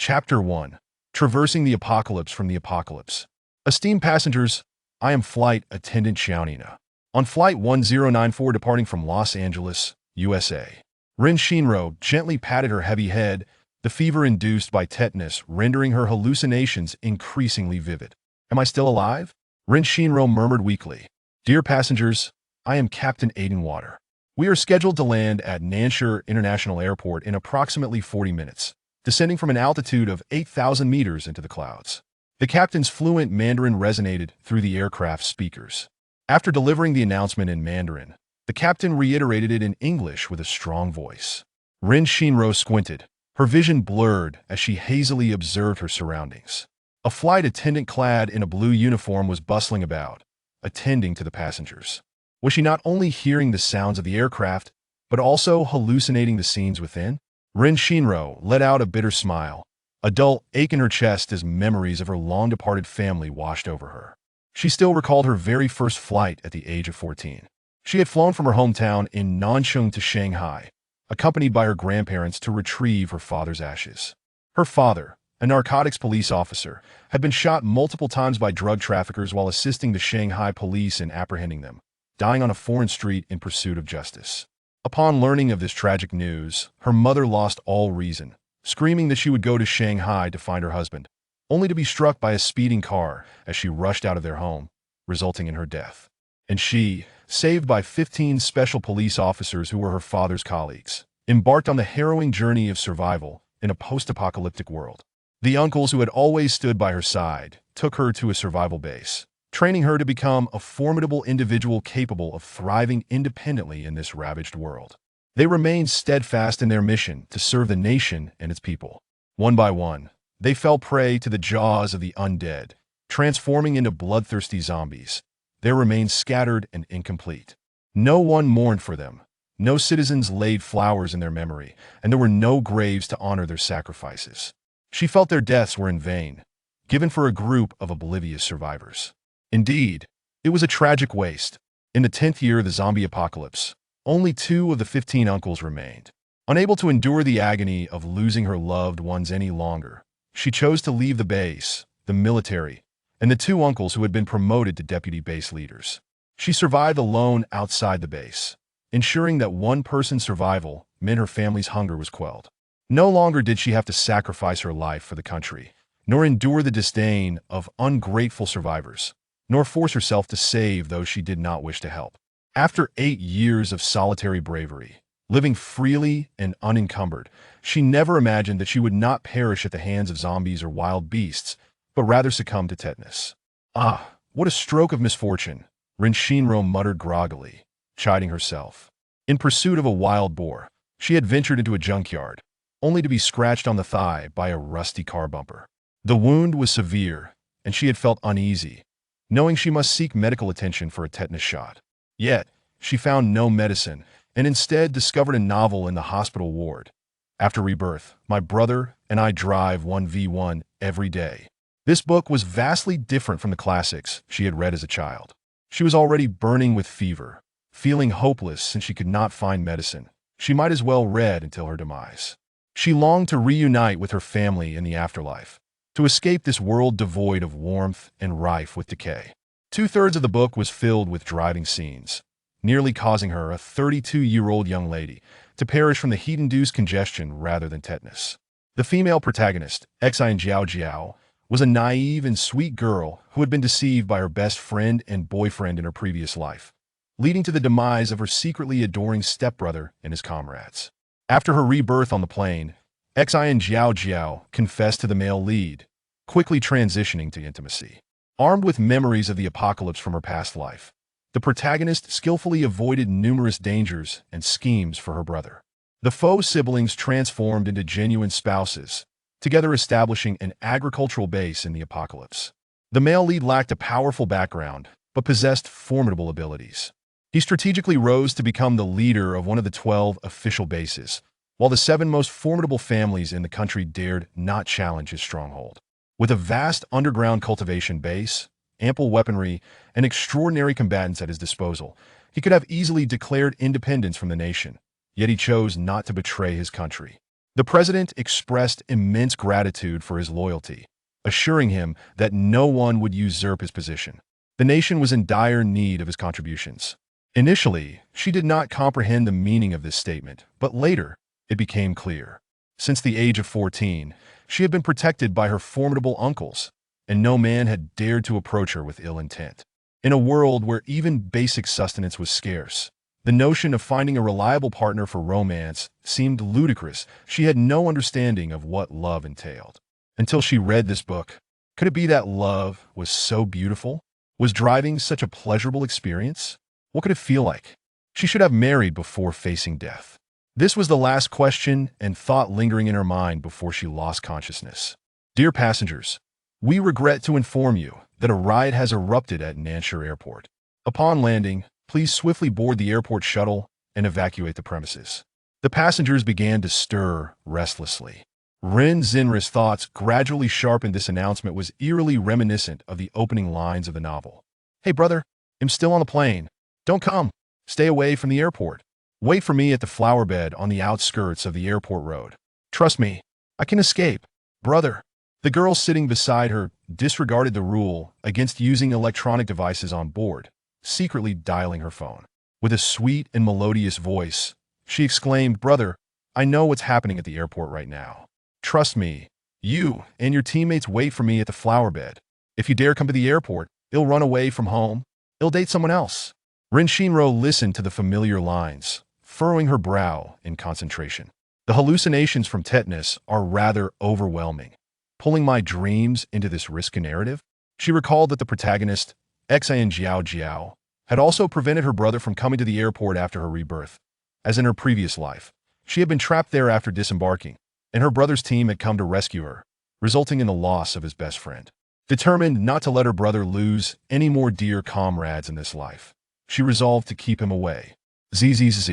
Chapter 1. Traversing the Apocalypse from the Apocalypse. Esteemed passengers, I am Flight Attendant Xiaonina. On Flight 1094 departing from Los Angeles, USA. Rin Shinro gently patted her heavy head, the fever induced by tetanus rendering her hallucinations increasingly vivid. Am I still alive? Rin Shinro murmured weakly. Dear passengers, I am Captain Aiden Water. We are scheduled to land at Nanshur International Airport in approximately 40 minutes. Descending from an altitude of 8,000 meters into the clouds. The captain's fluent Mandarin resonated through the aircraft's speakers. After delivering the announcement in Mandarin, the captain reiterated it in English with a strong voice. Rin Shinro squinted, her vision blurred as she hazily observed her surroundings. A flight attendant clad in a blue uniform was bustling about, attending to the passengers. Was she not only hearing the sounds of the aircraft, but also hallucinating the scenes within? Rin Shinro let out a bitter smile, a dull ache in her chest as memories of her long-departed family washed over her. She still recalled her very first flight at the age of 14. She had flown from her hometown in Nanshun to Shanghai, accompanied by her grandparents to retrieve her father's ashes. Her father, a narcotics police officer, had been shot multiple times by drug traffickers while assisting the Shanghai police in apprehending them, dying on a foreign street in pursuit of justice. Upon learning of this tragic news, her mother lost all reason, screaming that she would go to Shanghai to find her husband, only to be struck by a speeding car as she rushed out of their home, resulting in her death. And she, saved by 15 special police officers who were her father's colleagues, embarked on the harrowing journey of survival in a post-apocalyptic world. The uncles who had always stood by her side took her to a survival base, training her to become a formidable individual capable of thriving independently in this ravaged world. They remained steadfast in their mission to serve the nation and its people. One by one, they fell prey to the jaws of the undead, transforming into bloodthirsty zombies, their remains scattered and incomplete. No one mourned for them, no citizens laid flowers in their memory, and there were no graves to honor their sacrifices. She felt their deaths were in vain, given for a group of oblivious survivors. Indeed, it was a tragic waste. In the 10th year of the zombie apocalypse, only 2 of the 15 uncles remained. Unable to endure the agony of losing her loved ones any longer, she chose to leave the base, the military, and the 2 uncles who had been promoted to deputy base leaders. She survived alone outside the base, ensuring that one person's survival meant her family's hunger was quelled. No longer did she have to sacrifice her life for the country, nor endure the disdain of ungrateful survivors, nor force herself to save those she did not wish to help. After 8 years of solitary bravery, living freely and unencumbered, she never imagined that she would not perish at the hands of zombies or wild beasts, but rather succumb to tetanus. Ah, what a stroke of misfortune, Rin Shinro muttered groggily, chiding herself. In pursuit of a wild boar, she had ventured into a junkyard, only to be scratched on the thigh by a rusty car bumper. The wound was severe, and she had felt uneasy, knowing she must seek medical attention for a tetanus shot. Yet, she found no medicine, and instead discovered a novel in the hospital ward. After rebirth, my brother and I drive 1v1 every day. This book was vastly different from the classics she had read as a child. She was already burning with fever, feeling hopeless since she could not find medicine. She might as well read until her demise. She longed to reunite with her family in the afterlife, to escape this world devoid of warmth and rife with decay. 2/3 of the book was filled with driving scenes, nearly causing her, a 32-year-old young lady, to perish from the heat-induced congestion rather than tetanus. The female protagonist, Xian Jiao Jiao, was a naive and sweet girl who had been deceived by her best friend and boyfriend in her previous life, leading to the demise of her secretly adoring stepbrother and his comrades. After her rebirth on the plane, Xian Jiao Jiao confessed to the male lead, quickly transitioning to intimacy. Armed with memories of the apocalypse from her past life, the protagonist skillfully avoided numerous dangers and schemes for her brother. The faux siblings transformed into genuine spouses, together establishing an agricultural base in the apocalypse. The male lead lacked a powerful background, but possessed formidable abilities. He strategically rose to become the leader of one of the 12 official bases, while the 7 most formidable families in the country dared not challenge his stronghold. With a vast underground cultivation base, ample weaponry, and extraordinary combatants at his disposal, he could have easily declared independence from the nation, yet he chose not to betray his country. The president expressed immense gratitude for his loyalty, assuring him that no one would usurp his position. The nation was in dire need of his contributions. Initially, she did not comprehend the meaning of this statement, but later, it became clear. Since the age of 14, she had been protected by her formidable uncles, and no man had dared to approach her with ill intent. In a world where even basic sustenance was scarce, the notion of finding a reliable partner for romance seemed ludicrous. She had no understanding of what love entailed. Until she read this book, could it be that love was so beautiful? Was driving such a pleasurable experience? What could it feel like? She should have married before facing death. This was the last question and thought lingering in her mind before she lost consciousness. Dear passengers, we regret to inform you that a riot has erupted at Nanshire Airport. Upon landing, please swiftly board the airport shuttle and evacuate the premises. The passengers began to stir restlessly. Ren Zinra's thoughts gradually sharpened. This announcement was eerily reminiscent of the opening lines of the novel. Hey brother, I'm still on the plane. Don't come. Stay away from the airport. Wait for me at the flower bed on the outskirts of the airport road. Trust me, I can escape. Brother. The girl sitting beside her disregarded the rule against using electronic devices on board, secretly dialing her phone. With a sweet and melodious voice, she exclaimed, Brother, I know what's happening at the airport right now. Trust me, you and your teammates wait for me at the flower bed. If you dare come to the airport, he'll run away from home. He'll date someone else. Ren Shinro listened to the familiar lines, furrowing her brow in concentration. The hallucinations from tetanus are rather overwhelming. Pulling my dreams into this risky narrative? She recalled that the protagonist, Xian Jiao Jiao, had also prevented her brother from coming to the airport after her rebirth. As in her previous life, she had been trapped there after disembarking, and her brother's team had come to rescue her, resulting in the loss of his best friend. Determined not to let her brother lose any more dear comrades in this life, she resolved to keep him away. Zzz.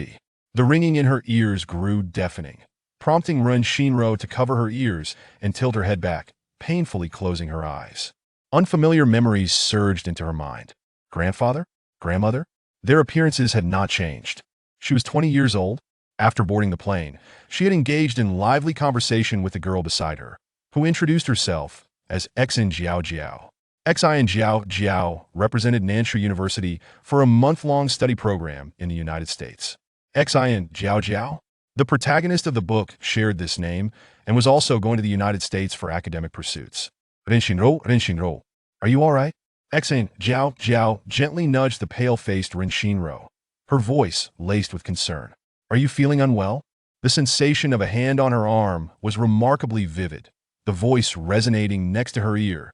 The ringing in her ears grew deafening, prompting Ren Shinro to cover her ears and tilt her head back, painfully closing her eyes. Unfamiliar memories surged into her mind. Grandfather? Grandmother? Their appearances had not changed. She was 20 years old. After boarding the plane, she had engaged in lively conversation with the girl beside her, who introduced herself as Xian Jiao Jiao. Xian Jiao Jiao represented Nanshire University for a month-long study program in the United States. Xian Jiao Jiao? The protagonist of the book shared this name and was also going to the United States for academic pursuits. Ren Shinro, are you all right? Xian Jiao Jiao gently nudged the pale-faced Ren Shinro, her voice laced with concern. Are you feeling unwell? The sensation of a hand on her arm was remarkably vivid, the voice resonating next to her ear,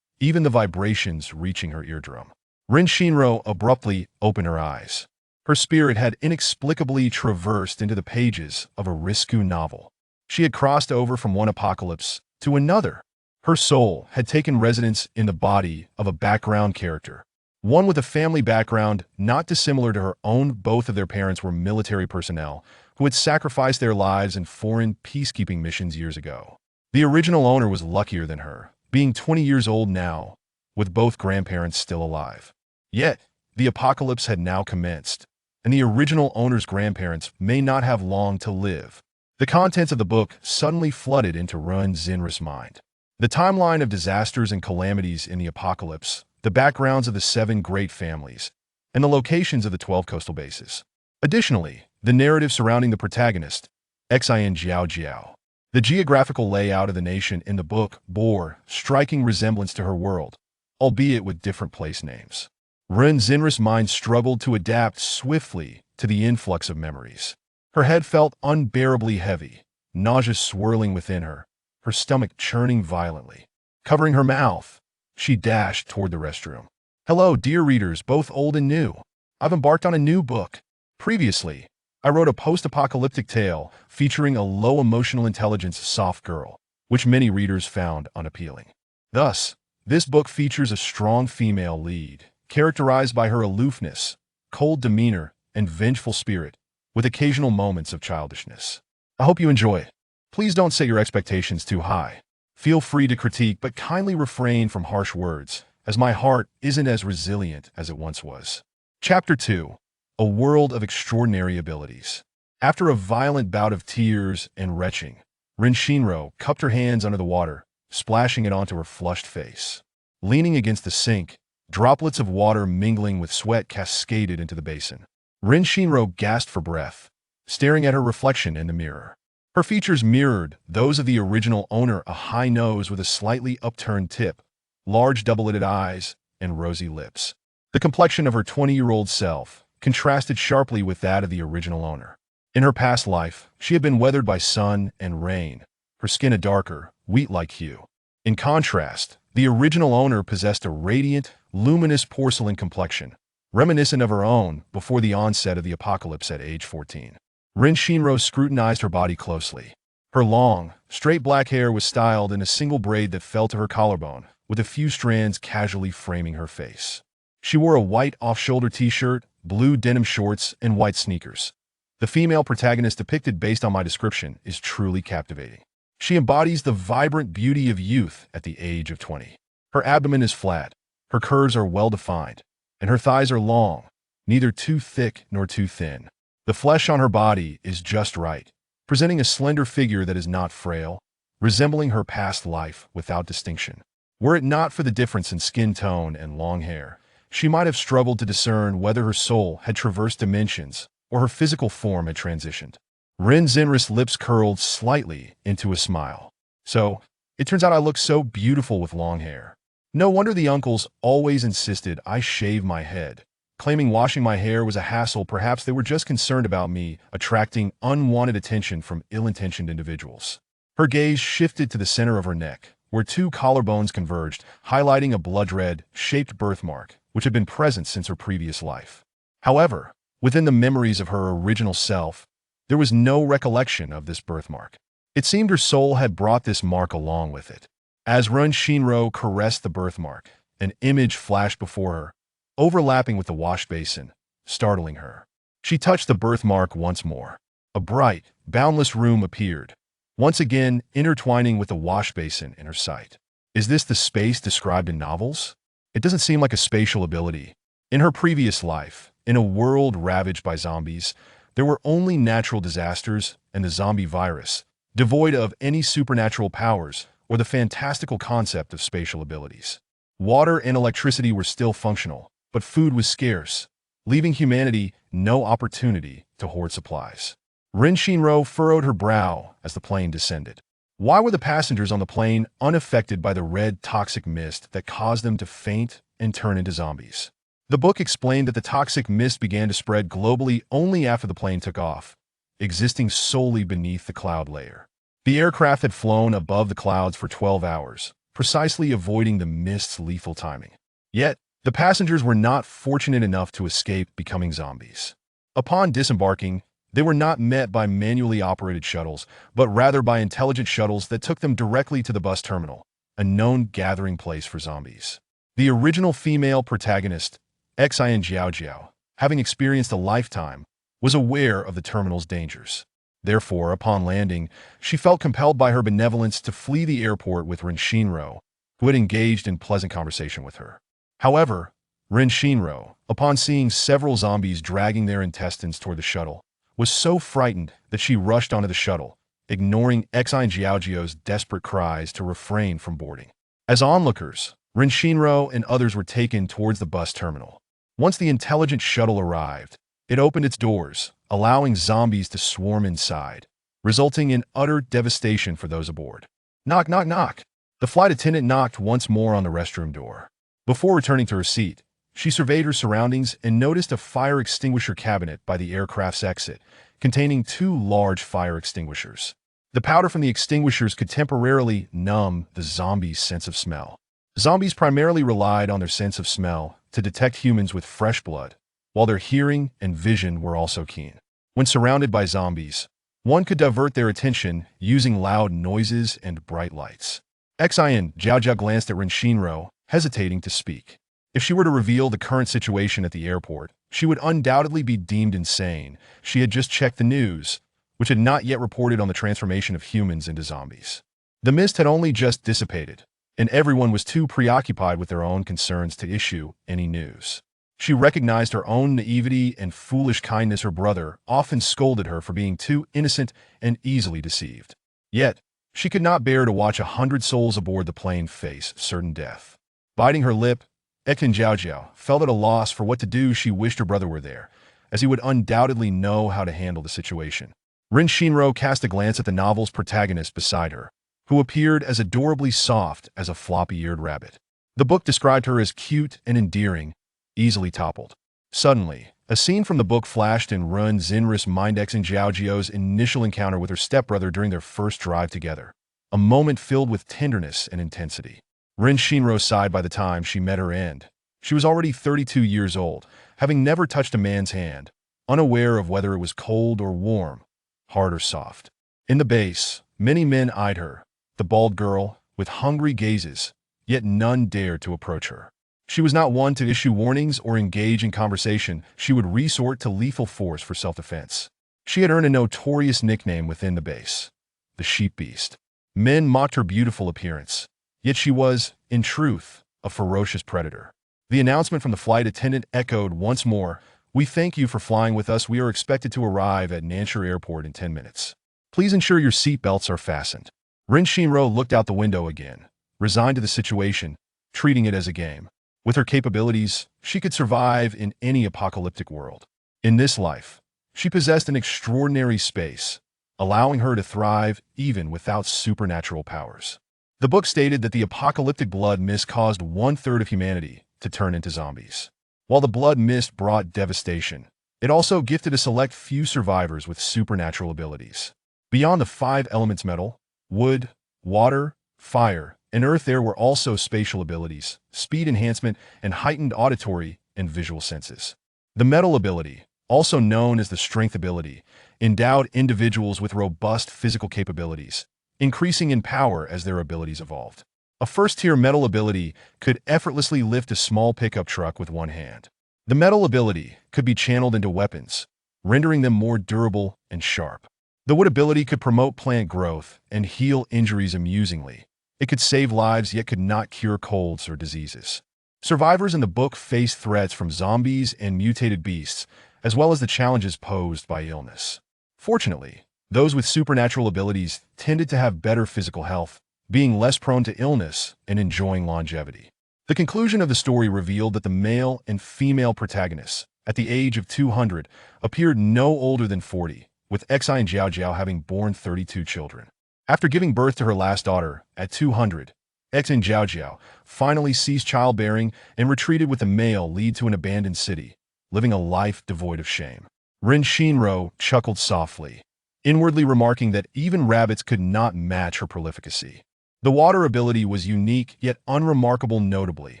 even the vibrations reaching her eardrum. Ren Shinro abruptly opened her eyes. Her spirit had inexplicably traversed into the pages of a risque novel. She had crossed over from one apocalypse to another. Her soul had taken residence in the body of a background character, one with a family background not dissimilar to her own. Both of their parents were military personnel who had sacrificed their lives in foreign peacekeeping missions years ago. The original owner was luckier than her, being 20 years old now, with both grandparents still alive. Yet, the apocalypse had now commenced, and the original owner's grandparents may not have long to live. The contents of the book suddenly flooded into Ren Zinra's mind. The timeline of disasters and calamities in the apocalypse, the backgrounds of the 7 great families, and the locations of the 12 coastal bases. Additionally, the narrative surrounding the protagonist, Xian Jiao Jiao. The geographical layout of the nation in the book bore striking resemblance to her world, albeit with different place names. Ren Zinra's mind struggled to adapt swiftly to the influx of memories. Her head felt unbearably heavy, nausea swirling within her, her stomach churning violently. Covering her mouth, she dashed toward the restroom. Hello, dear readers, both old and new. I've embarked on a new book. Previously, I wrote a post-apocalyptic tale featuring a low emotional intelligence soft girl, which many readers found unappealing. Thus, this book features a strong female lead, characterized by her aloofness, cold demeanor, and vengeful spirit, with occasional moments of childishness. I hope you enjoy it. Please don't set your expectations too high. Feel free to critique, but kindly refrain from harsh words, as my heart isn't as resilient as it once was. Chapter 2. A World of Extraordinary Abilities. After a violent bout of tears and retching, Rin Shinro cupped her hands under the water, splashing it onto her flushed face. Leaning against the sink, droplets of water mingling with sweat cascaded into the basin. Rin Shinro gasped for breath, staring at her reflection in the mirror. Her features mirrored those of the original owner, a high nose with a slightly upturned tip, large double-lidded eyes, and rosy lips. The complexion of her 20-year-old self contrasted sharply with that of the original owner. In her past life, she had been weathered by sun and rain, her skin a darker, wheat-like hue. In contrast, the original owner possessed a radiant, luminous porcelain complexion, reminiscent of her own before the onset of the apocalypse at age 14. Rin Shinro scrutinized her body closely. Her long, straight black hair was styled in a single braid that fell to her collarbone, with a few strands casually framing her face. She wore a white off-shoulder t-shirt, blue denim shorts, and white sneakers. The female protagonist depicted based on my description is truly captivating. She embodies the vibrant beauty of youth at the age of 20. Her abdomen is flat, her curves are well-defined, and her thighs are long, neither too thick nor too thin. The flesh on her body is just right, presenting a slender figure that is not frail, resembling her past life without distinction. Were it not for the difference in skin tone and long hair, she might have struggled to discern whether her soul had traversed dimensions or her physical form had transitioned. Rin Zenris' lips curled slightly into a smile. So, it turns out I look so beautiful with long hair. No wonder the uncles always insisted I shave my head, claiming washing my hair was a hassle. Perhaps they were just concerned about me attracting unwanted attention from ill-intentioned individuals. Her gaze shifted to the center of her neck, where two collarbones converged, highlighting a blood-red, shaped birthmark, which had been present since her previous life. However, within the memories of her original self, there was no recollection of this birthmark. It seemed her soul had brought this mark along with it. As Rin Shinro caressed the birthmark, an image flashed before her, overlapping with the wash basin, startling her. She touched the birthmark once more. A bright, boundless room appeared, once again intertwining with the wash basin in her sight. Is this the space described in novels? It doesn't seem like a spatial ability. In her previous life, in a world ravaged by zombies, there were only natural disasters and the zombie virus, devoid of any supernatural powers or the fantastical concept of spatial abilities. Water and electricity were still functional, but food was scarce, leaving humanity no opportunity to hoard supplies. Rin Shinro furrowed her brow as the plane descended. Why were the passengers on the plane unaffected by the red toxic mist that caused them to faint and turn into zombies? The book explained that the toxic mist began to spread globally only after the plane took off, existing solely beneath the cloud layer. The aircraft had flown above the clouds for 12 hours, precisely avoiding the mist's lethal timing. Yet, the passengers were not fortunate enough to escape becoming zombies. Upon disembarking, they were not met by manually operated shuttles, but rather by intelligent shuttles that took them directly to the bus terminal, a known gathering place for zombies. The original female protagonist, Xin Jiaojiao, having experienced a lifetime, was aware of the terminal's dangers. Therefore, upon landing, she felt compelled by her benevolence to flee the airport with Rin Shinro, who had engaged in pleasant conversation with her. However, Rin Shinro, upon seeing several zombies dragging their intestines toward the shuttle, was so frightened that she rushed onto the shuttle, ignoring Xin Jiaojiao's desperate cries to refrain from boarding. As onlookers, Rin Shinro and others were taken towards the bus terminal. Once the intelligent shuttle arrived, it opened its doors, allowing zombies to swarm inside, resulting in utter devastation for those aboard. Knock, knock, knock. The flight attendant knocked once more on the restroom door. Before returning to her seat, she surveyed her surroundings and noticed a fire extinguisher cabinet by the aircraft's exit, containing two large fire extinguishers. The powder from the extinguishers could temporarily numb the zombies' sense of smell. Zombies primarily relied on their sense of smell to detect humans with fresh blood, while their hearing and vision were also keen. When surrounded by zombies, one could divert their attention using loud noises and bright lights. Xin Jiaojia glanced at Rin Shinro, hesitating to speak. If she were to reveal the current situation at the airport, she would undoubtedly be deemed insane. She had just checked the news, which had not yet reported on the transformation of humans into zombies. The mist had only just dissipated, and everyone was too preoccupied with their own concerns to issue any news. She recognized her own naivety and foolish kindness. Her brother often scolded her for being too innocent and easily deceived. Yet, She could not bear to watch 100 souls aboard the plane face certain death. Biting her lip, Ekin Jiao felt at a loss for what to do. She wished her brother were there, as he would undoubtedly know how to handle the situation. Rin Shinro cast a glance at the novel's protagonist beside her, who appeared as adorably soft as a floppy-eared rabbit. The book described her as cute and endearing, easily toppled. Suddenly, a scene from the book flashed in Run Xinris mind. Ekin Jiao's initial encounter with her stepbrother during their first drive together, a moment filled with tenderness and intensity. Rin Shinro sighed by the time she met her end. She was already 32 years old, having never touched a man's hand, unaware of whether it was cold or warm, hard or soft. In the base, many men eyed her, the bald girl, with hungry gazes, yet none dared to approach her. She was not one to issue warnings or engage in conversation. She would resort to lethal force for self-defense. She had earned a notorious nickname within the base, the sheep beast. Men mocked her beautiful appearance, yet she was, in truth, a ferocious predator. The announcement from the flight attendant echoed once more, "We thank you for flying with us. We are expected to arrive at Nanshur Airport in 10 minutes. Please ensure your seat belts are fastened." Rin Shinro looked out the window again, resigned to the situation, treating it as a game. With her capabilities, she could survive in any apocalyptic world. In this life, she possessed an extraordinary space, allowing her to thrive even without supernatural powers. The book stated that the apocalyptic blood mist caused 1/3 of humanity to turn into zombies. While the blood mist brought devastation, it also gifted a select few survivors with supernatural abilities. Beyond the 5 elements metal, wood, water, fire, and earth, there were also spatial abilities, speed enhancement, and heightened auditory and visual senses. The metal ability, also known as the strength ability, endowed individuals with robust physical capabilities, increasing in power as their abilities evolved. A first-tier metal ability could effortlessly lift a small pickup truck with one hand. The metal ability could be channeled into weapons, rendering them more durable and sharp. The wood ability could promote plant growth and heal injuries amusingly. It could save lives yet could not cure colds or diseases. Survivors in the book faced threats from zombies and mutated beasts, as well as the challenges posed by illness. Fortunately, those with supernatural abilities tended to have better physical health, being less prone to illness and enjoying longevity. The conclusion of the story revealed that the male and female protagonists, at the age of 200, appeared no older than 40, with Exine Jiao having borne 32 children. After giving birth to her last daughter, at 200, Exine Jiao finally ceased childbearing and retreated with the male lead to an abandoned city, living a life devoid of shame. Rin Shinro chuckled softly, inwardly remarking that even rabbits could not match her prolificacy. The water ability was unique yet unremarkable. Notably,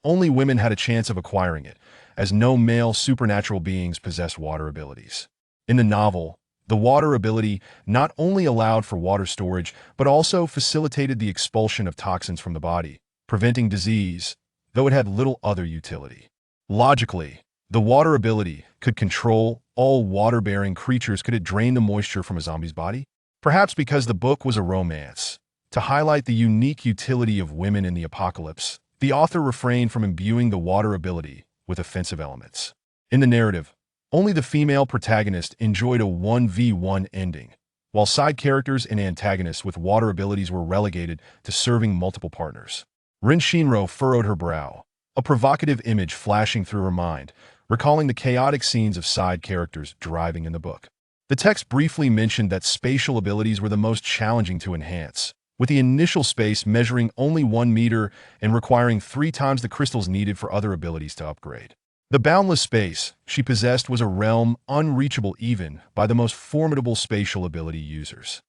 only women had a chance of acquiring it, as no male supernatural beings possessed water abilities. In the novel, the water ability not only allowed for water storage, but also facilitated the expulsion of toxins from the body, preventing disease, though it had little other utility. Logically, the water ability could control all water-bearing creatures. Could it drain the moisture from a zombie's body? Perhaps because the book was a romance. To highlight the unique utility of women in the apocalypse, the author refrained from imbuing the water ability with offensive elements. In the narrative, only the female protagonist enjoyed a 1v1 ending, while side characters and antagonists with water abilities were relegated to serving multiple partners. Rin Shinro furrowed her brow, a provocative image flashing through her mind, recalling the chaotic scenes of side characters driving in the book. The text briefly mentioned that spatial abilities were the most challenging to enhance, with the initial space measuring only 1 meter and requiring 3 times the crystals needed for other abilities to upgrade. The boundless space she possessed was a realm unreachable even by the most formidable spatial ability users.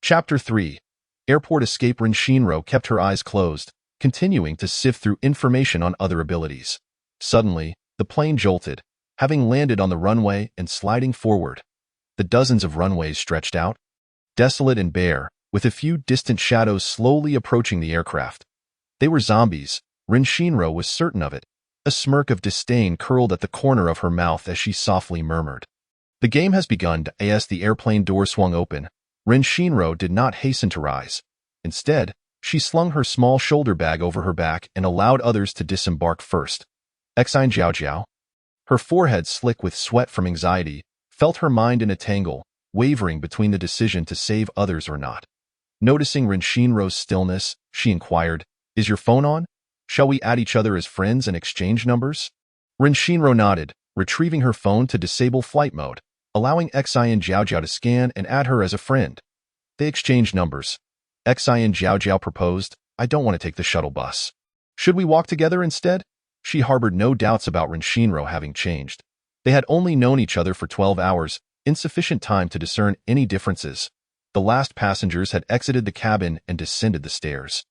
Chapter 3. Airport Escape. Rin Shinro kept her eyes closed, continuing to sift through information on other abilities. Suddenly, the plane jolted, having landed on the runway and sliding forward. The dozens of runways stretched out, desolate and bare, with a few distant shadows slowly approaching the aircraft. They were zombies. Rin Shinro was certain of it. A smirk of disdain curled at the corner of her mouth as she softly murmured, "The game has begun." As the airplane door swung open, Rin Shinro did not hasten to rise. Instead, she slung her small shoulder bag over her back and allowed others to disembark first. Exine Jiao, her forehead slick with sweat from anxiety, felt her mind in a tangle, wavering between the decision to save others or not. Noticing Ren Shinro's stillness, she inquired, "Is your phone on? Shall we add each other as friends and exchange numbers?" Ren Shinro nodded, retrieving her phone to disable flight mode, allowing Xian Jiaojiao to scan and add her as a friend. They exchanged numbers. Xian Jiaojiao proposed, "I don't want to take the shuttle bus. Should we walk together instead?" She harbored no doubts about Ren Shinro having changed. They had only known each other for 12 hours, insufficient time to discern any differences. The last passengers had exited the cabin and descended the stairs.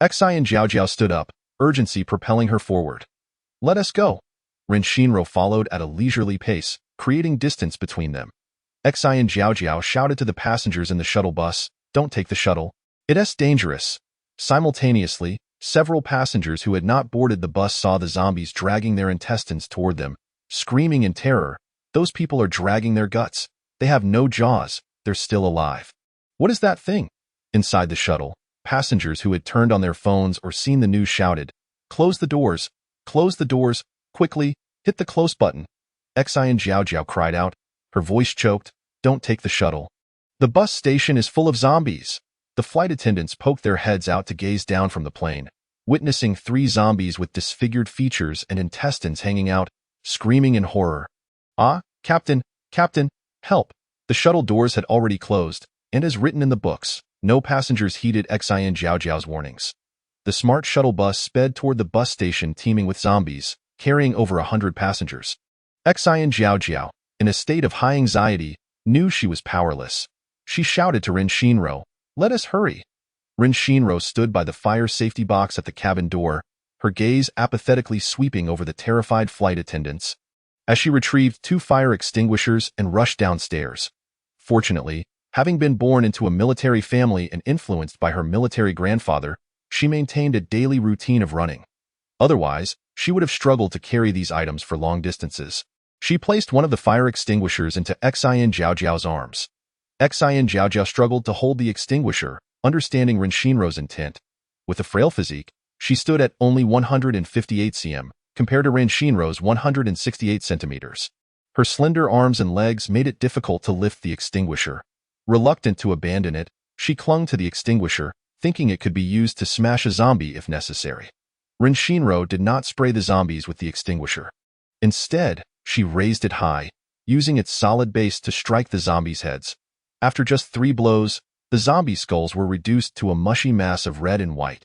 Xian Jiaojiao stood up, urgency propelling her forward. "Let us go." Ren Shinro followed at a leisurely pace, creating distance between them. Xian Jiaojiao shouted to the passengers in the shuttle bus, "Don't take the shuttle. It's dangerous." Simultaneously, several passengers who had not boarded the bus saw the zombies dragging their intestines toward them, screaming in terror, "Those people are dragging their guts. They have no jaws. They're still alive." "What is that thing?" Inside the shuttle, passengers who had turned on their phones or seen the news shouted, "Close the doors! Close the doors! Quickly! Hit the close button!" Xian Jiaojiao cried out, her voice choked, "Don't take the shuttle. The bus station is full of zombies." The flight attendants poked their heads out to gaze down from the plane, witnessing 3 zombies with disfigured features and intestines hanging out, screaming in horror. "Ah, Captain, Captain, help!" The shuttle doors had already closed, and as written in the books, no passengers heeded Xian Jiaojiao's warnings. The smart shuttle bus sped toward the bus station teeming with zombies, carrying over 100 passengers. Xian Jiaojiao, in a state of high anxiety, knew she was powerless. She shouted to Ren Shinro, "Let us hurry." Ren Shinro stood by the fire safety box at the cabin door, her gaze apathetically sweeping over the terrified flight attendants. As she retrieved 2 fire extinguishers and rushed downstairs. Fortunately, having been born into a military family and influenced by her military grandfather, she maintained a daily routine of running. Otherwise, she would have struggled to carry these items for long distances. She placed one of the fire extinguishers into Xian Jiaojiao's arms. Xian Jiaojiao struggled to hold the extinguisher, understanding Ren Shinro's intent. With a frail physique, she stood at only 158 cm, compared to Ren Shinro's 168 centimeters. Her slender arms and legs made it difficult to lift the extinguisher. Reluctant to abandon it, she clung to the extinguisher, thinking it could be used to smash a zombie if necessary. Ren Shinro did not spray the zombies with the extinguisher. Instead, she raised it high, using its solid base to strike the zombies' heads. After just 3 blows, the zombie skulls were reduced to a mushy mass of red and white.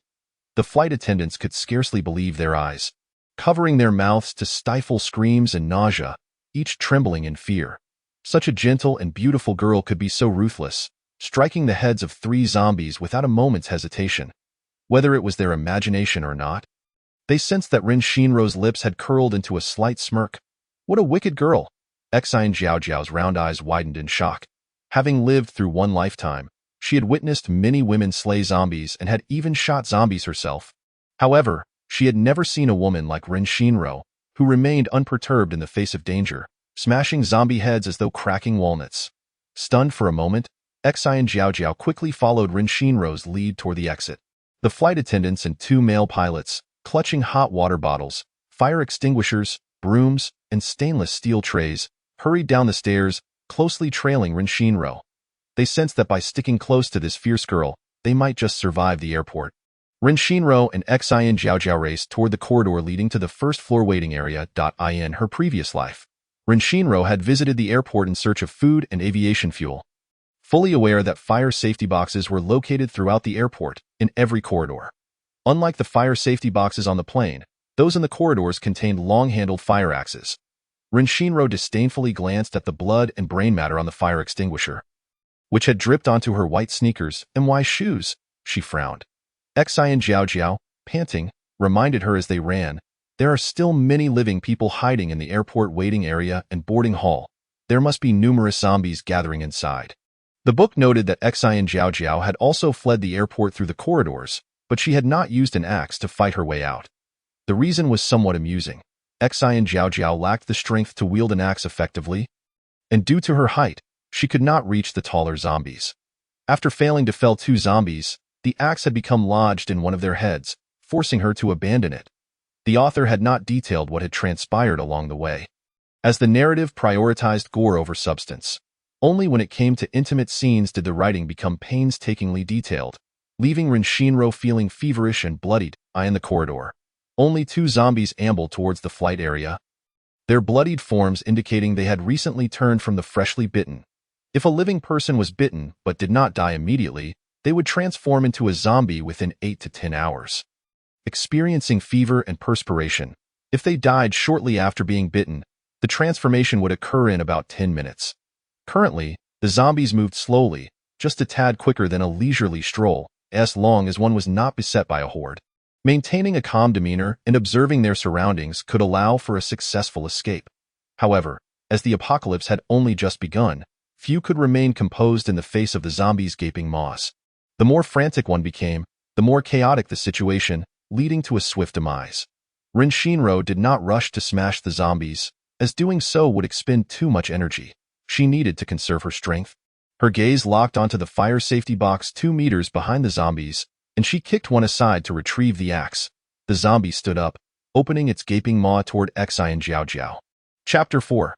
The flight attendants could scarcely believe their eyes, covering their mouths to stifle screams and nausea, each trembling in fear. Such a gentle and beautiful girl could be so ruthless, striking the heads of 3 zombies without a moment's hesitation. Whether it was their imagination or not, they sensed that Ren Shinro's lips had curled into a slight smirk. "What a wicked girl!" Xian Jiaojiao's round eyes widened in shock. Having lived through one lifetime, she had witnessed many women slay zombies and had even shot zombies herself. However, she had never seen a woman like Ren Shinro, who remained unperturbed in the face of danger, smashing zombie heads as though cracking walnuts. Stunned for a moment, Xian Jiaojiao quickly followed Ren Shinro's lead toward the exit. The flight attendants and 2 male pilots, clutching hot water bottles, fire extinguishers, brooms, and stainless steel trays, hurried down the stairs, closely trailing Ren Shinro. They sensed that by sticking close to this fierce girl, they might just survive the airport. Ren Shinro and Xian Jiaojiao raced toward the corridor leading to the first-floor waiting area. In her previous life, Ren Shinro had visited the airport in search of food and aviation fuel. Fully aware that fire safety boxes were located throughout the airport, in every corridor. Unlike the fire safety boxes on the plane, those in the corridors contained long-handled fire axes. Ren Shinro disdainfully glanced at the blood and brain matter on the fire extinguisher, which had dripped onto her white sneakers and white shoes. She frowned. Xian Jiaojiao, panting, reminded her as they ran, "There are still many living people hiding in the airport waiting area and boarding hall. There must be numerous zombies gathering inside." The book noted that Xian Jiaojiao had also fled the airport through the corridors, but she had not used an axe to fight her way out. The reason was somewhat amusing. Xian Jiaojiao lacked the strength to wield an axe effectively, and due to her height, she could not reach the taller zombies. After failing to fell 2 zombies, the axe had become lodged in one of their heads, forcing her to abandon it. The author had not detailed what had transpired along the way, as the narrative prioritized gore over substance. Only when it came to intimate scenes did the writing become painstakingly detailed, leaving Rinshinro feeling feverish and bloodied. In the corridor, only 2 zombies ambled towards the flight area, their bloodied forms indicating they had recently turned from the freshly bitten. If a living person was bitten but did not die immediately, they would transform into a zombie within 8 to 10 hours, experiencing fever and perspiration. If they died shortly after being bitten, the transformation would occur in about 10 minutes. Currently, the zombies moved slowly, just a tad quicker than a leisurely stroll, as long as one was not beset by a horde. Maintaining a calm demeanor and observing their surroundings could allow for a successful escape. However, as the apocalypse had only just begun, few could remain composed in the face of the zombies' gaping maws. The more frantic one became, the more chaotic the situation, leading to a swift demise. Rinshinro did not rush to smash the zombies, as doing so would expend too much energy. She needed to conserve her strength. Her gaze locked onto the fire safety box 2 meters behind the zombies, and she kicked one aside to retrieve the axe. The zombie stood up, opening its gaping maw toward Xian Jiao. Chapter 4.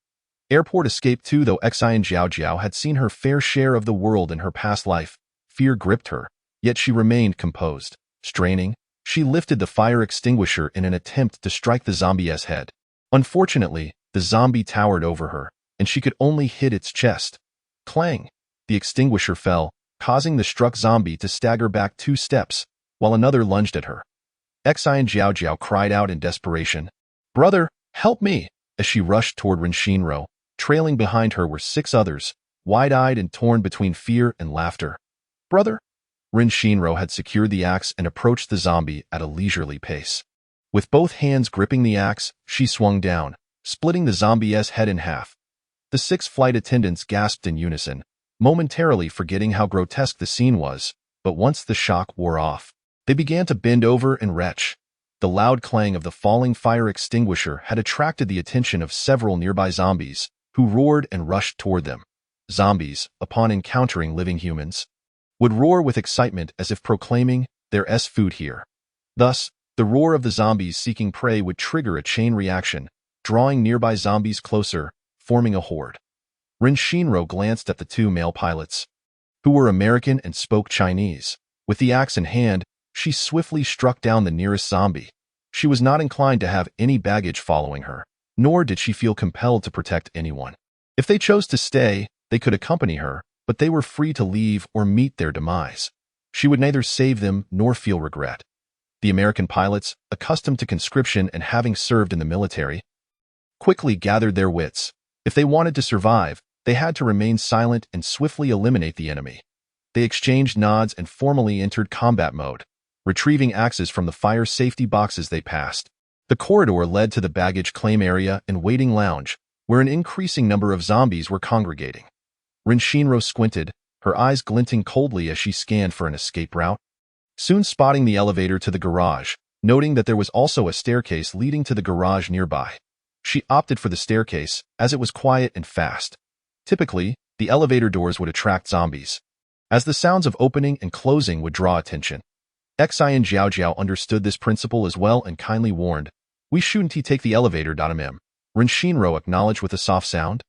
Airport Escape 2. Though Xian Jiao had seen her fair share of the world in her past life, fear gripped her, yet she remained composed. Straining, she lifted the fire extinguisher in an attempt to strike the zombie's head. Unfortunately, the zombie towered over her, and she could only hit its chest. Clang! The extinguisher fell, causing the struck zombie to stagger back 2 steps, while another lunged at her. Xian Jiao cried out in desperation, "Brother, help me!" as she rushed toward Rinshinro. Trailing behind her were 6 others, wide-eyed and torn between fear and laughter. "Brother?" Rinshinro had secured the axe and approached the zombie at a leisurely pace. With both hands gripping the axe, she swung down, splitting the zombie's head in half. The 6 flight attendants gasped in unison, momentarily forgetting how grotesque the scene was, but once the shock wore off, they began to bend over and retch. The loud clang of the falling fire extinguisher had attracted the attention of several nearby zombies, who roared and rushed toward them. Zombies, upon encountering living humans, would roar with excitement as if proclaiming, "There's food here." Thus, the roar of the zombies seeking prey would trigger a chain reaction, drawing nearby zombies closer, forming a horde. Rinshinro glanced at the 2 male pilots, who were American and spoke Chinese. With the axe in hand, she swiftly struck down the nearest zombie. She was not inclined to have any baggage following her, nor did she feel compelled to protect anyone. If they chose to stay, they could accompany her, but they were free to leave or meet their demise. She would neither save them nor feel regret. The American pilots, accustomed to conscription and having served in the military, quickly gathered their wits. If they wanted to survive, they had to remain silent and swiftly eliminate the enemy. They exchanged nods and formally entered combat mode, retrieving axes from the fire safety boxes they passed. The corridor led to the baggage claim area and waiting lounge, where an increasing number of zombies were congregating. Rinshinro squinted, her eyes glinting coldly as she scanned for an escape route. Soon spotting the elevator to the garage, noting that there was also a staircase leading to the garage nearby. She opted for the staircase, as it was quiet and fast. Typically, the elevator doors would attract zombies, as the sounds of opening and closing would draw attention. Xian Jiao understood this principle as well and kindly warned, "We shouldn't take the elevator, mm." Rinshinro acknowledged with a soft sound.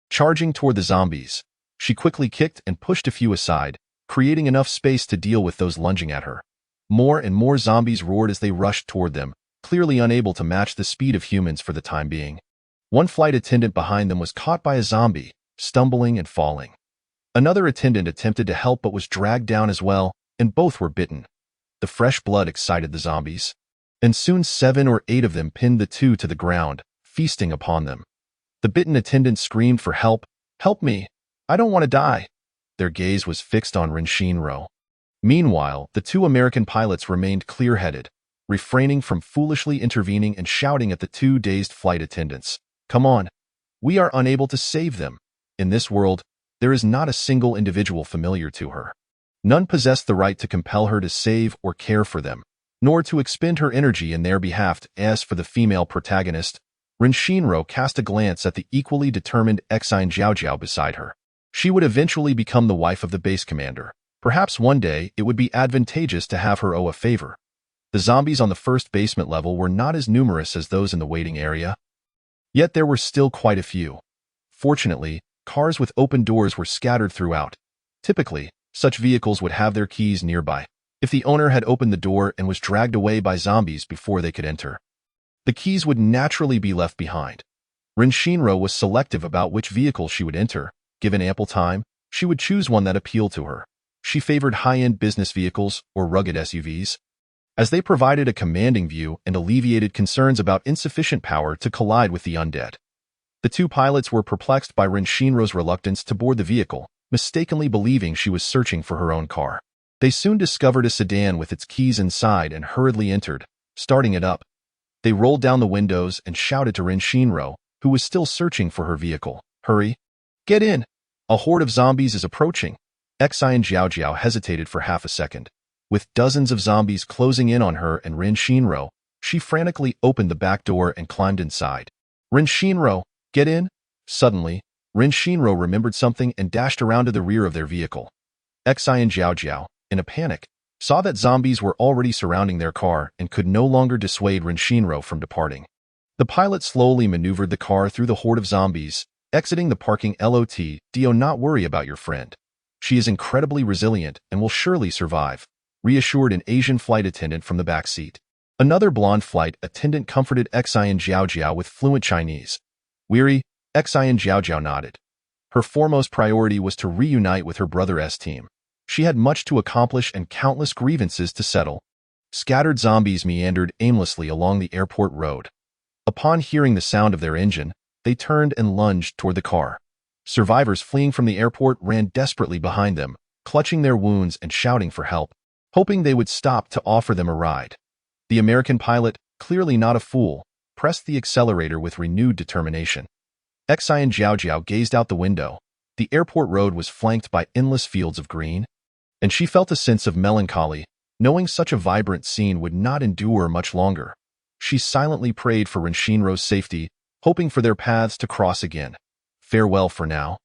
Charging toward the zombies, she quickly kicked and pushed a few aside, creating enough space to deal with those lunging at her. More and more zombies roared as they rushed toward them, clearly unable to match the speed of humans for the time being. One flight attendant behind them was caught by a zombie, stumbling and falling. Another attendant attempted to help but was dragged down as well, and both were bitten. The fresh blood excited the zombies, and soon 7 or 8 of them pinned the 2 to the ground, feasting upon them. The bitten attendant screamed for help. "Help me! I don't want to die!" Their gaze was fixed on Rinshinro. Meanwhile, the 2 American pilots remained clear-headed, refraining from foolishly intervening and shouting at the 2 dazed flight attendants, "Come on! We are unable to save them." In this world, there is not a single individual familiar to her. None possessed the right to compel her to save or care for them, nor to expend her energy in their behalf. As for the female protagonist, Rinshinro cast a glance at the equally determined Xian Jiao beside her. She would eventually become the wife of the base commander. Perhaps one day it would be advantageous to have her owe a favor. The zombies on the first basement level were not as numerous as those in the waiting area, yet there were still quite a few. Fortunately, Cars with open doors were scattered throughout. Typically, such vehicles would have their keys nearby, if the owner had opened the door and was dragged away by zombies before they could enter. The keys would naturally be left behind. Rin Shinro was selective about which vehicle she would enter. Given ample time, she would choose one that appealed to her. She favored high-end business vehicles or rugged SUVs, as they provided a commanding view and alleviated concerns about insufficient power to collide with the undead. The two pilots were perplexed by Rin Shinro's reluctance to board the vehicle, mistakenly believing she was searching for her own car. They soon discovered a sedan with its keys inside and hurriedly entered, starting it up. They rolled down the windows and shouted to Rin Shinro, who was still searching for her vehicle. "Hurry! Get in! A horde of zombies is approaching." Xian Jiaojiao hesitated for half a second. With dozens of zombies closing in on her and Rin Shinro, she frantically opened the back door and climbed inside. "Rin Shinro, get in!" Suddenly, Rin Shinro remembered something and dashed around to the rear of their vehicle. Xian Jiaojiao, in a panic, saw that zombies were already surrounding their car and could no longer dissuade Rin Shinro from departing. The pilot slowly maneuvered the car through the horde of zombies, exiting the parking lot. "Do not worry about your friend. She is incredibly resilient and will surely survive," reassured an Asian flight attendant from the back seat. Another blonde flight attendant comforted Xian Jiaojiao with fluent Chinese. Weary, Xian Jiaojiao nodded. Her foremost priority was to reunite with her brother's team. She had much to accomplish and countless grievances to settle. Scattered zombies meandered aimlessly along the airport road. Upon hearing the sound of their engine, they turned and lunged toward the car. Survivors fleeing from the airport ran desperately behind them, clutching their wounds and shouting for help, hoping they would stop to offer them a ride. The American pilot, clearly not a fool, pressed the accelerator with renewed determination. Xian Jiaojiao gazed out the window. The airport road was flanked by endless fields of green, and she felt a sense of melancholy, knowing such a vibrant scene would not endure much longer. She silently prayed for Rin Shinro's safety, hoping for their paths to cross again. Farewell for now.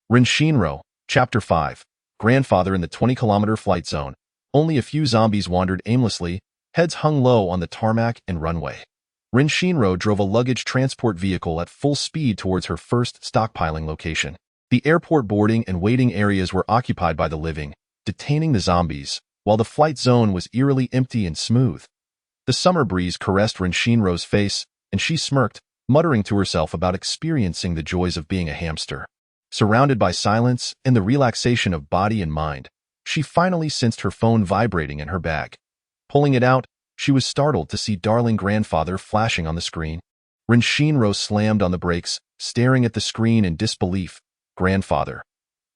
Rin Shinro, Chapter 5. Grandfather in the 20-kilometer flight zone. Only a few zombies wandered aimlessly, heads hung low on the tarmac and runway. Rin Shinro drove a luggage transport vehicle at full speed towards her first stockpiling location. The airport boarding and waiting areas were occupied by the living, detaining the zombies, while the flight zone was eerily empty and smooth. The summer breeze caressed Rin Shinro's face, and she smirked, muttering to herself about experiencing the joys of being a hamster. Surrounded by silence and the relaxation of body and mind, she finally sensed her phone vibrating in her bag. Pulling it out, she was startled to see darling grandfather flashing on the screen. Rin Shinro slammed on the brakes, staring at the screen in disbelief. Grandfather.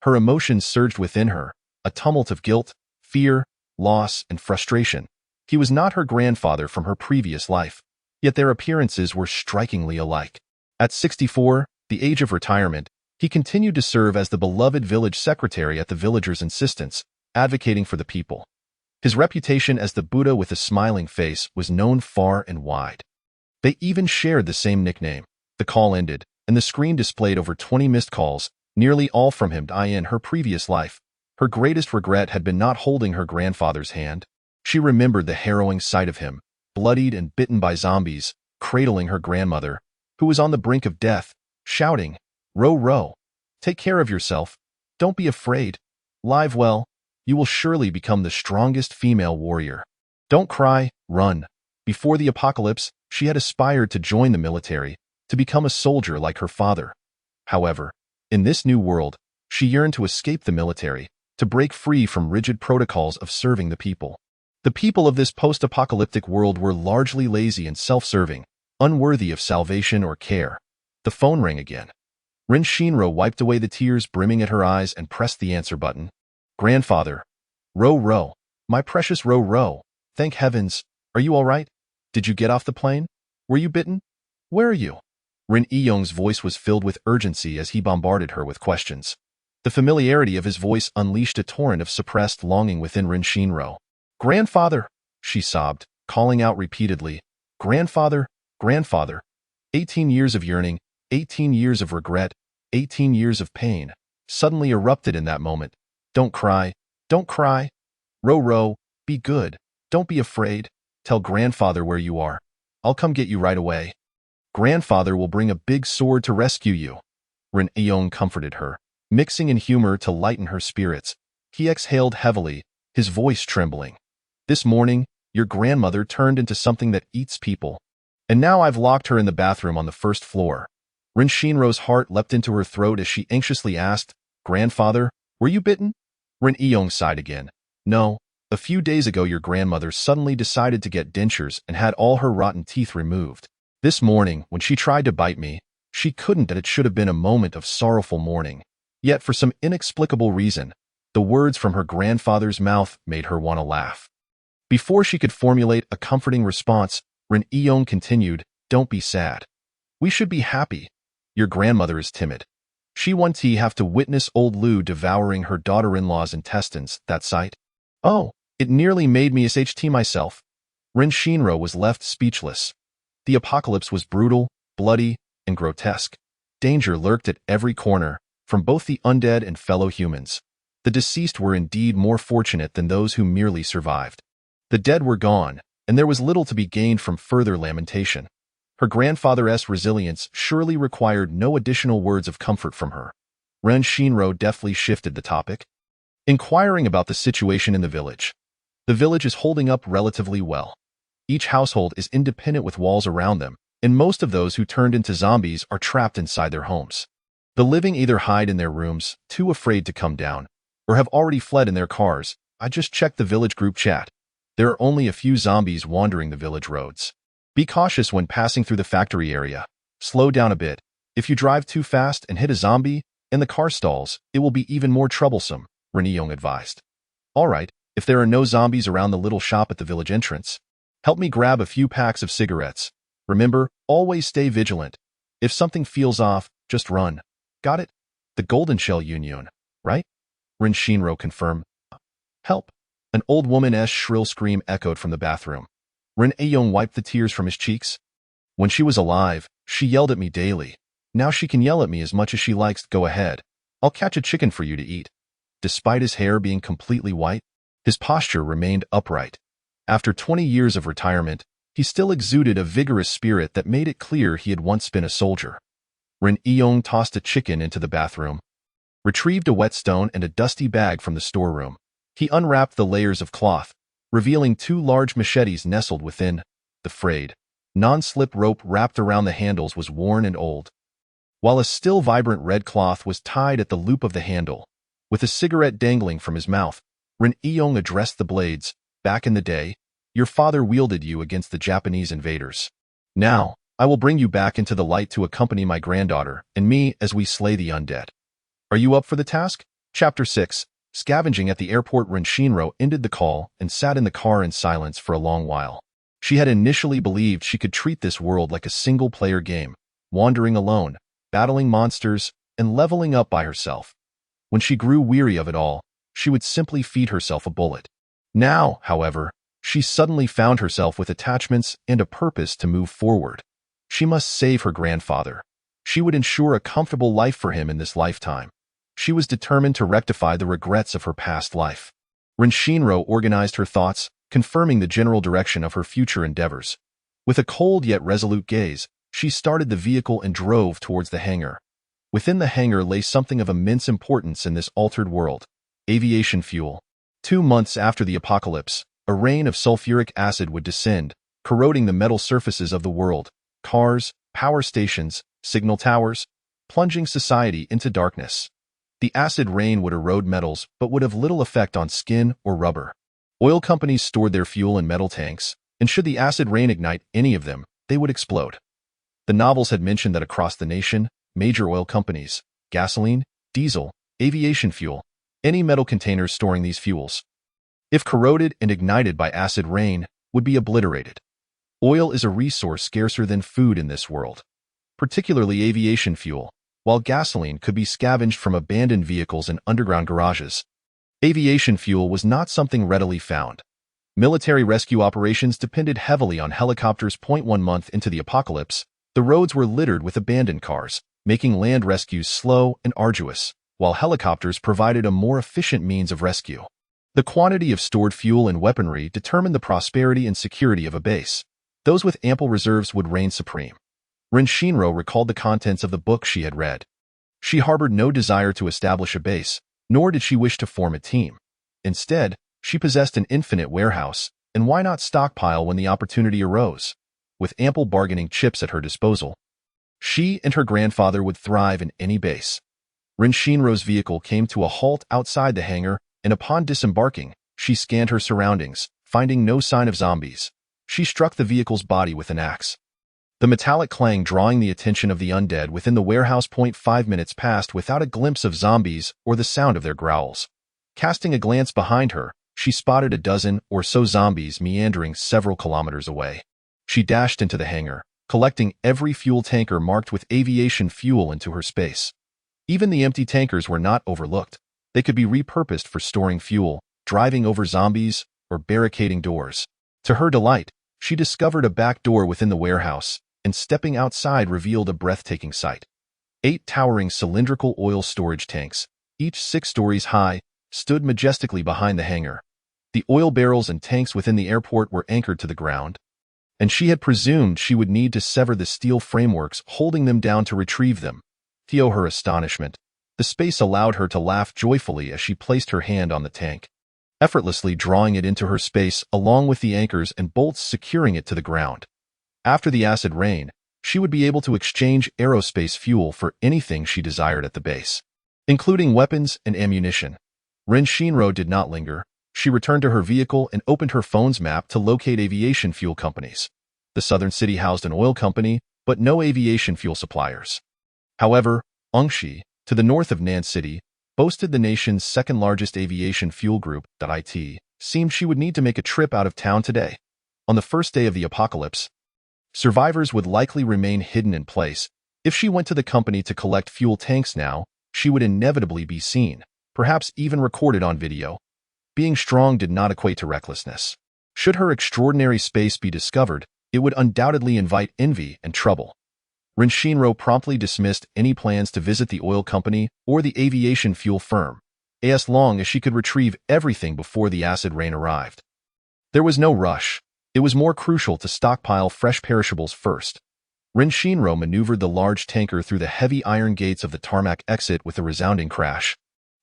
Her emotions surged within her, a tumult of guilt, fear, loss, and frustration. He was not her grandfather from her previous life, yet their appearances were strikingly alike. At 64, the age of retirement, he continued to serve as the beloved village secretary at the villagers' insistence, advocating for the people. His reputation as the Buddha with a smiling face was known far and wide. They even shared the same nickname. The call ended, and the screen displayed over 20 missed calls, nearly all from him in her previous life. Her greatest regret had been not holding her grandfather's hand. She remembered the harrowing sight of him, bloodied and bitten by zombies, cradling her grandmother, who was on the brink of death, shouting, "Ro Ro, take care of yourself. Don't be afraid. Live well. You will surely become the strongest female warrior. Don't cry, run." Before the apocalypse, she had aspired to join the military, to become a soldier like her father. However, in this new world, she yearned to escape the military, to break free from rigid protocols of serving the people. The people of this post-apocalyptic world were largely lazy and self-serving, unworthy of salvation or care. The phone rang again. Rin Shinro wiped away the tears brimming at her eyes and pressed the answer button. Grandfather. Ro Ro. My precious Ro Ro. Thank heavens. Are you all right? Did you get off the plane? Were you bitten? Where are you? Rin Iyong's voice was filled with urgency as he bombarded her with questions. The familiarity of his voice unleashed a torrent of suppressed longing within Rin Shinro. Grandfather, she sobbed, calling out repeatedly. Grandfather, grandfather. 18 years of yearning, 18 years of regret, 18 years of pain, suddenly erupted in that moment. Don't cry, don't cry. Ro Ro, be good, don't be afraid. Tell grandfather where you are. I'll come get you right away. Grandfather will bring a big sword to rescue you. Ren Eong comforted her, mixing in humor to lighten her spirits. He exhaled heavily, his voice trembling. This morning, your grandmother turned into something that eats people. And now I've locked her in the bathroom on the first floor. Ren Shinro's heart leapt into her throat as she anxiously asked, Grandfather, were you bitten? Ren Eong sighed again. No, a few days ago your grandmother suddenly decided to get dentures and had all her rotten teeth removed. This morning, when she tried to bite me, she couldn't, and it should have been a moment of sorrowful mourning. Yet for some inexplicable reason, the words from her grandfather's mouth made her want to laugh. Before she could formulate a comforting response, Ren Eong continued, Don't be sad. We should be happy. Your grandmother is timid. She won't have to witness old Lu devouring her daughter-in-law's intestines, that sight. Oh, it nearly made me SHT myself. Ren Shinro was left speechless. The apocalypse was brutal, bloody, and grotesque. Danger lurked at every corner, from both the undead and fellow humans. The deceased were indeed more fortunate than those who merely survived. The dead were gone, and there was little to be gained from further lamentation. Her grandfather's resilience surely required no additional words of comfort from her. Ren Shinro deftly shifted the topic, inquiring about the situation in the village. The village is holding up relatively well. Each household is independent with walls around them, and most of those who turned into zombies are trapped inside their homes. The living either hide in their rooms, too afraid to come down, or have already fled in their cars. I just checked the village group chat. There are only a few zombies wandering the village roads. Be cautious when passing through the factory area. Slow down a bit. If you drive too fast and hit a zombie, and the car stalls, it will be even more troublesome, Ren Eong advised. All right, if there are no zombies around the little shop at the village entrance, help me grab a few packs of cigarettes. Remember, always stay vigilant. If something feels off, just run. Got it? The Golden Shell Union, right? Ren Shinro confirmed. Help! An old woman's shrill scream echoed from the bathroom. Ren Eong wiped the tears from his cheeks. When she was alive, she yelled at me daily. Now she can yell at me as much as she likes. Go ahead. I'll catch a chicken for you to eat. Despite his hair being completely white, his posture remained upright. After 20 years of retirement, he still exuded a vigorous spirit that made it clear he had once been a soldier. Ren Eong tossed a chicken into the bathroom, retrieved a whetstone and a dusty bag from the storeroom. He unwrapped the layers of cloth, revealing 2 large machetes nestled within. The frayed, non-slip rope wrapped around the handles was worn and old, while a still vibrant red cloth was tied at the loop of the handle. With a cigarette dangling from his mouth, Ren Eong addressed the blades. Back in the day, your father wielded you against the Japanese invaders. Now, I will bring you back into the light to accompany my granddaughter and me as we slay the undead. Are you up for the task? Chapter 6. Scavenging at the airport. Ren Shinro ended the call and sat in the car in silence for a long while. She had initially believed she could treat this world like a single-player game, wandering alone, battling monsters, and leveling up by herself. When she grew weary of it all, she would simply feed herself a bullet. Now, however, she suddenly found herself with attachments and a purpose to move forward. She must save her grandfather. She would ensure a comfortable life for him in this lifetime. She was determined to rectify the regrets of her past life. Ren Shinro organized her thoughts, confirming the general direction of her future endeavors. With a cold yet resolute gaze, she started the vehicle and drove towards the hangar. Within the hangar lay something of immense importance in this altered world: aviation fuel. 2 months after the apocalypse, a rain of sulfuric acid would descend, corroding the metal surfaces of the world, cars, power stations, signal towers, plunging society into darkness. The acid rain would erode metals but would have little effect on skin or rubber. Oil companies stored their fuel in metal tanks, and should the acid rain ignite any of them, they would explode. The novels had mentioned that across the nation, major oil companies, gasoline, diesel, aviation fuel, any metal containers storing these fuels, if corroded and ignited by acid rain, would be obliterated. Oil is a resource scarcer than food in this world, particularly aviation fuel, while gasoline could be scavenged from abandoned vehicles and underground garages. Aviation fuel was not something readily found. Military rescue operations depended heavily on helicopters. 1 month into the apocalypse, the roads were littered with abandoned cars, making land rescues slow and arduous, while helicopters provided a more efficient means of rescue. The quantity of stored fuel and weaponry determined the prosperity and security of a base. Those with ample reserves would reign supreme. Ren Shinro recalled the contents of the book she had read. She harbored no desire to establish a base, nor did she wish to form a team. Instead, she possessed an infinite warehouse, and why not stockpile when the opportunity arose? With ample bargaining chips at her disposal, she and her grandfather would thrive in any base. Rin Shinro's vehicle came to a halt outside the hangar, and upon disembarking, she scanned her surroundings, finding no sign of zombies. She struck the vehicle's body with an axe, the metallic clang drawing the attention of the undead within the warehouse. 5 minutes passed without a glimpse of zombies or the sound of their growls. Casting a glance behind her, she spotted a dozen or so zombies meandering several kilometers away. She dashed into the hangar, collecting every fuel tanker marked with aviation fuel into her space. Even the empty tankers were not overlooked. They could be repurposed for storing fuel, driving over zombies, or barricading doors. To her delight, she discovered a back door within the warehouse, and stepping outside revealed a breathtaking sight. 8 towering cylindrical oil storage tanks, each 6 stories high, stood majestically behind the hangar. The oil barrels and tanks within the airport were anchored to the ground, and she had presumed she would need to sever the steel frameworks holding them down to retrieve them. To her astonishment, the space allowed her to laugh joyfully as she placed her hand on the tank, effortlessly drawing it into her space along with the anchors and bolts securing it to the ground. After the acid rain, she would be able to exchange aerospace fuel for anything she desired at the base, including weapons and ammunition. Rin Shinro did not linger. She returned to her vehicle and opened her phone's map to locate aviation fuel companies. The southern city housed an oil company, but no aviation fuel suppliers. However, Ongshi, to the north of Nan City, boasted the nation's second-largest aviation fuel group. It seemed she would need to make a trip out of town today. On the first day of the apocalypse, survivors would likely remain hidden in place. If she went to the company to collect fuel tanks now, she would inevitably be seen, perhaps even recorded on video. Being strong did not equate to recklessness. Should her extraordinary space be discovered, it would undoubtedly invite envy and trouble. Rin Shinro promptly dismissed any plans to visit the oil company or the aviation fuel firm, as long as she could retrieve everything before the acid rain arrived. There was no rush. It was more crucial to stockpile fresh perishables first. Rin Shinro maneuvered the large tanker through the heavy iron gates of the tarmac exit with a resounding crash,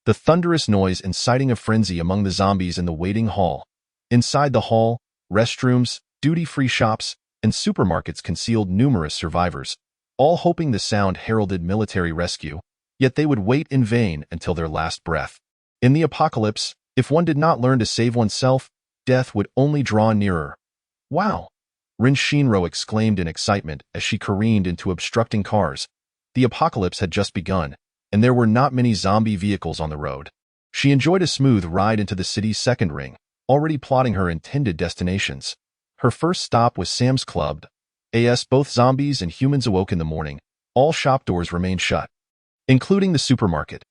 the thunderous noise inciting a frenzy among the zombies in the waiting hall. Inside the hall, restrooms, duty-free shops, and supermarkets concealed numerous survivors, all hoping the sound heralded military rescue, yet they would wait in vain until their last breath. In the apocalypse, if one did not learn to save oneself, death would only draw nearer. Wow! Rin Shinro exclaimed in excitement as she careened into obstructing cars. The apocalypse had just begun, and there were not many zombie vehicles on the road. She enjoyed a smooth ride into the city's second ring, already plotting her intended destinations. Her first stop was Sam's Club. As both zombies and humans awoke in the morning, all shop doors remained shut, including the supermarket.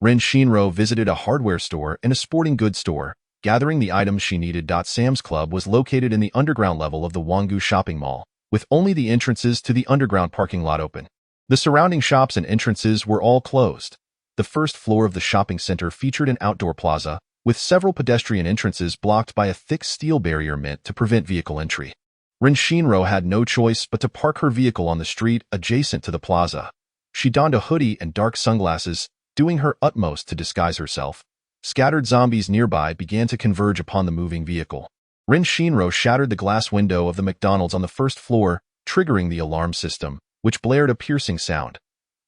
Rin Shinro visited a hardware store and a sporting goods store, gathering the items she needed. Sam's Club was located in the underground level of the Wangu shopping mall, with only the entrances to the underground parking lot open. The surrounding shops and entrances were all closed. The first floor of the shopping center featured an outdoor plaza, with several pedestrian entrances blocked by a thick steel barrier meant to prevent vehicle entry. Rin Shinro had no choice but to park her vehicle on the street adjacent to the plaza. She donned a hoodie and dark sunglasses, doing her utmost to disguise herself. Scattered zombies nearby began to converge upon the moving vehicle. Rin Shinro shattered the glass window of the McDonald's on the first floor, triggering the alarm system, which blared a piercing sound.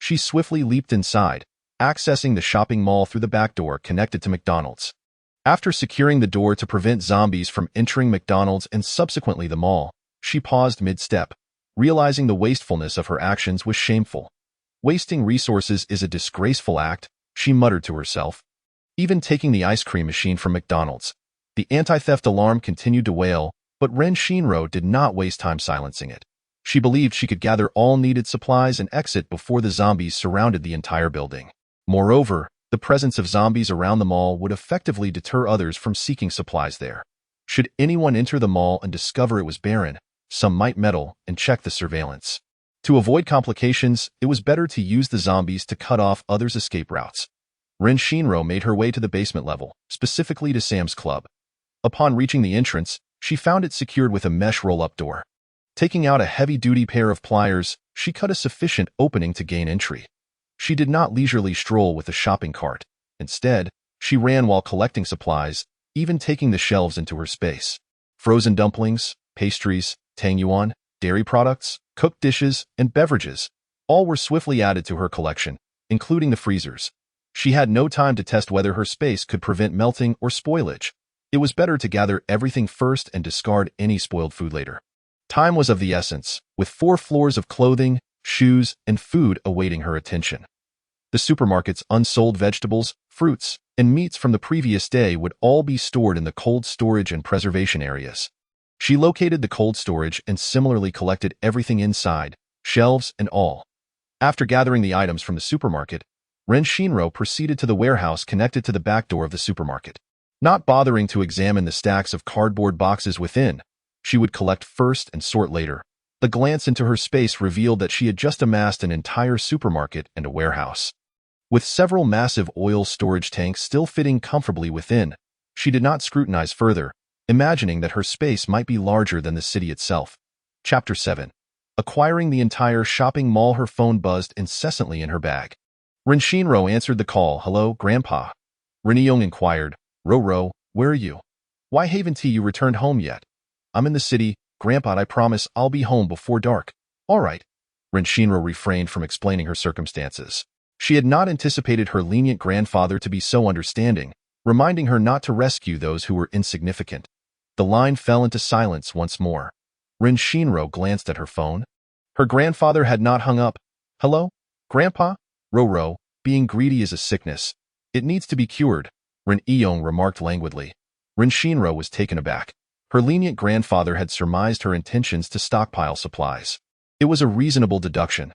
She swiftly leaped inside, accessing the shopping mall through the back door connected to McDonald's. After securing the door to prevent zombies from entering McDonald's and subsequently the mall, she paused mid-step, realizing the wastefulness of her actions was shameful. Wasting resources is a disgraceful act, she muttered to herself. Even taking the ice cream machine from McDonald's, the anti-theft alarm continued to wail, but Rin Shinro did not waste time silencing it. She believed she could gather all needed supplies and exit before the zombies surrounded the entire building. Moreover, the presence of zombies around the mall would effectively deter others from seeking supplies there. Should anyone enter the mall and discover it was barren, some might meddle and check the surveillance. To avoid complications, it was better to use the zombies to cut off others' escape routes. Rin Shinro made her way to the basement level, specifically to Sam's Club. Upon reaching the entrance, she found it secured with a mesh roll-up door. Taking out a heavy-duty pair of pliers, she cut a sufficient opening to gain entry. She did not leisurely stroll with the shopping cart. Instead, she ran while collecting supplies, even taking the shelves into her space. Frozen dumplings, pastries, tangyuan, dairy products, cooked dishes, and beverages, all were swiftly added to her collection, including the freezers. She had no time to test whether her space could prevent melting or spoilage. It was better to gather everything first and discard any spoiled food later. Time was of the essence, with 4 floors of clothing, shoes, and food awaiting her attention. The supermarket's unsold vegetables, fruits, and meats from the previous day would all be stored in the cold storage and preservation areas. She located the cold storage and similarly collected everything inside, shelves and all. After gathering the items from the supermarket, Ren Shinro proceeded to the warehouse connected to the back door of the supermarket. Not bothering to examine the stacks of cardboard boxes within, she would collect first and sort later. The glance into her space revealed that she had just amassed an entire supermarket and a warehouse. With several massive oil storage tanks still fitting comfortably within, she did not scrutinize further, imagining that her space might be larger than the city itself. Chapter 7. Acquiring the entire shopping mall. Her phone buzzed incessantly in her bag. Ren Shinro answered the call. "Hello, Grandpa?" Reniyong inquired. "Ro, where are you? Why haven't you returned home yet?" "I'm in the city, Grandpa. I promise I'll be home before dark." "All right." Ren Shinro refrained from explaining her circumstances. She had not anticipated her lenient grandfather to be so understanding, reminding her not to rescue those who were insignificant. The line fell into silence once more. Ren Shinro glanced at her phone. Her grandfather had not hung up. "Hello, Grandpa?" "Ro, being greedy is a sickness. It needs to be cured," Ren Iyong remarked languidly. Ren Shinro was taken aback. Her lenient grandfather had surmised her intentions to stockpile supplies. It was a reasonable deduction.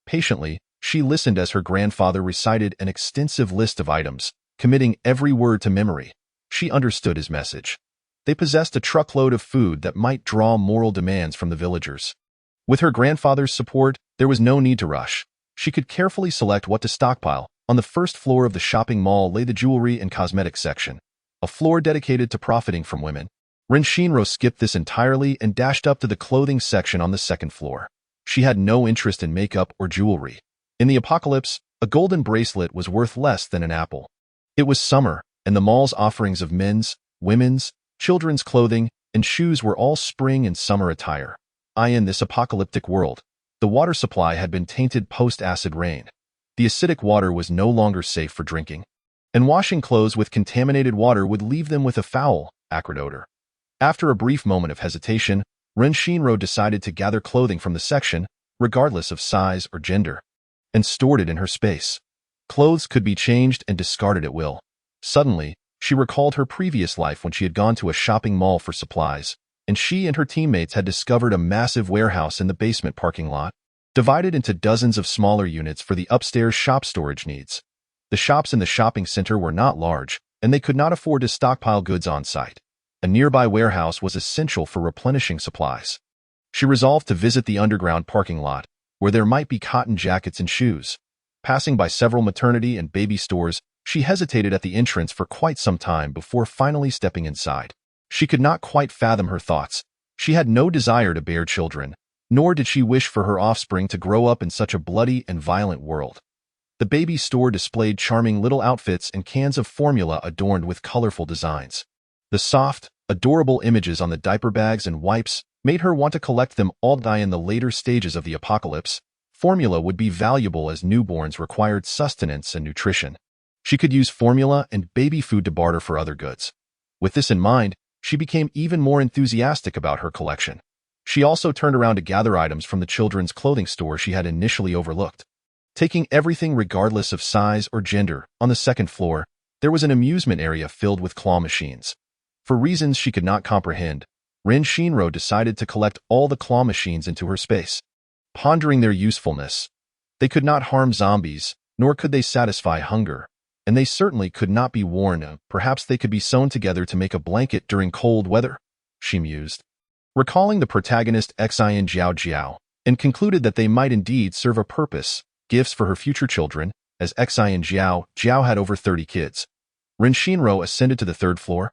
Patiently, she listened as her grandfather recited an extensive list of items, committing every word to memory. She understood his message. They possessed a truckload of food that might draw moral demands from the villagers. With her grandfather's support, there was no need to rush. She could carefully select what to stockpile. On the first floor of the shopping mall lay the jewelry and cosmetics section, a floor dedicated to profiting from women. Ren Shinro skipped this entirely and dashed up to the clothing section on the second floor. She had no interest in makeup or jewelry. In the apocalypse, a golden bracelet was worth less than an apple. It was summer, and the mall's offerings of men's, women's, children's clothing, and shoes were all spring and summer attire. In this apocalyptic world, the water supply had been tainted post-acid rain. The acidic water was no longer safe for drinking, and washing clothes with contaminated water would leave them with a foul, acrid odor. After a brief moment of hesitation, Ren Shinro decided to gather clothing from the section, regardless of size or gender, and stored it in her space. Clothes could be changed and discarded at will. Suddenly, she recalled her previous life when she had gone to a shopping mall for supplies, and she and her teammates had discovered a massive warehouse in the basement parking lot, divided into dozens of smaller units for the upstairs shop storage needs. The shops in the shopping center were not large, and they could not afford to stockpile goods on site. A nearby warehouse was essential for replenishing supplies. She resolved to visit the underground parking lot, where there might be cotton jackets and shoes. Passing by several maternity and baby stores, she hesitated at the entrance for quite some time before finally stepping inside. She could not quite fathom her thoughts. She had no desire to bear children, nor did she wish for her offspring to grow up in such a bloody and violent world. The baby store displayed charming little outfits and cans of formula adorned with colorful designs. The soft, adorable images on the diaper bags and wipes made her want to collect them all. In the later stages of the apocalypse, formula would be valuable as newborns required sustenance and nutrition. She could use formula and baby food to barter for other goods. With this in mind, she became even more enthusiastic about her collection. She also turned around to gather items from the children's clothing store she had initially overlooked. Taking everything regardless of size or gender, on the second floor, there was an amusement area filled with claw machines. For reasons she could not comprehend, Ren Shinro decided to collect all the claw machines into her space. Pondering their usefulness, they could not harm zombies, nor could they satisfy hunger, and they certainly could not be worn. Perhaps they could be sewn together to make a blanket during cold weather, she mused, recalling the protagonist Xin Jiao, and concluded that they might indeed serve a purpose, gifts for her future children, as Xin Jiao had over 30 kids. Ren Shinro ascended to the third floor.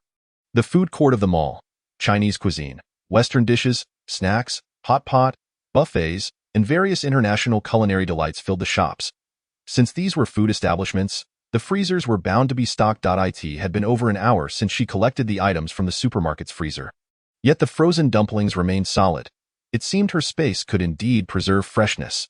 The food court of the mall, Chinese cuisine, Western dishes, snacks, hot pot, buffets, and various international culinary delights filled the shops. Since these were food establishments, the freezers were bound to be stocked. It had been over an hour since she collected the items from the supermarket's freezer. Yet the frozen dumplings remained solid. It seemed her space could indeed preserve freshness.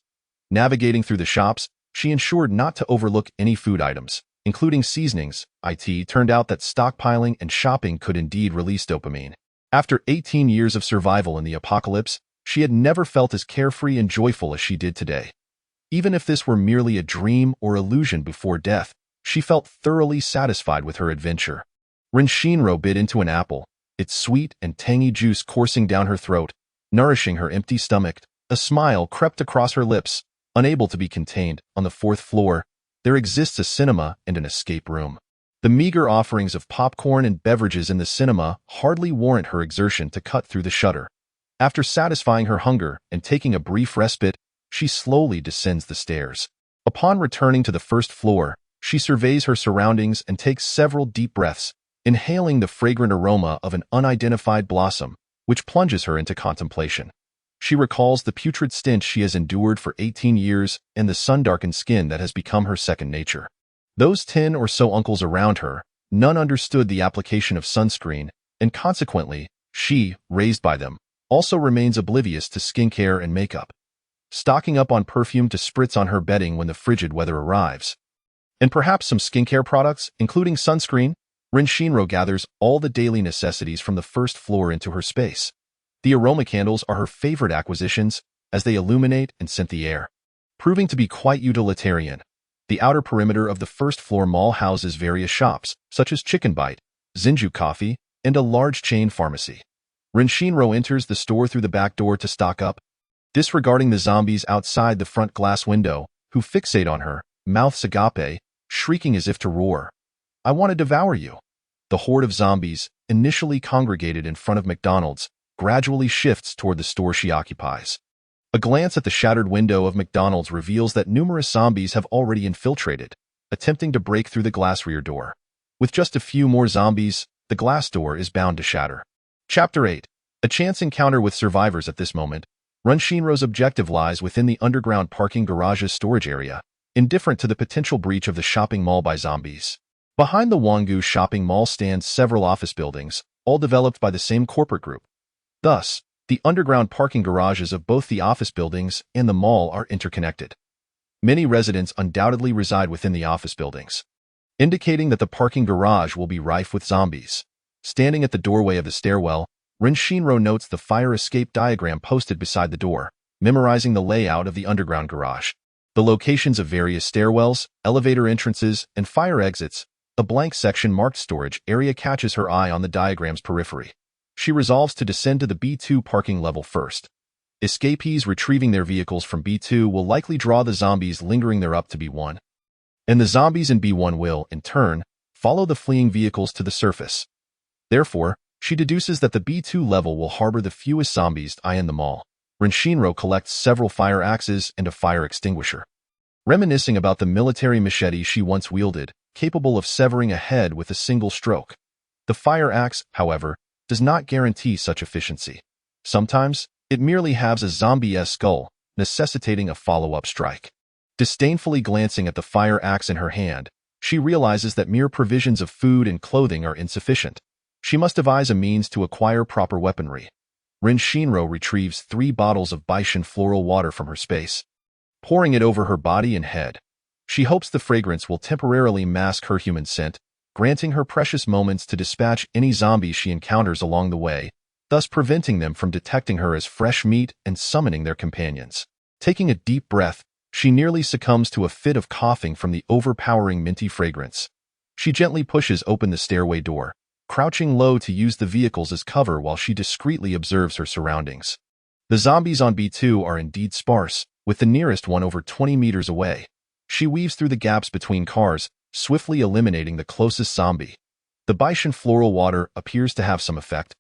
Navigating through the shops, she ensured not to overlook any food items, including seasonings. It turned out that stockpiling and shopping could indeed release dopamine. After 18 years of survival in the apocalypse, she had never felt as carefree and joyful as she did today. Even if this were merely a dream or illusion before death, she felt thoroughly satisfied with her adventure. Rin Shinro bit into an apple, its sweet and tangy juice coursing down her throat, nourishing her empty stomach. A smile crept across her lips, unable to be contained. On the 4th floor, there exists a cinema and an escape room. The meager offerings of popcorn and beverages in the cinema hardly warrant her exertion to cut through the shutter. After satisfying her hunger and taking a brief respite, she slowly descends the stairs. Upon returning to the 1st floor, she surveys her surroundings and takes several deep breaths, inhaling the fragrant aroma of an unidentified blossom, which plunges her into contemplation. She recalls the putrid stench she has endured for 18 years and the sun-darkened skin that has become her second nature. Those 10 or so uncles around her, none understood the application of sunscreen, and consequently, she, raised by them, also remains oblivious to skincare and makeup, stocking up on perfume to spritz on her bedding when the frigid weather arrives. And perhaps some skincare products, including sunscreen. Rin Shinro gathers all the daily necessities from the 1st floor into her space. The aroma candles are her favorite acquisitions, as they illuminate and scent the air. Proving to be quite utilitarian, the outer perimeter of the 1st floor mall houses various shops, such as Chicken Bite, Zinju Coffee, and a large chain pharmacy. Rin Shinro enters the store through the back door to stock up, disregarding the zombies outside the front glass window, who fixate on her, mouths agape, shrieking as if to roar. "I want to devour you." The horde of zombies, initially congregated in front of McDonald's, gradually shifts toward the store she occupies. A glance at the shattered window of McDonald's reveals that numerous zombies have already infiltrated, attempting to break through the glass rear door. With just a few more zombies, the glass door is bound to shatter. Chapter 8. A chance encounter with survivors. At this moment, Rin Shinro's objective lies within the underground parking garage's storage area, indifferent to the potential breach of the shopping mall by zombies. Behind the Wangu shopping mall stand several office buildings, all developed by the same corporate group. Thus, the underground parking garages of both the office buildings and the mall are interconnected. Many residents undoubtedly reside within the office buildings, indicating that the parking garage will be rife with zombies. Standing at the doorway of the stairwell, Rin Shinro notes the fire escape diagram posted beside the door, memorizing the layout of the underground garage. The locations of various stairwells, elevator entrances, and fire exits, a blank section marked storage area catches her eye on the diagram's periphery. She resolves to descend to the B2 parking level first. Escapees retrieving their vehicles from B2 will likely draw the zombies lingering there up to B1. And the zombies in B1 will, in turn, follow the fleeing vehicles to the surface. Therefore, she deduces that the B2 level will harbor the fewest zombies in the mall. Rin Shinro collects several fire axes and a fire extinguisher. Reminiscing about the military machete she once wielded, capable of severing a head with a single stroke. The fire axe, however, does not guarantee such efficiency. Sometimes, it merely halves a zombie-esque skull, necessitating a follow-up strike. Disdainfully glancing at the fire axe in her hand, she realizes that mere provisions of food and clothing are insufficient. She must devise a means to acquire proper weaponry. Rin Shinro retrieves 3 bottles of Baishan floral water from her space, pouring it over her body and head. She hopes the fragrance will temporarily mask her human scent, granting her precious moments to dispatch any zombies she encounters along the way, thus preventing them from detecting her as fresh meat and summoning their companions. Taking a deep breath, she nearly succumbs to a fit of coughing from the overpowering minty fragrance. She gently pushes open the stairway door, crouching low to use the vehicles as cover while she discreetly observes her surroundings. The zombies on B2 are indeed sparse, with the nearest one over 20 meters away. She weaves through the gaps between cars, swiftly eliminating the closest zombie. The Baishan floral water appears to have some effect,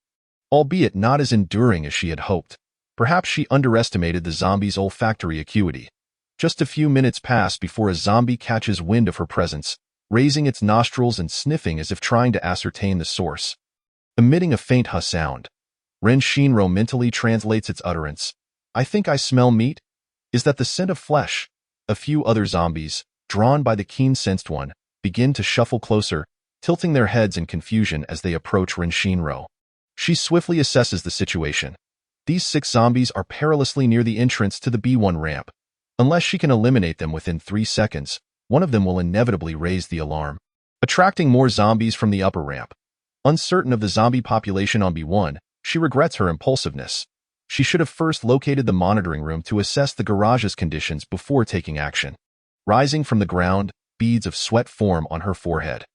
albeit not as enduring as she had hoped. Perhaps she underestimated the zombie's olfactory acuity. Just a few minutes pass before a zombie catches wind of her presence, raising its nostrils and sniffing as if trying to ascertain the source. Emitting a faint huss sound, Rin Shinro mentally translates its utterance. "I think I smell meat. Is that the scent of flesh?" A few other zombies, drawn by the keen-sensed one, begin to shuffle closer, tilting their heads in confusion as they approach Renshinro. She swiftly assesses the situation. These 6 zombies are perilously near the entrance to the B1 ramp. Unless she can eliminate them within 3 seconds, one of them will inevitably raise the alarm, attracting more zombies from the upper ramp. Uncertain of the zombie population on B1, she regrets her impulsiveness. She should have first located the monitoring room to assess the garage's conditions before taking action. Rising from the ground, beads of sweat form on her forehead.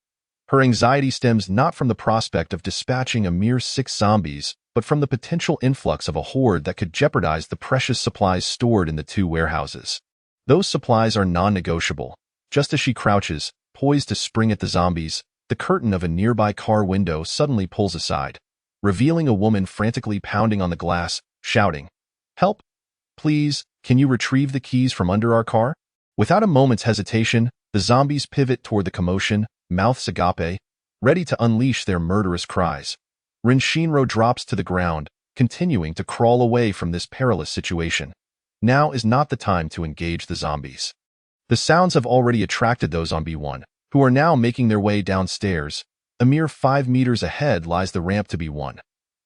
Her anxiety stems not from the prospect of dispatching a mere 6 zombies, but from the potential influx of a horde that could jeopardize the precious supplies stored in the 2 warehouses. Those supplies are non-negotiable. Just as she crouches, poised to spring at the zombies, the curtain of a nearby car window suddenly pulls aside, revealing a woman frantically pounding on the glass, shouting, "Help! Please, can you retrieve the keys from under our car?" Without a moment's hesitation, the zombies pivot toward the commotion, mouths agape, ready to unleash their murderous cries. Renshinro drops to the ground, continuing to crawl away from this perilous situation. Now is not the time to engage the zombies. The sounds have already attracted those on B1, who are now making their way downstairs. A mere 5 meters ahead lies the ramp to B1.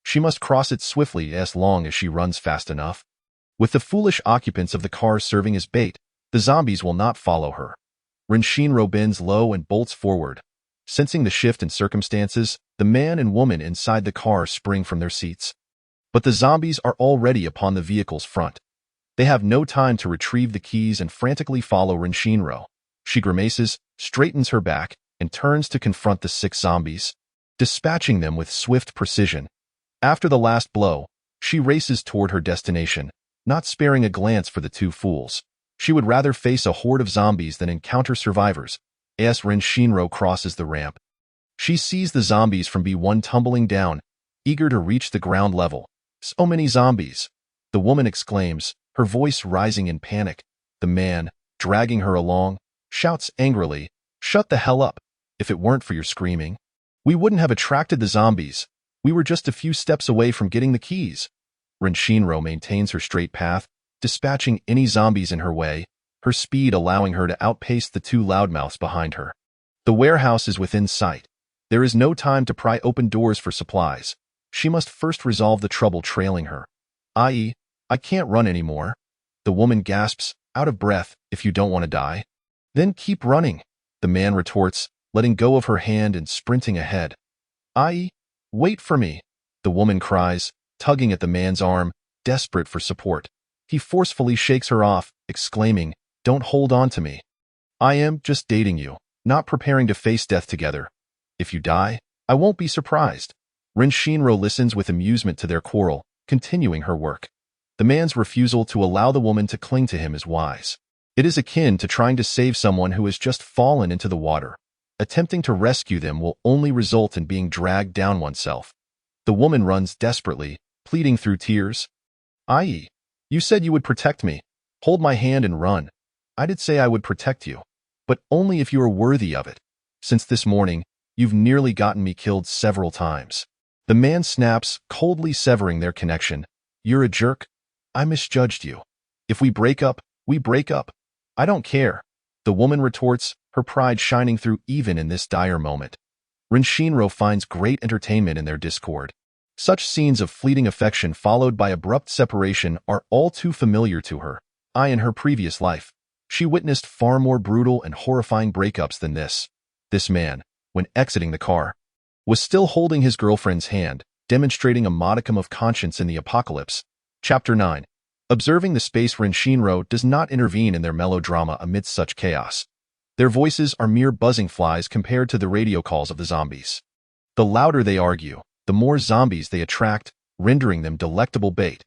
She must cross it swiftly as long as she runs fast enough. With the foolish occupants of the car serving as bait, the zombies will not follow her. Renshinro bends low and bolts forward. Sensing the shift in circumstances, the man and woman inside the car spring from their seats. But the zombies are already upon the vehicle's front. They have no time to retrieve the keys and frantically follow Renshinro. She grimaces, straightens her back, and turns to confront the 6 zombies, dispatching them with swift precision. After the last blow, she races toward her destination, not sparing a glance for the 2 fools. She would rather face a horde of zombies than encounter survivors. As Renshinro crosses the ramp, she sees the zombies from B1 tumbling down, eager to reach the ground level. "So many zombies!" the woman exclaims, her voice rising in panic. The man, dragging her along, shouts angrily, "Shut the hell up! If it weren't for your screaming, we wouldn't have attracted the zombies. We were just a few steps away from getting the keys." Renshinro maintains her straight path, dispatching any zombies in her way, her speed allowing her to outpace the 2 loudmouths behind her. The warehouse is within sight. There is no time to pry open doors for supplies. She must first resolve the trouble trailing her. I.e., "I can't run anymore." The woman gasps, out of breath, "If you don't want to die, then keep running," the man retorts, letting go of her hand and sprinting ahead. "I.e., wait for me," the woman cries, tugging at the man's arm, desperate for support. He forcefully shakes her off, exclaiming, "Don't hold on to me. I am just dating you, not preparing to face death together. If you die, I won't be surprised." Renshinro listens with amusement to their quarrel, continuing her work. The man's refusal to allow the woman to cling to him is wise. It is akin to trying to save someone who has just fallen into the water. Attempting to rescue them will only result in being dragged down oneself. The woman runs desperately, pleading through tears. "I.e., you said you would protect me. Hold my hand and run. I did say I would protect you, but only if you are worthy of it. Since this morning, you've nearly gotten me killed several times." The man snaps, coldly severing their connection. "You're a jerk. I misjudged you. If we break up, we break up. I don't care," the woman retorts, her pride shining through even in this dire moment. Renshinro finds great entertainment in their discord. Such scenes of fleeting affection followed by abrupt separation are all too familiar to her. In her previous life, she witnessed far more brutal and horrifying breakups than this. This man, when exiting the car, was still holding his girlfriend's hand, demonstrating a modicum of conscience in the apocalypse. Chapter 9. Observing the space. Renshinro does not intervene in their melodrama amidst such chaos. Their voices are mere buzzing flies compared to the radio calls of the zombies. The louder they argue, the more zombies they attract, rendering them delectable bait.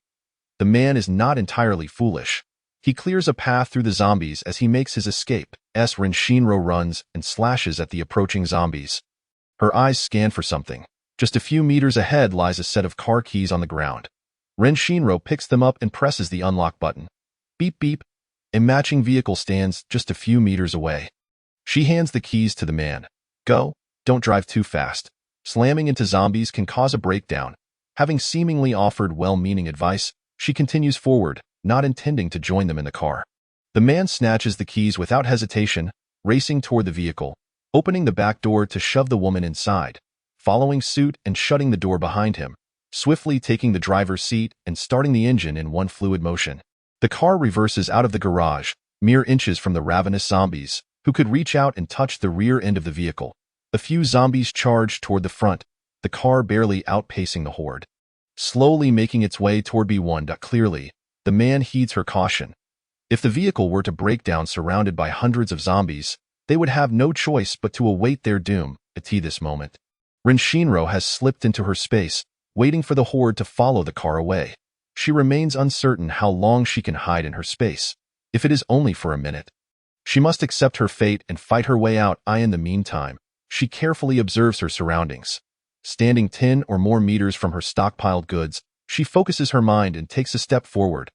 The man is not entirely foolish. He clears a path through the zombies as he makes his escape. Renshinro runs and slashes at the approaching zombies. Her eyes scan for something. Just a few meters ahead lies a set of car keys on the ground. Renshinro picks them up and presses the unlock button. Beep beep. A matching vehicle stands just a few meters away. She hands the keys to the man. "Go, don't drive too fast. Slamming into zombies can cause a breakdown." Having seemingly offered well-meaning advice, she continues forward, not intending to join them in the car. The man snatches the keys without hesitation, racing toward the vehicle, opening the back door to shove the woman inside, following suit and shutting the door behind him, swiftly taking the driver's seat and starting the engine in one fluid motion. The car reverses out of the garage, mere inches from the ravenous zombies, who could reach out and touch the rear end of the vehicle. A few zombies charge toward the front, the car barely outpacing the horde. Slowly making its way toward B1. Clearly, the man heeds her caution. If the vehicle were to break down surrounded by hundreds of zombies, they would have no choice but to await their doom at this moment. Rin Shinro has slipped into her space, waiting for the horde to follow the car away. She remains uncertain how long she can hide in her space, if it is only for a minute. She must accept her fate and fight her way out. In the meantime, she carefully observes her surroundings. Standing 10 or more meters from her stockpiled goods, she focuses her mind and takes a step forward.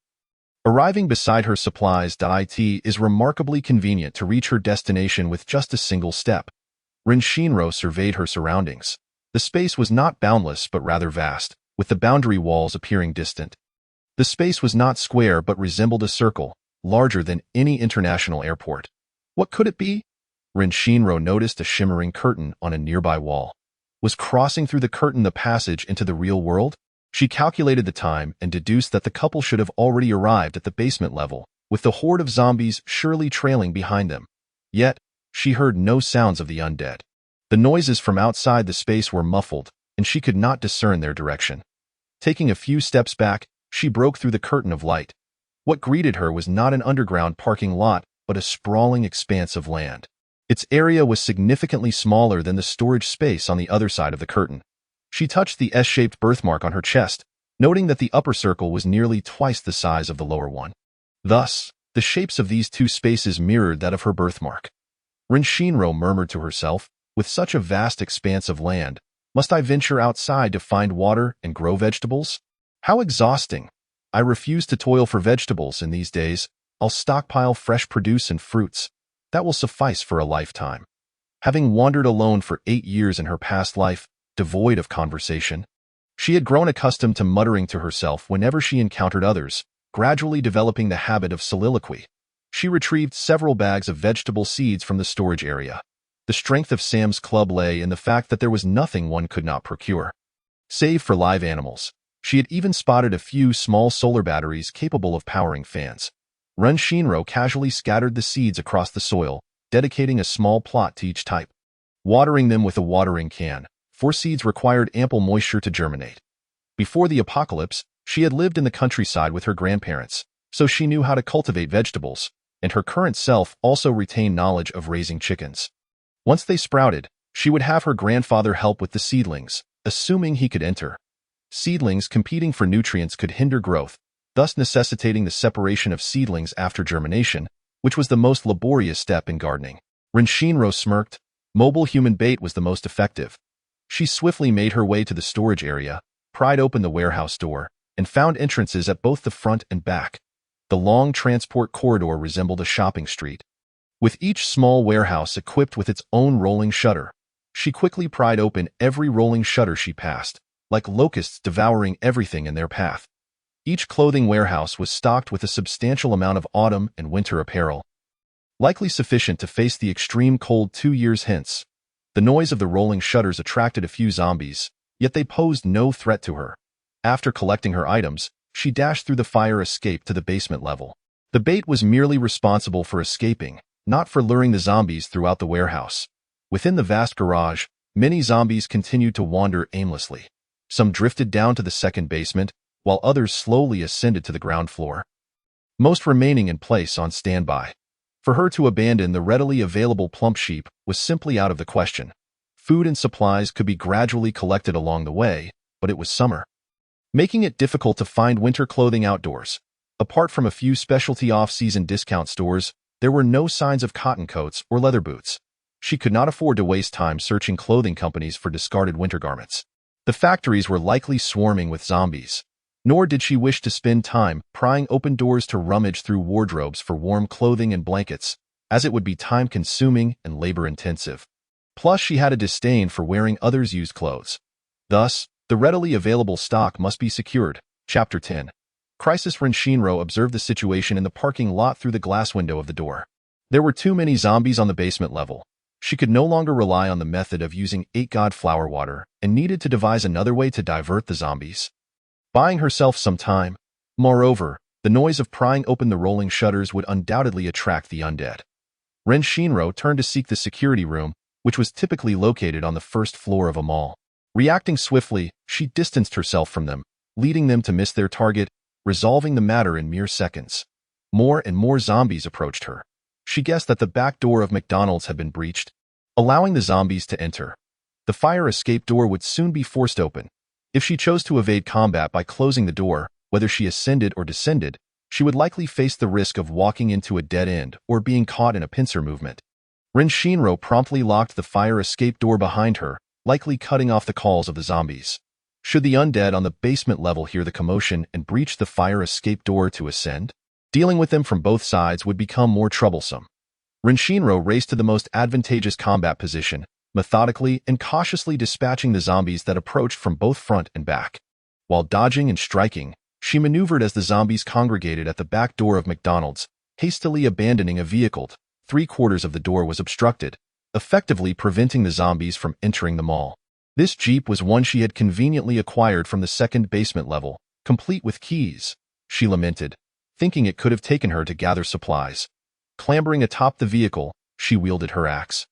Arriving beside her supplies. It is remarkably convenient to reach her destination with just a single step. Rin Shinro surveyed her surroundings. The space was not boundless but rather vast, with the boundary walls appearing distant. The space was not square but resembled a circle, larger than any international airport. What could it be? Rin Shinro noticed a shimmering curtain on a nearby wall. Was crossing through the curtain the passage into the real world? She calculated the time and deduced that the couple should have already arrived at the basement level, with the horde of zombies surely trailing behind them. Yet, she heard no sounds of the undead. The noises from outside the space were muffled, and she could not discern their direction. Taking a few steps back, she broke through the curtain of light. What greeted her was not an underground parking lot, but a sprawling expanse of land. Its area was significantly smaller than the storage space on the other side of the curtain. She touched the S-shaped birthmark on her chest, noting that the upper circle was nearly twice the size of the lower one. Thus, the shapes of these two spaces mirrored that of her birthmark. Rin Shinro murmured to herself, with such a vast expanse of land, must I venture outside to find water and grow vegetables? How exhausting! I refuse to toil for vegetables in these days. I'll stockpile fresh produce and fruits. That will suffice for a lifetime. Having wandered alone for 8 years in her past life, devoid of conversation, she had grown accustomed to muttering to herself whenever she encountered others, gradually developing the habit of soliloquy. She retrieved several bags of vegetable seeds from the storage area. The strength of Sam's club lay in the fact that there was nothing one could not procure. Save for live animals, she had even spotted a few small solar batteries capable of powering fans. Rin Shinro casually scattered the seeds across the soil, dedicating a small plot to each type. Watering them with a watering can, for seeds required ample moisture to germinate. Before the apocalypse, she had lived in the countryside with her grandparents, so she knew how to cultivate vegetables, and her current self also retained knowledge of raising chickens. Once they sprouted, she would have her grandfather help with the seedlings, assuming he could enter. Seedlings competing for nutrients could hinder growth, thus necessitating the separation of seedlings after germination, which was the most laborious step in gardening. Rin Shinro smirked. Mobile human bait was the most effective. She swiftly made her way to the storage area, pried open the warehouse door, and found entrances at both the front and back. The long transport corridor resembled a shopping street, with each small warehouse equipped with its own rolling shutter. She quickly pried open every rolling shutter she passed, like locusts devouring everything in their path. Each clothing warehouse was stocked with a substantial amount of autumn and winter apparel, likely sufficient to face the extreme cold 2 years hence. The noise of the rolling shutters attracted a few zombies, yet they posed no threat to her. After collecting her items, she dashed through the fire escape to the basement level. The bait was merely responsible for escaping, not for luring the zombies throughout the warehouse. Within the vast garage, many zombies continued to wander aimlessly. Some drifted down to the second basement, while others slowly ascended to the ground floor, most remaining in place on standby. For her to abandon the readily available plump sheep was simply out of the question. Food and supplies could be gradually collected along the way, but it was summer, making it difficult to find winter clothing outdoors. Apart from a few specialty off-season discount stores, there were no signs of cotton coats or leather boots. She could not afford to waste time searching clothing companies for discarded winter garments. The factories were likely swarming with zombies. Nor did she wish to spend time prying open doors to rummage through wardrobes for warm clothing and blankets, as it would be time-consuming and labor-intensive. Plus, she had a disdain for wearing others' used clothes. Thus, the readily available stock must be secured. Chapter 10. Crisis. Rin Shinro observed the situation in the parking lot through the glass window of the door. There were too many zombies on the basement level. She could no longer rely on the method of using 8-God flower water and needed to devise another way to divert the zombies. Buying herself some time. Moreover, the noise of prying open the rolling shutters would undoubtedly attract the undead. Ren Shinro turned to seek the security room, which was typically located on the first floor of a mall. Reacting swiftly, she distanced herself from them, leading them to miss their target, resolving the matter in mere seconds. More and more zombies approached her. She guessed that the back door of McDonald's had been breached, allowing the zombies to enter. The fire escape door would soon be forced open. If she chose to evade combat by closing the door, whether she ascended or descended, she would likely face the risk of walking into a dead end or being caught in a pincer movement. Ren Shinro promptly locked the fire escape door behind her, likely cutting off the calls of the zombies. Should the undead on the basement level hear the commotion and breach the fire escape door to ascend, dealing with them from both sides would become more troublesome. Ren Shinro raced to the most advantageous combat position, methodically and cautiously dispatching the zombies that approached from both front and back. While dodging and striking, she maneuvered as the zombies congregated at the back door of McDonald's, hastily abandoning a vehicle. 3/4 of the door was obstructed, effectively preventing the zombies from entering the mall. This Jeep was one she had conveniently acquired from the second basement level, complete with keys. She lamented, thinking it could have taken her to gather supplies. Clambering atop the vehicle, she wielded her axe,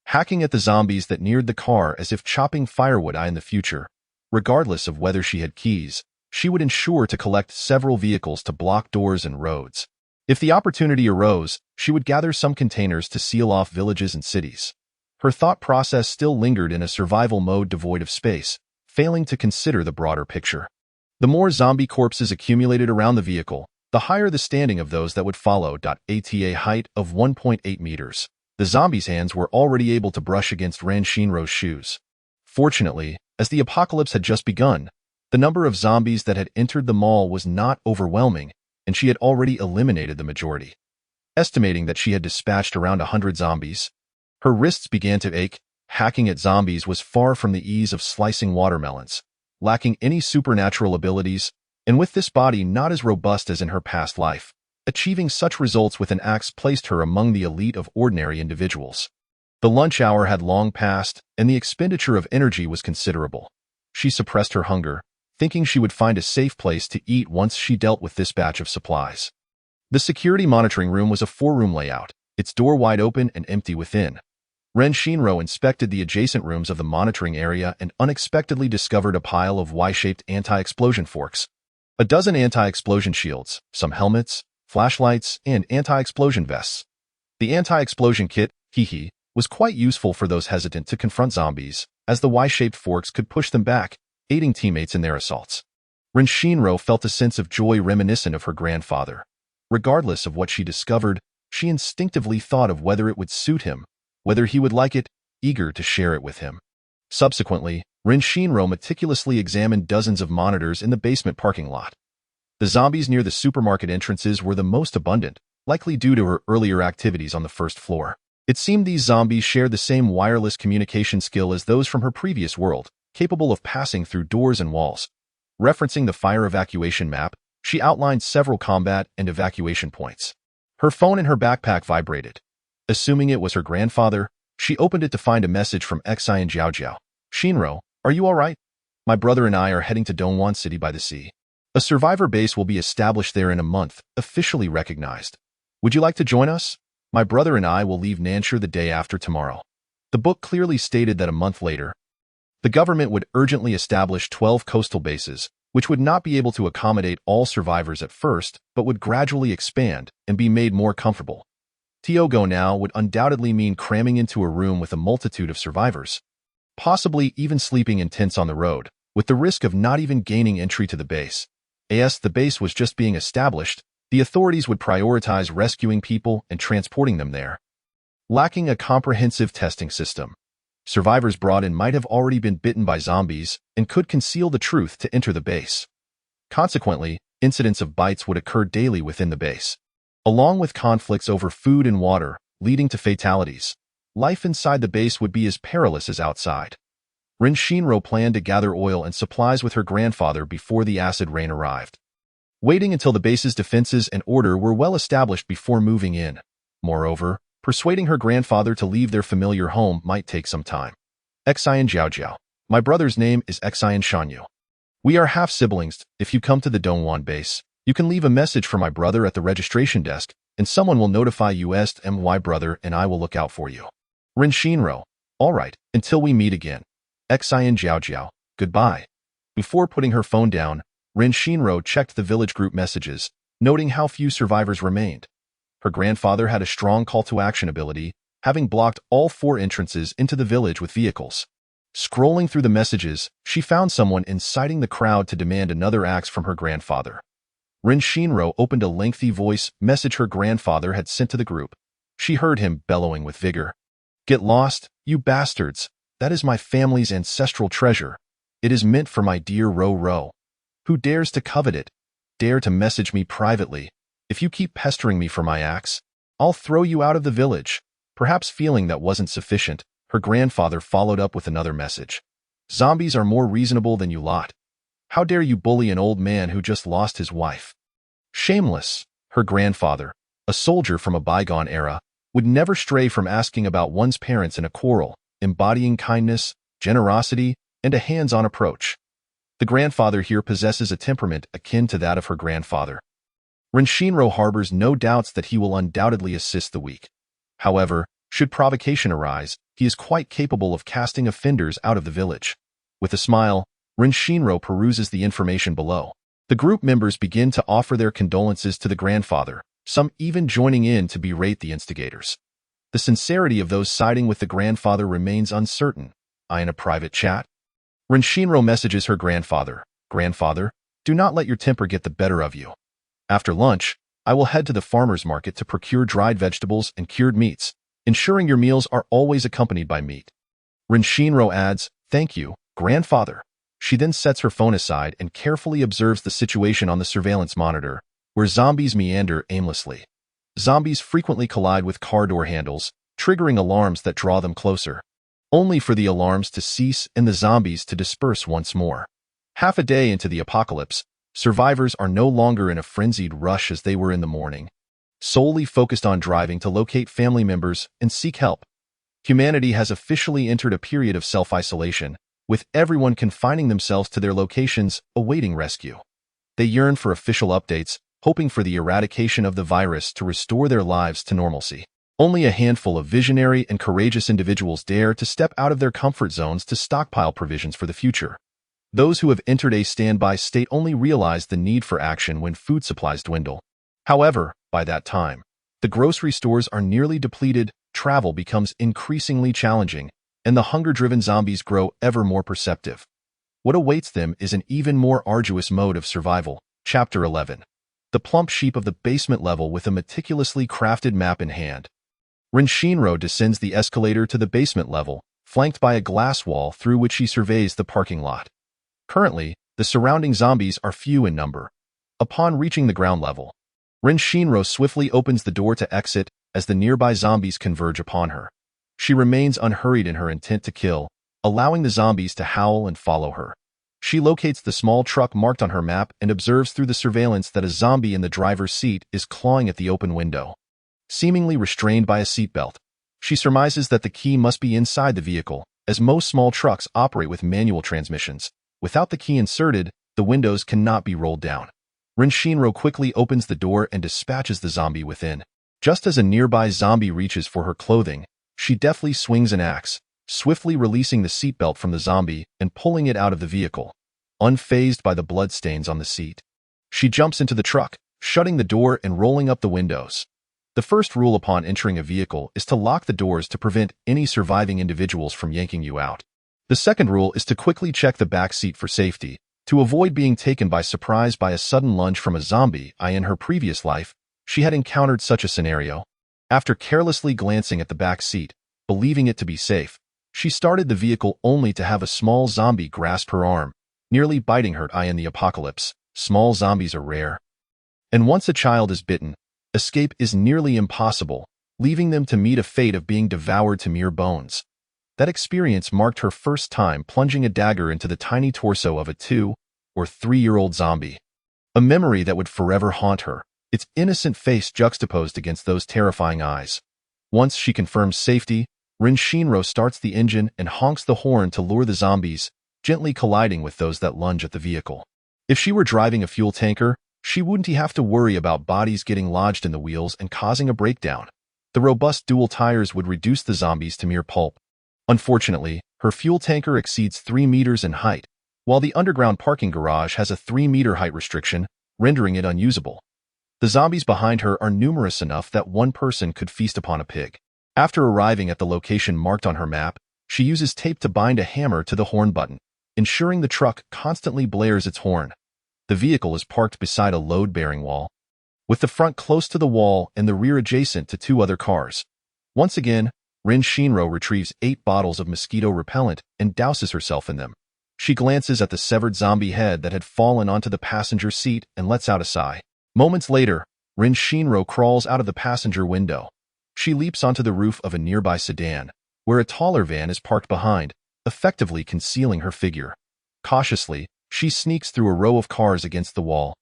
hacking at the zombies that neared the car as if chopping firewood. In the future, regardless of whether she had keys, she would ensure to collect several vehicles to block doors and roads. If the opportunity arose, she would gather some containers to seal off villages and cities. Her thought process still lingered in a survival mode devoid of space, failing to consider the broader picture. The more zombie corpses accumulated around the vehicle, the higher the standing of those that would follow. At a height of 1.8 meters, the zombies' hands were already able to brush against Ren Shinro's shoes. Fortunately, as the apocalypse had just begun, the number of zombies that had entered the mall was not overwhelming, and she had already eliminated the majority. Estimating that she had dispatched around 100 zombies, her wrists began to ache. Hacking at zombies was far from the ease of slicing watermelons. Lacking any supernatural abilities, and with this body not as robust as in her past life, achieving such results with an axe placed her among the elite of ordinary individuals. The lunch hour had long passed, and the expenditure of energy was considerable. She suppressed her hunger, thinking she would find a safe place to eat once she dealt with this batch of supplies. The security monitoring room was a 4-room layout, its door wide open and empty within. Ren Shinro inspected the adjacent rooms of the monitoring area and unexpectedly discovered a pile of Y-shaped anti-explosion forks, a dozen anti-explosion shields, some helmets, flashlights, and anti-explosion vests. The anti-explosion kit, was quite useful for those hesitant to confront zombies, as the Y-shaped forks could push them back, aiding teammates in their assaults. Ren Shinro felt a sense of joy reminiscent of her grandfather. Regardless of what she discovered, she instinctively thought of whether it would suit him, whether he would like it, eager to share it with him. Subsequently, Ren Shinro meticulously examined dozens of monitors in the basement parking lot. The zombies near the supermarket entrances were the most abundant, likely due to her earlier activities on the first floor. It seemed these zombies shared the same wireless communication skill as those from her previous world, capable of passing through doors and walls. Referencing the fire evacuation map, she outlined several combat and evacuation points. Her phone in her backpack vibrated. Assuming it was her grandfather, she opened it to find a message from Xian Jiaojiao. Shinro, are you all right? My brother and I are heading to Dongguan City by the sea. A survivor base will be established there in a month, officially recognized. Would you like to join us? My brother and I will leave Nanshur the day after tomorrow. The book clearly stated that a month later, the government would urgently establish 12 coastal bases, which would not be able to accommodate all survivors at first, but would gradually expand and be made more comfortable. Tiogo now would undoubtedly mean cramming into a room with a multitude of survivors, possibly even sleeping in tents on the road, with the risk of not even gaining entry to the base. As the base was just being established, the authorities would prioritize rescuing people and transporting them there. Lacking a comprehensive testing system, survivors brought in might have already been bitten by zombies and could conceal the truth to enter the base. Consequently, incidents of bites would occur daily within the base, along with conflicts over food and water, leading to fatalities. Life inside the base would be as perilous as outside. Ren Shinro planned to gather oil and supplies with her grandfather before the acid rain arrived, waiting until the base's defenses and order were well established before moving in. Moreover, persuading her grandfather to leave their familiar home might take some time. Xian Jiao Jiao. My brother's name is Xian Shanyu. We are half-siblings. If you come to the Dongguan base, you can leave a message for my brother at the registration desk, and someone will notify you as my brother and I will look out for you. Ren Shinro. All right, until we meet again. Xian Jiao Jiao. Goodbye. Before putting her phone down, Ren Shinro checked the village group messages, noting how few survivors remained. Her grandfather had a strong call-to-action ability, having blocked all 4 entrances into the village with vehicles. Scrolling through the messages, she found someone inciting the crowd to demand another axe from her grandfather. Ren Shinro opened a lengthy voice message her grandfather had sent to the group. She heard him bellowing with vigor. Get lost, you bastards! That is my family's ancestral treasure. It is meant for my dear Ro. Who dares to covet it? Dare to message me privately. If you keep pestering me for my axe, I'll throw you out of the village. Perhaps feeling that wasn't sufficient, her grandfather followed up with another message. Zombies are more reasonable than you lot. How dare you bully an old man who just lost his wife? Shameless. Her grandfather, a soldier from a bygone era, would never stray from asking about one's parents in a quarrel, embodying kindness, generosity, and a hands-on approach. The grandfather here possesses a temperament akin to that of her grandfather. Ren Shinro harbors no doubts that he will undoubtedly assist the weak. However, should provocation arise, he is quite capable of casting offenders out of the village. With a smile, Ren Shinro peruses the information below. The group members begin to offer their condolences to the grandfather, some even joining in to berate the instigators. The sincerity of those siding with the grandfather remains uncertain. In a private chat, Ren Shinro messages her grandfather, Grandfather, do not let your temper get the better of you. After lunch, I will head to the farmer's market to procure dried vegetables and cured meats, ensuring your meals are always accompanied by meat. Ren Shinro adds, Thank you, Grandfather. She then sets her phone aside and carefully observes the situation on the surveillance monitor, where zombies meander aimlessly. Zombies frequently collide with car door handles, triggering alarms that draw them closer, only for the alarms to cease and the zombies to disperse once more. Half a day into the apocalypse, survivors are no longer in a frenzied rush as they were in the morning, solely focused on driving to locate family members and seek help. Humanity has officially entered a period of self-isolation, with everyone confining themselves to their locations, awaiting rescue. They yearn for official updates, hoping for the eradication of the virus to restore their lives to normalcy. Only a handful of visionary and courageous individuals dare to step out of their comfort zones to stockpile provisions for the future. Those who have entered a standby state only realize the need for action when food supplies dwindle. However, by that time, the grocery stores are nearly depleted, travel becomes increasingly challenging, and the hunger-driven zombies grow ever more perceptive. What awaits them is an even more arduous mode of survival. Chapter 11. The plump sheep of the basement level with a meticulously crafted map in hand. Ren Shinro descends the escalator to the basement level, flanked by a glass wall through which he surveys the parking lot. Currently, the surrounding zombies are few in number. Upon reaching the ground level, Ren Shinro swiftly opens the door to exit as the nearby zombies converge upon her. She remains unhurried in her intent to kill, allowing the zombies to howl and follow her. She locates the small truck marked on her map and observes through the surveillance that a zombie in the driver's seat is clawing at the open window. Seemingly restrained by a seatbelt, she surmises that the key must be inside the vehicle, as most small trucks operate with manual transmissions. Without the key inserted, the windows cannot be rolled down. Ren Shinro quickly opens the door and dispatches the zombie within. Just as a nearby zombie reaches for her clothing, she deftly swings an axe, swiftly releasing the seatbelt from the zombie and pulling it out of the vehicle. Unfazed by the bloodstains on the seat, she jumps into the truck, shutting the door and rolling up the windows. The first rule upon entering a vehicle is to lock the doors to prevent any surviving individuals from yanking you out. The second rule is to quickly check the back seat for safety, to avoid being taken by surprise by a sudden lunge from a zombie. In her previous life, she had encountered such a scenario. After carelessly glancing at the back seat, believing it to be safe, she started the vehicle only to have a small zombie grasp her arm, nearly biting her. In the apocalypse, small zombies are rare. And once a child is bitten, escape is nearly impossible, leaving them to meet a fate of being devoured to mere bones. That experience marked her first time plunging a dagger into the tiny torso of a 2- or 3-year-old zombie, a memory that would forever haunt her. its innocent face juxtaposed against those terrifying eyes. Once she confirms safety, Rin Shinro starts the engine and honks the horn to lure the zombies, gently colliding with those that lunge at the vehicle. If she were driving a fuel tanker, she wouldn't have to worry about bodies getting lodged in the wheels and causing a breakdown. The robust dual tires would reduce the zombies to mere pulp. Unfortunately, her fuel tanker exceeds 3 meters in height, while the underground parking garage has a 3-meter height restriction, rendering it unusable. The zombies behind her are numerous enough that one person could feast upon a pig. After arriving at the location marked on her map, she uses tape to bind a hammer to the horn button, ensuring the truck constantly blares its horn. The vehicle is parked beside a load-bearing wall, with the front close to the wall and the rear adjacent to 2 other cars. Once again, Rin Shinro retrieves 8 bottles of mosquito repellent and douses herself in them. She glances at the severed zombie head that had fallen onto the passenger seat and lets out a sigh. Moments later, Rin Shinro crawls out of the passenger window. She leaps onto the roof of a nearby sedan, where a taller van is parked behind, effectively concealing her figure. Cautiously, she sneaks through a row of cars against the wall.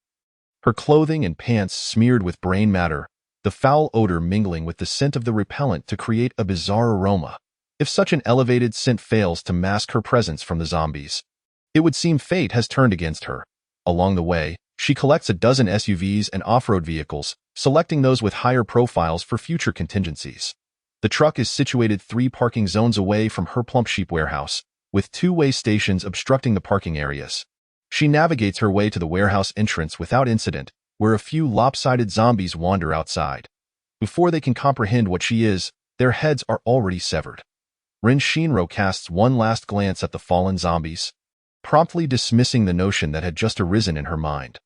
Her clothing and pants smeared with brain matter, the foul odor mingling with the scent of the repellent to create a bizarre aroma. If such an elevated scent fails to mask her presence from the zombies, it would seem fate has turned against her. Along the way, she collects a dozen SUVs and off-road vehicles, selecting those with higher profiles for future contingencies. The truck is situated 3 parking zones away from her plump sheep warehouse, with 2-way stations obstructing the parking areas. She navigates her way to the warehouse entrance without incident, where a few lopsided zombies wander outside. Before they can comprehend what she is, their heads are already severed. Rin Shinro casts one last glance at the fallen zombies, promptly dismissing the notion that had just arisen in her mind.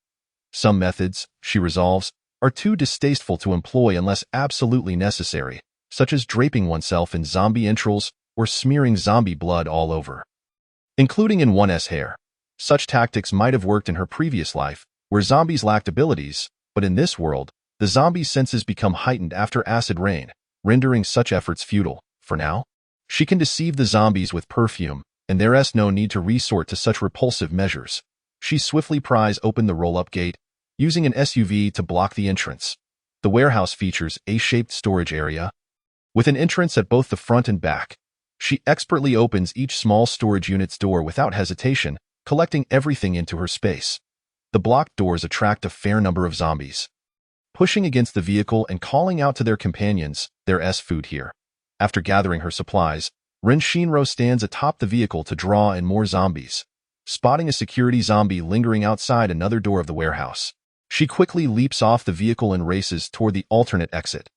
Some methods, she resolves, are too distasteful to employ unless absolutely necessary, such as draping oneself in zombie entrails or smearing zombie blood all over, including in one's hair. Such tactics might have worked in her previous life, where zombies lacked abilities, but in this world, the zombie's senses become heightened after acid rain, rendering such efforts futile. For now, she can deceive the zombies with perfume, and there's no need to resort to such repulsive measures. She swiftly pries open the roll-up gate, using an SUV to block the entrance. The warehouse features a A-shaped storage area, with an entrance at both the front and back. She expertly opens each small storage unit's door without hesitation, collecting everything into her space. The blocked doors attract a fair number of zombies, pushing against the vehicle and calling out to their companions, "There's food here." After gathering her supplies, Rin Shinro stands atop the vehicle to draw in more zombies. Spotting a security zombie lingering outside another door of the warehouse, she quickly leaps off the vehicle and races toward the alternate exit.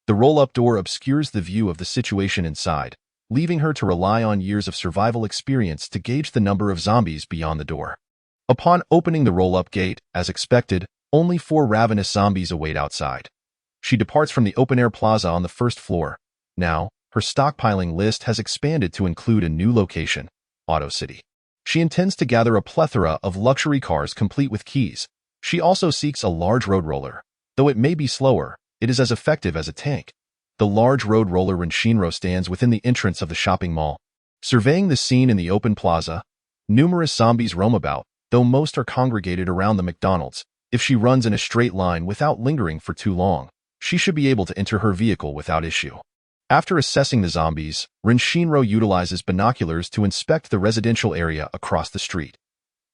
The roll-up door obscures the view of the situation inside, leaving her to rely on years of survival experience to gauge the number of zombies beyond the door. Upon opening the roll-up gate, as expected, only 4 ravenous zombies await outside. She departs from the open-air plaza on the first floor. Now, her stockpiling list has expanded to include a new location, Auto City. She intends to gather a plethora of luxury cars complete with keys. She also seeks a large road roller. Though it may be slower, it is as effective as a tank. The large road roller Rin Shinro stands within the entrance of the shopping mall. Surveying the scene in the open plaza, numerous zombies roam about, though most are congregated around the McDonald's. If she runs in a straight line without lingering for too long, she should be able to enter her vehicle without issue. After assessing the zombies, Rin Shinro utilizes binoculars to inspect the residential area across the street.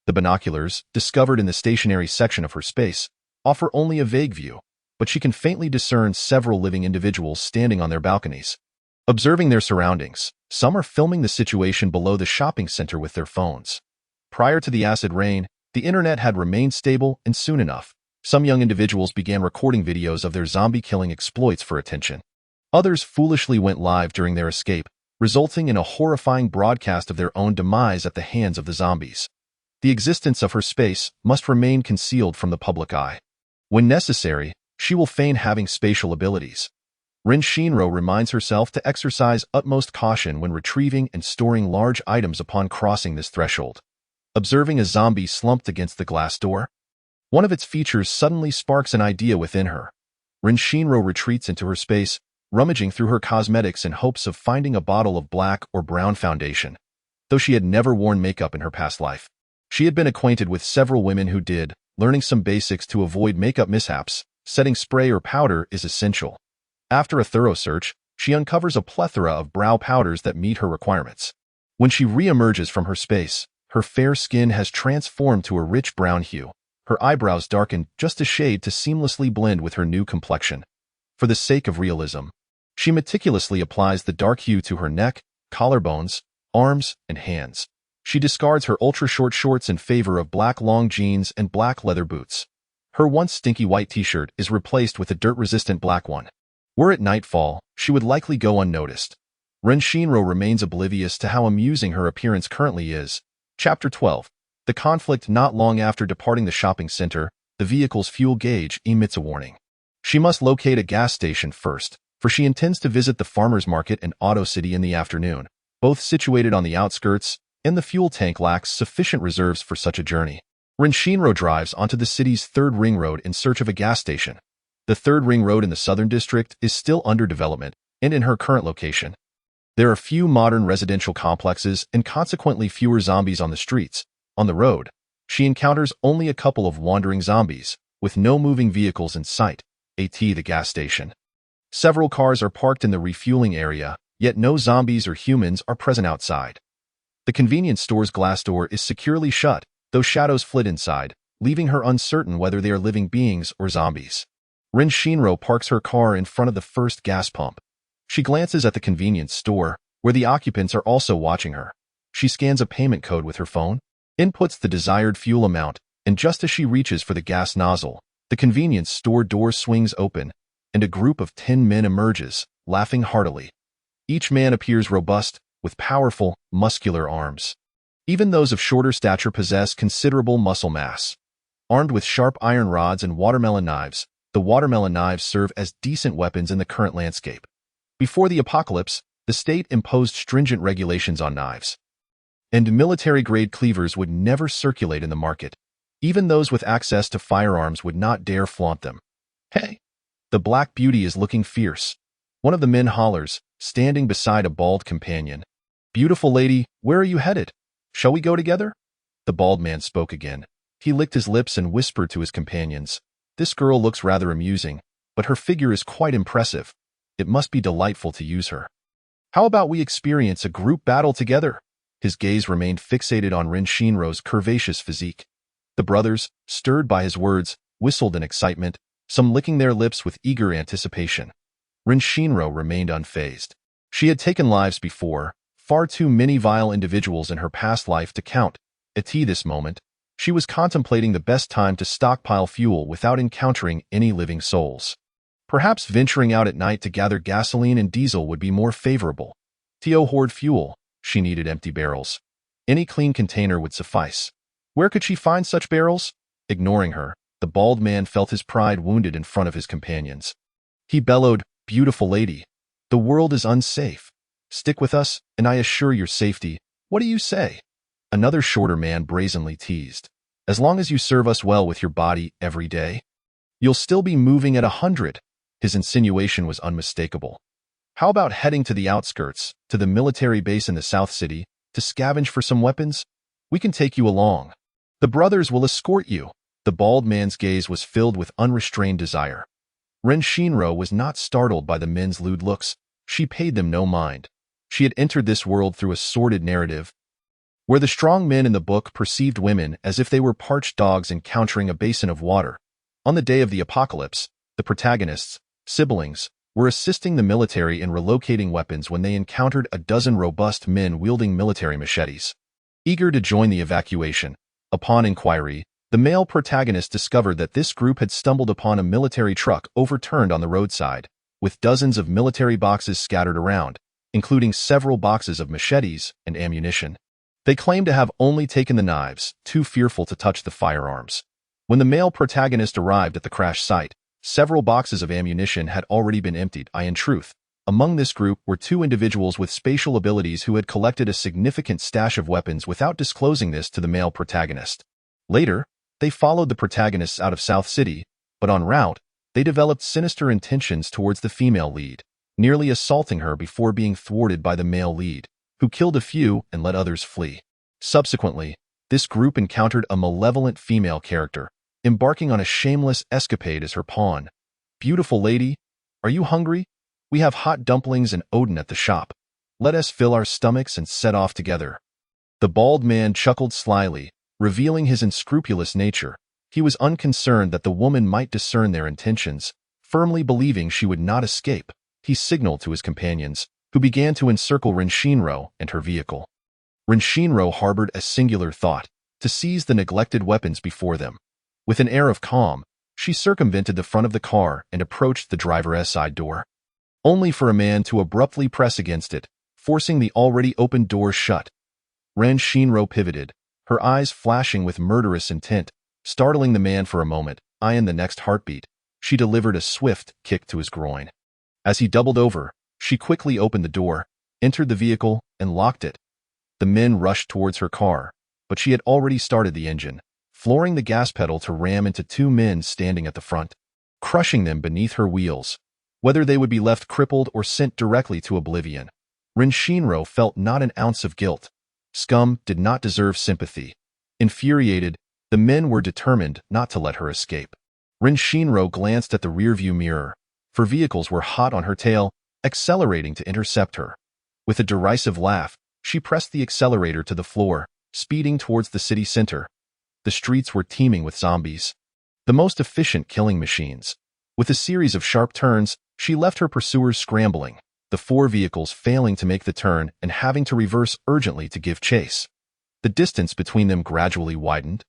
The binoculars, discovered in the stationary section of her space, offer only a vague view, but she can faintly discern several living individuals standing on their balconies. Observing their surroundings, some are filming the situation below the shopping center with their phones. Prior to the acid rain, the internet had remained stable, and soon enough, some young individuals began recording videos of their zombie-killing exploits for attention. Others foolishly went live during their escape, resulting in a horrifying broadcast of their own demise at the hands of the zombies. The existence of her space must remain concealed from the public eye. When necessary, she will feign having spatial abilities. Rin Shinro reminds herself to exercise utmost caution when retrieving and storing large items upon crossing this threshold. Observing a zombie slumped against the glass door, one of its features suddenly sparks an idea within her. Rin Shinro retreats into her space, rummaging through her cosmetics in hopes of finding a bottle of black or brown foundation. Though she had never worn makeup in her past life, she had been acquainted with several women who did, learning some basics to avoid makeup mishaps. setting spray or powder is essential. After a thorough search, she uncovers a plethora of brow powders that meet her requirements. When she re-emerges from her space, her fair skin has transformed to a rich brown hue. Her eyebrows darkened just a shade to seamlessly blend with her new complexion. For the sake of realism, she meticulously applies the dark hue to her neck, collarbones, arms, and hands. She discards her ultra-short shorts in favor of black long jeans and black leather boots. Her once stinky white t-shirt is replaced with a dirt-resistant black one. Were it nightfall, she would likely go unnoticed. Ren Shinro remains oblivious to how amusing her appearance currently is. Chapter 12. The conflict. Not long after departing the shopping center, the vehicle's fuel gauge emits a warning. She must locate a gas station first, for she intends to visit the farmer's market and Auto City in the afternoon, both situated on the outskirts, and the fuel tank lacks sufficient reserves for such a journey. Ren Shinro drives onto the city's third ring road in search of a gas station. The third ring road in the southern district is still under development, and in her current location, there are few modern residential complexes and consequently fewer zombies on the streets. On the road, she encounters only a couple of wandering zombies, with no moving vehicles in sight, the gas station. Several cars are parked in the refueling area, yet no zombies or humans are present outside. The convenience store's glass door is securely shut, though shadows flit inside, leaving her uncertain whether they are living beings or zombies. Ren Shinro parks her car in front of the first gas pump. She glances at the convenience store, where the occupants are also watching her. She scans a payment code with her phone, inputs the desired fuel amount, and just as she reaches for the gas nozzle, the convenience store door swings open, and a group of 10 men emerges, laughing heartily. Each man appears robust, with powerful, muscular arms. Even those of shorter stature possess considerable muscle mass. Armed with sharp iron rods and watermelon knives, the watermelon knives serve as decent weapons in the current landscape. Before the apocalypse, the state imposed stringent regulations on knives, and military-grade cleavers would never circulate in the market. Even those with access to firearms would not dare flaunt them. Hey! The Black Beauty is looking fierce. One of the men hollers, standing beside a bald companion. Beautiful lady, where are you headed? Shall we go together? The bald man spoke again. He licked his lips and whispered to his companions. This girl looks rather amusing, but her figure is quite impressive. It must be delightful to use her. How about we experience a group battle together? His gaze remained fixated on Ren Shinro's curvaceous physique. The brothers, stirred by his words, whistled in excitement, some licking their lips with eager anticipation. Ren Shinro remained unfazed. She had taken lives before, far too many vile individuals in her past life to count. At this moment, she was contemplating the best time to stockpile fuel without encountering any living souls. Perhaps venturing out at night to gather gasoline and diesel would be more favorable. Hoard fuel. She needed empty barrels. Any clean container would suffice. Where could she find such barrels? Ignoring her, the bald man felt his pride wounded in front of his companions. He bellowed, "Beautiful lady, the world is unsafe. Stick with us, and I assure your safety. What do you say?" Another shorter man brazenly teased. "As long as you serve us well with your body every day, you'll still be moving at 100. His insinuation was unmistakable. How about heading to the outskirts, to the military base in the South City, to scavenge for some weapons? We can take you along. The brothers will escort you." The bald man's gaze was filled with unrestrained desire. Ren Shinro was not startled by the men's lewd looks. She paid them no mind. She had entered this world through a sordid narrative, where the strong men in the book perceived women as if they were parched dogs encountering a basin of water. On the day of the apocalypse, the protagonists, siblings, were assisting the military in relocating weapons when they encountered a dozen robust men wielding military machetes. Eager to join the evacuation, upon inquiry, the male protagonist discovered that this group had stumbled upon a military truck overturned on the roadside, with dozens of military boxes scattered around, including several boxes of machetes and ammunition. They claimed to have only taken the knives, too fearful to touch the firearms. When the male protagonist arrived at the crash site, several boxes of ammunition had already been emptied. In truth, among this group were two individuals with spatial abilities who had collected a significant stash of weapons without disclosing this to the male protagonist. Later, they followed the protagonists out of South City, but en route, they developed sinister intentions towards the female lead, nearly assaulting her before being thwarted by the male lead, who killed a few and let others flee. Subsequently, this group encountered a malevolent female character, embarking on a shameless escapade as her pawn. Beautiful lady, are you hungry? We have hot dumplings and Odin at the shop. Let us fill our stomachs and set off together. The bald man chuckled slyly, revealing his unscrupulous nature. He was unconcerned that the woman might discern their intentions, firmly believing she would not escape. He signaled to his companions, who began to encircle Renshinro and her vehicle. Renshinro harbored a singular thought, to seize the neglected weapons before them. With an air of calm, she circumvented the front of the car and approached the driver's side door, only for a man to abruptly press against it, forcing the already open door shut. Renshinro pivoted, her eyes flashing with murderous intent, startling the man for a moment. In the next heartbeat, she delivered a swift kick to his groin. As he doubled over, she quickly opened the door, entered the vehicle, and locked it. The men rushed towards her car, but she had already started the engine, flooring the gas pedal to ram into two men standing at the front, crushing them beneath her wheels. Whether they would be left crippled or sent directly to oblivion, Renshinro felt not an ounce of guilt. Scum did not deserve sympathy. Infuriated, the men were determined not to let her escape. Renshinro glanced at the rearview mirror, for vehicles were hot on her tail, accelerating to intercept her. With a derisive laugh, she pressed the accelerator to the floor, speeding towards the city center. The streets were teeming with zombies, the most efficient killing machines. With a series of sharp turns, she left her pursuers scrambling, the four vehicles failing to make the turn and having to reverse urgently to give chase. The distance between them gradually widened,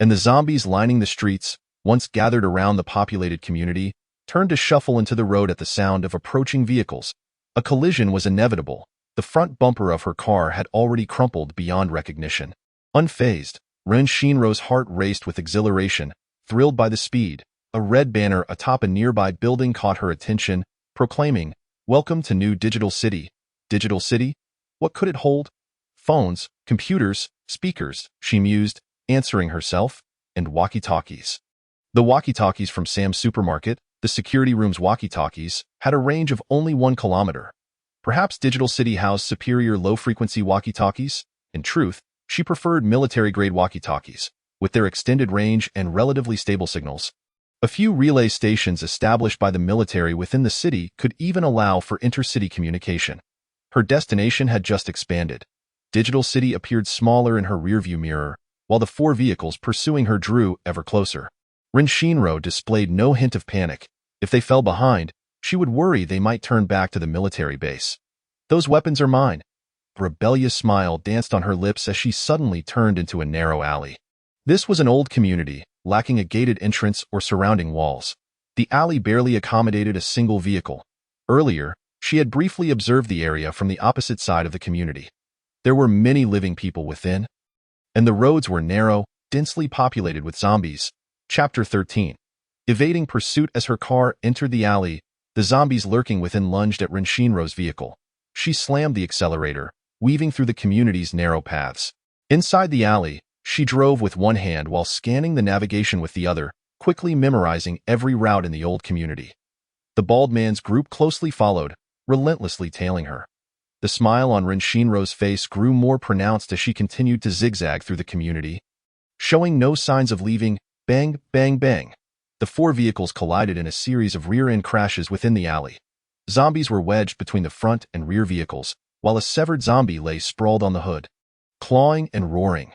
and the zombies lining the streets, once gathered around the populated community, turned to shuffle into the road at the sound of approaching vehicles. A collision was inevitable. The front bumper of her car had already crumpled beyond recognition. Unfazed, Renshinro's heart raced with exhilaration, thrilled by the speed. A red banner atop a nearby building caught her attention, proclaiming, "Welcome to New Digital City." Digital City? What could it hold? Phones, computers, speakers, she mused, answering herself, and walkie-talkies. The walkie-talkies from Sam's supermarket, the security room's walkie-talkies, had a range of only 1 kilometer. Perhaps Digital City housed superior low-frequency walkie-talkies? In truth, she preferred military-grade walkie-talkies, with their extended range and relatively stable signals. A few relay stations established by the military within the city could even allow for intercity communication. Her destination had just expanded. Digital City appeared smaller in her rearview mirror, while the four vehicles pursuing her drew ever closer. Renshinro displayed no hint of panic. If they fell behind, she would worry they might turn back to the military base. "Those weapons are mine." A rebellious smile danced on her lips as she suddenly turned into a narrow alley. This was an old community, lacking a gated entrance or surrounding walls. The alley barely accommodated a single vehicle. Earlier, she had briefly observed the area from the opposite side of the community. There were many living people within, and the roads were narrow, densely populated with zombies. Chapter 13. Evading pursuit. As her car entered the alley, the zombies lurking within lunged at Renshinro's vehicle. She slammed the accelerator, weaving through the community's narrow paths. Inside the alley, she drove with one hand while scanning the navigation with the other, quickly memorizing every route in the old community. The bald man's group closely followed, relentlessly tailing her. The smile on Renshinro's face grew more pronounced as she continued to zigzag through the community. Showing no signs of leaving, bang, bang, bang. The four vehicles collided in a series of rear-end crashes within the alley. Zombies were wedged between the front and rear vehicles, while a severed zombie lay sprawled on the hood, clawing and roaring.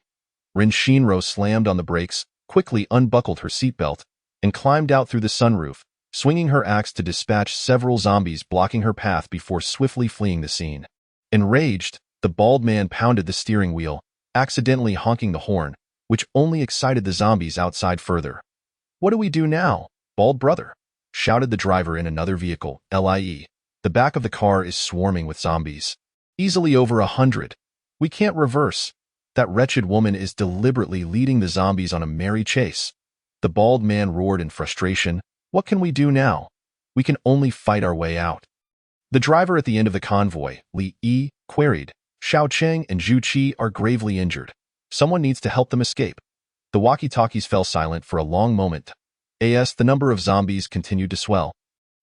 Renshinro slammed on the brakes, quickly unbuckled her seatbelt, and climbed out through the sunroof, swinging her axe to dispatch several zombies blocking her path before swiftly fleeing the scene. Enraged, the bald man pounded the steering wheel, accidentally honking the horn, which only excited the zombies outside further. "What do we do now, bald brother?" shouted the driver in another vehicle, LIE. "The back of the car is swarming with zombies. Easily over 100. We can't reverse. That wretched woman is deliberately leading the zombies on a merry chase." The bald man roared in frustration. "What can we do now? We can only fight our way out." The driver at the end of the convoy, Li Yi, queried. "Xiao Cheng and Zhu Qi are gravely injured. Someone needs to help them escape." The walkie-talkies fell silent for a long moment. As the number of zombies continued to swell.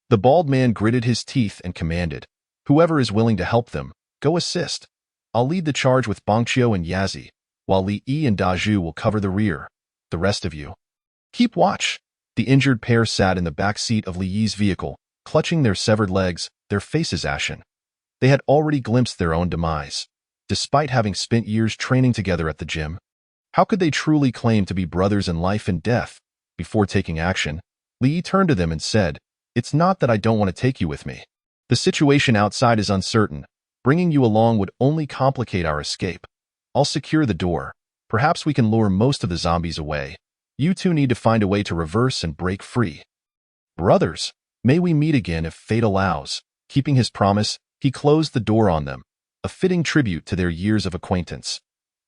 The bald man gritted his teeth and commanded, "Whoever is willing to help them, go assist. I'll lead the charge with Bongqiu and Yazi, while Li Yi and Da Zhu will cover the rear. The rest of you, keep watch." The injured pair sat in the back seat of Li Yi's vehicle, clutching their severed legs, their faces ashen. They had already glimpsed their own demise. Despite having spent years training together at the gym, how could they truly claim to be brothers in life and death? Before taking action, Li Yi turned to them and said, "It's not that I don't want to take you with me. The situation outside is uncertain. Bringing you along would only complicate our escape. I'll secure the door. Perhaps we can lure most of the zombies away. You two need to find a way to reverse and break free." "Brothers, may we meet again if fate allows." Keeping his promise, he closed the door on them, a fitting tribute to their years of acquaintance.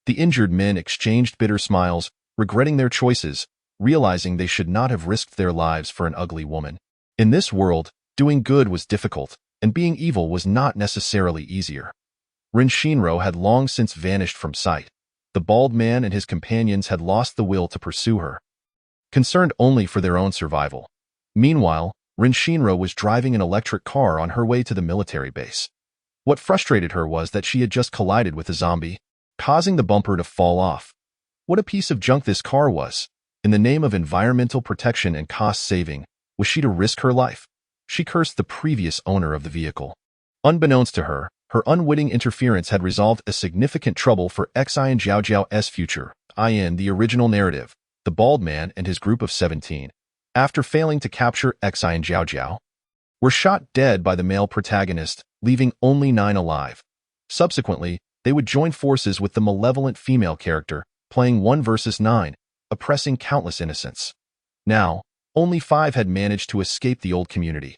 The injured men exchanged bitter smiles, regretting their choices, realizing they should not have risked their lives for an ugly woman. In this world, doing good was difficult, and being evil was not necessarily easier. Rin Shinro had long since vanished from sight. The bald man and his companions had lost the will to pursue her, concerned only for their own survival. Meanwhile, Rin Shinro was driving an electric car on her way to the military base. What frustrated her was that she had just collided with a zombie, causing the bumper to fall off. What a piece of junk this car was! In the name of environmental protection and cost saving, was she to risk her life? She cursed the previous owner of the vehicle. Unbeknownst to her, her unwitting interference had resolved a significant trouble for Xian Zhao's future. In the original narrative, the bald man and his group of 17, after failing to capture Xian Zhao, were shot dead by the male protagonist, leaving only 9 alive. Subsequently, they would join forces with the malevolent female character, playing 1 versus 9, oppressing countless innocents. Now, only 5 had managed to escape the old community.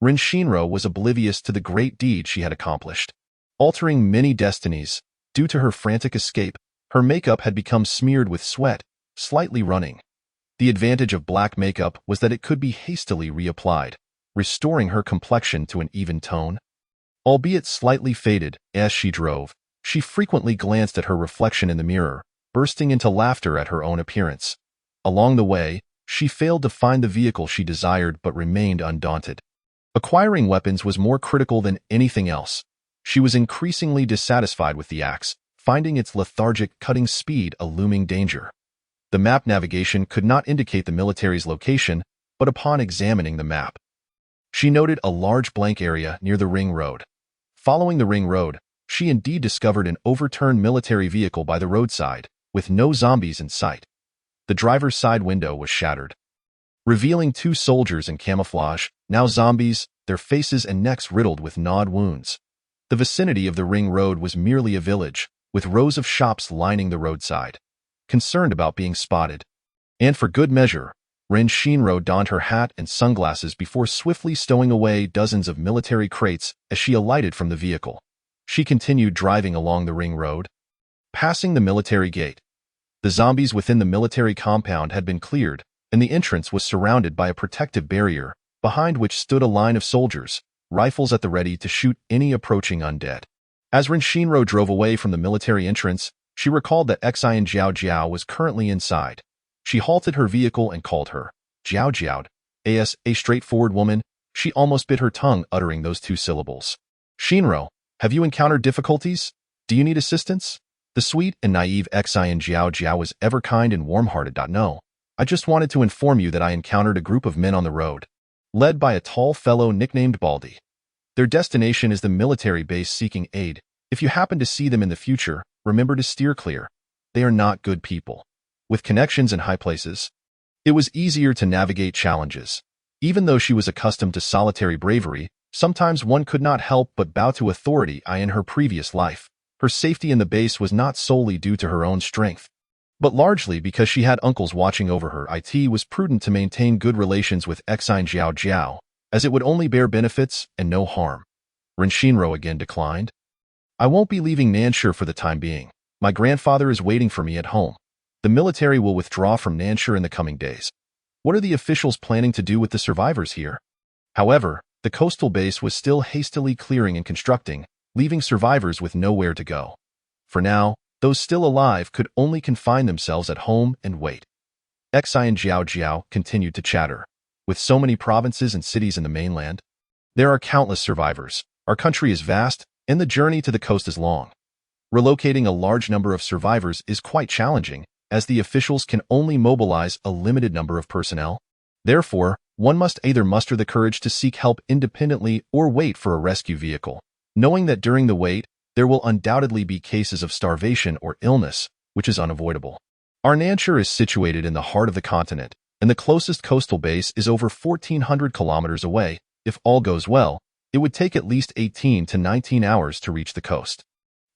Rin Shinro was oblivious to the great deed she had accomplished, altering many destinies. Due to her frantic escape, her makeup had become smeared with sweat, slightly running. The advantage of black makeup was that it could be hastily reapplied, restoring her complexion to an even tone. Albeit slightly faded, as she drove, she frequently glanced at her reflection in the mirror, bursting into laughter at her own appearance. Along the way, she failed to find the vehicle she desired but remained undaunted. Acquiring weapons was more critical than anything else. She was increasingly dissatisfied with the axe, finding its lethargic, cutting speed a looming danger. The map navigation could not indicate the military's location, but upon examining the map, she noted a large blank area near the ring road. Following the ring road, she indeed discovered an overturned military vehicle by the roadside, with no zombies in sight. The driver's side window was shattered, revealing 2 soldiers in camouflage, now zombies, their faces and necks riddled with gnawed wounds. The vicinity of the ring road was merely a village, with rows of shops lining the roadside, concerned about being spotted. And for good measure, Rin Shinro donned her hat and sunglasses before swiftly stowing away dozens of military crates as she alighted from the vehicle. She continued driving along the ring road, passing the military gate. The zombies within the military compound had been cleared, and the entrance was surrounded by a protective barrier, behind which stood a line of soldiers, rifles at the ready to shoot any approaching undead. As Rin Shinro drove away from the military entrance, she recalled that Xian Zhao was currently inside. She halted her vehicle and called her Zhao. As a straightforward woman, she almost bit her tongue uttering those 2 syllables. "Shinro, have you encountered difficulties? Do you need assistance?" The sweet and naive Xian Zhao was ever kind and warm-hearted. "No, I just wanted to inform you that I encountered a group of men on the road, led by a tall fellow nicknamed Baldy. Their destination is the military base seeking aid. If you happen to see them in the future, remember to steer clear. They are not good people." With connections in high places, it was easier to navigate challenges. Even though she was accustomed to solitary bravery, sometimes one could not help but bow to authority. In her previous life, her safety in the base was not solely due to her own strength, but largely because she had uncles watching over her. It was prudent to maintain good relations with Xian Zhao, as it would only bear benefits and no harm. Rin Shinro again declined. "I won't be leaving Nansha for the time being. My grandfather is waiting for me at home. The military will withdraw from Nansha in the coming days. What are the officials planning to do with the survivors here?" However, the coastal base was still hastily clearing and constructing, leaving survivors with nowhere to go. For now, those still alive could only confine themselves at home and wait. Xian Zhao continued to chatter. "With so many provinces and cities in the mainland, there are countless survivors. Our country is vast, and the journey to the coast is long. Relocating a large number of survivors is quite challenging, as the officials can only mobilize a limited number of personnel. Therefore, one must either muster the courage to seek help independently or wait for a rescue vehicle, knowing that during the wait, there will undoubtedly be cases of starvation or illness, which is unavoidable. Arnanchar is situated in the heart of the continent, and the closest coastal base is over 1,400 kilometers away. If all goes well, it would take at least 18 to 19 hours to reach the coast.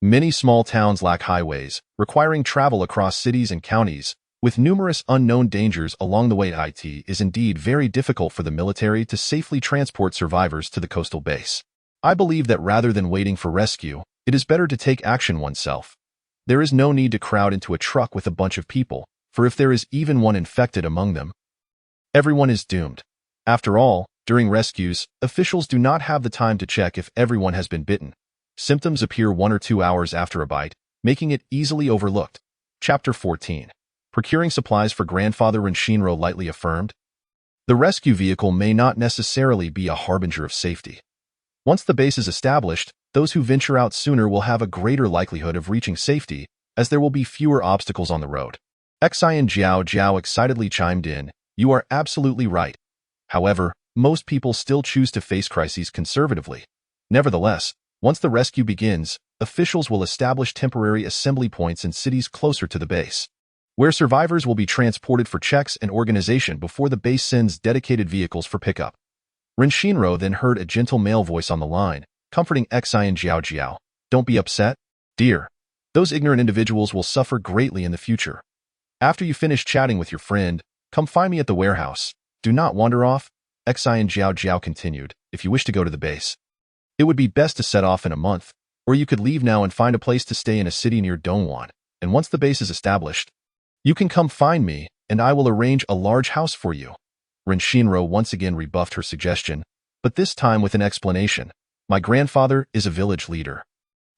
Many small towns lack highways, requiring travel across cities and counties, with numerous unknown dangers along the way. It is indeed very difficult for the military to safely transport survivors to the coastal base. I believe that rather than waiting for rescue, it is better to take action oneself. There is no need to crowd into a truck with a bunch of people, for if there is even one infected among them, everyone is doomed. After all, during rescues, officials do not have the time to check if everyone has been bitten. Symptoms appear 1 or 2 hours after a bite, making it easily overlooked. Chapter 14. Procuring supplies for grandfather Renshinro lightly affirmed. The rescue vehicle may not necessarily be a harbinger of safety. Once the base is established, those who venture out sooner will have a greater likelihood of reaching safety, as there will be fewer obstacles on the road. Xian Jiao excitedly chimed in, "You are absolutely right. However, most people still choose to face crises conservatively. Nevertheless, once the rescue begins, officials will establish temporary assembly points in cities closer to the base, where survivors will be transported for checks and organization before the base sends dedicated vehicles for pickup." Renshinro then heard a gentle male voice on the line, comforting Xian Jiao. "Don't be upset, dear. Those ignorant individuals will suffer greatly in the future. After you finish chatting with your friend, come find me at the warehouse. Do not wander off." Xian Jiao continued, "If you wish to go to the base, it would be best to set off in a month, or you could leave now and find a place to stay in a city near Dongguan, and once the base is established, you can come find me, and I will arrange a large house for you." Renshinro once again rebuffed her suggestion, but this time with an explanation. "My grandfather is a village leader.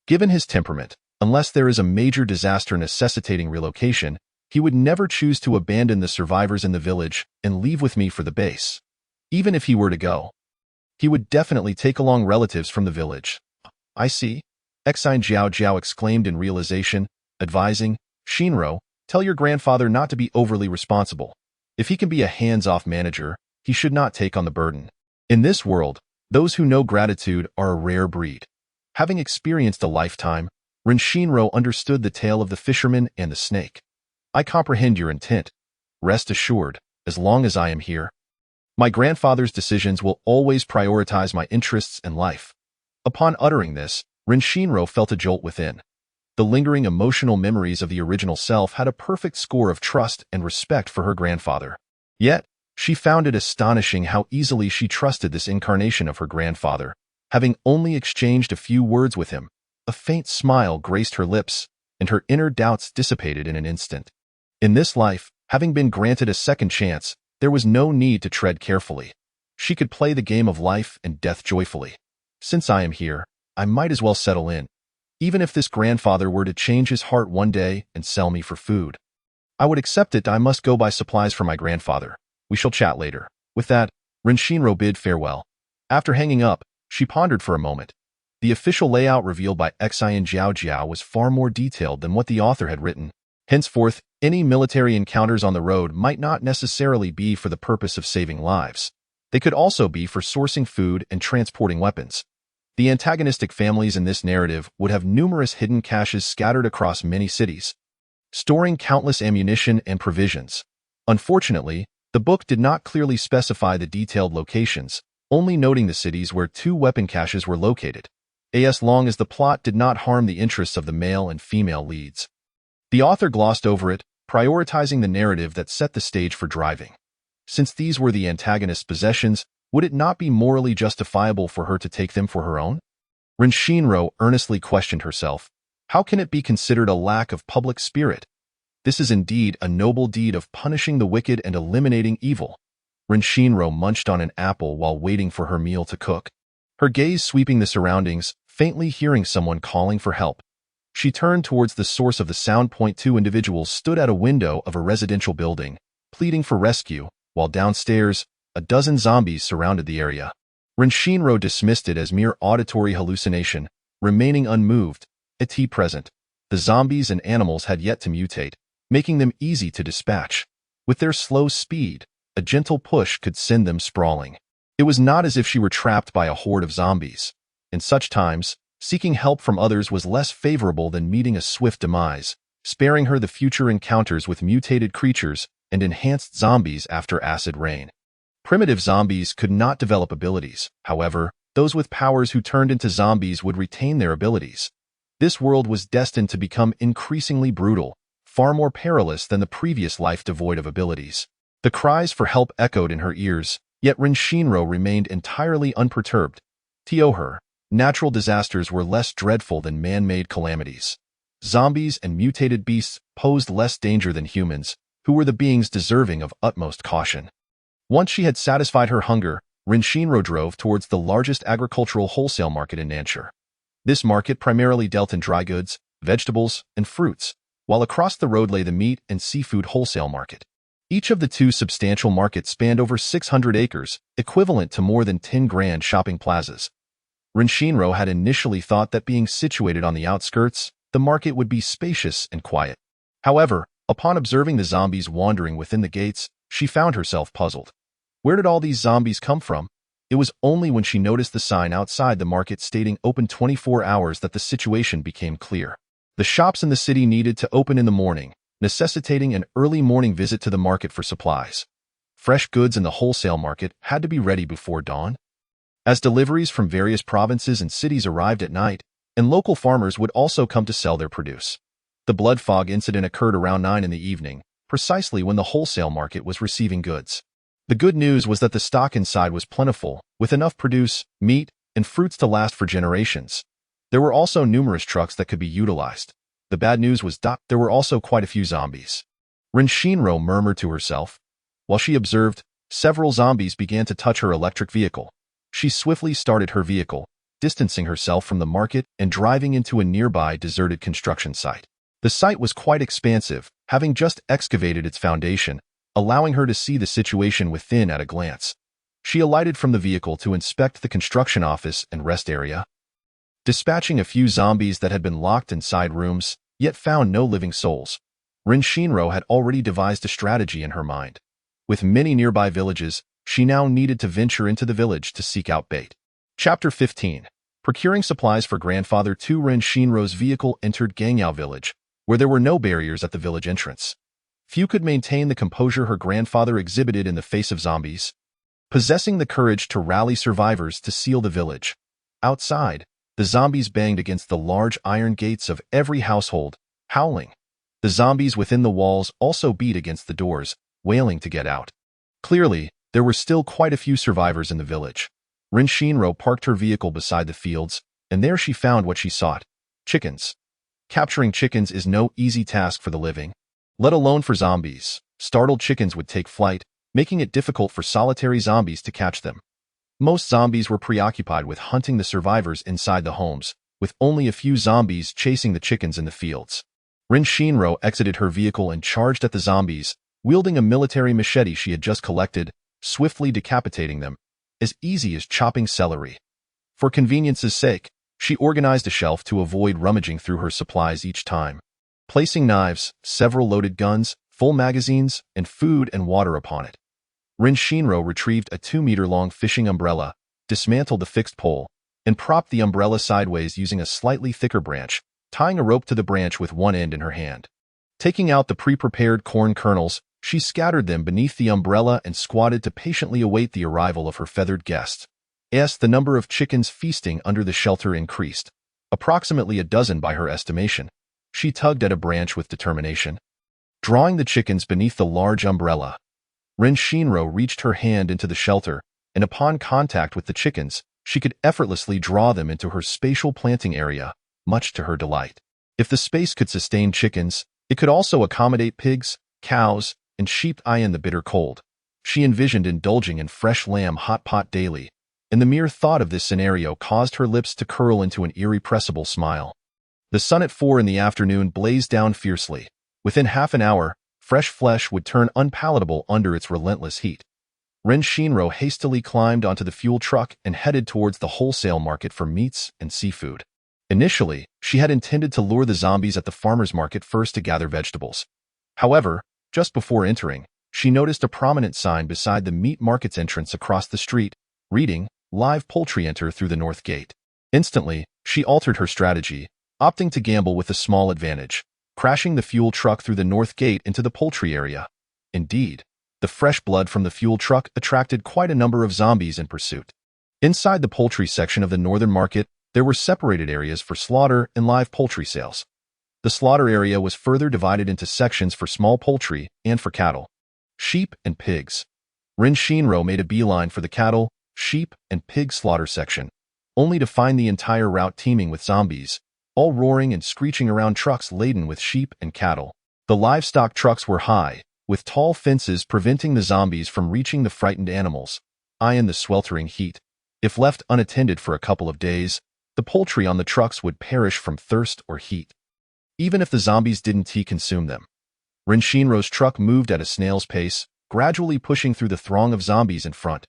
Given his temperament, unless there is a major disaster necessitating relocation, he would never choose to abandon the survivors in the village and leave with me for the base. Even if he were to go, he would definitely take along relatives from the village." "I see," Xian Jiao exclaimed in realization, advising, "Shinro, tell your grandfather not to be overly responsible. If he can be a hands-off manager, he should not take on the burden. In this world, those who know gratitude are a rare breed." Having experienced a lifetime, Renshinro understood the tale of the fisherman and the snake. "I comprehend your intent. Rest assured, as long as I am here, my grandfather's decisions will always prioritize my interests and life." Upon uttering this, Renshinro felt a jolt within. The lingering emotional memories of the original self had a perfect score of trust and respect for her grandfather. Yet, she found it astonishing how easily she trusted this incarnation of her grandfather. Having only exchanged a few words with him, a faint smile graced her lips, and her inner doubts dissipated in an instant. In this life, having been granted a second chance, there was no need to tread carefully. She could play the game of life and death joyfully. "Since I am here, I might as well settle in. Even if this grandfather were to change his heart one day and sell me for food, I would accept it. I must go buy supplies for my grandfather. We shall chat later." With that, Renshinro bid farewell. After hanging up, she pondered for a moment. The official layout revealed by Xian Jiao was far more detailed than what the author had written. Henceforth, any military encounters on the road might not necessarily be for the purpose of saving lives. They could also be for sourcing food and transporting weapons. The antagonistic families in this narrative would have numerous hidden caches scattered across many cities, storing countless ammunition and provisions. Unfortunately, the book did not clearly specify the detailed locations, only noting the cities where 2 weapon caches were located, as long as the plot did not harm the interests of the male and female leads. The author glossed over it, prioritizing the narrative that set the stage for driving. Since these were the antagonist's possessions, would it not be morally justifiable for her to take them for her own? Renshinro earnestly questioned herself. How can it be considered a lack of public spirit? This is indeed a noble deed of punishing the wicked and eliminating evil. Renshinro munched on an apple while waiting for her meal to cook, her gaze sweeping the surroundings, faintly hearing someone calling for help. She turned towards the source of the sound. 2 individuals stood at a window of a residential building, pleading for rescue, while downstairs, a dozen zombies surrounded the area. Renshinro dismissed it as mere auditory hallucination, remaining unmoved. At present, the zombies and animals had yet to mutate, making them easy to dispatch. With their slow speed, a gentle push could send them sprawling. It was not as if she were trapped by a horde of zombies. In such times, seeking help from others was less favorable than meeting a swift demise, sparing her the future encounters with mutated creatures and enhanced zombies after acid rain. Primitive zombies could not develop abilities. However, those with powers who turned into zombies would retain their abilities. This world was destined to become increasingly brutal, far more perilous than the previous life devoid of abilities. The cries for help echoed in her ears, yet Rin Shinro remained entirely unperturbed. To her, natural disasters were less dreadful than man-made calamities. Zombies and mutated beasts posed less danger than humans, who were the beings deserving of utmost caution. Once she had satisfied her hunger, Rin Shinro drove towards the largest agricultural wholesale market in Nanchur. This market primarily dealt in dry goods, vegetables, and fruits, while across the road lay the meat and seafood wholesale market. Each of the two substantial markets spanned over 600 acres, equivalent to more than 10 grand shopping plazas. Rin Shinro had initially thought that being situated on the outskirts, the market would be spacious and quiet. However, upon observing the zombies wandering within the gates, she found herself puzzled. Where did all these zombies come from? It was only when she noticed the sign outside the market stating open 24 hours that the situation became clear. The shops in the city needed to open in the morning, necessitating an early morning visit to the market for supplies. Fresh goods in the wholesale market had to be ready before dawn. As deliveries from various provinces and cities arrived at night, and local farmers would also come to sell their produce. The blood fog incident occurred around 9 in the evening, precisely when the wholesale market was receiving goods. The good news was that the stock inside was plentiful, with enough produce, meat, and fruits to last for generations. There were also numerous trucks that could be utilized. The bad news was that there were also quite a few zombies. Rin Shinro murmured to herself. While she observed, several zombies began to touch her electric vehicle. She swiftly started her vehicle, distancing herself from the market and driving into a nearby deserted construction site. The site was quite expansive, having just excavated its foundation, allowing her to see the situation within at a glance. She alighted from the vehicle to inspect the construction office and rest area. Dispatching a few zombies that had been locked inside rooms, yet found no living souls, Rin Shinro had already devised a strategy in her mind. With many nearby villages, she now needed to venture into the village to seek out bait. Chapter 15. Procuring supplies for Grandfather 2. Rin Shinro's vehicle entered Gangyao village, where there were no barriers at the village entrance. Few could maintain the composure her grandfather exhibited in the face of zombies, possessing the courage to rally survivors to seal the village. Outside, the zombies banged against the large iron gates of every household, howling. The zombies within the walls also beat against the doors, wailing to get out. Clearly, there were still quite a few survivors in the village. Rin Shinro parked her vehicle beside the fields, and there she found what she sought: chickens. Capturing chickens is no easy task for the living, let alone for zombies. Startled chickens would take flight, making it difficult for solitary zombies to catch them. Most zombies were preoccupied with hunting the survivors inside the homes, with only a few zombies chasing the chickens in the fields. Rin Shinro exited her vehicle and charged at the zombies, wielding a military machete she had just collected, swiftly decapitating them, as easy as chopping celery. For convenience's sake, she organized a shelf to avoid rummaging through her supplies each time, placing knives, several loaded guns, full magazines, and food and water upon it. Rin Shinro retrieved a 2-meter-long fishing umbrella, dismantled the fixed pole, and propped the umbrella sideways using a slightly thicker branch, tying a rope to the branch with one end in her hand. Taking out the pre-prepared corn kernels, she scattered them beneath the umbrella and squatted to patiently await the arrival of her feathered guest. As the number of chickens feasting under the shelter increased, approximately a dozen by her estimation, she tugged at a branch with determination. Drawing the chickens beneath the large umbrella, Rin Shinro reached her hand into the shelter, and upon contact with the chickens, she could effortlessly draw them into her spatial planting area, much to her delight. If the space could sustain chickens, it could also accommodate pigs, cows, and sheep. In the bitter cold, she envisioned indulging in fresh lamb hot pot daily, and the mere thought of this scenario caused her lips to curl into an irrepressible smile. The sun at 4 in the afternoon blazed down fiercely. Within half an hour, fresh flesh would turn unpalatable under its relentless heat. Rin Shinro hastily climbed onto the fuel truck and headed towards the wholesale market for meats and seafood. Initially, she had intended to lure the zombies at the farmer's market first to gather vegetables. However, just before entering, she noticed a prominent sign beside the meat market's entrance across the street, reading, "Live poultry enter through the north gate." Instantly, she altered her strategy, opting to gamble with a small advantage, crashing the fuel truck through the north gate into the poultry area. Indeed, the fresh blood from the fuel truck attracted quite a number of zombies in pursuit. Inside the poultry section of the northern market, there were separated areas for slaughter and live poultry sales. The slaughter area was further divided into sections for small poultry and for cattle, sheep, and pigs. Rin Shinro made a beeline for the cattle, sheep, and pig slaughter section, only to find the entire route teeming with zombies, all roaring and screeching around trucks laden with sheep and cattle. The livestock trucks were high, with tall fences preventing the zombies from reaching the frightened animals. In the sweltering heat, if left unattended for a couple of days, the poultry on the trucks would perish from thirst or heat, even if the zombies didn't consume them. Rin Shinro's truck moved at a snail's pace, gradually pushing through the throng of zombies in front.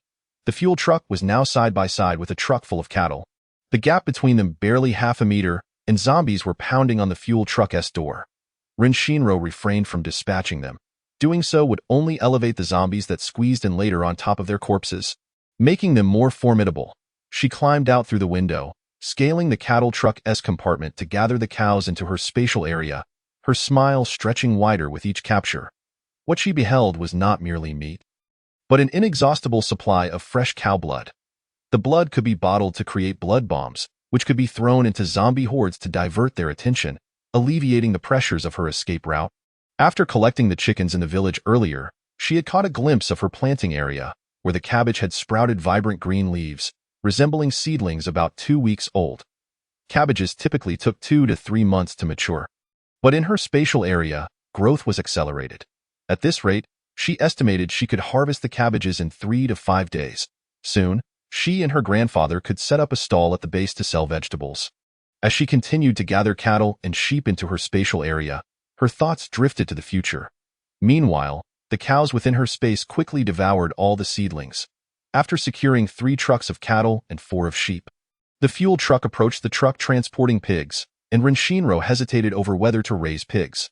The fuel truck was now side by side with a truck full of cattle. The gap between them barely half a meter, and zombies were pounding on the fuel truck's door. Rin Shinro refrained from dispatching them. Doing so would only elevate the zombies that squeezed in later on top of their corpses, making them more formidable. She climbed out through the window, scaling the cattle truck's compartment to gather the cows into her spatial area, her smile stretching wider with each capture. What she beheld was not merely meat, but an inexhaustible supply of fresh cow blood. The blood could be bottled to create blood bombs, which could be thrown into zombie hordes to divert their attention, alleviating the pressures of her escape route. After collecting the chickens in the village earlier, she had caught a glimpse of her planting area, where the cabbage had sprouted vibrant green leaves, resembling seedlings about 2 weeks old. Cabbages typically took 2 to 3 months to mature. But in her spatial area, growth was accelerated. At this rate, she estimated she could harvest the cabbages in 3 to 5 days. Soon, she and her grandfather could set up a stall at the base to sell vegetables. As she continued to gather cattle and sheep into her spatial area, her thoughts drifted to the future. Meanwhile, the cows within her space quickly devoured all the seedlings. After securing 3 trucks of cattle and 4 of sheep, the fuel truck approached the truck transporting pigs, and Rin Shinro hesitated over whether to raise pigs.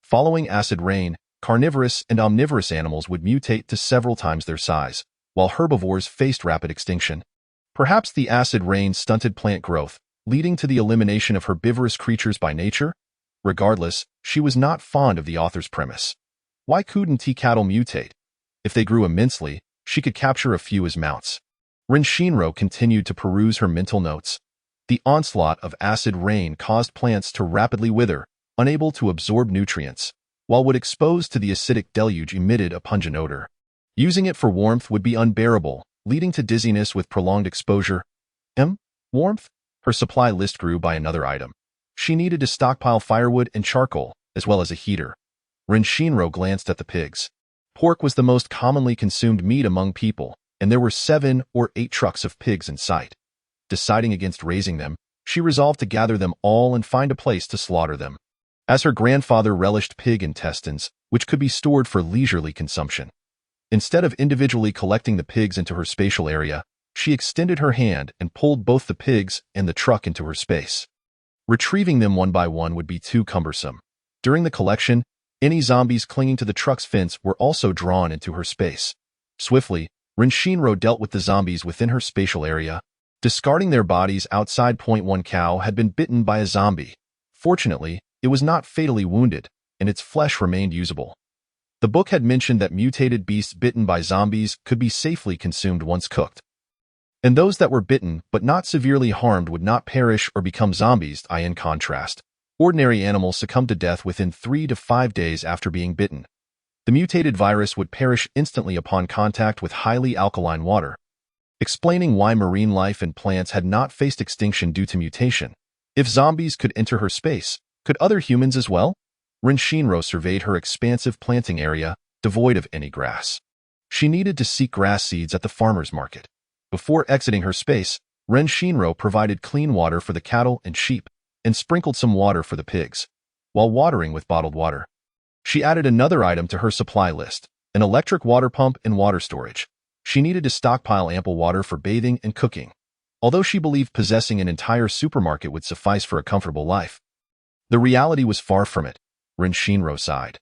Following acid rain, carnivorous and omnivorous animals would mutate to several times their size, while herbivores faced rapid extinction. Perhaps the acid rain stunted plant growth, leading to the elimination of herbivorous creatures by nature? Regardless, she was not fond of the author's premise. Why couldn't cattle mutate? If they grew immensely, she could capture a few as mounts. Rin Shinro continued to peruse her mental notes. The onslaught of acid rain caused plants to rapidly wither, unable to absorb nutrients, while would exposed to the acidic deluge emitted a pungent odor. Using it for warmth would be unbearable, leading to dizziness with prolonged exposure. Warmth? Her supply list grew by another item. She needed to stockpile firewood and charcoal, as well as a heater. Rin Shinro glanced at the pigs. Pork was the most commonly consumed meat among people, and there were 7 or 8 trucks of pigs in sight. Deciding against raising them, she resolved to gather them all and find a place to slaughter them. As her grandfather relished pig intestines, which could be stored for leisurely consumption. Instead of individually collecting the pigs into her spatial area, she extended her hand and pulled both the pigs and the truck into her space. Retrieving them one by one would be too cumbersome. During the collection, any zombies clinging to the truck's fence were also drawn into her space. Swiftly, Rin Shinro dealt with the zombies within her spatial area, discarding their bodies outside. 1 cow had been bitten by a zombie. Fortunately, it was not fatally wounded, and its flesh remained usable. The book had mentioned that mutated beasts bitten by zombies could be safely consumed once cooked. And those that were bitten but not severely harmed would not perish or become zombies. In contrast, ordinary animals succumbed to death within 3 to 5 days after being bitten. The mutated virus would perish instantly upon contact with highly alkaline water, explaining why marine life and plants had not faced extinction due to mutation. If zombies could enter her space, could other humans as well? Rin Shinro surveyed her expansive planting area, devoid of any grass. She needed to seek grass seeds at the farmer's market. Before exiting her space, Rin Shinro provided clean water for the cattle and sheep, and sprinkled some water for the pigs, while watering with bottled water. She added another item to her supply list, an electric water pump and water storage. She needed to stockpile ample water for bathing and cooking, although she believed possessing an entire supermarket would suffice for a comfortable life. The reality was far from it. Rin Shinro sighed.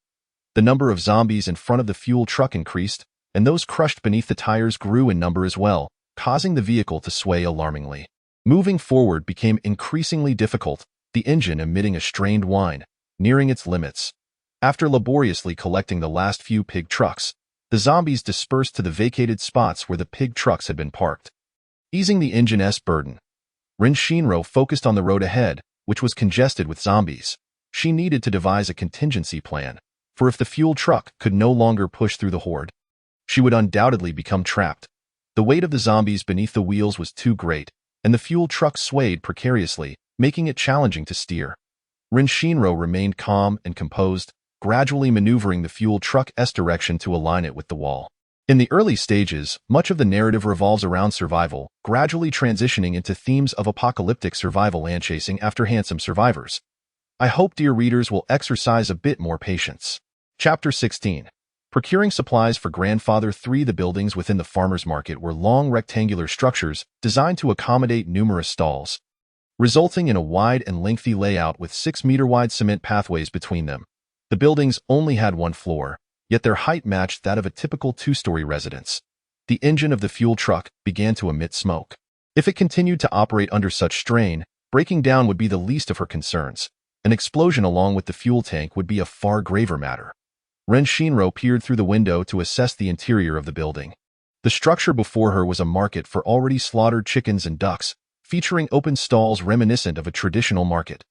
The number of zombies in front of the fuel truck increased, and those crushed beneath the tires grew in number as well, causing the vehicle to sway alarmingly. Moving forward became increasingly difficult, the engine emitting a strained whine, nearing its limits. After laboriously collecting the last few pig trucks, the zombies dispersed to the vacated spots where the pig trucks had been parked. Easing the engine's burden, Rin Shinro focused on the road ahead, which was congested with zombies. She needed to devise a contingency plan, for if the fuel truck could no longer push through the horde, she would undoubtedly become trapped. The weight of the zombies beneath the wheels was too great, and the fuel truck swayed precariously, making it challenging to steer. Rin Shinro remained calm and composed, gradually maneuvering the fuel truck's direction to align it with the wall. In the early stages, much of the narrative revolves around survival, gradually transitioning into themes of apocalyptic survival and chasing after handsome survivors. I hope dear readers will exercise a bit more patience. Chapter 16. Procuring supplies for Grandfather 3. The buildings within the farmer's market were long rectangular structures designed to accommodate numerous stalls, resulting in a wide and lengthy layout with 6-meter-wide cement pathways between them. The buildings only had one floor, yet their height matched that of a typical 2-story residence. The engine of the fuel truck began to emit smoke. If it continued to operate under such strain, breaking down would be the least of her concerns. An explosion along with the fuel tank would be a far graver matter. Ren Shinro peered through the window to assess the interior of the building. The structure before her was a market for already slaughtered chickens and ducks, featuring open stalls reminiscent of a traditional market.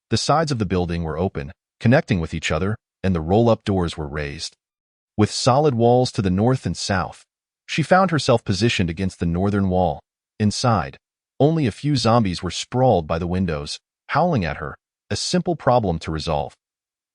The sides of the building were open, connecting with each other, and the roll-up doors were raised. With solid walls to the north and south, she found herself positioned against the northern wall. Inside, only a few zombies were sprawled by the windows, howling at her, a simple problem to resolve.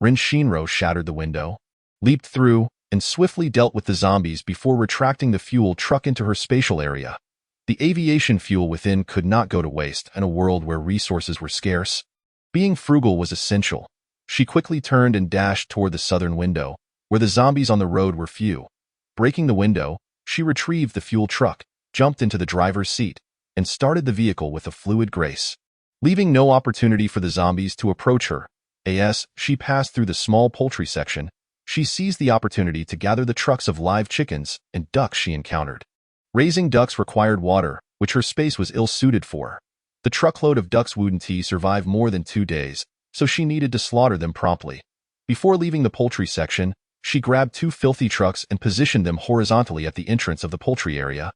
Rin Shinro shattered the window, leaped through, and swiftly dealt with the zombies before retracting the fuel truck into her spatial area. The aviation fuel within could not go to waste in a world where resources were scarce. Being frugal was essential. She quickly turned and dashed toward the southern window, where the zombies on the road were few. Breaking the window, she retrieved the fuel truck, jumped into the driver's seat, and started the vehicle with a fluid grace. Leaving no opportunity for the zombies to approach her, as she passed through the small poultry section, she seized the opportunity to gather the trucks of live chickens and ducks she encountered. Raising ducks required water, which her space was ill-suited for. The truckload of ducks wouldn't survive more than 2 days, so she needed to slaughter them promptly. Before leaving the poultry section, she grabbed 2 filthy trucks and positioned them horizontally at the entrance of the poultry area,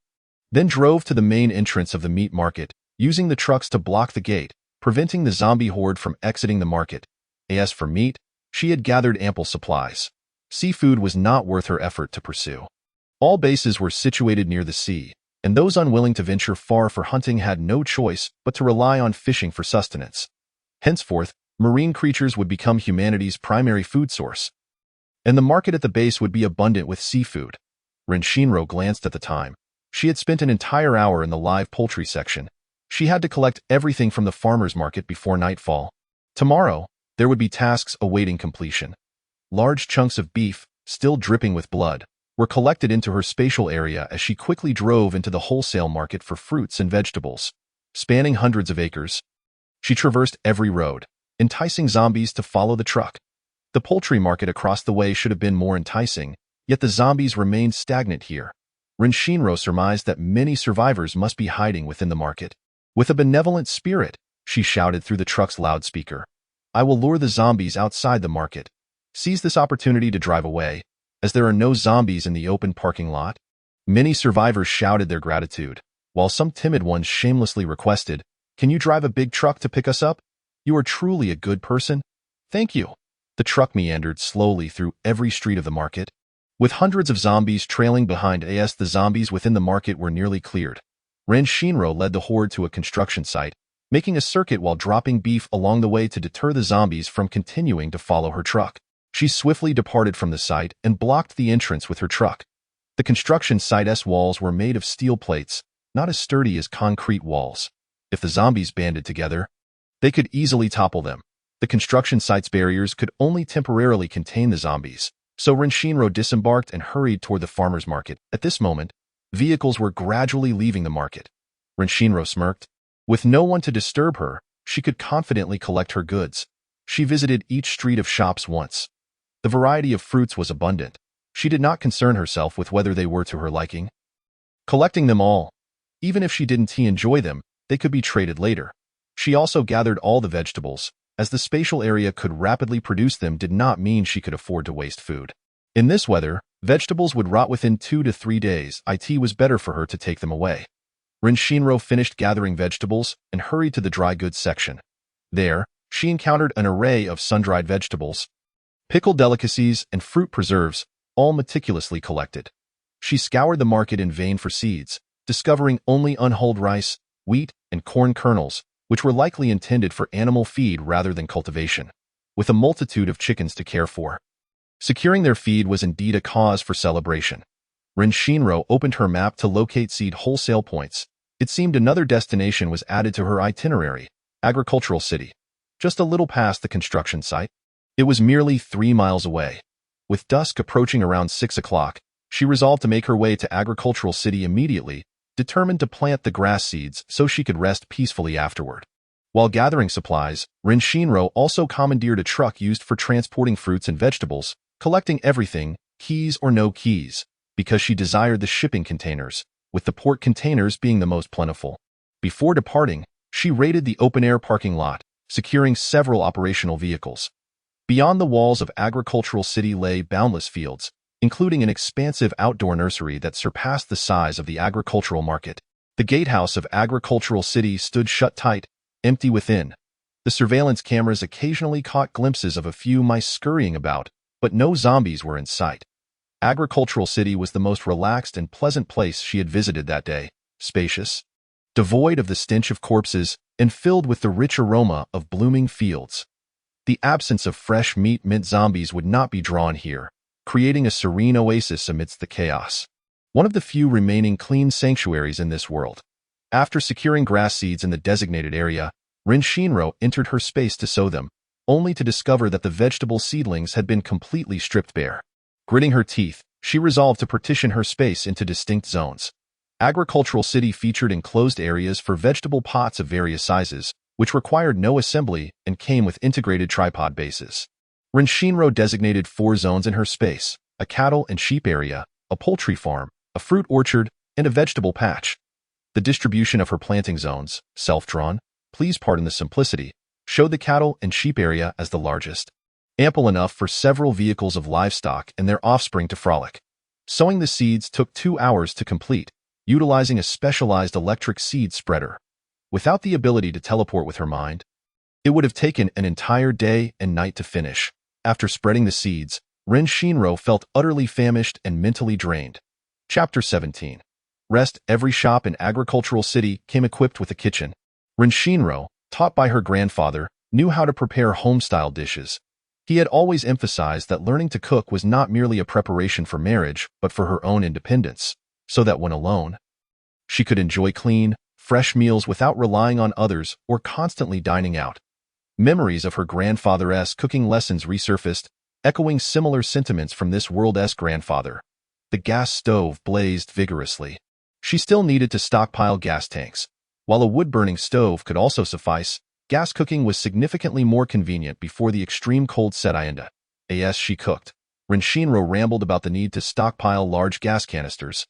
then drove to the main entrance of the meat market, using the trucks to block the gate, preventing the zombie horde from exiting the market. As for meat, she had gathered ample supplies. Seafood was not worth her effort to pursue. All bases were situated near the sea, and those unwilling to venture far for hunting had no choice but to rely on fishing for sustenance. Henceforth, marine creatures would become humanity's primary food source, and the market at the base would be abundant with seafood. Rin Shinro glanced at the time. She had spent an entire hour in the live poultry section. She had to collect everything from the farmer's market before nightfall. Tomorrow, there would be tasks awaiting completion. Large chunks of beef, still dripping with blood, were collected into her spatial area as she quickly drove into the wholesale market for fruits and vegetables. Spanning hundreds of acres, she traversed every road, enticing zombies to follow the truck. The poultry market across the way should have been more enticing, yet the zombies remained stagnant here. Rin Shinro surmised that many survivors must be hiding within the market. With a benevolent spirit, she shouted through the truck's loudspeaker, "I will lure the zombies outside the market. Seize this opportunity to drive away, as there are no zombies in the open parking lot." Many survivors shouted their gratitude, while some timid ones shamelessly requested, "Can you drive a big truck to pick us up? You are truly a good person. Thank you." The truck meandered slowly through every street of the market, with hundreds of zombies trailing behind as the zombies within the market were nearly cleared. Ren Shinro led the horde to a construction site, making a circuit while dropping beef along the way to deter the zombies from continuing to follow her truck. She swiftly departed from the site and blocked the entrance with her truck. The construction site's walls were made of steel plates, not as sturdy as concrete walls. If the zombies banded together, they could easily topple them. The construction site's barriers could only temporarily contain the zombies, so Ren Shinro disembarked and hurried toward the farmer's market. At this moment, vehicles were gradually leaving the market. Ren Shinro smirked. With no one to disturb her, she could confidently collect her goods. She visited each street of shops once, The variety of fruits was abundant. She did not concern herself with whether they were to her liking. Collecting them all, even if she didn't enjoy them, they could be traded later. She also gathered all the vegetables, as the spatial area could rapidly produce them did not mean she could afford to waste food. In this weather, vegetables would rot within 2 to 3 days. It was better for her to take them away. Rin Shinro finished gathering vegetables and hurried to the dry goods section. There, she encountered an array of sun-dried vegetables, pickled delicacies, and fruit preserves, all meticulously collected. She scoured the market in vain for seeds, discovering only unhulled rice, wheat, and corn kernels, which were likely intended for animal feed rather than cultivation. With a multitude of chickens to care for, securing their feed was indeed a cause for celebration. Rin Shinro opened her map to locate seed wholesale points. It seemed another destination was added to her itinerary, Agricultural City, just a little past the construction site. It was merely 3 miles away. With dusk approaching around 6 o'clock, she resolved to make her way to Agricultural City immediately, determined to plant the grass seeds so she could rest peacefully afterward. While gathering supplies, Rin Shinro also commandeered a truck used for transporting fruits and vegetables, collecting everything, keys or no keys, because she desired the shipping containers, with the port containers being the most plentiful. Before departing, she raided the open-air parking lot, securing several operational vehicles. Beyond the walls of Agricultural City lay boundless fields, including an expansive outdoor nursery that surpassed the size of the agricultural market. The gatehouse of Agricultural City stood shut tight, empty within. The surveillance cameras occasionally caught glimpses of a few mice scurrying about, but no zombies were in sight. Agricultural City was the most relaxed and pleasant place she had visited that day, spacious, devoid of the stench of corpses, and filled with the rich aroma of blooming fields. The absence of fresh meat meant zombies would not be drawn here, creating a serene oasis amidst the chaos. One of the few remaining clean sanctuaries in this world. After securing grass seeds in the designated area, Rin Shinro entered her space to sow them, only to discover that the vegetable seedlings had been completely stripped bare. Gritting her teeth, she resolved to partition her space into distinct zones. Agricultural City featured enclosed areas for vegetable pots of various sizes, which required no assembly and came with integrated tripod bases. Rin Shinro designated 4 zones in her space: a cattle and sheep area, a poultry farm, a fruit orchard, and a vegetable patch. The distribution of her planting zones, self-drawn, please pardon the simplicity, showed the cattle and sheep area as the largest, ample enough for several vehicles of livestock and their offspring to frolic. Sowing the seeds took 2 hours to complete, utilizing a specialized electric seed spreader. Without the ability to teleport with her mind, it would have taken an entire day and night to finish. After spreading the seeds, Rin Shinro felt utterly famished and mentally drained. Chapter 17. Rest. Every shop in Agricultural City came equipped with a kitchen. Rin Shinro, taught by her grandfather, knew how to prepare home-style dishes. He had always emphasized that learning to cook was not merely a preparation for marriage, but for her own independence, so that when alone, she could enjoy clean, fresh meals without relying on others or constantly dining out. Memories of her grandfather's cooking lessons resurfaced, echoing similar sentiments from this world's grandfather. The gas stove blazed vigorously. She still needed to stockpile gas tanks. While a wood-burning stove could also suffice, gas cooking was significantly more convenient before the extreme cold set in. As she cooked, Rin Shinro rambled about the need to stockpile large gas canisters,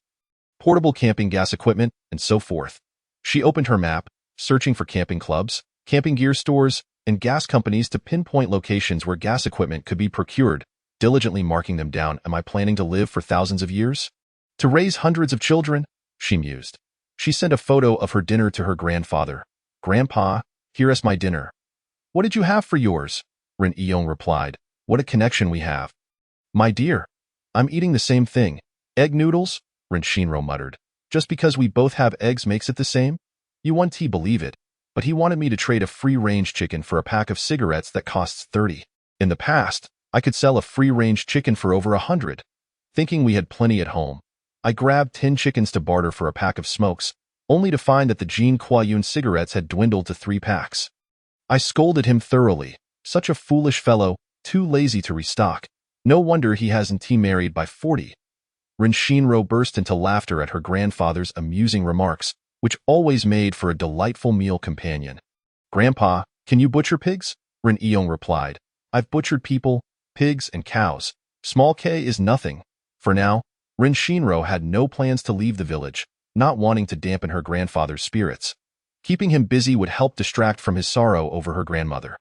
portable camping gas equipment, and so forth. She opened her map, searching for camping clubs, camping gear stores, and gas companies to pinpoint locations where gas equipment could be procured, diligently marking them down. Am I planning to live for thousands of years? To raise hundreds of children? She mused. She sent a photo of her dinner to her grandfather. Grandpa, here is my dinner. What did you have for yours? Rin Iyong replied. What a connection we have. My dear, I'm eating the same thing. Egg noodles? Rin Shinro muttered. Just because we both have eggs makes it the same? You won't believe it, but he wanted me to trade a free-range chicken for a pack of cigarettes that costs 30. In the past, I could sell a free-range chicken for over 100. Thinking we had plenty at home, I grabbed 10 chickens to barter for a pack of smokes, only to find that the Jean Kuayun cigarettes had dwindled to 3 packs. I scolded him thoroughly. Such a foolish fellow, too lazy to restock. No wonder he hasn't married by 40. Rin Shinro burst into laughter at her grandfather's amusing remarks, which always made for a delightful meal companion. Grandpa, can you butcher pigs? Rin Iyong replied. I've butchered people, pigs, and cows. Small K is nothing. For now, Rin Shinro had no plans to leave the village, not wanting to dampen her grandfather's spirits. Keeping him busy would help distract from his sorrow over her grandmother.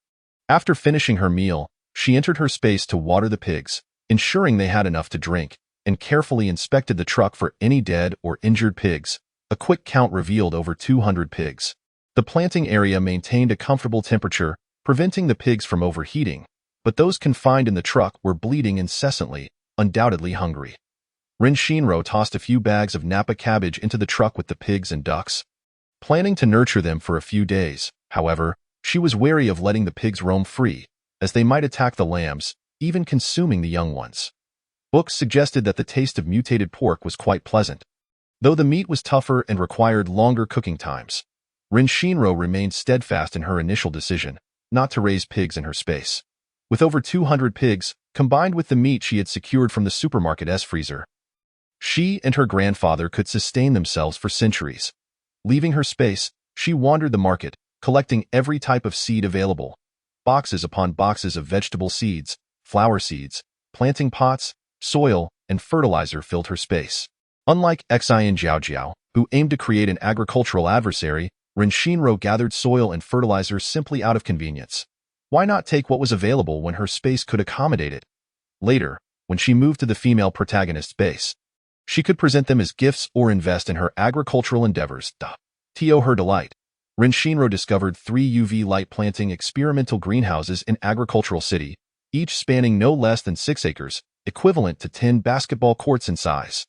After finishing her meal, she entered her space to water the pigs, ensuring they had enough to drink, and carefully inspected the truck for any dead or injured pigs. A quick count revealed over 200 pigs. The planting area maintained a comfortable temperature, preventing the pigs from overheating, but those confined in the truck were bleeding incessantly, undoubtedly hungry. Rin Shinro tossed a few bags of Napa cabbage into the truck with the pigs and ducks. Planning to nurture them for a few days, however, she was wary of letting the pigs roam free, as they might attack the lambs, even consuming the young ones. Books suggested that the taste of mutated pork was quite pleasant, though the meat was tougher and required longer cooking times. Rin Shinro remained steadfast in her initial decision not to raise pigs in her space. With over 200 pigs, combined with the meat she had secured from the supermarket's freezer, she and her grandfather could sustain themselves for centuries. Leaving her space, she wandered the market, collecting every type of seed available. Boxes upon boxes of vegetable seeds, flower seeds, planting pots, soil, and fertilizer filled her space. Unlike Xian Jiaojiao, who aimed to create an agricultural adversary, Rin Shinro gathered soil and fertilizer simply out of convenience. Why not take what was available when her space could accommodate it? Later, when she moved to the female protagonist's base, she could present them as gifts or invest in her agricultural endeavors. To her delight, Rin Shinro discovered 3 UV light planting experimental greenhouses in Agricultural City, each spanning no less than 6 acres, equivalent to 10 basketball courts in size.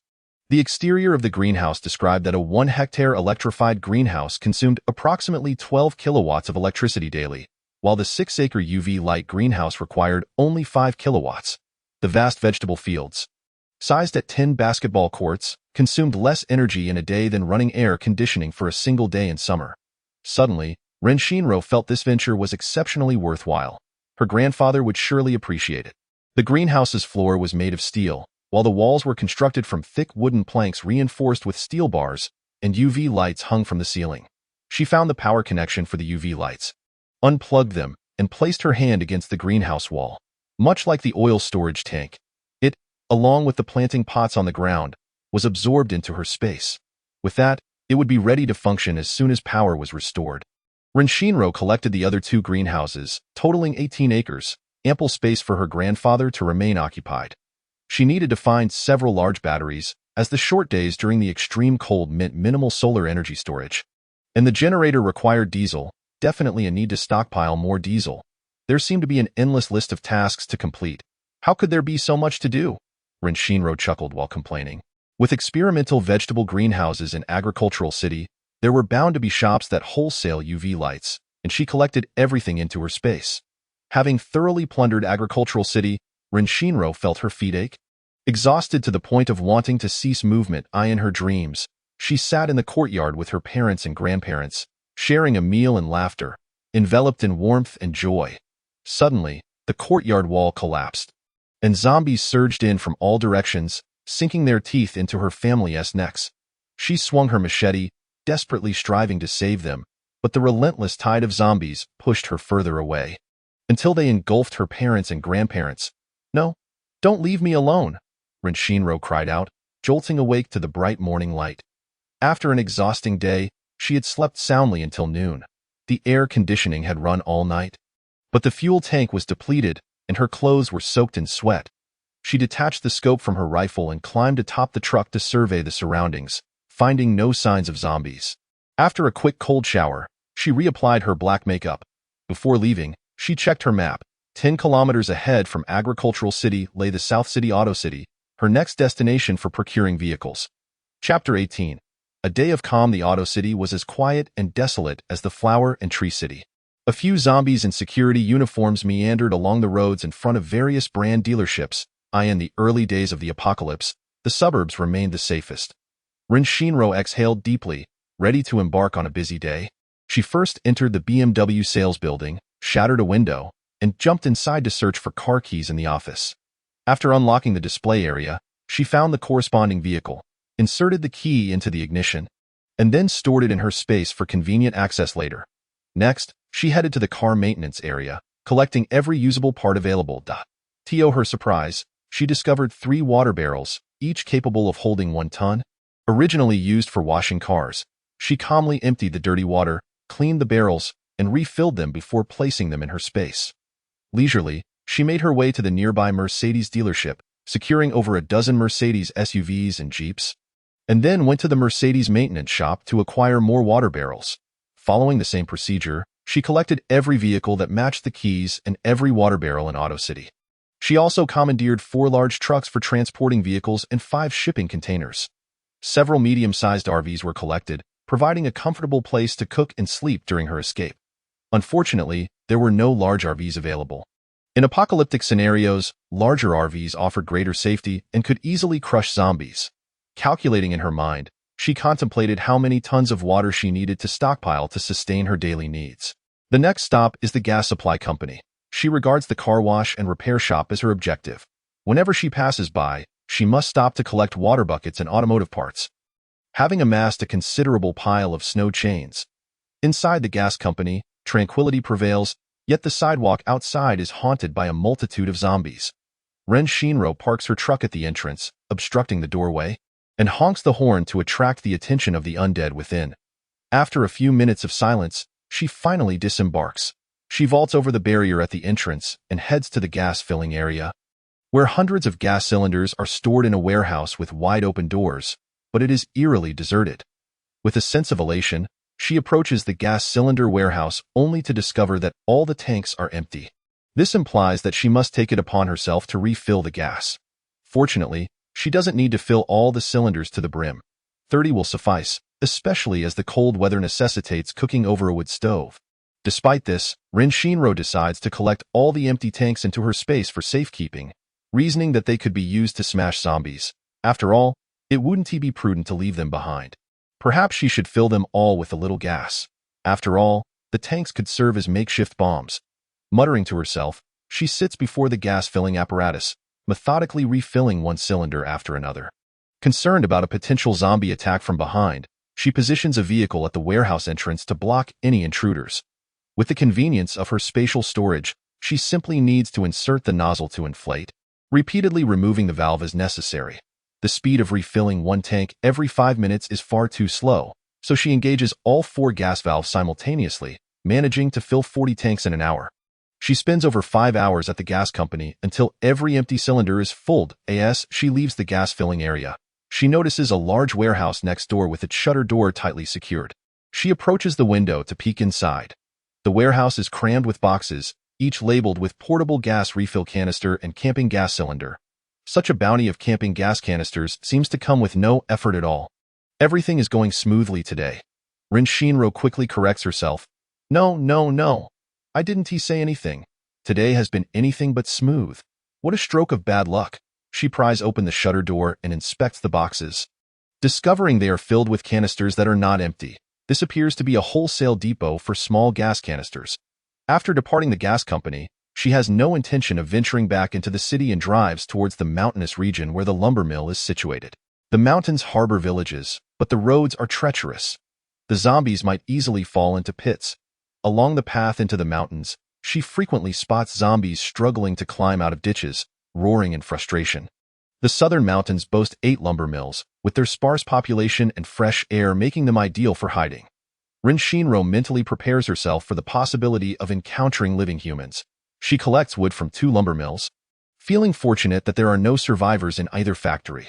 The exterior of the greenhouse described that a 1-hectare electrified greenhouse consumed approximately 12 kilowatts of electricity daily, while the 6-acre UV light greenhouse required only 5 kilowatts. The vast vegetable fields, sized at 10 basketball courts, consumed less energy in a day than running air conditioning for a single day in summer. Suddenly, Rin Shinro felt this venture was exceptionally worthwhile. Her grandfather would surely appreciate it. The greenhouse's floor was made of steel, while the walls were constructed from thick wooden planks reinforced with steel bars, and UV lights hung from the ceiling. She found the power connection for the UV lights, unplugged them, and placed her hand against the greenhouse wall. Much like the oil storage tank, it, along with the planting pots on the ground, was absorbed into her space. With that, it would be ready to function as soon as power was restored. Rin Shinro collected the other 2 greenhouses, totaling 18 acres, ample space for her grandfather to remain occupied. She needed to find several large batteries, as the short days during the extreme cold meant minimal solar energy storage. And the generator required diesel, definitely a need to stockpile more diesel. There seemed to be an endless list of tasks to complete. How could there be so much to do? Rin Shinro chuckled while complaining. With experimental vegetable greenhouses in Agricultural City, there were bound to be shops that wholesale UV lights, and she collected everything into her space. Having thoroughly plundered Agricultural City, Rin Shinro felt her feet ache. Exhausted to the point of wanting to cease movement, in her dreams, she sat in the courtyard with her parents and grandparents, sharing a meal and laughter, enveloped in warmth and joy. Suddenly, the courtyard wall collapsed, and zombies surged in from all directions, sinking their teeth into her family's necks. She swung her machete, desperately striving to save them, but the relentless tide of zombies pushed her further away, until they engulfed her parents and grandparents. "No, don't leave me alone," Rin Shinro cried out, jolting awake to the bright morning light. After an exhausting day, she had slept soundly until noon. The air conditioning had run all night, but the fuel tank was depleted, and her clothes were soaked in sweat. She detached the scope from her rifle and climbed atop the truck to survey the surroundings, finding no signs of zombies. After a quick cold shower, she reapplied her black makeup. Before leaving, she checked her map. 10 kilometers ahead from Agricultural City lay the South City Auto City, her next destination for procuring vehicles. Chapter 18. A day of calm. The Auto City was as quiet and desolate as the Flower and Tree City. A few zombies in security uniforms meandered along the roads in front of various brand dealerships. In the early days of the apocalypse, the suburbs remained the safest. Rin Shinro exhaled deeply, ready to embark on a busy day. She first entered the BMW sales building, shattered a window, and jumped inside to search for car keys in the office. After unlocking the display area, she found the corresponding vehicle, inserted the key into the ignition, and then stored it in her space for convenient access later. Next, she headed to the car maintenance area, collecting every usable part available. To her surprise, she discovered 3 water barrels, each capable of holding 1 ton. Originally used for washing cars, she calmly emptied the dirty water, cleaned the barrels, and refilled them before placing them in her space. Leisurely, she made her way to the nearby Mercedes dealership, securing over a dozen Mercedes SUVs and Jeeps, and then went to the Mercedes maintenance shop to acquire more water barrels. Following the same procedure, she collected every vehicle that matched the keys and every water barrel in Auto City. She also commandeered 4 large trucks for transporting vehicles and 5 shipping containers. Several medium-sized RVs were collected, providing a comfortable place to cook and sleep during her escape. Unfortunately, there were no large RVs available. In apocalyptic scenarios, larger RVs offered greater safety and could easily crush zombies. Calculating in her mind, she contemplated how many tons of water she needed to stockpile to sustain her daily needs. The next stop is the gas supply company. She regards the car wash and repair shop as her objective. Whenever she passes by, she must stop to collect water buckets and automotive parts. Having amassed a considerable pile of snow chains, inside the gas company, tranquility prevails, yet the sidewalk outside is haunted by a multitude of zombies. Ren Shinro parks her truck at the entrance, obstructing the doorway, and honks the horn to attract the attention of the undead within. After a few minutes of silence, she finally disembarks. She vaults over the barrier at the entrance and heads to the gas filling area, where hundreds of gas cylinders are stored in a warehouse with wide-open doors, but it is eerily deserted. With a sense of elation, she approaches the gas cylinder warehouse only to discover that all the tanks are empty. This implies that she must take it upon herself to refill the gas. Fortunately, she doesn't need to fill all the cylinders to the brim. 30 will suffice, especially as the cold weather necessitates cooking over a wood stove. Despite this, Ren Shinro decides to collect all the empty tanks into her space for safekeeping, reasoning that they could be used to smash zombies. After all, it wouldn't be prudent to leave them behind. Perhaps she should fill them all with a little gas. After all, the tanks could serve as makeshift bombs. Muttering to herself, she sits before the gas-filling apparatus, methodically refilling one cylinder after another. Concerned about a potential zombie attack from behind, she positions a vehicle at the warehouse entrance to block any intruders. With the convenience of her spatial storage, she simply needs to insert the nozzle to inflate, repeatedly removing the valve as necessary. The speed of refilling one tank every 5 minutes is far too slow, so she engages all 4 gas valves simultaneously, managing to fill 40 tanks in an hour. She spends over 5 hours at the gas company until every empty cylinder is filled. As she leaves the gas filling area, she notices a large warehouse next door with its shutter door tightly secured. She approaches the window to peek inside. The warehouse is crammed with boxes, each labeled with portable gas refill canister and camping gas cylinder. Such a bounty of camping gas canisters seems to come with no effort at all. Everything is going smoothly today. Ren Shinro quickly corrects herself. No. I didn't say anything. Today has been anything but smooth. What a stroke of bad luck. She pries open the shutter door and inspects the boxes, discovering they are filled with canisters that are not empty. This appears to be a wholesale depot for small gas canisters. After departing the gas company, she has no intention of venturing back into the city and drives towards the mountainous region where the lumber mill is situated. The mountains harbor villages, but the roads are treacherous. The zombies might easily fall into pits. Along the path into the mountains, she frequently spots zombies struggling to climb out of ditches, roaring in frustration. The southern mountains boast 8 lumber mills, with their sparse population and fresh air making them ideal for hiding. Ren Shinro mentally prepares herself for the possibility of encountering living humans. She collects wood from 2 lumber mills, feeling fortunate that there are no survivors in either factory.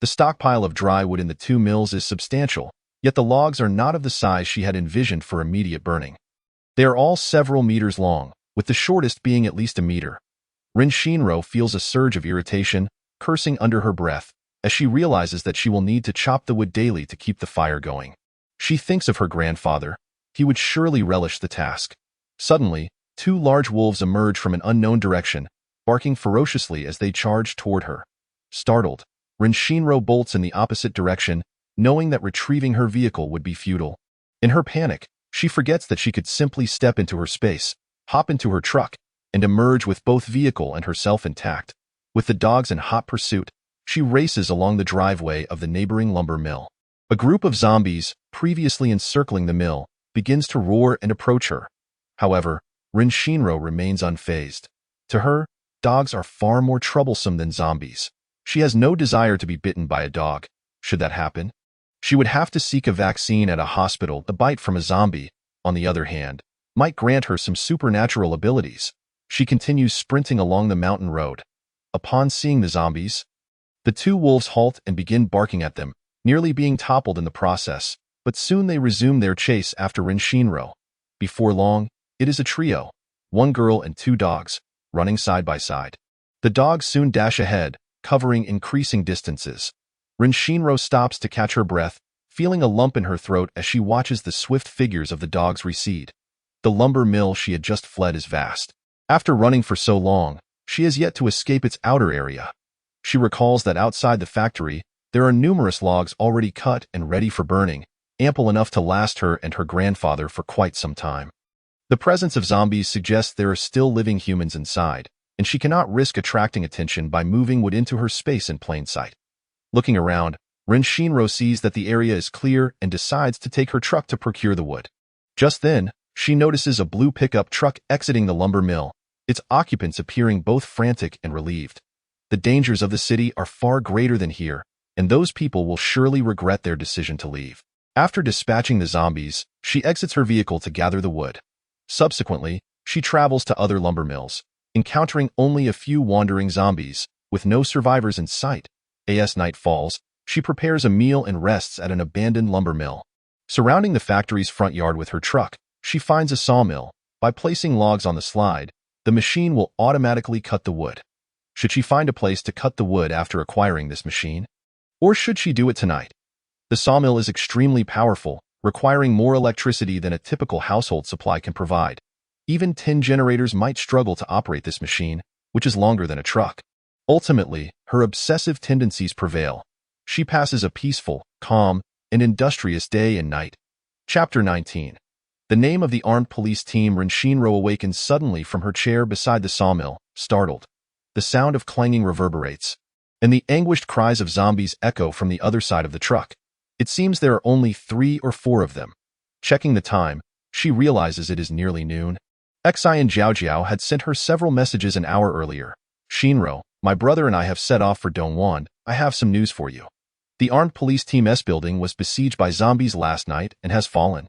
The stockpile of dry wood in the 2 mills is substantial, yet the logs are not of the size she had envisioned for immediate burning. They are all several meters long, with the shortest being at least a meter. Ren Shinro feels a surge of irritation, cursing under her breath, as she realizes that she will need to chop the wood daily to keep the fire going. She thinks of her grandfather. He would surely relish the task. Suddenly, 2 large wolves emerge from an unknown direction, barking ferociously as they charge toward her. Startled, Ren Shinro bolts in the opposite direction, knowing that retrieving her vehicle would be futile. In her panic, she forgets that she could simply step into her space, hop into her truck, and emerge with both vehicle and herself intact. With the dogs in hot pursuit, she races along the driveway of the neighboring lumber mill. A group of zombies, previously encircling the mill, begins to roar and approach her. However, Ren Shinro remains unfazed. To her, dogs are far more troublesome than zombies. She has no desire to be bitten by a dog. Should that happen, she would have to seek a vaccine at a hospital. The bite from a zombie, on the other hand, might grant her some supernatural abilities. She continues sprinting along the mountain road. Upon seeing the zombies, the two wolves halt and begin barking at them, nearly being toppled in the process, but soon they resume their chase after Rin Shinro. Before long, it is a trio, one girl and two dogs, running side by side. The dogs soon dash ahead, covering increasing distances. Rin Shinro stops to catch her breath, feeling a lump in her throat as she watches the swift figures of the dogs recede. The lumber mill she had just fled is vast. After running for so long, she has yet to escape its outer area. She recalls that outside the factory, there are numerous logs already cut and ready for burning, ample enough to last her and her grandfather for quite some time. The presence of zombies suggests there are still living humans inside, and she cannot risk attracting attention by moving wood into her space in plain sight. Looking around, Rin Shinro sees that the area is clear and decides to take her truck to procure the wood. Just then, she notices a blue pickup truck exiting the lumber mill, its occupants appearing both frantic and relieved. The dangers of the city are far greater than here, and those people will surely regret their decision to leave. After dispatching the zombies, she exits her vehicle to gather the wood. Subsequently, she travels to other lumber mills, encountering only a few wandering zombies, with no survivors in sight. As night falls, she prepares a meal and rests at an abandoned lumber mill. Surrounding the factory's front yard with her truck, she finds a sawmill. By placing logs on the slide, the machine will automatically cut the wood. Should she find a place to cut the wood after acquiring this machine? Or should she do it tonight? The sawmill is extremely powerful, requiring more electricity than a typical household supply can provide. Even 10 generators might struggle to operate this machine, which is longer than a truck. Ultimately, her obsessive tendencies prevail. She passes a peaceful, calm, and industrious day and night. Chapter 19. The name of the armed police team. Rin Shinro awakens suddenly from her chair beside the sawmill, startled. The sound of clanging reverberates, and the anguished cries of zombies echo from the other side of the truck. It seems there are only 3 or 4 of them. Checking the time, she realizes it is nearly noon. Xi and Jiao had sent her several messages an hour earlier. Shinro, my brother and I have set off for Dongwon. I have some news for you. The armed police team S building was besieged by zombies last night and has fallen.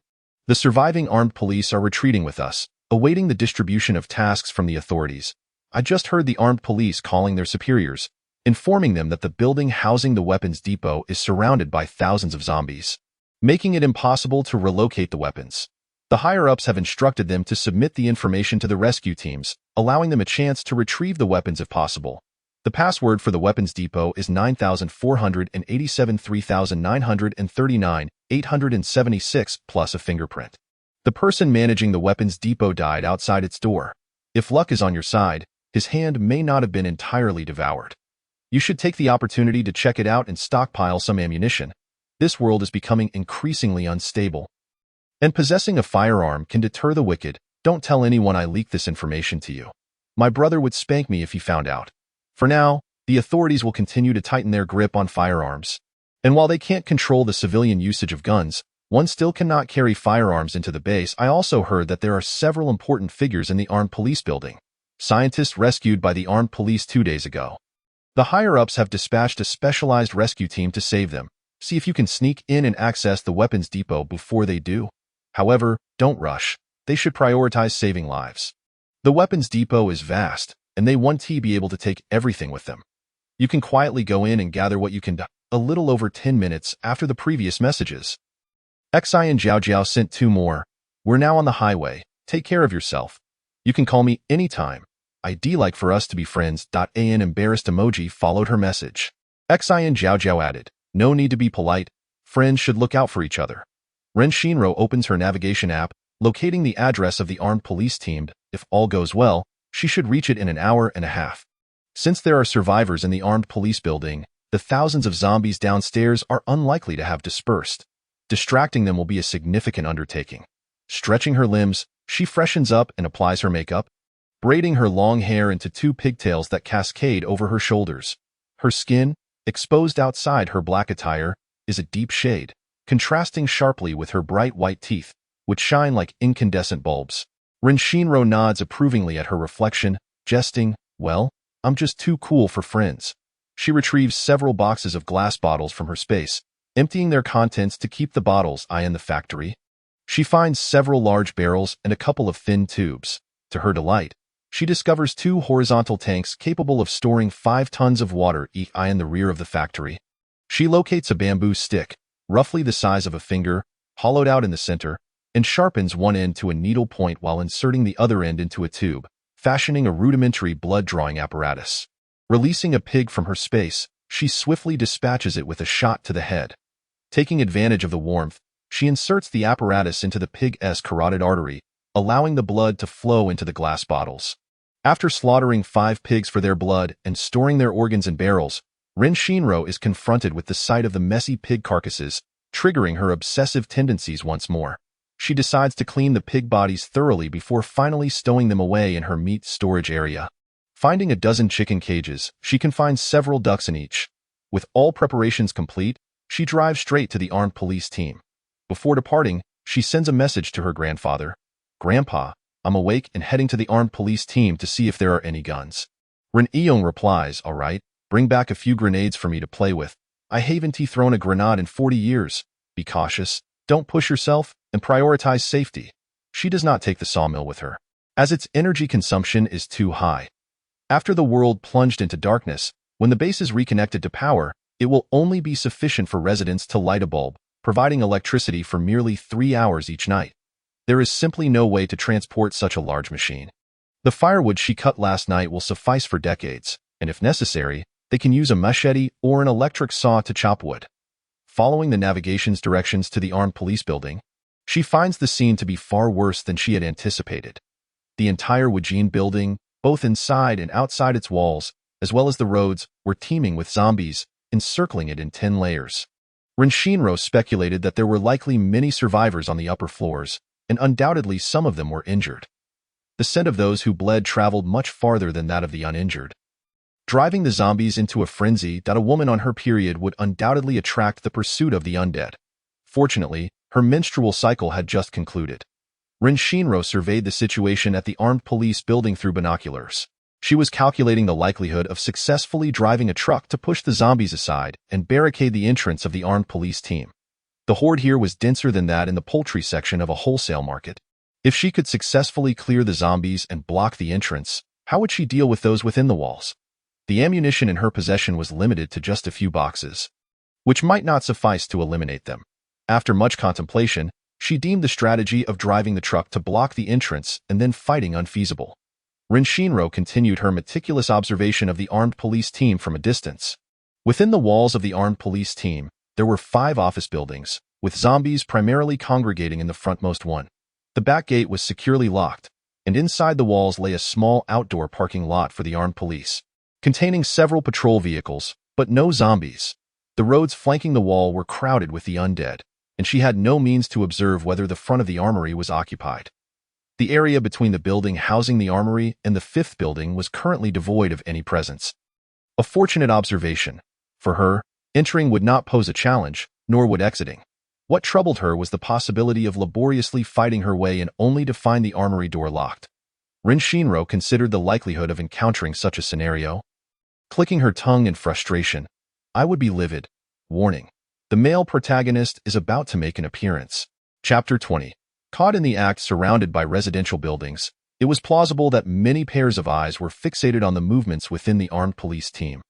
The surviving armed police are retreating with us, awaiting the distribution of tasks from the authorities. I just heard the armed police calling their superiors, informing them that the building housing the weapons depot is surrounded by thousands of zombies, making it impossible to relocate the weapons. The higher-ups have instructed them to submit the information to the rescue teams, allowing them a chance to retrieve the weapons if possible. The password for the weapons depot is 9487 3939 876 plus a fingerprint. The person managing the weapons depot died outside its door. If luck is on your side, his hand may not have been entirely devoured. You should take the opportunity to check it out and stockpile some ammunition. This world is becoming increasingly unstable, and possessing a firearm can deter the wicked. Don't tell anyone I leaked this information to you. My brother would spank me if he found out. For now, the authorities will continue to tighten their grip on firearms. And while they can't control the civilian usage of guns, one still cannot carry firearms into the base. I also heard that there are several important figures in the armed police building. Scientists rescued by the armed police 2 days ago. The higher-ups have dispatched a specialized rescue team to save them. See if you can sneak in and access the weapons depot before they do. However, don't rush. They should prioritize saving lives. The weapons depot is vast, and they want to be able to take everything with them. You can quietly go in and gather what you can do. A little over 10 minutes after the previous messages, Xi and Jiao sent 2 more. We're now on the highway. Take care of yourself. You can call me anytime. I'd like for us to be friends. An embarrassed emoji followed her message. Xi and Jiao added, no need to be polite. Friends should look out for each other. Rin Shinro opens her navigation app, locating the address of the armed police team. If all goes well, she should reach it in an hour and a half. Since there are survivors in the armed police building, the thousands of zombies downstairs are unlikely to have dispersed. Distracting them will be a significant undertaking. Stretching her limbs, she freshens up and applies her makeup, braiding her long hair into 2 pigtails that cascade over her shoulders. Her skin, exposed outside her black attire, is a deep shade, contrasting sharply with her bright white teeth, which shine like incandescent bulbs. Rin Shinro nods approvingly at her reflection, jesting, well, I'm just too cool for friends. She retrieves several boxes of glass bottles from her space, emptying their contents to keep the bottles in the factory. She finds several large barrels and a couple of thin tubes. To her delight, she discovers two horizontal tanks capable of storing 5 tons of water each in the rear of the factory. She locates a bamboo stick, roughly the size of a finger, hollowed out in the center, and sharpens one end to a needle point while inserting the other end into a tube, fashioning a rudimentary blood-drawing apparatus. Releasing a pig from her space, she swiftly dispatches it with a shot to the head. Taking advantage of the warmth, she inserts the apparatus into the pig's carotid artery, allowing the blood to flow into the glass bottles. After slaughtering 5 pigs for their blood and storing their organs in barrels, Rin Shinro is confronted with the sight of the messy pig carcasses, triggering her obsessive tendencies once more. She decides to clean the pig bodies thoroughly before finally stowing them away in her meat storage area. Finding a dozen chicken cages, she confines several ducks in each. With all preparations complete, she drives straight to the armed police team. Before departing, she sends a message to her grandfather. "Grandpa, I'm awake and heading to the armed police team to see if there are any guns." Rin Eong replies, "All right, bring back a few grenades for me to play with. I haven't thrown a grenade in 40 years. Be cautious, don't push yourself, and prioritize safety." She does not take the sawmill with her, as its energy consumption is too high. After the world plunged into darkness, when the base is reconnected to power, it will only be sufficient for residents to light a bulb, providing electricity for merely 3 hours each night. There is simply no way to transport such a large machine. The firewood she cut last night will suffice for decades, and if necessary, they can use a machete or an electric saw to chop wood. Following the navigation's directions to the armed police building, she finds the scene to be far worse than she had anticipated. The entire Wujin building, both inside and outside its walls, as well as the roads, were teeming with zombies, encircling it in 10 layers. Rin Shinro speculated that there were likely many survivors on the upper floors, and undoubtedly some of them were injured. The scent of those who bled traveled much farther than that of the uninjured. Driving the zombies into a frenzy that a woman on her period would undoubtedly attract the pursuit of the undead. Fortunately, her menstrual cycle had just concluded. Rin Shinro surveyed the situation at the armed police building through binoculars. She was calculating the likelihood of successfully driving a truck to push the zombies aside and barricade the entrance of the armed police team. The horde here was denser than that in the poultry section of a wholesale market. If she could successfully clear the zombies and block the entrance, how would she deal with those within the walls? The ammunition in her possession was limited to just a few boxes, which might not suffice to eliminate them. After much contemplation, she deemed the strategy of driving the truck to block the entrance and then fighting unfeasible. Rin Shinro continued her meticulous observation of the armed police team from a distance. Within the walls of the armed police team, there were 5 office buildings, with zombies primarily congregating in the frontmost one. The back gate was securely locked, and inside the walls lay a small outdoor parking lot for the armed police, containing several patrol vehicles, but no zombies. The roads flanking the wall were crowded with the undead, and she had no means to observe whether the front of the armory was occupied. The area between the building housing the armory and the 5th building was currently devoid of any presence. A fortunate observation. For her, entering would not pose a challenge, nor would exiting. What troubled her was the possibility of laboriously fighting her way in only to find the armory door locked. Rin Shinro considered the likelihood of encountering such a scenario. Clicking her tongue in frustration, "I would be livid." Warning. The male protagonist is about to make an appearance. Chapter 20. Caught in the act surrounded by residential buildings, it was plausible that many pairs of eyes were fixated on the movements within the armed police team.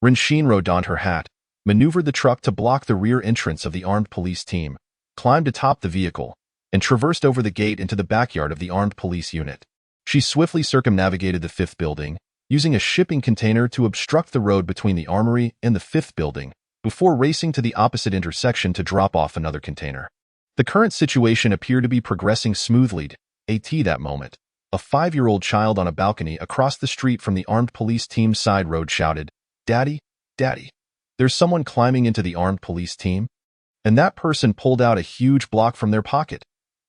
Rin Shinro donned her hat, maneuvered the truck to block the rear entrance of the armed police team, climbed atop the vehicle, and traversed over the gate into the backyard of the armed police unit. She swiftly circumnavigated the 5th building, using a shipping container to obstruct the road between the armory and the 5th building, before racing to the opposite intersection to drop off another container. The current situation appeared to be progressing smoothly. At that moment, a 5-year-old child on a balcony across the street from the armed police team's side road shouted, "Daddy, Daddy, there's someone climbing into the armed police team." And that person pulled out a huge block from their pocket.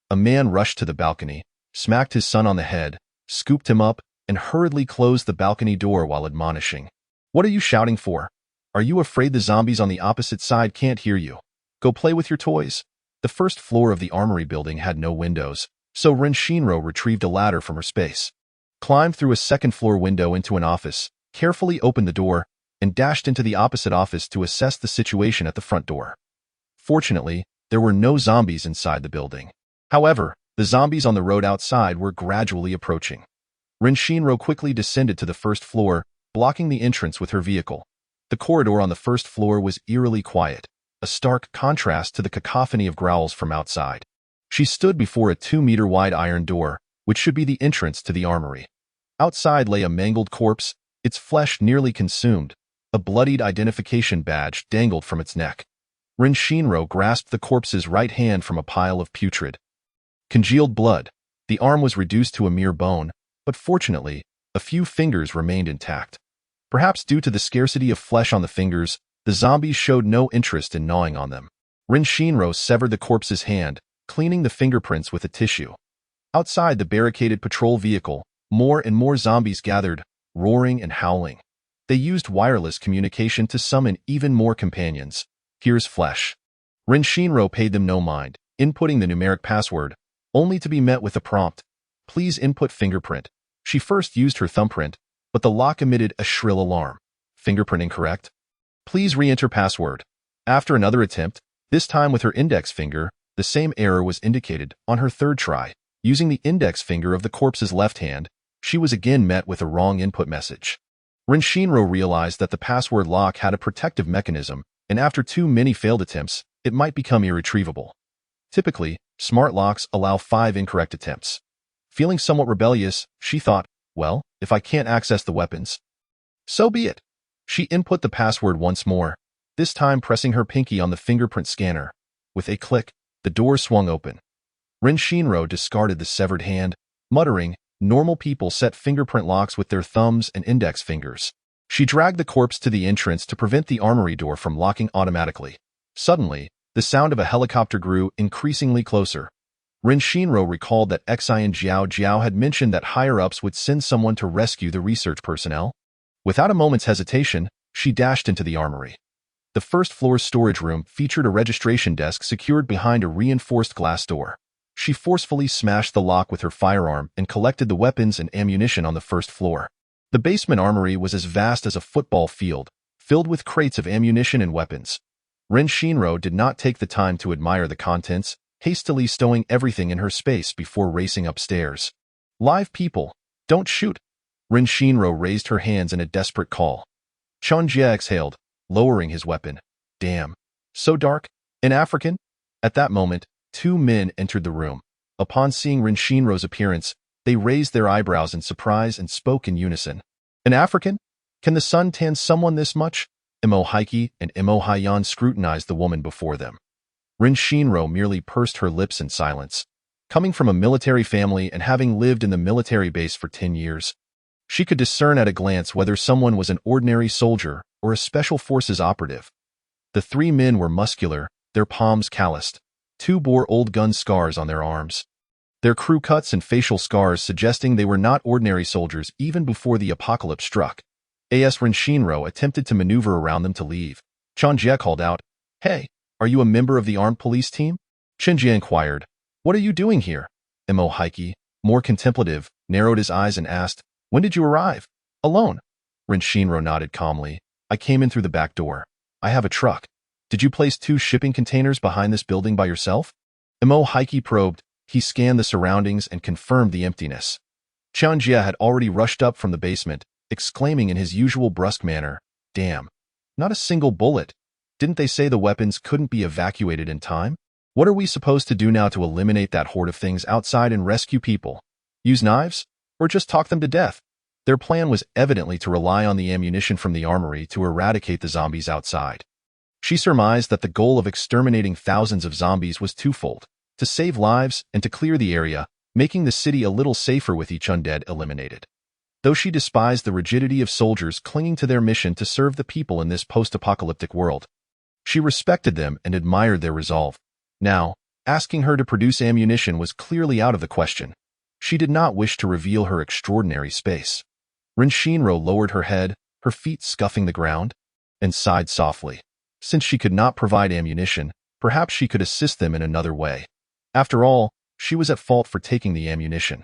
A man rushed to the balcony, smacked his son on the head, scooped him up, and hurriedly closed the balcony door while admonishing, "What are you shouting for? Are you afraid the zombies on the opposite side can't hear you? Go play with your toys." The first floor of the armory building had no windows, so Rin Shinro retrieved a ladder from her space, climbed through a second-floor window into an office, carefully opened the door, and dashed into the opposite office to assess the situation at the front door. Fortunately, there were no zombies inside the building. However, the zombies on the road outside were gradually approaching. Rin Shinro quickly descended to the first floor, blocking the entrance with her vehicle. The corridor on the first floor was eerily quiet, a stark contrast to the cacophony of growls from outside. She stood before a 2-meter-wide iron door, which should be the entrance to the armory. Outside lay a mangled corpse, its flesh nearly consumed. A bloodied identification badge dangled from its neck. Rin Shinro grasped the corpse's right hand from a pile of putrid, congealed blood. The arm was reduced to a mere bone, but fortunately, a few fingers remained intact. Perhaps due to the scarcity of flesh on the fingers, the zombies showed no interest in gnawing on them. Rin Shinro severed the corpse's hand, cleaning the fingerprints with a tissue. Outside the barricaded patrol vehicle, more and more zombies gathered, roaring and howling. They used wireless communication to summon even more companions. Here's flesh. Rin Shinro paid them no mind, inputting the numeric password, only to be met with a prompt. Please input fingerprint. She first used her thumbprint, but the lock emitted a shrill alarm. Fingerprint incorrect. Please re-enter password. After another attempt, this time with her index finger, the same error was indicated. On her third try, using the index finger of the corpse's left hand, she was again met with a wrong input message. Rin Shinro realized that the password lock had a protective mechanism, and after too many failed attempts, it might become irretrievable. Typically, smart locks allow 5 incorrect attempts. Feeling somewhat rebellious, she thought, well, if I can't access the weapons, so be it. She input the password once more, this time pressing her pinky on the fingerprint scanner. With a click, the door swung open. Rin Shinro discarded the severed hand, muttering, normal people set fingerprint locks with their thumbs and index fingers. She dragged the corpse to the entrance to prevent the armory door from locking automatically. Suddenly, the sound of a helicopter grew increasingly closer. Rin Shinro recalled that Xian Jiao had mentioned that higher-ups would send someone to rescue the research personnel. Without a moment's hesitation, she dashed into the armory. The first floor's storage room featured a registration desk secured behind a reinforced glass door. She forcefully smashed the lock with her firearm and collected the weapons and ammunition on the first floor. The basement armory was as vast as a football field, filled with crates of ammunition and weapons. Rin Shinro did not take the time to admire the contents, hastily stowing everything in her space before racing upstairs. Live people, don't shoot. Rin Shinro raised her hands in a desperate call. Chun Jie exhaled, lowering his weapon. Damn. So dark? An African? At that moment, 2 men entered the room. Upon seeing Rin Shinro's appearance, they raised their eyebrows in surprise and spoke in unison. An African? Can the sun tan someone this much? Imo Heike and Imo Haiyan scrutinized the woman before them. Rin Shinro merely pursed her lips in silence. Coming from a military family and having lived in the military base for 10 years, she could discern at a glance whether someone was an ordinary soldier or a special forces operative. The 3 men were muscular, their palms calloused. 2 bore old gun scars on their arms. Their crew cuts and facial scars suggesting they were not ordinary soldiers even before the apocalypse struck. As Rin Shinro attempted to maneuver around them to leave, Chun Jie called out, Hey, are you a member of the armed police team? Chen Jie inquired, What are you doing here? Imo Heike, more contemplative, narrowed his eyes and asked, When did you arrive? Alone. Rin Shinro nodded calmly. I came in through the back door. I have a truck. Did you place 2 shipping containers behind this building by yourself? Imo Heike probed. He scanned the surroundings and confirmed the emptiness. Chun Jie had already rushed up from the basement, exclaiming in his usual brusque manner, Damn. Not a single bullet. Didn't they say the weapons couldn't be evacuated in time? What are we supposed to do now to eliminate that horde of things outside and rescue people? Use knives? Or just talk them to death? Their plan was evidently to rely on the ammunition from the armory to eradicate the zombies outside. She surmised that the goal of exterminating thousands of zombies was twofold, to save lives and to clear the area, making the city a little safer with each undead eliminated. Though she despised the rigidity of soldiers clinging to their mission to serve the people in this post-apocalyptic world, she respected them and admired their resolve. Now, asking her to produce ammunition was clearly out of the question. She did not wish to reveal her extraordinary space. Rin Shinro lowered her head, her feet scuffing the ground, and sighed softly. Since she could not provide ammunition, perhaps she could assist them in another way. After all, she was at fault for taking the ammunition.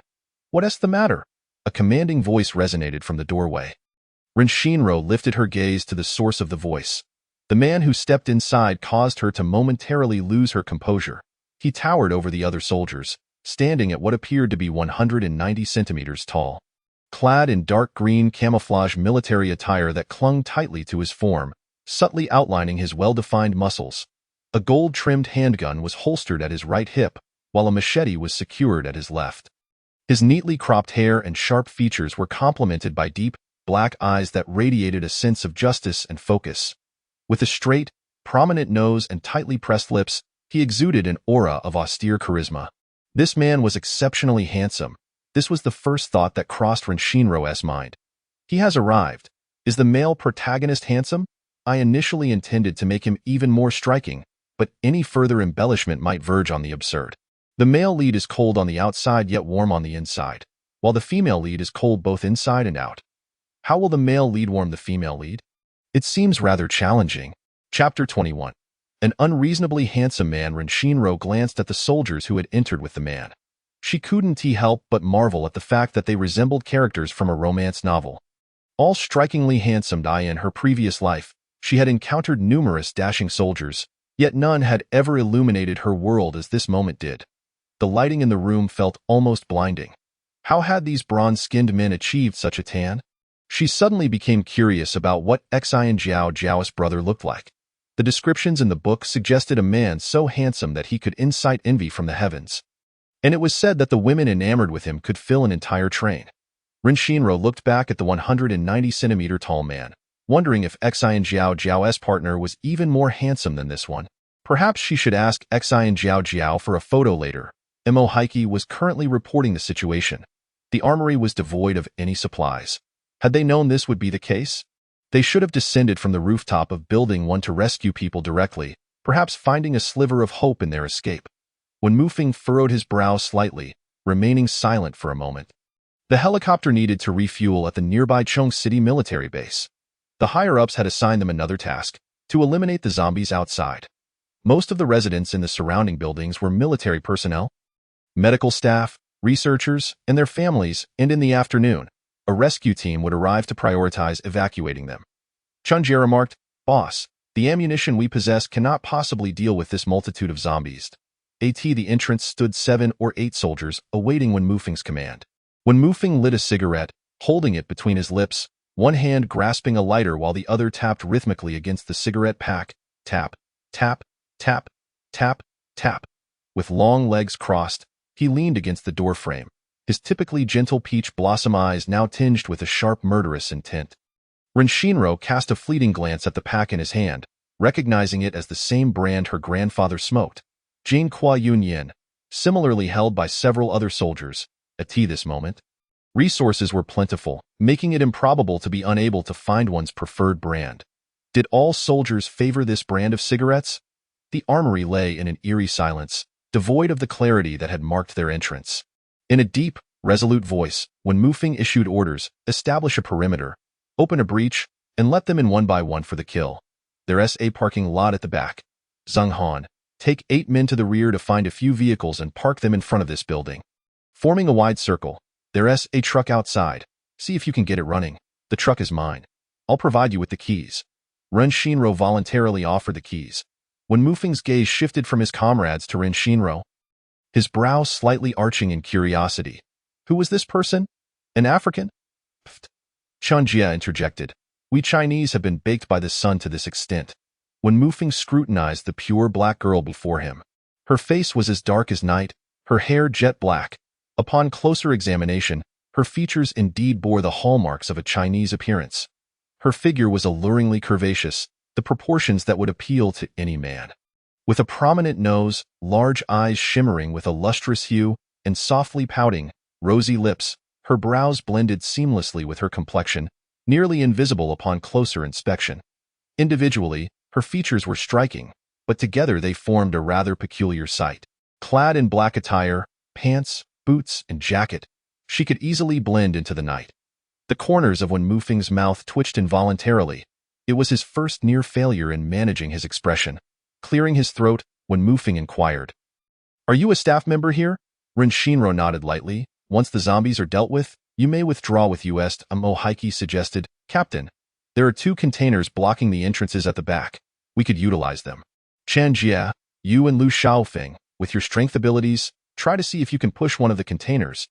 What's the matter? A commanding voice resonated from the doorway. Ren Shinro lifted her gaze to the source of the voice. The man who stepped inside caused her to momentarily lose her composure. He towered over the other soldiers, standing at what appeared to be 190 centimeters tall. Clad in dark green camouflage military attire that clung tightly to his form, subtly outlining his well-defined muscles. A gold-trimmed handgun was holstered at his right hip, while a machete was secured at his left. His neatly cropped hair and sharp features were complemented by deep, black eyes that radiated a sense of justice and focus. With a straight, prominent nose and tightly pressed lips, he exuded an aura of austere charisma. This man was exceptionally handsome. This was the first thought that crossed Ren Shinro's mind. He has arrived. Is the male protagonist handsome? I initially intended to make him even more striking, but any further embellishment might verge on the absurd. The male lead is cold on the outside yet warm on the inside, while the female lead is cold both inside and out. How will the male lead warm the female lead? It seems rather challenging. Chapter 21. An unreasonably handsome man. Ren Shinro glanced at the soldiers who had entered with the man. She couldn't help but marvel at the fact that they resembled characters from a romance novel. All strikingly handsome. In her previous life, she had encountered numerous dashing soldiers, yet none had ever illuminated her world as this moment did. The lighting in the room felt almost blinding. How had these bronze-skinned men achieved such a tan? She suddenly became curious about what Xian Zhao's brother looked like. The descriptions in the book suggested a man so handsome that he could incite envy from the heavens. And it was said that the women enamored with him could fill an entire train. Ren Shinro looked back at the 190-centimeter tall man, wondering if Xian Zhao's partner was even more handsome than this one. Perhaps she should ask Xian Zhao for a photo later. Mo Heike was currently reporting the situation. The armory was devoid of any supplies. Had they known this would be the case, they should have descended from the rooftop of Building 1 to rescue people directly, perhaps finding a sliver of hope in their escape. When Mufeng furrowed his brow slightly, remaining silent for a moment. The helicopter needed to refuel at the nearby Chong City military base. The higher-ups had assigned them another task, to eliminate the zombies outside. Most of the residents in the surrounding buildings were military personnel, medical staff, researchers, and their families, and in the afternoon, a rescue team would arrive to prioritize evacuating them. Chunjie remarked, "Boss, the ammunition we possess cannot possibly deal with this multitude of zombies." At the entrance stood 7 or 8 soldiers, awaiting Wen Mufeng's command. When Mufeng lit a cigarette, holding it between his lips, one hand grasping a lighter while the other tapped rhythmically against the cigarette pack, tap, tap, tap, tap, tap. With long legs crossed, he leaned against the doorframe, his typically gentle peach blossom eyes now tinged with a sharp murderous intent. Ren Shinro cast a fleeting glance at the pack in his hand, recognizing it as the same brand her grandfather smoked, Jing Kwa Yun Yin, similarly held by several other soldiers. At this moment, resources were plentiful, making it improbable to be unable to find one's preferred brand. Did all soldiers favor this brand of cigarettes? The armory lay in an eerie silence, devoid of the clarity that had marked their entrance. In a deep, resolute voice, when Mufeng issued orders, establish a perimeter, open a breach, and let them in one by one for the kill. There's a parking lot at the back. Zhang Han, take 8 men to the rear to find a few vehicles and park them in front of this building. Forming a wide circle, there's a truck outside. See if you can get it running. The truck is mine. I'll provide you with the keys. Ren Shinro voluntarily offered the keys. When Mufeng's gaze shifted from his comrades to Ren Shinro, his brow slightly arching in curiosity. Who was this person? An African? Pfft. Chunjie interjected. We Chinese have been baked by the sun to this extent. When Mufeng scrutinized the pure black girl before him, her face was as dark as night, her hair jet black. Upon closer examination, her features indeed bore the hallmarks of a Chinese appearance. Her figure was alluringly curvaceous, the proportions that would appeal to any man. With a prominent nose, large eyes shimmering with a lustrous hue, and softly pouting, rosy lips, her brows blended seamlessly with her complexion, nearly invisible upon closer inspection. Individually, her features were striking, but together they formed a rather peculiar sight. Clad in black attire, pants, boots, and jacket, she could easily blend into the night. The corners of Wen Mufeng's mouth twitched involuntarily. It was his first near failure in managing his expression. Clearing his throat, Wen Mufeng inquired, "Are you a staff member here?" Ren Shinro nodded lightly. "Once the zombies are dealt with, you may withdraw with us," Mo Heike suggested. Captain, there are 2 containers blocking the entrances at the back. We could utilize them. Chen Jie, you and Lu Xiaofeng, with your strength abilities, try to see if you can push one of the containers.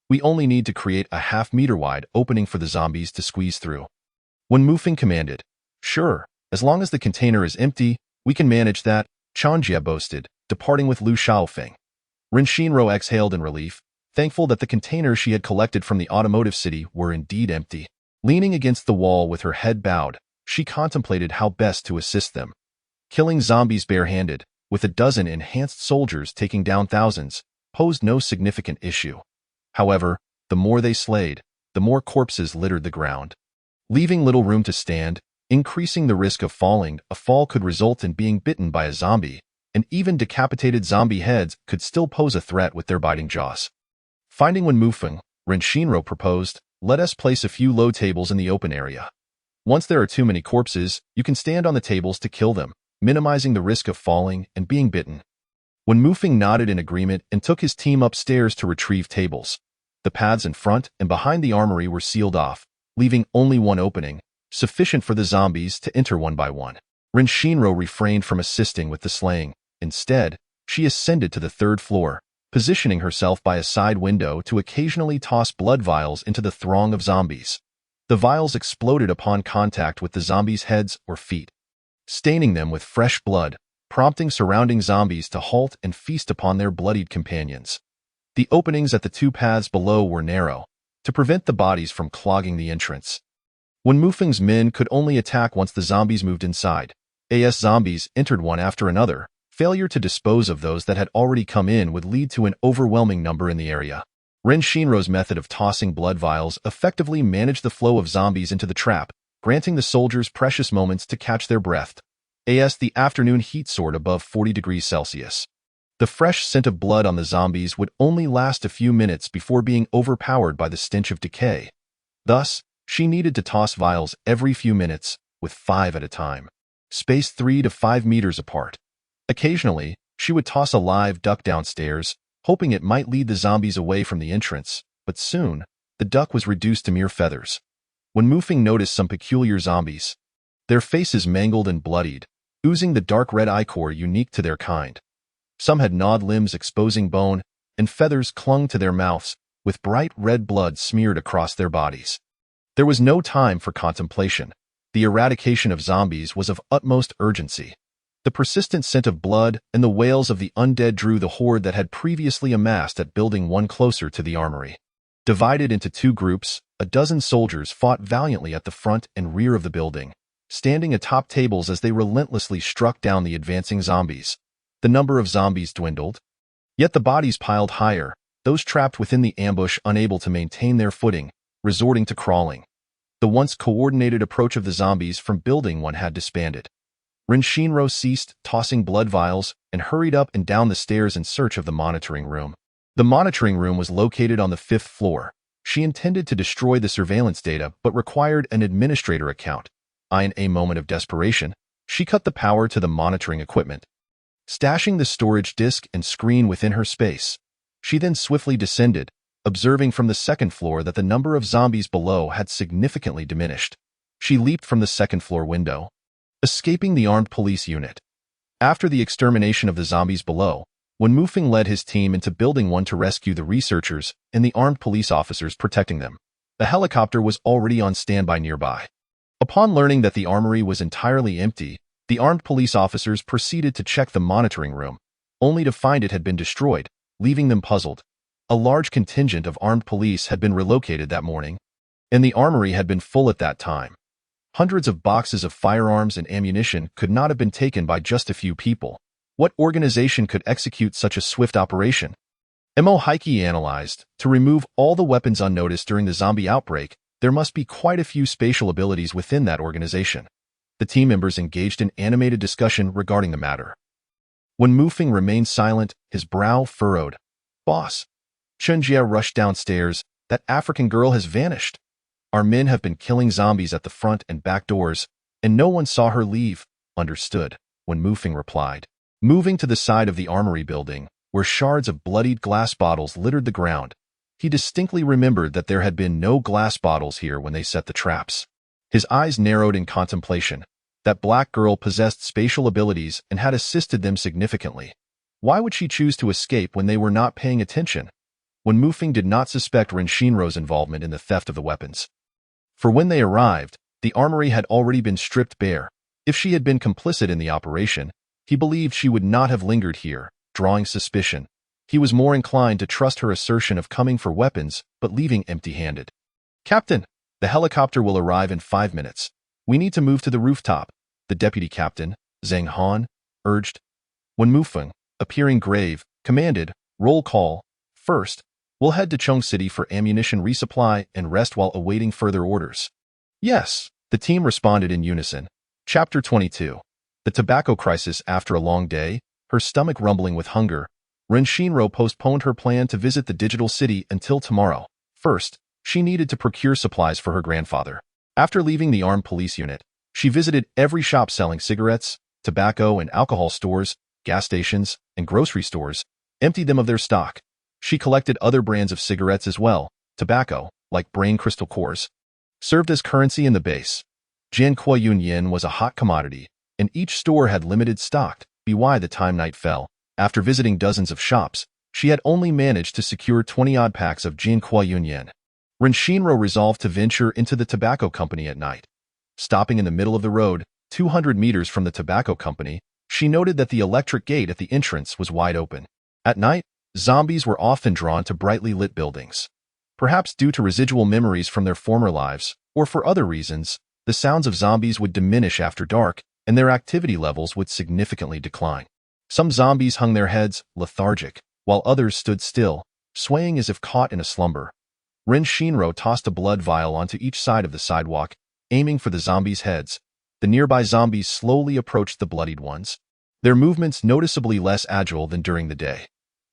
We only need to create a half-meter-wide opening for the zombies to squeeze through. When Mufeng commanded, sure, as long as the container is empty, we can manage that, Chen Jie boasted, departing with Lu Xiaofeng. Ren Xinro exhaled in relief, thankful that the containers she had collected from the automotive city were indeed empty. Leaning against the wall with her head bowed, she contemplated how best to assist them. Killing zombies barehanded, with a dozen enhanced soldiers taking down thousands, posed no significant issue. However, the more they slayed, the more corpses littered the ground. Leaving little room to stand, increasing the risk of falling, a fall could result in being bitten by a zombie, and even decapitated zombie heads could still pose a threat with their biting jaws. Finding Wen Mufeng, Ren Xinro proposed, let us place a few low tables in the open area. Once there are too many corpses, you can stand on the tables to kill them, minimizing the risk of falling and being bitten. Wen Mufeng nodded in agreement and took his team upstairs to retrieve tables. The paths in front and behind the armory were sealed off, leaving only one opening, sufficient for the zombies to enter one by one. Ren Xinro refrained from assisting with the slaying. Instead, she ascended to the 3rd floor, positioning herself by a side window to occasionally toss blood vials into the throng of zombies. The vials exploded upon contact with the zombies' heads or feet, staining them with fresh blood, prompting surrounding zombies to halt and feast upon their bloodied companions. The openings at the 2 paths below were narrow, to prevent the bodies from clogging the entrance. When Mufeng's men could only attack once the zombies moved inside, as zombies entered one after another, failure to dispose of those that had already come in would lead to an overwhelming number in the area. Ren Xinro's method of tossing blood vials effectively managed the flow of zombies into the trap, granting the soldiers precious moments to catch their breath. As the afternoon heat soared above 40 degrees Celsius. The fresh scent of blood on the zombies would only last a few minutes before being overpowered by the stench of decay. Thus, she needed to toss vials every few minutes, with 5 at a time, spaced 3 to 5 meters apart. Occasionally, she would toss a live duck downstairs, hoping it might lead the zombies away from the entrance, but soon, the duck was reduced to mere feathers. When Mufeng noticed some peculiar zombies, their faces mangled and bloodied, oozing the dark red ichor unique to their kind. Some had gnawed limbs exposing bone, and feathers clung to their mouths, with bright red blood smeared across their bodies. There was no time for contemplation. The eradication of zombies was of utmost urgency. The persistent scent of blood and the wails of the undead drew the horde that had previously amassed at building 1 closer to the armory. Divided into 2 groups, a dozen soldiers fought valiantly at the front and rear of the building, standing atop tables as they relentlessly struck down the advancing zombies. The number of zombies dwindled, yet the bodies piled higher, those trapped within the ambush unable to maintain their footing, resorting to crawling. The once coordinated approach of the zombies from building 1 had disbanded. Ren Xinro ceased tossing blood vials and hurried up and down the stairs in search of the monitoring room. The monitoring room was located on the 5th floor. She intended to destroy the surveillance data but required an administrator account. In a moment of desperation, she cut the power to the monitoring equipment, stashing the storage disk and screen within her space. She then swiftly descended, observing from the 2nd floor that the number of zombies below had significantly diminished. She leaped from the 2nd floor window, escaping the armed police unit. After the extermination of the zombies below, when Mufeng led his team into Building 1 to rescue the researchers and the armed police officers protecting them, the helicopter was already on standby nearby. Upon learning that the armory was entirely empty, the armed police officers proceeded to check the monitoring room, only to find it had been destroyed, leaving them puzzled. A large contingent of armed police had been relocated that morning, and the armory had been full at that time. Hundreds of boxes of firearms and ammunition could not have been taken by just a few people. What organization could execute such a swift operation? Mo Heike analyzed. To remove all the weapons unnoticed during the zombie outbreak, there must be quite a few spatial abilities within that organization. The team members engaged in animated discussion regarding the matter. When Mufeng remained silent, his brow furrowed. Boss. Chen Jie rushed downstairs. That African girl has vanished. Our men have been killing zombies at the front and back doors, and no one saw her leave. Understood, when Mufeng replied. Moving to the side of the armory building, where shards of bloodied glass bottles littered the ground, he distinctly remembered that there had been no glass bottles here when they set the traps. His eyes narrowed in contemplation. That black girl possessed spatial abilities and had assisted them significantly. Why would she choose to escape when they were not paying attention? When Mufeng did not suspect Ren Shinro's involvement in the theft of the weapons. For when they arrived, the armory had already been stripped bare. If she had been complicit in the operation, he believed she would not have lingered here, drawing suspicion. He was more inclined to trust her assertion of coming for weapons, but leaving empty-handed. "Captain, the helicopter will arrive in 5 minutes. We need to move to the rooftop," the deputy captain, Zhang Han, urged. When Mufeng, appearing grave, commanded, "Roll call. First, we'll head to Chong City for ammunition resupply and rest while awaiting further orders." "Yes," the team responded in unison. Chapter 22. The tobacco crisis. After a long day, her stomach rumbling with hunger, Ren Shinro postponed her plan to visit the digital city until tomorrow. First, she needed to procure supplies for her grandfather. After leaving the armed police unit, she visited every shop selling cigarettes, tobacco and alcohol stores, gas stations, and grocery stores, emptied them of their stock. She collected other brands of cigarettes as well. Tobacco, like brain crystal cores, served as currency in the base. Jiankuo Yunyan was a hot commodity, and each store had limited stock. By the time night fell, after visiting dozens of shops, she had only managed to secure 20-odd packs of Jiankuo Yunyan. Ren Shinro resolved to venture into the tobacco company at night. Stopping in the middle of the road, 200 meters from the tobacco company, she noted that the electric gate at the entrance was wide open. At night, zombies were often drawn to brightly lit buildings. Perhaps due to residual memories from their former lives, or for other reasons, the sounds of zombies would diminish after dark, and their activity levels would significantly decline. Some zombies hung their heads, lethargic, while others stood still, swaying as if caught in a slumber. Ren Shinro tossed a blood vial onto each side of the sidewalk, aiming for the zombies' heads. The nearby zombies slowly approached the bloodied ones, their movements noticeably less agile than during the day.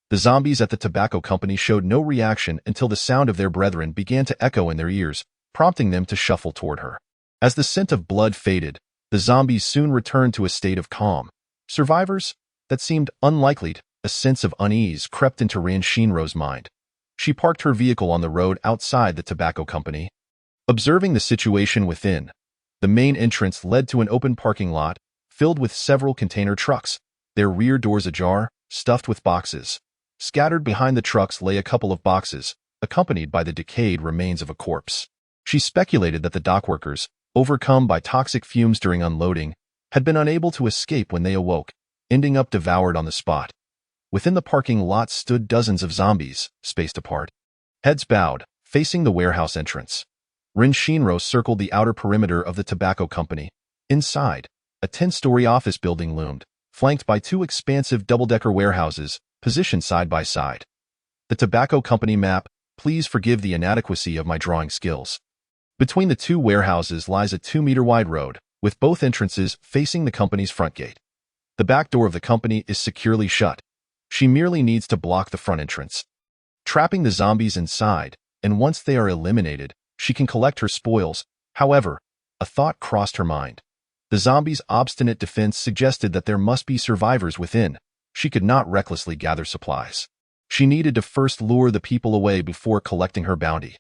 The zombies at the tobacco company showed no reaction until the sound of their brethren began to echo in their ears, prompting them to shuffle toward her. As the scent of blood faded, the zombies soon returned to a state of calm. Survivors? That seemed unlikely. A sense of unease crept into Ren Shinro's mind. She parked her vehicle on the road outside the tobacco company. Observing the situation within, the main entrance led to an open parking lot, filled with several container trucks, their rear doors ajar, stuffed with boxes. Scattered behind the trucks lay a couple of boxes, accompanied by the decayed remains of a corpse. She speculated that the dockworkers, overcome by toxic fumes during unloading, had been unable to escape when they awoke, ending up devoured on the spot. Within the parking lot stood dozens of zombies, spaced apart. Heads bowed, facing the warehouse entrance. Ren Shinro circled the outer perimeter of the tobacco company. Inside, a 10-story office building loomed, flanked by 2 expansive double-decker warehouses, positioned side by side. The tobacco company map. Please forgive the inadequacy of my drawing skills. Between the 2 warehouses lies a 2-meter-wide road, with both entrances facing the company's front gate. The back door of the company is securely shut. She merely needs to block the front entrance, trapping the zombies inside, and once they are eliminated, she can collect her spoils. However, a thought crossed her mind. The zombies' obstinate defense suggested that there must be survivors within. She could not recklessly gather supplies. She needed to first lure the people away before collecting her bounty.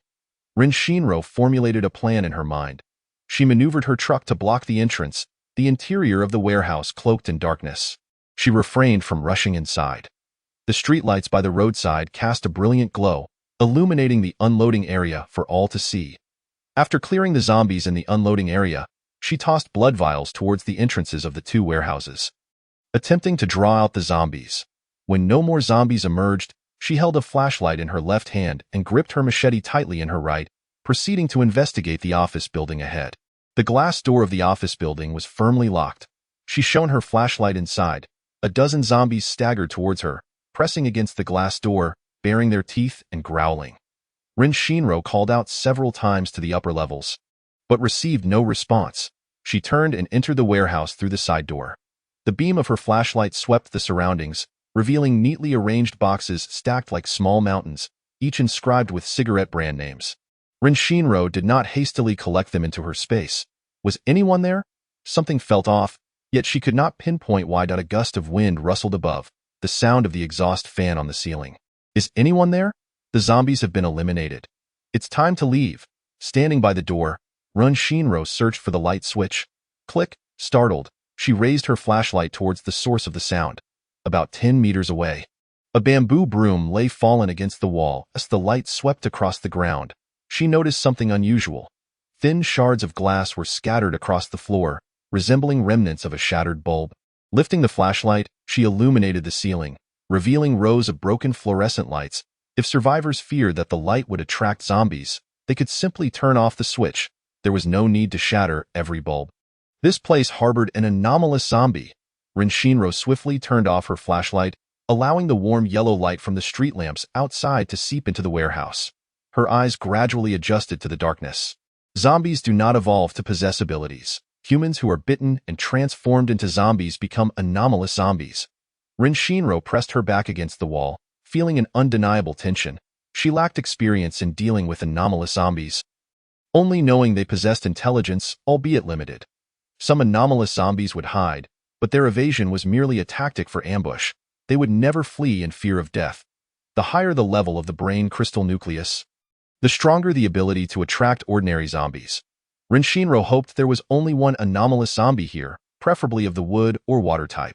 Ren Shinro formulated a plan in her mind. She maneuvered her truck to block the entrance, the interior of the warehouse cloaked in darkness. She refrained from rushing inside. The streetlights by the roadside cast a brilliant glow, illuminating the unloading area for all to see. After clearing the zombies in the unloading area, she tossed blood vials towards the entrances of the 2 warehouses, attempting to draw out the zombies. When no more zombies emerged, she held a flashlight in her left hand and gripped her machete tightly in her right, proceeding to investigate the office building ahead. The glass door of the office building was firmly locked. She shone her flashlight inside. A dozen zombies staggered towards her, pressing against the glass door, baring their teeth and growling. Ren Shinro called out several times to the upper levels, but received no response. She turned and entered the warehouse through the side door. The beam of her flashlight swept the surroundings, revealing neatly arranged boxes stacked like small mountains, each inscribed with cigarette brand names. Ren Shinro did not hastily collect them into her space. Was anyone there? Something felt off, yet she could not pinpoint why. A gust of wind rustled above, the sound of the exhaust fan on the ceiling. Is anyone there? The zombies have been eliminated. It's time to leave. Standing by the door, Run Shinro searched for the light switch. Click. Startled, she raised her flashlight towards the source of the sound. About 10 meters away, a bamboo broom lay fallen against the wall as the light swept across the ground. She noticed something unusual. Thin shards of glass were scattered across the floor, resembling remnants of a shattered bulb. Lifting the flashlight, she illuminated the ceiling, revealing rows of broken fluorescent lights. If survivors feared that the light would attract zombies, they could simply turn off the switch. There was no need to shatter every bulb. This place harbored an anomalous zombie. Rin Shinro swiftly turned off her flashlight, allowing the warm yellow light from the street lamps outside to seep into the warehouse. Her eyes gradually adjusted to the darkness. Zombies do not evolve to possess abilities. Humans who are bitten and transformed into zombies become anomalous zombies. Rin Shinro pressed her back against the wall, feeling an undeniable tension. She lacked experience in dealing with anomalous zombies, only knowing they possessed intelligence, albeit limited. Some anomalous zombies would hide, but their evasion was merely a tactic for ambush. They would never flee in fear of death. The higher the level of the brain crystal nucleus, the stronger the ability to attract ordinary zombies. Rin Shinro hoped there was only one anomalous zombie here, preferably of the wood or water type.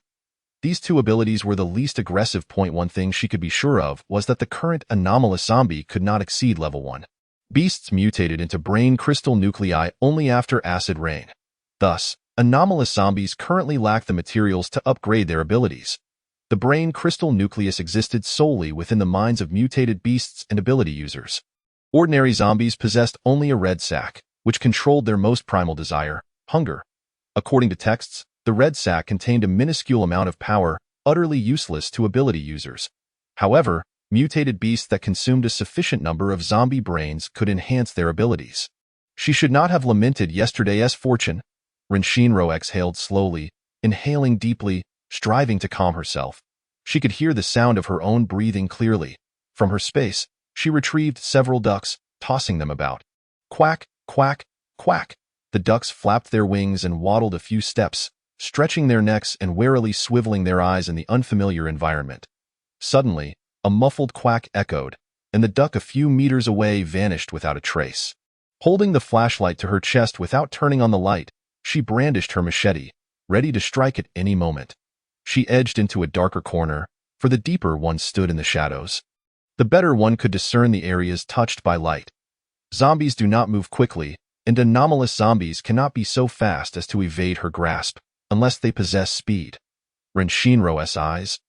These two abilities were the least aggressive. One thing she could be sure of was that the current anomalous zombie could not exceed level 1. Beasts mutated into brain crystal nuclei only after acid rain. Thus, anomalous zombies currently lack the materials to upgrade their abilities. The brain crystal nucleus existed solely within the minds of mutated beasts and ability users. Ordinary zombies possessed only a red sac, which controlled their most primal desire, hunger. According to texts, the red sac contained a minuscule amount of power, utterly useless to ability users. However, mutated beasts that consumed a sufficient number of zombie brains could enhance their abilities. She should not have lamented yesterday's fortune. Rin Shinro exhaled slowly, inhaling deeply, striving to calm herself. She could hear the sound of her own breathing clearly. From her space, she retrieved several ducks, tossing them about. Quack, quack, quack. The ducks flapped their wings and waddled a few steps, stretching their necks and warily swiveling their eyes in the unfamiliar environment. Suddenly, a muffled quack echoed, and the duck a few meters away vanished without a trace. Holding the flashlight to her chest without turning on the light, she brandished her machete, ready to strike at any moment. She edged into a darker corner, for the deeper one stood in the shadows. The better one could discern the areas touched by light. Zombies do not move quickly, and anomalous zombies cannot be so fast as to evade her grasp, unless they possess speed. Rin Shinro's eyes,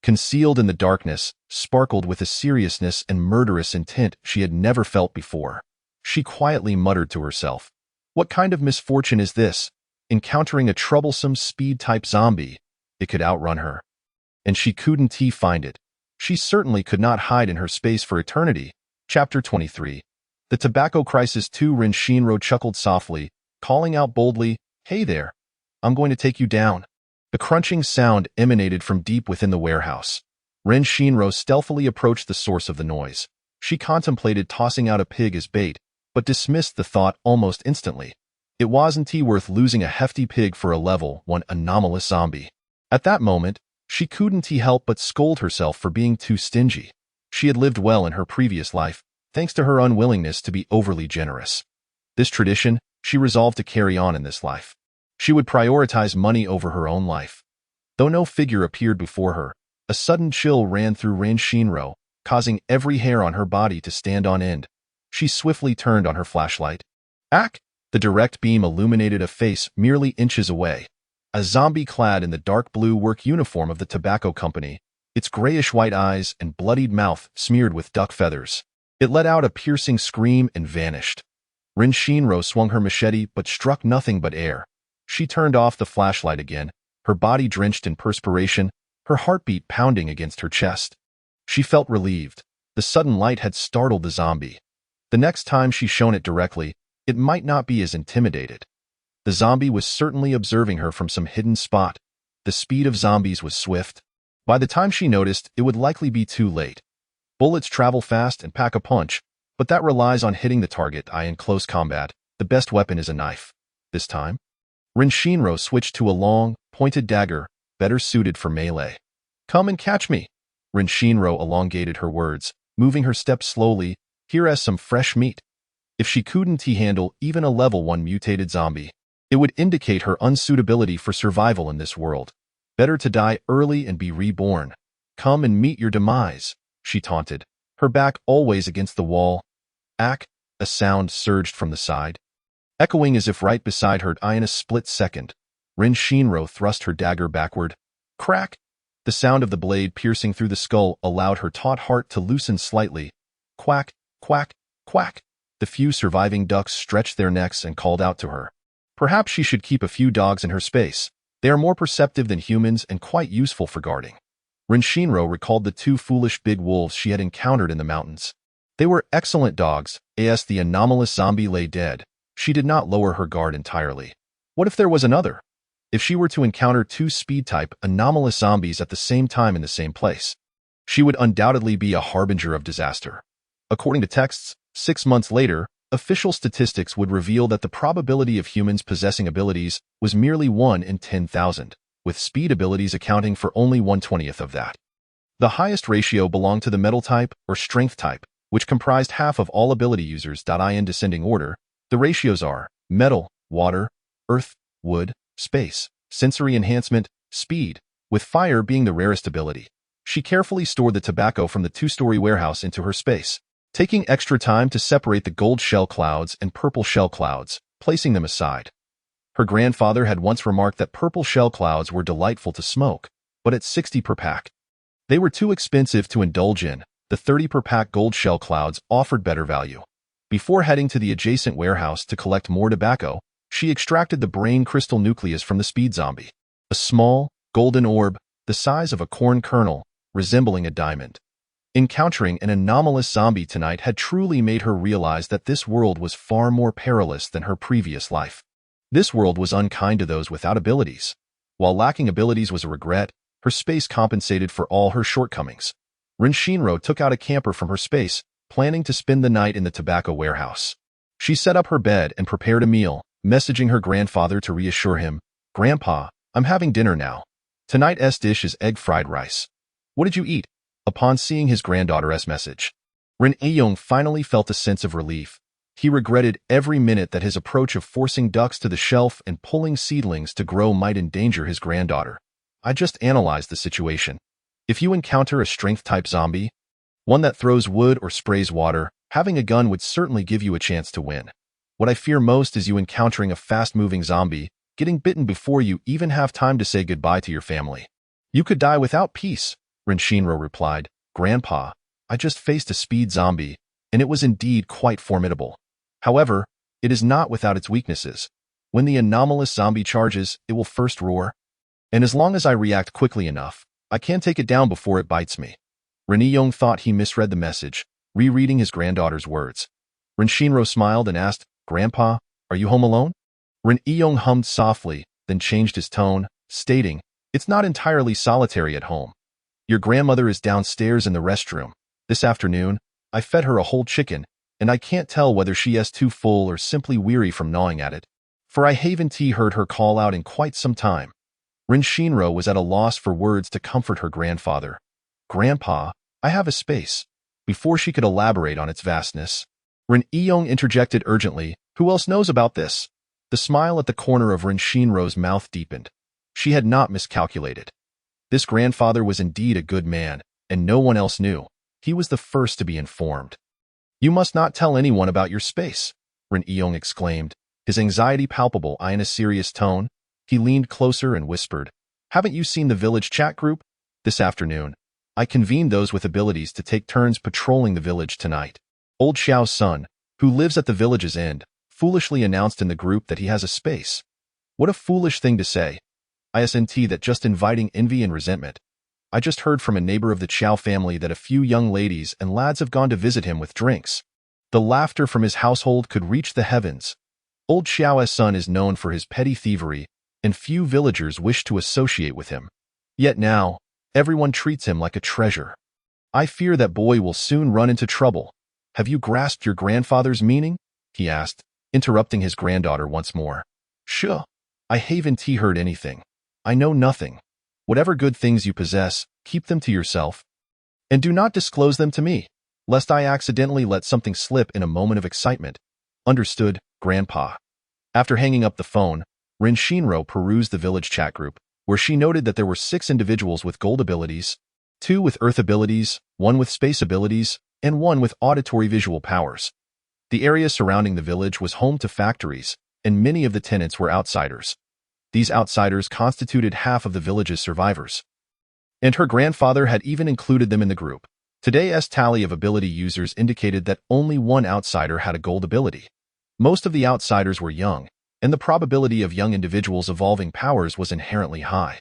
concealed in the darkness, sparkled with a seriousness and murderous intent she had never felt before. She quietly muttered to herself, "What kind of misfortune is this? Encountering a troublesome speed-type zombie, it could outrun her. And she couldn't find it. She certainly could not hide in her space for eternity." Chapter 23. The Tobacco Crisis 2. Rin Shinro chuckled softly, calling out boldly, "Hey there, I'm going to take you down." The crunching sound emanated from deep within the warehouse. Rin Shinro stealthily approached the source of the noise. She contemplated tossing out a pig as bait, but dismissed the thought almost instantly. It wasn't worth losing a hefty pig for a level 1 anomalous zombie. At that moment, she couldn't help but scold herself for being too stingy. She had lived well in her previous life, thanks to her unwillingness to be overly generous. This tradition, she resolved to carry on in this life. She would prioritize money over her own life. Though no figure appeared before her, a sudden chill ran through Rin Shinro, causing every hair on her body to stand on end. She swiftly turned on her flashlight. Ack! The direct beam illuminated a face merely inches away. A zombie clad in the dark blue work uniform of the tobacco company, its grayish-white eyes and bloodied mouth smeared with duck feathers. It let out a piercing scream and vanished. Rin Shinro swung her machete but struck nothing but air. She turned off the flashlight again, her body drenched in perspiration, her heartbeat pounding against her chest. She felt relieved. The sudden light had startled the zombie. The next time she shone it directly, it might not be as intimidated. The zombie was certainly observing her from some hidden spot. The speed of zombies was swift. By the time she noticed, it would likely be too late. Bullets travel fast and pack a punch, but that relies on hitting the target. In close combat, the best weapon is a knife. This time, Rin Shinro switched to a long, pointed dagger, better suited for melee. "Come and catch me." Rin Shinro elongated her words, moving her steps slowly. "Here is some fresh meat." If she couldn't handle even a level 1 mutated zombie, it would indicate her unsuitability for survival in this world. Better to die early and be reborn. Come and meet your demise, she taunted, her back always against the wall. Ack, a sound surged from the side, echoing as if right beside her. In a split second, Rin Shinro thrust her dagger backward. Crack! The sound of the blade piercing through the skull allowed her taut heart to loosen slightly. Quack, quack, quack. The few surviving ducks stretched their necks and called out to her. Perhaps she should keep a few dogs in her space. They are more perceptive than humans and quite useful for guarding. Rin Shinro recalled the 2 foolish big wolves she had encountered in the mountains. They were excellent dogs, as the anomalous zombie lay dead. She did not lower her guard entirely. What if there was another? If she were to encounter 2 speed-type anomalous zombies at the same time in the same place, she would undoubtedly be a harbinger of disaster. According to texts, 6 months later, official statistics would reveal that the probability of humans possessing abilities was merely 1 in 10,000, with speed abilities accounting for only 1/20th of that. The highest ratio belonged to the metal type or strength type, which comprised half of all ability users. In descending order, the ratios are metal, water, earth, wood, space, sensory enhancement, speed, with fire being the rarest ability. She carefully stored the tobacco from the 2-story warehouse into her space, taking extra time to separate the gold shell clouds and purple shell clouds, placing them aside. Her grandfather had once remarked that purple shell clouds were delightful to smoke, but at 60 per pack, they were too expensive to indulge in. The 30 per pack gold shell clouds offered better value. Before heading to the adjacent warehouse to collect more tobacco, she extracted the brain crystal nucleus from the speed zombie, a small, golden orb, the size of a corn kernel, resembling a diamond. Encountering an anomalous zombie tonight had truly made her realize that this world was far more perilous than her previous life. This world was unkind to those without abilities. While lacking abilities was a regret, her space compensated for all her shortcomings. Rin Shinro took out a camper from her space, planning to spend the night in the tobacco warehouse. She set up her bed and prepared a meal, messaging her grandfather to reassure him, "Grandpa, I'm having dinner now. Tonight's dish is egg fried rice. What did you eat?" Upon seeing his granddaughter's message, Rin Aeyong finally felt a sense of relief. He regretted every minute that his approach of forcing ducks to the shelf and pulling seedlings to grow might endanger his granddaughter. I just analyzed the situation. If you encounter a strength-type zombie, one that throws wood or sprays water, having a gun would certainly give you a chance to win. What I fear most is you encountering a fast-moving zombie, getting bitten before you even have time to say goodbye to your family. You could die without peace, Rin Shinro replied. Grandpa, I just faced a speed zombie, and it was indeed quite formidable. However, it is not without its weaknesses. When the anomalous zombie charges, it will first roar. And as long as I react quickly enough, I can take it down before it bites me. Rin Aeyong thought he misread the message, rereading his granddaughter's words. Rin Shinro smiled and asked, Grandpa, are you home alone? Rin Aeyong hummed softly, then changed his tone, stating, It's not entirely solitary at home. Your grandmother is downstairs in the restroom. This afternoon, I fed her a whole chicken, and I can't tell whether she is too full or simply weary from gnawing at it. For I haven't heard her call out in quite some time. Rin Shinro was at a loss for words to comfort her grandfather. Grandpa, I have a space. Before she could elaborate on its vastness, Rin Aeyong interjected urgently, Who else knows about this? The smile at the corner of Rin Shinro's mouth deepened. She had not miscalculated. This grandfather was indeed a good man, and no one else knew. He was the first to be informed. You must not tell anyone about your space, Rin Aeyong exclaimed, his anxiety palpable. In a serious tone, he leaned closer and whispered, Haven't you seen the village chat group? This afternoon, I convened those with abilities to take turns patrolling the village tonight. Old Xiao's son, who lives at the village's end, foolishly announced in the group that he has a space. What a foolish thing to say. ISNT that just inviting envy and resentment. I just heard from a neighbor of the Xiao family that a few young ladies and lads have gone to visit him with drinks. The laughter from his household could reach the heavens. Old Xiao's son is known for his petty thievery, and few villagers wish to associate with him. Yet now, everyone treats him like a treasure. I fear that boy will soon run into trouble. Have you grasped your grandfather's meaning? He asked, interrupting his granddaughter once more. Sure. I haven't heard anything. I know nothing. Whatever good things you possess, keep them to yourself. And do not disclose them to me, lest I accidentally let something slip in a moment of excitement. Understood, Grandpa. After hanging up the phone, Rin Shinro perused the village chat group, where she noted that there were 6 individuals with gold abilities, 2 with earth abilities, 1 with space abilities, and 1 with auditory visual powers. The area surrounding the village was home to factories, and many of the tenants were outsiders. These outsiders constituted half of the village's survivors. And her grandfather had even included them in the group. Today's tally of ability users indicated that only 1 outsider had a gold ability. Most of the outsiders were young, and the probability of young individuals evolving powers was inherently high.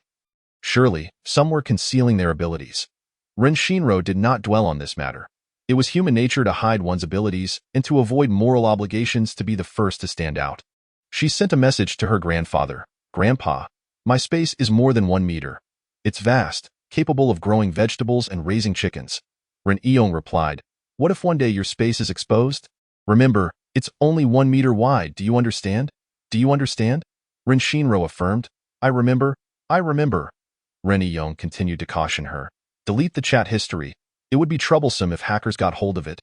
Surely, some were concealing their abilities. Rin Shinro did not dwell on this matter. It was human nature to hide one's abilities and to avoid moral obligations to be the first to stand out. She sent a message to her grandfather. Grandpa, my space is more than 1 meter. It's vast, capable of growing vegetables and raising chickens. Rin Eong replied, what if one day your space is exposed? Remember, it's only 1 meter wide, do you understand? Do you understand? Rin Shinro affirmed, I remember. Rin Eong continued to caution her. Delete the chat history. It would be troublesome if hackers got hold of it.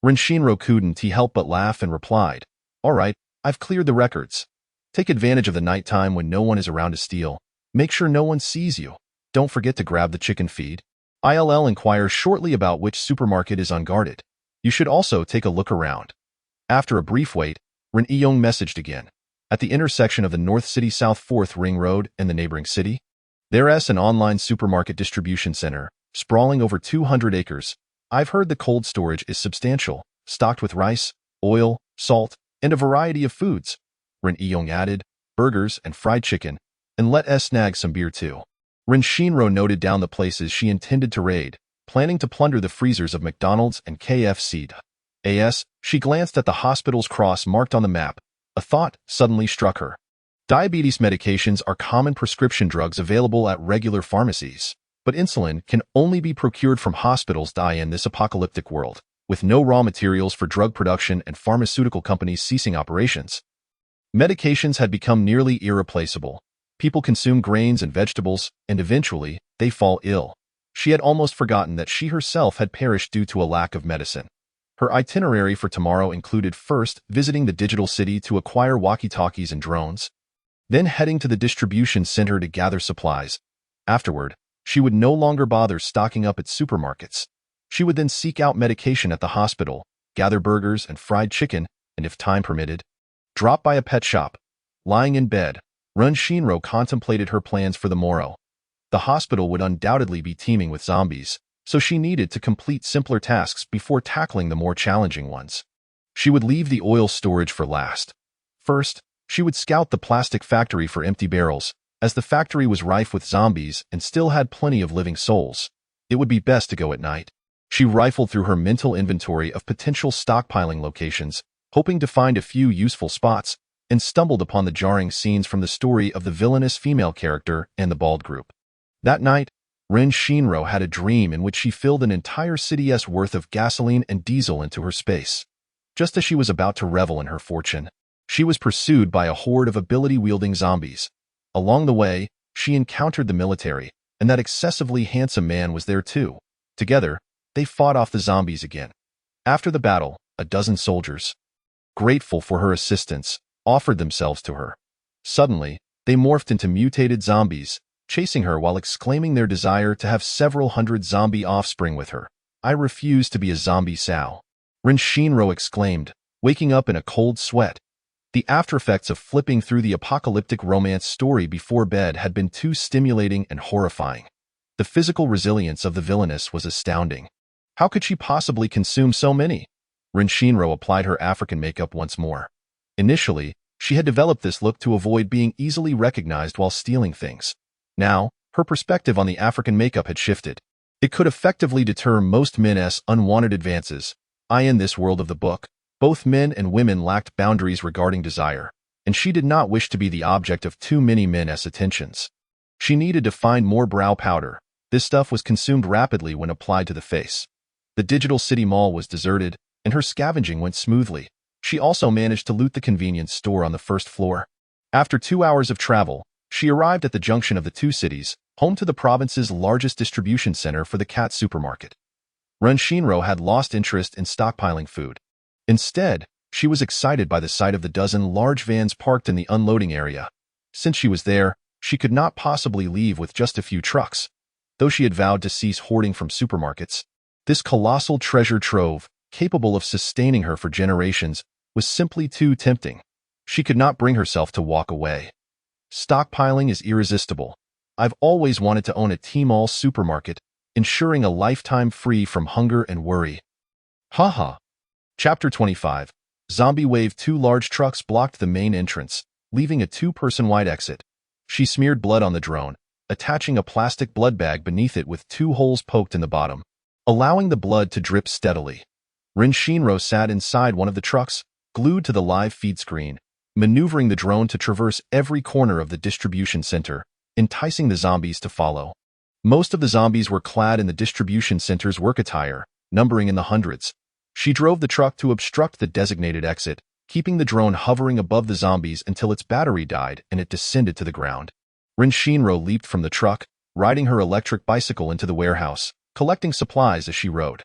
Rin Shinro couldn't help but laugh and replied, all right, I've cleared the records. Take advantage of the nighttime when no one is around to steal. Make sure no one sees you. Don't forget to grab the chicken feed. ILL inquires shortly about which supermarket is unguarded. You should also take a look around. After a brief wait, Rin Eong messaged again. At the intersection of the North City South 4th Ring Road and the neighboring city, there's an online supermarket distribution center, sprawling over 200 acres. I've heard the cold storage is substantial, stocked with rice, oil, salt, and a variety of foods. Rin Eong added, burgers and fried chicken, and let us snag some beer too. Rin Shinro noted down the places she intended to raid, planning to plunder the freezers of McDonald's and KFC. She glanced at the hospital's cross marked on the map. A thought suddenly struck her. Diabetes medications are common prescription drugs available at regular pharmacies, but insulin can only be procured from hospitals in this apocalyptic world, with no raw materials for drug production and pharmaceutical companies ceasing operations. Medications had become nearly irreplaceable. People consume grains and vegetables, and eventually, they fall ill. She had almost forgotten that she herself had perished due to a lack of medicine. Her itinerary for tomorrow included first visiting the digital city to acquire walkie-talkies and drones, then heading to the distribution center to gather supplies. Afterward, she would no longer bother stocking up at supermarkets. She would then seek out medication at the hospital, gather burgers and fried chicken, and if time permitted, drop by a pet shop. Lying in bed, Rin Shinro contemplated her plans for the morrow. The hospital would undoubtedly be teeming with zombies, so she needed to complete simpler tasks before tackling the more challenging ones. She would leave the oil storage for last. First, she would scout the plastic factory for empty barrels, as the factory was rife with zombies and still had plenty of living souls. It would be best to go at night. She rifled through her mental inventory of potential stockpiling locations, hoping to find a few useful spots, and stumbled upon the jarring scenes from the story of the villainous female character and the bald group. That night, Rin Shinro had a dream in which she filled an entire city's worth of gasoline and diesel into her space. Just as she was about to revel in her fortune, she was pursued by a horde of ability-wielding zombies. Along the way, she encountered the military, and that excessively handsome man was there too. Together, they fought off the zombies again. After the battle, a dozen soldiers, grateful for her assistance, offered themselves to her. Suddenly, they morphed into mutated zombies, chasing her while exclaiming their desire to have several hundred zombie offspring with her. I refuse to be a zombie sow. Rin Shinro exclaimed, waking up in a cold sweat. The aftereffects of flipping through the apocalyptic romance story before bed had been too stimulating and horrifying. The physical resilience of the villainess was astounding. How could she possibly consume so many? Rin Shinro applied her African makeup once more. Initially, she had developed this look to avoid being easily recognized while stealing things. Now, her perspective on the African makeup had shifted. It could effectively deter most men's unwanted advances. In this world of the book, both men and women lacked boundaries regarding desire, and she did not wish to be the object of too many men's attentions. She needed to find more brow powder. This stuff was consumed rapidly when applied to the face. The digital city mall was deserted, and her scavenging went smoothly. She also managed to loot the convenience store on the first floor. After 2 hours of travel, she arrived at the junction of the two cities, home to the province's largest distribution center for the cat supermarket. Rin Shinro had lost interest in stockpiling food. Instead, She was excited by the sight of the dozen large vans parked in the unloading area. Since she was there, she could not possibly leave with just a few trucks. Though she had vowed to cease hoarding from supermarkets, this colossal treasure trove, capable of sustaining her for generations, was simply too tempting. She could not bring herself to walk away. Stockpiling is irresistible. I've always wanted to own a Tmall supermarket, ensuring a lifetime free from hunger and worry. Haha. Chapter 25. Zombie Wave. 2 large trucks blocked the main entrance, leaving a 2-person wide exit. She smeared blood on the drone, attaching a plastic blood bag beneath it with 2 holes poked in the bottom, allowing the blood to drip steadily. Rin Shinro sat inside one of the trucks, glued to the live feed screen, maneuvering the drone to traverse every corner of the distribution center, enticing the zombies to follow. Most of the zombies were clad in the distribution center's work attire, numbering in the hundreds. She drove the truck to obstruct the designated exit, keeping the drone hovering above the zombies until its battery died and it descended to the ground. Rin Shinro leaped from the truck, riding her electric bicycle into the warehouse, collecting supplies as she rode.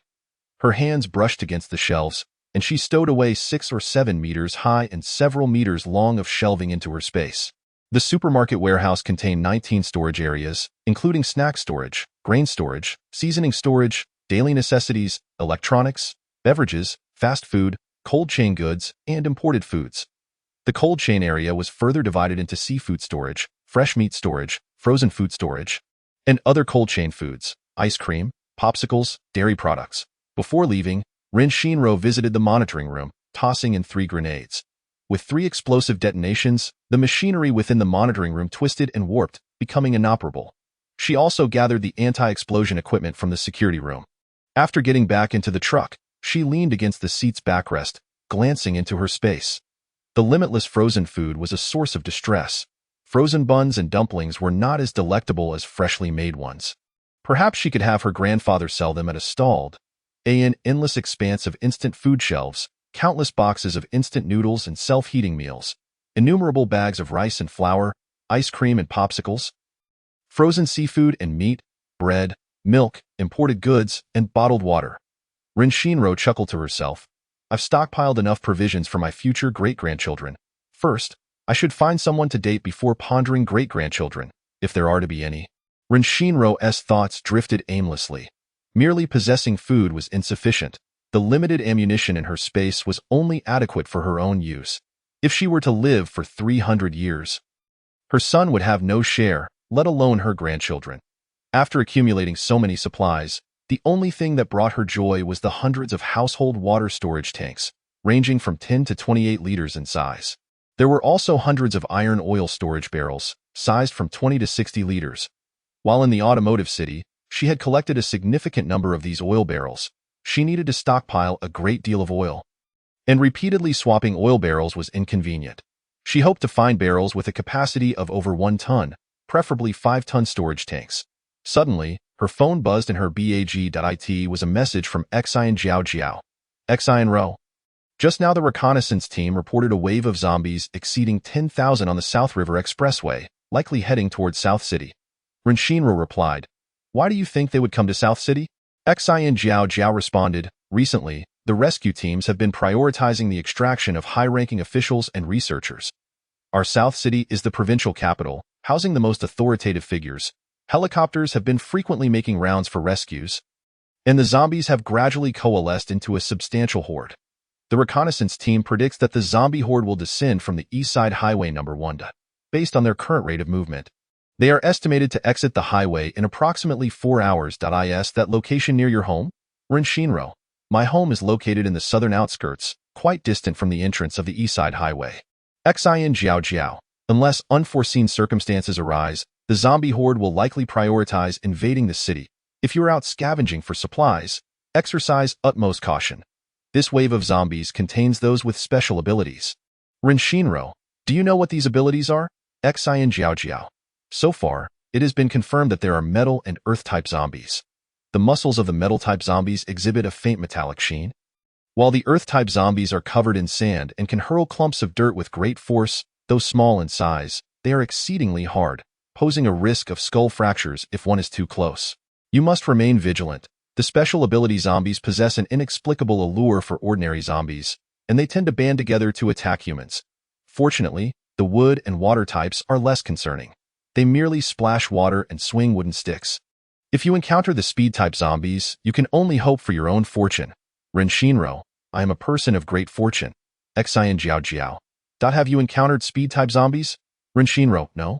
Her hands brushed against the shelves, and she stowed away 6 or 7 meters high and several meters long of shelving into her space. The supermarket warehouse contained 19 storage areas, including snack storage, grain storage, seasoning storage, daily necessities, electronics, beverages, fast food, cold chain goods, and imported foods. The cold chain area was further divided into seafood storage, fresh meat storage, frozen food storage, and other cold chain foods, ice cream, popsicles, dairy products. Before leaving, Rin Shinro visited the monitoring room, tossing in 3 grenades. With 3 explosive detonations, the machinery within the monitoring room twisted and warped, becoming inoperable. She also gathered the anti-explosion equipment from the security room. After getting back into the truck, she leaned against the seat's backrest, glancing into her space. The limitless frozen food was a source of distress. Frozen buns and dumplings were not as delectable as freshly made ones. Perhaps she could have her grandfather sell them at a stalled, an endless expanse of instant food shelves, countless boxes of instant noodles and self-heating meals, innumerable bags of rice and flour, ice cream and popsicles, frozen seafood and meat, bread, milk, imported goods, and bottled water. Rin Shinro chuckled to herself. I've stockpiled enough provisions for my future great-grandchildren. First, I should find someone to date before pondering great-grandchildren, if there are to be any. Rin Shinro's thoughts drifted aimlessly. Merely possessing food was insufficient. The limited ammunition in her space was only adequate for her own use. If she were to live for 300 years, her son would have no share, let alone her grandchildren. After accumulating so many supplies, the only thing that brought her joy was the hundreds of household water storage tanks, ranging from 10 to 28 liters in size. There were also hundreds of iron oil storage barrels, sized from 20 to 60 liters. While in the automotive city, she had collected a significant number of these oil barrels. She needed to stockpile a great deal of oil. And repeatedly swapping oil barrels was inconvenient. She hoped to find barrels with a capacity of over 1 ton, preferably 5-ton storage tanks. Suddenly, her phone buzzed and her bag.it was a message from Xian Jiao. Xian Ro. Just now the reconnaissance team reported a wave of zombies exceeding 10,000 on the South River Expressway, likely heading towards South City. Rin Shinro replied, Why do you think they would come to South City? Xian Jiao responded, Recently, the rescue teams have been prioritizing the extraction of high-ranking officials and researchers. Our South City is the provincial capital, housing the most authoritative figures. Helicopters have been frequently making rounds for rescues, and the zombies have gradually coalesced into a substantial horde. The reconnaissance team predicts that the zombie horde will descend from the East Side Highway No. 1, based on their current rate of movement. They are estimated to exit the highway in approximately 4 hours. Is that location near your home? Rin Shinro. My home is located in the southern outskirts, quite distant from the entrance of the East Side Highway. Xian Jiao. Unless unforeseen circumstances arise, the zombie horde will likely prioritize invading the city. If you are out scavenging for supplies, exercise utmost caution. This wave of zombies contains those with special abilities. Rin Shinro, do you know what these abilities are? Xian Jiao. So far, it has been confirmed that there are metal and earth-type zombies. The muscles of the metal-type zombies exhibit a faint metallic sheen, while the earth-type zombies are covered in sand and can hurl clumps of dirt with great force. Though small in size, they are exceedingly hard, posing a risk of skull fractures if one is too close. You must remain vigilant. The special ability zombies possess an inexplicable allure for ordinary zombies. and they tend to band together to attack humans. Fortunately, the wood and water types are less concerning. They merely splash water and swing wooden sticks. If you encounter the speed-type zombies, you can only hope for your own fortune. Ren Shinro, I am a person of great fortune. Xian Jiao Jiao. Have you encountered speed-type zombies? Ren Shinro, no.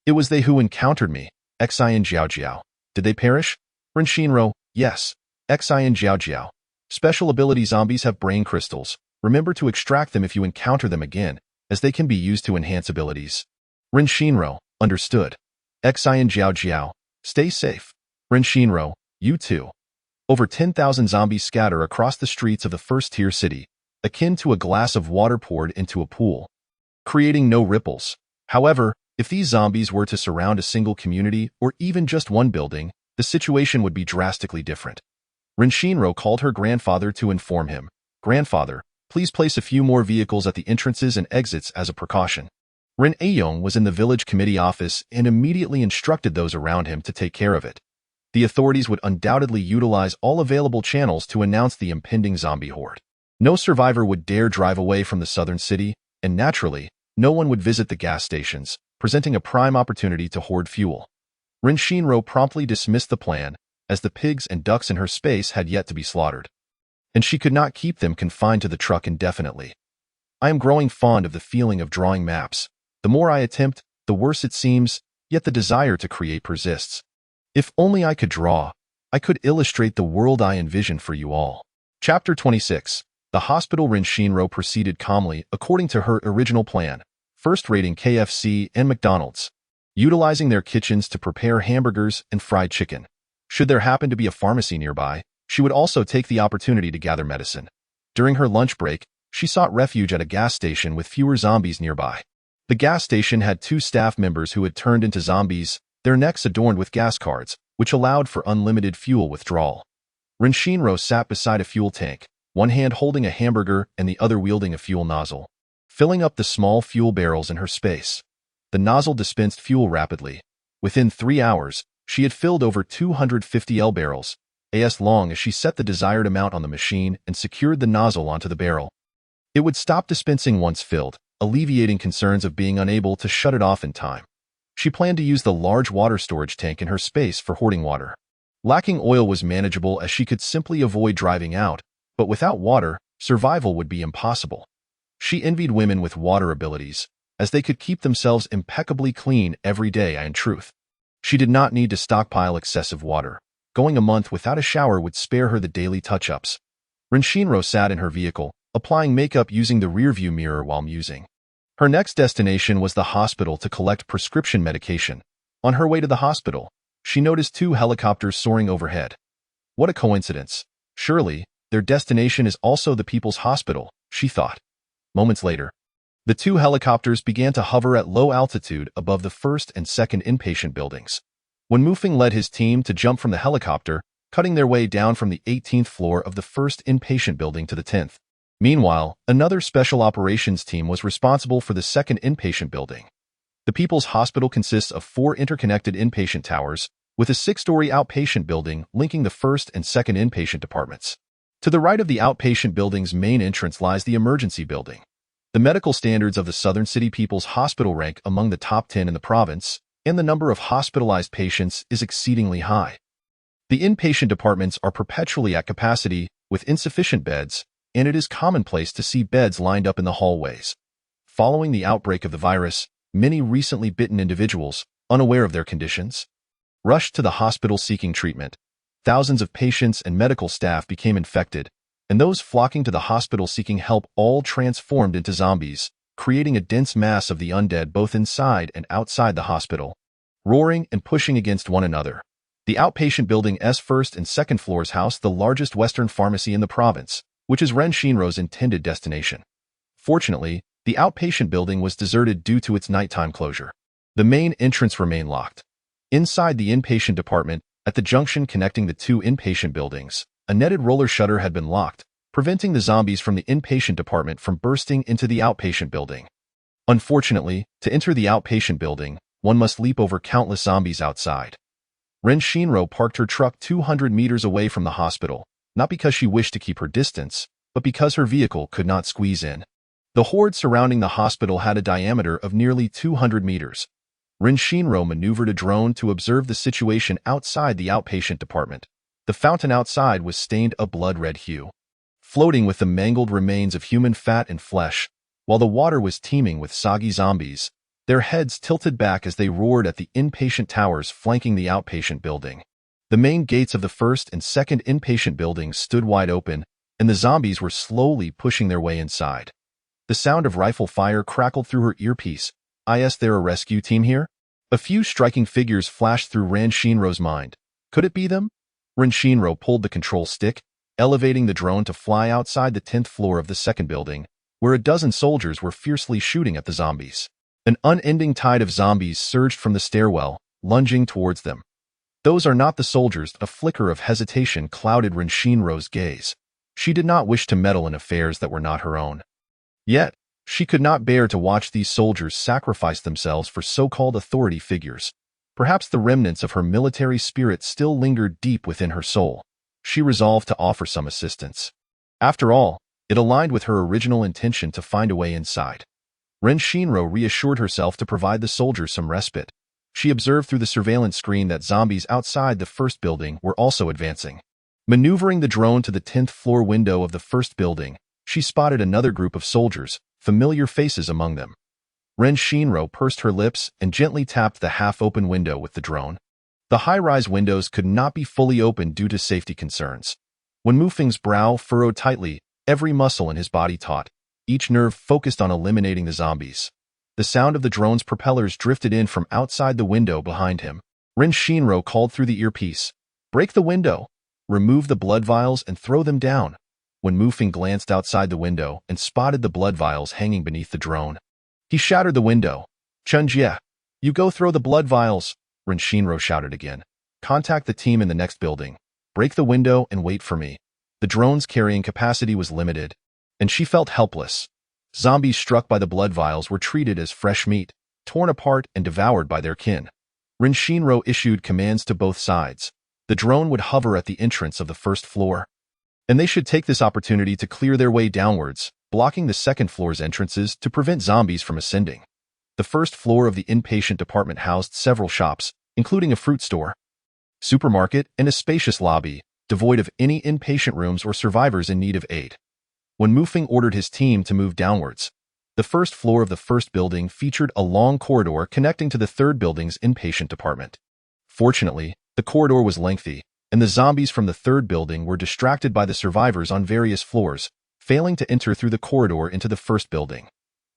It was they who encountered me. Xian Jiao Jiao. Did they perish? Ren Shinro, yes. Xian Jiao Jiao. Special ability zombies have brain crystals. Remember to extract them if you encounter them again, as they can be used to enhance abilities. Ren Shinro, understood. Xian Jiao Jiao. Stay safe. Ren Shinro, you too. Over 10,000 zombies scatter across the streets of the first-tier city, akin to a glass of water poured into a pool, creating no ripples. However, if these zombies were to surround a single community or even just one building, the situation would be drastically different. Ren Shinro called her grandfather to inform him, "Grandfather, please place a few more vehicles at the entrances and exits as a precaution." Ren Aiyong was in the village committee office and immediately instructed those around him to take care of it. The authorities would undoubtedly utilize all available channels to announce the impending zombie horde. No survivor would dare drive away from the southern city, and naturally, no one would visit the gas stations, presenting a prime opportunity to hoard fuel. Ren Shinro promptly dismissed the plan, as the pigs and ducks in her space had yet to be slaughtered, and she could not keep them confined to the truck indefinitely. I am growing fond of the feeling of drawing maps. The more I attempt, the worse it seems, yet the desire to create persists. If only I could draw, I could illustrate the world I envision for you all. Chapter 26. The hospital. Ren Shinro proceeded calmly according to her original plan, first raiding KFC and McDonald's, utilizing their kitchens to prepare hamburgers and fried chicken. Should there happen to be a pharmacy nearby, she would also take the opportunity to gather medicine. During her lunch break, she sought refuge at a gas station with fewer zombies nearby. The gas station had 2 staff members who had turned into zombies, their necks adorned with gas cards, which allowed for unlimited fuel withdrawal. Ren Shinro sat beside a fuel tank, one hand holding a hamburger and the other wielding a fuel nozzle, filling up the small fuel barrels in her space. The nozzle dispensed fuel rapidly. Within 3 hours, she had filled over 250 L barrels, as long as she set the desired amount on the machine and secured the nozzle onto the barrel. It would stop dispensing once filled, alleviating concerns of being unable to shut it off in time. She planned to use the large water storage tank in her space for hoarding water. Lacking oil was manageable as she could simply avoid driving out, but without water, survival would be impossible. She envied women with water abilities, as they could keep themselves impeccably clean every day. In truth, she did not need to stockpile excessive water. Going a month without a shower would spare her the daily touch-ups. Ren Shinro sat in her vehicle, applying makeup using the rearview mirror while musing. Her next destination was the hospital to collect prescription medication. On her way to the hospital, she noticed 2 helicopters soaring overhead. What a coincidence. Surely, their destination is also the People's Hospital, she thought. Moments later, the 2 helicopters began to hover at low altitude above the first and second inpatient buildings. When Mufeng led his team to jump from the helicopter, cutting their way down from the 18th floor of the first inpatient building to the 10th. Meanwhile, another special operations team was responsible for the second inpatient building. The People's Hospital consists of 4 interconnected inpatient towers, with a 6-story outpatient building linking the first and second inpatient departments. To the right of the outpatient building's main entrance lies the emergency building. The medical standards of the Southern City People's Hospital rank among the top 10 in the province, and the number of hospitalized patients is exceedingly high. The inpatient departments are perpetually at capacity, with insufficient beds, and it is commonplace to see beds lined up in the hallways. Following the outbreak of the virus, many recently bitten individuals, unaware of their conditions, rushed to the hospital seeking treatment. Thousands of patients and medical staff became infected, and those flocking to the hospital seeking help all transformed into zombies, creating a dense mass of the undead both inside and outside the hospital, roaring and pushing against one another. The outpatient building's first and second floors house the largest Western pharmacy in the province, which is Ren Shinro's intended destination. Fortunately, the outpatient building was deserted due to its nighttime closure. The main entrance remained locked. Inside the inpatient department, at the junction connecting the 2 inpatient buildings, a netted roller shutter had been locked, preventing the zombies from the inpatient department from bursting into the outpatient building. Unfortunately, to enter the outpatient building, one must leap over countless zombies outside. Ren Shinro parked her truck 200 meters away from the hospital, not because she wished to keep her distance, but because her vehicle could not squeeze in. The horde surrounding the hospital had a diameter of nearly 200 meters. Ren Shinro maneuvered a drone to observe the situation outside the outpatient department. The fountain outside was stained a blood-red hue, floating with the mangled remains of human fat and flesh, while the water was teeming with soggy zombies, their heads tilted back as they roared at the inpatient towers flanking the outpatient building. The main gates of the first and second inpatient buildings stood wide open, and the zombies were slowly pushing their way inside. The sound of rifle fire crackled through her earpiece. Is there a rescue team here? A few striking figures flashed through Ren Shinro's mind. Could it be them? Ren Shinro pulled the control stick, elevating the drone to fly outside the 10th floor of the second building, where a dozen soldiers were fiercely shooting at the zombies. An unending tide of zombies surged from the stairwell, lunging towards them. Those are not the soldiers. A flicker of hesitation clouded Ren Shinro's gaze. She did not wish to meddle in affairs that were not her own. Yet, she could not bear to watch these soldiers sacrifice themselves for so-called authority figures. Perhaps the remnants of her military spirit still lingered deep within her soul. She resolved to offer some assistance. After all, it aligned with her original intention to find a way inside. Ren Shinro reassured herself to provide the soldiers some respite. She observed through the surveillance screen that zombies outside the first building were also advancing. Maneuvering the drone to the 10th floor window of the first building, she spotted another group of soldiers, familiar faces among them. Ren Shinro pursed her lips and gently tapped the half-open window with the drone. The high-rise windows could not be fully opened due to safety concerns. When Mufing's brow furrowed tightly, every muscle in his body taut, each nerve focused on eliminating the zombies. The sound of the drone's propellers drifted in from outside the window behind him. Ren Shinro called through the earpiece, "Break the window! Remove the blood vials and throw them down." When Mufing glanced outside the window and spotted the blood vials hanging beneath the drone, he shattered the window. "Chunjie, you go throw the blood vials," Ren Shinro shouted again. "Contact the team in the next building. Break the window and wait for me." The drone's carrying capacity was limited, and she felt helpless. Zombies struck by the blood vials were treated as fresh meat, torn apart and devoured by their kin. Ren Shinro issued commands to both sides. The drone would hover at the entrance of the first floor, and they should take this opportunity to clear their way downwards, blocking the second floor's entrances to prevent zombies from ascending. The first floor of the inpatient department housed several shops, including a fruit store, supermarket, and a spacious lobby, devoid of any inpatient rooms or survivors in need of aid. When Mufing ordered his team to move downwards, the first floor of the first building featured a long corridor connecting to the third building's inpatient department. Fortunately, the corridor was lengthy, and the zombies from the third building were distracted by the survivors on various floors, failing to enter through the corridor into the first building.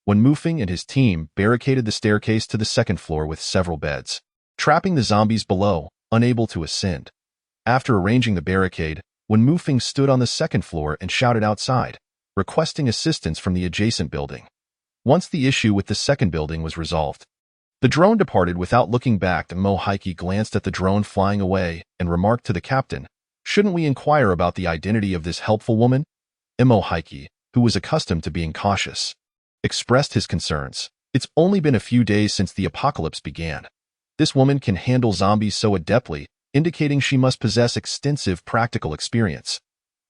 When Mufing and his team barricaded the staircase to the second floor with several beds, trapping the zombies below, unable to ascend. After arranging the barricade, when Mufing stood on the second floor and shouted outside, requesting assistance from the adjacent building. Once the issue with the second building was resolved, the drone departed without looking back. Mo Heike glanced at the drone flying away and remarked to the captain, "Shouldn't we inquire about the identity of this helpful woman?" Mo Heike, who was accustomed to being cautious, expressed his concerns. "It's only been a few days since the apocalypse began. This woman can handle zombies so adeptly, indicating she must possess extensive practical experience.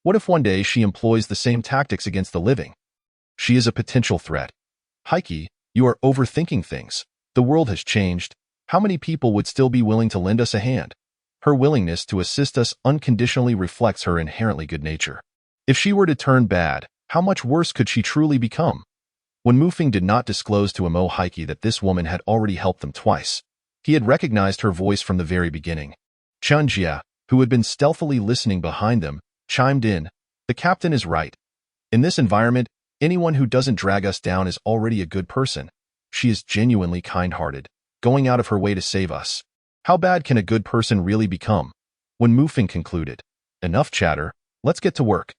What if one day she employs the same tactics against the living? She is a potential threat." "Heike, you are overthinking things. The world has changed. How many people would still be willing to lend us a hand? Her willingness to assist us unconditionally reflects her inherently good nature. If she were to turn bad, how much worse could she truly become?" When Mufing did not disclose to Mo Heike that this woman had already helped them twice, he had recognized her voice from the very beginning. Chunjie, who had been stealthily listening behind them, chimed in, "The captain is right. In this environment, anyone who doesn't drag us down is already a good person. She is genuinely kind-hearted, going out of her way to save us. How bad can a good person really become?" When Mufing concluded, "Enough chatter, let's get to work."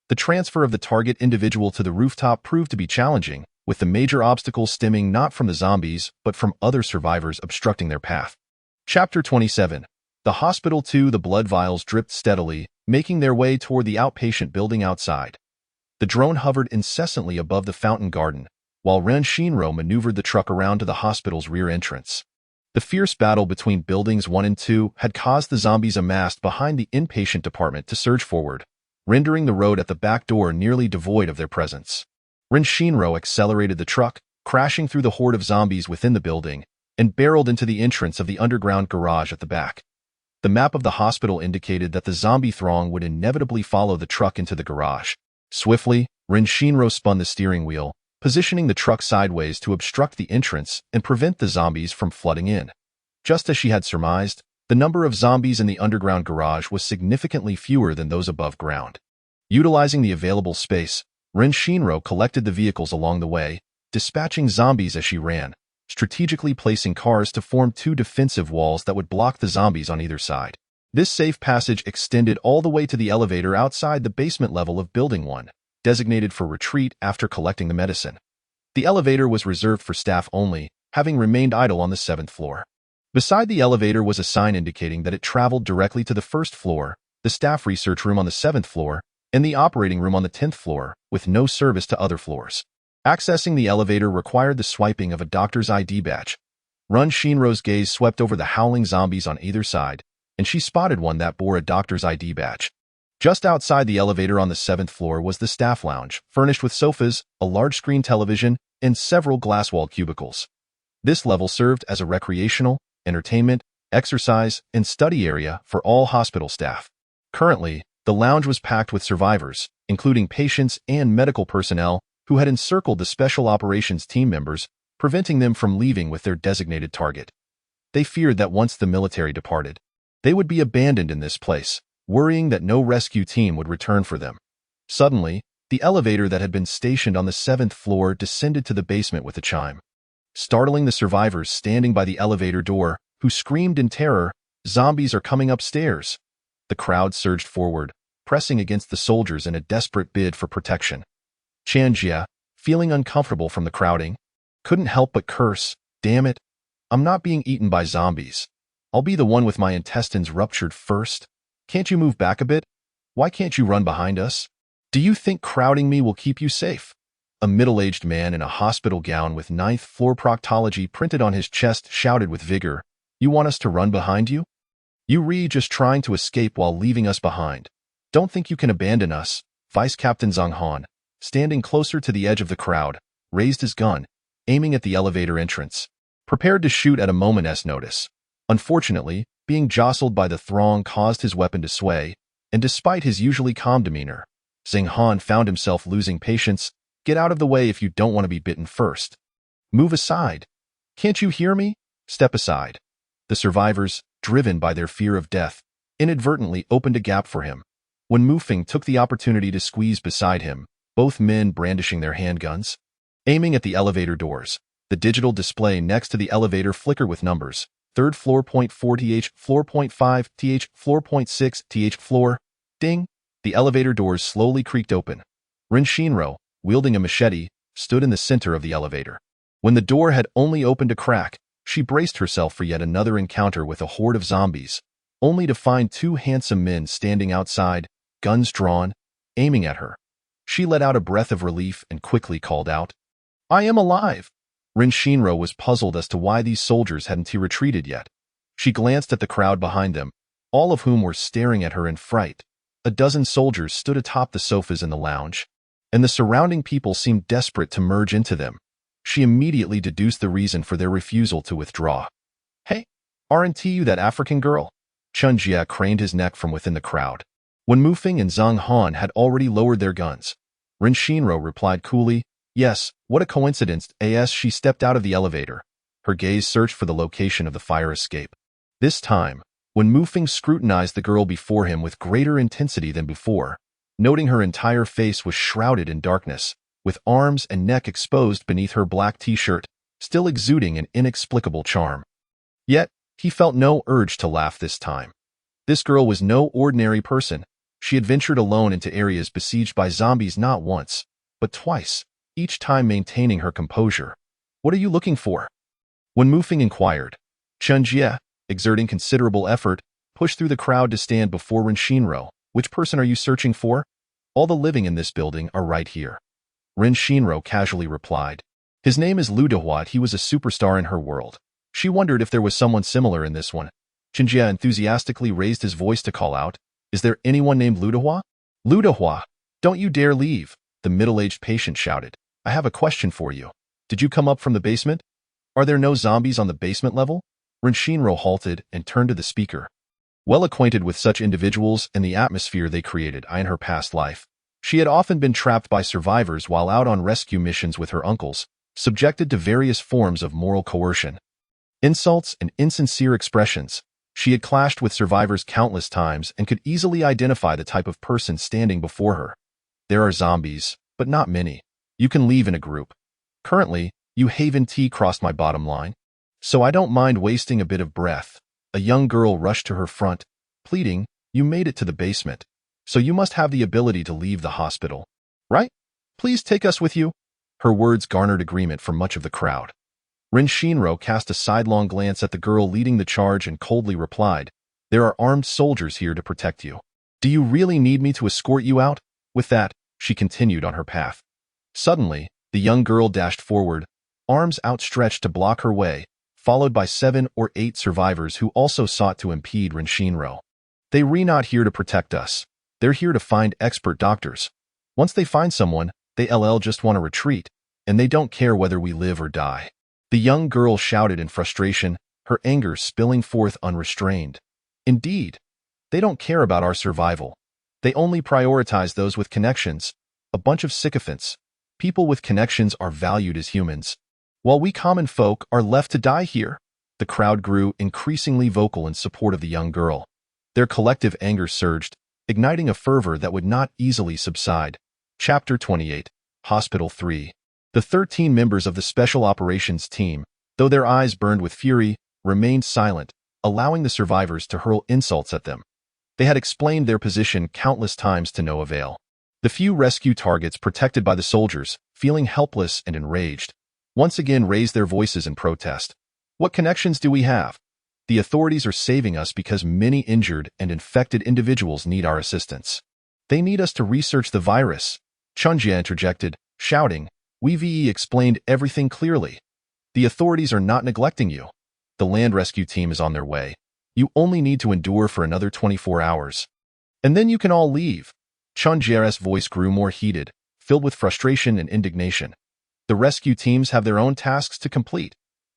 The transfer of the target individual to the rooftop proved to be challenging, with the major obstacles stemming not from the zombies, but from other survivors obstructing their path. Chapter 27. The Hospital 2. The blood vials dripped steadily, making their way toward the outpatient building outside. The drone hovered incessantly above the fountain garden, while Ren Shinro maneuvered the truck around to the hospital's rear entrance. The fierce battle between buildings 1 and 2 had caused the zombies amassed behind the inpatient department to surge forward, rendering the road at the back door nearly devoid of their presence. Rin Shinro accelerated the truck, crashing through the horde of zombies within the building, and barreled into the entrance of the underground garage at the back. The map of the hospital indicated that the zombie throng would inevitably follow the truck into the garage. Swiftly, Rin Shinro spun the steering wheel, positioning the truck sideways to obstruct the entrance and prevent the zombies from flooding in. Just as she had surmised, the number of zombies in the underground garage was significantly fewer than those above ground. Utilizing the available space, Rin Shinro collected the vehicles along the way, dispatching zombies as she ran, strategically placing cars to form two defensive walls that would block the zombies on either side. This safe passage extended all the way to the elevator outside the basement level of Building 1, designated for retreat after collecting the medicine. The elevator was reserved for staff only, having remained idle on the 7th floor. Beside the elevator was a sign indicating that it traveled directly to the 1st floor, the staff research room on the 7th floor, and the operating room on the 10th floor, with no service to other floors. Accessing the elevator required the swiping of a doctor's ID badge. Rin Shinro's gaze swept over the howling zombies on either side, and she spotted one that bore a doctor's ID badge. Just outside the elevator on the 7th floor was the staff lounge, furnished with sofas, a large-screen television, and several glass-walled cubicles. This level served as a recreational, entertainment, exercise, and study area for all hospital staff. Currently, the lounge was packed with survivors, including patients and medical personnel who had encircled the special operations team members, preventing them from leaving with their designated target. They feared that once the military departed, they would be abandoned in this place, worrying that no rescue team would return for them. Suddenly, the elevator that had been stationed on the 7th floor descended to the basement with a chime. Startling the survivors standing by the elevator door, who screamed in terror, "Zombies are coming upstairs!" The crowd surged forward, pressing against the soldiers in a desperate bid for protection. Chen Jie, feeling uncomfortable from the crowding, couldn't help but curse, "Damn it, I'm not being eaten by zombies. I'll be the one with my intestines ruptured first. Can't you move back a bit? Why can't you run behind us? Do you think crowding me will keep you safe?" A middle-aged man in a hospital gown with 9th floor proctology printed on his chest shouted with vigor, "You want us to run behind you? You just trying to escape while leaving us behind. Don't think you can abandon us." Vice Captain Zhang Han, standing closer to the edge of the crowd, raised his gun, aiming at the elevator entrance, prepared to shoot at a moment's notice. Unfortunately, being jostled by the throng caused his weapon to sway, and despite his usually calm demeanor, Zhang Han found himself losing patience. "Get out of the way if you don't want to be bitten first. Move aside. Can't you hear me? Step aside." The survivors, driven by their fear of death, inadvertently opened a gap for him. When Mu Feng took the opportunity to squeeze beside him, both men brandishing their handguns, aiming at the elevator doors, the digital display next to the elevator flickered with numbers. 3rd floor, .4 th, floor .5 th, floor .6 th, floor. Ding! The elevator doors slowly creaked open. Rin Shinro, wielding a machete, stood in the center of the elevator. When the door had only opened a crack, she braced herself for yet another encounter with a horde of zombies, only to find two handsome men standing outside, guns drawn, aiming at her. She let out a breath of relief and quickly called out, "I am alive!" Rin Shinro was puzzled as to why these soldiers hadn't retreated yet. She glanced at the crowd behind them, all of whom were staring at her in fright. A dozen soldiers stood atop the sofas in the lounge, and the surrounding people seemed desperate to merge into them. She immediately deduced the reason for their refusal to withdraw. "Hey, aren't you that African girl?" Chen Jie craned his neck from within the crowd. When Mu Feng and Zhang Han had already lowered their guns, Rin Shinro replied coolly, "Yes, what a coincidence." As she stepped out of the elevator, her gaze searched for the location of the fire escape. This time, when Mu Feng scrutinized the girl before him with greater intensity than before, noting her entire face was shrouded in darkness, with arms and neck exposed beneath her black t-shirt, still exuding an inexplicable charm. Yet, he felt no urge to laugh this time. This girl was no ordinary person. She had ventured alone into areas besieged by zombies not once, but twice, each time maintaining her composure. "What are you looking for?" When Mu Feng inquired, Chen Jie, exerting considerable effort, pushed through the crowd to stand before Rin Shinro. "Which person are you searching for?" "All the living in this building are right here," Rin Shinro casually replied. "His name is Lu Dehua. He was a superstar in her world." She wondered if there was someone similar in this one. Chen Jie enthusiastically raised his voice to call out, "Is there anyone named Lu Dehua?" Ludahua, don't you dare leave, the middle-aged patient shouted. I have a question for you. Did you come up from the basement? Are there no zombies on the basement level? Renshinro halted and turned to the speaker. Well acquainted with such individuals and the atmosphere they created in her past life, she had often been trapped by survivors while out on rescue missions with her uncles, subjected to various forms of moral coercion. Insults and insincere expressions. She had clashed with survivors countless times and could easily identify the type of person standing before her. There are zombies, but not many. You can leave in a group. Currently, you Haven T crossed my bottom line. So I don't mind wasting a bit of breath. A young girl rushed to her front, pleading, you made it to the basement, so you must have the ability to leave the hospital. Right? Please take us with you. Her words garnered agreement from much of the crowd. Renshinro cast a sidelong glance at the girl leading the charge and coldly replied, there are armed soldiers here to protect you. Do you really need me to escort you out? With that, she continued on her path. Suddenly, the young girl dashed forward, arms outstretched to block her way, followed by 7 or 8 survivors who also sought to impede Renshinro. They're not here to protect us. They're here to find expert doctors. Once they find someone, they just want to retreat, and they don't care whether we live or die. The young girl shouted in frustration, her anger spilling forth unrestrained. Indeed, they don't care about our survival. They only prioritize those with connections. A bunch of sycophants. People with connections are valued as humans, while we common folk are left to die here. The crowd grew increasingly vocal in support of the young girl. Their collective anger surged, igniting a fervor that would not easily subside. Chapter 28, Hospital 3. The 13 members of the Special Operations Team, though their eyes burned with fury, remained silent, allowing the survivors to hurl insults at them. They had explained their position countless times to no avail. The few rescue targets protected by the soldiers, feeling helpless and enraged, once again raised their voices in protest. What connections do we have? The authorities are saving us because many injured and infected individuals need our assistance. They need us to research the virus. Chunjia interjected, shouting, We explained everything clearly. The authorities are not neglecting you. The land rescue team is on their way. You only need to endure for another 24 hours. And then you can all leave. Chunjia's voice grew more heated, filled with frustration and indignation. The rescue teams have their own tasks to complete.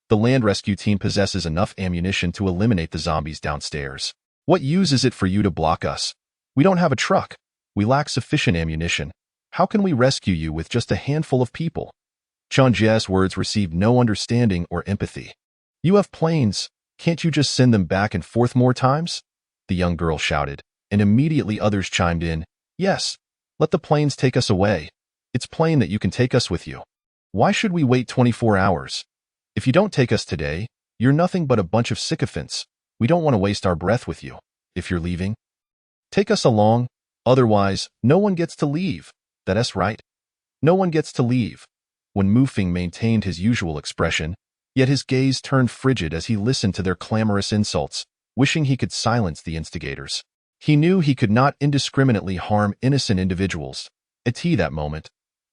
The land rescue team possesses enough ammunition to eliminate the zombies downstairs. What use is it for you to block us? We don't have a truck. We lack sufficient ammunition. How can we rescue you with just a handful of people? Chunjia's words received no understanding or empathy. You have planes. Can't you just send them back and forth more times? The young girl shouted, and immediately others chimed in. Yes, let the planes take us away. It's plain that you can take us with you. Why should we wait 24 hours? If you don't take us today, you're nothing but a bunch of sycophants. We don't want to waste our breath with you. If you're leaving, take us along. Otherwise, no one gets to leave. That's right. No one gets to leave. When Mufing maintained his usual expression, yet his gaze turned frigid as he listened to their clamorous insults, wishing he could silence the instigators. He knew he could not indiscriminately harm innocent individuals. At that moment,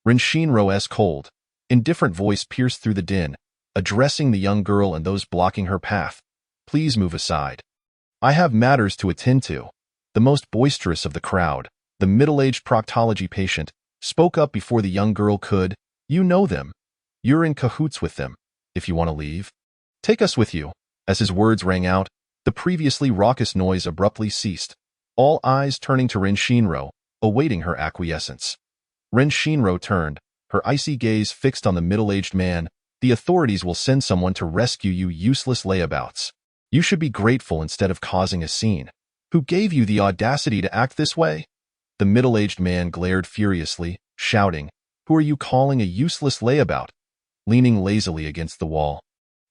Renshinro's cold, indifferent voice pierced through the din, addressing the young girl and those blocking her path. Please move aside. I have matters to attend to. The most boisterous of the crowd, the middle-aged proctology patient, spoke up before the young girl could. You know them. You're in cahoots with them. If you want to leave, take us with you. As his words rang out, the previously raucous noise abruptly ceased, all eyes turning to Renshinro, awaiting her acquiescence. Renshinro turned, her icy gaze fixed on the middle-aged man. The authorities will send someone to rescue you, useless layabouts. You should be grateful instead of causing a scene. Who gave you the audacity to act this way? The middle-aged man glared furiously, shouting, Who are you calling a useless layabout? Leaning lazily against the wall,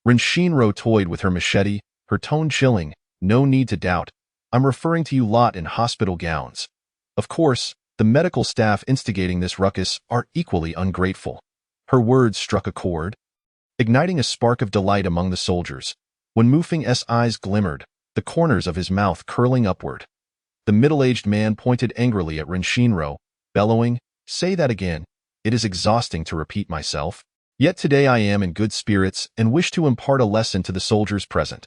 Renshinro toyed with her machete, her tone chilling. No need to doubt. I'm referring to you lot in hospital gowns. Of course, the medical staff instigating this ruckus are equally ungrateful. Her words struck a chord, igniting a spark of delight among the soldiers. When Mufing's eyes glimmered, the corners of his mouth curling upward. The middle-aged man pointed angrily at Renshinro, bellowing, Say that again. It is exhausting to repeat myself. Yet today I am in good spirits and wish to impart a lesson to the soldiers present.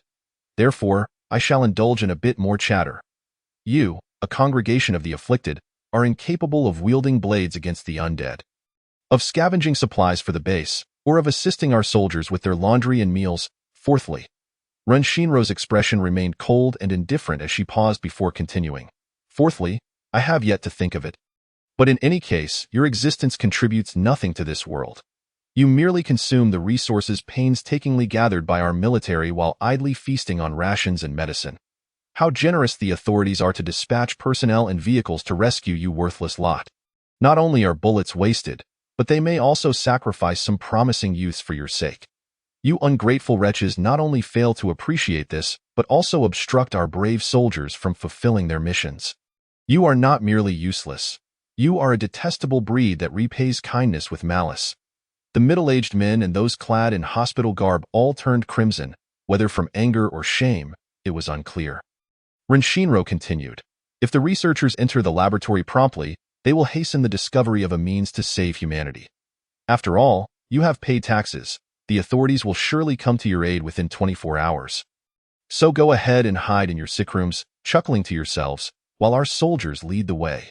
Therefore, I shall indulge in a bit more chatter. You, a congregation of the afflicted, are incapable of wielding blades against the undead, of scavenging supplies for the base, or of assisting our soldiers with their laundry and meals. Fourthly, Ren Shinro's expression remained cold and indifferent as she paused before continuing. Fourthly, I have yet to think of it. But in any case, your existence contributes nothing to this world. You merely consume the resources painstakingly gathered by our military while idly feasting on rations and medicine. How generous the authorities are to dispatch personnel and vehicles to rescue you worthless lot. Not only are bullets wasted, but they may also sacrifice some promising youths for your sake. You ungrateful wretches not only fail to appreciate this, but also obstruct our brave soldiers from fulfilling their missions. You are not merely useless. You are a detestable breed that repays kindness with malice. The middle-aged men and those clad in hospital garb all turned crimson, whether from anger or shame, it was unclear. Ren Shinro continued, if the researchers enter the laboratory promptly, they will hasten the discovery of a means to save humanity. After all, you have paid taxes. The authorities will surely come to your aid within 24 hours. So go ahead and hide in your sick rooms, chuckling to yourselves, while our soldiers lead the way.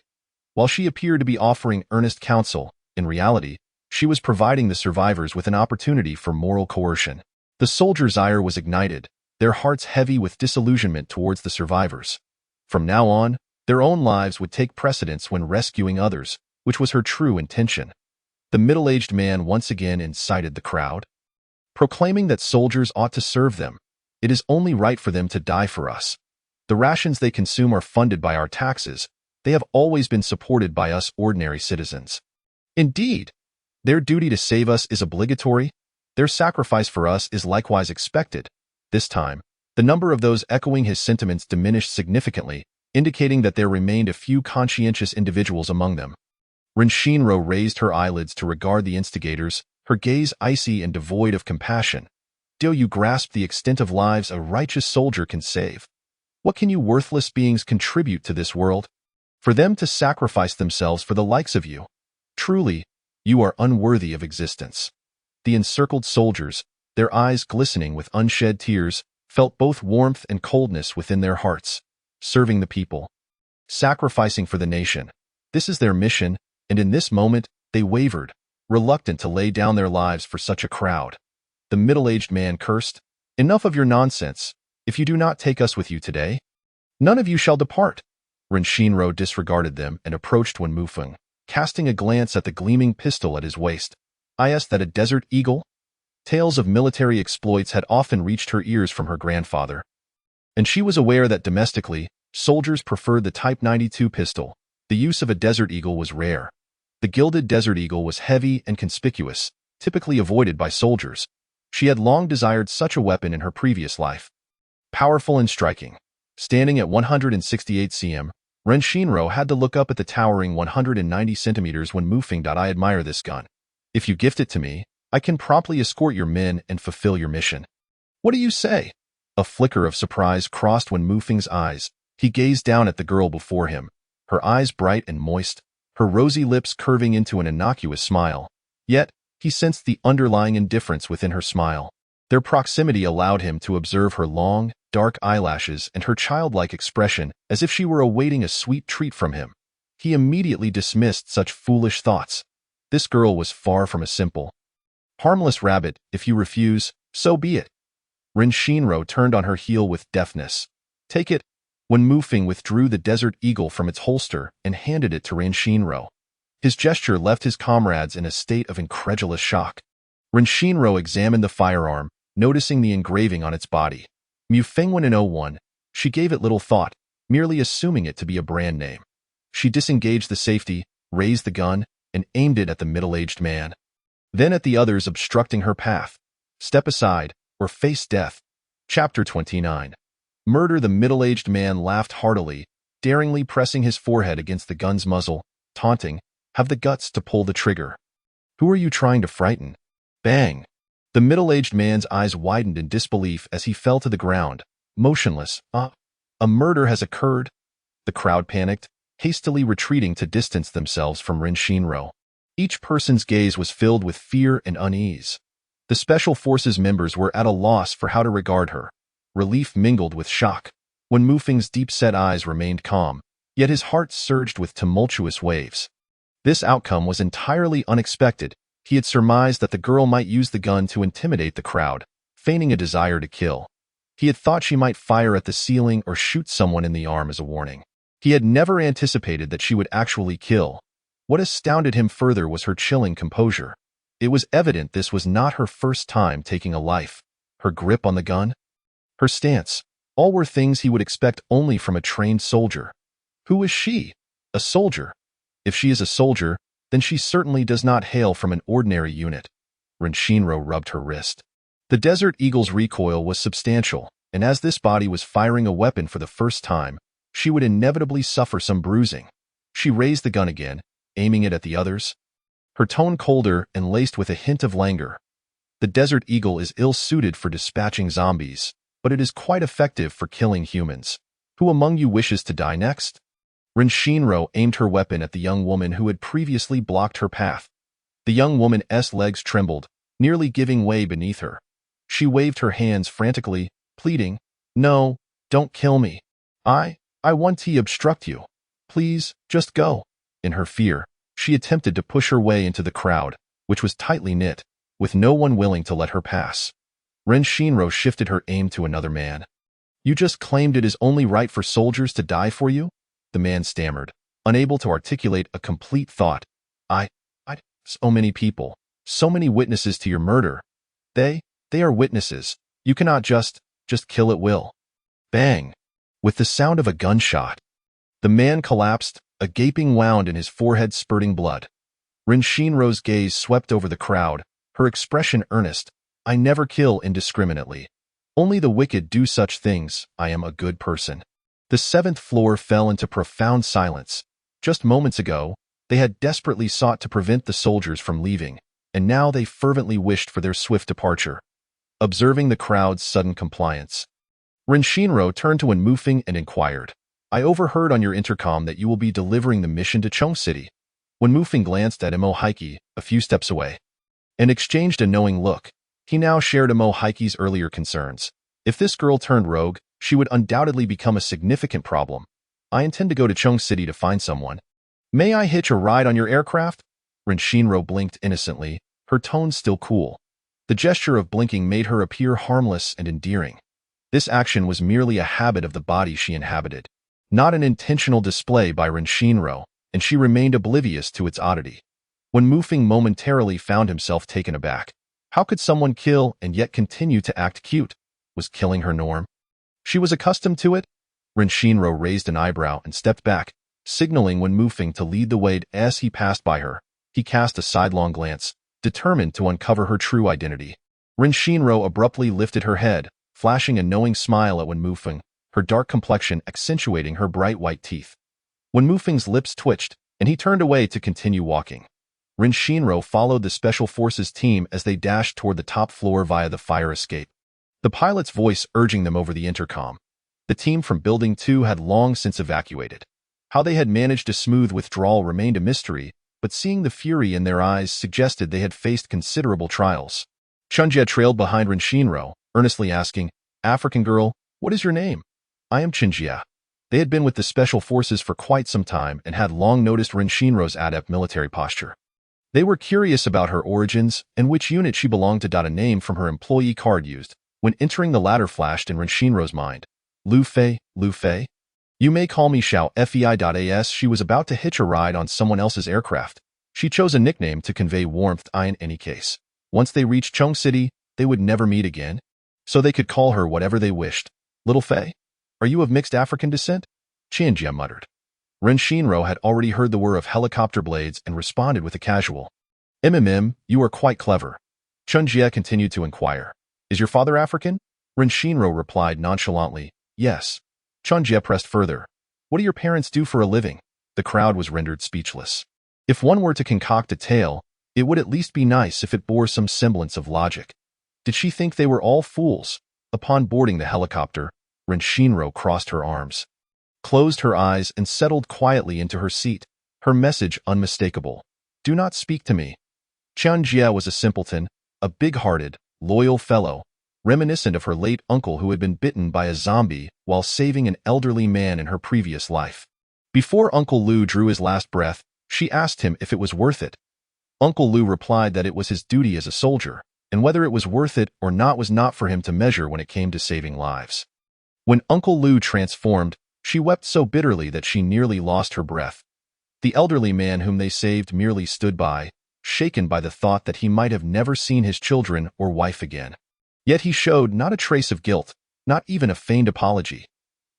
While she appeared to be offering earnest counsel, in reality, she was providing the survivors with an opportunity for moral coercion. The soldiers' ire was ignited, their hearts heavy with disillusionment towards the survivors. From now on, their own lives would take precedence when rescuing others, which was her true intention. The middle-aged man once again incited the crowd, proclaiming that soldiers ought to serve them. It is only right for them to die for us. The rations they consume are funded by our taxes. They have always been supported by us ordinary citizens. Indeed, their duty to save us is obligatory. Their sacrifice for us is likewise expected. This time, the number of those echoing his sentiments diminished significantly, indicating that there remained a few conscientious individuals among them. Ren Shinro raised her eyelids to regard the instigators, her gaze icy and devoid of compassion. Do you grasp the extent of lives a righteous soldier can save? What can you worthless beings contribute to this world? For them to sacrifice themselves for the likes of you? Truly, you are unworthy of existence. The encircled soldiers, their eyes glistening with unshed tears, felt both warmth and coldness within their hearts. Serving the people, sacrificing for the nation. This is their mission, and in this moment, they wavered, reluctant to lay down their lives for such a crowd. The middle-aged man cursed, enough of your nonsense. If you do not take us with you today, none of you shall depart. Ren Shinro disregarded them and approached Wen Mufeng, casting a glance at the gleaming pistol at his waist. Is that a desert eagle? Tales of military exploits had often reached her ears from her grandfather, and she was aware that domestically, soldiers preferred the Type 92 pistol. The use of a Desert Eagle was rare. The gilded Desert Eagle was heavy and conspicuous, typically avoided by soldiers. She had long desired such a weapon in her previous life. Powerful and striking. Standing at 168 cm, Ren Shinro had to look up at the towering 190 centimeters when Mufeng. I admire this gun. If you gift it to me, I can promptly escort your men and fulfill your mission. What do you say? A flicker of surprise crossed Wen Mufeng's eyes. He gazed down at the girl before him, her eyes bright and moist, her rosy lips curving into an innocuous smile. Yet, he sensed the underlying indifference within her smile. Their proximity allowed him to observe her long, dark eyelashes and her childlike expression as if she were awaiting a sweet treat from him. He immediately dismissed such foolish thoughts. This girl was far from a simple, harmless rabbit. If you refuse, so be it. Ren Shinro turned on her heel with deftness. Take it. Wen Mufeng withdrew the Desert Eagle from its holster and handed it to Ren Shinro. His gesture left his comrades in a state of incredulous shock. Ren Shinro examined the firearm, noticing the engraving on its body. Mufeng 101. She gave it little thought, merely assuming it to be a brand name. She disengaged the safety, raised the gun, and aimed it at the middle-aged man. Then at the others obstructing her path. Step aside, or face death. Chapter 29. Murder. The middle-aged man laughed heartily, daringly pressing his forehead against the gun's muzzle, taunting, have the guts to pull the trigger. Who are you trying to frighten? Bang! The middle-aged man's eyes widened in disbelief as he fell to the ground, motionless. A murder has occurred? The crowd panicked, hastily retreating to distance themselves from Ren Shinro. Each person's gaze was filled with fear and unease. The Special Forces members were at a loss for how to regard her. Relief mingled with shock. Wen Mufeng's deep-set eyes remained calm, Yet his heart surged with tumultuous waves. This outcome was entirely unexpected. He had surmised that the girl might use the gun to intimidate the crowd, feigning a desire to kill. He had thought she might fire at the ceiling or shoot someone in the arm as a warning. He had never anticipated that she would actually kill. What astounded him further was her chilling composure. It was evident this was not her first time taking a life. Her grip on the gun, her stance, all were things he would expect only from a trained soldier. Who is she? A soldier. If she is a soldier, then she certainly does not hail from an ordinary unit. Renshinro rubbed her wrist. The Desert Eagle's recoil was substantial, and as this body was firing a weapon for the first time, she would inevitably suffer some bruising. She raised the gun again, aiming it at the others. Her tone colder and laced with a hint of languor. The Desert Eagle is ill-suited for dispatching zombies, but it is quite effective for killing humans. Who among you wishes to die next? Renshinro aimed her weapon at the young woman who had previously blocked her path. The young woman's legs trembled, nearly giving way beneath her. She waved her hands frantically, pleading, "No, don't kill me. I want to obstruct you. Please, just go." In her fear, she attempted to push her way into the crowd, which was tightly knit, with no one willing to let her pass. Renshinro shifted her aim to another man. "You just claimed it is only right for soldiers to die for you?" The man stammered, unable to articulate a complete thought. So many people, so many witnesses to your murder. They are witnesses. You cannot just kill at will." Bang! With the sound of a gunshot, the man collapsed, a gaping wound in his forehead spurting blood. Renshinro's gaze swept over the crowd, her expression earnest. "I never kill indiscriminately. Only the wicked do such things. I am a good person." The seventh floor fell into profound silence. Just moments ago, they had desperately sought to prevent the soldiers from leaving, and now they fervently wished for their swift departure. Observing the crowd's sudden compliance, Renshinro turned to Wenmufeng and inquired, "I overheard on your intercom that you will be delivering the mission to Chung City." Wenmufeng glanced at Imo Heike, a few steps away, and exchanged a knowing look. He now shared Imo Heike's earlier concerns. If this girl turned rogue, she would undoubtedly become a significant problem. "I intend to go to Chung City to find someone. May I hitch a ride on your aircraft?" Renshinro blinked innocently, her tone still cool. The gesture of blinking made her appear harmless and endearing. This action was merely a habit of the body she inhabited, not an intentional display by Renshinro, and she remained oblivious to its oddity. Wenmufeng momentarily found himself taken aback. How could someone kill and yet continue to act cute? Was killing her norm? She was accustomed to it? Renshinro raised an eyebrow and stepped back, signaling Wenmufeng to lead the way. As he passed by her, he cast a sidelong glance, determined to uncover her true identity. Renshinro abruptly lifted her head, flashing a knowing smile at Wenmufeng, her dark complexion accentuating her bright white teeth. Wenmufeng's lips twitched, and he turned away to continue walking. Renshinro followed the Special Forces team as they dashed toward the top floor via the fire escape, the pilot's voice urging them over the intercom. The team from Building 2 had long since evacuated. How they had managed to smooth withdrawal remained a mystery, but seeing the fury in their eyes suggested they had faced considerable trials. Chunjie trailed behind Renshinro, earnestly asking, "African girl, what is your name?" "I am Chunjie." They had been with the Special Forces for quite some time and had long noticed Renshinro's adept military posture. They were curious about her origins and which unit she belonged to. A name from her employee card used when entering the latter flashed in Renshinro's mind. Lu Fei. "You may call me Xiao Fei.as." She was about to hitch a ride on someone else's aircraft. She chose a nickname to convey warmth. In any case, once they reached Chung City, they would never meet again, so they could call her whatever they wished. "Little Fei? Are you of mixed African descent?" Chunjie muttered. Renshinro had already heard the whir of helicopter blades and responded with a casual, "You are quite clever." Chunjie continued to inquire, "Is your father African?" Renshinro replied nonchalantly, "Yes." Chunjie pressed further, "What do your parents do for a living?" The crowd was rendered speechless. If one were to concoct a tale, it would at least be nice if it bore some semblance of logic. Did she think they were all fools? Upon boarding the helicopter, Renshinro crossed her arms, closed her eyes, and settled quietly into her seat, her message unmistakable. "Do not speak to me." Chunjie was a simpleton, a big-hearted, loyal fellow, reminiscent of her late uncle who had been bitten by a zombie while saving an elderly man in her previous life. Before Uncle Lu drew his last breath, she asked him if it was worth it. Uncle Lu replied that it was his duty as a soldier, and whether it was worth it or not was not for him to measure when it came to saving lives. When Uncle Lu transformed, she wept so bitterly that she nearly lost her breath. The elderly man whom they saved merely stood by, shaken by the thought that he might have never seen his children or wife again. Yet he showed not a trace of guilt, not even a feigned apology.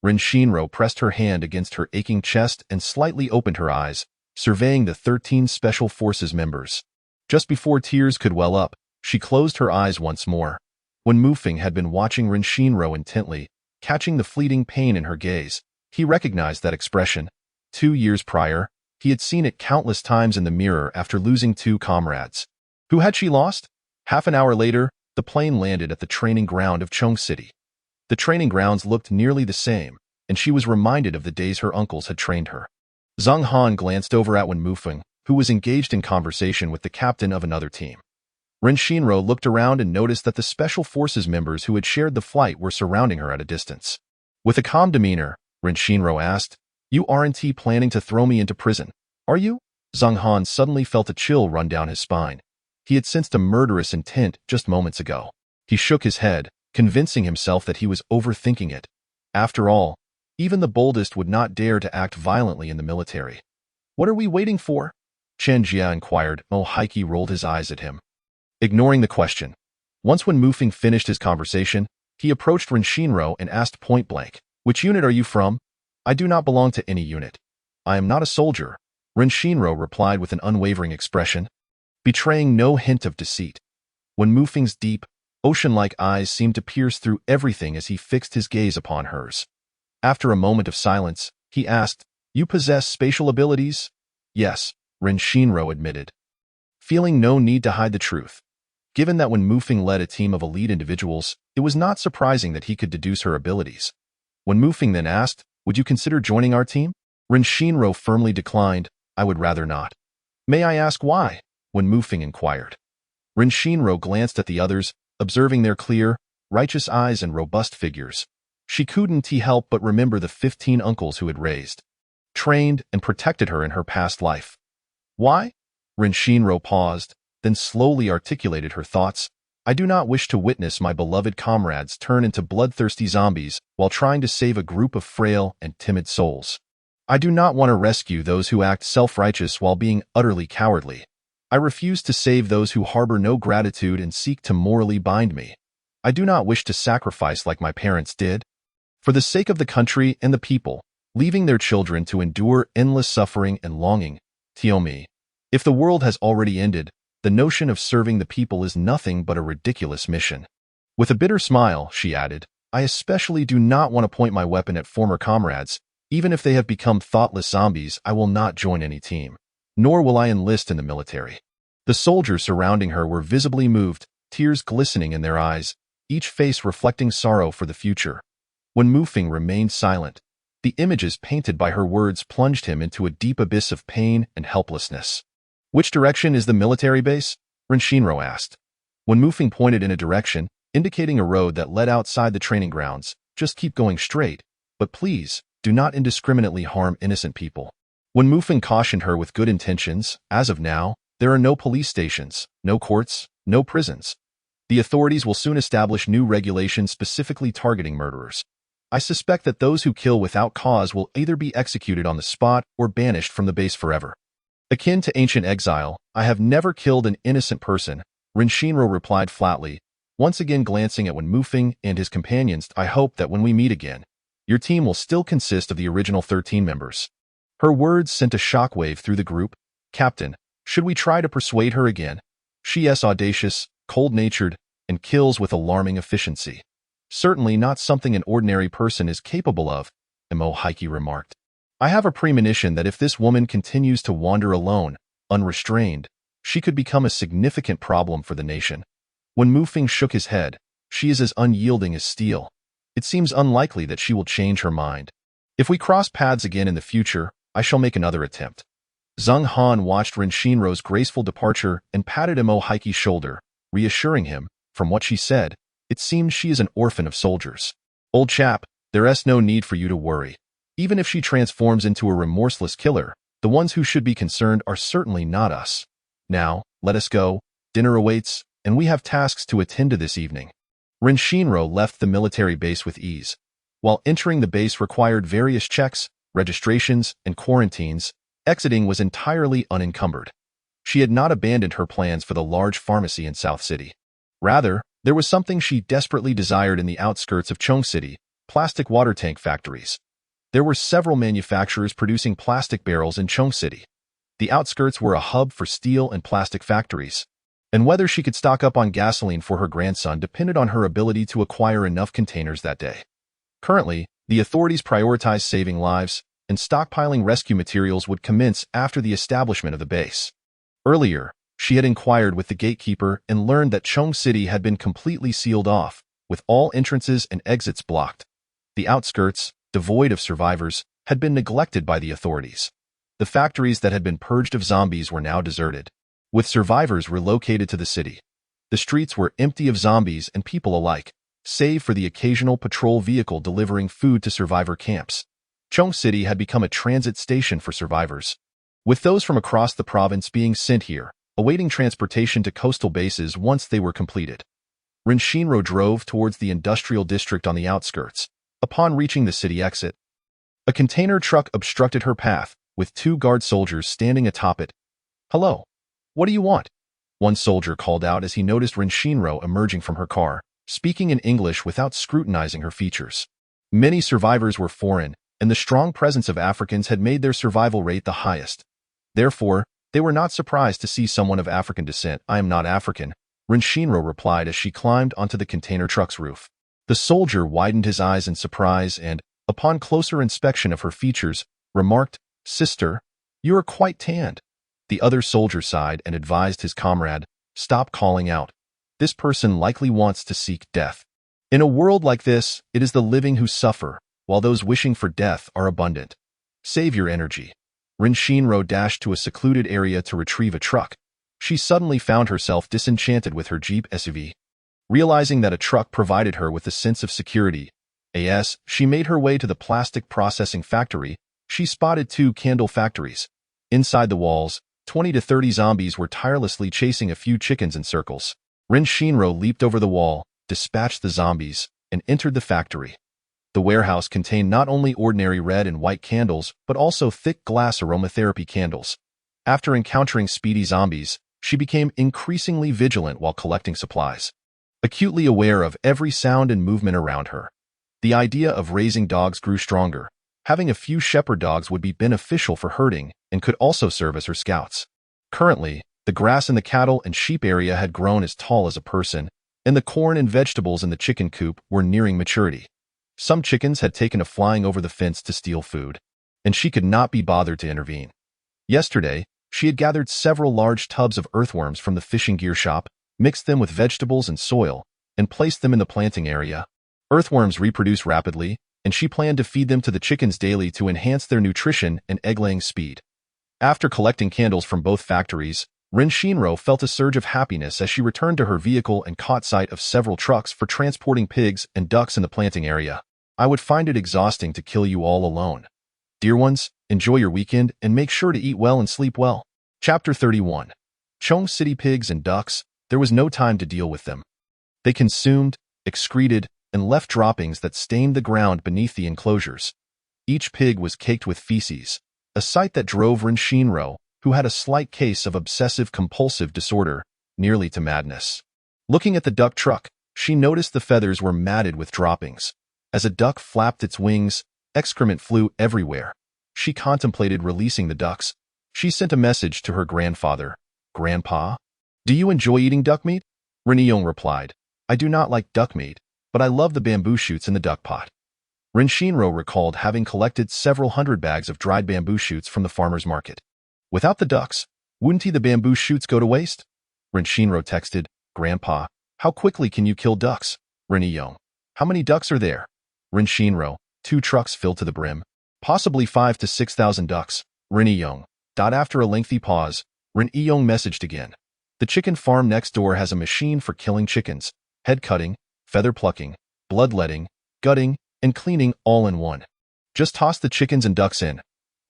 Rin Shinro pressed her hand against her aching chest and slightly opened her eyes, surveying the 13 Special Forces members. Just before tears could well up, she closed her eyes once more. When Mufeng had been watching Rin Shinro intently, catching the fleeting pain in her gaze, he recognized that expression. 2 years prior, he had seen it countless times in the mirror after losing 2 comrades. Who had she lost? Half an hour later, the plane landed at the training ground of Chong City. The training grounds looked nearly the same, and she was reminded of the days her uncles had trained her. Zhang Han glanced over at Wen Mufeng, who was engaged in conversation with the captain of another team. Rin Shinro looked around and noticed that the Special Forces members who had shared the flight were surrounding her at a distance. With a calm demeanor, Rin Shinro asked, "You aren't planning to throw me into prison, are you?" Zhang Han suddenly felt a chill run down his spine. He had sensed a murderous intent just moments ago. He shook his head, convincing himself that he was overthinking it. After all, even the boldest would not dare to act violently in the military. "What are we waiting for?" Chen Jia inquired. Mo Haiki rolled his eyes at him, ignoring the question. Once when Mufeng finished his conversation, he approached Rin Shinro and asked point-blank, "Which unit are you from?" "I do not belong to any unit. I am not a soldier," Rin Shinro replied with an unwavering expression, betraying no hint of deceit. When Mufeng's deep, ocean-like eyes seemed to pierce through everything as he fixed his gaze upon hers. After a moment of silence, he asked, "You possess spatial abilities?" "Yes," Rin Shinro admitted, feeling no need to hide the truth. Given that when Mufeng led a team of elite individuals, it was not surprising that he could deduce her abilities. When Mufeng then asked, "Would you consider joining our team?" Rin Shinro firmly declined, "I would rather not." "May I ask why?" When Mufeng inquired. Rin Shinro glanced at the others, observing their clear, righteous eyes and robust figures. She couldn't help but remember the 15 uncles who had raised, trained, and protected her in her past life. "Why?" Rin Shinro paused, then slowly articulated her thoughts. "I do not wish to witness my beloved comrades turn into bloodthirsty zombies while trying to save a group of frail and timid souls. I do not want to rescue those who act self-righteous while being utterly cowardly. I refuse to save those who harbor no gratitude and seek to morally bind me. I do not wish to sacrifice like my parents did. For the sake of the country and the people, leaving their children to endure endless suffering and longing. Tiomi, if the world has already ended, the notion of serving the people is nothing but a ridiculous mission." With a bitter smile, she added, "I especially do not want to point my weapon at former comrades. Even if they have become thoughtless zombies, I will not join any team. Nor will I enlist in the military." The soldiers surrounding her were visibly moved, tears glistening in their eyes, each face reflecting sorrow for the future. When Mufeng remained silent, the images painted by her words plunged him into a deep abyss of pain and helplessness. "Which direction is the military base?" Rin Shinro asked. When Mufeng pointed in a direction, indicating a road that led outside the training grounds, "Just keep going straight, but please, do not indiscriminately harm innocent people." When Mufeng cautioned her with good intentions, "As of now, there are no police stations, no courts, no prisons. The authorities will soon establish new regulations specifically targeting murderers. I suspect that those who kill without cause will either be executed on the spot or banished from the base forever. Akin to ancient exile, I have never killed an innocent person," Rin Shinro replied flatly, once again glancing at Wen Mufeng and his companions. "I hope that when we meet again, your team will still consist of the original 13 members." Her words sent a shockwave through the group. "Captain, should we try to persuade her again? She is audacious, cold-natured, and kills with alarming efficiency. Certainly not something an ordinary person is capable of," Mo Haiki remarked. "I have a premonition that if this woman continues to wander alone, unrestrained, she could become a significant problem for the nation." When Mufeng shook his head, "She is as unyielding as steel. It seems unlikely that she will change her mind. If we cross paths again in the future, I shall make another attempt." Zhang Han watched Rin Shinro's graceful departure and patted Mo Haiki's shoulder, reassuring him, "From what she said, it seems she is an orphan of soldiers. Old chap, there is no need for you to worry. Even if she transforms into a remorseless killer, the ones who should be concerned are certainly not us. Now, let us go. Dinner awaits, and we have tasks to attend to this evening. Rin Shinro left the military base with ease. While entering the base required various checks, registrations, and quarantines, exiting was entirely unencumbered. She had not abandoned her plans for the large pharmacy in South City. Rather, there was something she desperately desired in the outskirts of Chong City: plastic water tank factories. There were several manufacturers producing plastic barrels in Chong City. The outskirts were a hub for steel and plastic factories, and whether she could stock up on gasoline for her grandson depended on her ability to acquire enough containers that day. Currently, the authorities prioritized saving lives, and stockpiling rescue materials would commence after the establishment of the base. Earlier, she had inquired with the gatekeeper and learned that Chong City had been completely sealed off, with all entrances and exits blocked. The outskirts, devoid of survivors, had been neglected by the authorities. The factories that had been purged of zombies were now deserted, with survivors relocated to the city. The streets were empty of zombies and people alike, save for the occasional patrol vehicle delivering food to survivor camps. Chong City had become a transit station for survivors, with those from across the province being sent here, awaiting transportation to coastal bases once they were completed. Rin Shinro drove towards the industrial district on the outskirts. Upon reaching the city exit, a container truck obstructed her path, with 2 guard soldiers standing atop it. "Hello. What do you want?" one soldier called out as he noticed Rin Shinro emerging from her car, speaking in English without scrutinizing her features. Many survivors were foreign, and the strong presence of Africans had made their survival rate the highest. Therefore, they were not surprised to see someone of African descent. "I am not African," Rin Shinro replied as she climbed onto the container truck's roof. The soldier widened his eyes in surprise and, upon closer inspection of her features, remarked, "Sister, you are quite tanned." The other soldier sighed and advised his comrade, "Stop calling out. This person likely wants to seek death." In a world like this, it is the living who suffer, while those wishing for death are abundant. Save your energy. Rin Shinro dashed to a secluded area to retrieve a truck. She suddenly found herself disenchanted with her Jeep SUV. Realizing that a truck provided her with a sense of security, as she made her way to the plastic processing factory, she spotted 2 candle factories. Inside the walls, 20 to 30 zombies were tirelessly chasing a few chickens in circles. Rin Shinro leaped over the wall, dispatched the zombies, and entered the factory. The warehouse contained not only ordinary red and white candles, but also thick glass aromatherapy candles. After encountering speedy zombies, she became increasingly vigilant while collecting supplies, acutely aware of every sound and movement around her. The idea of raising dogs grew stronger. Having a few shepherd dogs would be beneficial for herding and could also serve as her scouts. Currently, the grass in the cattle and sheep area had grown as tall as a person, and the corn and vegetables in the chicken coop were nearing maturity. Some chickens had taken to flying over the fence to steal food, and she could not be bothered to intervene. Yesterday, she had gathered several large tubs of earthworms from the fishing gear shop, mixed them with vegetables and soil, and placed them in the planting area. Earthworms reproduce rapidly, and she planned to feed them to the chickens daily to enhance their nutrition and egg-laying speed. After collecting candles from both factories, Rin Shinro felt a surge of happiness as she returned to her vehicle and caught sight of several trucks for transporting pigs and ducks in the planting area. "I would find it exhausting to kill you all alone. Dear ones, enjoy your weekend and make sure to eat well and sleep well." Chapter 31. Chong City pigs and ducks, there was no time to deal with them. They consumed, excreted, and left droppings that stained the ground beneath the enclosures. Each pig was caked with feces, a sight that drove Rin Shinro, who had a slight case of obsessive-compulsive disorder, nearly to madness. Looking at the duck truck, she noticed the feathers were matted with droppings. As a duck flapped its wings, excrement flew everywhere. She contemplated releasing the ducks. She sent a message to her grandfather. "Grandpa, do you enjoy eating duck meat?" Rin replied, "I do not like duck meat, but I love the bamboo shoots in the duck pot." Rin Shinro recalled having collected several hundred bags of dried bamboo shoots from the farmer's market. Without the ducks, wouldn't the bamboo shoots go to waste? Rin Shinro texted, "Grandpa, how quickly can you kill ducks?" Rin, "How many ducks are there?" Rin Shinro, 2 trucks filled to the brim. "Possibly 5 to 6,000 ducks." Rin. After a lengthy pause, Rin messaged again. "The chicken farm next door has a machine for killing chickens, head cutting, feather plucking, bloodletting, gutting, and cleaning all in one. Just toss the chickens and ducks in.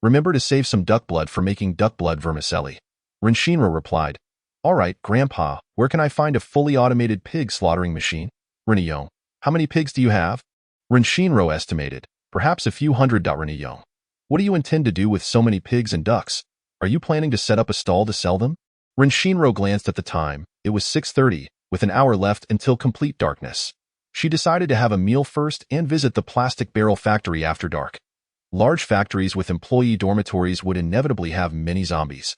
Remember to save some duck blood for making duck blood vermicelli. Renshinro replied, All right, Grandpa, where can I find a fully automated pig slaughtering machine? Reniyong, how many pigs do you have? Renshinro estimated, perhaps a few hundred. Reniyong, what do you intend to do with so many pigs and ducks? Are you planning to set up a stall to sell them? Renshinro glanced at the time. It was 6:30, with an hour left until complete darkness. She decided to have a meal first and visit the plastic barrel factory after dark. Large factories with employee dormitories would inevitably have many zombies,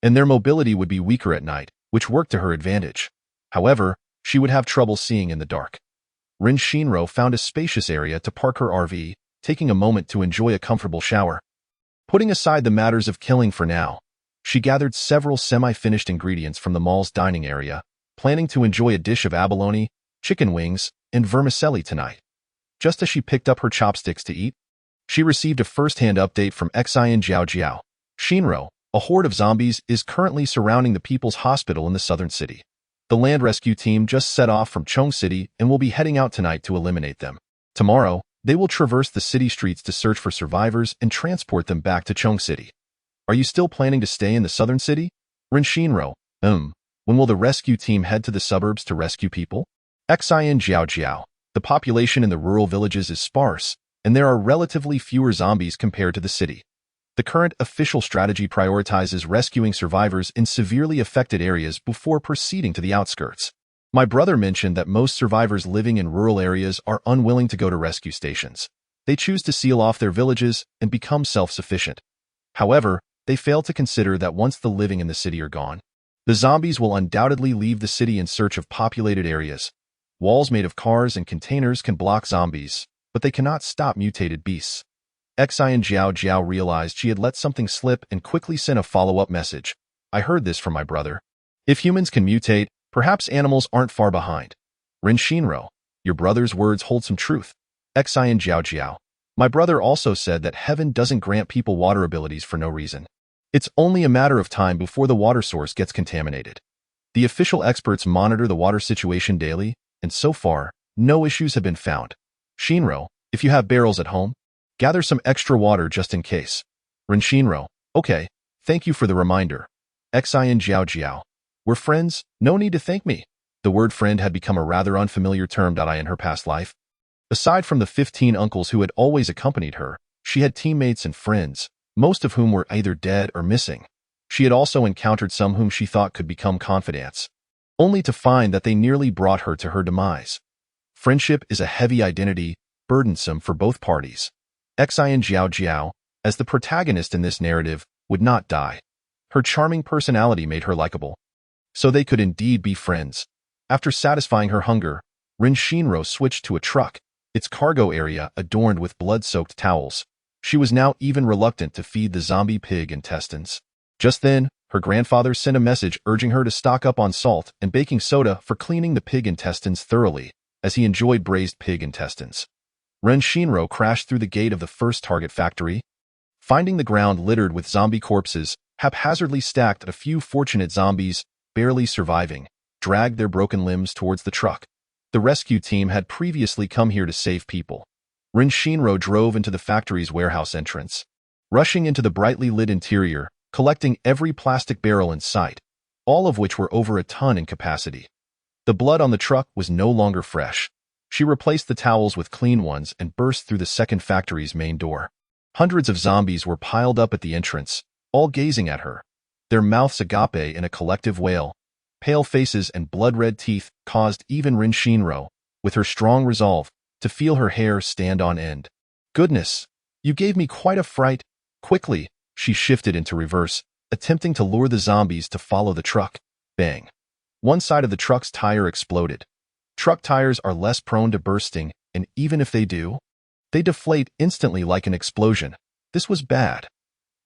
and their mobility would be weaker at night, which worked to her advantage. However, she would have trouble seeing in the dark. Renshinro found a spacious area to park her RV, taking a moment to enjoy a comfortable shower. Putting aside the matters of killing for now, she gathered several semi-finished ingredients from the mall's dining area, planning to enjoy a dish of abalone, chicken wings, and vermicelli tonight. Just as she picked up her chopsticks to eat, she received a first-hand update from Xian Jiao. Shinro, a horde of zombies is currently surrounding the People's Hospital in the southern city. The land rescue team just set off from Chong City and will be heading out tonight to eliminate them. Tomorrow, they will traverse the city streets to search for survivors and transport them back to Chong City. Are you still planning to stay in the southern city? Renshinro, when will the rescue team head to the suburbs to rescue people? Xian Jiao. The population in the rural villages is sparse, and there are relatively fewer zombies compared to the city. The current official strategy prioritizes rescuing survivors in severely affected areas before proceeding to the outskirts. My brother mentioned that most survivors living in rural areas are unwilling to go to rescue stations. They choose to seal off their villages and become self-sufficient. However, they fail to consider that once the living in the city are gone, the zombies will undoubtedly leave the city in search of populated areas. Walls made of cars and containers can block zombies, but they cannot stop mutated beasts. Xian Jiao realized she had let something slip and quickly sent a follow-up message. I heard this from my brother. If humans can mutate, perhaps animals aren't far behind. Renshinro, your brother's words hold some truth. Xian Jiao. My brother also said that heaven doesn't grant people water abilities for no reason. It's only a matter of time before the water source gets contaminated. The official experts monitor the water situation daily, and so far, no issues have been found. Shinro, if you have barrels at home, gather some extra water just in case. Renshinro, okay, thank you for the reminder. Xian Jiao. We're friends, no need to thank me. The word friend had become a rather unfamiliar term in her past life. Aside from the 15 uncles who had always accompanied her, she had teammates and friends, most of whom were either dead or missing. She had also encountered some whom she thought could become confidants, only to find that they nearly brought her to her demise. Friendship is a heavy identity, burdensome for both parties. Xian Jiao, as the protagonist in this narrative, would not die. Her charming personality made her likable, so they could indeed be friends. After satisfying her hunger, Renshinro switched to a truck, its cargo area adorned with blood-soaked towels. She was now even reluctant to feed the zombie pig intestines. Just then, her grandfather sent a message urging her to stock up on salt and baking soda for cleaning the pig intestines thoroughly, as he enjoyed braised pig intestines. Renshinro crashed through the gate of the first target factory. Finding the ground littered with zombie corpses, haphazardly stacked, a few fortunate zombies, barely surviving, dragged their broken limbs towards the truck. The rescue team had previously come here to save people. Renshinro drove into the factory's warehouse entrance, rushing into the brightly lit interior, collecting every plastic barrel in sight, all of which were over a ton in capacity. The blood on the truck was no longer fresh. She replaced the towels with clean ones and burst through the second factory's main door. Hundreds of zombies were piled up at the entrance, all gazing at her, their mouths agape in a collective wail. Pale faces and blood-red teeth caused even Renshinro, with her strong resolve, to feel her hair stand on end. Goodness, you gave me quite a fright. Quickly, she shifted into reverse, attempting to lure the zombies to follow the truck. Bang. One side of the truck's tire exploded. Truck tires are less prone to bursting, and even if they do, they deflate instantly like an explosion. This was bad.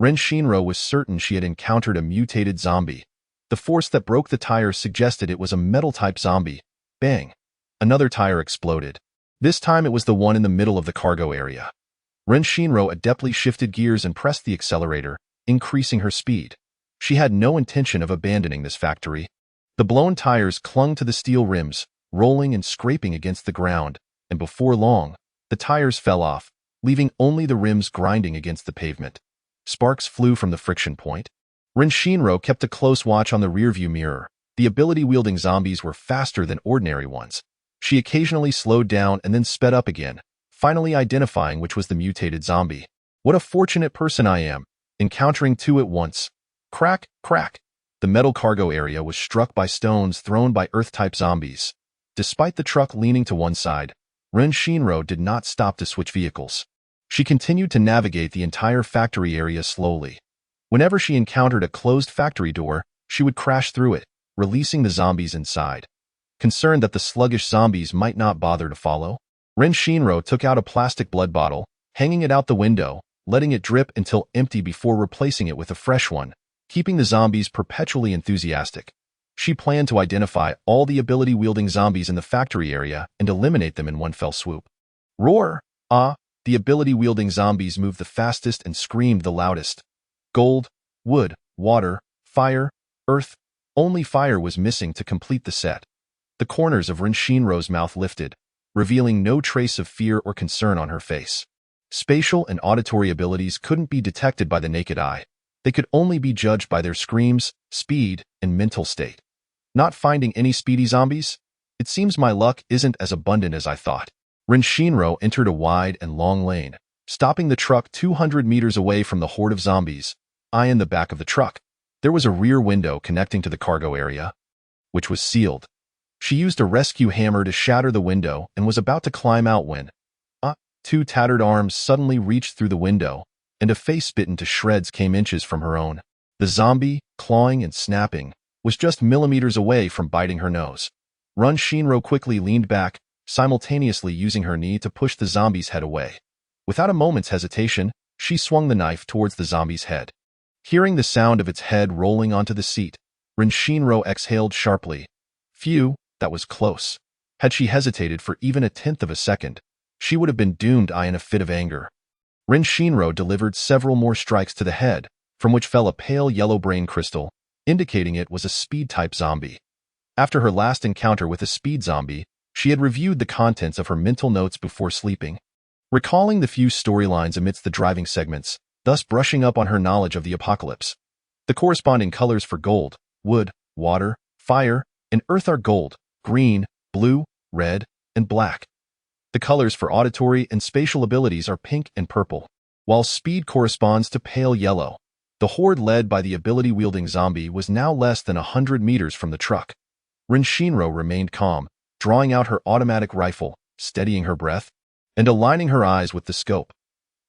Renshinro was certain she had encountered a mutated zombie. The force that broke the tire suggested it was a metal-type zombie. Bang. Another tire exploded. This time it was the one in the middle of the cargo area. Renshinro adeptly shifted gears and pressed the accelerator, increasing her speed. She had no intention of abandoning this factory. The blown tires clung to the steel rims, rolling and scraping against the ground, and before long, the tires fell off, leaving only the rims grinding against the pavement. Sparks flew from the friction point. Rin Shinro kept a close watch on the rearview mirror. The ability-wielding zombies were faster than ordinary ones. She occasionally slowed down and then sped up again, finally identifying which was the mutated zombie. What a fortunate person I am, encountering two at once. Crack, crack. The metal cargo area was struck by stones thrown by Earth-type zombies. Despite the truck leaning to one side, Rin Shinro did not stop to switch vehicles. She continued to navigate the entire factory area slowly. Whenever she encountered a closed factory door, she would crash through it, releasing the zombies inside. Concerned that the sluggish zombies might not bother to follow, Rin Shinro took out a plastic blood bottle, hanging it out the window, letting it drip until empty before replacing it with a fresh one, keeping the zombies perpetually enthusiastic. She planned to identify all the ability-wielding zombies in the factory area and eliminate them in one fell swoop. Roar! Ah! The ability-wielding zombies moved the fastest and screamed the loudest. Gold, wood, water, fire, earth. Only fire was missing to complete the set. The corners of Rin Shinro's mouth lifted, revealing no trace of fear or concern on her face. Spatial and auditory abilities couldn't be detected by the naked eye. They could only be judged by their screams, speed, and mental state. Not finding any speedy zombies? It seems my luck isn't as abundant as I thought. Rin Shinro entered a wide and long lane, stopping the truck 200 meters away from the horde of zombies. Eye in the back of the truck. There was a rear window connecting to the cargo area, which was sealed. She used a rescue hammer to shatter the window and was about to climb out when, two tattered arms suddenly reached through the window, and a face bitten to shreds came inches from her own. The zombie, clawing and snapping, was just millimeters away from biting her nose. Rin Shinro quickly leaned back, simultaneously using her knee to push the zombie's head away. Without a moment's hesitation, she swung the knife towards the zombie's head. Hearing the sound of its head rolling onto the seat, Rin Shinro exhaled sharply. Phew, that was close. Had she hesitated for even a tenth of a second, she would have been doomed in a fit of anger. Rin Shinro delivered several more strikes to the head, from which fell a pale yellow brain crystal, indicating it was a speed-type zombie. After her last encounter with a speed zombie, she had reviewed the contents of her mental notes before sleeping, recalling the few storylines amidst the driving segments, thus brushing up on her knowledge of the apocalypse. The corresponding colors for gold, wood, water, fire, and earth are gold, green, blue, red, and black. The colors for auditory and spatial abilities are pink and purple, while speed corresponds to pale yellow. The horde led by the ability-wielding zombie was now less than 100 meters from the truck. Rin Shinro remained calm, drawing out her automatic rifle, steadying her breath, and aligning her eyes with the scope.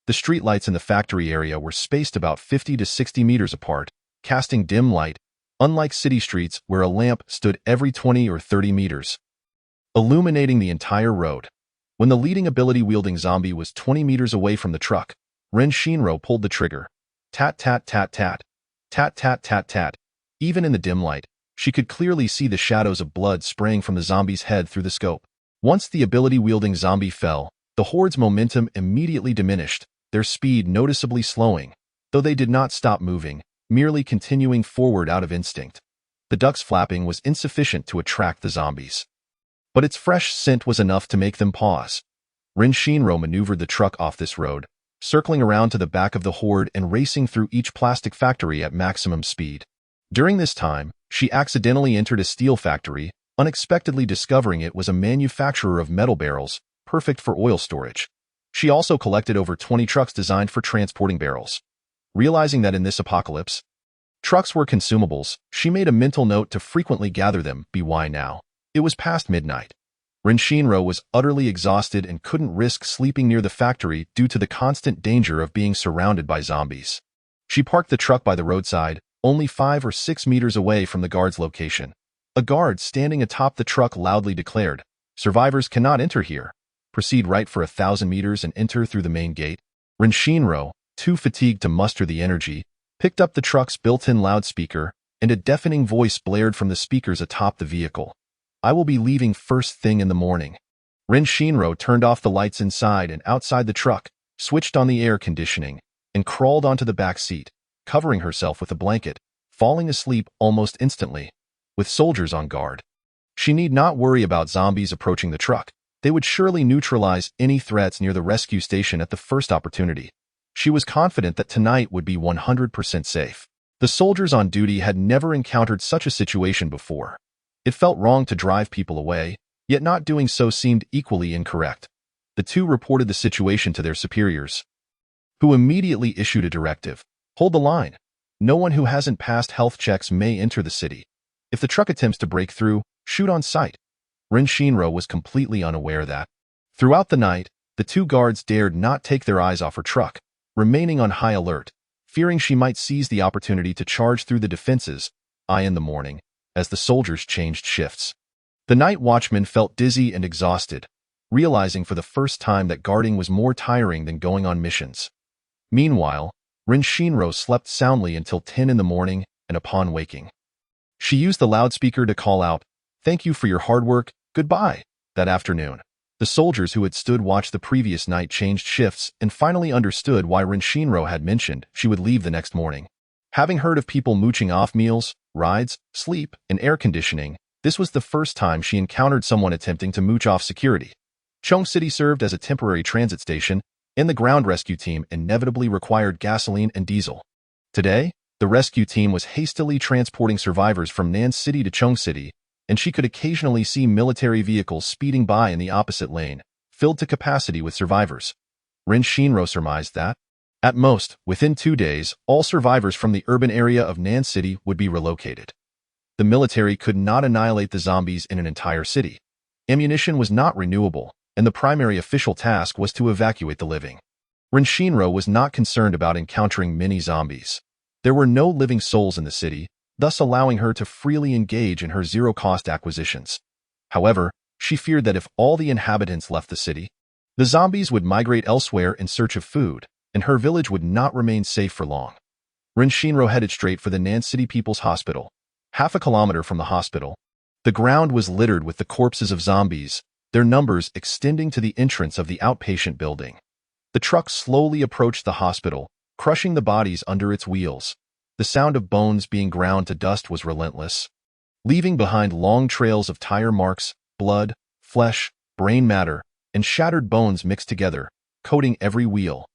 The streetlights in the factory area were spaced about 50 to 60 meters apart, casting dim light, unlike city streets where a lamp stood every 20 or 30 meters, illuminating the entire road. When the leading ability-wielding zombie was 20 meters away from the truck, Rin Shinro pulled the trigger. Tat tat tat tat. Tat tat tat tat. Even in the dim light, she could clearly see the shadows of blood spraying from the zombie's head through the scope. Once the ability-wielding zombie fell, the horde's momentum immediately diminished, their speed noticeably slowing, though they did not stop moving, merely continuing forward out of instinct. The duck's flapping was insufficient to attract the zombies, but its fresh scent was enough to make them pause. Rin Shinro maneuvered the truck off this road, circling around to the back of the horde and racing through each plastic factory at maximum speed. During this time, she accidentally entered a steel factory, unexpectedly discovering it was a manufacturer of metal barrels, perfect for oil storage. She also collected over 20 trucks designed for transporting barrels. Realizing that in this apocalypse, trucks were consumables, she made a mental note to frequently gather them. By now, it was past midnight. Rin Shinro was utterly exhausted and couldn't risk sleeping near the factory due to the constant danger of being surrounded by zombies. She parked the truck by the roadside, only 5 or 6 meters away from the guard's location. A guard standing atop the truck loudly declared, "Survivors cannot enter here. Proceed right for 1,000 meters and enter through the main gate." Rin Shinro, too fatigued to muster the energy, picked up the truck's built-in loudspeaker, and a deafening voice blared from the speakers atop the vehicle. "I will be leaving first thing in the morning." Rin Shinro turned off the lights inside and outside the truck, switched on the air conditioning, and crawled onto the back seat, covering herself with a blanket, falling asleep almost instantly. With soldiers on guard, she need not worry about zombies approaching the truck. They would surely neutralize any threats near the rescue station at the first opportunity. She was confident that tonight would be 100% safe. The soldiers on duty had never encountered such a situation before. It felt wrong to drive people away, yet not doing so seemed equally incorrect. The two reported the situation to their superiors, who immediately issued a directive. Hold the line. No one who hasn't passed health checks may enter the city. If the truck attempts to break through, shoot on sight. Rin Shinro was completely unaware that, throughout the night, the two guards dared not take their eyes off her truck, remaining on high alert, fearing she might seize the opportunity to charge through the defenses. In the morning, as the soldiers changed shifts, the night watchman felt dizzy and exhausted, realizing for the first time that guarding was more tiring than going on missions. Meanwhile, Rin Shinro slept soundly until 10 in the morning, and upon waking, she used the loudspeaker to call out, "Thank you for your hard work, goodbye." That afternoon, the soldiers who had stood watch the previous night changed shifts and finally understood why Rin Shinro had mentioned she would leave the next morning. Having heard of people mooching off meals, rides, sleep, and air conditioning, this was the first time she encountered someone attempting to mooch off security. Chong City served as a temporary transit station, and the ground rescue team inevitably required gasoline and diesel. Today, the rescue team was hastily transporting survivors from Nan City to Chong City, and she could occasionally see military vehicles speeding by in the opposite lane, filled to capacity with survivors. Rin Shinro surmised that, at most, within 2 days, all survivors from the urban area of Nan City would be relocated. The military could not annihilate the zombies in an entire city. Ammunition was not renewable, and the primary official task was to evacuate the living. Rin Shinro was not concerned about encountering many zombies. There were no living souls in the city, thus allowing her to freely engage in her zero-cost acquisitions. However, she feared that if all the inhabitants left the city, the zombies would migrate elsewhere in search of food, and her village would not remain safe for long. Rin Shinro headed straight for the Nan City People's Hospital. Half a kilometer from the hospital, the ground was littered with the corpses of zombies, their numbers extending to the entrance of the outpatient building. The truck slowly approached the hospital, crushing the bodies under its wheels. The sound of bones being ground to dust was relentless, leaving behind long trails of tire marks, blood, flesh, brain matter, and shattered bones mixed together, coating every wheel.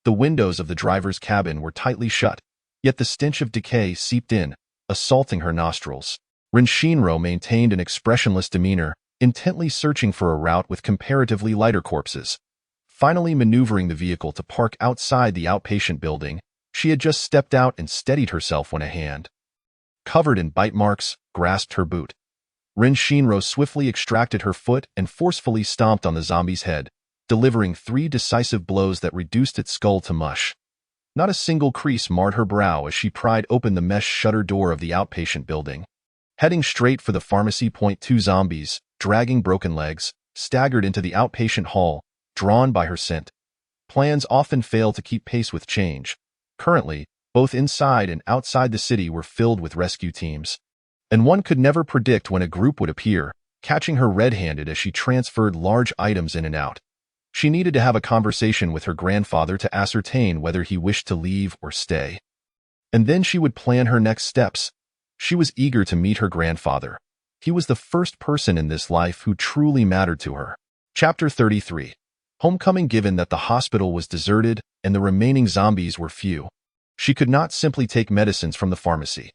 The windows of the driver's cabin were tightly shut, yet the stench of decay seeped in, assaulting her nostrils. Rin Shinro maintained an expressionless demeanor, intently searching for a route with comparatively lighter corpses. Finally maneuvering the vehicle to park outside the outpatient building, she had just stepped out and steadied herself when a hand, covered in bite marks, grasped her boot. Rin Shinro swiftly extracted her foot and forcefully stomped on the zombie's head, delivering 3 decisive blows that reduced its skull to mush. Not a single crease marred her brow as she pried open the mesh shutter door of the outpatient building. Heading straight for the pharmacy, 2 zombies, dragging broken legs, staggered into the outpatient hall, drawn by her scent. Plans often fail to keep pace with change. Currently, both inside and outside the city were filled with rescue teams, and one could never predict when a group would appear, catching her red-handed as she transferred large items in and out. She needed to have a conversation with her grandfather to ascertain whether he wished to leave or stay. And then she would plan her next steps. She was eager to meet her grandfather. He was the first person in this life who truly mattered to her. Chapter 33. Homecoming. Given that the hospital was deserted and the remaining zombies were few, she could not simply take medicines from the pharmacy.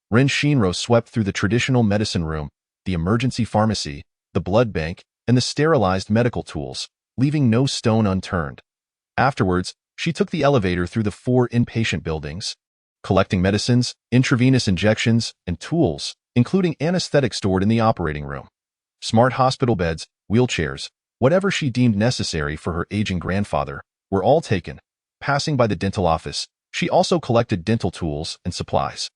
Rin Shinro swept through the traditional medicine room, the emergency pharmacy, the blood bank, and the sterilized medical tools, leaving no stone unturned. Afterwards, she took the elevator through the 4 inpatient buildings, collecting medicines, intravenous injections, and tools, including anesthetics stored in the operating room. Smart hospital beds, wheelchairs, whatever she deemed necessary for her aging grandfather, were all taken. Passing by the dental office, she also collected dental tools and supplies.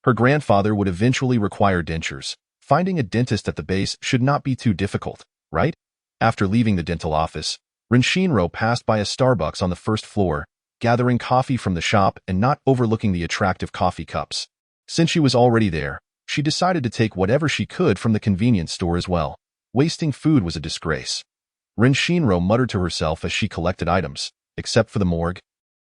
Her grandfather would eventually require dentures. Finding a dentist at the base should not be too difficult, right? After leaving the dental office, Rin Shinro passed by a Starbucks on the first floor, gathering coffee from the shop and not overlooking the attractive coffee cups. Since she was already there, she decided to take whatever she could from the convenience store as well. Wasting food was a disgrace. Rin Shinro muttered to herself as she collected items, except for the morgue.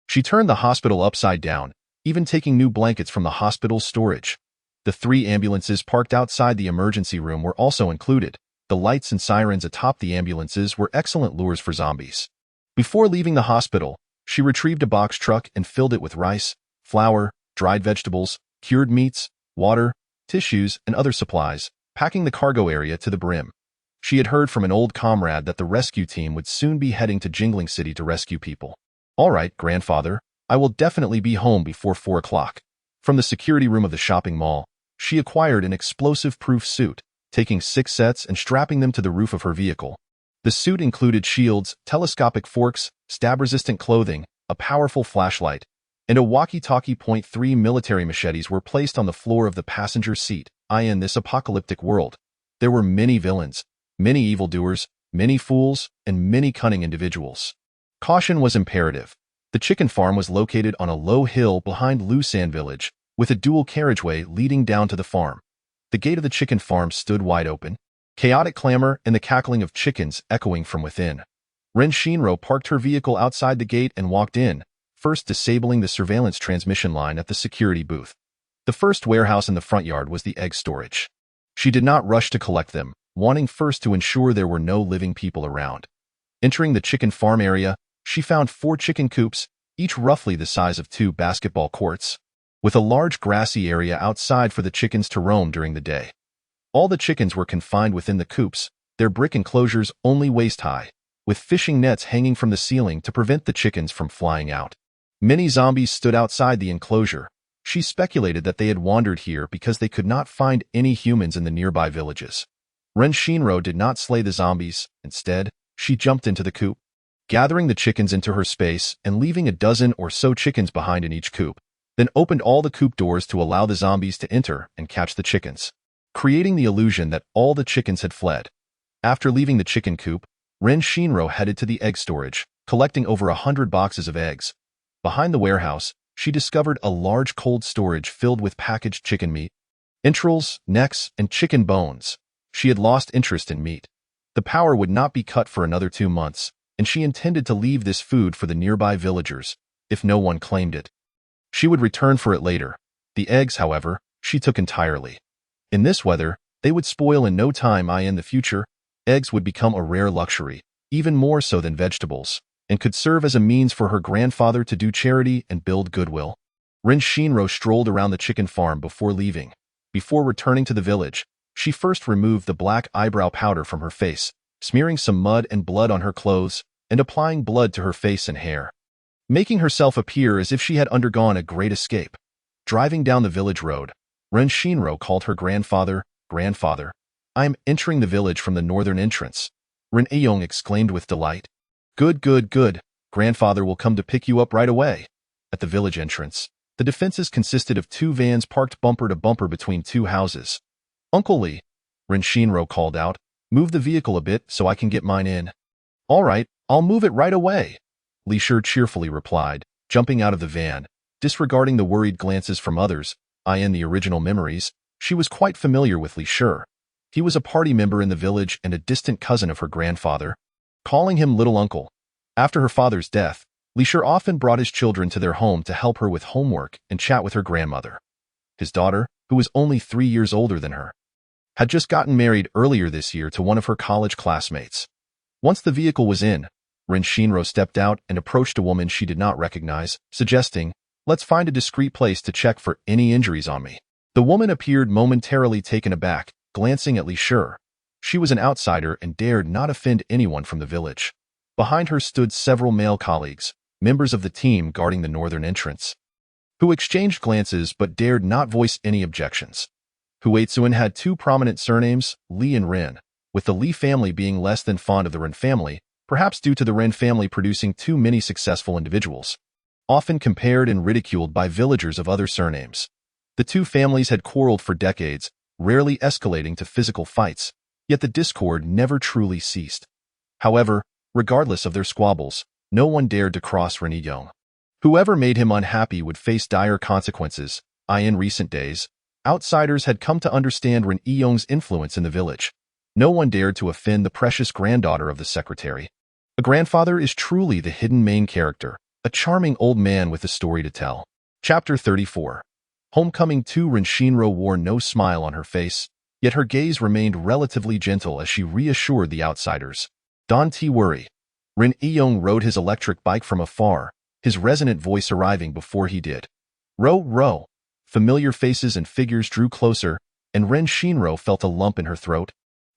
She turned the hospital upside down, even taking new blankets from the hospital's storage. The 3 ambulances parked outside the emergency room were also included, the lights and sirens atop the ambulances were excellent lures for zombies. Before leaving the hospital, she retrieved a box truck and filled it with rice, flour, dried vegetables, cured meats, water, tissues, and other supplies, packing the cargo area to the brim. She had heard from an old comrade that the rescue team would soon be heading to Jingling City to rescue people. "All right, grandfather, I will definitely be home before 4 o'clock. From the security room of the shopping mall, she acquired an explosive-proof suit, taking 6 sets and strapping them to the roof of her vehicle. The suit included shields, telescopic forks, stab-resistant clothing, a powerful flashlight, and a walkie-talkie. .3 military machetes were placed on the floor of the passenger seat. In this apocalyptic world, there were many villains, many evildoers, many fools, and many cunning individuals. Caution was imperative. The chicken farm was located on a low hill behind Lusan village, with a dual carriageway leading down to the farm. The gate of the chicken farm stood wide open, chaotic clamor and the cackling of chickens echoing from within. Ren Shinro parked her vehicle outside the gate and walked in, first disabling the surveillance transmission line at the security booth. The first warehouse in the front yard was the egg storage. She did not rush to collect them, wanting first to ensure there were no living people around. Entering the chicken farm area, she found 4 chicken coops, each roughly the size of 2 basketball courts, with a large grassy area outside for the chickens to roam during the day. All the chickens were confined within the coops, their brick enclosures only waist-high, with fishing nets hanging from the ceiling to prevent the chickens from flying out. Many zombies stood outside the enclosure. She speculated that they had wandered here because they could not find any humans in the nearby villages. Ren Shinro did not slay the zombies. Instead, she jumped into the coop, gathering the chickens into her space and leaving a dozen or so chickens behind in each coop, then opened all the coop doors to allow the zombies to enter and catch the chickens, creating the illusion that all the chickens had fled. After leaving the chicken coop, Ren Shinro headed to the egg storage, collecting over 100 boxes of eggs. Behind the warehouse, she discovered a large cold storage filled with packaged chicken meat, entrails, necks, and chicken bones. She had lost interest in meat. The power would not be cut for another 2 months, and she intended to leave this food for the nearby villagers, if no one claimed it. She would return for it later. The eggs, however, she took entirely. In this weather, they would spoil in no time. In the future, eggs would become a rare luxury, even more so than vegetables, and could serve as a means for her grandfather to do charity and build goodwill. Ren Shinro strolled around the chicken farm before leaving. Before returning to the village, she first removed the black eyebrow powder from her face, smearing some mud and blood on her clothes, and applying blood to her face and hair, making herself appear as if she had undergone a great escape. Driving down the village road, Ren Shinro called her grandfather. "Grandfather, I am entering the village from the northern entrance." Ren Eiyong exclaimed with delight. Good, good, good. Grandfather will come to pick you up right away." At the village entrance, the defenses consisted of 2 vans parked bumper to bumper between 2 houses. "Uncle Lee," Ren Shinro called out, "move the vehicle a bit so I can get mine in." "All right, I'll move it right away," Li Shi cheerfully replied, jumping out of the van. Disregarding the worried glances from others, in the original memories, she was quite familiar with Li Shi. He was a party member in the village and a distant cousin of her grandfather, calling him little uncle. After her father's death, Li Shi often brought his children to their home to help her with homework and chat with her grandmother. His daughter, who was only 3 years older than her, had just gotten married earlier this year to one of her college classmates. Once the vehicle was in, Ren Shinro stepped out and approached a woman she did not recognize, suggesting, "Let's find a discreet place to check for any injuries on me." The woman appeared momentarily taken aback, glancing at Li Shi. She was an outsider and dared not offend anyone from the village. Behind her stood several male colleagues, members of the team guarding the northern entrance, who exchanged glances but dared not voice any objections. Huaitsuan had 2 prominent surnames, Li and Ren, with the Li family being less than fond of the Ren family, perhaps due to the Ren family producing too many successful individuals, often compared and ridiculed by villagers of other surnames. The 2 families had quarreled for decades, rarely escalating to physical fights, yet the discord never truly ceased. However, regardless of their squabbles, no one dared to cross Ren Eiyong. Whoever made him unhappy would face dire consequences. In recent days, outsiders had come to understand Ren Eiyong's influence in the village. No one dared to offend the precious granddaughter of the secretary. A grandfather is truly the hidden main character, a charming old man with a story to tell. Chapter 34. Homecoming 2. Ren Shinro wore no smile on her face. Yet her gaze remained relatively gentle as she reassured the outsiders. Don't worry. Rin Iyong rode his electric bike from afar, his resonant voice arriving before he did. Row, row. Familiar faces and figures drew closer, and Ren Shinro felt a lump in her throat.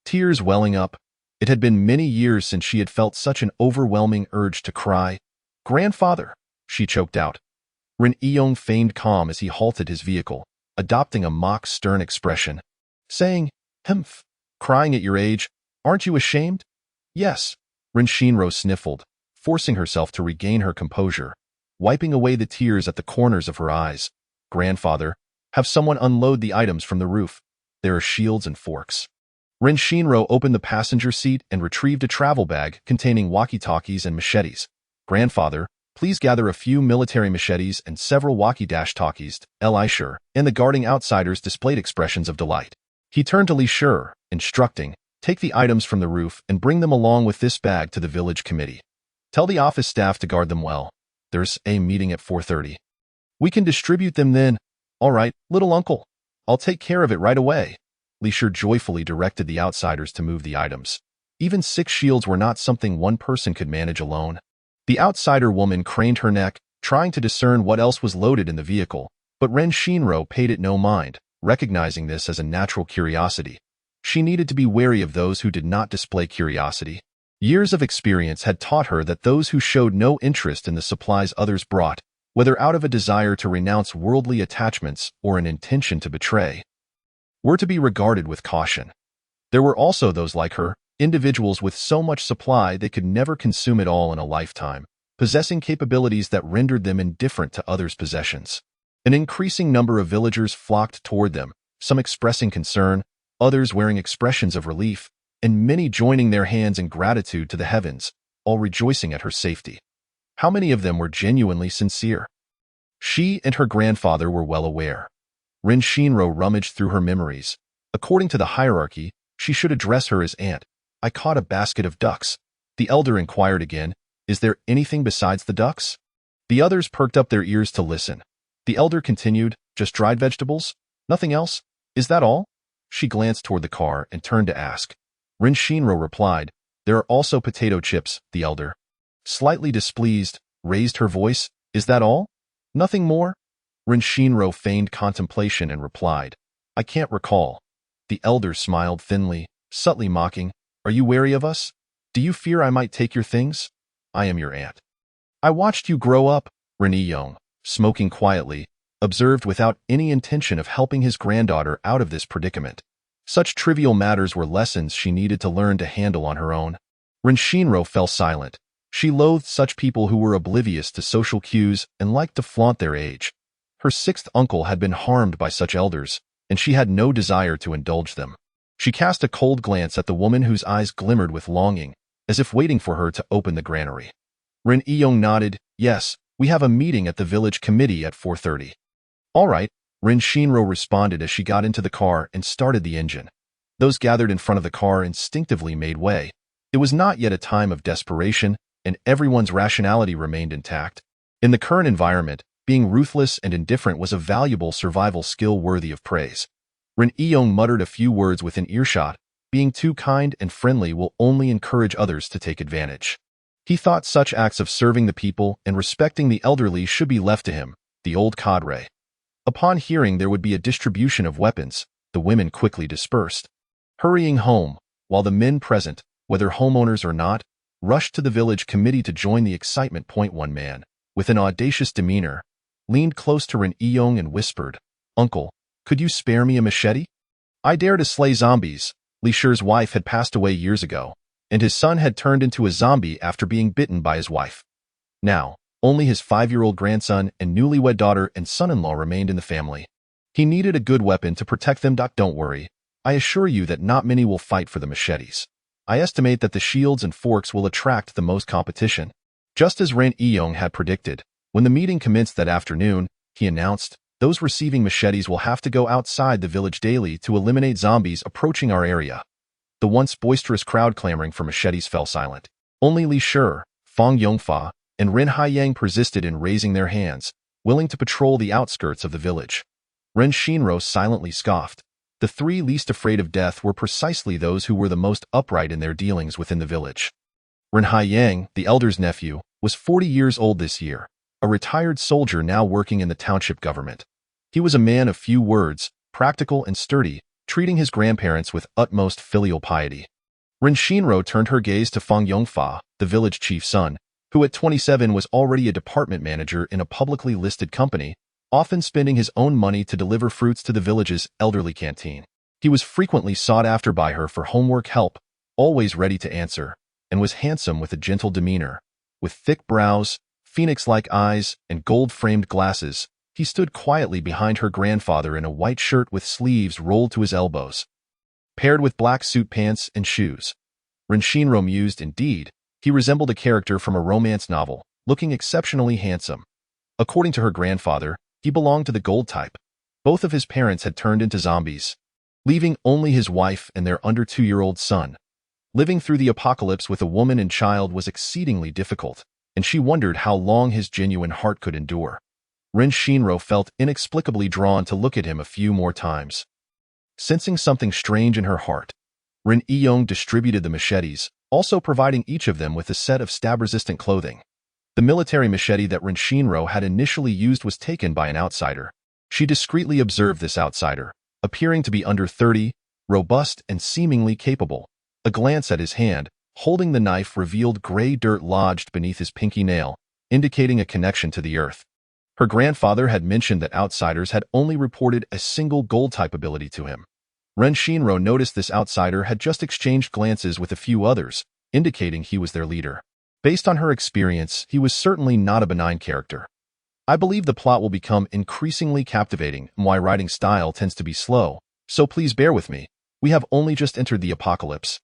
Tears welling up. It had been many years since she had felt such an overwhelming urge to cry. Grandfather, she choked out. Rin Iyong feigned calm as he halted his vehicle, adopting a mock stern expression, saying, Hmph, crying at your age, aren't you ashamed? Yes, Rin Shinro sniffled, forcing herself to regain her composure, wiping away the tears at the corners of her eyes. Grandfather, have someone unload the items from the roof. There are shields and forks. Rin Shinro opened the passenger seat and retrieved a travel bag containing walkie-talkies and machetes. Grandfather, please gather a few military machetes and several walkie-talkies. Li Shi and the guarding outsiders displayed expressions of delight. He turned to Li Shi, instructing, take the items from the roof and bring them along with this bag to the village committee. Tell the office staff to guard them well. There's a meeting at 4:30. We can distribute them then. All right, little uncle. I'll take care of it right away. Li Shi joyfully directed the outsiders to move the items. Even 6 shields were not something one person could manage alone. The outsider woman craned her neck, trying to discern what else was loaded in the vehicle, but Ren Shinro paid it no mind, recognizing this as a natural curiosity. She needed to be wary of those who did not display curiosity. Years of experience had taught her that those who showed no interest in the supplies others brought, whether out of a desire to renounce worldly attachments or an intention to betray, were to be regarded with caution. There were also those like her, individuals with so much supply they could never consume it all in a lifetime, possessing capabilities that rendered them indifferent to others' possessions. An increasing number of villagers flocked toward them, some expressing concern, others wearing expressions of relief, and many joining their hands in gratitude to the heavens, all rejoicing at her safety. How many of them were genuinely sincere? She and her grandfather were well aware. Rin Shinro rummaged through her memories. According to the hierarchy, she should address her as aunt. I caught a basket of ducks. The elder inquired again, is there anything besides the ducks? The others perked up their ears to listen. The elder continued, just dried vegetables? Nothing else? Is that all? She glanced toward the car and turned to ask. Rin Shinro replied, there are also potato chips, the elder. Slightly displeased, raised her voice, is that all? Nothing more? Rin Shinro feigned contemplation and replied, I can't recall. The elder smiled thinly, subtly mocking, are you wary of us? Do you fear I might take your things? I am your aunt. I watched you grow up, Rin Iyong, smoking quietly, observed without any intention of helping his granddaughter out of this predicament. Such trivial matters were lessons she needed to learn to handle on her own. Rin Shinro fell silent. She loathed such people who were oblivious to social cues and liked to flaunt their age. Her 6th uncle had been harmed by such elders, and she had no desire to indulge them. She cast a cold glance at the woman whose eyes glimmered with longing, as if waiting for her to open the granary. Rin Iyong nodded, yes, we have a meeting at the village committee at 4:30. All right, Rin Shinro responded as she got into the car and started the engine. Those gathered in front of the car instinctively made way. It was not yet a time of desperation, and everyone's rationality remained intact. In the current environment, being ruthless and indifferent was a valuable survival skill worthy of praise. Rin Iyong muttered a few words within earshot, being too kind and friendly will only encourage others to take advantage. He thought such acts of serving the people and respecting the elderly should be left to him, the old cadre. Upon hearing there would be a distribution of weapons, the women quickly dispersed. Hurrying home, while the men present, whether homeowners or not, rushed to the village committee to join the excitement. One man, with an audacious demeanor, leaned close to Rin Iyong and whispered, Uncle, could you spare me a machete? I dare to slay zombies. Li Shi's wife had passed away years ago, and his son had turned into a zombie after being bitten by his wife. Now, only his 5-year-old grandson and newlywed daughter and son-in-law remained in the family. He needed a good weapon to protect them. Don't worry. I assure you that not many will fight for the machetes. I estimate that the shields and forks will attract the most competition. Just as Ren Iyong had predicted, when the meeting commenced that afternoon, he announced, those receiving machetes will have to go outside the village daily to eliminate zombies approaching our area. The once boisterous crowd clamoring for machetes fell silent. Only Li Shi, Fang Yongfa, and Ren Haiyang persisted in raising their hands, willing to patrol the outskirts of the village. Ren Shinro silently scoffed. The three least afraid of death were precisely those who were the most upright in their dealings within the village. Ren Haiyang, the elder's nephew, was 40 years old this year, a retired soldier now working in the township government. He was a man of few words, practical and sturdy, treating his grandparents with utmost filial piety. Ren Shinro turned her gaze to Fang Yongfa, the village chief's son, who at 27 was already a department manager in a publicly listed company, often spending his own money to deliver fruits to the village's elderly canteen. He was frequently sought after by her for homework help, always ready to answer, and was handsome with a gentle demeanor. With thick brows, phoenix-like eyes, and gold-framed glasses, he stood quietly behind her grandfather in a white shirt with sleeves rolled to his elbows, paired with black suit pants and shoes. Ren Shinro mused, indeed, he resembled a character from a romance novel, looking exceptionally handsome. According to her grandfather, he belonged to the gold type. Both of his parents had turned into zombies, leaving only his wife and their under 2-year-old son. Living through the apocalypse with a woman and child was exceedingly difficult, and she wondered how long his genuine heart could endure. Ren Shinro felt inexplicably drawn to look at him a few more times. Sensing something strange in her heart, Ren Yong distributed the machetes, also providing each of them with a set of stab-resistant clothing. The military machete that Ren Shinro had initially used was taken by an outsider. She discreetly observed this outsider, appearing to be under 30, robust and seemingly capable. A glance at his hand, holding the knife, revealed gray dirt lodged beneath his pinky nail, indicating a connection to the earth. Her grandfather had mentioned that outsiders had only reported a single gold-type ability to him. Ren Shinro noticed this outsider had just exchanged glances with a few others, indicating he was their leader. Based on her experience, he was certainly not a benign character. I believe the plot will become increasingly captivating, and my writing style tends to be slow, so please bear with me. We have only just entered the apocalypse.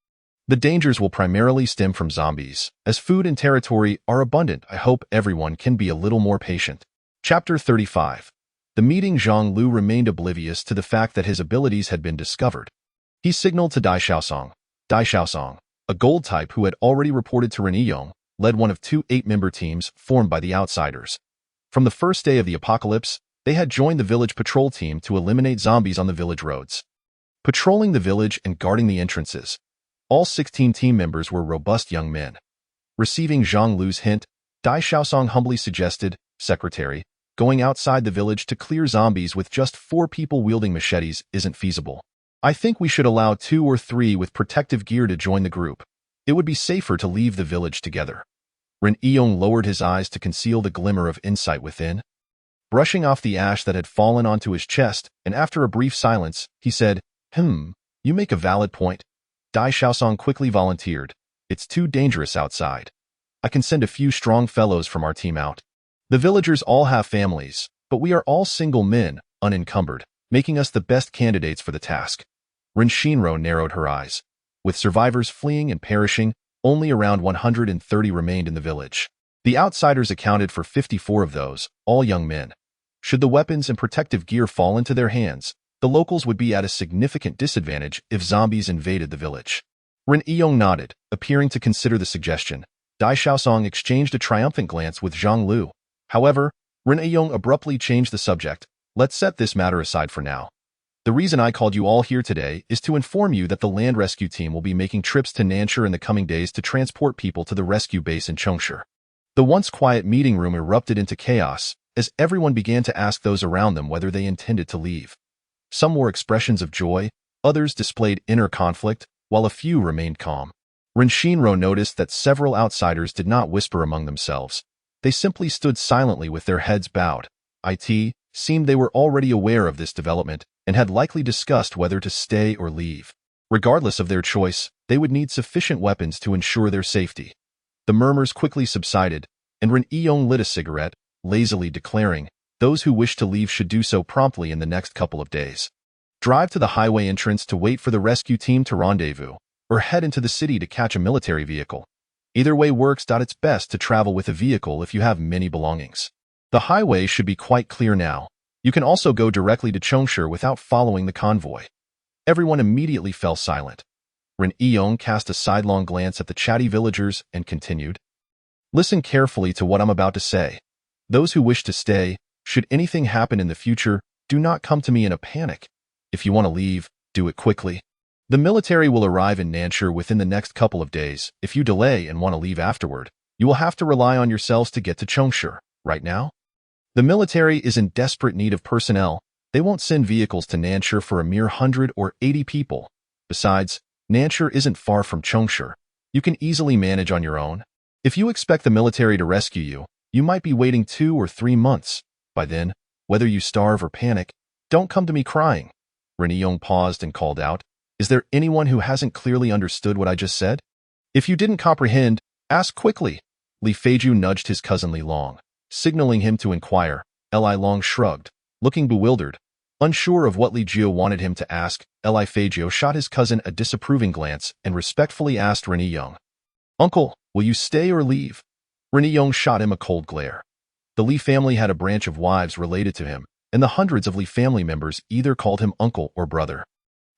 The dangers will primarily stem from zombies. As food and territory are abundant, I hope everyone can be a little more patient. Chapter 35. The meeting. Zhang Lu remained oblivious to the fact that his abilities had been discovered. He signaled to Dai Xiaosong. Dai Xiaosong, a gold type who had already reported to Ren Yong, led one of two 8-member teams formed by the outsiders. From the first day of the apocalypse, they had joined the village patrol team to eliminate zombies on the village roads. Patrolling the village and guarding the entrances, all 16 team members were robust young men. Receiving Zhang Lu's hint, Dai Xiaosong humbly suggested, "Secretary, going outside the village to clear zombies with just 4 people wielding machetes isn't feasible. I think we should allow 2 or 3 with protective gear to join the group. It would be safer to leave the village together." Ren Yong lowered his eyes to conceal the glimmer of insight within. Brushing off the ash that had fallen onto his chest, and after a brief silence, he said, You make a valid point." Dai Xiaosong quickly volunteered. "It's too dangerous outside. I can send a few strong fellows from our team out. The villagers all have families, but we are all single men, unencumbered, making us the best candidates for the task." Ren Shinro narrowed her eyes. With survivors fleeing and perishing, only around 130 remained in the village. The outsiders accounted for 54 of those, all young men. Should the weapons and protective gear fall into their hands, the locals would be at a significant disadvantage if zombies invaded the village. Ren Yong nodded, appearing to consider the suggestion. Dai Xiaosong exchanged a triumphant glance with Zhang Lu. However, Ren Yong abruptly changed the subject. "Let's set this matter aside for now. The reason I called you all here today is to inform you that the land rescue team will be making trips to Nanshire in the coming days to transport people to the rescue base in Chengshi." The once quiet meeting room erupted into chaos, as everyone began to ask those around them whether they intended to leave. Some wore expressions of joy, others displayed inner conflict, while a few remained calm. Ren Shinro noticed that several outsiders did not whisper among themselves. They simply stood silently with their heads bowed. It seemed they were already aware of this development and had likely discussed whether to stay or leave. Regardless of their choice, they would need sufficient weapons to ensure their safety. The murmurs quickly subsided, and Ren Yong lit a cigarette, lazily declaring, "Those who wish to leave should do so promptly in the next couple of days. Drive to the highway entrance to wait for the rescue team to rendezvous, or head into the city to catch a military vehicle. Either way works. It's best to travel with a vehicle if you have many belongings. The highway should be quite clear now. You can also go directly to Chengshi without following the convoy." Everyone immediately fell silent. Ren Yong cast a sidelong glance at the chatty villagers and continued, "Listen carefully to what I'm about to say. Those who wish to stay, should anything happen in the future, do not come to me in a panic. If you want to leave, Do it quickly. The military will arrive in Nanshur within the next couple of days. If you delay and want to leave afterward, you will have to rely on yourselves to get to Chongshur. Right now, the military is in desperate need of personnel. They won't send vehicles to Nanshur for a mere 100 or 80 people. Besides, Nanshur isn't far from Chongshur. You can easily manage on your own. If you expect the military to rescue you, you might be waiting 2 or 3 months. By then, whether you starve or panic, don't come to me crying. Ren Yong paused and called out, "Is there anyone who hasn't clearly understood what I just said? If you didn't comprehend, ask quickly." Li Feiju nudged his cousin Li Long, signaling him to inquire. Li Long shrugged, looking bewildered. Unsure of what Li Jiu wanted him to ask, Li Feiju shot his cousin a disapproving glance and respectfully asked Ren Yong, "Uncle, will you stay or leave?" Ren Yong shot him a cold glare. The Li family had a branch of wives related to him, and the hundreds of Li family members either called him uncle or brother.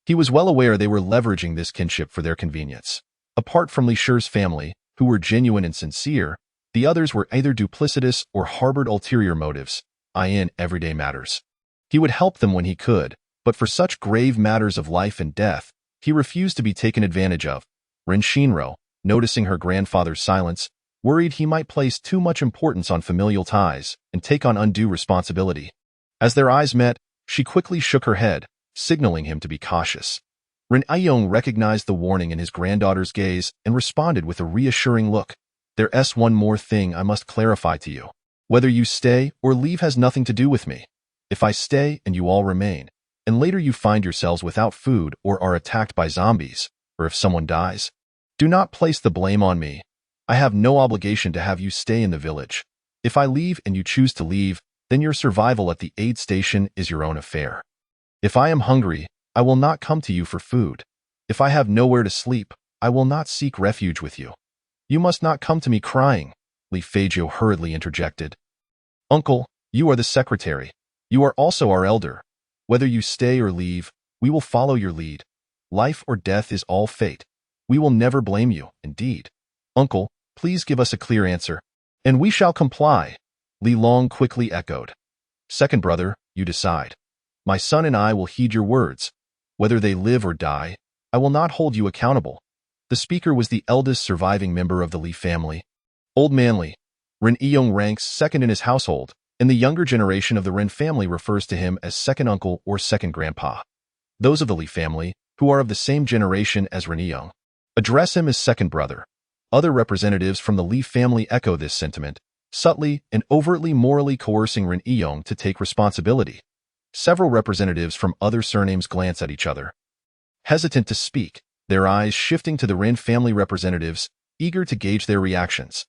He was well aware they were leveraging this kinship for their convenience. Apart from Li Shi's family, who were genuine and sincere, the others were either duplicitous or harbored ulterior motives, in everyday matters. He would help them when he could, but for such grave matters of life and death, he refused to be taken advantage of. Ren Shinro, noticing her grandfather's silence, worried he might place too much importance on familial ties and take on undue responsibility. As their eyes met, she quickly shook her head, signaling him to be cautious. Ren Aiyong recognized the warning in his granddaughter's gaze and responded with a reassuring look. "There's one more thing I must clarify to you. Whether you stay or leave has nothing to do with me. If I stay and you all remain, and later you find yourselves without food or are attacked by zombies, or if someone dies, do not place the blame on me. I have no obligation to have you stay in the village. If I leave and you choose to leave, then your survival at the aid station is your own affair. If I am hungry, I will not come to you for food. If I have nowhere to sleep, I will not seek refuge with you. You must not come to me crying," Li Feiju hurriedly interjected. "Uncle, you are the secretary. You are also our elder. Whether you stay or leave, we will follow your lead. Life or death is all fate. We will never blame you, indeed. Uncle, please give us a clear answer." "And we shall comply," Li Long quickly echoed. "Second brother, you decide. My son and I will heed your words. Whether they live or die, I will not hold you accountable." The speaker was the eldest surviving member of the Li family. Old Man Li. Ren Yong ranks second in his household, and the younger generation of the Ren family refers to him as second uncle or second grandpa. Those of the Li family, who are of the same generation as Ren Yong, address him as second brother. Other representatives from the Li family echo this sentiment, subtly and overtly morally coercing Ren Yong to take responsibility. Several representatives from other surnames glance at each other, hesitant to speak, their eyes shifting to the Ren family representatives, eager to gauge their reactions.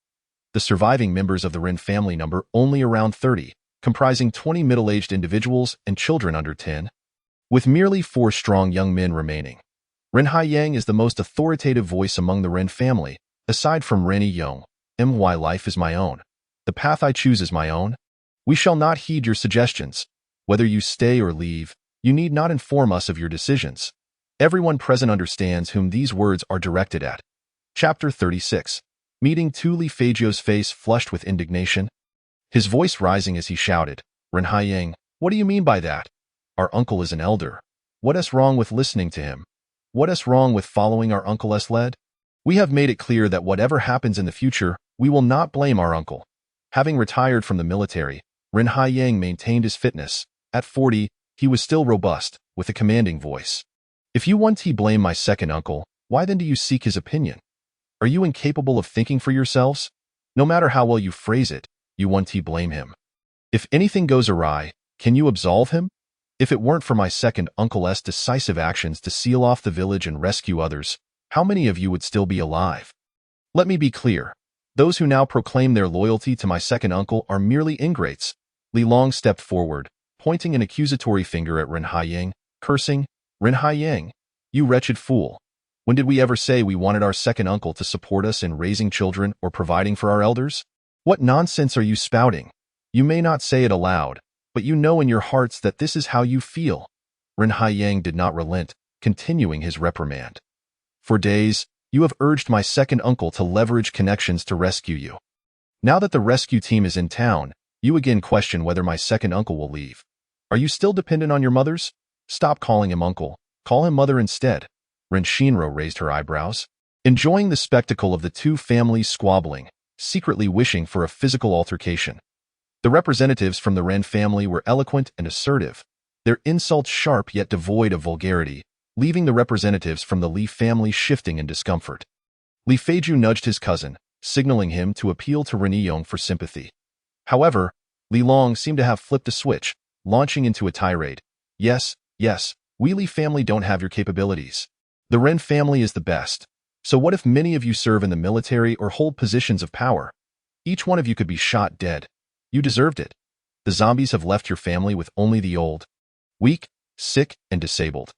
The surviving members of the Ren family number only around 30, comprising 20 middle-aged individuals and children under 10, with merely 4 strong young men remaining. Ren Haiyang is the most authoritative voice among the Ren family, aside from Ren Yong. My life is my own. The path I choose is my own. We shall not heed your suggestions. Whether you stay or leave, you need not inform us of your decisions. Everyone present understands whom these words are directed at. Chapter 36. Meeting Tu. Li Feiju's face flushed with indignation, his voice rising as he shouted, "Ren Haiyang, what do you mean by that? Our uncle is an elder. What is wrong with listening to him? What is wrong with following our uncle's lead? We have made it clear that whatever happens in the future, we will not blame our uncle." Having retired from the military, Ren Haiyang maintained his fitness. At 40, he was still robust, with a commanding voice. "If you want to blame my second uncle, why then do you seek his opinion? Are you incapable of thinking for yourselves? No matter how well you phrase it, you want to blame him. If anything goes awry, can you absolve him? If it weren't for my second uncle's decisive actions to seal off the village and rescue others, how many of you would still be alive? Let me be clear. Those who now proclaim their loyalty to my second uncle are merely ingrates." Li Long stepped forward, pointing an accusatory finger at Ren Haiyang, cursing, "Ren Haiyang, you wretched fool. When did we ever say we wanted our second uncle to support us in raising children or providing for our elders? What nonsense are you spouting? You may not say it aloud, but you know in your hearts that this is how you feel." Ren Haiyang did not relent, continuing his reprimand. "For days, you have urged my second uncle to leverage connections to rescue you. Now that the rescue team is in town, you again question whether my second uncle will leave. Are you still dependent on your mothers? Stop calling him uncle. Call him mother instead. Ren Shinro raised her eyebrows, enjoying the spectacle of the two families squabbling, secretly wishing for a physical altercation. The representatives from the Ren family were eloquent and assertive, their insults sharp yet devoid of vulgarity, leaving the representatives from the Li family shifting in discomfort. Li Feiju nudged his cousin, signaling him to appeal to Ren Yong for sympathy. However, Li Long seemed to have flipped a switch, launching into a tirade. Yes, we Li family don't have your capabilities. The Ren family is the best. So what if many of you serve in the military or hold positions of power? Each one of you could be shot dead. You deserved it. The zombies have left your family with only the old, weak, sick, and disabled.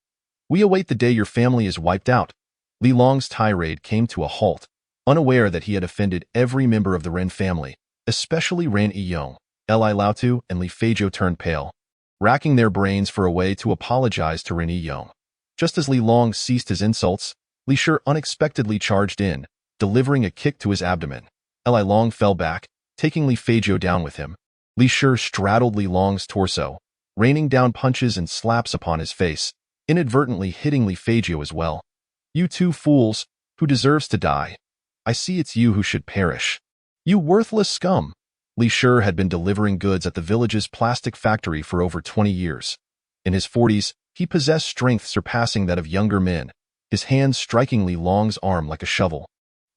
We await the day your family is wiped out. Li Long's tirade came to a halt, unaware that he had offended every member of the Ren family, especially Ren Yong. Li Laotu and Li Feiju turned pale, racking their brains for a way to apologize to Ren Yong. Just as Li Long ceased his insults, Li Shi unexpectedly charged in, delivering a kick to his abdomen. Li Long fell back, taking Li Feiju down with him. Li Shi straddled Li Long's torso, raining down punches and slaps upon his face, inadvertently hitting Li Feiju as well. You two fools, who deserves to die? I see it's you who should perish. You worthless scum! Li Shi had been delivering goods at the village's plastic factory for over 20 years. In his 40s, he possessed strength surpassing that of younger men, his hands striking Li Long's arm like a shovel.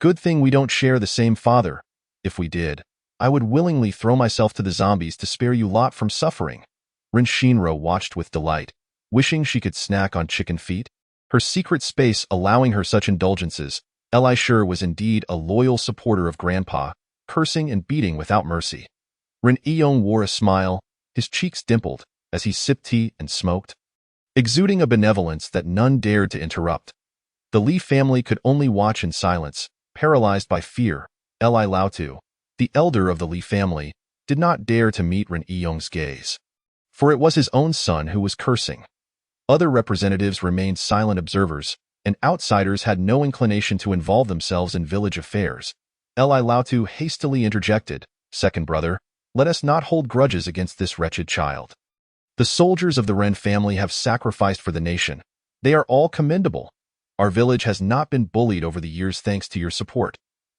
Good thing we don't share the same father. If we did, I would willingly throw myself to the zombies to spare you lot from suffering. Ren Shinro watched with delight, wishing she could snack on chicken feet. Her secret space allowing her such indulgences, Li Shi was indeed a loyal supporter of Grandpa, cursing and beating without mercy. Ren Yong wore a smile, his cheeks dimpled, as he sipped tea and smoked, exuding a benevolence that none dared to interrupt. The Li family could only watch in silence, paralyzed by fear. Li Laotu, the elder of the Li family, did not dare to meet Ren Yong's gaze, for it was his own son who was cursing. Other representatives remained silent observers, and outsiders had no inclination to involve themselves in village affairs. Li Laotu hastily interjected, "Second brother, let us not hold grudges against this wretched child. The soldiers of the Ren family have sacrificed for the nation. They are all commendable. Our village has not been bullied over the years thanks to your support.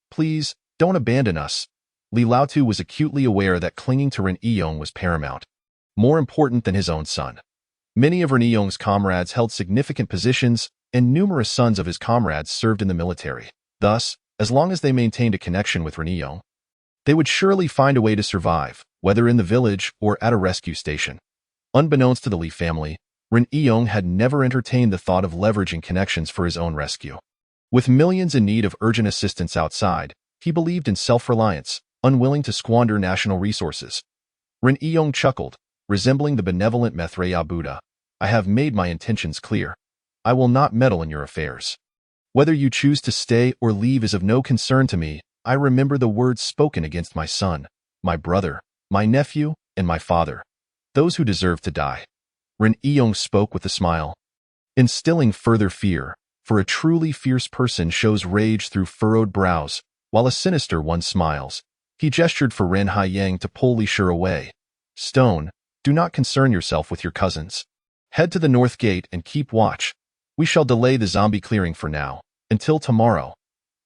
Please, don't abandon us." Li Laotu was acutely aware that clinging to Ren Yong was paramount, more important than his own son. Many of Ren Yong's comrades held significant positions, and numerous sons of his comrades served in the military. Thus, as long as they maintained a connection with Ren Yong, they would surely find a way to survive, whether in the village or at a rescue station. Unbeknownst to the Li family, Ren Yong had never entertained the thought of leveraging connections for his own rescue. With millions in need of urgent assistance outside, he believed in self-reliance, unwilling to squander national resources. Ren Yong chuckled, resembling the benevolent Maitreya Buddha. "I have made my intentions clear. I will not meddle in your affairs. Whether you choose to stay or leave is of no concern to me. I remember the words spoken against my son, my brother, my nephew, and my father, those who deserve to die." Ren Yong spoke with a smile, instilling further fear, for a truly fierce person shows rage through furrowed brows, while a sinister one smiles. He gestured for Ren Haiyang to pull Li Shi away. "Stone, do not concern yourself with your cousins. Head to the north gate and keep watch. We shall delay the zombie clearing for now, until tomorrow."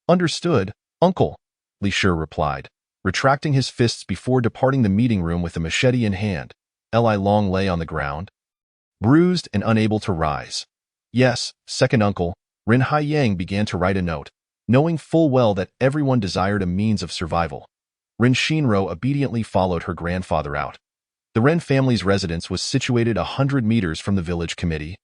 "Understood, uncle," Li Shi replied, retracting his fists before departing the meeting room with a machete in hand. Li Long lay on the ground, bruised and unable to rise. "Yes, second uncle," Ren Haiyang began to write a note, knowing full well that everyone desired a means of survival. Ren Shinro obediently followed her grandfather out. The Ren family's residence was situated 100 meters from the village committee,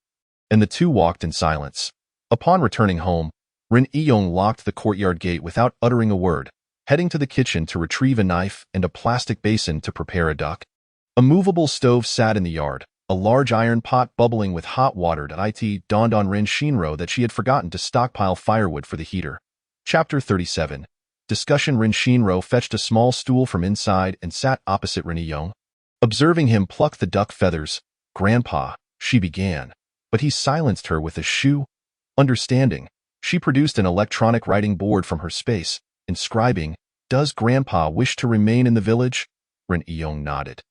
and the two walked in silence. Upon returning home, Ren Yong locked the courtyard gate without uttering a word, heading to the kitchen to retrieve a knife and a plastic basin to prepare a duck. A movable stove sat in the yard, a large iron pot bubbling with hot water. It dawned on Ren Shinro that she had forgotten to stockpile firewood for the heater. Chapter 37. Discussion. Ren Shinro fetched a small stool from inside and sat opposite Ren Yong. Observing him pluck the duck feathers, "Grandpa," she began, but he silenced her with a shoo. Understanding, she produced an electronic writing board from her space, inscribing, "Does Grandpa wish to remain in the village?" Ren Yong nodded.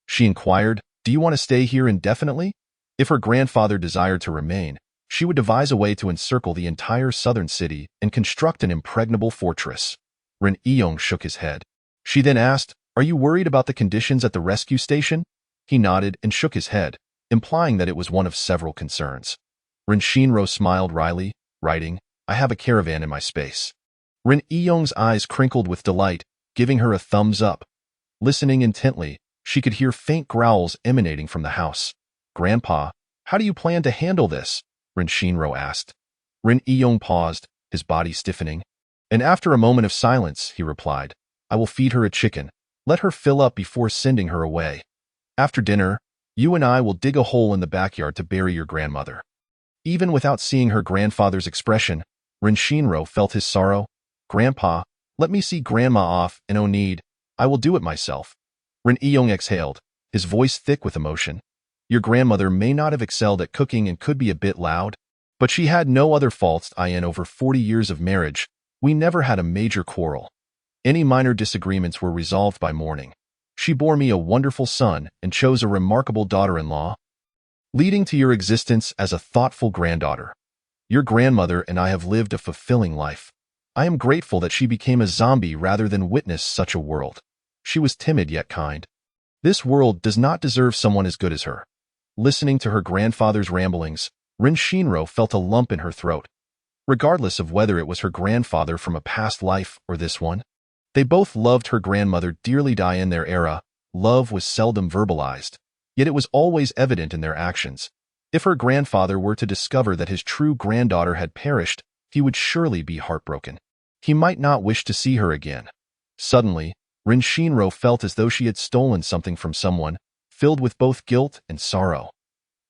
She inquired, "Do you want to stay here indefinitely?" If her grandfather desired to remain, She would devise a way to encircle the entire southern city and construct an impregnable fortress. Rin Iyong shook his head. She then asked, "Are you worried about the conditions at the rescue station?" He nodded and shook his head, implying that it was one of several concerns. Rin Shinro smiled wryly, writing, "I have a caravan in my space." Rin Iyong's eyes crinkled with delight, giving her a thumbs up. Listening intently, she could hear faint growls emanating from the house. "Grandpa, how do you plan to handle this?" Rin Shinro asked. Rin Iyong paused, his body stiffening. And after a moment of silence, he replied, "I will feed her a chicken. Let her fill up before sending her away. After dinner, you and I will dig a hole in the backyard to bury your grandmother." Even without seeing her grandfather's expression, Rin Shinro felt his sorrow. "Grandpa, let me see Grandma off, and oh need, I will do it myself." Rin Iyong exhaled, his voice thick with emotion. "Your grandmother may not have excelled at cooking and could be a bit loud, but she had no other faults. In over 40 years of marriage, we never had a major quarrel. Any minor disagreements were resolved by morning. She bore me a wonderful son and chose a remarkable daughter-in-law, leading to your existence as a thoughtful granddaughter. Your grandmother and I have lived a fulfilling life. I am grateful that she became a zombie rather than witness such a world. She was timid yet kind. This world does not deserve someone as good as her." Listening to her grandfather's ramblings, Rin Shinro felt a lump in her throat. Regardless of whether it was her grandfather from a past life or this one, they both loved her grandmother dearly. In their era, love was seldom verbalized, yet it was always evident in their actions. If her grandfather were to discover that his true granddaughter had perished, he would surely be heartbroken. He might not wish to see her again. Suddenly, Rin Shinro felt as though she had stolen something from someone, filled with both guilt and sorrow.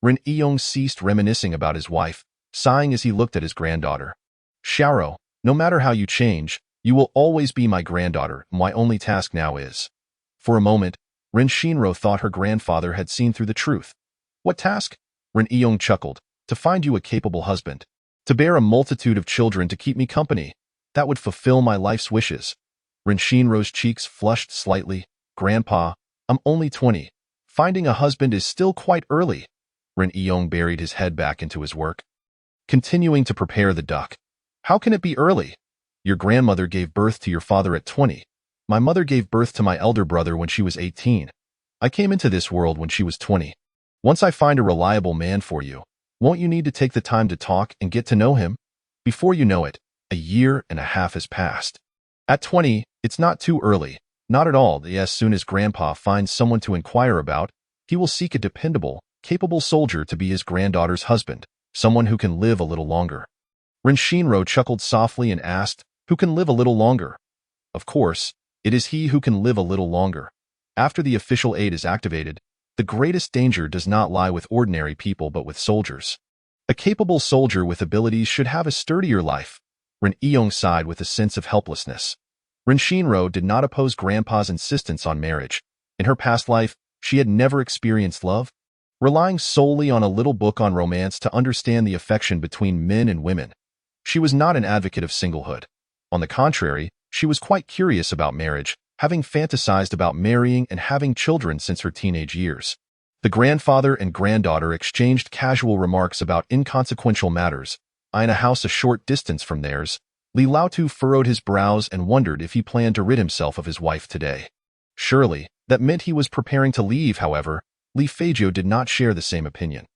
Rin Iyong ceased reminiscing about his wife, sighing as he looked at his granddaughter. "Xiao, no matter how you change, you will always be my granddaughter. My only task now is..." For a moment, Rin Shinro thought her grandfather had seen through the truth. "What task?" Rin Iyong chuckled. "To find you a capable husband. To bear a multitude of children to keep me company. That would fulfill my life's wishes." Rin Shinro's cheeks flushed slightly. "Grandpa, I'm only 20. Finding a husband is still quite early." Rin Iyong buried his head back into his work, continuing to prepare the duck. "How can it be early? Your grandmother gave birth to your father at 20. My mother gave birth to my elder brother when she was 18. I came into this world when she was 20. Once I find a reliable man for you, won't you need to take the time to talk and get to know him? Before you know it, a year and a half has passed. At 20, it's not too early. Not at all. As soon as Grandpa finds someone to inquire about, he will seek a dependable, capable soldier to be his granddaughter's husband, someone who can live a little longer." Rin Shinro chuckled softly and asked, "Who can live a little longer?" "Of course, it is he who can live a little longer. After the official aid is activated, the greatest danger does not lie with ordinary people but with soldiers. A capable soldier with abilities should have a sturdier life." Rin Iyong sighed with a sense of helplessness. Rin Shinro did not oppose Grandpa's insistence on marriage. In her past life, she had never experienced love. Relying solely on a little book on romance to understand the affection between men and women, she was not an advocate of singlehood. On the contrary, she was quite curious about marriage, having fantasized about marrying and having children since her teenage years. The grandfather and granddaughter exchanged casual remarks about inconsequential matters. In a house a short distance from theirs, Li Laotu furrowed his brows and wondered if he planned to rid himself of his wife today. Surely, that meant he was preparing to leave. However, Li Feijio did not share the same opinion.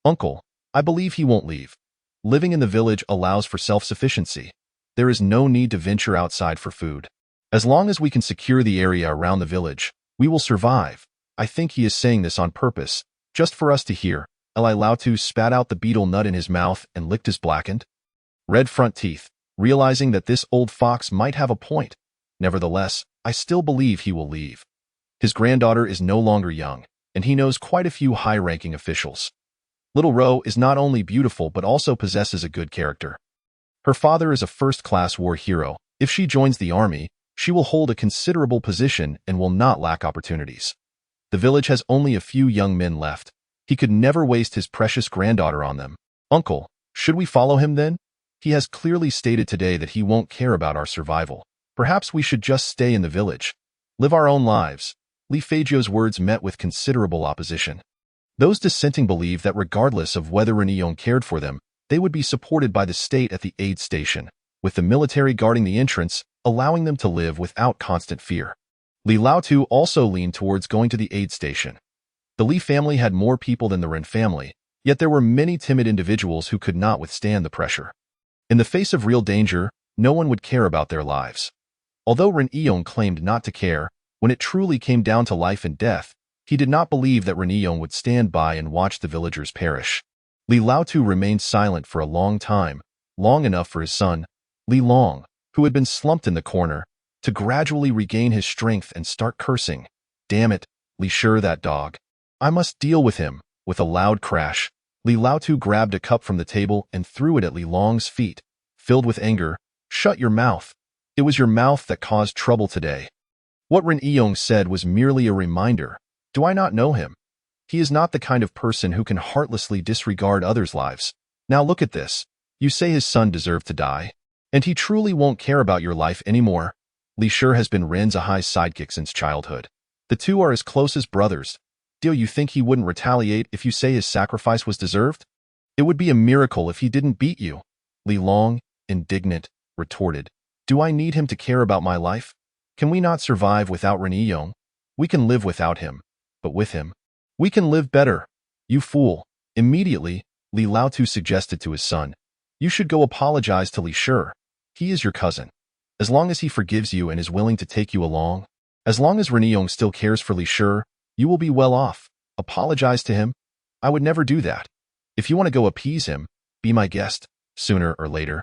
"Uncle, I believe he won't leave. Living in the village allows for self-sufficiency. There is no need to venture outside for food. As long as we can secure the area around the village, we will survive. I think he is saying this on purpose, just for us to hear." Li Laotu spat out the beetle nut in his mouth and licked his blackened, red front teeth, realizing that this old fox might have a point. "Nevertheless, I still believe he will leave. His granddaughter is no longer young, and he knows quite a few high-ranking officials. Little Ro is not only beautiful but also possesses a good character. Her father is a first-class war hero. If she joins the army, she will hold a considerable position and will not lack opportunities. The village has only a few young men left. He could never waste his precious granddaughter on them. Uncle, should we follow him then? He has clearly stated today that he won't care about our survival. Perhaps we should just stay in the village. Live our own lives." Li Feijio's words met with considerable opposition. Those dissenting believed that regardless of whether Rin Iyong cared for them, They would be supported by the state at the aid station, with the military guarding the entrance, allowing them to live without constant fear. Li Laotu also leaned towards going to the aid station. The Li family had more people than the Ren family, yet there were many timid individuals who could not withstand the pressure. In the face of real danger, no one would care about their lives. Although Ren Yong claimed not to care, when it truly came down to life and death, he did not believe that Ren Yong would stand by and watch the villagers perish. Li Laotu remained silent for a long time, long enough for his son, Li Long, who had been slumped in the corner, to gradually regain his strength and start cursing. Damn it, Li Shi, that dog. I must deal with him. With a loud crash, Li Laotu grabbed a cup from the table and threw it at Li Long's feet. Filled with anger, "Shut your mouth. It was your mouth that caused trouble today." What Ren Yong said was merely a reminder. Do I not know him? He is not the kind of person who can heartlessly disregard others' lives. Now look at this. You say his son deserved to die, and he truly won't care about your life anymore. Li Shi has been Ren Zhai's sidekick since childhood. The two are as close as brothers. Do you think he wouldn't retaliate if you say his sacrifice was deserved? It would be a miracle if he didn't beat you. Li Long, indignant, retorted. Do I need him to care about my life? Can we not survive without Ren Yong? We can live without him, but with him, we can live better. You fool. Immediately, Li Laotu suggested to his son, you should go apologize to Li Shi. He is your cousin. As long as he forgives you and is willing to take you along, as long as Ren Yong still cares for Li Shi, you will be well off. Apologize to him? I would never do that. If you want to go appease him, be my guest, sooner or later.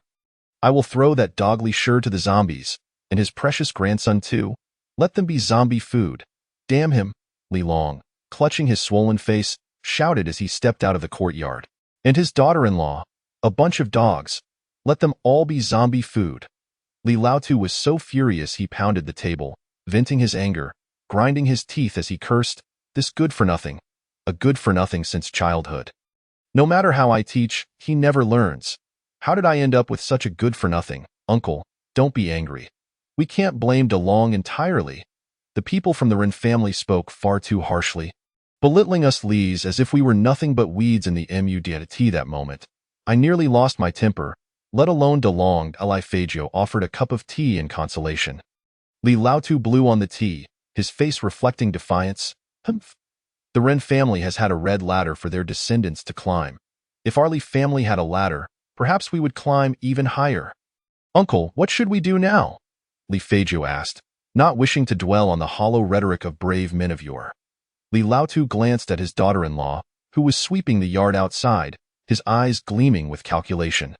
I will throw that dog Li Shi to the zombies, and his precious grandson too. Let them be zombie food. Damn him, Li Long, clutching his swollen face, shouted as he stepped out of the courtyard. And his daughter-in-law, a bunch of dogs. Let them all be zombie food. Li Laotu was so furious he pounded the table, venting his anger, grinding his teeth as he cursed, this good-for-nothing, a good-for-nothing since childhood. No matter how I teach, he never learns. How did I end up with such a good-for-nothing? Uncle, don't be angry. We can't blame De Long entirely. The people from the Ren family spoke far too harshly, belittling us Lis as if we were nothing but weeds in the MUDT that moment. I nearly lost my temper, let alone De Long. Li Fagio offered a cup of tea in consolation. Li Laotu blew on the tea, his face reflecting defiance. Humph. The Ren family has had a red ladder for their descendants to climb. If our Li family had a ladder, perhaps we would climb even higher. Uncle, what should we do now? Li Fagio asked, not wishing to dwell on the hollow rhetoric of brave men of yore. Li Laotu glanced at his daughter-in-law, who was sweeping the yard outside, his eyes gleaming with calculation.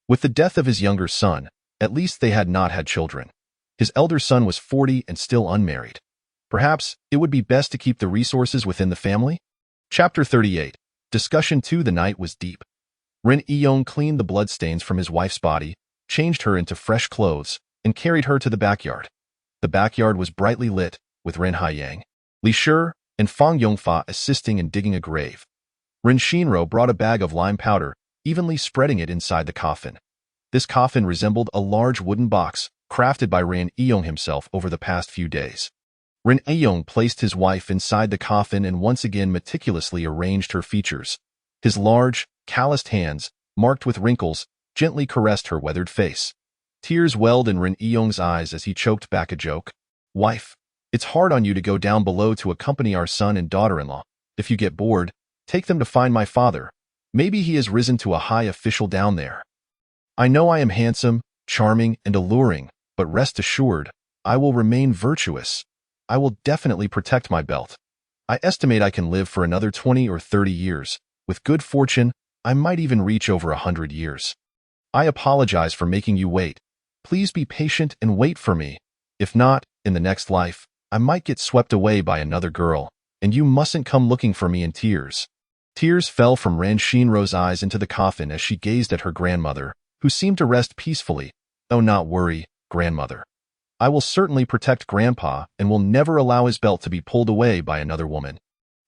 With the death of his younger son, at least they had not had children. His elder son was 40 and still unmarried. Perhaps it would be best to keep the resources within the family? Chapter 38. Discussion 2. The night was deep. Ren Yong cleaned the bloodstains from his wife's body, changed her into fresh clothes, and carried her to the backyard. The backyard was brightly lit, with Ren Haiyang, Li Shi, and Fang Yongfa assisting in digging a grave. Ren Shinro brought a bag of lime powder, evenly spreading it inside the coffin. This coffin resembled a large wooden box, crafted by Ren Yong himself over the past few days. Ren Yong placed his wife inside the coffin and once again meticulously arranged her features. His large, calloused hands, marked with wrinkles, gently caressed her weathered face. Tears welled in Ren Yong's eyes as he choked back a joke. Wife, it's hard on you to go down below to accompany our son and daughter-in-law. If you get bored, take them to find my father. Maybe he has risen to a high official down there. I know I am handsome, charming, and alluring, but rest assured, I will remain virtuous. I will definitely protect my belt. I estimate I can live for another 20 or 30 years. With good fortune, I might even reach over 100 years. I apologize for making you wait. Please be patient and wait for me. If not, in the next life, I might get swept away by another girl, and you mustn't come looking for me in tears. Tears fell from Ren Shinro's eyes into the coffin as she gazed at her grandmother, who seemed to rest peacefully. Oh, not worry, grandmother. I will certainly protect Grandpa and will never allow his belt to be pulled away by another woman.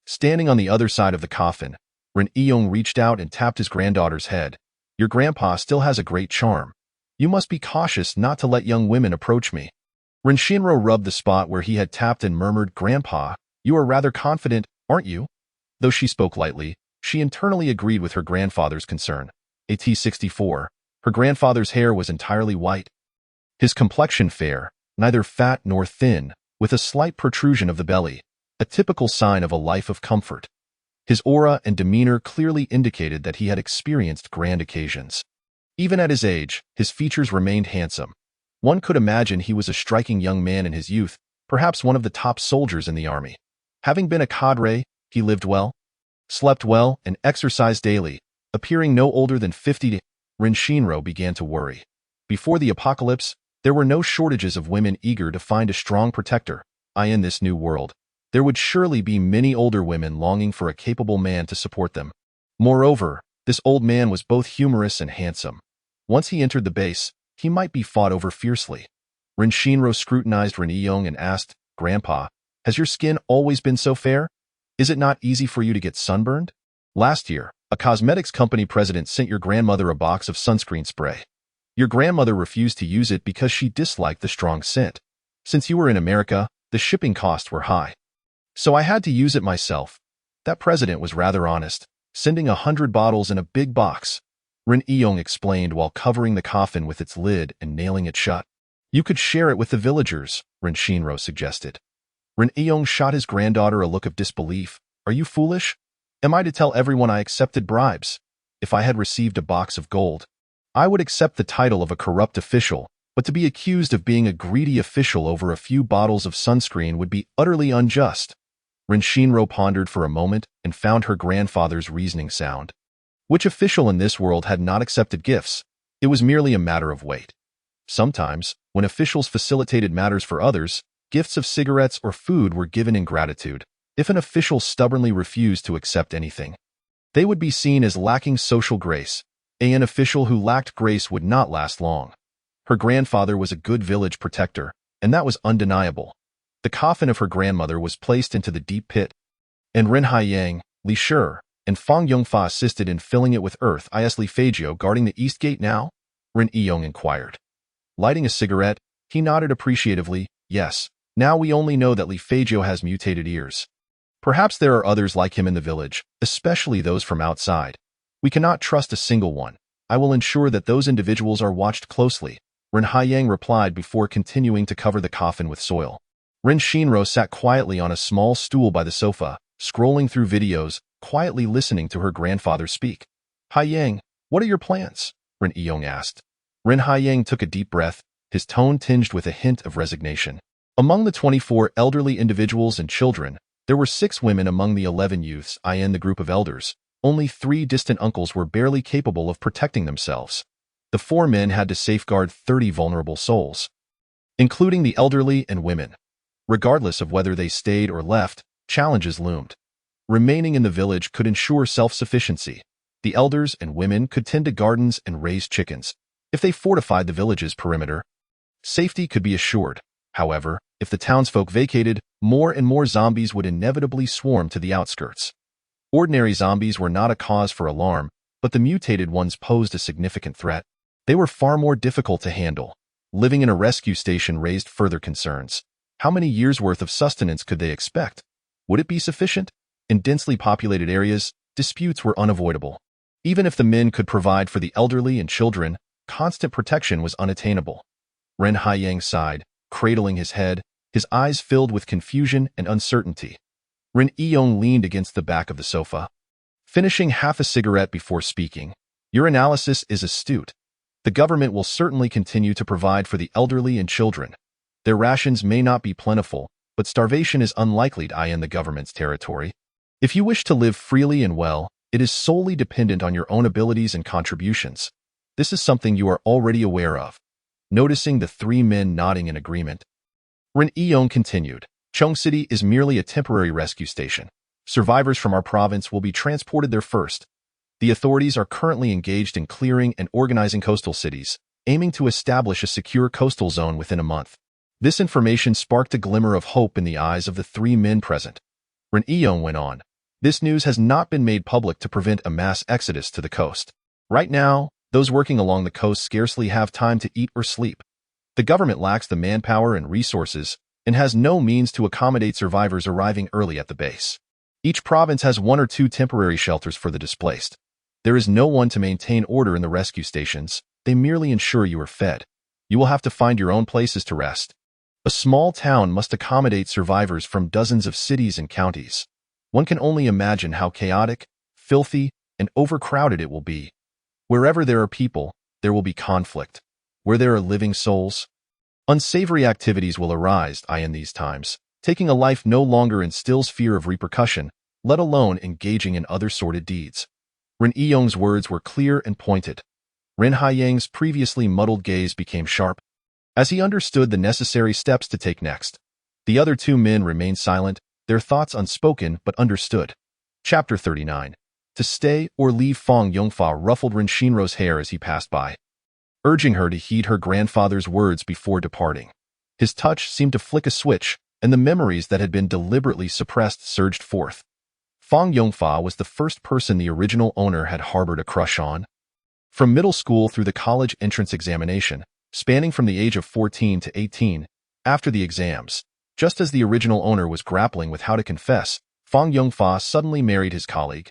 Standing on the other side of the coffin, Ren Yong reached out and tapped his granddaughter's head. Your grandpa still has a great charm. You must be cautious not to let young women approach me. Ren Shinro rubbed the spot where he had tapped and murmured, Grandpa, you are rather confident, aren't you? Though she spoke lightly, she internally agreed with her grandfather's concern. At-64. Her grandfather's hair was entirely white. His complexion fair, neither fat nor thin, with a slight protrusion of the belly, a typical sign of a life of comfort. His aura and demeanor clearly indicated that he had experienced grand occasions. Even at his age, his features remained handsome. One could imagine he was a striking young man in his youth, perhaps one of the top soldiers in the army. Having been a cadre, he lived well, slept well, and exercised daily, appearing no older than 50. Rin Shinro began to worry. Before the apocalypse, there were no shortages of women eager to find a strong protector. In this new world, there would surely be many older women longing for a capable man to support them. Moreover, this old man was both humorous and handsome. Once he entered the base, he might be fought over fiercely. Rin Shinro scrutinized Rin Iyong and asked, "Grandpa, has your skin always been so fair? Is it not easy for you to get sunburned? Last year, a cosmetics company president sent your grandmother a box of sunscreen spray. Your grandmother refused to use it because she disliked the strong scent. Since you were in America, the shipping costs were high. So I had to use it myself." That president was rather honest, sending 100 bottles in a big box. Rin Iyong explained while covering the coffin with its lid and nailing it shut. "You could share it with the villagers," Rin Shinro suggested. Rin Iyong shot his granddaughter a look of disbelief. "Are you foolish? Am I to tell everyone I accepted bribes? If I had received a box of gold, I would accept the title of a corrupt official, but to be accused of being a greedy official over a few bottles of sunscreen would be utterly unjust." Rin Shinro pondered for a moment and found her grandfather's reasoning sound. Which official in this world had not accepted gifts? It was merely a matter of weight. Sometimes, when officials facilitated matters for others, gifts of cigarettes or food were given in gratitude. If an official stubbornly refused to accept anything, they would be seen as lacking social grace. An official who lacked grace would not last long. Her grandfather was a good village protector, and that was undeniable. The coffin of her grandmother was placed into the deep pit, and Ren Haiyang, Li Shi, and Fang Yongfa assisted in filling it with earth. Is Li Feijio guarding the east gate now? Ren Iyong inquired. Lighting a cigarette, he nodded appreciatively. "Yes, now we only know that Li Feijio has mutated ears. Perhaps there are others like him in the village, especially those from outside. We cannot trust a single one. I will ensure that those individuals are watched closely," Ren Haiyang replied before continuing to cover the coffin with soil. Rin Shinro sat quietly on a small stool by the sofa, scrolling through videos, quietly listening to her grandfather speak. "Haiyang, what are your plans?" Rin Iyong asked. Rin Haiyang took a deep breath, his tone tinged with a hint of resignation. Among the 24 elderly individuals and children, there were 6 women among the 11 youths in the group of elders. Only 3 distant uncles were barely capable of protecting themselves. The 4 men had to safeguard 30 vulnerable souls, including the elderly and women. Regardless of whether they stayed or left, challenges loomed. Remaining in the village could ensure self-sufficiency. The elders and women could tend to gardens and raise chickens. If they fortified the village's perimeter, safety could be assured. However, if the townsfolk vacated, more and more zombies would inevitably swarm to the outskirts. Ordinary zombies were not a cause for alarm, but the mutated ones posed a significant threat. They were far more difficult to handle. Living in a rescue station raised further concerns. How many years' worth of sustenance could they expect? Would it be sufficient? In densely populated areas, disputes were unavoidable. Even if the men could provide for the elderly and children, constant protection was unattainable. Ren Haiyang sighed, cradling his head, his eyes filled with confusion and uncertainty. Rin Iyong leaned against the back of the sofa, finishing half a cigarette before speaking. "Your analysis is astute. The government will certainly continue to provide for the elderly and children. Their rations may not be plentiful, but starvation is unlikely to in the government's territory. If you wish to live freely and well, it is solely dependent on your own abilities and contributions. This is something you are already aware of." Noticing the 3 men nodding in agreement, Rin Iyong continued, "Chung City is merely a temporary rescue station. Survivors from our province will be transported there first. The authorities are currently engaged in clearing and organizing coastal cities, aiming to establish a secure coastal zone within a month." This information sparked a glimmer of hope in the eyes of the 3 men present. Rin Iyong went on, "This news has not been made public to prevent a mass exodus to the coast. Right now, those working along the coast scarcely have time to eat or sleep. The government lacks the manpower and resources and has no means to accommodate survivors arriving early at the base. Each province has 1 or 2 temporary shelters for the displaced. There is no one to maintain order in the rescue stations. They merely ensure you are fed. You will have to find your own places to rest. A small town must accommodate survivors from dozens of cities and counties. One can only imagine how chaotic, filthy, and overcrowded it will be. Wherever there are people, there will be conflict. Where there are living souls, unsavory activities will arise. In these times, taking a life no longer instills fear of repercussion, let alone engaging in other sordid deeds. Ren Yong's words were clear and pointed. Ren Haiyang's previously muddled gaze became sharp, as he understood the necessary steps to take next. The other two men remained silent, their thoughts unspoken but understood. Chapter 39. To stay or leave. Fang Yongfa ruffled Ren Shinro's hair as he passed by, urging her to heed her grandfather's words before departing. His touch seemed to flick a switch, and the memories that had been deliberately suppressed surged forth. Fang Yongfa was the first person the original owner had harbored a crush on. From middle school through the college entrance examination, spanning from the age of 14 to 18, after the exams, just as the original owner was grappling with how to confess, Fang Yongfa suddenly married his colleague.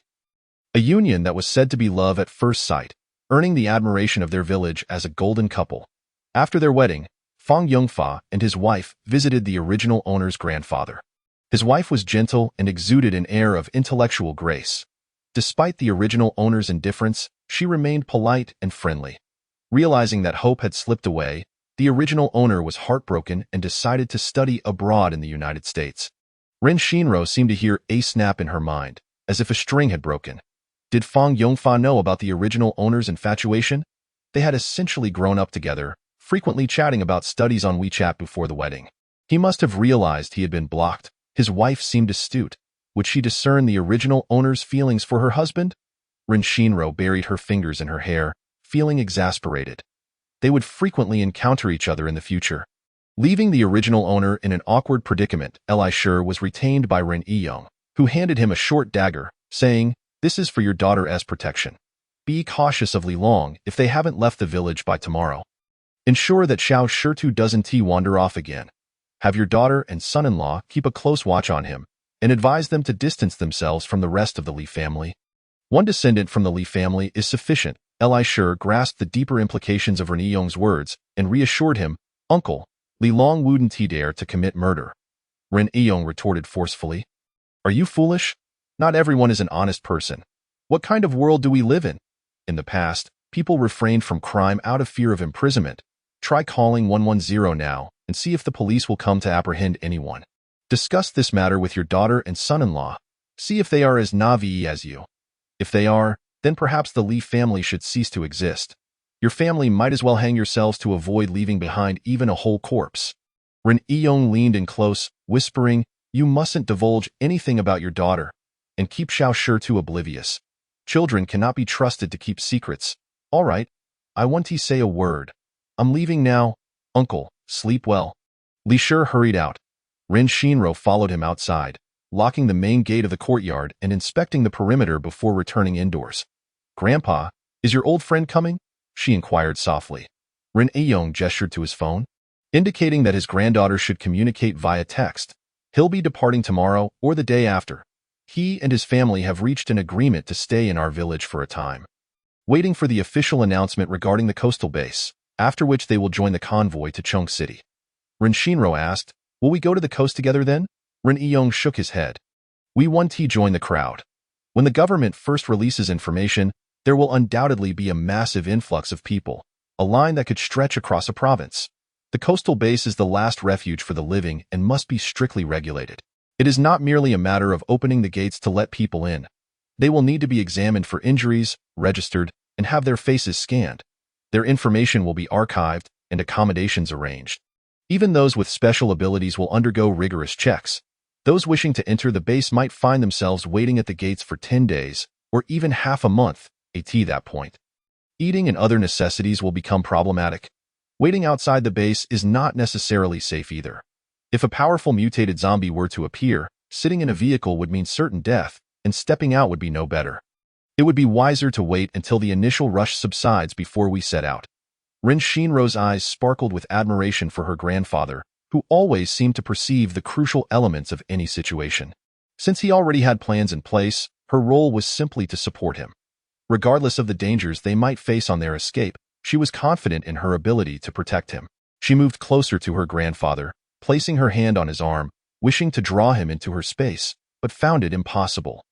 A union that was said to be love at first sight, earning the admiration of their village as a golden couple. After their wedding, Fang Yongfa and his wife visited the original owner's grandfather. His wife was gentle and exuded an air of intellectual grace. Despite the original owner's indifference, she remained polite and friendly. Realizing that hope had slipped away, the original owner was heartbroken and decided to study abroad in the United States. Ren Shinro seemed to hear a snap in her mind, as if a string had broken. Did Fang Yongfa know about the original owner's infatuation? They had essentially grown up together, frequently chatting about studies on WeChat before the wedding. He must have realized he had been blocked. His wife seemed astute. Would she discern the original owner's feelings for her husband? Ren Shinro buried her fingers in her hair, feeling exasperated. They would frequently encounter each other in the future. Leaving the original owner in an awkward predicament, Li Shi was retained by Ren Yong, who handed him a short dagger, saying, "This is for your daughter as protection. Be cautious of Li Long if they haven't left the village by tomorrow. Ensure that Xiao Shirtu doesn't wander off again. Have your daughter and son-in-law keep a close watch on him, and advise them to distance themselves from the rest of the Li family. One descendant from the Li family is sufficient." Li Shi grasped the deeper implications of Ren Yong's words and reassured him, "Uncle, Li Long wouldn't dare to commit murder." Ren Yong retorted forcefully, "Are you foolish? Not everyone is an honest person. What kind of world do we live in? In the past, people refrained from crime out of fear of imprisonment. Try calling 110 now and see if the police will come to apprehend anyone. Discuss this matter with your daughter and son-in-law. See if they are as naive as you. If they are, then perhaps the Li family should cease to exist. Your family might as well hang yourselves to avoid leaving behind even a whole corpse." Ren Yong leaned in close, whispering, "You mustn't divulge anything about your daughter, and keep Xiao Shirtu oblivious. Children cannot be trusted to keep secrets. All right, I want to say a word. I'm leaving now. Uncle, sleep well." Li Shi hurried out. Ren Shinro followed him outside, locking the main gate of the courtyard and inspecting the perimeter before returning indoors. "Grandpa, is your old friend coming?" she inquired softly. Ren Yong gestured to his phone, indicating that his granddaughter should communicate via text. "He'll be departing tomorrow or the day after. He and his family have reached an agreement to stay in our village for a time, waiting for the official announcement regarding the coastal base, after which they will join the convoy to Chung City." Ren Shinro asked, "Will we go to the coast together then?" Ren Yong shook his head. "We want to join the crowd. When the government first releases information, there will undoubtedly be a massive influx of people, a line that could stretch across a province. The coastal base is the last refuge for the living and must be strictly regulated. It is not merely a matter of opening the gates to let people in. They will need to be examined for injuries, registered, and have their faces scanned. Their information will be archived and accommodations arranged. Even those with special abilities will undergo rigorous checks. Those wishing to enter the base might find themselves waiting at the gates for 10 days, or even half a month, at that point. Eating and other necessities will become problematic. Waiting outside the base is not necessarily safe either. If a powerful mutated zombie were to appear, sitting in a vehicle would mean certain death, and stepping out would be no better. It would be wiser to wait until the initial rush subsides before we set out." Ren Shinro's eyes sparkled with admiration for her grandfather, who always seemed to perceive the crucial elements of any situation. Since he already had plans in place, her role was simply to support him. Regardless of the dangers they might face on their escape, she was confident in her ability to protect him. She moved closer to her grandfather, placing her hand on his arm, wishing to draw him into her space, but found it impossible.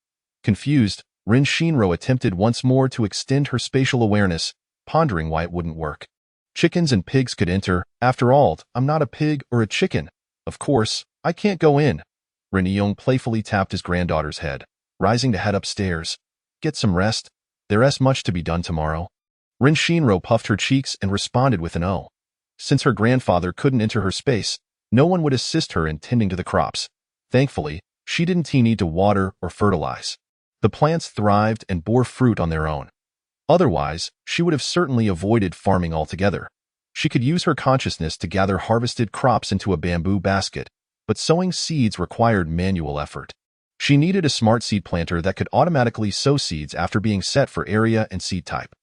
Confused, Rin Shinro attempted once more to extend her spatial awareness, pondering why it wouldn't work. Chickens and pigs could enter. After all, I'm not a pig or a chicken. Of course, I can't go in. Rin Yong playfully tapped his granddaughter's head, rising to head upstairs. Get some rest. There's much to be done tomorrow. Rin Shinro puffed her cheeks and responded with an "oh." Since her grandfather couldn't enter her space, no one would assist her in tending to the crops. Thankfully, she didn't need to water or fertilize. The plants thrived and bore fruit on their own. Otherwise, she would have certainly avoided farming altogether. She could use her consciousness to gather harvested crops into a bamboo basket, but sowing seeds required manual effort. She needed a smart seed planter that could automatically sow seeds after being set for area and seed type.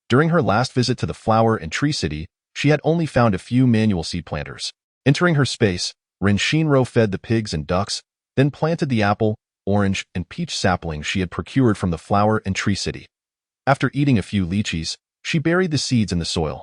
During her last visit to the flower and tree city, she had only found a few manual seed planters. Entering her space, Rin Shinro fed the pigs and ducks, then planted the apple, orange, and peach saplings she had procured from the flower and tree city. After eating a few lychees, she buried the seeds in the soil,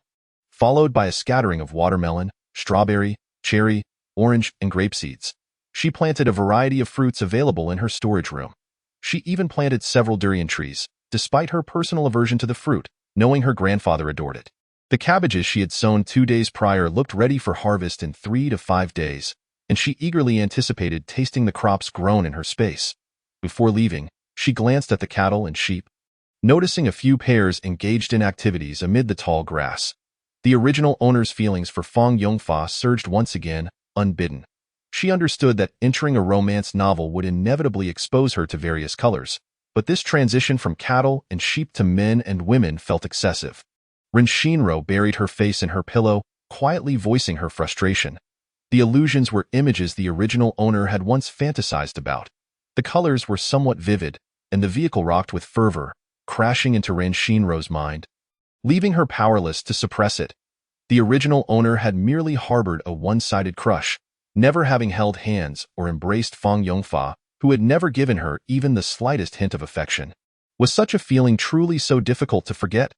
followed by a scattering of watermelon, strawberry, cherry, orange, and grape seeds. She planted a variety of fruits available in her storage room. She even planted several durian trees, despite her personal aversion to the fruit, knowing her grandfather adored it. The cabbages she had sown 2 days prior looked ready for harvest in 3 to 5 days, and she eagerly anticipated tasting the crops grown in her space. Before leaving, she glanced at the cattle and sheep, noticing a few pairs engaged in activities amid the tall grass. The original owner's feelings for Fong Yongfa surged once again, unbidden. She understood that entering a romance novel would inevitably expose her to various colors, but this transition from cattle and sheep to men and women felt excessive. Rin Shinro buried her face in her pillow, quietly voicing her frustration. The illusions were images the original owner had once fantasized about. The colors were somewhat vivid, and the vehicle rocked with fervor, crashing into Rin Shinro's mind, leaving her powerless to suppress it. The original owner had merely harbored a one-sided crush, never having held hands or embraced Fong Yongfa, who had never given her even the slightest hint of affection. Was such a feeling truly so difficult to forget?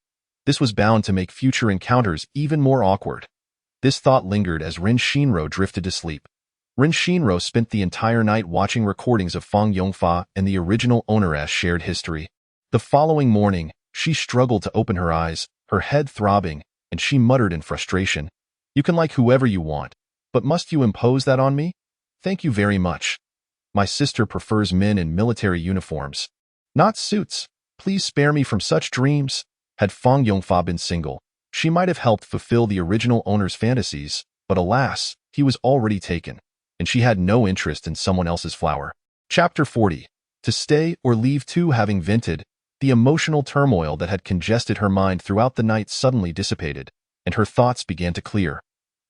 This was bound to make future encounters even more awkward. This thought lingered as Rin Shinro drifted to sleep. Rin Shinro spent the entire night watching recordings of Fong Yongfa and the original owner's shared history. The following morning, she struggled to open her eyes, her head throbbing, and she muttered in frustration, "You can like whoever you want, but must you impose that on me? Thank you very much. My sister prefers men in military uniforms, not suits. Please spare me from such dreams." Had Fong Yongfa been single, she might have helped fulfill the original owner's fantasies, but alas, he was already taken, and she had no interest in someone else's flower. Chapter 40. To stay or leave. Too, having vented, the emotional turmoil that had congested her mind throughout the night suddenly dissipated, and her thoughts began to clear.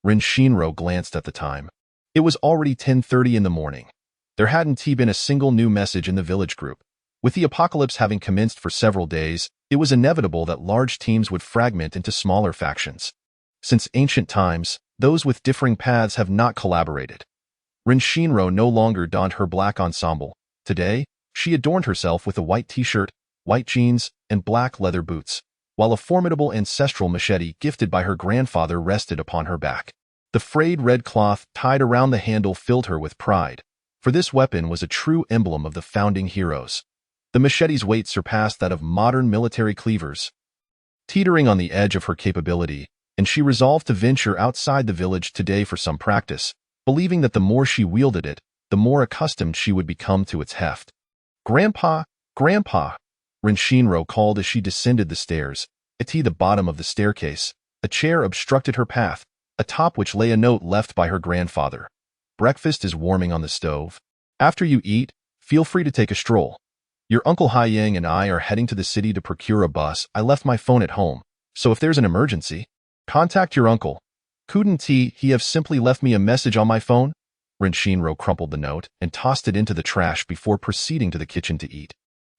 Rin Shinro glanced at the time. It was already 10:30 in the morning. There hadn't been a single new message in the village group. With the apocalypse having commenced for several days, it was inevitable that large teams would fragment into smaller factions. Since ancient times, those with differing paths have not collaborated. Rin Shinro no longer donned her black ensemble. Today, she adorned herself with a white t-shirt, white jeans, and black leather boots, while a formidable ancestral machete gifted by her grandfather rested upon her back. The frayed red cloth tied around the handle filled her with pride, for this weapon was a true emblem of the founding heroes. The machete's weight surpassed that of modern military cleavers, teetering on the edge of her capability, and she resolved to venture outside the village today for some practice, believing that the more she wielded it, the more accustomed she would become to its heft. "Grandpa, Grandpa!" Rin Shinro called as she descended the stairs. At the bottom of the staircase, a chair obstructed her path, atop which lay a note left by her grandfather. "Breakfast is warming on the stove. After you eat, feel free to take a stroll. Your Uncle Haiyang and I are heading to the city to procure a bus. I left my phone at home, so if there's an emergency, contact your uncle. Couldn't he have simply left me a message on my phone?" Rin Shinro crumpled the note and tossed it into the trash before proceeding to the kitchen to eat.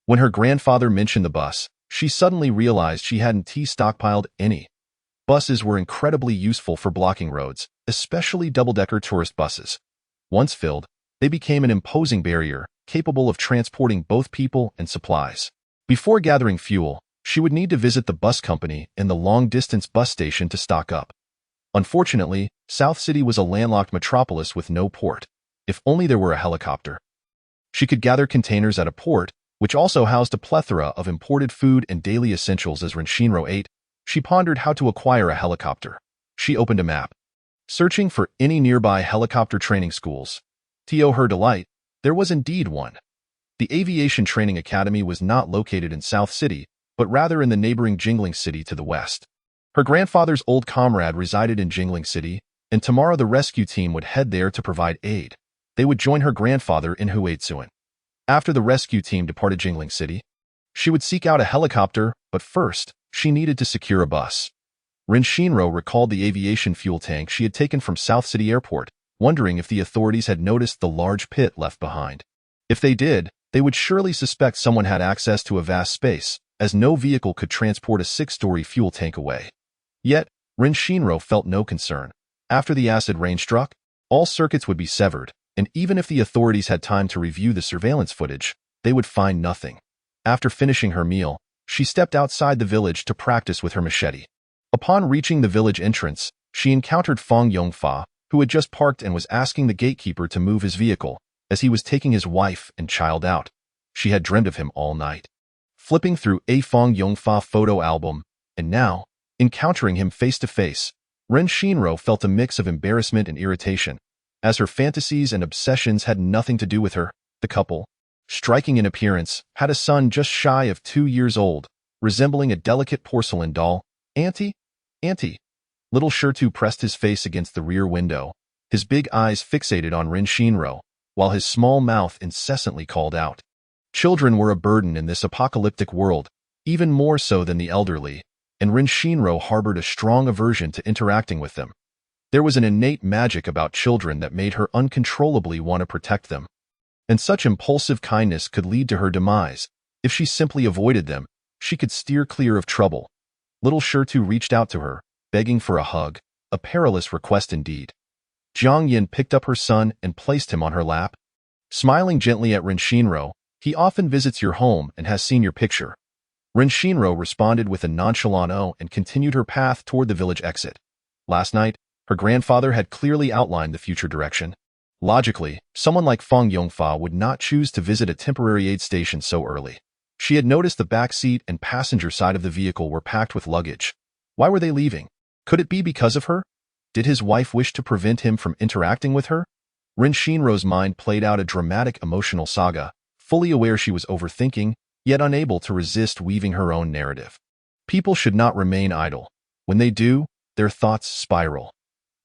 When her grandfather mentioned the bus, she suddenly realized she hadn't stockpiled any. Buses were incredibly useful for blocking roads, especially double-decker tourist buses. Once filled, they became an imposing barrier, capable of transporting both people and supplies. Before gathering fuel, She would need to visit the bus company and the long-distance bus station to stock up. Unfortunately, South City was a landlocked metropolis with no port. If only there were a helicopter. She could gather containers at a port, which also housed a plethora of imported food and daily essentials as Renshinro ate. She pondered how to acquire a helicopter. She opened a map, searching for any nearby helicopter training schools. To her delight, there was indeed one. The Aviation Training Academy was not located in South City, but rather in the neighboring Jingling City to the west. Her grandfather's old comrade resided in Jingling City, and tomorrow the rescue team would head there to provide aid. They would join her grandfather in Huaitsuan. After the rescue team departed Jingling City, she would seek out a helicopter, but first, she needed to secure a bus. Renshinro recalled the aviation fuel tank she had taken from South City Airport, wondering if the authorities had noticed the large pit left behind. If they did, they would surely suspect someone had access to a vast space, as no vehicle could transport a 6-story fuel tank away. Yet, Renshinro felt no concern. After the acid rain struck, all circuits would be severed, and even if the authorities had time to review the surveillance footage, they would find nothing. After finishing her meal, she stepped outside the village to practice with her machete. Upon reaching the village entrance, she encountered Fong Yongfa, who had just parked and was asking the gatekeeper to move his vehicle, as he was taking his wife and child out. She had dreamed of him all night. Flipping through a Fong Yongfa photo album, and now, encountering him face to face, Renshinro felt a mix of embarrassment and irritation. As her fantasies and obsessions had nothing to do with her, the couple, striking in appearance, had a son just shy of 2 years old, resembling a delicate porcelain doll. Auntie? Auntie. Little Shirtu pressed his face against the rear window, his big eyes fixated on Renshinro, while his small mouth incessantly called out. Children were a burden in this apocalyptic world, even more so than the elderly, and Renshinro harbored a strong aversion to interacting with them. There was an innate magic about children that made her uncontrollably want to protect them. And such impulsive kindness could lead to her demise. If she simply avoided them, she could steer clear of trouble. Little Shirtu reached out to her, begging for a hug, a perilous request indeed. Jiang Yin picked up her son and placed him on her lap. Smiling gently at Renshinro, he often visits your home and has seen your picture. Renshinro responded with a nonchalant "oh" and continued her path toward the village exit. Last night, her grandfather had clearly outlined the future direction. Logically, someone like Fong Yongfa would not choose to visit a temporary aid station so early. She had noticed the back seat and passenger side of the vehicle were packed with luggage. Why were they leaving? Could it be because of her? Did his wife wish to prevent him from interacting with her? Renshinro's mind played out a dramatic emotional saga, fully aware she was overthinking, yet unable to resist weaving her own narrative. People should not remain idle. When they do, their thoughts spiral.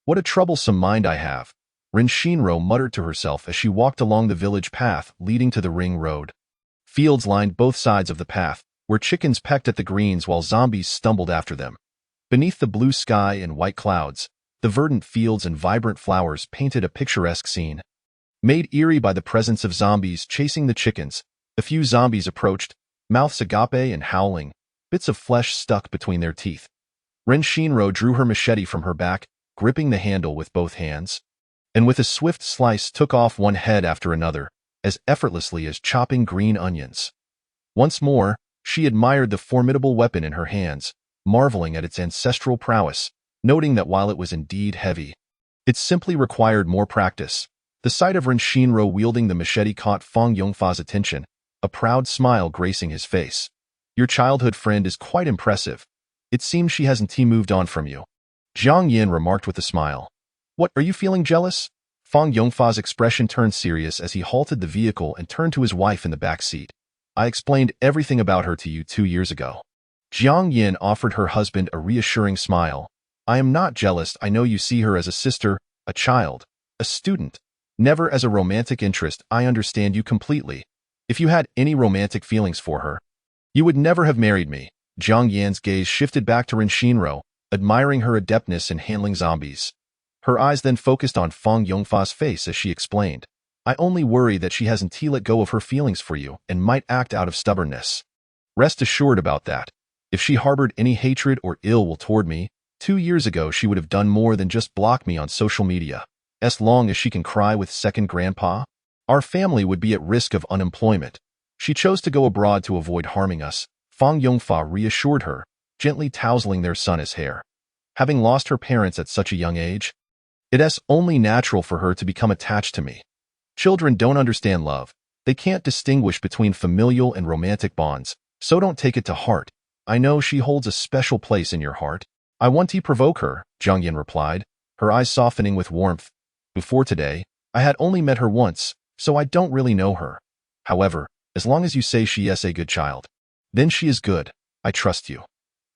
What a troublesome mind I have, Renshinro muttered to herself as she walked along the village path leading to the ring road. Fields lined both sides of the path, where chickens pecked at the greens while zombies stumbled after them. Beneath the blue sky and white clouds, the verdant fields and vibrant flowers painted a picturesque scene. Made eerie by the presence of zombies chasing the chickens, a few zombies approached, mouths agape and howling, bits of flesh stuck between their teeth. Renshinro drew her machete from her back, gripping the handle with both hands, and with a swift slice took off one head after another, as effortlessly as chopping green onions. Once more, she admired the formidable weapon in her hands, marveling at its ancestral prowess, noting that while it was indeed heavy, it simply required more practice. The sight of Renshinro wielding the machete caught Fong Yongfa's attention, a proud smile gracing his face. Your childhood friend is quite impressive. It seems she hasn't moved on from you. Jiang Yin remarked with a smile. What, are you feeling jealous? Fong Yongfa's expression turned serious as he halted the vehicle and turned to his wife in the back seat. I explained everything about her to you 2 years ago. Jiang Yin offered her husband a reassuring smile. I am not jealous. I know you see her as a sister, a child, a student, never as a romantic interest. I understand you completely. If you had any romantic feelings for her, you would never have married me. Jiang Yan's gaze shifted back to Renshinro, admiring her adeptness in handling zombies. Her eyes then focused on Fong Yongfa's face as she explained. I only worry that she hasn't let go of her feelings for you and might act out of stubbornness. Rest assured about that. If she harbored any hatred or ill will toward me, 2 years ago she would have done more than just block me on social media. As long as she can cry with second grandpa, our family would be at risk of unemployment. She chose to go abroad to avoid harming us. Fang Yongfa reassured her, gently tousling their son his hair. Having lost her parents at such a young age, it's only natural for her to become attached to me. Children don't understand love. They can't distinguish between familial and romantic bonds, so don't take it to heart. I know she holds a special place in your heart. I want to provoke her, Zhang Yin replied, her eyes softening with warmth. Before today, I had only met her once, so I don't really know her. However, as long as you say she is a good child, then she is good. I trust you.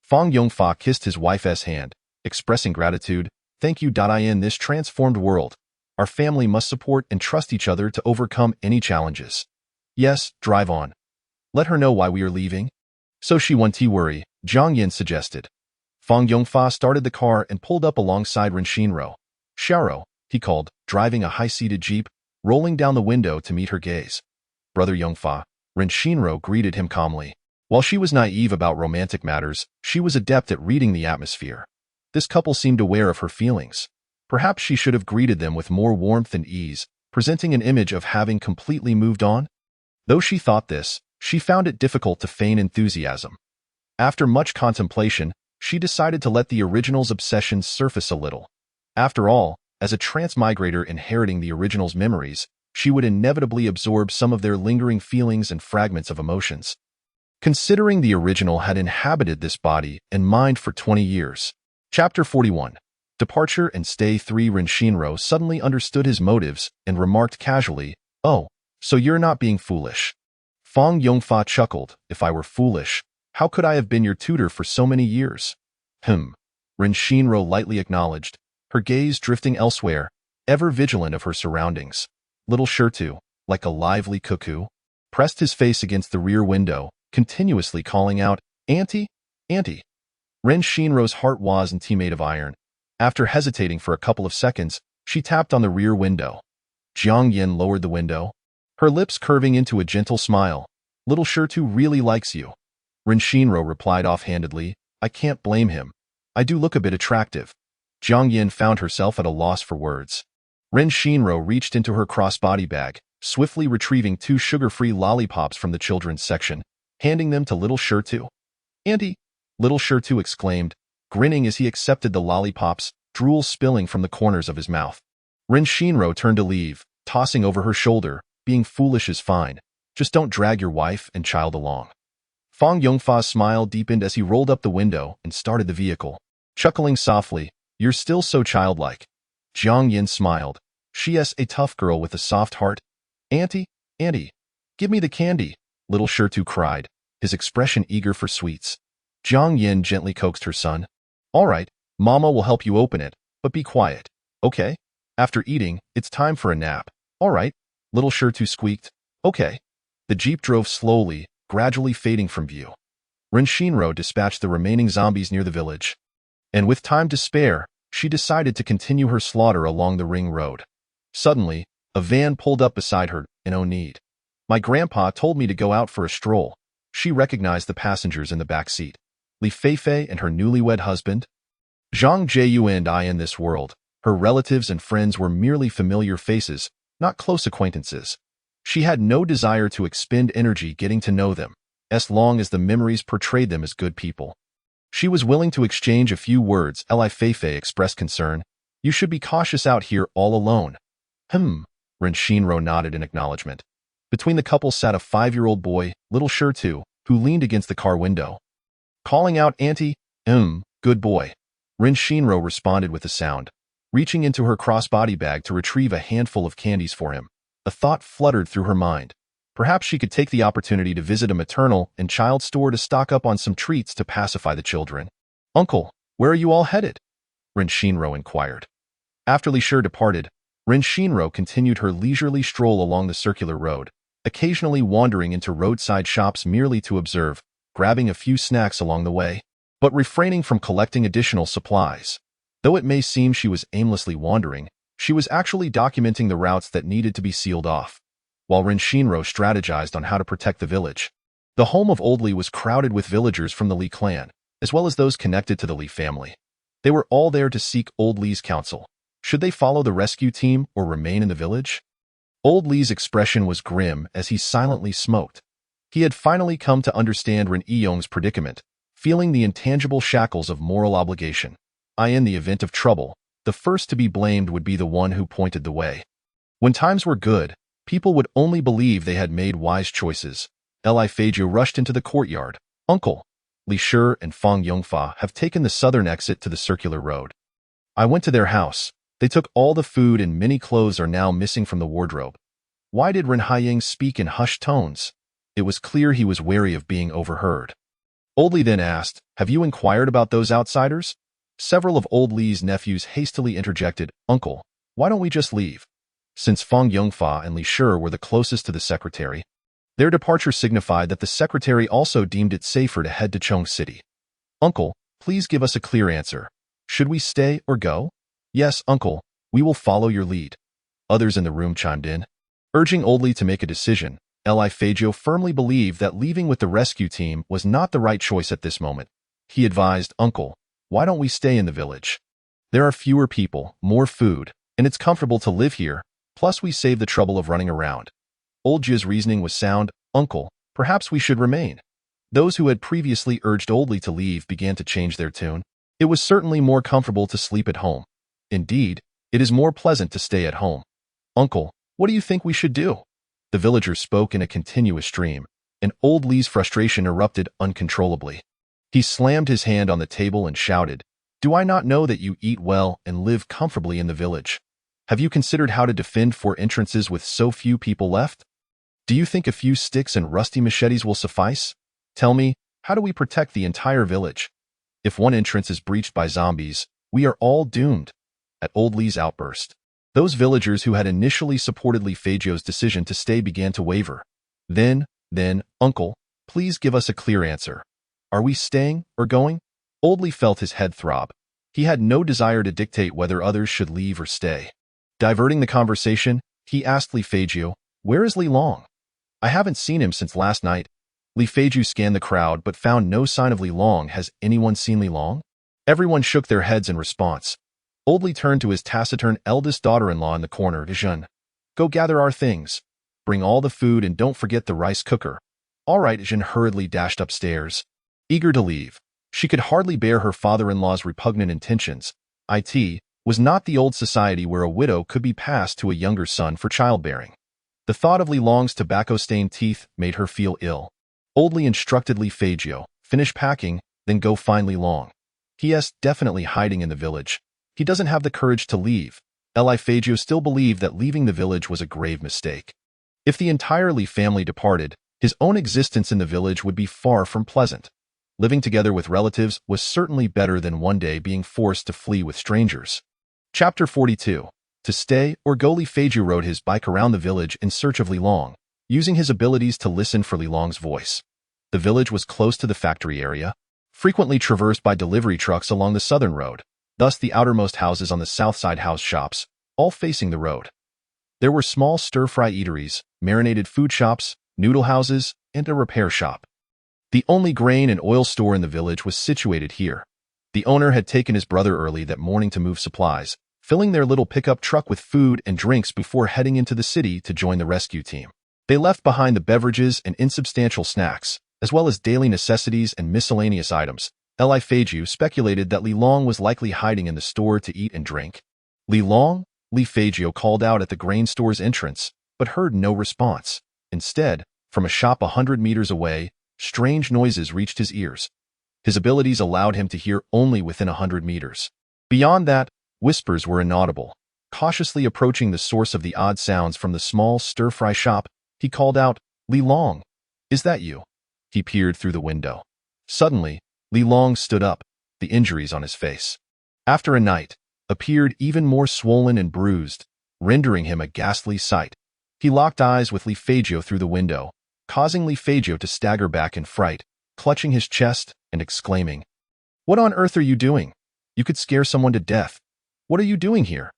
Fang Yongfa kissed his wife's hand, expressing gratitude. Thank you. In this transformed world, our family must support and trust each other to overcome any challenges. Yes, drive on. Let her know why we are leaving. So she won't worry, Zhang Yin suggested. Fang Yongfa started the car and pulled up alongside Ren Xinro. Xiaoro, he called, driving a high-seated jeep, rolling down the window to meet her gaze. Brother Yongfa, Ren Xinro greeted him calmly. While she was naive about romantic matters, she was adept at reading the atmosphere. This couple seemed aware of her feelings. Perhaps she should have greeted them with more warmth and ease, presenting an image of having completely moved on. Though she thought this, she found it difficult to feign enthusiasm. After much contemplation, she decided to let the original's obsessions surface a little. After all, as a transmigrator inheriting the original's memories, she would inevitably absorb some of their lingering feelings and fragments of emotions. Considering the original had inhabited this body and mind for 20 years. Chapter 41. Departure and Stay 3. Ren Xinro suddenly understood his motives and remarked casually, "Oh, so you're not being foolish." Fang Yongfa chuckled, "If I were foolish, how could I have been your tutor for so many years?" Ren Xinro lightly acknowledged, her gaze drifting elsewhere, ever vigilant of her surroundings. Little Shirtu, like a lively cuckoo, pressed his face against the rear window, continuously calling out, "Auntie, Auntie." Ren Xinro's heart wasn't made of iron. After hesitating for a couple of seconds, she tapped on the rear window. Zhang Yin lowered the window, her lips curving into a gentle smile. "Little Shirtu really likes you." Ren Xinro replied offhandedly, "I can't blame him. I do look a bit attractive." Zhang Yin found herself at a loss for words. Ren Xinro reached into her crossbody bag, swiftly retrieving 2 sugar-free lollipops from the children's section, handing them to Little Shirtu. "Auntie!" Little Shirtu exclaimed, grinning as he accepted the lollipops, drool spilling from the corners of his mouth. Ren Xinro turned to leave, tossing over her shoulder, "Being foolish is fine. Just don't drag your wife and child along." Fang Yongfa's smile deepened as he rolled up the window and started the vehicle. Chuckling softly, "You're still so childlike." Zhang Yin smiled. She is a tough girl with a soft heart. "Auntie, Auntie, give me the candy," Little Shirtu cried, his expression eager for sweets. Zhang Yin gently coaxed her son. "All right, Mama will help you open it, but be quiet, okay? After eating, it's time for a nap." "All right," Little Shirtu squeaked. "Okay." The jeep drove slowly, gradually fading from view. Ren Xinro dispatched the remaining zombies near the village. And with time to spare, she decided to continue her slaughter along the ring road. Suddenly, a van pulled up beside her, in no need. "My grandpa told me to go out for a stroll." She recognized the passengers in the back seat. Li Feifei and her newlywed husband. Zhang Jieyu and I in this world, her relatives and friends were merely familiar faces, not close acquaintances. She had no desire to expend energy getting to know them, as long as the memories portrayed them as good people. She was willing to exchange a few words. Li Feifei expressed concern. "You should be cautious out here all alone." Ren Xinro nodded in acknowledgement. Between the couple sat a 5-year-old boy, Little Shirtu, who leaned against the car window. Calling out, "Auntie, good boy." Ren Xinro responded with a sound, reaching into her crossbody bag to retrieve a handful of candies for him. A thought fluttered through her mind. Perhaps she could take the opportunity to visit a maternal and child store to stock up on some treats to pacify the children. "Uncle, where are you all headed?" Ren Xinro inquired. After Li Shi departed, Ren Xinro continued her leisurely stroll along the circular road, occasionally wandering into roadside shops merely to observe, grabbing a few snacks along the way, but refraining from collecting additional supplies. Though it may seem she was aimlessly wandering, she was actually documenting the routes that needed to be sealed off. While Ren Xinro strategized on how to protect the village, the home of Old Li was crowded with villagers from the Li clan, as well as those connected to the Li family. They were all there to seek Old Li's counsel. Should they follow the rescue team or remain in the village? Old Li's expression was grim as he silently smoked. He had finally come to understand Ren Yong's predicament, feeling the intangible shackles of moral obligation. In the event of trouble, the first to be blamed would be the one who pointed the way. When times were good, people would only believe they had made wise choices. Li Feijiu rushed into the courtyard. Uncle, Li Shi and Fang Yongfa have taken the southern exit to the circular road. I went to their house. They took all the food and many clothes are now missing from the wardrobe. Why did Ren Haiying speak in hushed tones? It was clear he was wary of being overheard. Old Li then asked, have you inquired about those outsiders? Several of Old Li's nephews hastily interjected, Uncle, why don't we just leave? Since Fang Yongfa and Li Shi were the closest to the secretary, their departure signified that the secretary also deemed it safer to head to Chong City. Uncle, please give us a clear answer. Should we stay or go? Yes, Uncle, we will follow your lead. Others in the room chimed in, urging Old Li to make a decision. Li Feijiu firmly believed that leaving with the rescue team was not the right choice at this moment. He advised, Uncle, why don't we stay in the village? There are fewer people, more food, and it's comfortable to live here, plus we save the trouble of running around. Old Ji's reasoning was sound. Uncle, perhaps we should remain. Those who had previously urged Old Li to leave began to change their tune. It was certainly more comfortable to sleep at home. Indeed, it is more pleasant to stay at home. Uncle, what do you think we should do? The villagers spoke in a continuous stream, and Old Li's frustration erupted uncontrollably. He slammed his hand on the table and shouted, do I not know that you eat well and live comfortably in the village? Have you considered how to defend 4 entrances with so few people left? Do you think a few sticks and rusty machetes will suffice? Tell me, how do we protect the entire village? If one entrance is breached by zombies, we are all doomed. At Old Li's outburst, those villagers who had initially supported Li Feijiu's decision to stay began to waver. Then, Uncle, please give us a clear answer. Are we staying or going? Old Li felt his head throb. He had no desire to dictate whether others should leave or stay. Diverting the conversation, he asked Li Feijiu, where is Li Long? I haven't seen him since last night. Li Feijiu scanned the crowd but found no sign of Li Long. Has anyone seen Li Long? Everyone shook their heads in response. Old Li turned to his taciturn eldest daughter-in-law in the corner, Jun. Go gather our things. Bring all the food and don't forget the rice cooker. All right, Jun hurriedly dashed upstairs. Eager to leave, she could hardly bear her father-in-law's repugnant intentions. It was not the old society where a widow could be passed to a younger son for childbearing. The thought of Li Long's tobacco-stained teeth made her feel ill. Old Li instructed Li Feijiu, finish packing, then go find Li Long. He is definitely hiding in the village. He doesn't have the courage to leave. Li Feijiu still believed that leaving the village was a grave mistake. If the entire Li family departed, his own existence in the village would be far from pleasant. Living together with relatives was certainly better than one day being forced to flee with strangers. Chapter 42. To stay or go. Li Feijiu rode his bike around the village in search of Li Long, using his abilities to listen for Li Long's voice. The village was close to the factory area, frequently traversed by delivery trucks along the southern road. Thus the outermost houses on the south side housed shops, all facing the road. There were small stir-fry eateries, marinated food shops, noodle houses, and a repair shop. The only grain and oil store in the village was situated here. The owner had taken his brother early that morning to move supplies, filling their little pickup truck with food and drinks before heading into the city to join the rescue team. They left behind the beverages and insubstantial snacks, as well as daily necessities and miscellaneous items. Li Feijiu speculated that Li Long was likely hiding in the store to eat and drink. Li Long? Li Feijiu called out at the grain store's entrance, but heard no response. Instead, from a shop 100 meters away, strange noises reached his ears. His abilities allowed him to hear only within 100 meters. Beyond that, whispers were inaudible. Cautiously approaching the source of the odd sounds from the small stir-fry shop, he called out, Li Long, is that you? He peered through the window. Suddenly, Li Long stood up, the injuries on his face, after a night, appeared even more swollen and bruised, rendering him a ghastly sight. He locked eyes with Li Feijiu through the window, causing Li Feijiu to stagger back in fright, clutching his chest and exclaiming, What on earth are you doing? You could scare someone to death. What are you doing here?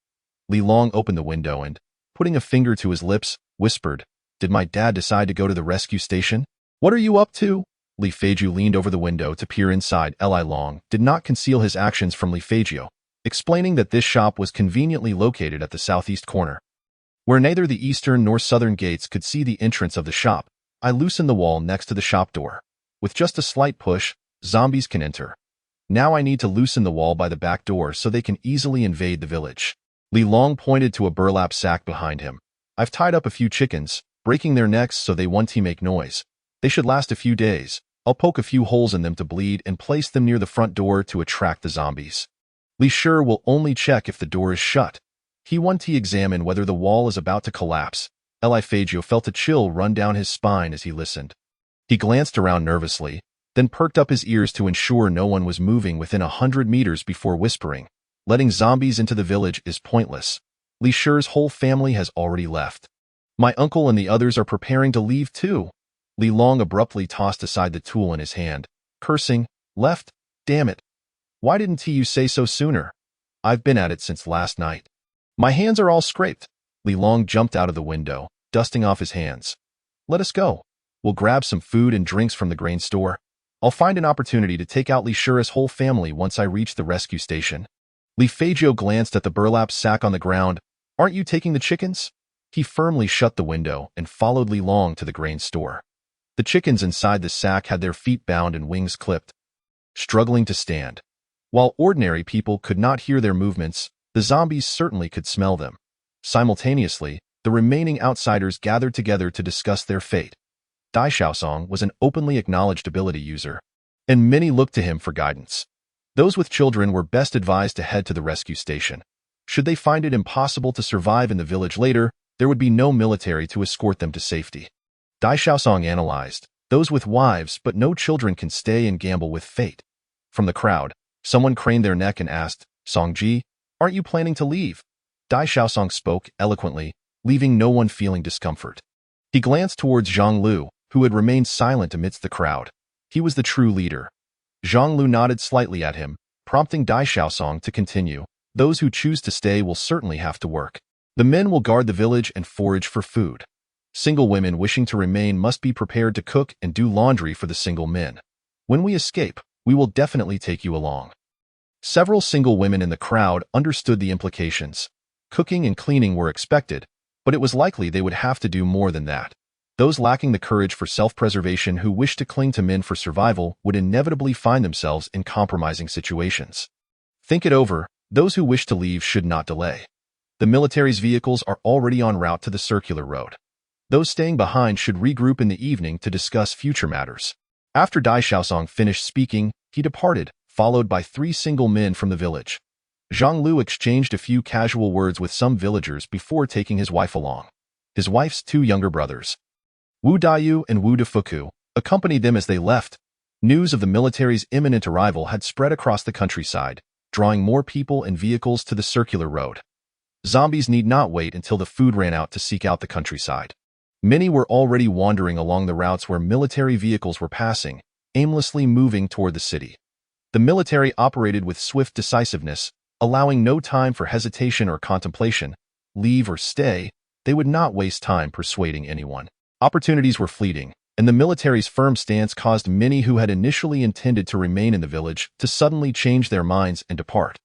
Li Long opened the window and, putting a finger to his lips, whispered, Did my dad decide to go to the rescue station? What are you up to? Li Feijiu leaned over the window to peer inside. Li Long did not conceal his actions from Li Feijiu, explaining that this shop was conveniently located at the southeast corner, where neither the eastern nor southern gates could see the entrance of the shop. I loosen the wall next to the shop door. With just a slight push, zombies can enter. Now I need to loosen the wall by the back door so they can easily invade the village. Li Long pointed to a burlap sack behind him. I've tied up a few chickens, breaking their necks so they won't make noise. They should last a few days. I'll poke a few holes in them to bleed and place them near the front door to attract the zombies. Li Shi will only check if the door is shut. He wants to examine whether the wall is about to collapse. Li Fagio felt a chill run down his spine as he listened. He glanced around nervously, then perked up his ears to ensure no one was moving within 100 meters before whispering. Letting zombies into the village is pointless. Li Shi's whole family has already left. My uncle and the others are preparing to leave too. Li Long abruptly tossed aside the tool in his hand, cursing, left? Damn it. Why didn't you say so sooner? I've been at it since last night. My hands are all scraped. Li Long jumped out of the window, dusting off his hands. Let us go. We'll grab some food and drinks from the grain store. I'll find an opportunity to take out Li Shi's whole family once I reach the rescue station. Li Fagio glanced at the burlap sack on the ground. Aren't you taking the chickens? He firmly shut the window and followed Li Long to the grain store. The chickens inside the sack had their feet bound and wings clipped, struggling to stand. While ordinary people could not hear their movements, the zombies certainly could smell them. Simultaneously, the remaining outsiders gathered together to discuss their fate. Dai Xiaosong was an openly acknowledged ability user, and many looked to him for guidance. Those with children were best advised to head to the rescue station. Should they find it impossible to survive in the village later, there would be no military to escort them to safety. Dai Xiaosong analyzed, those with wives but no children can stay and gamble with fate. From the crowd, someone craned their neck and asked, Songji, aren't you planning to leave? Dai Xiaosong spoke eloquently, leaving no one feeling discomfort. He glanced towards Zhang Lu, who had remained silent amidst the crowd. He was the true leader. Zhang Lu nodded slightly at him, prompting Dai Xiaosong to continue. Those who choose to stay will certainly have to work. The men will guard the village and forage for food. Single women wishing to remain must be prepared to cook and do laundry for the single men. When we escape, we will definitely take you along. Several single women in the crowd understood the implications. Cooking and cleaning were expected, but it was likely they would have to do more than that. Those lacking the courage for self-preservation who wished to cling to men for survival would inevitably find themselves in compromising situations. Think it over. Those who wish to leave should not delay. The military's vehicles are already en route to the circular road. Those staying behind should regroup in the evening to discuss future matters. After Dai Xiaosong finished speaking, he departed, followed by 3 single men from the village. Zhang Lu exchanged a few casual words with some villagers before taking his wife along. His wife's 2 younger brothers, Wu Daiyu and Wu Defuku, accompanied them as they left. News of the military's imminent arrival had spread across the countryside, drawing more people and vehicles to the circular road. Zombies need not wait until the food ran out to seek out the countryside. Many were already wandering along the routes where military vehicles were passing, aimlessly moving toward the city. The military operated with swift decisiveness, allowing no time for hesitation or contemplation. Leave or stay, they would not waste time persuading anyone. Opportunities were fleeting, and the military's firm stance caused many who had initially intended to remain in the village to suddenly change their minds and depart.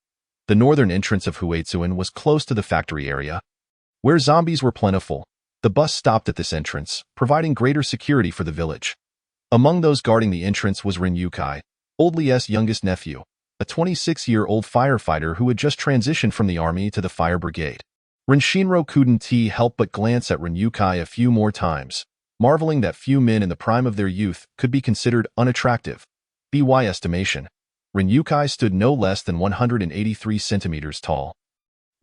The northern entrance of Huizhuan was close to the factory area. Where zombies were plentiful, the bus stopped at this entrance, providing greater security for the village. Among those guarding the entrance was Ren Yukai, Old Li's youngest nephew, a 26-year-old firefighter who had just transitioned from the army to the fire brigade. Ren Shinro couldn't help but glance at Ren Yukai a few more times, marveling that few men in the prime of their youth could be considered unattractive. By estimation, Ren Yukai stood no less than 183 centimeters tall.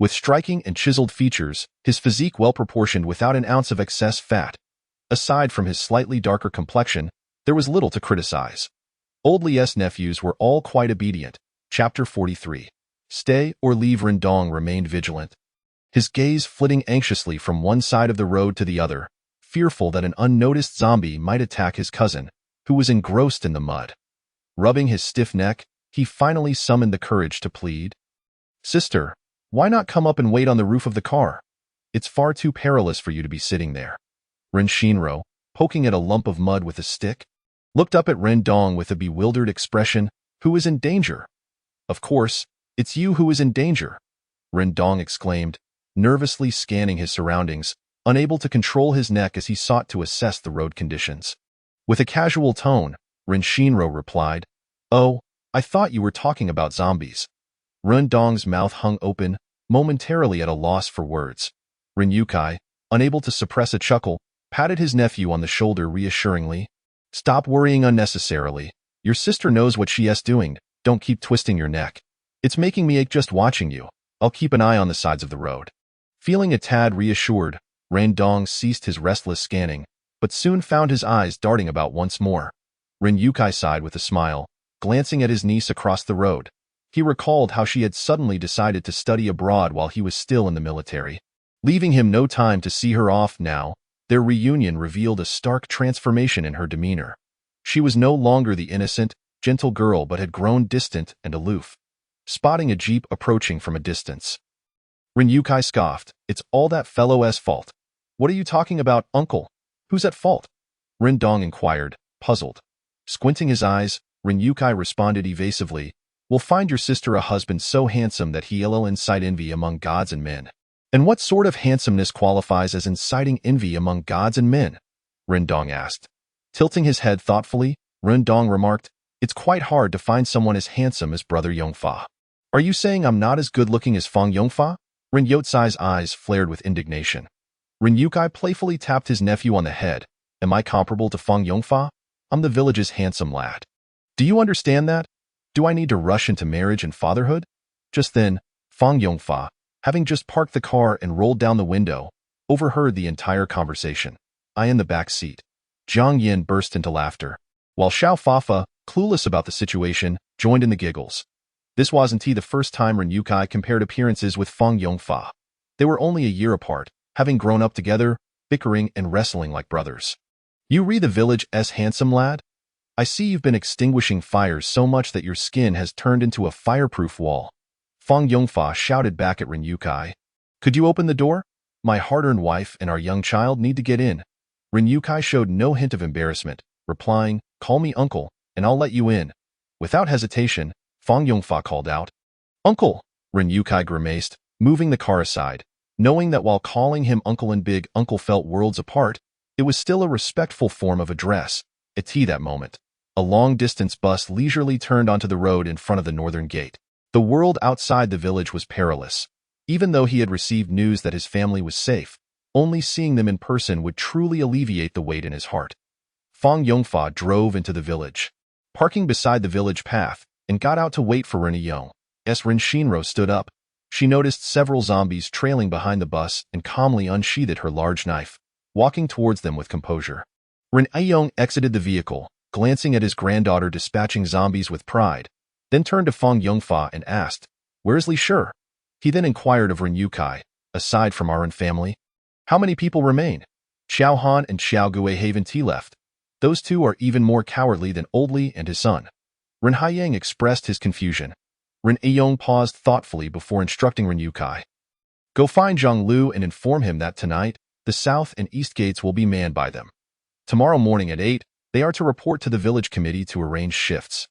With striking and chiseled features, his physique well-proportioned without an ounce of excess fat. Aside from his slightly darker complexion, there was little to criticize. Old Li's nephews were all quite obedient. Chapter 43. Stay or leave. Rendong remained vigilant, his gaze flitting anxiously from one side of the road to the other, fearful that an unnoticed zombie might attack his cousin, who was engrossed in the mud. Rubbing his stiff neck, he finally summoned the courage to plead. Sister, why not come up and wait on the roof of the car? It's far too perilous for you to be sitting there. Ren Shinro, poking at a lump of mud with a stick, looked up at Ren Dong with a bewildered expression. Who is in danger? Of course, it's you who is in danger, Ren Dong exclaimed, nervously scanning his surroundings, unable to control his neck as he sought to assess the road conditions. With a casual tone, Rin Shinro replied, "Oh, I thought you were talking about zombies." Ren Dong's mouth hung open, momentarily at a loss for words. Rin Yukai, unable to suppress a chuckle, patted his nephew on the shoulder reassuringly. "Stop worrying unnecessarily. Your sister knows what she is doing. Don't keep twisting your neck. It's making me ache just watching you. I'll keep an eye on the sides of the road." Feeling a tad reassured, Ren Dong ceased his restless scanning, but soon found his eyes darting about once more. Rin Yukai sighed with a smile, glancing at his niece across the road. He recalled how she had suddenly decided to study abroad while he was still in the military. Leaving him no time to see her off now, their reunion revealed a stark transformation in her demeanor. She was no longer the innocent, gentle girl but had grown distant and aloof. Spotting a jeep approaching from a distance, Rin Yukai scoffed, "It's all that fellow's fault." "What are you talking about, uncle? Who's at fault?" Rin Dong inquired, puzzled. Squinting his eyes, Rin Yukai responded evasively, "We'll find your sister a husband so handsome that he'll incite envy among gods and men." "And what sort of handsomeness qualifies as inciting envy among gods and men?" Rin Dong asked. Tilting his head thoughtfully, Rin Dong remarked, "It's quite hard to find someone as handsome as Brother Yongfa." "Are you saying I'm not as good-looking as Fang Yongfa?" Rin Yotsai's eyes flared with indignation. Rin Yukai playfully tapped his nephew on the head. "Am I comparable to Fang Yongfa? I'm the village's handsome lad. Do you understand that? Do I need to rush into marriage and fatherhood?" Just then, Fang Yongfa, having just parked the car and rolled down the window, overheard the entire conversation. "I in the back seat." Jiang Yin burst into laughter, while Xiao Fafa, clueless about the situation, joined in the giggles. This wasn't the first time Rin Yukai compared appearances with Fang Yongfa. They were only a year apart, having grown up together, bickering and wrestling like brothers. "You re the village's handsome lad? I see you've been extinguishing fires so much that your skin has turned into a fireproof wall." Fang Yongfa shouted back at Rin Yukai. "Could you open the door? My hard-earned wife and our young child need to get in." Rin Yukai showed no hint of embarrassment, replying, "Call me uncle, and I'll let you in." Without hesitation, Fang Yongfa called out, "Uncle!" Rin Yukai grimaced, moving the car aside, knowing that while calling him uncle and big uncle felt worlds apart, it was still a respectful form of address. At that moment, a long-distance bus leisurely turned onto the road in front of the northern gate. The world outside the village was perilous. Even though he had received news that his family was safe, only seeing them in person would truly alleviate the weight in his heart. Fang Yongfa drove into the village, parking beside the village path, and got out to wait for Rin Yong. As Rin Shinro stood up, she noticed several zombies trailing behind the bus and calmly unsheathed her large knife, walking towards them with composure. Rin Yong exited the vehicle, glancing at his granddaughter dispatching zombies with pride, then turned to Fang Yongfa and asked, "Where's Li Shi?" He then inquired of Rin Yukai, "Aside from our own family, how many people remain?" "Xiao Han and Xiao Gue haven't left. Those two are even more cowardly than Old Li and his son." Rin Haiyang expressed his confusion. Rin Yong paused thoughtfully before instructing Rin Yukai. "Go find Zhang Lu and inform him that tonight, the south and east gates will be manned by them. Tomorrow morning at 8, they are to report to the village committee to arrange shifts.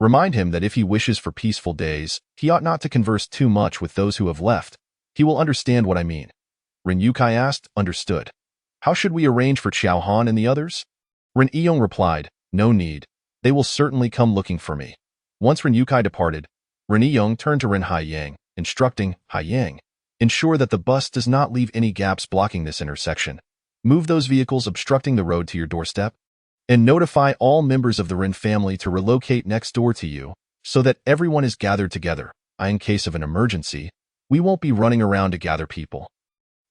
Remind him that if he wishes for peaceful days, he ought not to converse too much with those who have left. He will understand what I mean." Rin Yukai asked, "Understood. How should we arrange for Xiao Han and the others?" Rin Yong replied, "No need. They will certainly come looking for me." Once Rin Yukai departed, Rin Yong turned to Rin Haiyang, instructing, "Haiyang, ensure that the bus does not leave any gaps blocking this intersection. Move those vehicles obstructing the road to your doorstep, and notify all members of the Rin family to relocate next door to you, so that everyone is gathered together. In case of an emergency, we won't be running around to gather people.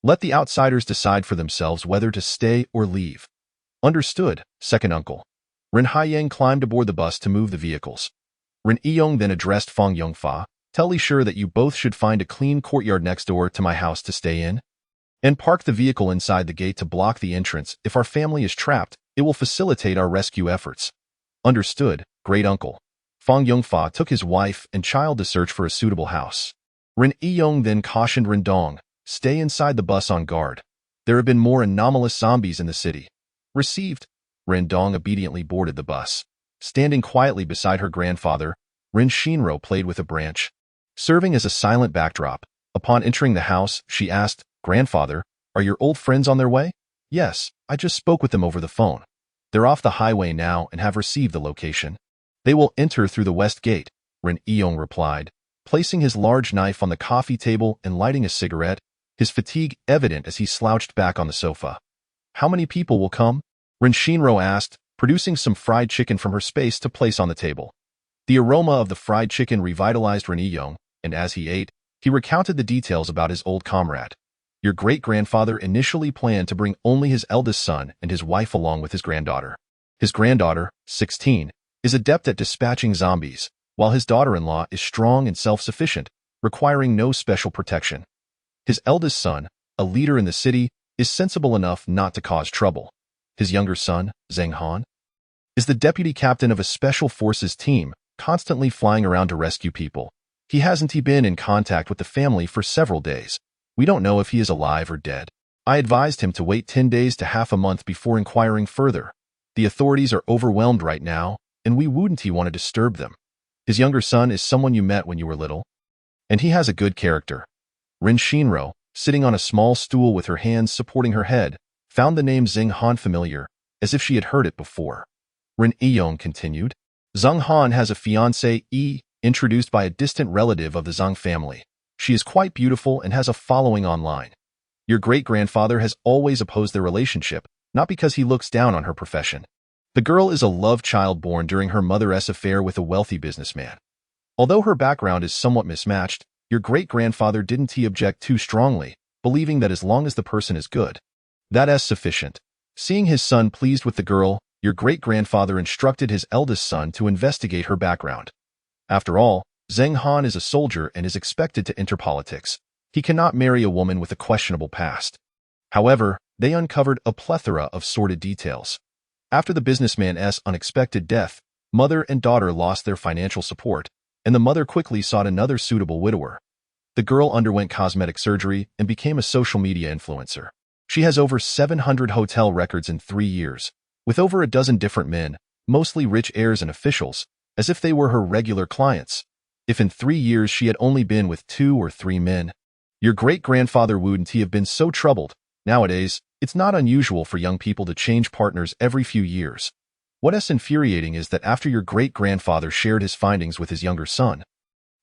Let the outsiders decide for themselves whether to stay or leave." "Understood, second uncle." Rin Haiyang climbed aboard the bus to move the vehicles. Rin Yong then addressed Fang Yongfa, "Tell Li Shi that you both should find a clean courtyard next door to my house to stay in, and park the vehicle inside the gate to block the entrance. If our family is trapped, it will facilitate our rescue efforts." "Understood, great uncle." Fang Yongfa took his wife and child to search for a suitable house. Rin Yong then cautioned Rin Dong, "Stay inside the bus on guard. There have been more anomalous zombies in the city." "Received." Rin Dong obediently boarded the bus. Standing quietly beside her grandfather, Rin Shinro played with a branch, serving as a silent backdrop. Upon entering the house, she asked, "Grandfather, Are your old friends on their way? Yes, I just spoke with them over the phone. They're off the highway now and have received the location. They will enter through the west gate, Ren Iyong replied, placing his large knife on the coffee table and lighting a cigarette, his fatigue evident as he slouched back on the sofa. How many people will come? Ren Shinro asked, producing some fried chicken from her space to place on the table. The aroma of the fried chicken revitalized Ren Iyong, and as he ate, he recounted the details about his old comrade. Your great-grandfather initially planned to bring only his eldest son and his wife along with his granddaughter. His granddaughter, 16, is adept at dispatching zombies, while his daughter-in-law is strong and self-sufficient, requiring no special protection. His eldest son, a leader in the city, is sensible enough not to cause trouble. His younger son, Zheng Han, is the deputy captain of a special forces team, constantly flying around to rescue people. He hasn't been in contact with the family for several days. We don't know if he is alive or dead. I advised him to wait 10 days to half a month before inquiring further. The authorities are overwhelmed right now, and we wouldn't want to disturb them. His younger son is someone you met when you were little, and he has a good character. Ren Shinro, sitting on a small stool with her hands supporting her head, found the name Zheng Han familiar, as if she had heard it before. Ren Iyong continued. Zheng Han has a fiancée, introduced by a distant relative of the Zhang family. She is quite beautiful and has a following online. Your great-grandfather has always opposed their relationship, not because he looks down on her profession. The girl is a love child born during her mother's affair with a wealthy businessman. Although her background is somewhat mismatched, your great-grandfather didn't object too strongly, believing that as long as the person is good, that's sufficient. Seeing his son pleased with the girl, your great-grandfather instructed his eldest son to investigate her background. After all, Zheng Han is a soldier and is expected to enter politics. He cannot marry a woman with a questionable past. However, they uncovered a plethora of sordid details. After the businessman's unexpected death, mother and daughter lost their financial support, and the mother quickly sought another suitable widower. The girl underwent cosmetic surgery and became a social media influencer. She has over 700 hotel records in 3 years, with over a dozen different men, mostly rich heirs and officials, as if they were her regular clients. If in 3 years she had only been with 2 or 3 men, your great-grandfather wouldn't have been so troubled. Nowadays, it's not unusual for young people to change partners every few years. What's infuriating is that after your great-grandfather shared his findings with his younger son,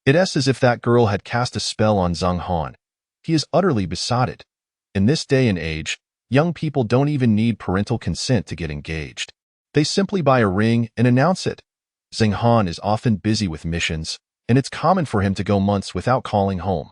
it's as if that girl had cast a spell on Zheng Han. He is utterly besotted. In this day and age, young people don't even need parental consent to get engaged. They simply buy a ring and announce it. Zheng Han is often busy with missions, and it's common for him to go months without calling home.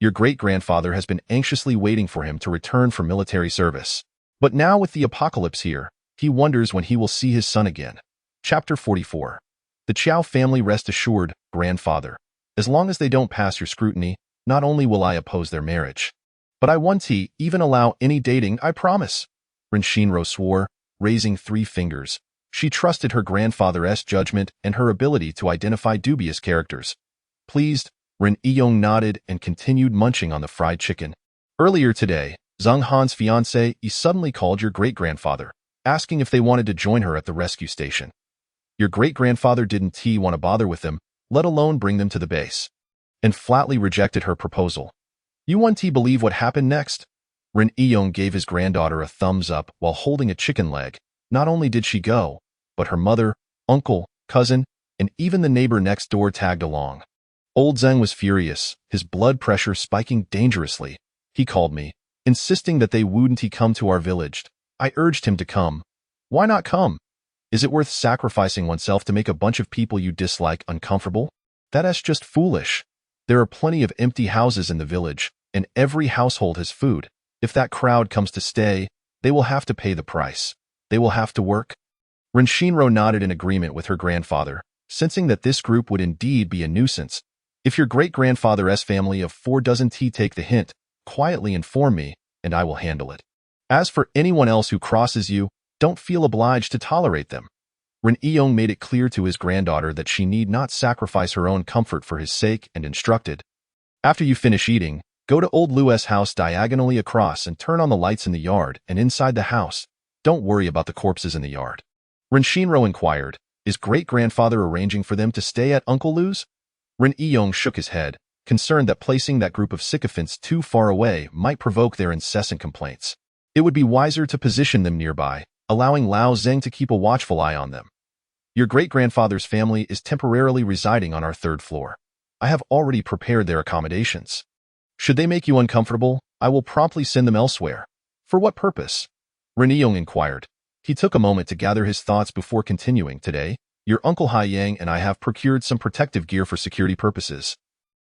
Your great-grandfather has been anxiously waiting for him to return from military service. But now with the apocalypse here, he wonders when he will see his son again. Chapter 44. The Chow family, rest assured, grandfather. As long as they don't pass your scrutiny, not only will I oppose their marriage, but I won't even allow any dating, I promise. Ren Shinro swore, raising 3 fingers. She trusted her grandfather's judgment and her ability to identify dubious characters. Pleased, Ren Iyong nodded and continued munching on the fried chicken. Earlier today, Zheng Han's fiancée suddenly called your great-grandfather, asking if they wanted to join her at the rescue station. Your great-grandfather didn't want to bother with them, let alone bring them to the base, and flatly rejected her proposal. You won't believe what happened next. Ren Iyong gave his granddaughter a thumbs up while holding a chicken leg. Not only did she go, but her mother, uncle, cousin, and even the neighbor next door tagged along. Old Zheng was furious, his blood pressure spiking dangerously. He called me, insisting that they wouldn't come to our village. I urged him to come. Why not come? Is it worth sacrificing oneself to make a bunch of people you dislike uncomfortable? That's just foolish. There are plenty of empty houses in the village, and every household has food. If that crowd comes to stay, they will have to pay the price. They will have to work. Ren Shinro nodded in agreement with her grandfather, sensing that this group would indeed be a nuisance. If your great-grandfather's family of 4 doesn't take the hint, quietly inform me, and I will handle it. As for anyone else who crosses you, don't feel obliged to tolerate them. Ren Iyong made it clear to his granddaughter that she need not sacrifice her own comfort for his sake and instructed. After you finish eating, go to old Lu's house diagonally across and turn on the lights in the yard and inside the house. Don't worry about the corpses in the yard. Ren Shinro inquired, is great-grandfather arranging for them to stay at Uncle Lu's? Ren Iyong shook his head, concerned that placing that group of sycophants too far away might provoke their incessant complaints. It would be wiser to position them nearby, allowing Lao Zeng to keep a watchful eye on them. Your great-grandfather's family is temporarily residing on our third floor. I have already prepared their accommodations. Should they make you uncomfortable, I will promptly send them elsewhere. For what purpose? Ren Yong inquired. He took a moment to gather his thoughts before continuing. Today, your Uncle Hai Yang and I have procured some protective gear for security purposes.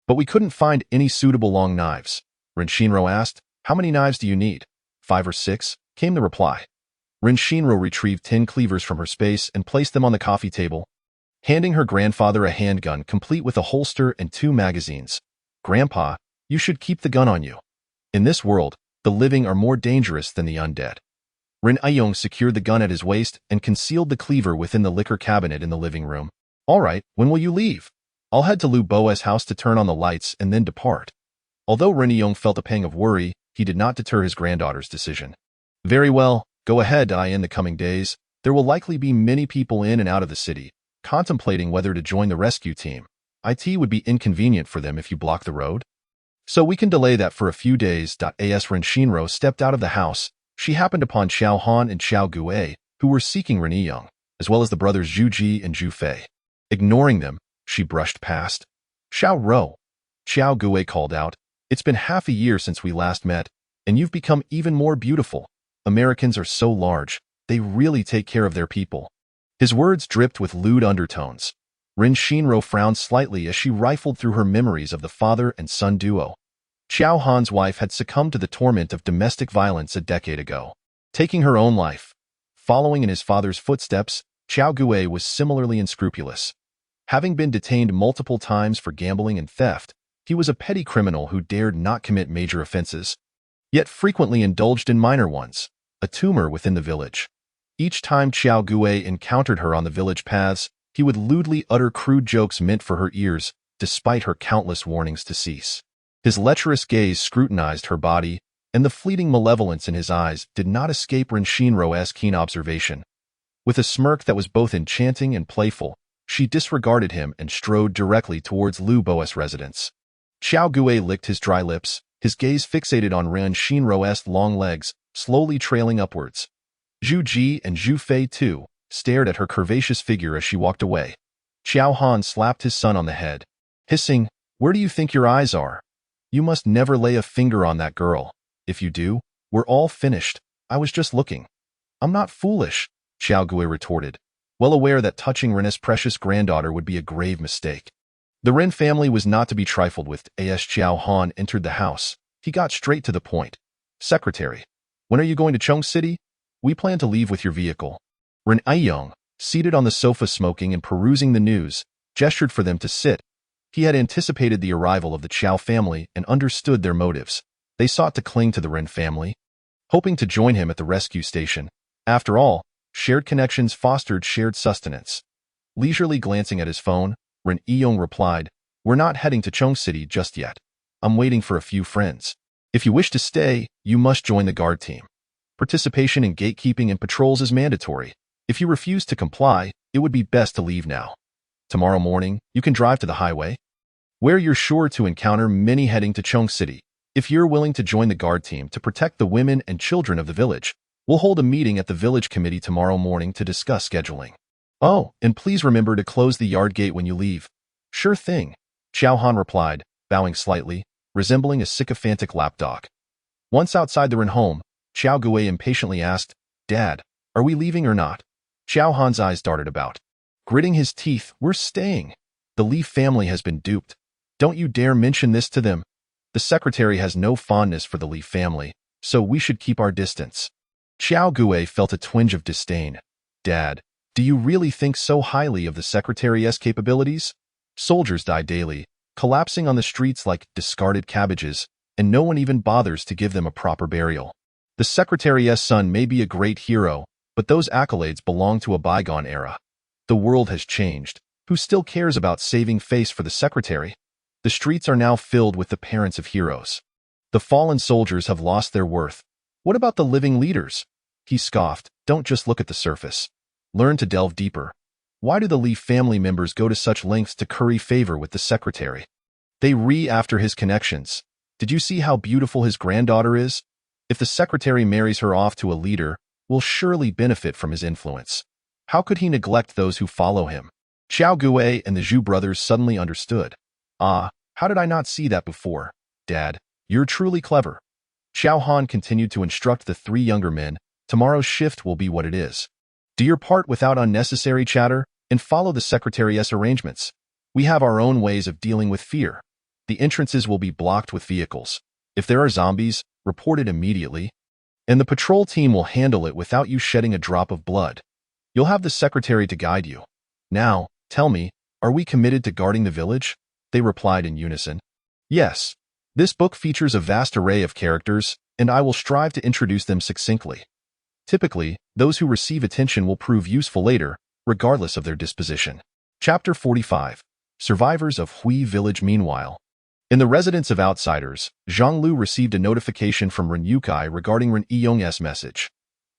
But we couldn't find any suitable long knives. Ren Shinro asked, how many knives do you need? 5 or 6, came the reply. Ren Shinro retrieved 10 cleavers from her space and placed them on the coffee table, handing her grandfather a handgun complete with a holster and 2 magazines. Grandpa, you should keep the gun on you. In this world, the living are more dangerous than the undead. Ren Aiyong secured the gun at his waist and concealed the cleaver within the liquor cabinet in the living room. All right, when will you leave? I'll head to Lu Boa's house to turn on the lights and then depart. Although Ren Aiyong felt a pang of worry, he did not deter his granddaughter's decision. Very well, go ahead. In the coming days, there will likely be many people in and out of the city, contemplating whether to join the rescue team. It would be inconvenient for them if you block the road. So we can delay that for a few days. As Ren Shinro stepped out of the house, she happened upon Xiao Han and Xiao Gui, who were seeking Ren Yong, as well as the brothers Zhu Ji and Zhu Fei. Ignoring them, she brushed past. Xiao Ro. Xiao Gui called out, it's been half a year since we last met, and you've become even more beautiful. Americans are so large, they really take care of their people. His words dripped with lewd undertones. Ren Shinro frowned slightly as she rifled through her memories of the father and son duo. Xiao Han's wife had succumbed to the torment of domestic violence a decade ago, taking her own life. Following in his father's footsteps, Xiao Gui was similarly unscrupulous. Having been detained multiple times for gambling and theft, he was a petty criminal who dared not commit major offenses, yet frequently indulged in minor ones, a tumor within the village. Each time Xiao Gui encountered her on the village paths, he would lewdly utter crude jokes meant for her ears, despite her countless warnings to cease. His lecherous gaze scrutinized her body, and the fleeting malevolence in his eyes did not escape Ren Shinro's keen observation. With a smirk that was both enchanting and playful, she disregarded him and strode directly towards Lu Boa's residence. Xiao Gui licked his dry lips, his gaze fixated on Ren Shinro's long legs, slowly trailing upwards. Zhu Ji and Zhu Fei, too, stared at her curvaceous figure as she walked away. Xiao Han slapped his son on the head, hissing, where do you think your eyes are? You must never lay a finger on that girl. If you do, we're all finished. I was just looking. I'm not foolish, Xiao Gui retorted, well aware that touching Ren's precious granddaughter would be a grave mistake. The Ren family was not to be trifled with. As Xiao Han entered the house, he got straight to the point. Secretary, when are you going to Chung City? We plan to leave with your vehicle. Ren Aiyong, seated on the sofa smoking and perusing the news, gestured for them to sit. He had anticipated the arrival of the Chow family and understood their motives. They sought to cling to the Ren family, hoping to join him at the rescue station. After all, shared connections fostered shared sustenance. Leisurely glancing at his phone, Ren Aiyong replied, we're not heading to Chung City just yet. I'm waiting for a few friends. If you wish to stay, you must join the guard team. Participation in gatekeeping and patrols is mandatory. If you refuse to comply, it would be best to leave now. Tomorrow morning, you can drive to the highway, where you're sure to encounter many heading to Chung City. If you're willing to join the guard team to protect the women and children of the village, we'll hold a meeting at the village committee tomorrow morning to discuss scheduling. Oh, and please remember to close the yard gate when you leave. Sure thing, Xiao Han replied, bowing slightly, resembling a sycophantic lapdog. Once outside the Ren home, Xiao Gui impatiently asked, Dad, are we leaving or not? Xiao Han's eyes darted about. Gritting his teeth, we're staying. The Li family has been duped. Don't you dare mention this to them. The secretary has no fondness for the Li family, so we should keep our distance. Xiao Gui felt a twinge of disdain. Dad, do you really think so highly of the secretary's capabilities? Soldiers die daily, collapsing on the streets like discarded cabbages, and no one even bothers to give them a proper burial. The secretary's son may be a great hero, but those accolades belong to a bygone era. The world has changed. Who still cares about saving face for the secretary? The streets are now filled with the parents of heroes. The fallen soldiers have lost their worth. What about the living leaders? He scoffed. Don't just look at the surface. Learn to delve deeper. Why do the Li family members go to such lengths to curry favor with the secretary? They after his connections. Did you see how beautiful his granddaughter is? If the secretary marries her off to a leader, we'll surely benefit from his influence. How could he neglect those who follow him? Xiao Gui and the Zhu brothers suddenly understood. Ah, how did I not see that before? Dad, you're truly clever. Xiao Han continued to instruct the three younger men. Tomorrow's shift will be what it is. Do your part without unnecessary chatter and follow the secretary's arrangements. We have our own ways of dealing with fear. The entrances will be blocked with vehicles. If there are zombies, report it immediately, and the patrol team will handle it without you shedding a drop of blood. You'll have the secretary to guide you. Now, tell me, are we committed to guarding the village? They replied in unison. Yes. This book features a vast array of characters, and I will strive to introduce them succinctly. Typically, those who receive attention will prove useful later, regardless of their disposition. Chapter 45. Survivors of Hui Village. Meanwhile, in the residence of outsiders, Zhang Lu received a notification from Ren Yukai regarding Ren Yong's message.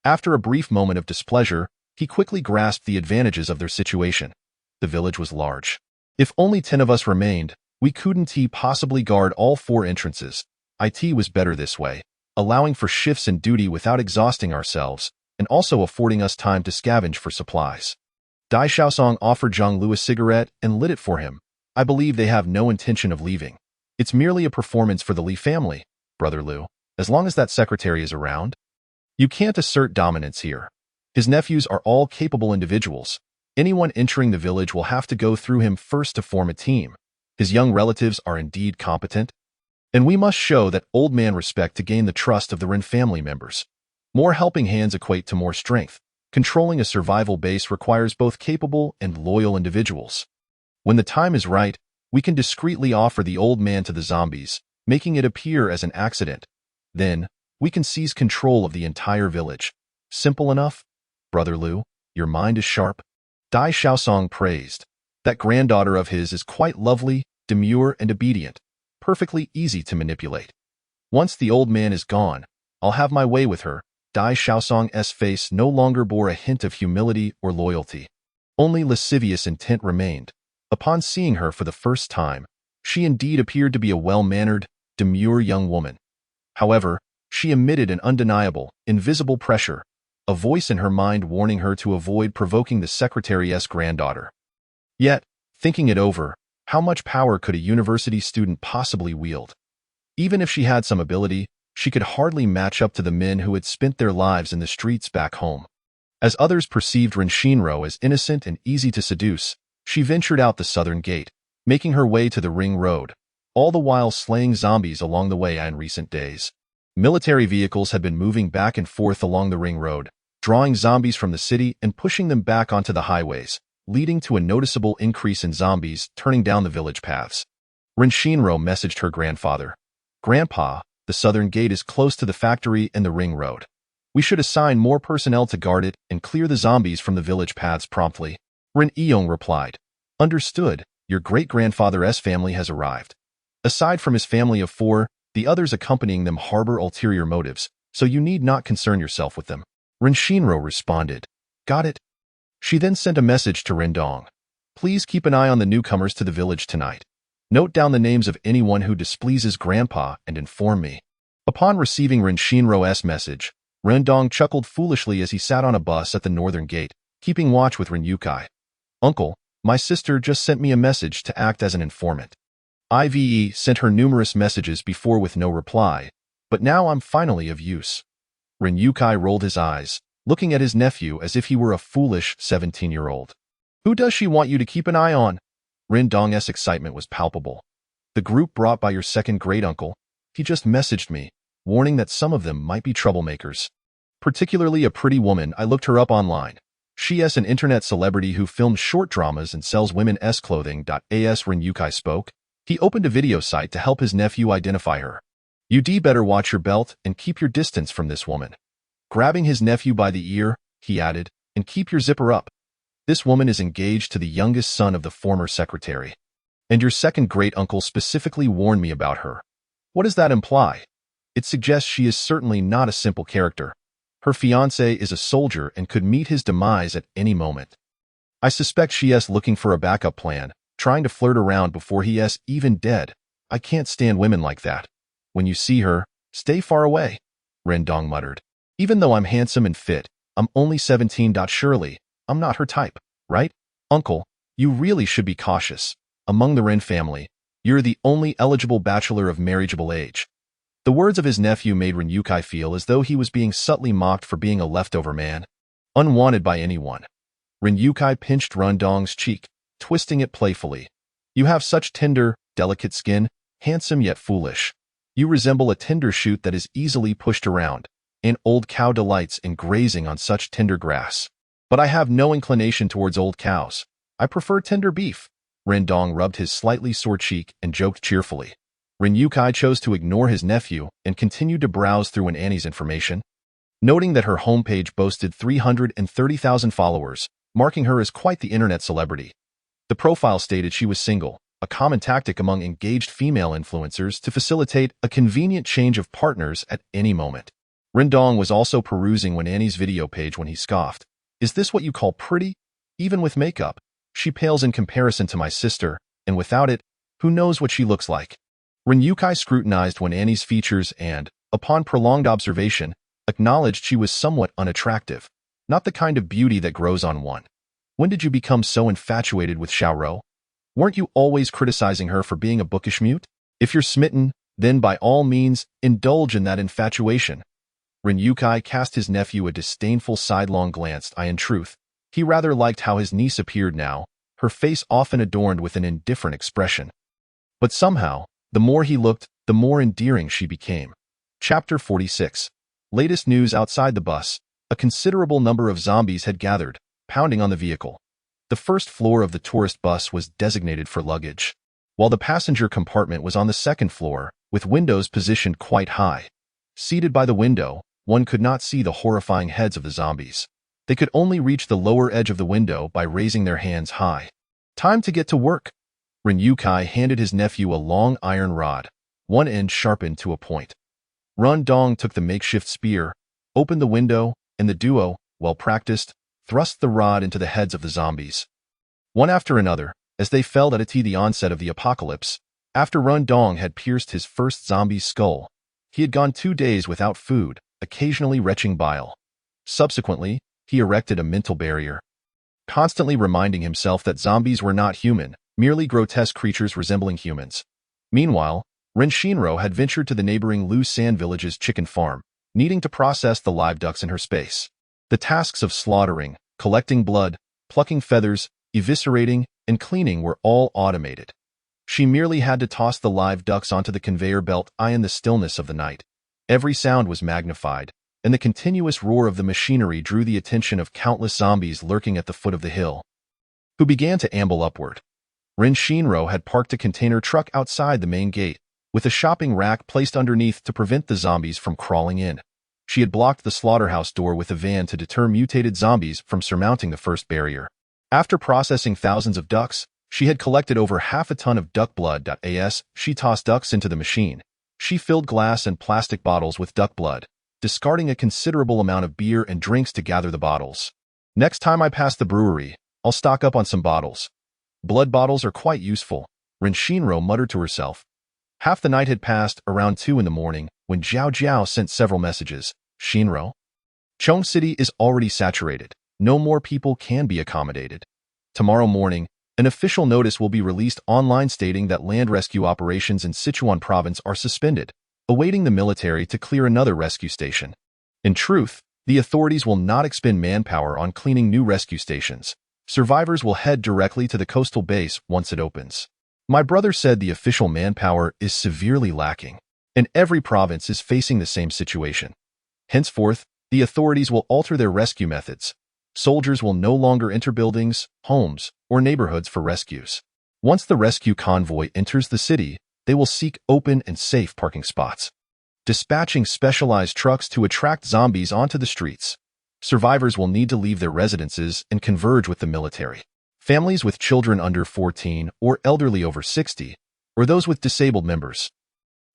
After a brief moment of displeasure, he quickly grasped the advantages of their situation. The village was large. If only 10 of us remained, we couldn't possibly guard all 4 entrances. It was better this way, allowing for shifts in duty without exhausting ourselves, and also affording us time to scavenge for supplies. Dai Xiaosong offered Zhang Lu a cigarette and lit it for him. I believe they have no intention of leaving. It's merely a performance for the Li family, Brother Lu, as long as that secretary is around. You can't assert dominance here. His nephews are all capable individuals. Anyone entering the village will have to go through him first to form a team. His young relatives are indeed competent, and we must show that old man respect to gain the trust of the Ren family members. More helping hands equate to more strength. Controlling a survival base requires both capable and loyal individuals. When the time is right, we can discreetly offer the old man to the zombies, making it appear as an accident. Then, we can seize control of the entire village. Simple enough? Brother Lu, your mind is sharp. Dai Xiaosong praised. That granddaughter of his is quite lovely, demure, and obedient, perfectly easy to manipulate. Once the old man is gone, I'll have my way with her. Dai Xiaosong's face no longer bore a hint of humility or loyalty. Only lascivious intent remained. Upon seeing her for the first time, she indeed appeared to be a well-mannered, demure young woman. However, she emitted an undeniable, invisible pressure, a voice in her mind warning her to avoid provoking the secretary's granddaughter. Yet, thinking it over, how much power could a university student possibly wield? Even if she had some ability, she could hardly match up to the men who had spent their lives in the streets back home. As others perceived Ren Shinro as innocent and easy to seduce, she ventured out the southern gate, making her way to the ring road, all the while slaying zombies along the way. In recent days, military vehicles had been moving back and forth along the ring road, drawing zombies from the city and pushing them back onto the highways, leading to a noticeable increase in zombies turning down the village paths. Ren Shinro messaged her grandfather. Grandpa, the southern gate is close to the factory and the ring road. We should assign more personnel to guard it and clear the zombies from the village paths promptly. Ren Yong replied. Understood, your great-grandfather's family has arrived. Aside from his family of 4, the others accompanying them harbor ulterior motives, so you need not concern yourself with them. Ren Shinro responded. Got it. She then sent a message to Ren Dong. Please keep an eye on the newcomers to the village tonight. Note down the names of anyone who displeases Grandpa and inform me. Upon receiving Ren Shinro's message, Ren Dong chuckled foolishly as he sat on a bus at the northern gate, keeping watch with Ren Yukai. Uncle, my sister just sent me a message to act as an informant. IVE sent her numerous messages before with no reply, but now I'm finally of use. Ren Yukai rolled his eyes, looking at his nephew as if he were a foolish 17-year-old. Who does she want you to keep an eye on? Ren Dong's excitement was palpable. The group brought by your second great-uncle. He just messaged me, warning that some of them might be troublemakers. Particularly a pretty woman. I looked her up online. She is an internet celebrity who films short dramas and sells women's clothing. As Ren Yukai spoke, he opened a video site to help his nephew identify her. You'd better watch your belt and keep your distance from this woman. Grabbing his nephew by the ear, he added, and keep your zipper up. This woman is engaged to the youngest son of the former secretary. And your second great-uncle specifically warned me about her. What does that imply? It suggests she is certainly not a simple character. Her fiancé is a soldier and could meet his demise at any moment. I suspect she is looking for a backup plan, trying to flirt around before he is even dead. I can't stand women like that. When you see her, stay far away, Rendong muttered. Even though I'm handsome and fit, I'm only 17. Surely, I'm not her type, right? Uncle, you really should be cautious. Among the Ren family, you're the only eligible bachelor of marriageable age. The words of his nephew made Ren Yukai feel as though he was being subtly mocked for being a leftover man, unwanted by anyone. Ren Yukai pinched Rendong's cheek, twisting it playfully. You have such tender, delicate skin, handsome yet foolish. You resemble a tender shoot that is easily pushed around. An old cow delights in grazing on such tender grass. But I have no inclination towards old cows. I prefer tender beef. Rendong rubbed his slightly sore cheek and joked cheerfully. Ren Yukai chose to ignore his nephew and continued to browse through Annie's information. Noting that her homepage boasted 330,000 followers, marking her as quite the internet celebrity. The profile stated she was single, a common tactic among engaged female influencers to facilitate a convenient change of partners at any moment. Rendong was also perusing Annie's video page when he scoffed. Is this what you call pretty? Even with makeup, she pales in comparison to my sister, and without it, who knows what she looks like? Ren Yukai scrutinized Annie's features and, upon prolonged observation, acknowledged she was somewhat unattractive, not the kind of beauty that grows on one. When did you become so infatuated with Xiaoro? Weren't you always criticizing her for being a bookish mute? If you're smitten, then by all means, indulge in that infatuation. Ren Yukai cast his nephew a disdainful sidelong glance. In truth, he rather liked how his niece appeared now, her face often adorned with an indifferent expression. But somehow, the more he looked, the more endearing she became. Chapter 46. Latest news outside the bus. A considerable number of zombies had gathered, pounding on the vehicle. The first floor of the tourist bus was designated for luggage, while the passenger compartment was on the second floor, with windows positioned quite high. Seated by the window, one could not see the horrifying heads of the zombies. They could only reach the lower edge of the window by raising their hands high. Time to get to work. Ren Yukai handed his nephew a long iron rod, one end sharpened to a point. Rendong took the makeshift spear, opened the window, and the duo, well practiced, thrust the rod into the heads of the zombies. One after another, as they fell at the onset of the apocalypse, after Rendong had pierced his first zombie's skull. He had gone 2 days without food, occasionally retching bile. Subsequently, he erected a mental barrier, constantly reminding himself that zombies were not human, merely grotesque creatures resembling humans. Meanwhile, Ren Shinro had ventured to the neighboring Lu San village's chicken farm, needing to process the live ducks in her space. The tasks of slaughtering, collecting blood, plucking feathers, eviscerating, and cleaning were all automated. She merely had to toss the live ducks onto the conveyor belt. In the stillness of the night, every sound was magnified, and the continuous roar of the machinery drew the attention of countless zombies lurking at the foot of the hill, who began to amble upward. Ren Shinro had parked a container truck outside the main gate, with a shopping rack placed underneath to prevent the zombies from crawling in. She had blocked the slaughterhouse door with a van to deter mutated zombies from surmounting the first barrier. After processing thousands of ducks, she had collected over half a ton of duck blood. She tossed ducks into the machine. She filled glass and plastic bottles with duck blood, discarding a considerable amount of beer and drinks to gather the bottles. Next time I pass the brewery, I'll stock up on some bottles. Blood bottles are quite useful, Ren Shinro muttered to herself. Half the night had passed. Around 2 in the morning, when Zhao Jiao sent several messages. Shinro? Chong City is already saturated. No more people can be accommodated. Tomorrow morning, an official notice will be released online stating that land rescue operations in Sichuan province are suspended, awaiting the military to clear another rescue station. In truth, the authorities will not expend manpower on cleaning new rescue stations. Survivors will head directly to the coastal base once it opens. My brother said the official manpower is severely lacking, and every province is facing the same situation. Henceforth, the authorities will alter their rescue methods. Soldiers will no longer enter buildings, homes, or neighborhoods for rescues. Once the rescue convoy enters the city, they will seek open and safe parking spots, dispatching specialized trucks to attract zombies onto the streets. Survivors will need to leave their residences and converge with the military. Families with children under 14 or elderly over 60, or those with disabled members,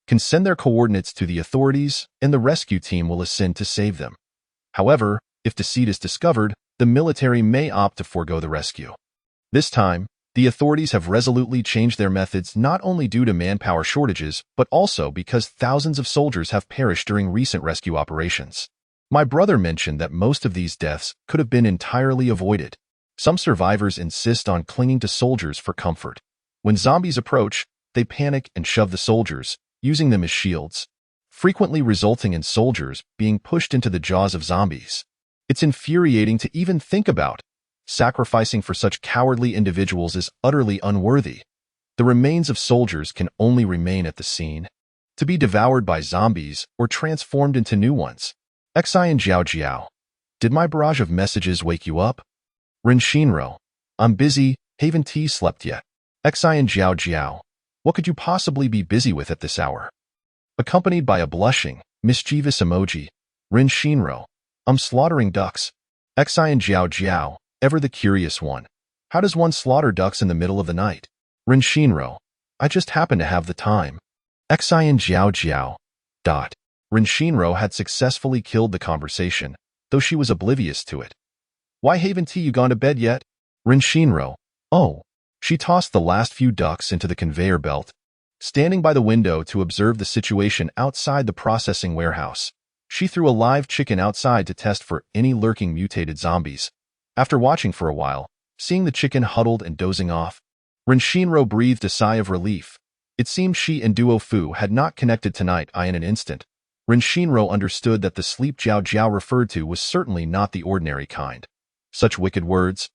can send their coordinates to the authorities and the rescue team will ascend to save them. However, if deceit is discovered, the military may opt to forego the rescue. This time, the The authorities have resolutely changed their methods not only due to manpower shortages, but also because thousands of soldiers have perished during recent rescue operations. My brother mentioned that most of these deaths could have been entirely avoided. Some survivors insist on clinging to soldiers for comfort. When zombies approach, they panic and shove the soldiers, using them as shields, frequently resulting in soldiers being pushed into the jaws of zombies. It's infuriating to even think about. Sacrificing for such cowardly individuals is utterly unworthy. The remains of soldiers can only remain at the scene, to be devoured by zombies or transformed into new ones. Xian Jiao Jiao. Did my barrage of messages wake you up? Rin Shinro. I'm busy, haven't slept yet. Xian Jiao Jiao. What could you possibly be busy with at this hour? Accompanied by a blushing, mischievous emoji. Rin Shinro. I'm slaughtering ducks. Xian Jiao Jiao. Ever the curious one. How does one slaughter ducks in the middle of the night? Rin Shinro. I just happen to have the time. Xian Jiao Jiao. Rin Shinro had successfully killed the conversation, though she was oblivious to it. Why haven't you gone to bed yet? Rin Shinro. Oh. She tossed the last few ducks into the conveyor belt, standing by the window to observe the situation outside the processing warehouse. She threw a live chicken outside to test for any lurking mutated zombies. After watching for a while, seeing the chicken huddled and dozing off, Rin Shinro breathed a sigh of relief. It seemed she and Duo Fu had not connected tonight in an instant. Rin Shinro understood that the sleep Jiao Jiao referred to was certainly not the ordinary kind. Such wicked words.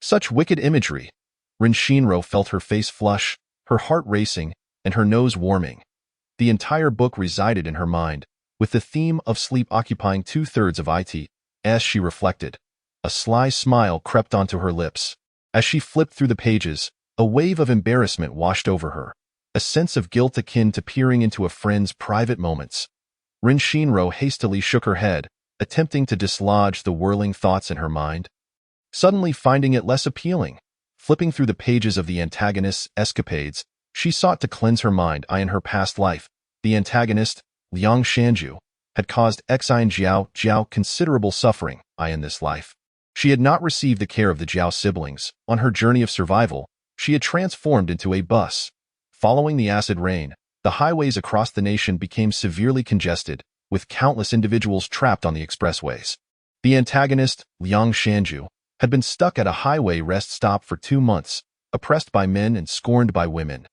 Such wicked imagery. Rin Shinro felt her face flush, her heart racing, and her nose warming. The entire book resided in her mind, with the theme of sleep occupying 2/3 of it, as she reflected. A sly smile crept onto her lips. As she flipped through the pages, a wave of embarrassment washed over her, a sense of guilt akin to peering into a friend's private moments. Rin Shinro hastily shook her head, attempting to dislodge the whirling thoughts in her mind. Suddenly finding it less appealing, flipping through the pages of the antagonist's escapades, she sought to cleanse her mind in her past life. The antagonist, Liang Shanju, had caused Xian Jiao Jiao considerable suffering in this life. She had not received the care of the Jiao siblings. On her journey of survival, she had transformed into a bus. Following the acid rain, the highways across the nation became severely congested, with countless individuals trapped on the expressways. The antagonist, Liang Shanju, had been stuck at a highway rest stop for 2 months, oppressed by men and scorned by women.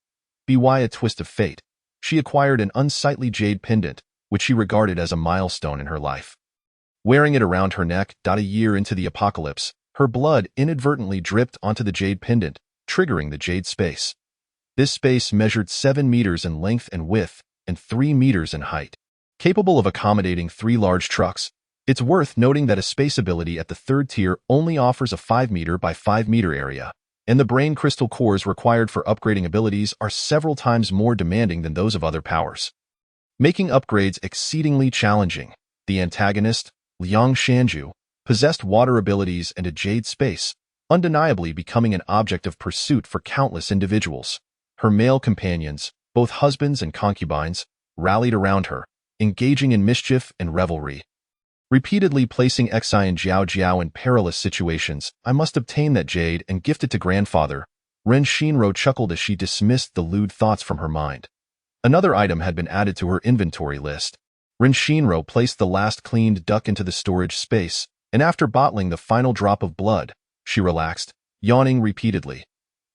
By a twist of fate, she acquired an unsightly jade pendant, which she regarded as a milestone in her life. Wearing it around her neck, a year into the apocalypse, her blood inadvertently dripped onto the jade pendant, triggering the jade space. This space measured 7 meters in length and width, and 3 meters in height. Capable of accommodating 3 large trucks, it's worth noting that a space ability at the 3rd tier only offers a 5 meter by 5 meter area, and the brain crystal cores required for upgrading abilities are several times more demanding than those of other powers, making upgrades exceedingly challenging. The antagonist, Liang Shanju, possessed water abilities and a jade space, undeniably becoming an object of pursuit for countless individuals. Her male companions, both husbands and concubines, rallied around her, engaging in mischief and revelry. Repeatedly placing Xian Jiao Jiao in perilous situations, I must obtain that jade and gift it to grandfather. Rin Shinro chuckled as she dismissed the lewd thoughts from her mind. Another item had been added to her inventory list. Rin Shinro placed the last cleaned duck into the storage space, and after bottling the final drop of blood, she relaxed, yawning repeatedly.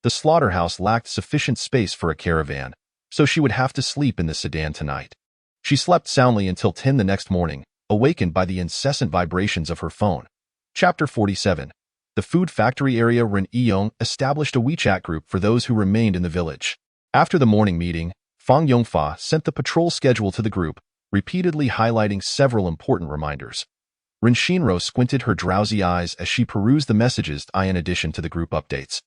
The slaughterhouse lacked sufficient space for a caravan, so she would have to sleep in the sedan tonight. She slept soundly until 10 the next morning, awakened by the incessant vibrations of her phone. Chapter 47. The food factory area. Ren Yong established a WeChat group for those who remained in the village. After the morning meeting, Fang Yongfa sent the patrol schedule to the group, repeatedly highlighting several important reminders. Rin Shinro squinted her drowsy eyes as she perused the messages in addition to the group updates.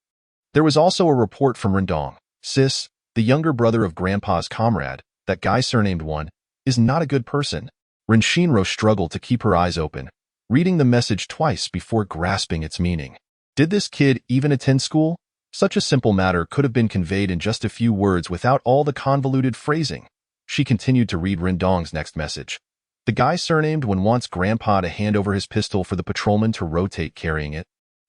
There was also a report from Rendong. Sis, the younger brother of Grandpa's comrade, that guy surnamed One, is not a good person. Rin Shinro struggled to keep her eyes open, reading the message twice before grasping its meaning. Did this kid even attend school? Such a simple matter could have been conveyed in just a few words without all the convoluted phrasing. She continued to read Rendong's next message. The guy surnamed One wants Grandpa to hand over his pistol for the patrolman to rotate carrying it.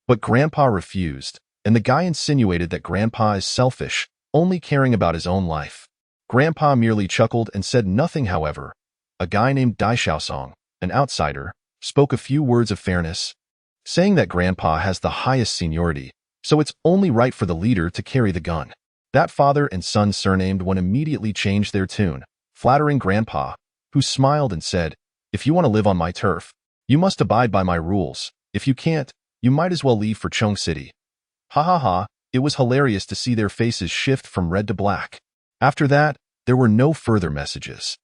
But Grandpa refused, and the guy insinuated that Grandpa is selfish, only caring about his own life. Grandpa merely chuckled and said nothing. However, a guy named Dai Xiaosong, an outsider, spoke a few words of fairness, saying that Grandpa has the highest seniority, so it's only right for the leader to carry the gun. That father and son surnamed one immediately changed their tune, flattering Grandpa, who smiled and said, "If you want to live on my turf, you must abide by my rules. If you can't, you might as well leave for Chong City." Ha ha ha, it was hilarious to see their faces shift from red to black. After that, there were no further messages.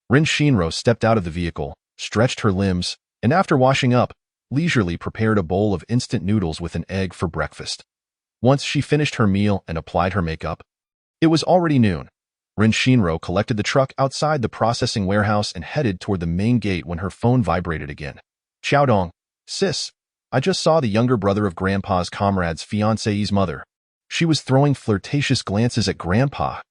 Rin Shinro stepped out of the vehicle, stretched her limbs, and after washing up, leisurely prepared a bowl of instant noodles with an egg for breakfast. Once she finished her meal and applied her makeup, it was already noon. Rin Shinro collected the truck outside the processing warehouse and headed toward the main gate when her phone vibrated again. "Xiaodong, sis, I just saw the younger brother of Grandpa's comrade's fiancée's mother." She was throwing flirtatious glances at Grandpa.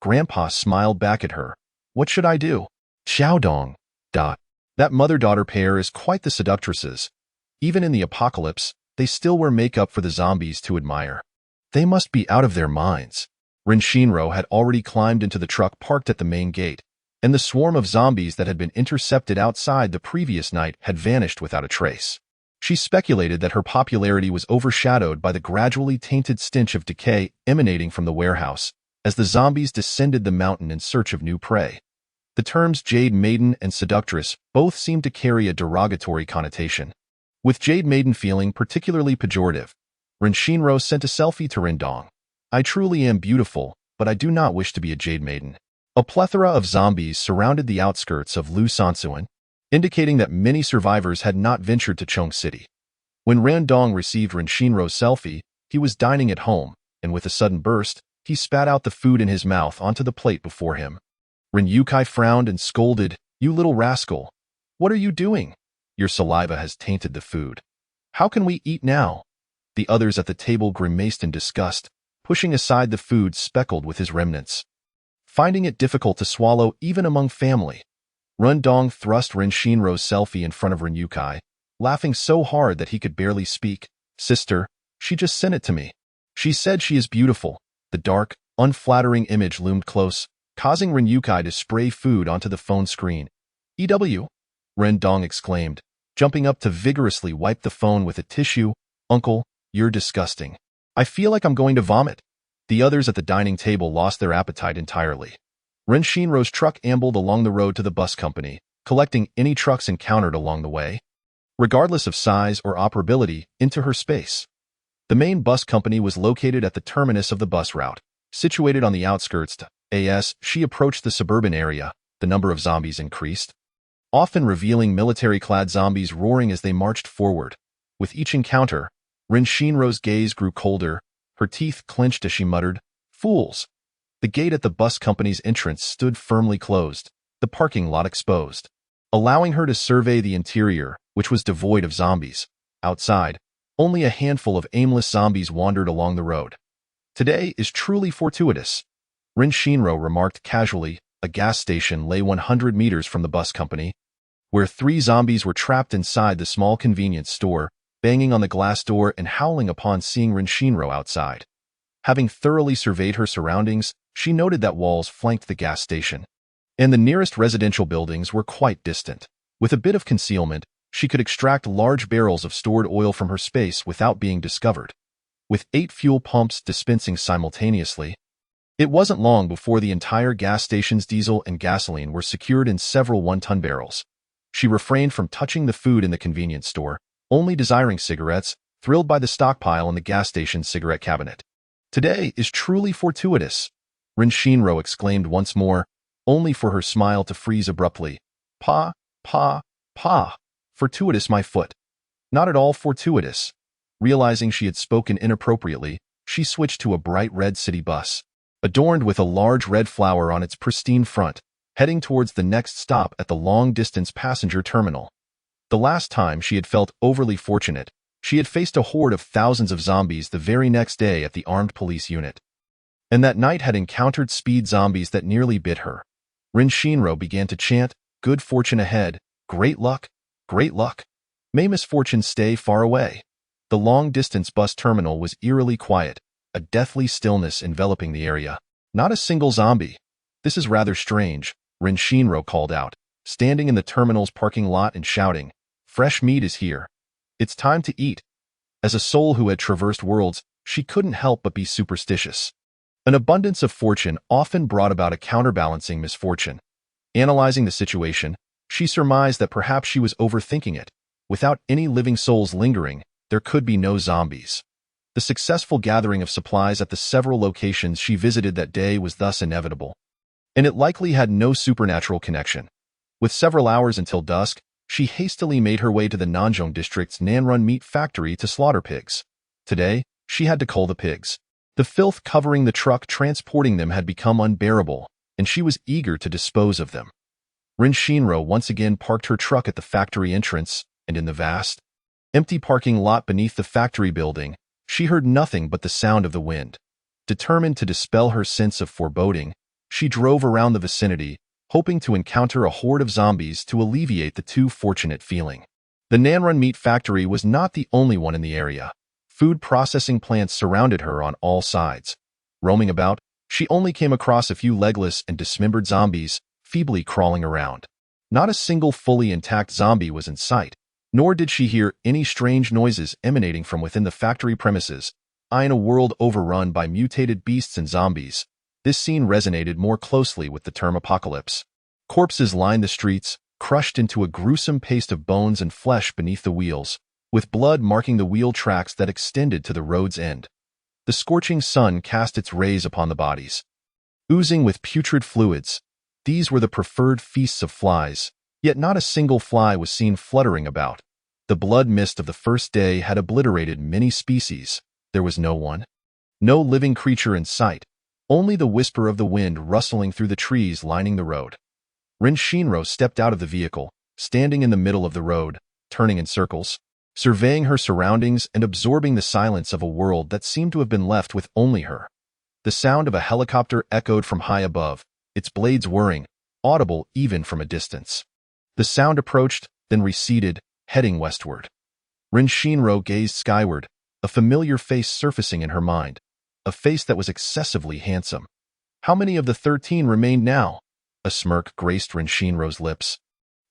Grandpa smiled back at her. "What should I do?" "Xiaodong, that mother-daughter pair is quite the seductresses. Even in the apocalypse, they still wear makeup for the zombies to admire. They must be out of their minds." Rin Shinro had already climbed into the truck parked at the main gate, and the swarm of zombies that had been intercepted outside the previous night had vanished without a trace. She speculated that her popularity was overshadowed by the gradually tainted stench of decay emanating from the warehouse as the zombies descended the mountain in search of new prey. The terms Jade Maiden and Seductress both seemed to carry a derogatory connotation, with Jade Maiden feeling particularly pejorative. Rin Shinro sent a selfie to Rindong. "I truly am beautiful, but I do not wish to be a Jade Maiden." A plethora of zombies surrounded the outskirts of Lu Sansuan, indicating that many survivors had not ventured to Chong City. When Rindong received Rin Shinro's selfie, he was dining at home, and with a sudden burst, he spat out the food in his mouth onto the plate before him. Rin Yukai frowned and scolded, "You little rascal! What are you doing? Your saliva has tainted the food. How can we eat now?" The others at the table grimaced in disgust, pushing aside the food speckled with his remnants. Finding it difficult to swallow even among family, Rindong thrust Rin Shinro's selfie in front of Rin Yukai, laughing so hard that he could barely speak. "Sister, she just sent it to me. She said she is beautiful." The dark, unflattering image loomed close, causing Rin Yukai to spray food onto the phone screen. "EW?" Rindong exclaimed, jumping up to vigorously wipe the phone with a tissue. "Uncle, you're disgusting. I feel like I'm going to vomit." The others at the dining table lost their appetite entirely. Rin Shinro's truck ambled along the road to the bus company, collecting any trucks encountered along the way, regardless of size or operability, into her space. The main bus company was located at the terminus of the bus route, situated on the outskirts. As she approached the suburban area, the number of zombies increased, often revealing military-clad zombies roaring as they marched forward. With each encounter, Rin Shinro's gaze grew colder, her teeth clenched as she muttered, "Fools!" The gate at the bus company's entrance stood firmly closed, the parking lot exposed, allowing her to survey the interior, which was devoid of zombies. Outside, only a handful of aimless zombies wandered along the road. "Today is truly fortuitous," Rin Shinro remarked casually. A gas station lay 100 meters from the bus company, where 3 zombies were trapped inside the small convenience store, banging on the glass door and howling upon seeing Rin Shinro outside. Having thoroughly surveyed her surroundings, she noted that walls flanked the gas station, and the nearest residential buildings were quite distant. With a bit of concealment, she could extract large barrels of stored oil from her space without being discovered. With 8 fuel pumps dispensing simultaneously, it wasn't long before the entire gas station's diesel and gasoline were secured in several 1-ton barrels. She refrained from touching the food in the convenience store, only desiring cigarettes, thrilled by the stockpile in the gas station's cigarette cabinet. "Today is truly fortuitous," Rin Shinro exclaimed once more, only for her smile to freeze abruptly. "Pa, pa, pa, fortuitous my foot." "Not at all fortuitous." Realizing she had spoken inappropriately, she switched to a bright red city bus, adorned with a large red flower on its pristine front, heading towards the next stop at the long-distance passenger terminal. The last time she had felt overly fortunate, she had faced a horde of thousands of zombies the very next day at the armed police unit, and that night had encountered speed zombies that nearly bit her. Rin Shinro began to chant, "Good fortune ahead, great luck, great luck. May misfortune stay far away." The long-distance bus terminal was eerily quiet, a deathly stillness enveloping the area. Not a single zombie. This is rather strange, Rin Shinro called out, standing in the terminal's parking lot and shouting, "Fresh meat is here. It's time to eat." As a soul who had traversed worlds, she couldn't help but be superstitious. An abundance of fortune often brought about a counterbalancing misfortune. Analyzing the situation, she surmised that perhaps she was overthinking it. Without any living souls lingering, there could be no zombies. The successful gathering of supplies at the several locations she visited that day was thus inevitable. And it likely had no supernatural connection. With several hours until dusk, she hastily made her way to the Nanjong district's Nanrun meat factory to slaughter pigs. Today, she had to cull the pigs. The filth covering the truck transporting them had become unbearable, and she was eager to dispose of them. Rin Shinro once again parked her truck at the factory entrance, and in the vast, empty parking lot beneath the factory building, she heard nothing but the sound of the wind. Determined to dispel her sense of foreboding, she drove around the vicinity, hoping to encounter a horde of zombies to alleviate the too fortunate feeling. The Nanrun meat factory was not the only one in the area. Food processing plants surrounded her on all sides. Roaming about, she only came across a few legless and dismembered zombies, feebly crawling around. Not a single fully intact zombie was in sight, nor did she hear any strange noises emanating from within the factory premises. In a world overrun by mutated beasts and zombies, this scene resonated more closely with the term apocalypse. Corpses lined the streets, crushed into a gruesome paste of bones and flesh beneath the wheels, with blood marking the wheel tracks that extended to the road's end. The scorching sun cast its rays upon the bodies. Oozing with putrid fluids, these were the preferred feasts of flies, yet not a single fly was seen fluttering about. The blood mist of the first day had obliterated many species. There was no one, no living creature in sight, only the whisper of the wind rustling through the trees lining the road. Rin Shinro stepped out of the vehicle, standing in the middle of the road, turning in circles, surveying her surroundings and absorbing the silence of a world that seemed to have been left with only her. The sound of a helicopter echoed from high above, its blades whirring, audible even from a distance. The sound approached, then receded, heading westward. Rin Shinro gazed skyward, a familiar face surfacing in her mind, a face that was excessively handsome. How many of the 13 remained now? A smirk graced Rin Shinro's lips.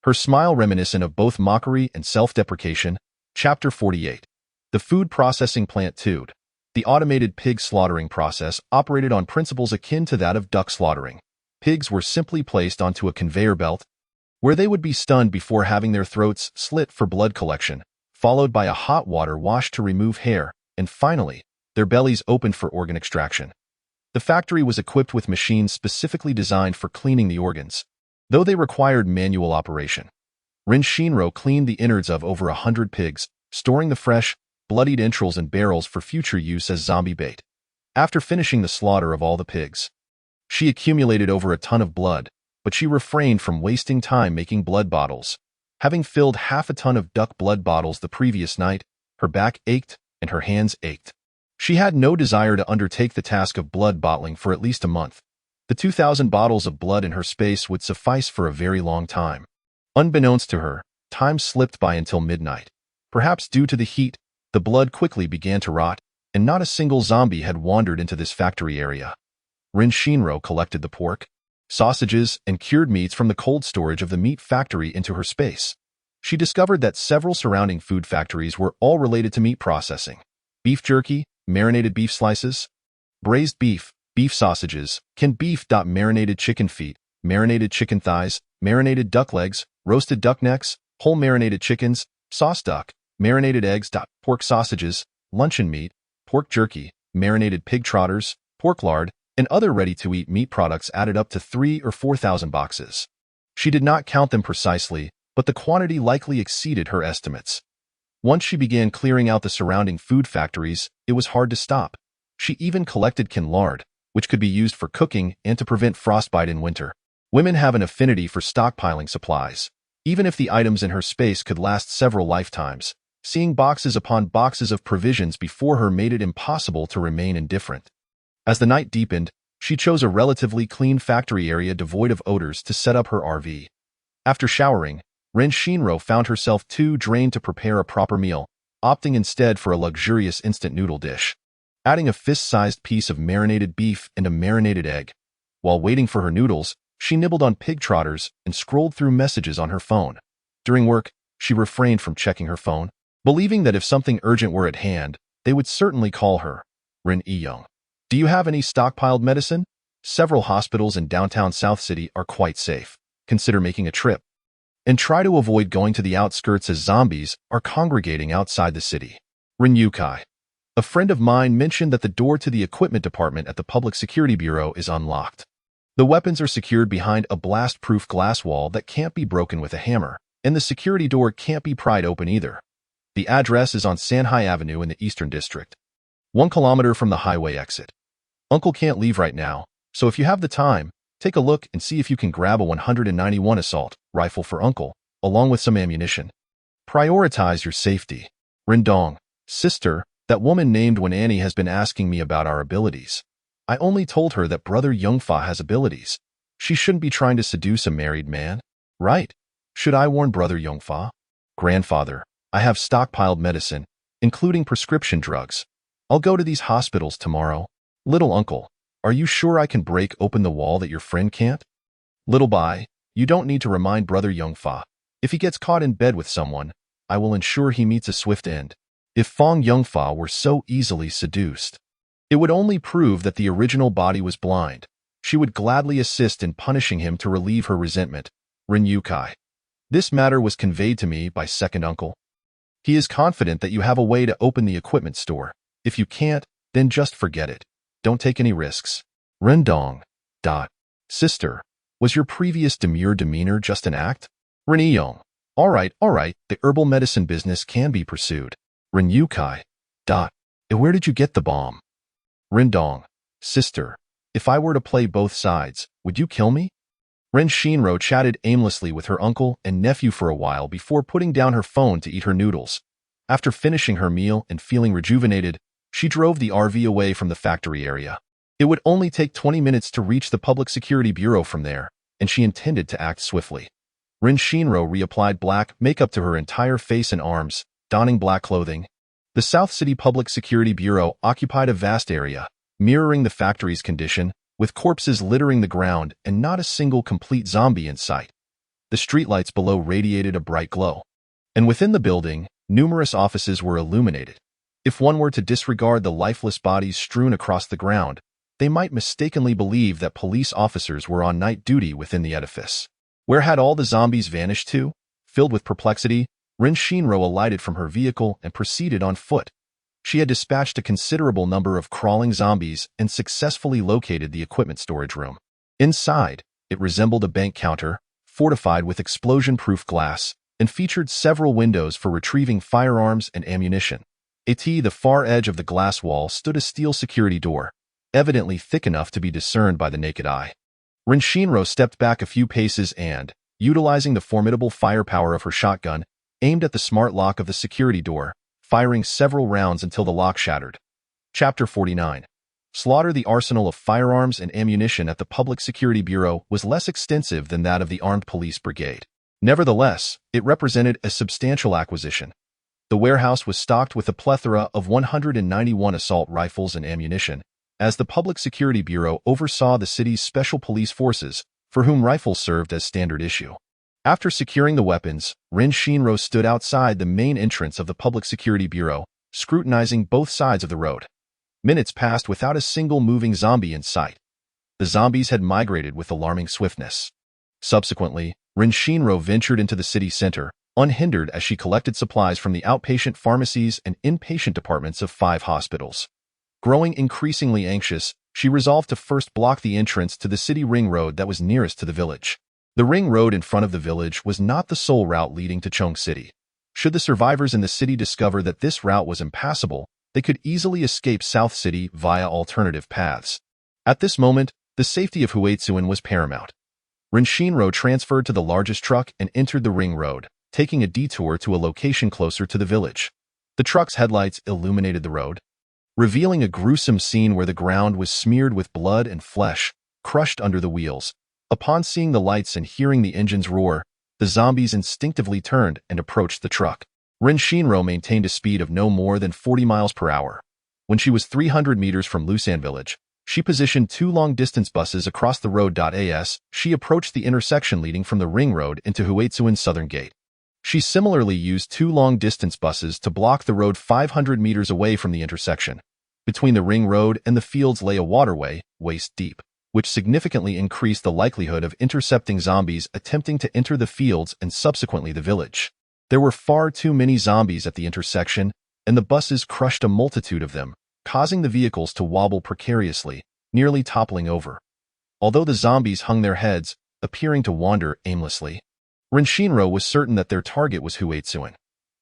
Her smile reminiscent of both mockery and self-deprecation. Chapter 48. The food processing plant Tude. The automated pig slaughtering process operated on principles akin to that of duck slaughtering. Pigs were simply placed onto a conveyor belt, where they would be stunned before having their throats slit for blood collection, followed by a hot water wash to remove hair, and finally, their bellies opened for organ extraction. The factory was equipped with machines specifically designed for cleaning the organs, though they required manual operation. Rin Shinro cleaned the innards of over 100 pigs, storing the fresh, bloodied entrails in barrels for future use as zombie bait. After finishing the slaughter of all the pigs, she accumulated over a ton of blood, but she refrained from wasting time making blood bottles. Having filled half a ton of duck blood bottles the previous night, her back ached and her hands ached. She had no desire to undertake the task of blood bottling for at least a month. The 2,000 bottles of blood in her space would suffice for a very long time. Unbeknownst to her, time slipped by until midnight. Perhaps due to the heat, the blood quickly began to rot, and not a single zombie had wandered into this factory area. Rin Shinro collected the pork, sausages, and cured meats from the cold storage of the meat factory into her space. She discovered that several surrounding food factories were all related to meat processing. Beef jerky, marinated beef slices, braised beef, beef sausages, canned beef. Marinated chicken feet, marinated chicken thighs, marinated duck legs, roasted duck necks, whole marinated chickens, sauce duck, marinated eggs. Pork sausages, luncheon meat, pork jerky, marinated pig trotters, pork lard, and other ready-to-eat meat products added up to 3,000 or 4,000 boxes. She did not count them precisely, but the quantity likely exceeded her estimates. Once she began clearing out the surrounding food factories, it was hard to stop. She even collected canned lard, which could be used for cooking and to prevent frostbite in winter. Women have an affinity for stockpiling supplies. Even if the items in her space could last several lifetimes, seeing boxes upon boxes of provisions before her made it impossible to remain indifferent. As the night deepened, she chose a relatively clean factory area devoid of odors to set up her RV. After showering, Rin Shinro found herself too drained to prepare a proper meal, opting instead for a luxurious instant noodle dish. Adding a fist-sized piece of marinated beef and a marinated egg. While waiting for her noodles, she nibbled on pig trotters and scrolled through messages on her phone. During work, she refrained from checking her phone, believing that if something urgent were at hand, they would certainly call her. Rin Young. Do you have any stockpiled medicine? Several hospitals in downtown South City are quite safe. Consider making a trip. And try to avoid going to the outskirts as zombies are congregating outside the city. Rin Yukai. A friend of mine mentioned that the door to the equipment department at the Public Security Bureau is unlocked. The weapons are secured behind a blast-proof glass wall that can't be broken with a hammer, and the security door can't be pried open either. The address is on Sanhai Avenue in the Eastern District, 1 kilometer from the highway exit. Uncle can't leave right now, so if you have the time, take a look and see if you can grab a 191 assault rifle for Uncle, along with some ammunition. Prioritize your safety. Rindong. Sister, that woman named Wen Annie has been asking me about our abilities. I only told her that Brother Youngfa has abilities. She shouldn't be trying to seduce a married man, right? Should I warn Brother Youngfa? Grandfather, I have stockpiled medicine, including prescription drugs. I'll go to these hospitals tomorrow. Little uncle, are you sure I can break open the wall that your friend can't? Little Bai, you don't need to remind Brother Youngfa. If he gets caught in bed with someone, I will ensure he meets a swift end. If Fong Youngfa were so easily seduced, it would only prove that the original body was blind. She would gladly assist in punishing him to relieve her resentment. Rin Yukai. This matter was conveyed to me by second uncle. He is confident that you have a way to open the equipment store. If you can't, then just forget it. Don't take any risks. Rendong. Sister, was your previous demure demeanor just an act? Rin Yong. All right, the herbal medicine business can be pursued. Rin Yukai. Where did you get the bomb? Rindong. Sister, if I were to play both sides, would you kill me? Ren Shinro chatted aimlessly with her uncle and nephew for a while before putting down her phone to eat her noodles. After finishing her meal and feeling rejuvenated, she drove the RV away from the factory area. It would only take 20 minutes to reach the Public Security Bureau from there, and she intended to act swiftly. Ren Shinro reapplied black makeup to her entire face and arms, donning black clothing. The South City Public Security Bureau occupied a vast area, mirroring the factory's condition, with corpses littering the ground and not a single complete zombie in sight. The streetlights below radiated a bright glow, and within the building, numerous offices were illuminated. If one were to disregard the lifeless bodies strewn across the ground, they might mistakenly believe that police officers were on night duty within the edifice. Where had all the zombies vanished to? Filled with perplexity, Rin Shinro alighted from her vehicle and proceeded on foot. She had dispatched a considerable number of crawling zombies and successfully located the equipment storage room. Inside, it resembled a bank counter, fortified with explosion-proof glass, and featured several windows for retrieving firearms and ammunition. At the far edge of the glass wall stood a steel security door, evidently thick enough to be discerned by the naked eye. Rin Shinro stepped back a few paces and, utilizing the formidable firepower of her shotgun, aimed at the smart lock of the security door, firing several rounds until the lock shattered. Chapter 49. Slaughter. The arsenal of firearms and ammunition at the Public Security Bureau was less extensive than that of the Armed Police Brigade. Nevertheless, it represented a substantial acquisition. The warehouse was stocked with a plethora of 191 assault rifles and ammunition, as the Public Security Bureau oversaw the city's special police forces, for whom rifles served as standard issue. After securing the weapons, Rin Shinro stood outside the main entrance of the Public Security Bureau, scrutinizing both sides of the road. Minutes passed without a single moving zombie in sight. The zombies had migrated with alarming swiftness. Subsequently, Rin Shinro ventured into the city center, unhindered as she collected supplies from the outpatient pharmacies and inpatient departments of 5 hospitals. Growing increasingly anxious, she resolved to first block the entrance to the city ring road that was nearest to the village. The ring road in front of the village was not the sole route leading to Chung City. Should the survivors in the city discover that this route was impassable, they could easily escape South City via alternative paths. At this moment, the safety of Huetsuan was paramount. Rin Shinro transferred to the largest truck and entered the ring road, taking a detour to a location closer to the village. The truck's headlights illuminated the road, revealing a gruesome scene where the ground was smeared with blood and flesh, crushed under the wheels. Upon seeing the lights and hearing the engine's roar, the zombies instinctively turned and approached the truck. Rin Shinro maintained a speed of no more than 40 miles per hour. When she was 300 meters from Lusan village, she positioned two long-distance buses across the road. As she approached the intersection leading from the ring road into Huaitsuan's southern gate, she similarly used two long-distance buses to block the road 500 meters away from the intersection. Between the ring road and the fields lay a waterway, waist-deep, which significantly increased the likelihood of intercepting zombies attempting to enter the fields and subsequently the village. There were far too many zombies at the intersection, and the buses crushed a multitude of them, causing the vehicles to wobble precariously, nearly toppling over. Although the zombies hung their heads, appearing to wander aimlessly, Rin Shinro was certain that their target was Huaitsuan.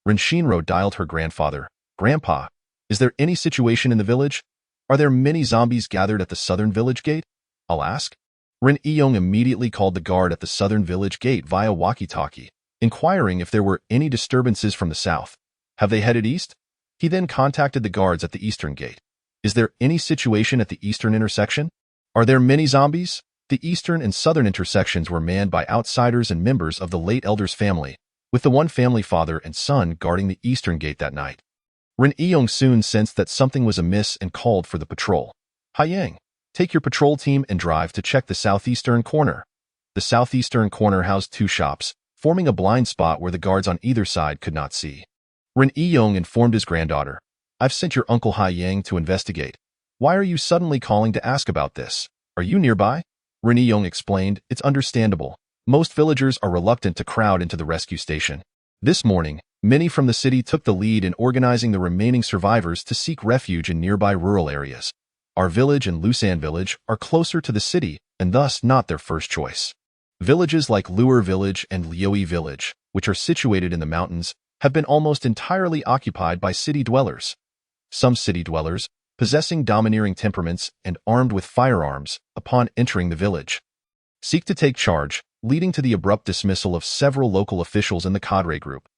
Rin Shinro dialed her grandfather. "Grandpa, is there any situation in the village? Are there many zombies gathered at the southern village gate? I'll ask." Rin Iyong immediately called the guard at the southern village gate via walkie-talkie, inquiring if there were any disturbances from the south. "Have they headed east?" He then contacted the guards at the eastern gate. "Is there any situation at the eastern intersection? Are there many zombies?" The eastern and southern intersections were manned by outsiders and members of the late elder's family, with the one family father and son guarding the eastern gate that night. Rin Iyong soon sensed that something was amiss and called for the patrol. "Haiyang, take your patrol team and drive to check the southeastern corner." The southeastern corner housed two shops, forming a blind spot where the guards on either side could not see. Rin Iyong informed his granddaughter, "I've sent your uncle Haiyang to investigate. Why are you suddenly calling to ask about this? Are you nearby?" Rin Iyong explained, "It's understandable. Most villagers are reluctant to crowd into the rescue station. This morning, many from the city took the lead in organizing the remaining survivors to seek refuge in nearby rural areas. Our village and Lusan village are closer to the city and thus not their first choice. Villages like Luer village and Lioi village, which are situated in the mountains, have been almost entirely occupied by city dwellers. Some city dwellers, possessing domineering temperaments and armed with firearms, upon entering the village, seek to take charge, leading to the abrupt dismissal of several local officials in the cadre group.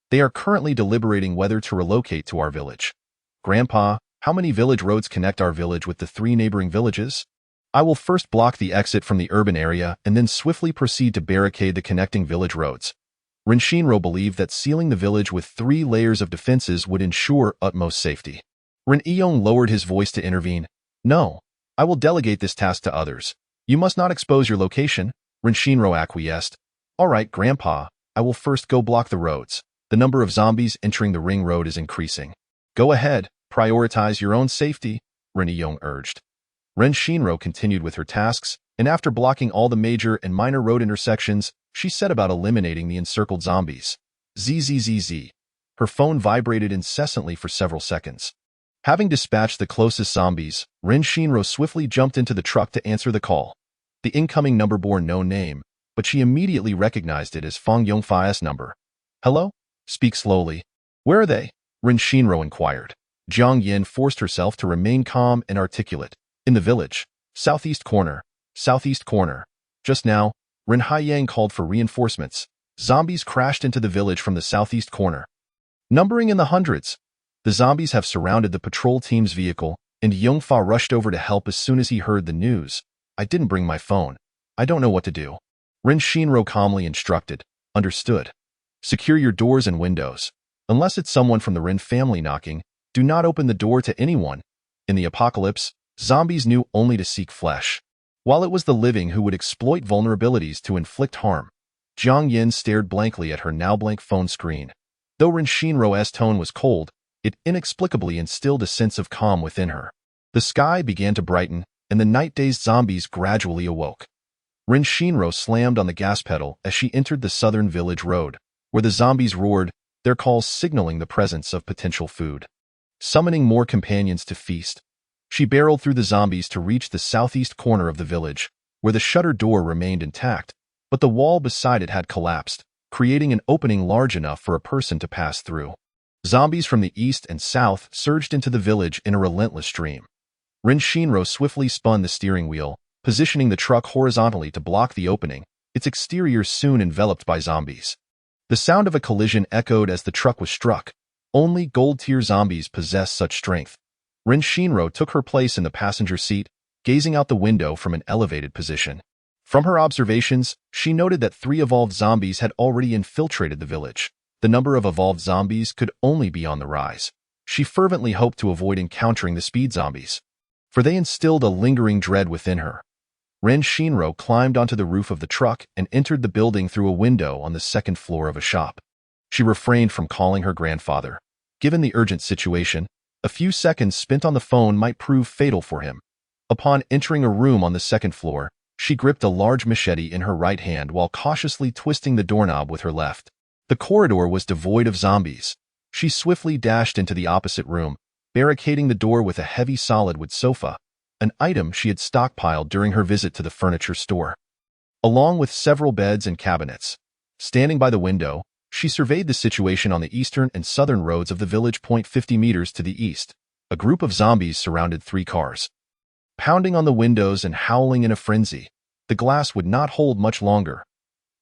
They are currently deliberating whether to relocate to our village. Grandpa, how many village roads connect our village with the three neighboring villages? I will first block the exit from the urban area and then swiftly proceed to barricade the connecting village roads." Rin Shinro believed that sealing the village with 3 layers of defenses would ensure utmost safety. Rin Iyong lowered his voice to intervene. "No, I will delegate this task to others. You must not expose your location." Rin Shinro acquiesced. "All right, Grandpa, I will first go block the roads. The number of zombies entering the ring road is increasing." "Go ahead, prioritize your own safety," Rin Iyong urged. Rin Shinro continued with her tasks, and after blocking all the major and minor road intersections, she set about eliminating the encircled zombies. Zzz. Her phone vibrated incessantly for several seconds. Having dispatched the closest zombies, Rin Shinro swiftly jumped into the truck to answer the call. The incoming number bore no name, but she immediately recognized it as Fang Yongfei's number. "Hello?" "Speak slowly." "Where are they?" Rin Shinro inquired. Jiang Yin forced herself to remain calm and articulate. "In the village. Southeast corner. Southeast corner." Just now, Rin Haiyang called for reinforcements. Zombies crashed into the village from the southeast corner, numbering in the hundreds. The zombies have surrounded the patrol team's vehicle, and Yongfa rushed over to help as soon as he heard the news. "I didn't bring my phone. I don't know what to do." Rin Shinro calmly instructed. "Understood. Secure your doors and windows. Unless it's someone from the Rin family knocking, do not open the door to anyone. In the apocalypse, zombies knew only to seek flesh, while it was the living who would exploit vulnerabilities to inflict harm." Jiang Yin stared blankly at her now-blank phone screen. Though Rin Shinro's tone was cold, it inexplicably instilled a sense of calm within her. The sky began to brighten, and the night-dazed zombies gradually awoke. Rin Shinro slammed on the gas pedal as she entered the southern village road, where the zombies roared, their calls signaling the presence of potential food. Summoning more companions to feast, she barreled through the zombies to reach the southeast corner of the village, where the shutter door remained intact, but the wall beside it had collapsed, creating an opening large enough for a person to pass through. Zombies from the east and south surged into the village in a relentless stream. Rin Shinro swiftly spun the steering wheel, positioning the truck horizontally to block the opening, its exterior soon enveloped by zombies. The sound of a collision echoed as the truck was struck. Only gold-tier zombies possess such strength. Rin Shinro took her place in the passenger seat, gazing out the window from an elevated position. From her observations, she noted that 3 evolved zombies had already infiltrated the village. The number of evolved zombies could only be on the rise. She fervently hoped to avoid encountering the speed zombies, for they instilled a lingering dread within her. Ren Shinro climbed onto the roof of the truck and entered the building through a window on the second floor of a shop. She refrained from calling her grandfather. Given the urgent situation, a few seconds spent on the phone might prove fatal for him. Upon entering a room on the second floor, she gripped a large machete in her right hand while cautiously twisting the doorknob with her left. The corridor was devoid of zombies. She swiftly dashed into the opposite room, barricading the door with a heavy solid wood sofa, an item she had stockpiled during her visit to the furniture store, along with several beds and cabinets. Standing by the window, she surveyed the situation on the eastern and southern roads of the village. 50 meters to the east, a group of zombies surrounded 3 cars. Pounding on the windows and howling in a frenzy, the glass would not hold much longer.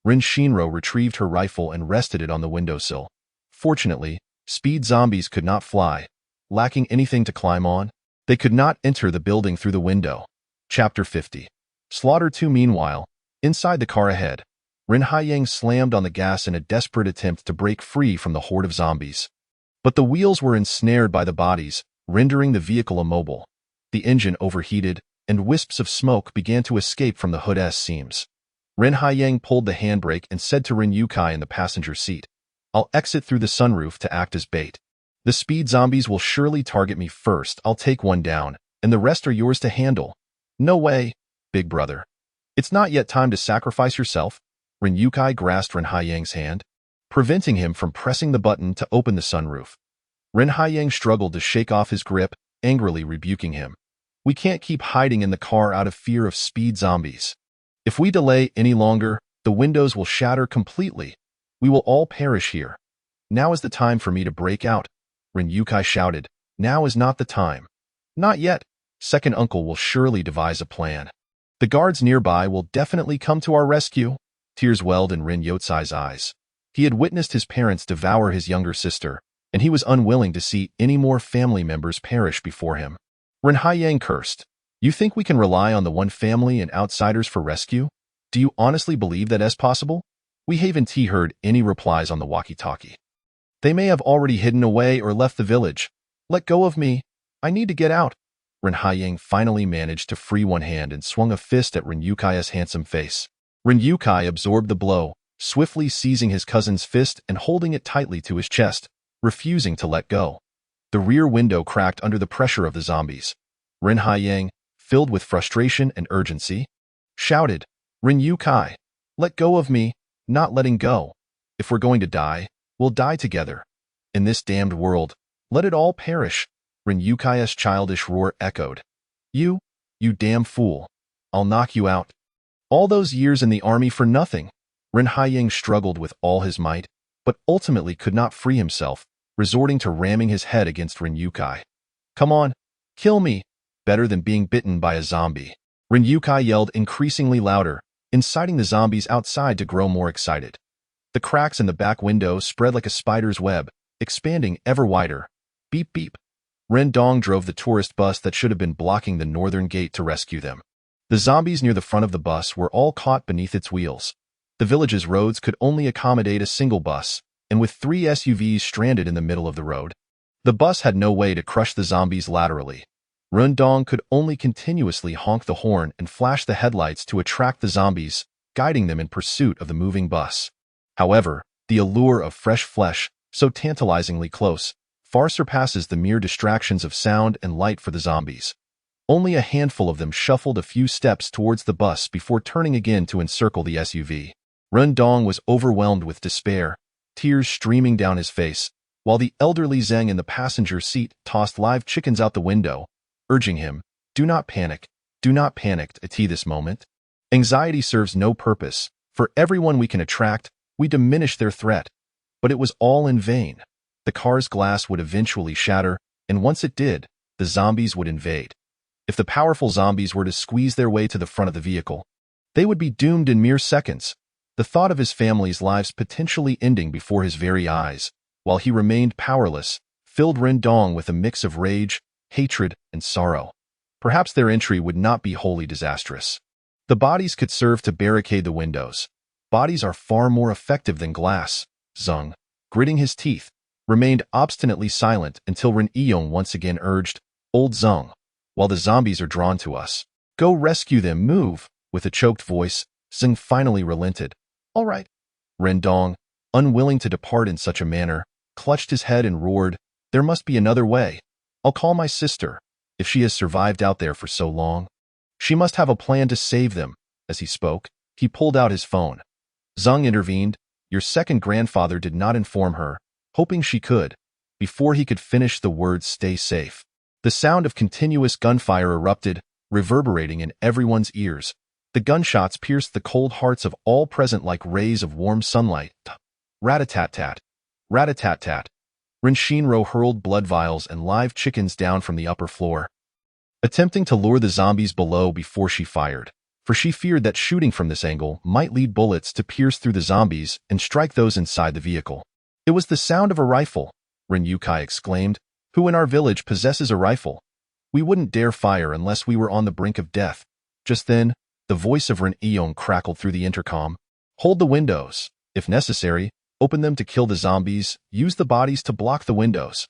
Rin Shinro retrieved her rifle and rested it on the windowsill. Fortunately, speed zombies could not fly. Lacking anything to climb on, they could not enter the building through the window. Chapter 50. Slaughter 2. Meanwhile, inside the car ahead, Rin Haiyang slammed on the gas in a desperate attempt to break free from the horde of zombies. But the wheels were ensnared by the bodies, rendering the vehicle immobile. The engine overheated, and wisps of smoke began to escape from the hood's seams. Rin Haiyang pulled the handbrake and said to Rin Yukai in the passenger seat, "I'll exit through the sunroof to act as bait. The speed zombies will surely target me first. I'll take one down, and the rest are yours to handle." "No way, big brother. It's not yet time to sacrifice yourself." Rin Yukai grasped Rin Haiyang's hand, preventing him from pressing the button to open the sunroof. Rin Haiyang struggled to shake off his grip, angrily rebuking him. "We can't keep hiding in the car out of fear of speed zombies. If we delay any longer, the windows will shatter completely. We will all perish here. Now is the time for me to break out." Rin Yukai shouted. "Now is not the time." "Not yet. Second uncle will surely devise a plan. The guards nearby will definitely come to our rescue." Tears welled in Rin Yotsai's eyes. He had witnessed his parents devour his younger sister, and he was unwilling to see any more family members perish before him. Rin Haiyang cursed. "You think we can rely on the one family and outsiders for rescue? Do you honestly believe that is possible?" We haven't heard any replies on the walkie-talkie. "They may have already hidden away or left the village. Let go of me. I need to get out." Rin Haiyang finally managed to free one hand and swung a fist at Rin Yukai's handsome face. Rin Yukai absorbed the blow, swiftly seizing his cousin's fist and holding it tightly to his chest, refusing to let go. The rear window cracked under the pressure of the zombies. Rin Haiyang, filled with frustration and urgency, shouted, "Rin Yukai, let go of me." "Not letting go. If we're going to die, we'll die together. In this damned world, let it all perish." Rin Yukai's childish roar echoed. You damn fool. I'll knock you out." All those years in the army for nothing. Rin Haiyang struggled with all his might, but ultimately could not free himself, resorting to ramming his head against Rin Yukai. "Come on, kill me. Better than being bitten by a zombie." Rin Yukai yelled increasingly louder, inciting the zombies outside to grow more excited. The cracks in the back window spread like a spider's web, expanding ever wider. Beep beep. Ren Dong drove the tourist bus that should have been blocking the northern gate to rescue them. The zombies near the front of the bus were all caught beneath its wheels. The village's roads could only accommodate a single bus, and with 3 SUVs stranded in the middle of the road, the bus had no way to crush the zombies laterally. Ren Dong could only continuously honk the horn and flash the headlights to attract the zombies, guiding them in pursuit of the moving bus. However, the allure of fresh flesh, so tantalizingly close, far surpasses the mere distractions of sound and light for the zombies. Only a handful of them shuffled a few steps towards the bus before turning again to encircle the SUV. Ren Dong was overwhelmed with despair, tears streaming down his face, while the elderly Zheng in the passenger seat tossed live chickens out the window, urging him, do not panic at this moment. Anxiety serves no purpose. For everyone we can attract, we diminish their threat." But it was all in vain. The car's glass would eventually shatter, and once it did, the zombies would invade. If the powerful zombies were to squeeze their way to the front of the vehicle, they would be doomed in mere seconds. The thought of his family's lives potentially ending before his very eyes, while he remained powerless, filled Ren Dong with a mix of rage, hatred, and sorrow. Perhaps their entry would not be wholly disastrous. The bodies could serve to barricade the windows. Bodies are far more effective than glass, Zung. gritting his teeth, remained obstinately silent until Ren Yong once again urged, "Old Zhang, while the zombies are drawn to us, go rescue them, move." With a choked voice, Zhang finally relented. "All right." Ren Dong, unwilling to depart in such a manner, clutched his head and roared, "There must be another way. I'll call my sister. If she has survived out there for so long, she must have a plan to save them." As he spoke, he pulled out his phone. Zhang intervened. "Your second grandfather did not inform her, hoping she could." Before he could finish the words, "Stay safe," the sound of continuous gunfire erupted, reverberating in everyone's ears. The gunshots pierced the cold hearts of all present like rays of warm sunlight. Rat-a-tat-tat. Rat-a-tat-tat. Ren Shinro hurled blood vials and live chickens down from the upper floor, attempting to lure the zombies below before she fired, for she feared that shooting from this angle might lead bullets to pierce through the zombies and strike those inside the vehicle. "It was the sound of a rifle," Ren Yukai exclaimed. "Who in our village possesses a rifle? We wouldn't dare fire unless we were on the brink of death." Just then, the voice of Ren Yong crackled through the intercom. "Hold the windows. If necessary, open them to kill the zombies. Use the bodies to block the windows.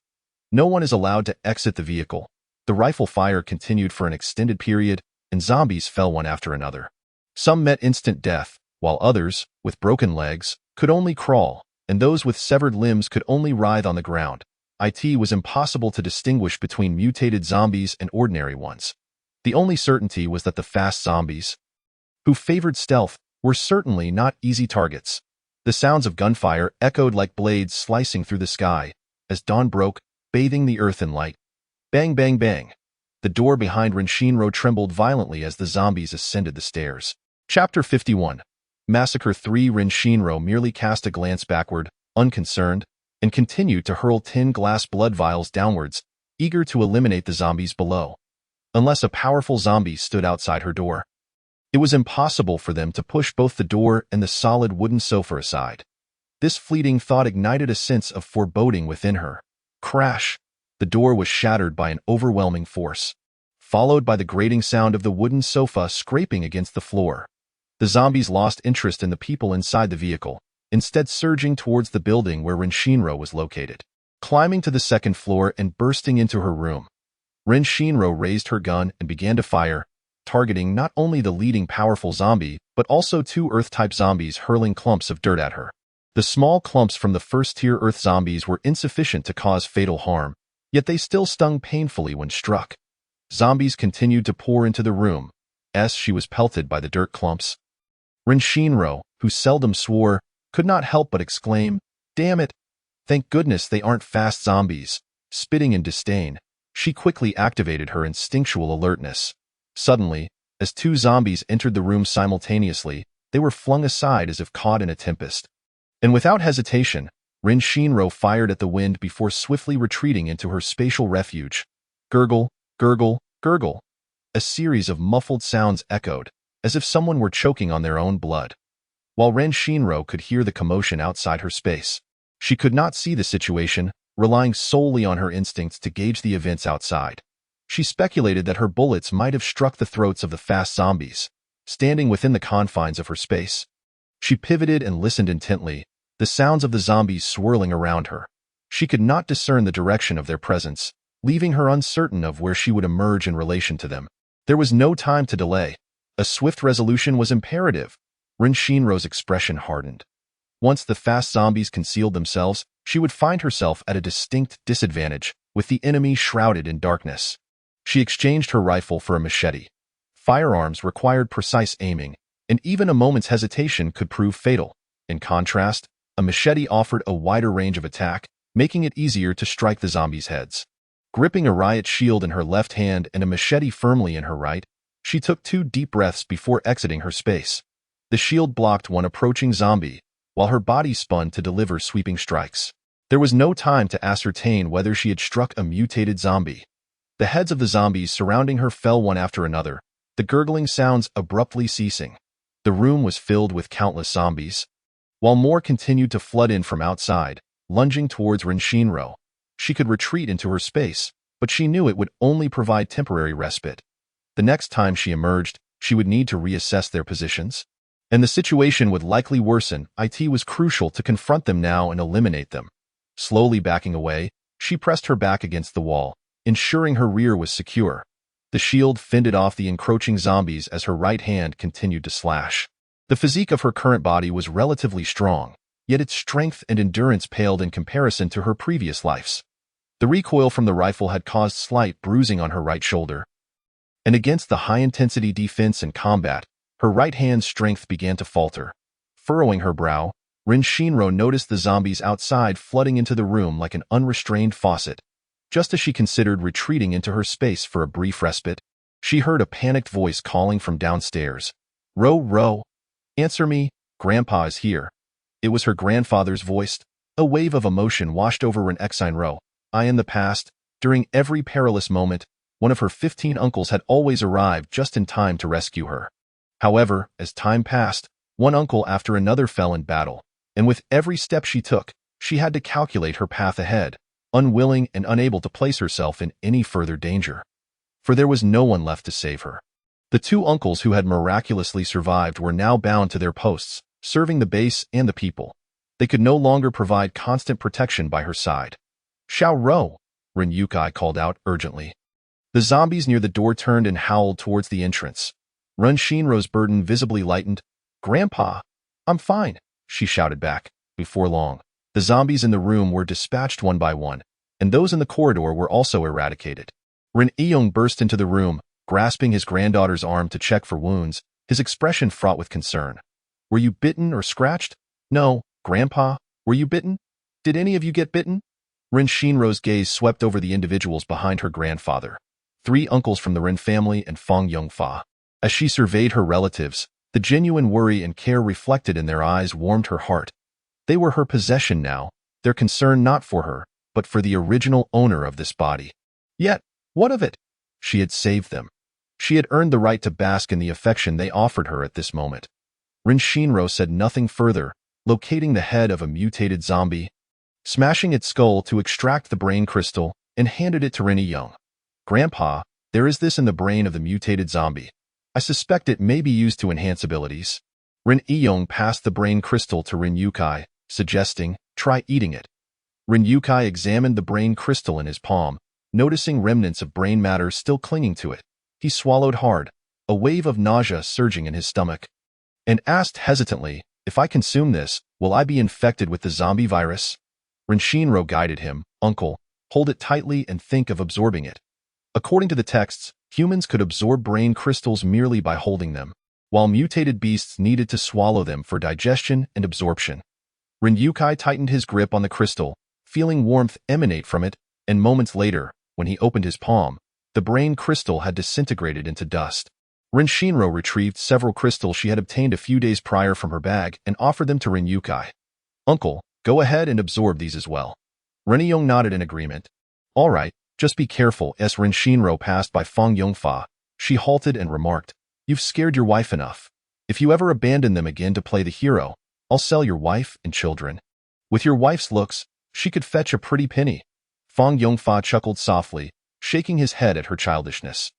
No one is allowed to exit the vehicle." The rifle fire continued for an extended period, and zombies fell one after another. Some met instant death, while others, with broken legs, could only crawl, and those with severed limbs could only writhe on the ground. It was impossible to distinguish between mutated zombies and ordinary ones. The only certainty was that the fast zombies, who favored stealth, were certainly not easy targets. The sounds of gunfire echoed like blades slicing through the sky, as dawn broke, bathing the earth in light. Bang, bang, bang. The door behind Ren Shinro trembled violently as the zombies ascended the stairs. Chapter 51. Massacre 3. Ren Shinro merely cast a glance backward, unconcerned, and continued to hurl tin glass blood vials downwards, eager to eliminate the zombies below. Unless a powerful zombie stood outside her door, it was impossible for them to push both the door and the solid wooden sofa aside. This fleeting thought ignited a sense of foreboding within her. Crash! The door was shattered by an overwhelming force, followed by the grating sound of the wooden sofa scraping against the floor. The zombies lost interest in the people inside the vehicle, instead surging towards the building where Ren Shinro was located. Climbing to the second floor and bursting into her room, Ren Shinro raised her gun and began to fire, targeting not only the leading powerful zombie, but also two Earth-type zombies hurling clumps of dirt at her. The small clumps from the first-tier Earth zombies were insufficient to cause fatal harm, yet they still stung painfully when struck. Zombies continued to pour into the room, as she was pelted by the dirt clumps. Ren Shinro, who seldom swore, could not help but exclaim, "Damn it! Thank goodness they aren't fast zombies." Spitting in disdain, she quickly activated her instinctual alertness. Suddenly, as two zombies entered the room simultaneously, they were flung aside as if caught in a tempest. And without hesitation, Ren Shinro fired at the wind before swiftly retreating into her spatial refuge. Gurgle, gurgle, gurgle. A series of muffled sounds echoed, as if someone were choking on their own blood. While Ren Shinro could hear the commotion outside her space, she could not see the situation, relying solely on her instincts to gauge the events outside. She speculated that her bullets might have struck the throats of the fast zombies, standing within the confines of her space. She pivoted and listened intently, the sounds of the zombies swirling around her. She could not discern the direction of their presence, leaving her uncertain of where she would emerge in relation to them. There was no time to delay. A swift resolution was imperative. Ren Shinro's expression hardened. Once the fast zombies concealed themselves, she would find herself at a distinct disadvantage, with the enemy shrouded in darkness. She exchanged her rifle for a machete. Firearms required precise aiming, and even a moment's hesitation could prove fatal. In contrast, a machete offered a wider range of attack, making it easier to strike the zombies' heads. Gripping a riot shield in her left hand and a machete firmly in her right, she took 2 deep breaths before exiting her space. The shield blocked one approaching zombie, while her body spun to deliver sweeping strikes. There was no time to ascertain whether she had struck a mutated zombie. The heads of the zombies surrounding her fell one after another, the gurgling sounds abruptly ceasing. The room was filled with countless zombies, while more continued to flood in from outside, lunging towards Ren Shinro. She could retreat into her space, but she knew it would only provide temporary respite. The next time she emerged, she would need to reassess their positions. and the situation would likely worsen. It was crucial to confront them now and eliminate them. Slowly backing away, she pressed her back against the wall, ensuring her rear was secure. The shield fended off the encroaching zombies as her right hand continued to slash. The physique of her current body was relatively strong, yet its strength and endurance paled in comparison to her previous lives. The recoil from the rifle had caused slight bruising on her right shoulder, and against the high-intensity defense and combat, her right hand's strength began to falter. Furrowing her brow, Rin Shinro noticed the zombies outside flooding into the room like an unrestrained faucet. Just as she considered retreating into her space for a brief respite, she heard a panicked voice calling from downstairs. Ro, answer me, Grandpa is here. It was her grandfather's voice. A wave of emotion washed over Rin Xinro. In the past, during every perilous moment, one of her 15 uncles had always arrived just in time to rescue her. However, as time passed, one uncle after another fell in battle, and with every step she took, she had to calculate her path ahead, unwilling and unable to place herself in any further danger. For there was no one left to save her. The two uncles who had miraculously survived were now bound to their posts, serving the base and the people. They could no longer provide constant protection by her side. Xiao Ro, Rin Yukai called out urgently. The zombies near the door turned and howled towards the entrance. Rin Shinro's burden visibly lightened. Grandpa, I'm fine, she shouted back. Before long, the zombies in the room were dispatched one by one, and those in the corridor were also eradicated. Rin Iyong burst into the room, grasping his granddaughter's arm to check for wounds, his expression fraught with concern. Were you bitten or scratched? No, Grandpa, were you bitten? Did any of you get bitten? Rin Shinro's gaze swept over the individuals behind her grandfather. 3 uncles from the Rin family and Fong Yongfa. As she surveyed her relatives, the genuine worry and care reflected in their eyes warmed her heart. They were her possession now, their concern not for her, but for the original owner of this body. Yet, what of it? She had saved them. She had earned the right to bask in the affection they offered her at this moment. Rin Shinro said nothing further, locating the head of a mutated zombie, smashing its skull to extract the brain crystal, and handed it to Rin Iyong. Grandpa, there is this in the brain of the mutated zombie. I suspect it may be used to enhance abilities. Rin Iyong passed the brain crystal to Rin Yukai, suggesting, try eating it. Rin Yukai examined the brain crystal in his palm, noticing remnants of brain matter still clinging to it. He swallowed hard, a wave of nausea surging in his stomach, and asked hesitantly, if I consume this, will I be infected with the zombie virus? Rin Shinro guided him, Uncle, hold it tightly and think of absorbing it. According to the texts, humans could absorb brain crystals merely by holding them, while mutated beasts needed to swallow them for digestion and absorption. Rin Yukai tightened his grip on the crystal, feeling warmth emanate from it, and moments later, when he opened his palm, the brain crystal had disintegrated into dust. Rin Shinro retrieved several crystals she had obtained a few days prior from her bag and offered them to Rin Yukai. Uncle, go ahead and absorb these as well. Rin Iyong nodded in agreement. All right, just be careful. As Rin Shinro passed by Fong Yongfa, she halted and remarked, You've scared your wife enough. If you ever abandon them again to play the hero, I'll sell your wife and children. With your wife's looks, she could fetch a pretty penny. Fong Yongfa chuckled softly, shaking his head at her childishness.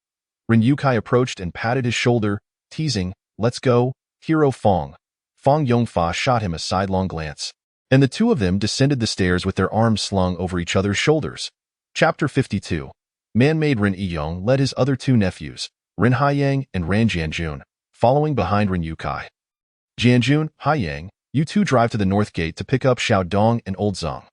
Rin Yukai approached and patted his shoulder, teasing, Let's go, hero Fong. Fong Yongfa shot him a sidelong glance, and the two of them descended the stairs with their arms slung over each other's shoulders. Chapter 52. Man-made Rin Iyong led his other 2 nephews, Rin Haiyang and Ran Jianjun, following behind Rin Yukai. Jianjun, Haiyang, you 2 drive to the north gate to pick up Xiao Dong and Old Zeng.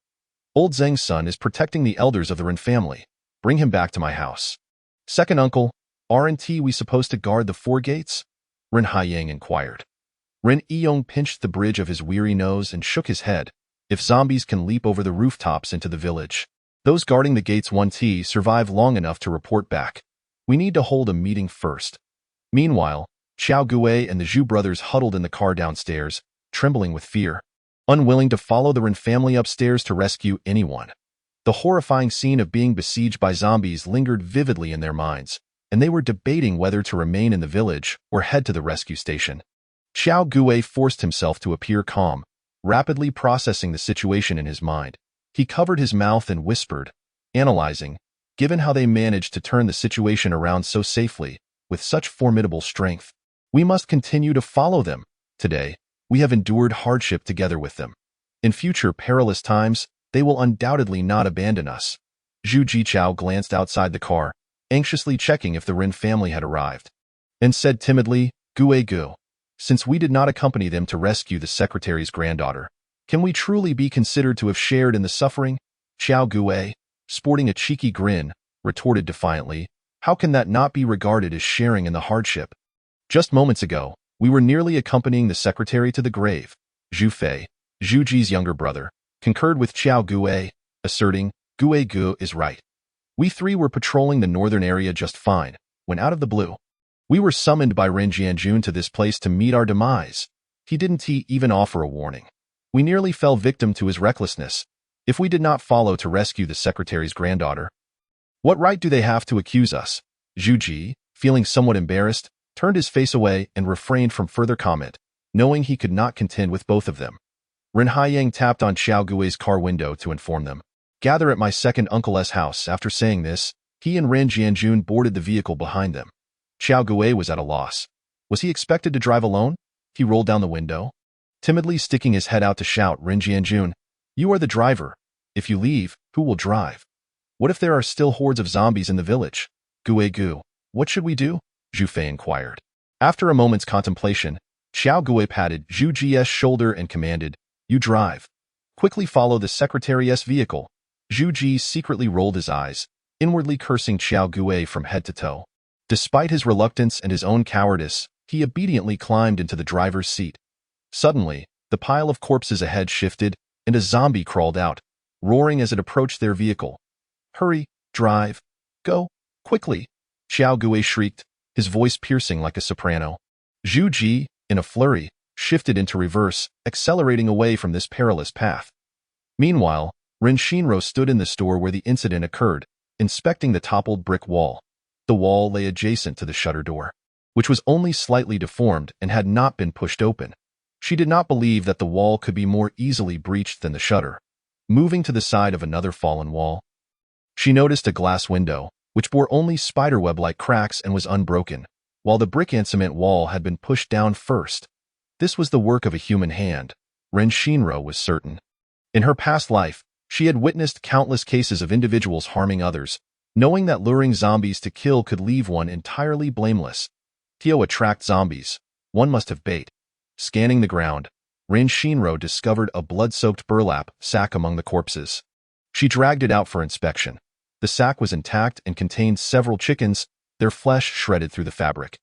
Old Zeng's son is protecting the elders of the Rin family. Bring him back to my house. Second uncle, aren't we supposed to guard the 4 gates? Rin Haiyang inquired. Rin Iyong pinched the bridge of his weary nose and shook his head. If zombies can leap over the rooftops into the village, those guarding the gates won't survive long enough to report back. We need to hold a meeting first. Meanwhile, Qiao Gui and the Zhu brothers huddled in the car downstairs, trembling with fear, unwilling to follow the Rin family upstairs to rescue anyone. The horrifying scene of being besieged by zombies lingered vividly in their minds, and they were debating whether to remain in the village or head to the rescue station. Qiao Gui forced himself to appear calm, rapidly processing the situation in his mind. He covered his mouth and whispered, analyzing, given how they managed to turn the situation around so safely, with such formidable strength, we must continue to follow them. Today, we have endured hardship together with them. In future perilous times, they will undoubtedly not abandon us. Zhu Jichao glanced outside the car, anxiously checking if the Rin family had arrived, and said timidly, "Gue Gu, since we did not accompany them to rescue the secretary's granddaughter, can we truly be considered to have shared in the suffering?" Xiao Gue, sporting a cheeky grin, retorted defiantly, "How can that not be regarded as sharing in the hardship? Just moments ago, we were nearly accompanying the secretary to the grave." Zhu Fei, Zhu Ji's younger brother, concurred with Xiao Gue, asserting, "Gue Gu is right. We three were patrolling the northern area just fine, when out of the blue, we were summoned by Ren Jianjun to this place to meet our demise. He didn't even offer a warning. We nearly fell victim to his recklessness. If we did not follow to rescue the secretary's granddaughter, what right do they have to accuse us?" Zhu Ji, feeling somewhat embarrassed, turned his face away and refrained from further comment, knowing he could not contend with both of them. Ren Haiyang tapped on Xiao Gui's car window to inform them, "Gather at my second uncle's house." After saying this, he and Ren Jianjun boarded the vehicle behind them. Xiao Gui was at a loss. Was he expected to drive alone? He rolled down the window, timidly sticking his head out to shout, "Ren Jianjun, you are the driver. If you leave, who will drive? What if there are still hordes of zombies in the village?" "Gue Gu, what should we do?" Zhu Fei inquired. After a moment's contemplation, Xiao Gui patted Zhu Ji's shoulder and commanded, "You drive. Quickly follow the secretary's vehicle." Zhu Ji secretly rolled his eyes, inwardly cursing Xiao Gui from head to toe. Despite his reluctance and his own cowardice, he obediently climbed into the driver's seat. Suddenly, the pile of corpses ahead shifted, and a zombie crawled out, roaring as it approached their vehicle. "Hurry, drive, go, quickly!" Xiao Gui shrieked, his voice piercing like a soprano. Zhu Ji, in a flurry, shifted into reverse, accelerating away from this perilous path. Meanwhile, Ren Shinro stood in the store where the incident occurred, inspecting the toppled brick wall. The wall lay adjacent to the shutter door, which was only slightly deformed and had not been pushed open. She did not believe that the wall could be more easily breached than the shutter. Moving to the side of another fallen wall, she noticed a glass window, which bore only spiderweb-like cracks and was unbroken, while the brick and cement wall had been pushed down first. This was the work of a human hand, Ren Shinro was certain. In her past life, she had witnessed countless cases of individuals harming others, knowing that luring zombies to kill could leave one entirely blameless. To attract zombies, one must have bait. Scanning the ground, Ren Shinro discovered a blood-soaked burlap sack among the corpses. She dragged it out for inspection. The sack was intact and contained several chickens, their flesh shredded through the fabric.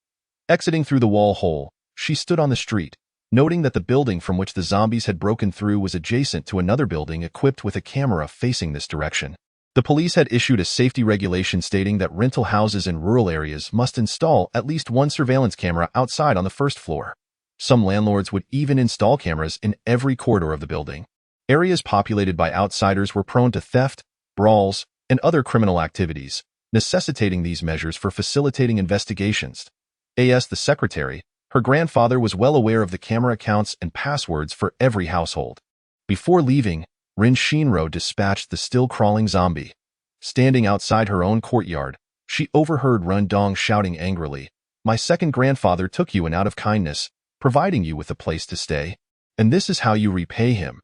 Exiting through the wall hole, she stood on the street, noting that the building from which the zombies had broken through was adjacent to another building equipped with a camera facing this direction. The police had issued a safety regulation stating that rental houses in rural areas must install at least one surveillance camera outside on the first floor. Some landlords would even install cameras in every corridor of the building. Areas populated by outsiders were prone to theft, brawls, and other criminal activities, necessitating these measures for facilitating investigations. As the secretary, her grandfather was well aware of the camera accounts and passwords for every household. Before leaving, Ren Shinro dispatched the still-crawling zombie. Standing outside her own courtyard, she overheard Run Dong shouting angrily, "My second grandfather took you in out of kindness, providing you with a place to stay, and this is how you repay him.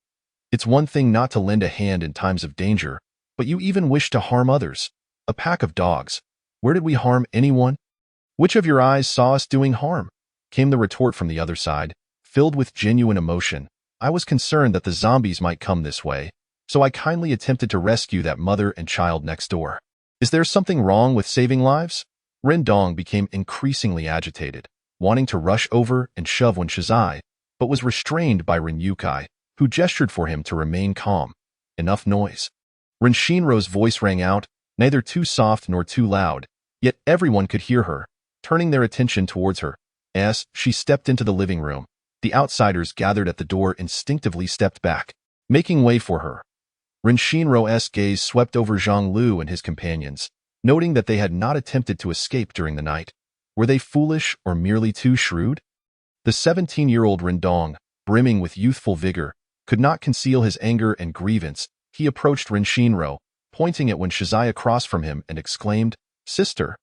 It's one thing not to lend a hand in times of danger, but you even wish to harm others. A pack of dogs. Where did we harm anyone? Which of your eyes saw us doing harm?" Came the retort from the other side, filled with genuine emotion. "I was concerned that the zombies might come this way, so I kindly attempted to rescue that mother and child next door. Is there something wrong with saving lives?" Ren Dong became increasingly agitated, wanting to rush over and shove Wen Shizai, but was restrained by Ren Yukai, who gestured for him to remain calm. Enough noise. Ren Shinro's voice rang out, neither too soft nor too loud, yet everyone could hear her, turning their attention towards her. As she stepped into the living room, the outsiders gathered at the door instinctively stepped back, making way for her. Ren Shinro's gaze swept over Zhang Lu and his companions, noting that they had not attempted to escape during the night. Were they foolish or merely too shrewd? The 17-year-old Ren Dong, brimming with youthful vigor, could not conceal his anger and grievance. He approached Ren Shinro, pointing at Wen Shizai across from him, and exclaimed, "Sister!"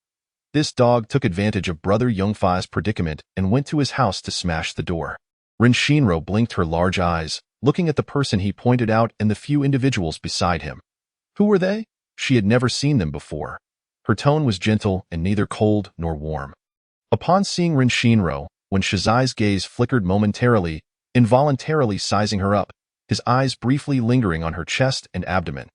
This dog took advantage of Brother Yongfai's predicament and went to his house to smash the door. Rin Shinro blinked her large eyes, looking at the person he pointed out and the few individuals beside him. Who were they? She had never seen them before. Her tone was gentle and neither cold nor warm. Upon seeing Rin Shinro, when Shizai's gaze flickered momentarily, involuntarily sizing her up, his eyes briefly lingering on her chest and abdomen.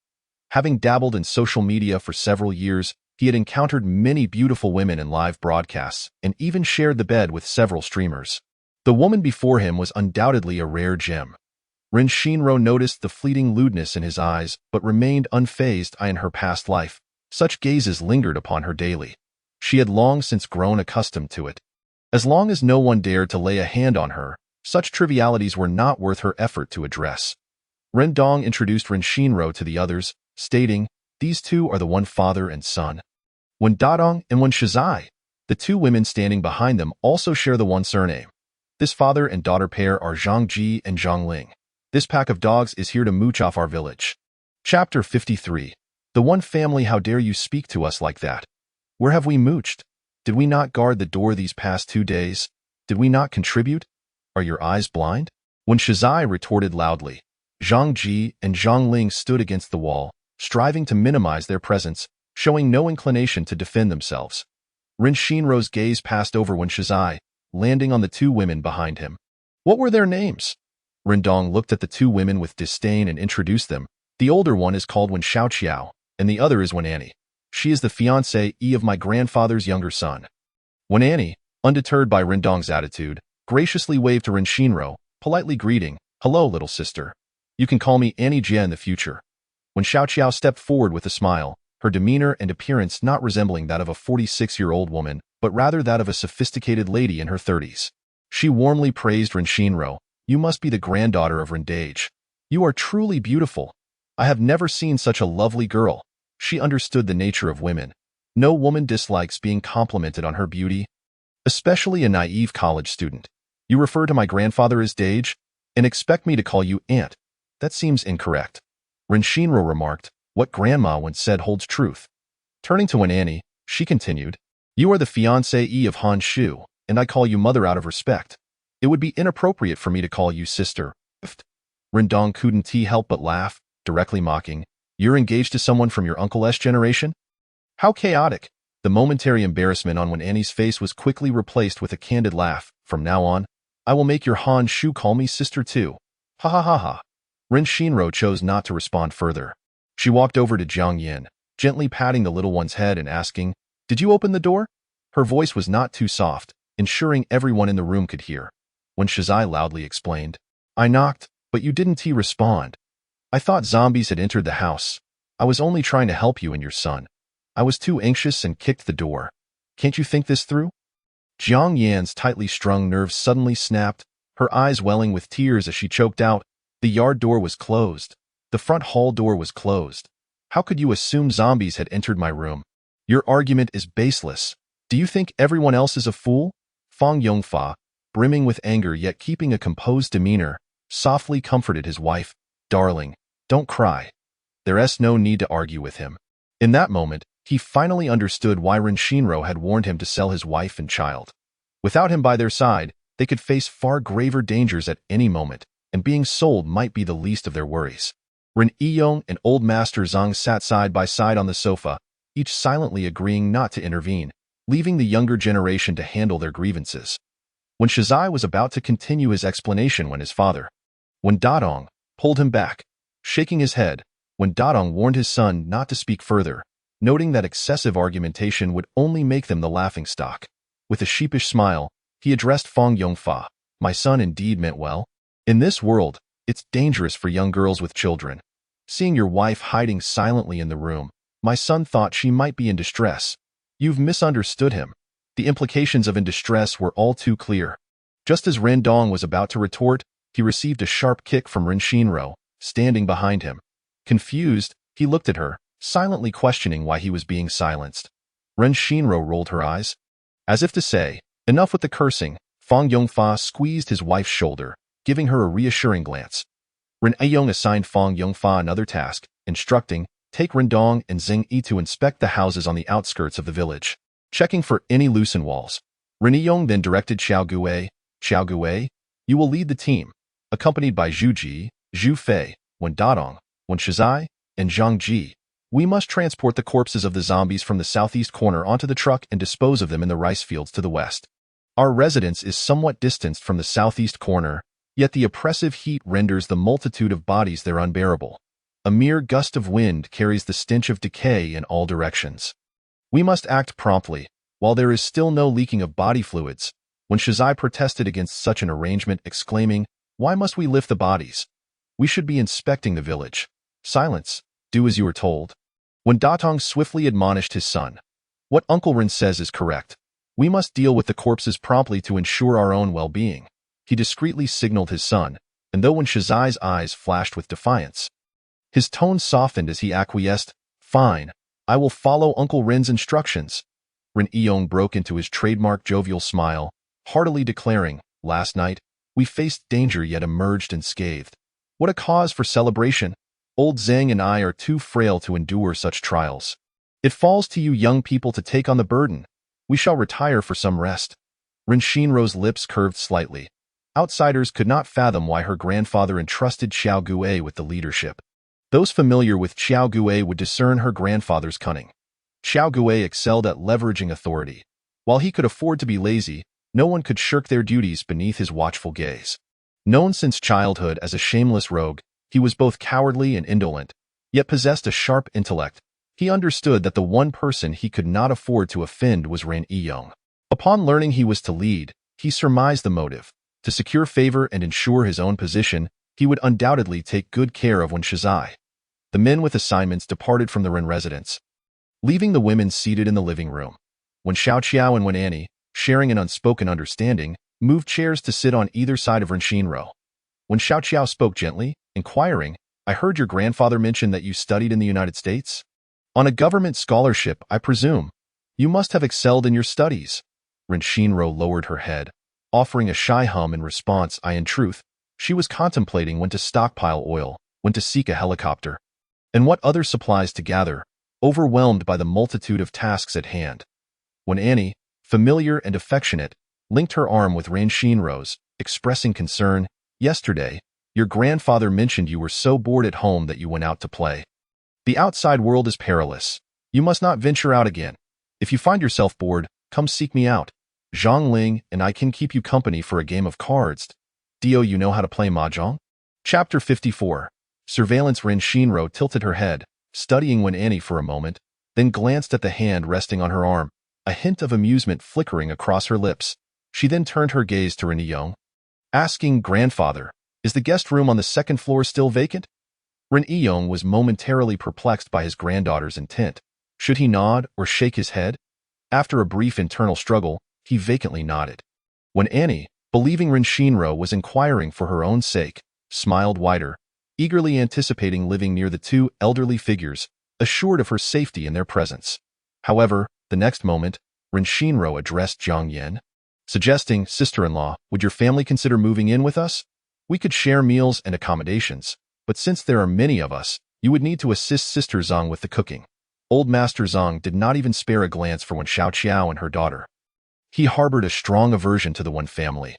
Having dabbled in social media for several years, he had encountered many beautiful women in live broadcasts and even shared the bed with several streamers. The woman before him was undoubtedly a rare gem. Rin Shinro noticed the fleeting lewdness in his eyes but remained unfazed in her past life. Such gazes lingered upon her daily. She had long since grown accustomed to it. As long as no one dared to lay a hand on her, such trivialities were not worth her effort to address. Ren Dong introduced Rin Shinro to the others, stating, "These two are the one father and son." When Dadong and Wen Shizai, the two women standing behind them, also share the one surname. This father and daughter pair are Zhang Ji and Zhang Ling. This pack of dogs is here to mooch off our village. Chapter 53. The one family, how dare you speak to us like that? Where have we mooched? Did we not guard the door these past 2 days? Did we not contribute? Are your eyes blind? When Shizai retorted loudly, Zhang Ji and Zhang Ling stood against the wall, striving to minimize their presence, showing no inclination to defend themselves. Rin Shinro's gaze passed over Wen Shizai, landing on the two women behind him. What were their names? Rindong looked at the two women with disdain and introduced them. The older one is called Wen Xiaoqiao, and the other is Wen Annie. She is the fiancée of my grandfather's younger son. Wen Annie, undeterred by Rindong's attitude, graciously waved to Rin Shinro, politely greeting, "Hello, little sister. You can call me Annie Jia in the future." When Xiaoqiao stepped forward with a smile, her demeanor and appearance not resembling that of a 46-year-old woman, but rather that of a sophisticated lady in her 30s. She warmly praised Rin Shinro. "You must be the granddaughter of Rindage. You are truly beautiful. I have never seen such a lovely girl." She understood the nature of women. No woman dislikes being complimented on her beauty, especially a naive college student. "You refer to my grandfather as Dage, and expect me to call you Aunt. That seems incorrect." Rin Shinro remarked, "What Grandma once said holds truth." Turning to Wen Annie, she continued, "You are the fiancée of Han Shu, and I call you mother out of respect. It would be inappropriate for me to call you sister." Rindong couldn't help but laugh, directly mocking, "You're engaged to someone from your uncle's generation?" How chaotic! The momentary embarrassment on Wen Annie's face was quickly replaced with a candid laugh. "From now on, I will make your Han Shu call me sister too. Ha ha ha ha." Rin Shinro chose not to respond further. She walked over to Jiang Yin, gently patting the little one's head and asking, "Did you open the door?" Her voice was not too soft, ensuring everyone in the room could hear. When Shizai loudly explained, "I knocked, but you didn't respond. I thought zombies had entered the house. I was only trying to help you and your son. I was too anxious and kicked the door. Can't you think this through?" Jiang Yan's tightly strung nerves suddenly snapped, her eyes welling with tears as she choked out, "The yard door was closed. The front hall door was closed. How could you assume zombies had entered my room? Your argument is baseless. Do you think everyone else is a fool?" Fang Yongfa, brimming with anger yet keeping a composed demeanor, softly comforted his wife. "Darling, don't cry. There's no need to argue with him." In that moment, he finally understood why Rin Shinro had warned him to sell his wife and child. Without him by their side, they could face far graver dangers at any moment, and being sold might be the least of their worries. Rin Yiyong and Old Master Zhang sat side by side on the sofa, each silently agreeing not to intervene, leaving the younger generation to handle their grievances. When Shizai was about to continue his explanation when his father, Wen Dadong, pulled him back, shaking his head, when Dadong warned his son not to speak further, noting that excessive argumentation would only make them the laughingstock. With a sheepish smile, he addressed Fang Yongfa, "My son indeed meant well. In this world, it's dangerous for young girls with children. Seeing your wife hiding silently in the room, my son thought she might be in distress. You've misunderstood him." The implications of in distress were all too clear. Just as Ren Dong was about to retort, he received a sharp kick from Rin Shinro, standing behind him. Confused, he looked at her, silently questioning why he was being silenced. Ren Shinro rolled her eyes. As if to say, "Enough with the cursing," Fang Yongfa squeezed his wife's shoulder, giving her a reassuring glance. Rin Ayong assigned Fang Yongfa another task, instructing, "Take Rindong and Zing Yi to inspect the houses on the outskirts of the village, checking for any loosened walls." Rin Yong then directed Xiao Gui, You will lead the team, accompanied by Zhu Ji, Zhu Fei, Wen Dadong, Wen Shizai, and Zhang Ji. We must transport the corpses of the zombies from the southeast corner onto the truck and dispose of them in the rice fields to the west. Our residence is somewhat distanced from the southeast corner, yet the oppressive heat renders the multitude of bodies there unbearable. A mere gust of wind carries the stench of decay in all directions. We must act promptly, while there is still no leaking of body fluids. When Shizai protested against such an arrangement, exclaiming, "Why must we lift the bodies? We should be inspecting the village." "Silence. Do as you are told." When Datong swiftly admonished his son, "What Uncle Ren says is correct. We must deal with the corpses promptly to ensure our own well-being." He discreetly signaled his son, and though when Shizai's eyes flashed with defiance, his tone softened as he acquiesced, "Fine, I will follow Uncle Ren's instructions." Ren Yong broke into his trademark jovial smile, heartily declaring, "Last night, we faced danger yet emerged unscathed. What a cause for celebration! Old Zhang and I are too frail to endure such trials. It falls to you young people to take on the burden. We shall retire for some rest." Ren Xinruo's lips curved slightly. Outsiders could not fathom why her grandfather entrusted Xiao Gui with the leadership. Those familiar with Xiao Gui would discern her grandfather's cunning. Xiao Gui excelled at leveraging authority. While he could afford to be lazy, no one could shirk their duties beneath his watchful gaze. Known since childhood as a shameless rogue, he was both cowardly and indolent, yet possessed a sharp intellect. He understood that the one person he could not afford to offend was Ren Yong. Upon learning he was to lead, he surmised the motive. To secure favor and ensure his own position, he would undoubtedly take good care of Wen Shizai. The men with assignments departed from the Ren residence, leaving the women seated in the living room. When Xiao Qiao and Wen Annie, sharing an unspoken understanding, moved chairs to sit on either side of Ren Xinruo. When Xiao Qiao spoke gently, inquiring, "I heard your grandfather mention that you studied in the United States? On a government scholarship, I presume. You must have excelled in your studies." Ren Xinruo lowered her head, offering a shy hum in response. In truth, she was contemplating when to stockpile oil, when to seek a helicopter, and what other supplies to gather, overwhelmed by the multitude of tasks at hand. When Annie, familiar and affectionate, linked her arm with Ren Xinruo's, expressing concern, "Yesterday, your grandfather mentioned you were so bored at home that you went out to play. The outside world is perilous. You must not venture out again. If you find yourself bored, come seek me out. Zhang Ling and I can keep you company for a game of cards. Do you know how to play mahjong?" Chapter 54. Surveillance. Ren Xinruo tilted her head, studying Wen Annie for a moment, then glanced at the hand resting on her arm, a hint of amusement flickering across her lips. She then turned her gaze to Ren Yong, asking, "Grandfather, is the guest room on the second floor still vacant?" Ren Yong was momentarily perplexed by his granddaughter's intent. Should he nod or shake his head? After a brief internal struggle, he vacantly nodded. When Annie, believing Ren Xinruo was inquiring for her own sake, smiled wider, eagerly anticipating living near the two elderly figures, assured of her safety in their presence. However, the next moment, Ren Xinruo addressed Zhang Yan, suggesting, "Sister-in-law, would your family consider moving in with us? We could share meals and accommodations, but since there are many of us, you would need to assist Sister Zhang with the cooking." Old Master Zhang did not even spare a glance for Wen Xiaoqiao and her daughter. He harbored a strong aversion to the Wen family.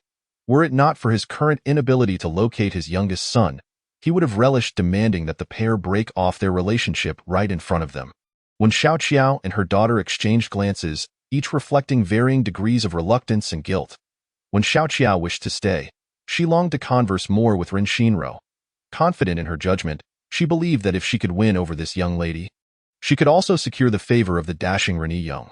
Were it not for his current inability to locate his youngest son, he would have relished demanding that the pair break off their relationship right in front of them. When Xiaoqiao and her daughter exchanged glances, each reflecting varying degrees of reluctance and guilt. When Xiaoqiao wished to stay, she longed to converse more with Ren Xinruo. Confident in her judgment, she believed that if she could win over this young lady, she could also secure the favor of the dashing Ren Yong.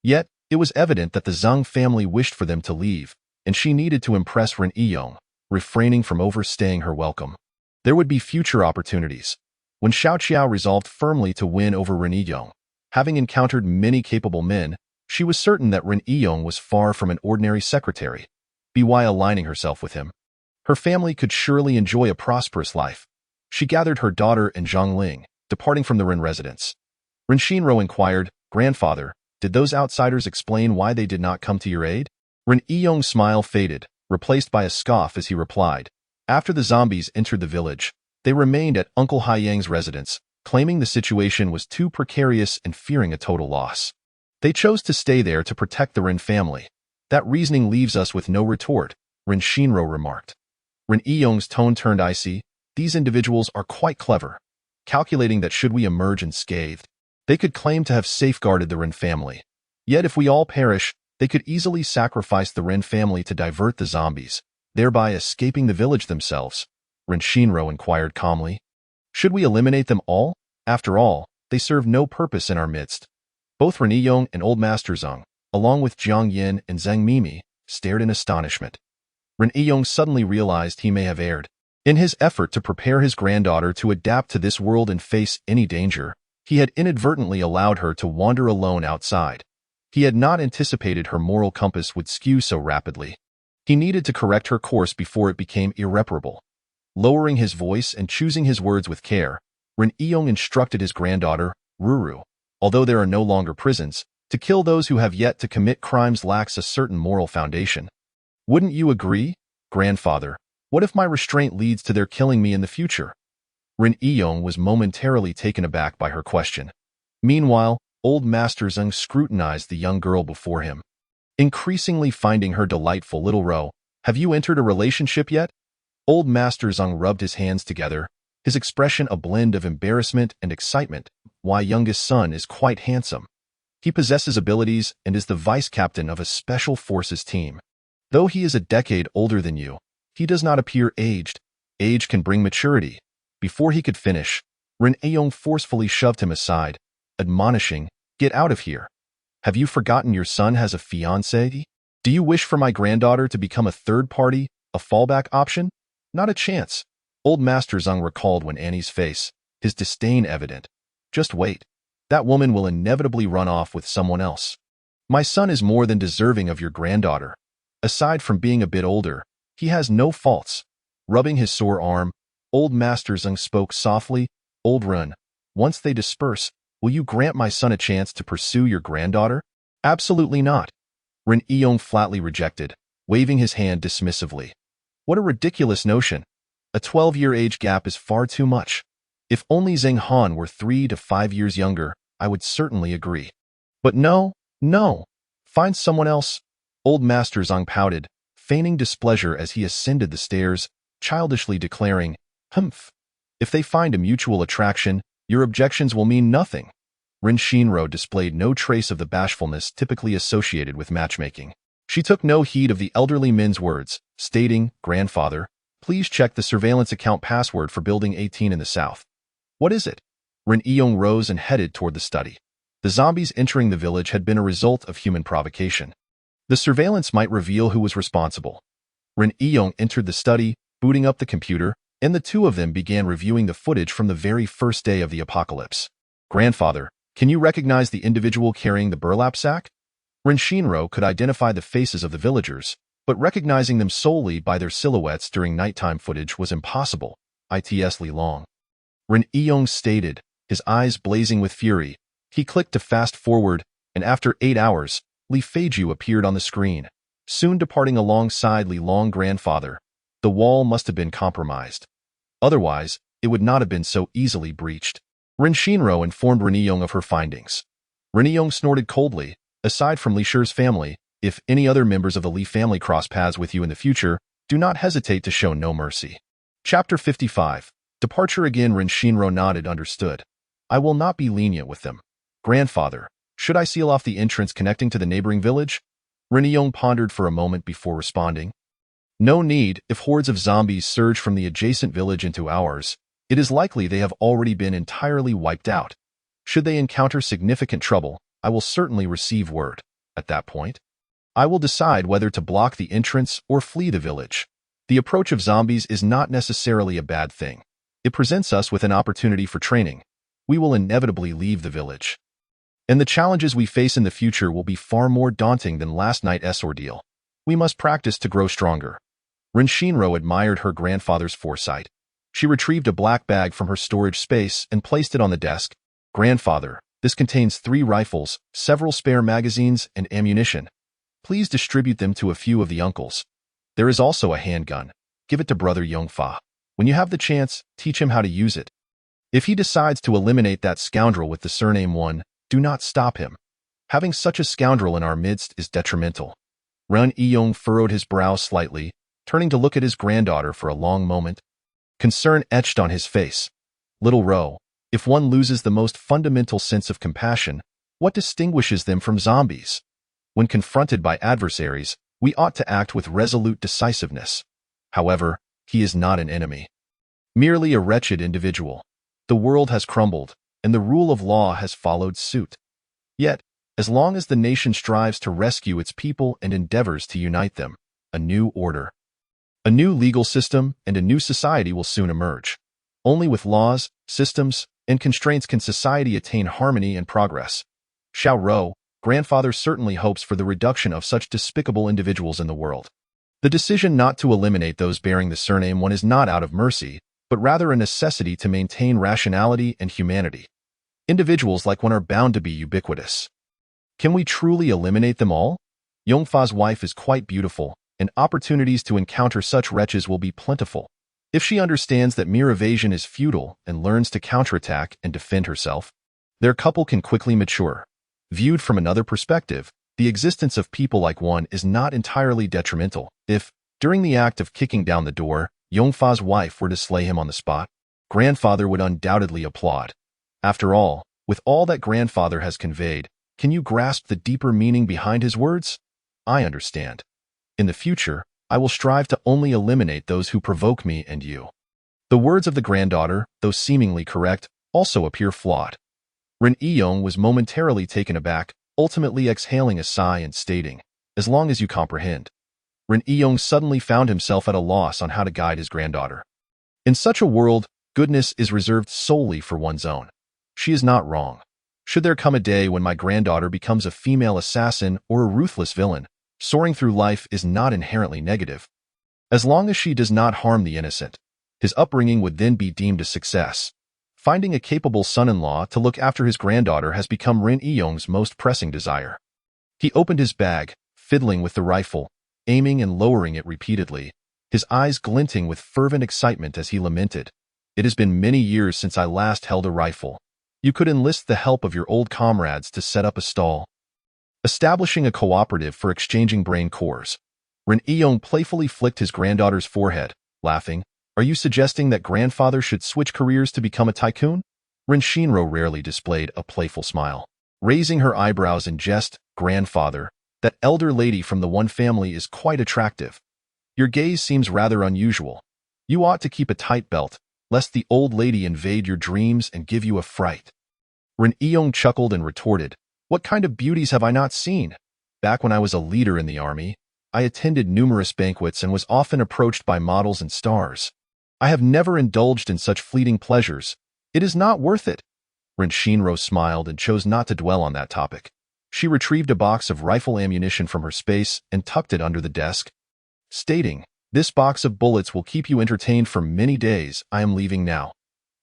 Yet, it was evident that the Zhang family wished for them to leave, and she needed to impress Ren Yong, refraining from overstaying her welcome. There would be future opportunities. When Xiaoqiao resolved firmly to win over Ren Yong, having encountered many capable men, she was certain that Ren Yong was far from an ordinary secretary. By aligning herself with him, her family could surely enjoy a prosperous life. She gathered her daughter and Zhang Ling, departing from the Ren residence. Ren Xinruo inquired, "Grandfather, did those outsiders explain why they did not come to your aid?" Ren Yong's smile faded, replaced by a scoff as he replied, "After the zombies entered the village, they remained at Uncle Haiyang's residence, claiming the situation was too precarious and fearing a total loss. They chose to stay there to protect the Ren family. That reasoning leaves us with no retort." Ren Shinro remarked. Ren Yong's tone turned icy. These individuals are quite clever, calculating that should we emerge unscathed, they could claim to have safeguarded the Ren family. Yet if we all perish, they could easily sacrifice the Ren family to divert the zombies, thereby escaping the village themselves. Ren Shinro inquired calmly. Should we eliminate them all? After all, they serve no purpose in our midst. Both Ren Yong and Old Master Zeng, along with Jiang Yin and Zhang Mimi, stared in astonishment. Ren Yong suddenly realized he may have erred. In his effort to prepare his granddaughter to adapt to this world and face any danger, he had inadvertently allowed her to wander alone outside. He had not anticipated her moral compass would skew so rapidly. He needed to correct her course before it became irreparable. Lowering his voice and choosing his words with care, Ren Yong instructed his granddaughter, Ruru, although there are no longer prisons, to kill those who have yet to commit crimes lacks a certain moral foundation. Wouldn't you agree, grandfather? What if my restraint leads to their killing me in the future? Ren Yong was momentarily taken aback by her question. Meanwhile, Old Master Zeng scrutinized the young girl before him, increasingly finding her delightful. Little Ro, have you entered a relationship yet? Old Master Zeng rubbed his hands together, his expression a blend of embarrassment and excitement. My youngest son is quite handsome. He possesses abilities and is the vice captain of a special forces team. Though he is a decade older than you, he does not appear aged. Age can bring maturity. Before he could finish, Ren Yong forcefully shoved him aside, admonishing, get out of here. Have you forgotten your son has a fiancée? Do you wish for my granddaughter to become a third party, a fallback option? Not a chance. Old Master Zeng recalled when Annie's face, his disdain evident. Just wait. That woman will inevitably run off with someone else. My son is more than deserving of your granddaughter. Aside from being a bit older, he has no faults. Rubbing his sore arm, Old Master Zeng spoke softly. Old Ren, once they disperse, will you grant my son a chance to pursue your granddaughter? Absolutely not. Ren Yong flatly rejected, waving his hand dismissively. What a ridiculous notion. A 12-year age gap is far too much. If only Zheng Han were 3 to 5 years younger, I would certainly agree. But no. Find someone else. Old Master Zeng pouted, feigning displeasure as he ascended the stairs, childishly declaring, Humph. If they find a mutual attraction, your objections will mean nothing. Ren Shinro displayed no trace of the bashfulness typically associated with matchmaking. She took no heed of the elderly men's words, stating, Grandfather, please check the surveillance account password for Building 18 in the south. What is it? Ren Yong rose and headed toward the study. The zombies entering the village had been a result of human provocation. The surveillance might reveal who was responsible. Ren Yong entered the study, booting up the computer, and the two of them began reviewing the footage from the very first day of the apocalypse. Grandfather, can you recognize the individual carrying the burlap sack? Ren Shinro could identify the faces of the villagers, but recognizing them solely by their silhouettes during nighttime footage was impossible. It's Li Long. Ren Yong stated, his eyes blazing with fury. He clicked to fast forward, and after 8 hours, Li Feiju appeared on the screen, soon departing alongside Li Long grandfather. The wall must have been compromised. Otherwise, it would not have been so easily breached. Ren Shinro informed Ren Yong of her findings. Ren Yong snorted coldly. Aside from Li Shi's family, if any other members of the Li family cross paths with you in the future, do not hesitate to show no mercy. Chapter 55. Departure. Again Ren Shinro nodded. Understood. I will not be lenient with them. Grandfather, should I seal off the entrance connecting to the neighboring village? Ren Yong pondered for a moment before responding. No need. If hordes of zombies surge from the adjacent village into ours, it is likely they have already been entirely wiped out. Should they encounter significant trouble, I will certainly receive word. At that point, I will decide whether to block the entrance or flee the village. The approach of zombies is not necessarily a bad thing. It presents us with an opportunity for training. We will inevitably leave the village, and the challenges we face in the future will be far more daunting than last night's ordeal. We must practice to grow stronger. Ren Shinro admired her grandfather's foresight. She retrieved a black bag from her storage space and placed it on the desk. Grandfather, this contains 3 rifles, several spare magazines, and ammunition. Please distribute them to a few of the uncles. There is also a handgun. Give it to Brother Yongfa. When you have the chance, teach him how to use it. If he decides to eliminate that scoundrel with the surname 1, do not stop him. Having such a scoundrel in our midst is detrimental. Ren Yong furrowed his brow slightly. turning to look at his granddaughter for a long moment. Concern etched on his face. Little Ro, if one loses the most fundamental sense of compassion, what distinguishes them from zombies? When confronted by adversaries, we ought to act with resolute decisiveness. However, he is not an enemy. Merely a wretched individual. The world has crumbled, and the rule of law has followed suit. Yet, as long as the nation strives to rescue its people and endeavors to unite them, a new order, a new legal system, and a new society will soon emerge. Only with laws, systems, and constraints can society attain harmony and progress. Xiao Rou, grandfather certainly hopes for the reduction of such despicable individuals in the world. The decision not to eliminate those bearing the surname one is not out of mercy, but rather a necessity to maintain rationality and humanity. Individuals like one are bound to be ubiquitous. Can we truly eliminate them all? Yongfa's wife is quite beautiful, and opportunities to encounter such wretches will be plentiful. If she understands that mere evasion is futile and learns to counterattack and defend herself, their couple can quickly mature. Viewed from another perspective, the existence of people like one is not entirely detrimental. If, during the act of kicking down the door, Yongfa's wife were to slay him on the spot, grandfather would undoubtedly applaud. After all, with all that grandfather has conveyed, can you grasp the deeper meaning behind his words? I understand. In the future, I will strive to only eliminate those who provoke me and you. The words of the granddaughter, though seemingly correct, also appear flawed. Ren Yiyong was momentarily taken aback, ultimately exhaling a sigh and stating, "As long as you comprehend." Ren Yiyong suddenly found himself at a loss on how to guide his granddaughter. In such a world, goodness is reserved solely for one's own. She is not wrong. Should there come a day when my granddaughter becomes a female assassin or a ruthless villain, soaring through life is not inherently negative. As long as she does not harm the innocent, his upbringing would then be deemed a success. Finding a capable son-in-law to look after his granddaughter has become Ren Yiyong's most pressing desire. He opened his bag, fiddling with the rifle, aiming and lowering it repeatedly, his eyes glinting with fervent excitement as he lamented, "It has been many years since I last held a rifle. You could enlist the help of your old comrades to set up a stall." Establishing a cooperative for exchanging brain cores, Ren Yiyong playfully flicked his granddaughter's forehead, laughing, "Are you suggesting that grandfather should switch careers to become a tycoon?" Ren Shinro rarely displayed a playful smile. Raising her eyebrows in jest, "Grandfather, that elder lady from the one family is quite attractive. Your gaze seems rather unusual. You ought to keep a tight belt, lest the old lady invade your dreams and give you a fright." Ren Yiyong chuckled and retorted, "What kind of beauties have I not seen? Back when I was a leader in the army, I attended numerous banquets and was often approached by models and stars. I have never indulged in such fleeting pleasures. It is not worth it." Ren Shinro smiled and chose not to dwell on that topic. She retrieved a box of rifle ammunition from her space and tucked it under the desk, stating, "This box of bullets will keep you entertained for many days. I am leaving now."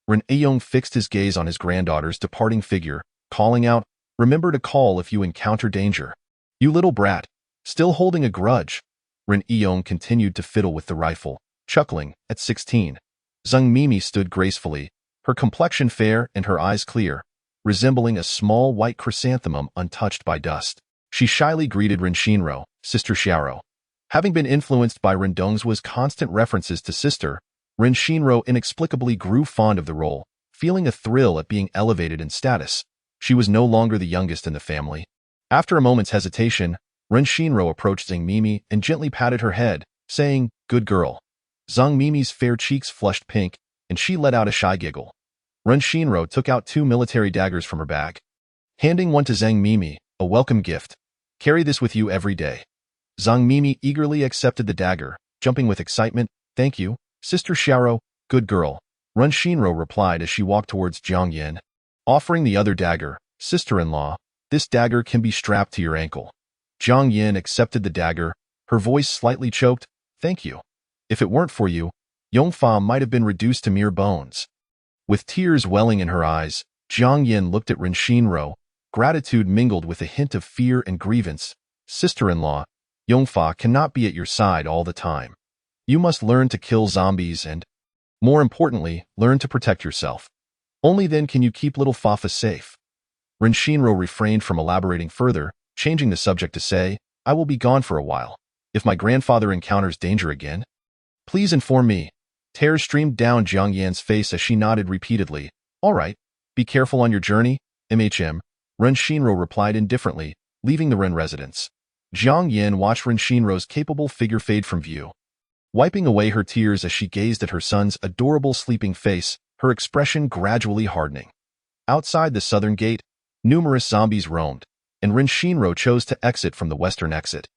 Ren Yiyong fixed his gaze on his granddaughter's departing figure, calling out, "Remember to call if you encounter danger. You little brat." Still holding a grudge, Ren Yiyong continued to fiddle with the rifle, chuckling. At 16, Zhang Mimi stood gracefully, her complexion fair and her eyes clear, resembling a small white chrysanthemum untouched by dust. She shyly greeted Ren Shinro, "Sister Xiaoro." Having been influenced by Ren Dongzuo's constant references to sister, Ren Shinro inexplicably grew fond of the role, feeling a thrill at being elevated in status. She was no longer the youngest in the family. After a moment's hesitation, Ren Shinro approached Zhang Mimi and gently patted her head, saying, "Good girl." Zhang Mimi's fair cheeks flushed pink, and she let out a shy giggle. Ren Shinro took out 2 military daggers from her bag, handing one to Zhang Mimi, a welcome gift. "Carry this with you every day." Zhang Mimi eagerly accepted the dagger, jumping with excitement. "Thank you, Sister Xiaoro, good girl," Ren Shinro replied as she walked towards Jiang Yin. Offering the other dagger, "Sister-in-law, this dagger can be strapped to your ankle." Jiang Yin accepted the dagger, her voice slightly choked. "Thank you. If it weren't for you, Yongfa might have been reduced to mere bones." With tears welling in her eyes, Jiang Yin looked at Ren Shinro, gratitude mingled with a hint of fear and grievance. "Sister-in-law, Yongfa cannot be at your side all the time. You must learn to kill zombies and, more importantly, learn to protect yourself. Only then can you keep little Fafa safe." Ren Shinro refrained from elaborating further, changing the subject to say, "I will be gone for a while. If my grandfather encounters danger again, Please inform me. Tears streamed down Jiang Yan's face as she nodded repeatedly. All right. Be careful on your journey, MHM. Ren Shinro replied indifferently, leaving the Ren residence. Jiang Yan watched Ren Shinro's capable figure fade from view. Wiping away her tears as she gazed at her son's adorable sleeping face, her expression gradually hardening. Outside the southern gate, numerous zombies roamed, and Ren Shinro chose to exit from the western exit.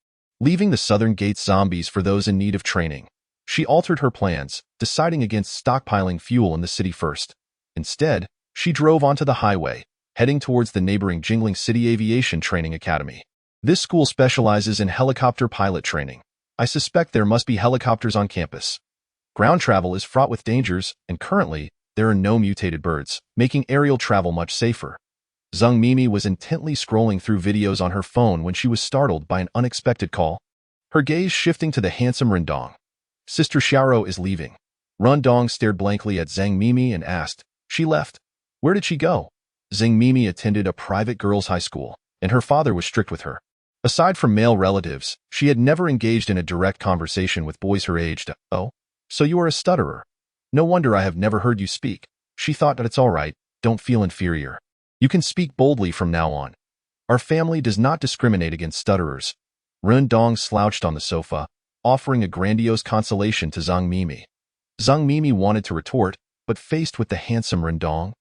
Leaving the southern gate's zombies for those in need of training, she altered her plans, deciding against stockpiling fuel in the city first. Instead, she drove onto the highway, heading towards the neighboring Jingling City Aviation Training Academy. This school specializes in helicopter pilot training. I suspect there must be helicopters on campus. Ground travel is fraught with dangers, and currently, there are no mutated birds, making aerial travel much safer. Zhang Mimi was intently scrolling through videos on her phone when she was startled by an unexpected call. Her gaze shifting to the handsome Rendong. Sister Xiaoro is leaving. Rendong stared blankly at Zhang Mimi and asked, "She left. Where did she go?" Zhang Mimi attended a private girls' high school, and her father was strict with her. Aside from male relatives, she had never engaged in a direct conversation with boys her age. "Oh, so you are a stutterer. No wonder I have never heard you speak." She thought that it's all right, don't feel inferior. You can speak boldly from now on. Our family does not discriminate against stutterers. Rendong slouched on the sofa, offering a grandiose consolation to Zhang Mimi. Zhang Mimi wanted to retort, but faced with the handsome Rendong,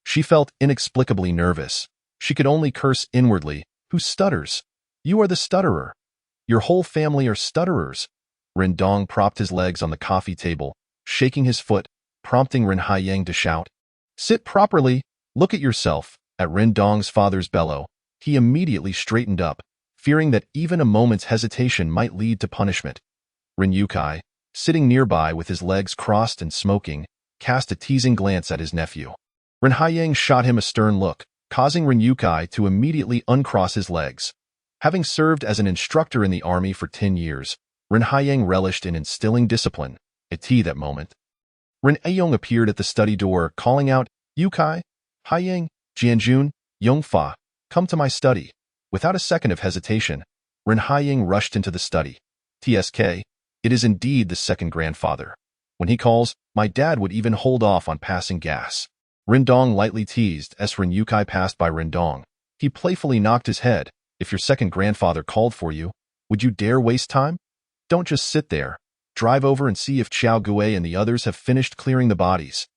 she felt inexplicably nervous. She could only curse inwardly. Who stutters? You are the stutterer. Your whole family are stutterers. Rendong propped his legs on the coffee table, shaking his foot, prompting Ren Haiyang to shout, "Sit properly, look at yourself." At Rendong's father's bellow, he immediately straightened up, fearing that even a moment's hesitation might lead to punishment. Ren Yukai, sitting nearby with his legs crossed and smoking, cast a teasing glance at his nephew. Ren Haiyang shot him a stern look, causing Ren Yukai to immediately uncross his legs. Having served as an instructor in the army for 10 years, Ren Haiyang relished in instilling discipline. At that moment, Ren Aiyong appeared at the study door, calling out, "Yukai, Haiyang, Jianjun, Yongfa, come to my study." Without a second of hesitation, Ren Haiyang rushed into the study. TSK, it is indeed the second grandfather. When he calls, my dad would even hold off on passing gas. Rendong lightly teased as Ren Yukai passed by Rendong. He playfully knocked his head. If your second grandfather called for you, would you dare waste time? Don't just sit there. Drive over and see if Xiao Gui and the others have finished clearing the bodies.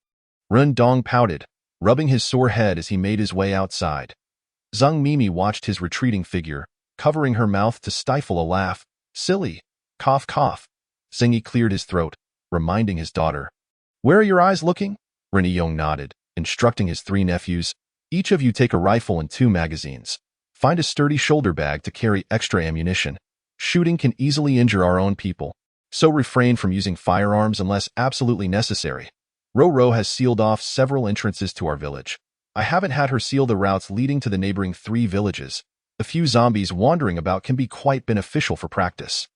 Rendong pouted, rubbing his sore head as he made his way outside. Zhang Mimi watched his retreating figure, covering her mouth to stifle a laugh. Silly. Cough, cough. Zhengyi cleared his throat, reminding his daughter. Where are your eyes looking? Ren Yong nodded, instructing his 3 nephews. Each of you take a rifle and 2 magazines. Find a sturdy shoulder bag to carry extra ammunition. Shooting can easily injure our own people, so refrain from using firearms unless absolutely necessary. Ro has sealed off several entrances to our village. I haven't had her seal the routes leading to the neighboring 3 villages. A few zombies wandering about can be quite beneficial for practice.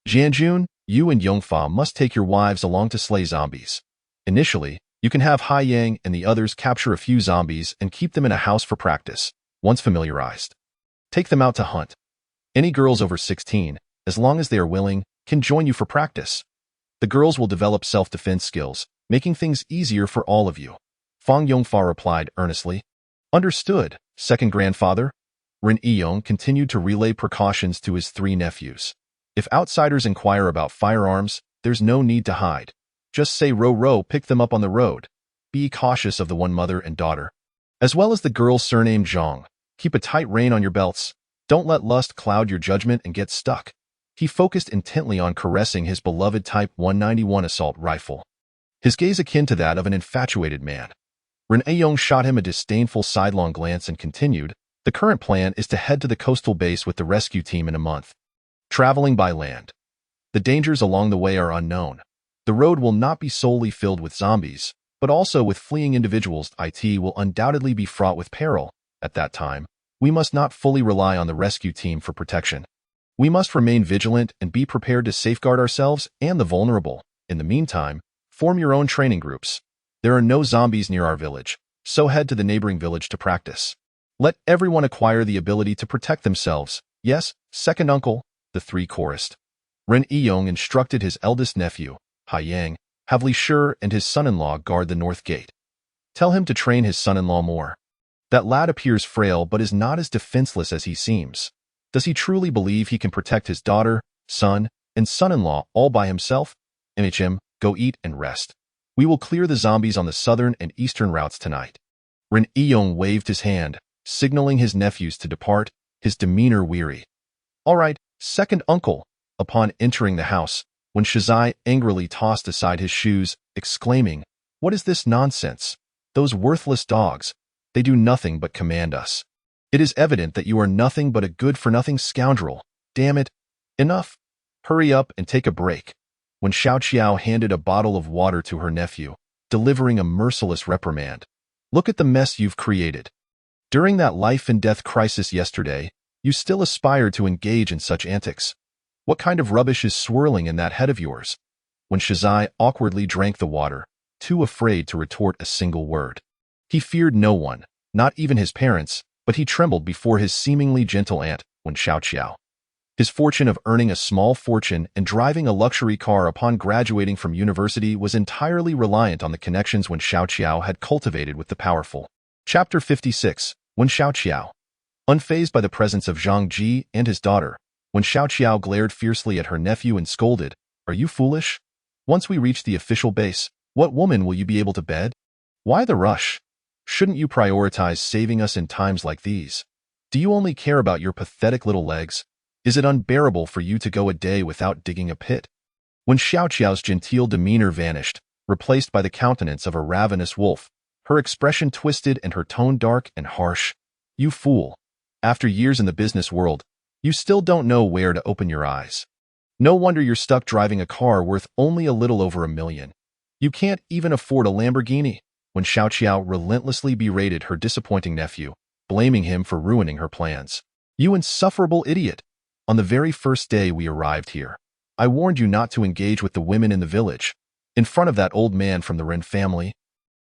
Jianjun, you and Yongfa must take your wives along to slay zombies. Initially, you can have Haiyang and the others capture a few zombies and keep them in a house for practice. Once familiarized, take them out to hunt. Any girls over 16, as long as they are willing, can join you for practice. The girls will develop self-defense skills, making things easier for all of you. Fang Yongfa replied earnestly. Understood, second grandfather. Ren Yong continued to relay precautions to his 3 nephews. If outsiders inquire about firearms, there's no need to hide. Just say Ro picked them up on the road. Be cautious of the one mother and daughter, as well as the girl surnamed Zhang. Keep a tight rein on your belts. Don't let lust cloud your judgment and get stuck. He focused intently on caressing his beloved Type 191 assault rifle, his gaze akin to that of an infatuated man. Ren Aiyong shot him a disdainful sidelong glance and continued, the current plan is to head to the coastal base with the rescue team in a month. Traveling by land. The dangers along the way are unknown. The road will not be solely filled with zombies, but also with fleeing individuals. It will undoubtedly be fraught with peril. At that time, we must not fully rely on the rescue team for protection. We must remain vigilant and be prepared to safeguard ourselves and the vulnerable. In the meantime, form your own training groups. There are no zombies near our village, so head to the neighboring village to practice. Let everyone acquire the ability to protect themselves. Yes, second uncle, the 3 chorused. Ren Yong instructed his eldest nephew. Haiyang, have Li Shi and his son-in-law guard the north gate. Tell him to train his son-in-law more. That lad appears frail but is not as defenseless as he seems. Does he truly believe he can protect his daughter, son, and son-in-law all by himself? MHM, go eat and rest. We will clear the zombies on the southern and eastern routes tonight. Ren Yong waved his hand, signaling his nephews to depart, his demeanor weary. All right, second uncle. Upon entering the house, when Shizai angrily tossed aside his shoes, exclaiming, "What is this nonsense? Those worthless dogs, they do nothing but command us. It is evident that you are nothing but a good-for-nothing scoundrel. Damn it. Enough. Hurry up and take a break." When Xiao Qiao handed a bottle of water to her nephew, delivering a merciless reprimand. Look at the mess you've created. During that life-and-death crisis yesterday, you still aspired to engage in such antics. What kind of rubbish is swirling in that head of yours? When Shizai awkwardly drank the water, too afraid to retort a single word. He feared no one, not even his parents, but he trembled before his seemingly gentle aunt, when Xiao Qiao. His fortune of earning a small fortune and driving a luxury car upon graduating from university was entirely reliant on the connections when Xiao Qiao had cultivated with the powerful. Chapter 56. When Xiao Qiao. Unfazed by the presence of Zhang Ji and his daughter, when Xiao Qiao glared fiercely at her nephew and scolded, "Are you foolish? Once we reach the official base, what woman will you be able to bed? Why the rush? Shouldn't you prioritize saving us in times like these? Do you only care about your pathetic little legs? Is it unbearable for you to go a day without digging a pit?" When Xiao Qiao's genteel demeanor vanished, replaced by the countenance of a ravenous wolf, her expression twisted and her tone dark and harsh. "You fool. After years in the business world, you still don't know where to open your eyes. No wonder you're stuck driving a car worth only a little over $1 million. You can't even afford a Lamborghini." When Xiao Qiao relentlessly berated her disappointing nephew, blaming him for ruining her plans. "You insufferable idiot. On the very first day we arrived here, I warned you not to engage with the women in the village, in front of that old man from the Ren family.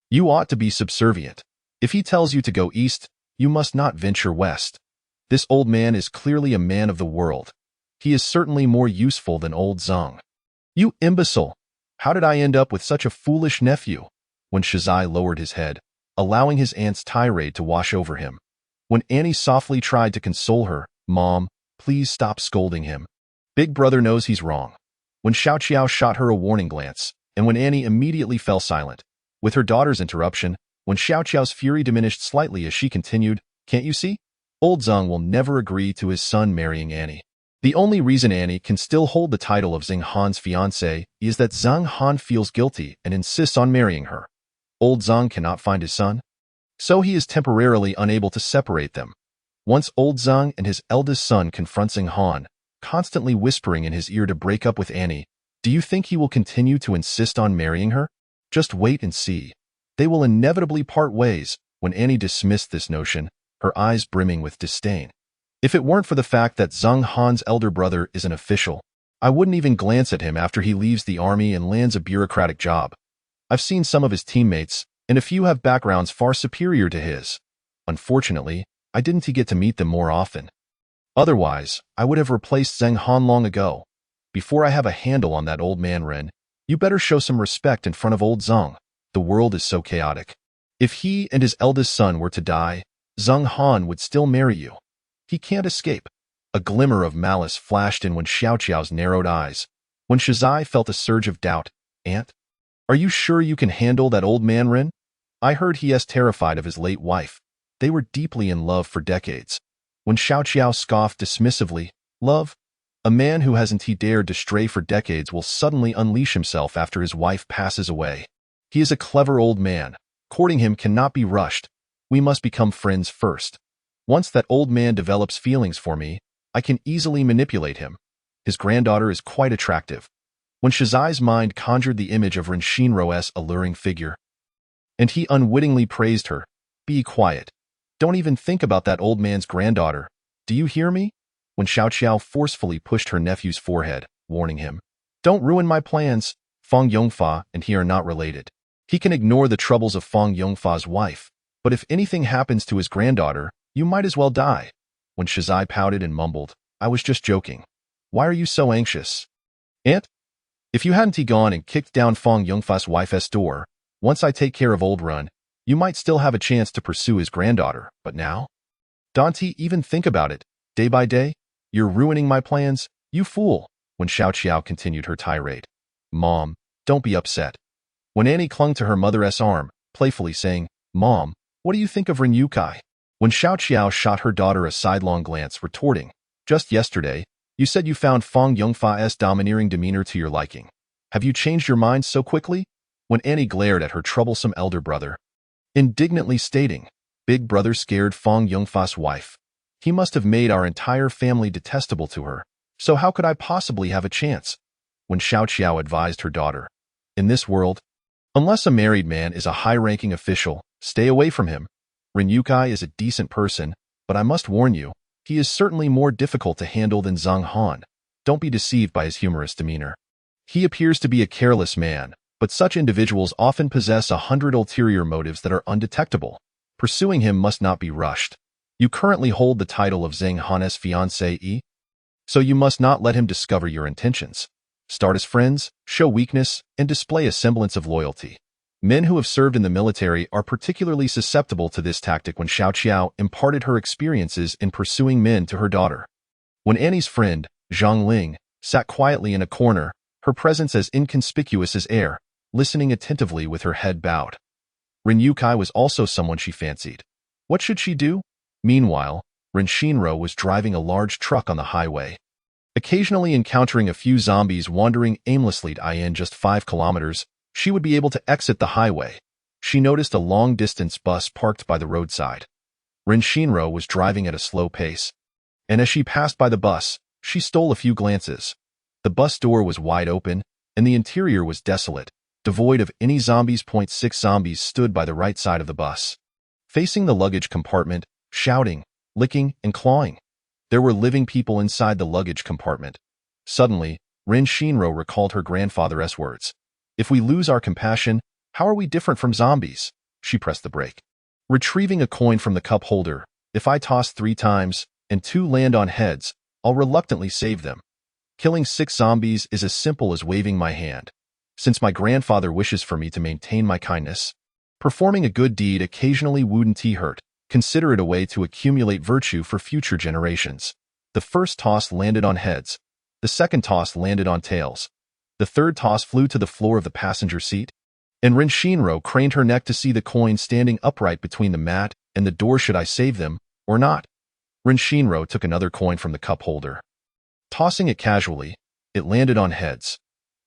You ought to be subservient. If he tells you to go east, you must not venture west. This old man is clearly a man of the world. He is certainly more useful than old Zhang. You imbecile! How did I end up with such a foolish nephew?" When Shizai lowered his head, allowing his aunt's tirade to wash over him. When Annie softly tried to console her, "Mom, please stop scolding him. Big brother knows he's wrong." When Xiao Qiao shot her a warning glance, and when Annie immediately fell silent. With her daughter's interruption, when Xiao Qiao's fury diminished slightly as she continued, "Can't you see? Old Zhang will never agree to his son marrying Annie. The only reason Annie can still hold the title of Zhang Han's fiancée is that Zhang Han feels guilty and insists on marrying her. Old Zhang cannot find his son, so he is temporarily unable to separate them. Once old Zhang and his eldest son confront Zhang Han, constantly whispering in his ear to break up with Annie, do you think he will continue to insist on marrying her? Just wait and see. They will inevitably part ways." When Annie dismissed this notion, her eyes brimming with disdain. "If it weren't for the fact that Zhang Han's elder brother is an official, I wouldn't even glance at him after he leaves the army and lands a bureaucratic job. I've seen some of his teammates, and a few have backgrounds far superior to his. Unfortunately, I didn't get to meet them more often. Otherwise, I would have replaced Zhang Han long ago. Before I have a handle on that old man Ren, you better show some respect in front of old Zhang. The world is so chaotic. If he and his eldest son were to die, Zhang Han would still marry you. He can't escape." A glimmer of malice flashed in when Xiao Qiao's narrowed eyes. When Shizai felt a surge of doubt, "Aunt, are you sure you can handle that old man Ren? I heard he is terrified of his late wife. They were deeply in love for decades." When Xiao Qiao scoffed dismissively, "Love? A man who hasn't dared to stray for decades will suddenly unleash himself after his wife passes away. He is a clever old man. Courting him cannot be rushed. We must become friends first. Once that old man develops feelings for me, I can easily manipulate him. His granddaughter is quite attractive." When Shizai's mind conjured the image of Ren Shinro's alluring figure, and he unwittingly praised her, "Be quiet. Don't even think about that old man's granddaughter. Do you hear me?" When Xiao Qiao forcefully pushed her nephew's forehead, warning him, "Don't ruin my plans. Fang Yongfa and he are not related. He can ignore the troubles of Fang Yongfa's wife, but if anything happens to his granddaughter, you might as well die." When Shizai pouted and mumbled, "I was just joking. Why are you so anxious? Aunt? If you hadn't gone and kicked down Fong Yongfa's wife's door, once I take care of Old Run, you might still have a chance to pursue his granddaughter, but now? Don't even think about it. Day by day, you're ruining my plans, you fool, when Xiao Qiao continued her tirade. Mom, don't be upset. When Annie clung to her mother's arm, playfully saying, Mom, what do you think of Ren Yukai? When Xiao Qiao shot her daughter a sidelong glance, retorting, just yesterday, you said you found Fong Yongfa's domineering demeanor to your liking. Have you changed your mind so quickly? When Annie glared at her troublesome elder brother, indignantly stating, Big brother scared Fong Yongfa's wife. He must have made our entire family detestable to her, so how could I possibly have a chance? When Xiao Qiao advised her daughter, in this world, unless a married man is a high-ranking official, stay away from him. Ren Yukai is a decent person, but I must warn you, he is certainly more difficult to handle than Zhang Han. Don't be deceived by his humorous demeanor. He appears to be a careless man, but such individuals often possess 100 ulterior motives that are undetectable. Pursuing him must not be rushed. You currently hold the title of Zhang Han's fiancé, so you must not let him discover your intentions. Start as friends, show weakness, and display a semblance of loyalty. Men who have served in the military are particularly susceptible to this tactic. When Xiao Qiao imparted her experiences in pursuing men to her daughter. When Annie's friend, Zhang Ling, sat quietly in a corner, her presence as inconspicuous as air, listening attentively with her head bowed. Ren Yukai was also someone she fancied. What should she do? Meanwhile, Ren Shinro was driving a large truck on the highway, occasionally encountering a few zombies wandering aimlessly in just 5 kilometers. She would be able to exit the highway. She noticed a long-distance bus parked by the roadside. Ren Shinro was driving at a slow pace, and as she passed by the bus, she stole a few glances. The bus door was wide open, and the interior was desolate, devoid of any zombies. 6 zombies stood by the right side of the bus, facing the luggage compartment, shouting, licking, and clawing. There were living people inside the luggage compartment. Suddenly, Ren Shinro recalled her grandfather's words. If we lose our compassion, how are we different from zombies? She pressed the brake. Retrieving a coin from the cup holder, if I toss 3 times, and 2 land on heads, I'll reluctantly save them. Killing 6 zombies is as simple as waving my hand. Since my grandfather wishes for me to maintain my kindness, performing a good deed occasionally wouldn't hurt. Consider it a way to accumulate virtue for future generations. The first toss landed on heads. The second toss landed on tails. The third toss flew to the floor of the passenger seat, and Ren Shinro craned her neck to see the coin standing upright between the mat and the door. Should I save them, or not? Ren Shinro took another coin from the cup holder. Tossing it casually, it landed on heads.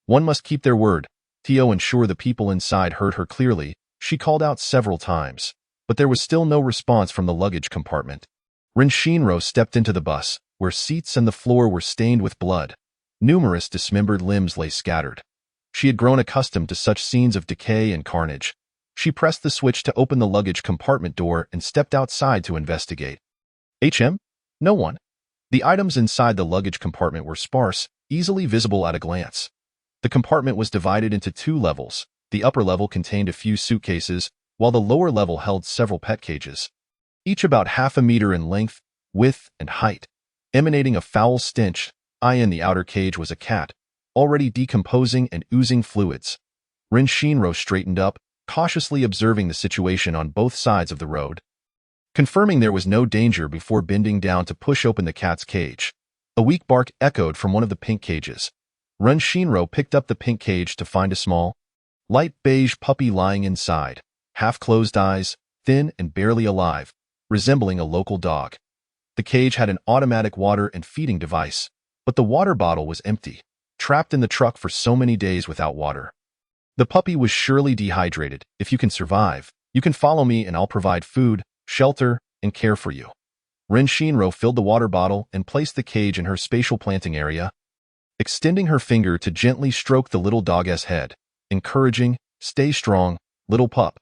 One must keep their word. To ensure the people inside heard her clearly, she called out several times, but there was still no response from the luggage compartment. Ren Shinro stepped into the bus, where seats and the floor were stained with blood. Numerous dismembered limbs lay scattered. She had grown accustomed to such scenes of decay and carnage. She pressed the switch to open the luggage compartment door and stepped outside to investigate. No one. The items inside the luggage compartment were sparse, easily visible at a glance. The compartment was divided into 2 levels. The upper level contained a few suitcases, while the lower level held several pet cages, each about half a meter in length, width, and height, emanating a foul stench. In the outer cage was a cat, already decomposing and oozing fluids. Ren Shinro straightened up, cautiously observing the situation on both sides of the road, confirming there was no danger before bending down to push open the cat's cage. A weak bark echoed from one of the pink cages. Ren Shinro picked up the pink cage to find a small, light beige puppy lying inside, half-closed eyes, thin and barely alive, resembling a local dog. The cage had an automatic water and feeding device, but the water bottle was empty, trapped in the truck for so many days without water. The puppy was surely dehydrated. If you can survive, you can follow me and I'll provide food, shelter, and care for you. Ren Shinro filled the water bottle and placed the cage in her spatial planting area, extending her finger to gently stroke the little dog's head, encouraging, stay strong, little pup.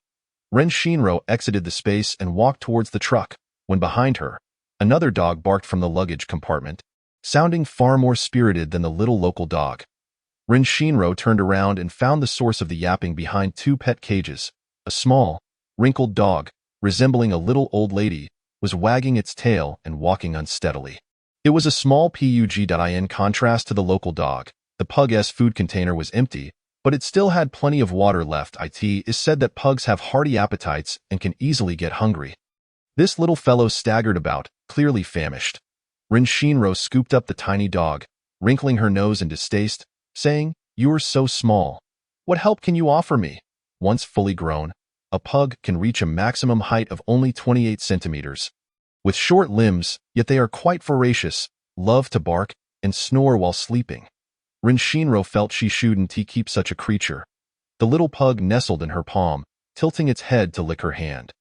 Ren Shinro exited the space and walked towards the truck, when behind her, another dog barked from the luggage compartment, sounding far more spirited than the little local dog. Ren Shinro turned around and found the source of the yapping behind 2 pet cages. A small, wrinkled dog, resembling a little old lady, was wagging its tail and walking unsteadily. It was a small pug. In contrast to the local dog, The pug's food container was empty, but it still had plenty of water left. It is said that pugs have hearty appetites and can easily get hungry. This little fellow staggered about, clearly famished. Rin Shinro scooped up the tiny dog, wrinkling her nose in distaste, saying, "You're so small. What help can you offer me?" Once fully grown, a pug can reach a maximum height of only 28 centimeters. With short limbs, yet they are quite voracious, love to bark, and snore while sleeping. Rin Shinro felt she shouldn't keep such a creature. The little pug nestled in her palm, tilting its head to lick her hand.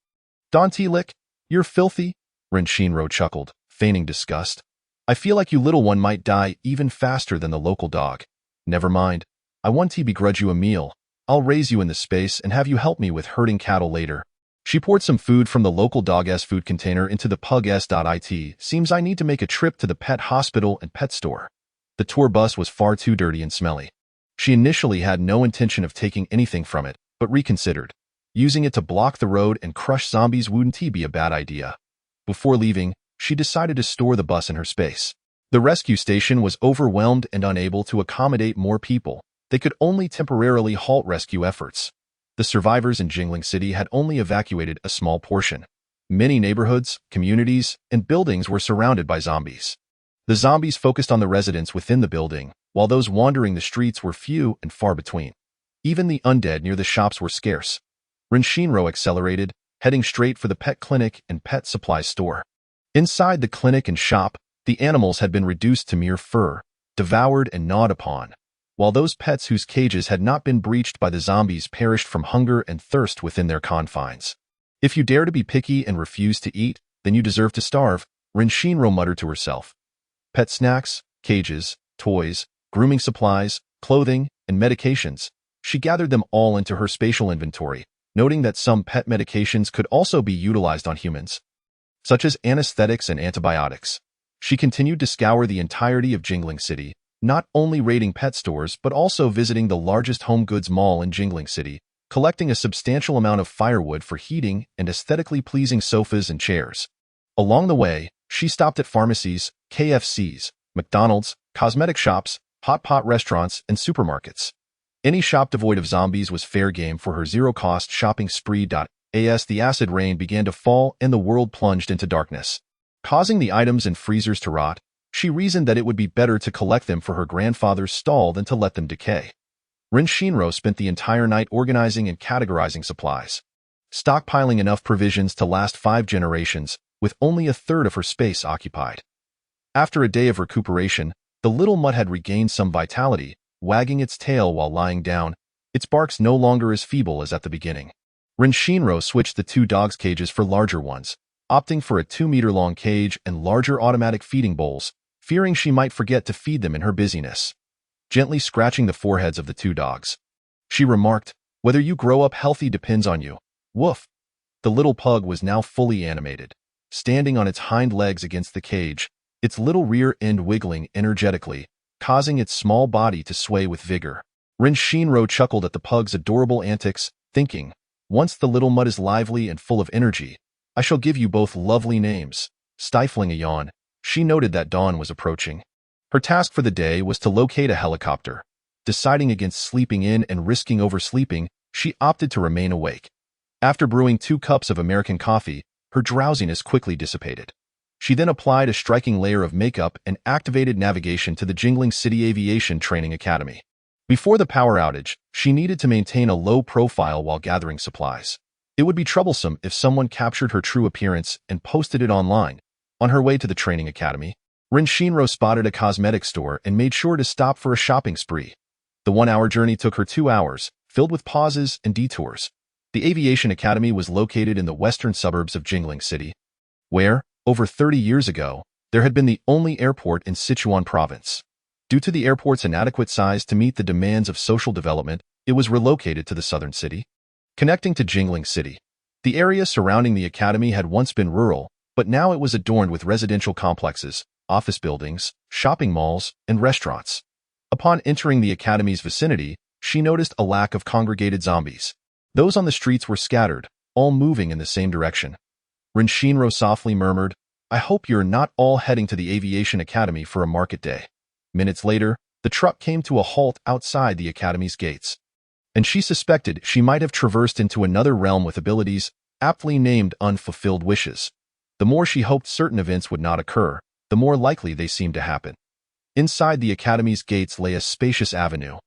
"Don't lick, you're filthy," Rin Shinro chuckled, feigning disgust. "I feel like you little one might die even faster than the local dog. Never mind, I want to begrudge you a meal. I'll raise you in the space and have you help me with herding cattle later." She poured some food from the local dog's food container into the pug's. "It seems I need to make a trip to the pet hospital and pet store." The tour bus was far too dirty and smelly. She initially had no intention of taking anything from it, but reconsidered. Using it to block the road and crush zombies wouldn't be a bad idea. Before leaving, she decided to store the bus in her space. The rescue station was overwhelmed and unable to accommodate more people. They could only temporarily halt rescue efforts. The survivors in Jingling City had only evacuated a small portion. Many neighborhoods, communities, and buildings were surrounded by zombies. The zombies focused on the residents within the building, while those wandering the streets were few and far between. Even the undead near the shops were scarce. Rin Shinro accelerated, heading straight for the pet clinic and pet supply store. Inside the clinic and shop, the animals had been reduced to mere fur, devoured and gnawed upon, while those pets whose cages had not been breached by the zombies perished from hunger and thirst within their confines. "If you dare to be picky and refuse to eat, then you deserve to starve," Rin Shinro muttered to herself. Pet snacks, cages, toys, grooming supplies, clothing, and medications. She gathered them all into her spatial inventory, noting that some pet medications could also be utilized on humans, such as anesthetics and antibiotics. She continued to scour the entirety of Jingling City, not only raiding pet stores but also visiting the largest home goods mall in Jingling City, collecting a substantial amount of firewood for heating and aesthetically pleasing sofas and chairs. Along the way, she stopped at pharmacies, KFCs, McDonald's, cosmetic shops, hot pot restaurants, and supermarkets. Any shop devoid of zombies was fair game for her zero-cost shopping spree. As the acid rain began to fall and the world plunged into darkness, causing the items in freezers to rot, she reasoned that it would be better to collect them for her grandfather's stall than to let them decay. Rin Shinro spent the entire night organizing and categorizing supplies, stockpiling enough provisions to last 5 generations, with only a third of her space occupied. After a day of recuperation, the little mutt had regained some vitality, wagging its tail while lying down, its barks no longer as feeble as at the beginning. Rin Shinro switched the 2 dogs' cages for larger ones, opting for a 2-meter-long cage and larger automatic feeding bowls, fearing she might forget to feed them in her busyness. Gently scratching the foreheads of the 2 dogs, she remarked, "Whether you grow up healthy depends on you." Woof! The little pug was now fully animated, standing on its hind legs against the cage, its little rear end wiggling energetically, causing its small body to sway with vigor. Rin Shinro chuckled at the pug's adorable antics, thinking, "Once the little mutt is lively and full of energy, I shall give you both lovely names." Stifling a yawn, she noted that dawn was approaching. Her task for the day was to locate a helicopter. Deciding against sleeping in and risking oversleeping, she opted to remain awake. After brewing 2 cups of American coffee, her drowsiness quickly dissipated. She then applied a striking layer of makeup and activated navigation to the Jingling City Aviation Training Academy. Before the power outage, she needed to maintain a low profile while gathering supplies. It would be troublesome if someone captured her true appearance and posted it online. On her way to the training academy, Rin Shinro spotted a cosmetic store and made sure to stop for a shopping spree. The 1-hour journey took her 2 hours, filled with pauses and detours. The Aviation Academy was located in the western suburbs of Jingling City, where, over 30 years ago, there had been the only airport in Sichuan province. Due to the airport's inadequate size to meet the demands of social development, it was relocated to the southern city, connecting to Jingling City. The area surrounding the academy had once been rural, but now it was adorned with residential complexes, office buildings, shopping malls, and restaurants. Upon entering the academy's vicinity, she noticed a lack of congregated zombies. Those on the streets were scattered, all moving in the same direction. Rin Shinro softly murmured, "I hope you're not all heading to the Aviation Academy for a market day." Minutes later, The truck came to a halt outside the academy's gates, and she suspected she might have traversed into another realm with abilities aptly named unfulfilled wishes. The more she hoped certain events would not occur, the more likely they seemed to happen. Inside the academy's gates lay a spacious avenue,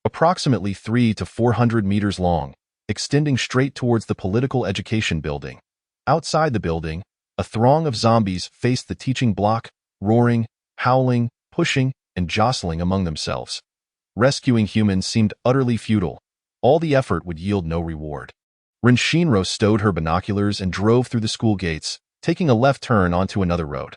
approximately 300 to 400 meters long, extending straight towards the political education building. Outside the building, a throng of zombies faced the teaching block, roaring, howling, pushing, and jostling among themselves. Rescuing humans seemed utterly futile. All the effort would yield no reward. Rin Shinro stowed her binoculars and drove through the school gates, taking a left turn onto another road.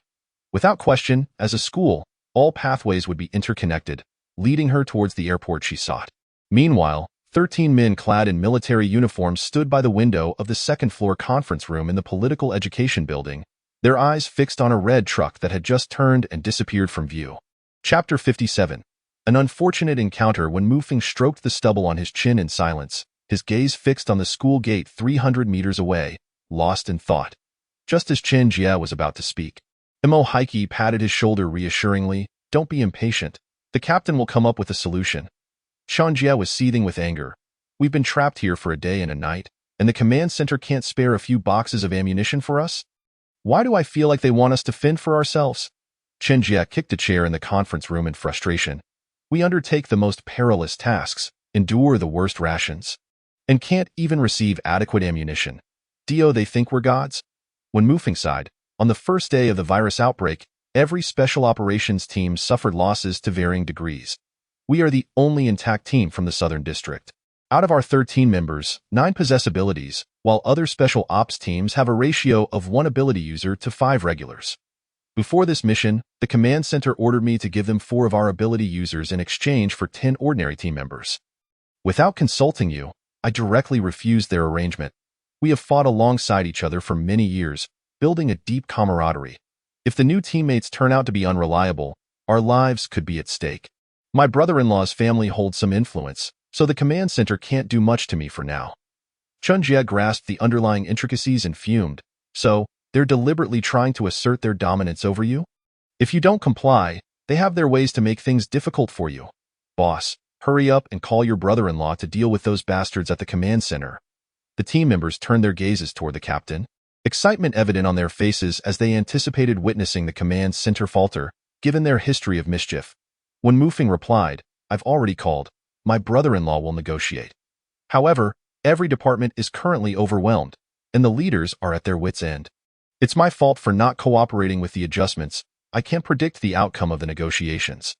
Without question, as a school, all pathways would be interconnected, leading her towards the airport she sought. Meanwhile, 13 men clad in military uniforms stood by the window of the second-floor conference room in the political education building, their eyes fixed on a red truck that had just turned and disappeared from view. Chapter 57. An unfortunate encounter. When Mufeng stroked the stubble on his chin in silence, his gaze fixed on the school gate 300 meters away, lost in thought. Just as Chen Jie was about to speak, Mo Heike patted his shoulder reassuringly. "Don't be impatient. The captain will come up with a solution." Chen Jie was seething with anger. "We've been trapped here for a day and a night, and the command center can't spare a few boxes of ammunition for us? Why do I feel like they want us to fend for ourselves?" Chen Jie kicked a chair in the conference room in frustration. "We undertake the most perilous tasks, endure the worst rations, and can't even receive adequate ammunition. Do they think we're gods?" When Mufeng sighed, on the first day of the virus outbreak, every special operations team suffered losses to varying degrees. We are the only intact team from the Southern District. Out of our 13 members, 9 possess abilities, while other special ops teams have a ratio of 1 ability user to 5 regulars. Before this mission, the command center ordered me to give them 4 of our ability users in exchange for 10 ordinary team members. Without consulting you, I directly refused their arrangement. We have fought alongside each other for many years, building a deep camaraderie. If the new teammates turn out to be unreliable, our lives could be at stake. My brother-in-law's family holds some influence, so the command center can't do much to me for now." Chen Jie grasped the underlying intricacies and fumed. "So, they're deliberately trying to assert their dominance over you? If you don't comply, they have their ways to make things difficult for you. Boss, hurry up and call your brother-in-law to deal with those bastards at the command center." The team members turned their gazes toward the captain, excitement evident on their faces as they anticipated witnessing the command center falter, given their history of mischief. When Mufeng replied, "I've already called. My brother-in-law will negotiate. However, every department is currently overwhelmed, and the leaders are at their wits' end. It's my fault for not cooperating with the adjustments. I can't predict the outcome of the negotiations.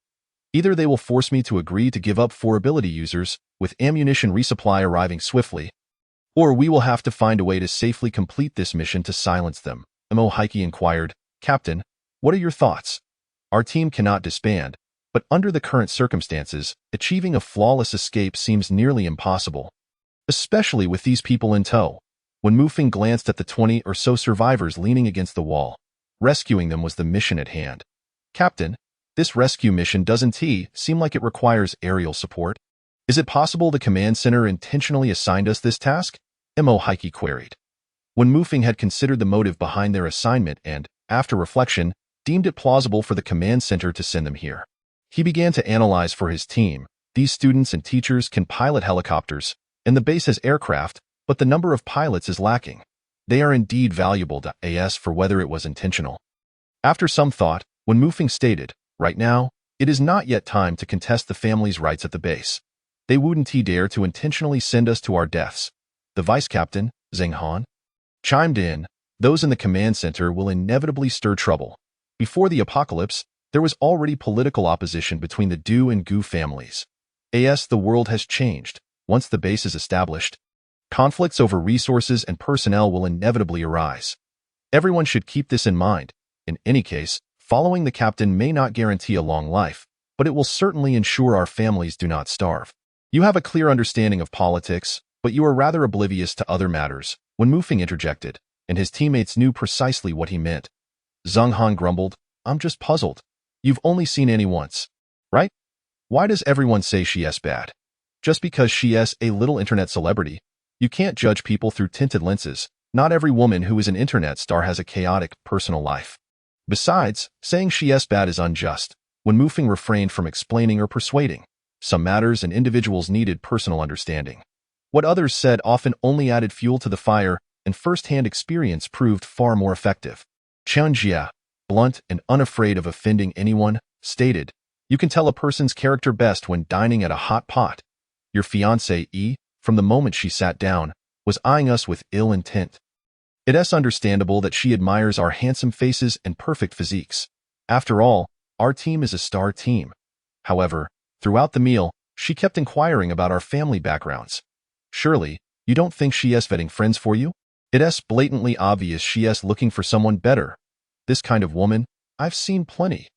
Either they will force me to agree to give up 4 ability users, with ammunition resupply arriving swiftly, or we will have to find a way to safely complete this mission to silence them." Mo Heike inquired, "Captain, what are your thoughts? Our team cannot disband, but under the current circumstances, achieving a flawless escape seems nearly impossible, especially with these people in tow." When Mufeng glanced at the 20 or so survivors leaning against the wall, rescuing them was the mission at hand. "Captain, this rescue mission doesn't seem like it requires aerial support. Is it possible the command center intentionally assigned us this task?" Mo Heike queried. When Mufeng had considered the motive behind their assignment and, after reflection, deemed it plausible for the command center to send them here, he began to analyze for his team. These students and teachers can pilot helicopters, and the base has aircraft, but the number of pilots is lacking. They are indeed valuable to AS for whether it was intentional. After some thought, when Mufeng stated, "Right now, it is not yet time to contest the family's rights at the base. They wouldn't dare to intentionally send us to our deaths." The vice captain, Zheng Han, chimed in, "Those in the command center will inevitably stir trouble. Before the apocalypse, there was already political opposition between the Du and Gu families. The world has changed. Once the base is established, conflicts over resources and personnel will inevitably arise. Everyone should keep this in mind. In any case, following the captain may not guarantee a long life, but it will certainly ensure our families do not starve. You have a clear understanding of politics, but you are rather oblivious to other matters." When Mufeng interjected, and his teammates knew precisely what he meant. Zheng Han grumbled, "I'm just puzzled. You've only seen Annie once, right? Why does everyone say she's bad? Just because she's a little internet celebrity? You can't judge people through tinted lenses. Not every woman who is an internet star has a chaotic personal life. Besides, saying she's bad is unjust. When Mufeng refrained from explaining or persuading, some matters and individuals needed personal understanding. What others said often only added fuel to the fire, and first-hand experience proved far more effective. Qian Jia, blunt and unafraid of offending anyone, stated, "You can tell a person's character best when dining at a hot pot. Your fiancée, E, from the moment she sat down, was eyeing us with ill intent. It's understandable that she admires our handsome faces and perfect physiques. After all, our team is a star team. However, throughout the meal, she kept inquiring about our family backgrounds. Surely, you don't think she is vetting friends for you? It's blatantly obvious she is looking for someone better. This kind of woman, I've seen plenty.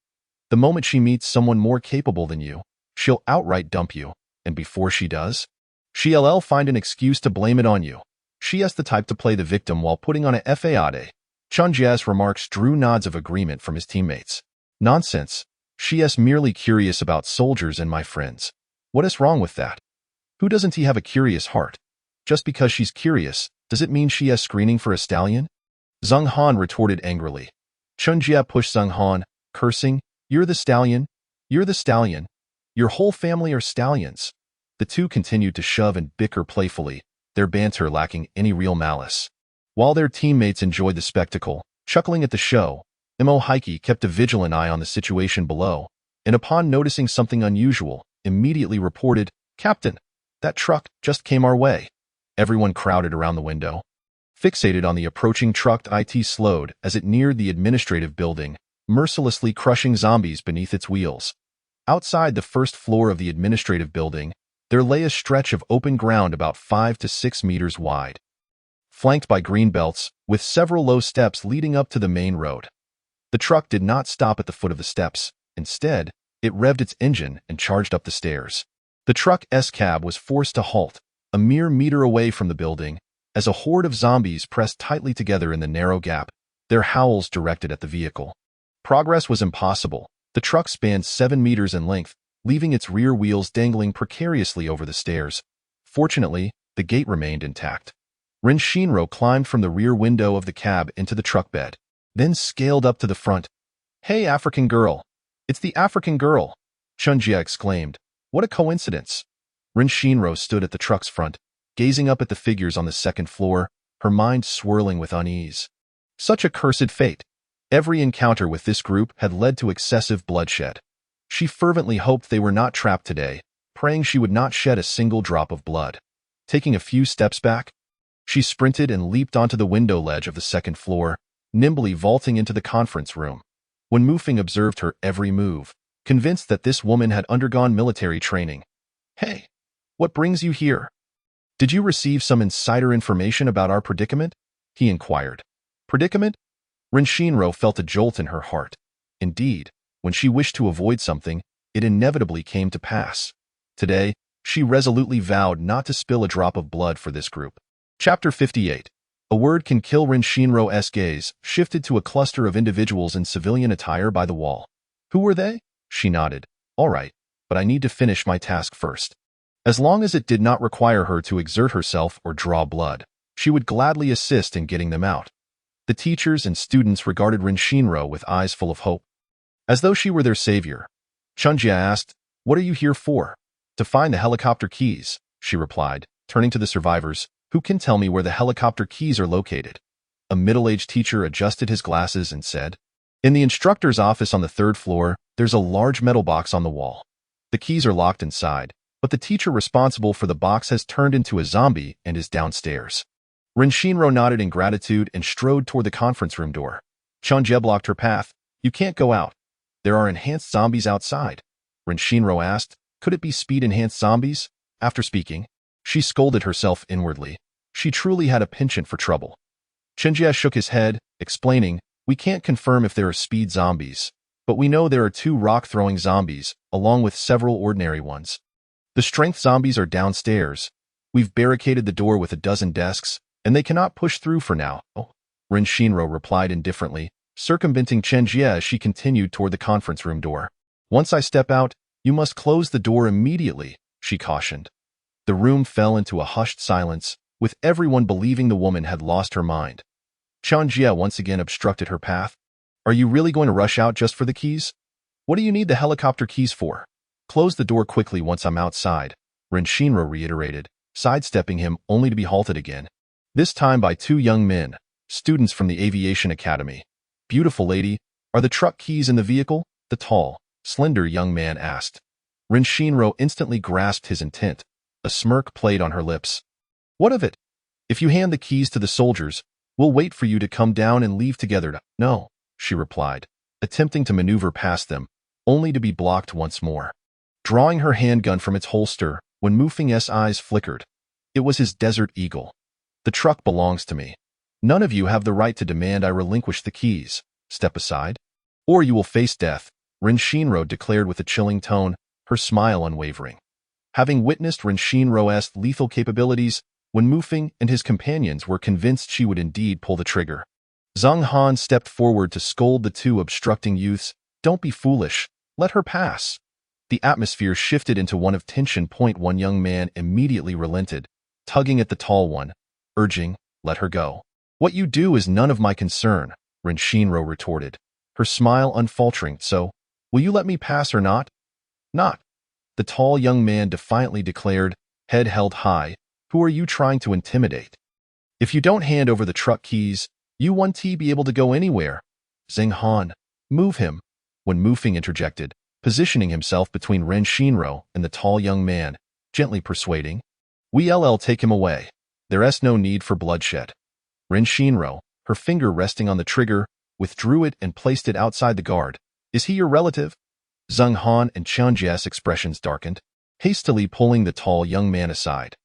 The moment she meets someone more capable than you, she'll outright dump you, and before she does, she'll find an excuse to blame it on you. She is the type to play the victim while putting on a facade." Qian Jia's remarks drew nods of agreement from his teammates. "Nonsense. She is merely curious about soldiers and my friends. What is wrong with that? Who doesn't he have a curious heart? Just because she's curious, does it mean she is screening for a stallion?" Zheng Han retorted angrily. Qian Jia pushed Zheng Han, cursing, "You're the stallion. You're the stallion. Your whole family are stallions." The two continued to shove and bicker playfully, their banter lacking any real malice. While their teammates enjoyed the spectacle, chuckling at the show, Mo Heike kept a vigilant eye on the situation below, and upon noticing something unusual, immediately reported, "Captain, that truck just came our way." Everyone crowded around the window. Fixated on the approaching truck, it slowed as it neared the administrative building, mercilessly crushing zombies beneath its wheels. Outside the first floor of the administrative building, there lay a stretch of open ground about 5 to 6 meters wide, flanked by green belts, with several low steps leading up to the main road. The truck did not stop at the foot of the steps. Instead, it revved its engine and charged up the stairs. The truck's cab was forced to halt, a mere meter away from the building, as a horde of zombies pressed tightly together in the narrow gap, their howls directed at the vehicle. Progress was impossible. The truck spanned 7 meters in length, leaving its rear wheels dangling precariously over the stairs. Fortunately, the gate remained intact. Ren Shinro climbed from the rear window of the cab into the truck bed, then scaled up to the front. "Hey, African girl! It's the African girl!" Qian Jia exclaimed. "What a coincidence!" Ren Shinro stood at the truck's front, gazing up at the figures on the second floor, her mind swirling with unease. Such a cursed fate. Every encounter with this group had led to excessive bloodshed. She fervently hoped they were not trapped today, praying she would not shed a single drop of blood. Taking a few steps back, she sprinted and leaped onto the window ledge of the second floor, nimbly vaulting into the conference room. When Mufeng observed her every move, convinced that this woman had undergone military training. "Hey, what brings you here? Did you receive some insider information about our predicament?" he inquired. Predicament? Ren Shinro felt a jolt in her heart. Indeed, when she wished to avoid something, it inevitably came to pass. Today, she resolutely vowed not to spill a drop of blood for this group. Chapter 58. A word can kill. Ren Shinro's gaze shifted to a cluster of individuals in civilian attire by the wall. Who were they? She nodded. All right, but I need to finish my task first. As long as it did not require her to exert herself or draw blood, she would gladly assist in getting them out. The teachers and students regarded Ren Shinro with eyes full of hope, as though she were their savior. Qian Jia asked, "What are you here for?" "To find the helicopter keys," she replied, turning to the survivors. "Who can tell me where the helicopter keys are located?" A middle-aged teacher adjusted his glasses and said, "In the instructor's office on the 3rd floor, there's a large metal box on the wall. The keys are locked inside, but the teacher responsible for the box has turned into a zombie and is downstairs." Ren Shinro nodded in gratitude and strode toward the conference room door. Qian Jia blocked her path. "You can't go out. There are enhanced zombies outside." Ren Shinro asked, "Could it be speed-enhanced zombies?" After speaking, she scolded herself inwardly. She truly had a penchant for trouble. Qian Jia shook his head, explaining, "We can't confirm if there are speed zombies, but we know there are 2 rock-throwing zombies, along with several ordinary ones. The strength zombies are downstairs. We've barricaded the door with a dozen desks, and they cannot push through for now." Ren Shinro replied indifferently, circumventing Qian Jia as she continued toward the conference room door. "Once I step out, you must close the door immediately," she cautioned. The room fell into a hushed silence, with everyone believing the woman had lost her mind. Qian Jia once again obstructed her path. "Are you really going to rush out just for the keys? What do you need the helicopter keys for? Close the door quickly once I'm outside, Ren Shinro reiterated, sidestepping him only to be halted again. This time by two young men, students from the aviation academy. Beautiful lady, are the truck keys in the vehicle? The tall, slender young man asked. Ren Shinro instantly grasped his intent. A smirk played on her lips. What of it? If you hand the keys to the soldiers, we'll wait for you to come down and leave together. No, she replied, attempting to maneuver past them, only to be blocked once more. Drawing her handgun from its holster, when Mufing's eyes flickered. It was his Desert Eagle. The truck belongs to me. None of you have the right to demand I relinquish the keys. Step aside, or you will face death, Ren Shinro declared with a chilling tone, her smile unwavering. Having witnessed Ren Shinro's lethal capabilities, when Mufing and his companions were convinced she would indeed pull the trigger. Zhang Han stepped forward to scold the two obstructing youths. Don't be foolish. Let her pass. The atmosphere shifted into one of tension. One young man immediately relented, tugging at the tall one, urging, let her go. What you do is none of my concern, Ren Shinro retorted, her smile unfaltering. So, will you let me pass or not? Not. The tall young man defiantly declared, head held high. Who are you trying to intimidate? If you don't hand over the truck keys, you won't be able to go anywhere. Zhang Han, move him. When Mufing interjected, positioning himself between Ren Shinro and the tall young man, gently persuading, we'll take him away. There's no need for bloodshed. Ren Shinro, her finger resting on the trigger, withdrew it and placed it outside the guard. Is he your relative? Zhang Han and Qianjia's expressions darkened, hastily pulling the tall young man aside.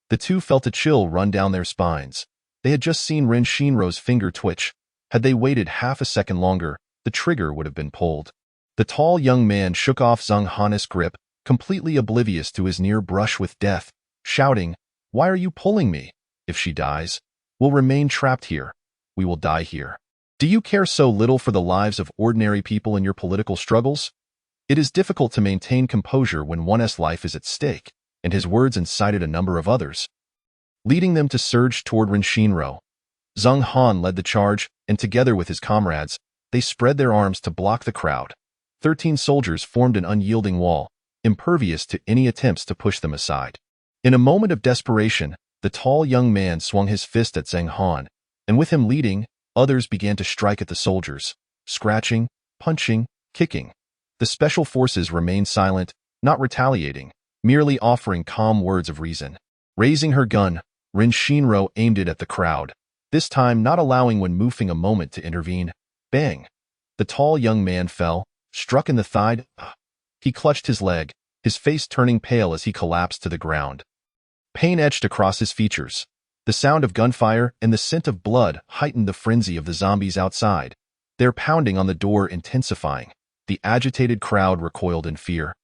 The two felt a chill run down their spines. They had just seen Ren Shinro's finger twitch. Had they waited half a second longer, the trigger would have been pulled. The tall young man shook off Zhang Han's grip, completely oblivious to his near brush with death, shouting, why are you pulling me? If she dies, we'll remain trapped here. We will die here. Do you care so little for the lives of ordinary people in your political struggles? It is difficult to maintain composure when one's life is at stake, and his words incited a number of others, leading them to surge toward Ren Shinro. Zhang Han led the charge, and together with his comrades, they spread their arms to block the crowd. 13 soldiers formed an unyielding wall, impervious to any attempts to push them aside. In a moment of desperation, the tall young man swung his fist at Zhang Han, and with him leading, others began to strike at the soldiers, scratching, punching, kicking. The special forces remained silent, not retaliating, merely offering calm words of reason. Raising her gun, Ren Shinro aimed it at the crowd, this time not allowing Wen Mufing a moment to intervene. Bang! The tall young man fell, struck in the thigh. He clutched his leg, his face turning pale as he collapsed to the ground. Pain etched across his features. The sound of gunfire and the scent of blood heightened the frenzy of the zombies outside, their pounding on the door intensifying. The agitated crowd recoiled in fear.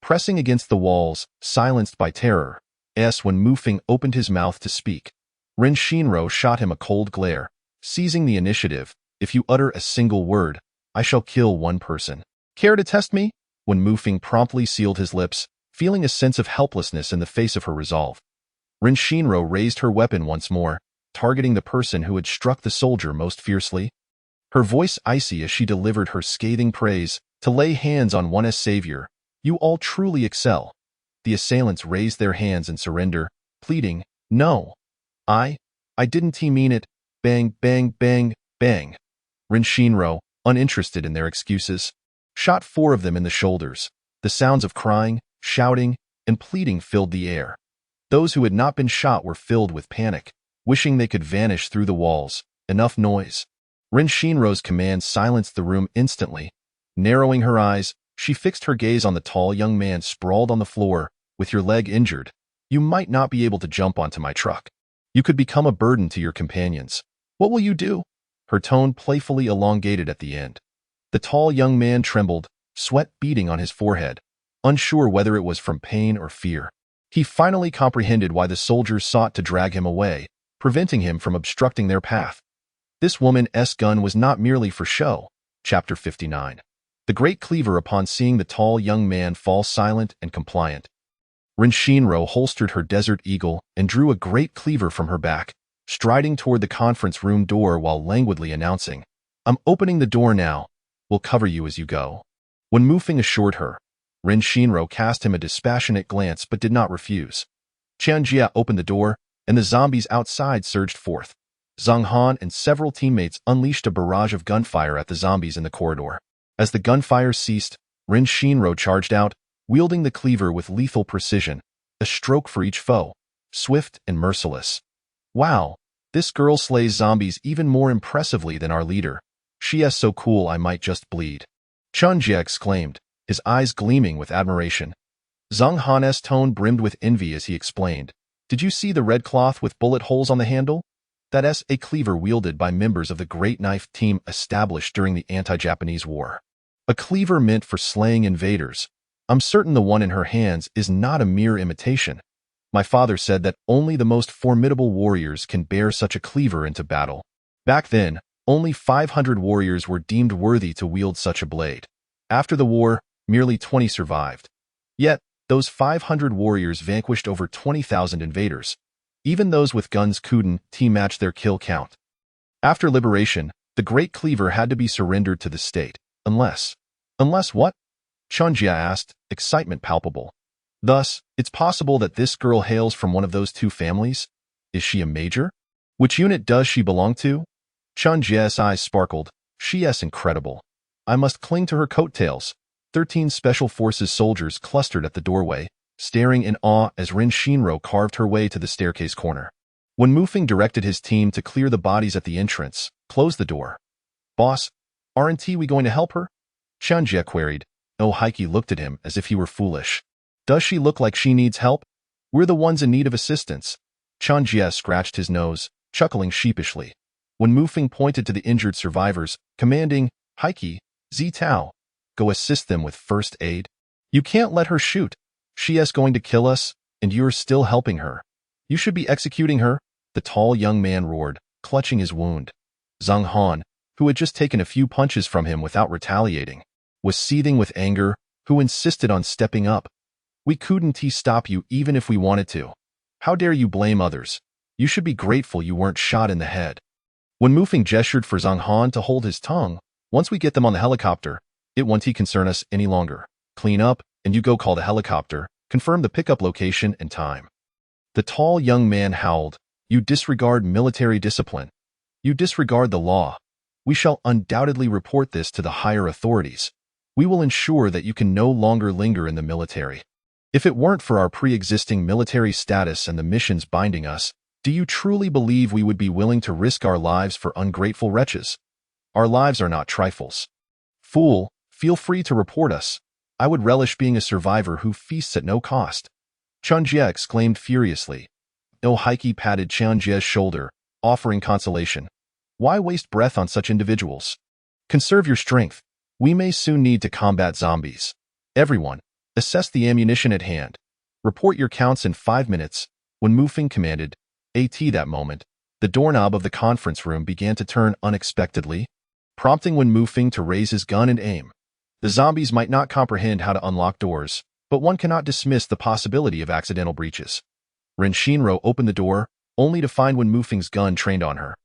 Pressing against the walls, silenced by terror, when Mufing opened his mouth to speak, Ren Shinro shot him a cold glare, seizing the initiative. If you utter a single word, I shall kill one person. Care to test me? When Mufing promptly sealed his lips, feeling a sense of helplessness in the face of her resolve. Ren Shinro raised her weapon once more, targeting the person who had struck the soldier most fiercely. Her voice icy as she delivered her scathing praise, to lay hands on one's savior. You all truly excel. The assailants raised their hands in surrender, pleading, no. I didn't mean it. Bang, bang, bang, bang. Ren Shinro, uninterested in their excuses, shot 4 of them in the shoulders. The sounds of crying, shouting, and pleading filled the air. Those who had not been shot were filled with panic, wishing they could vanish through the walls. Enough noise. Ren Shinro's command silenced the room instantly. Narrowing her eyes, she fixed her gaze on the tall young man sprawled on the floor. With your leg injured, you might not be able to jump onto my truck. You could become a burden to your companions. What will you do? Her tone playfully elongated at the end. The tall young man trembled, sweat beading on his forehead, unsure whether it was from pain or fear. He finally comprehended why the soldiers sought to drag him away, preventing him from obstructing their path. This woman's gun was not merely for show. Chapter 59. The Great Cleaver. Upon seeing the tall young man fall silent and compliant, Ren Shinro holstered her Desert Eagle and drew a great cleaver from her back, striding toward the conference room door while languidly announcing, I'm opening the door now. We'll cover you as you go. When Mufeng assured her, Ren Shinro cast him a dispassionate glance but did not refuse. Qianjia opened the door, and the zombies outside surged forth. Zhang Han and several teammates unleashed a barrage of gunfire at the zombies in the corridor. As the gunfire ceased, Ren Shinro charged out, wielding the cleaver with lethal precision, a stroke for each foe, swift and merciless. Wow, this girl slays zombies even more impressively than our leader. She is so cool I might just bleed. Qianjia exclaimed, his eyes gleaming with admiration. Zhang Han's tone brimmed with envy as he explained, "Did you see the red cloth with bullet holes on the handle? That is a cleaver wielded by members of the Great Knife team established during the anti-Japanese war. A cleaver meant for slaying invaders. I'm certain the one in her hands is not a mere imitation. My father said that only the most formidable warriors can bear such a cleaver into battle. Back then, only 500 warriors were deemed worthy to wield such a blade. After the war, merely 20 survived. Yet, those 500 warriors vanquished over 20,000 invaders. Even those with guns couldn't match their kill count. After liberation, the Great Cleaver had to be surrendered to the state, unless what? Qianjia asked, excitement palpable. Thus, it's possible that this girl hails from one of those two families? Is she a major? Which unit does she belong to? Qianjia's eyes sparkled. She is incredible. I must cling to her coattails. 13 Special Forces soldiers clustered at the doorway, staring in awe as Ren Shinro carved her way to the staircase corner. When Mufeng directed his team to clear the bodies at the entrance, close the door. Boss, aren't we going to help her? Qianjia queried. Oh, Heike looked at him as if he were foolish. Does she look like she needs help? We're the ones in need of assistance. Qianjia scratched his nose, chuckling sheepishly. When Mufeng pointed to the injured survivors, commanding, Heike, Zitao, go assist them with first aid. You can't let her shoot. She is going to kill us, and you're still helping her. You should be executing her, the tall young man roared, clutching his wound. Zhang Han, who had just taken a few punches from him without retaliating, was seething with anger, who insisted on stepping up. We couldn't stop you even if we wanted to. How dare you blame others? You should be grateful you weren't shot in the head. When Mufeng gestured for Zhang Han to hold his tongue, once we get them on the helicopter, it won't concern us any longer. Clean up, and you go call the helicopter, confirm the pickup location and time. The tall young man howled, You disregard military discipline. You disregard the law. We shall undoubtedly report this to the higher authorities. We will ensure that you can no longer linger in the military. If it weren't for our pre-existing military status and the missions binding us, do you truly believe we would be willing to risk our lives for ungrateful wretches? Our lives are not trifles. Fool, feel free to report us. I would relish being a survivor who feasts at no cost. Qianjia exclaimed furiously. Oh, Heike patted Qianjia's shoulder, offering consolation. Why waste breath on such individuals? Conserve your strength. We may soon need to combat zombies. Everyone, assess the ammunition at hand. Report your counts in 5 minutes. When Mufeng commanded, that moment, the doorknob of the conference room began to turn unexpectedly, prompting Wen Mufeng to raise his gun and aim. The zombies might not comprehend how to unlock doors, but one cannot dismiss the possibility of accidental breaches. Ren Shinro opened the door, only to find Wen Mufeng's gun trained on her.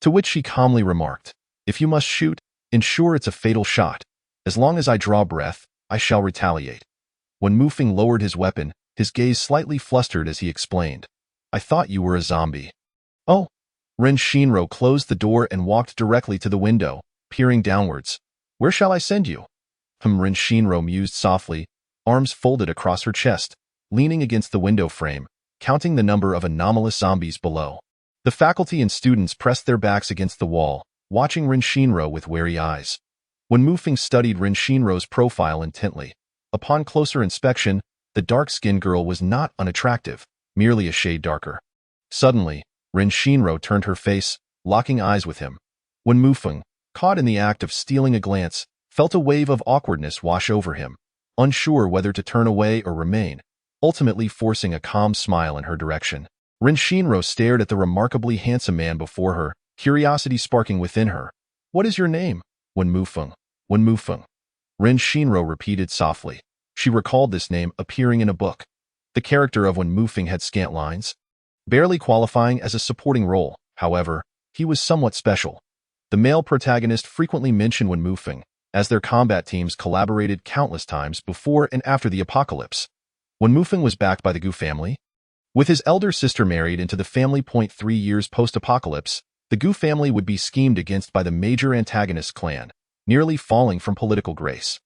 To which she calmly remarked, If you must shoot, ensure it's a fatal shot. As long as I draw breath, I shall retaliate. When Mufeng lowered his weapon, his gaze slightly flustered as he explained, I thought you were a zombie. Oh. Ren Shinro closed the door and walked directly to the window, peering downwards. Where shall I send you? Ren Shinro mused softly, arms folded across her chest, leaning against the window frame, counting the number of anomalous zombies below. The faculty and students pressed their backs against the wall, watching Ren Shinro with wary eyes. When Mufeng studied Ren Shinro's profile intently, upon closer inspection, the dark-skinned girl was not unattractive, merely a shade darker. Suddenly, Ren Shinro turned her face, locking eyes with him. When Mufeng, caught in the act of stealing a glance, felt a wave of awkwardness wash over him, unsure whether to turn away or remain, ultimately forcing a calm smile in her direction. Ren Shinro stared at the remarkably handsome man before her, curiosity sparking within her. What is your name? Wen Mufeng. Wen Mufeng. Ren Shinro repeated softly. She recalled this name appearing in a book. The character of Wen Mufeng had scant lines, barely qualifying as a supporting role. However, he was somewhat special. The male protagonist frequently mentioned Wen Mufeng, as their combat teams collaborated countless times before and after the apocalypse. When Mufeng was backed by the Gu family, with his elder sister married into the family. 3 years post-apocalypse, the Gu family would be schemed against by the major antagonist clan, nearly falling from political grace.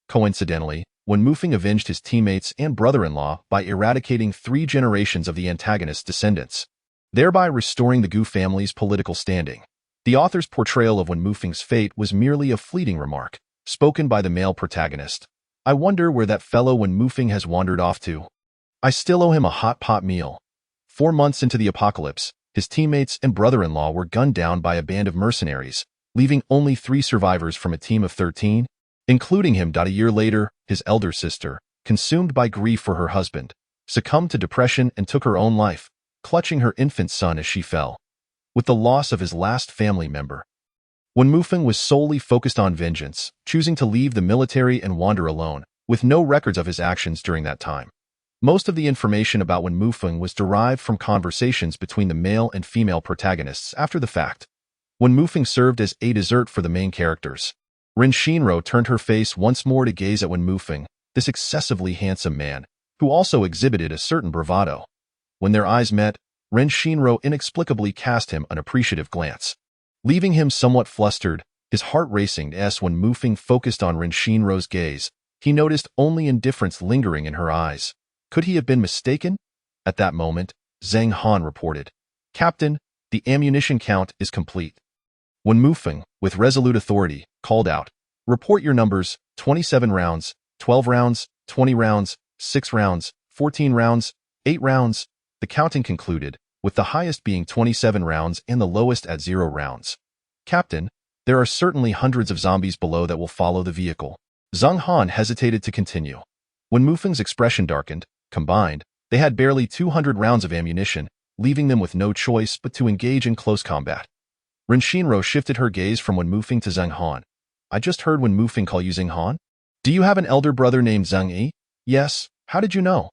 Coincidentally, when Mufeng avenged his teammates and brother-in-law by eradicating 3 generations of the antagonist's descendants, thereby restoring the Gu family's political standing. The author's portrayal of Wen Mufeng's fate was merely a fleeting remark, spoken by the male protagonist. I wonder where that fellow Wen Mufeng has wandered off to. I still owe him a hot pot meal. 4 months into the apocalypse, his teammates and brother-in-law were gunned down by a band of mercenaries, leaving only 3 survivors from a team of 13, including him. A year later, his elder sister, consumed by grief for her husband, succumbed to depression and took her own life, clutching her infant son as she fell. With the loss of his last family member, Wen Mufeng was solely focused on vengeance, choosing to leave the military and wander alone, with no records of his actions during that time. Most of the information about Wen Mufeng was derived from conversations between the male and female protagonists after the fact. Wen Mufeng served as a dessert for the main characters. Ren Shinro turned her face once more to gaze at Wen Mufeng, this excessively handsome man, who also exhibited a certain bravado. When their eyes met, Ren Shinro inexplicably cast him an appreciative glance, leaving him somewhat flustered, his heart racing as when Mufeng focused on Ren Shinro's gaze, he noticed only indifference lingering in her eyes. Could he have been mistaken? At that moment, Zhang Han reported, "Captain, the ammunition count is complete." When Mufeng, with resolute authority, called out, "Report your numbers, 27 rounds, 12 rounds, 20 rounds, 6 rounds, 14 rounds, 8 rounds, the counting concluded, with the highest being 27 rounds and the lowest at 0 rounds. "Captain, there are certainly hundreds of zombies below that will follow the vehicle." Zhang Han hesitated to continue. When Mufeng's expression darkened, combined, they had barely 200 rounds of ammunition, leaving them with no choice but to engage in close combat. Ren Shinro shifted her gaze from Wen Mufeng to Zhang Han. "I just heard Wen Mufeng call you Zhang Han? Do you have an elder brother named Zhang Yi?" "Yes, how did you know?"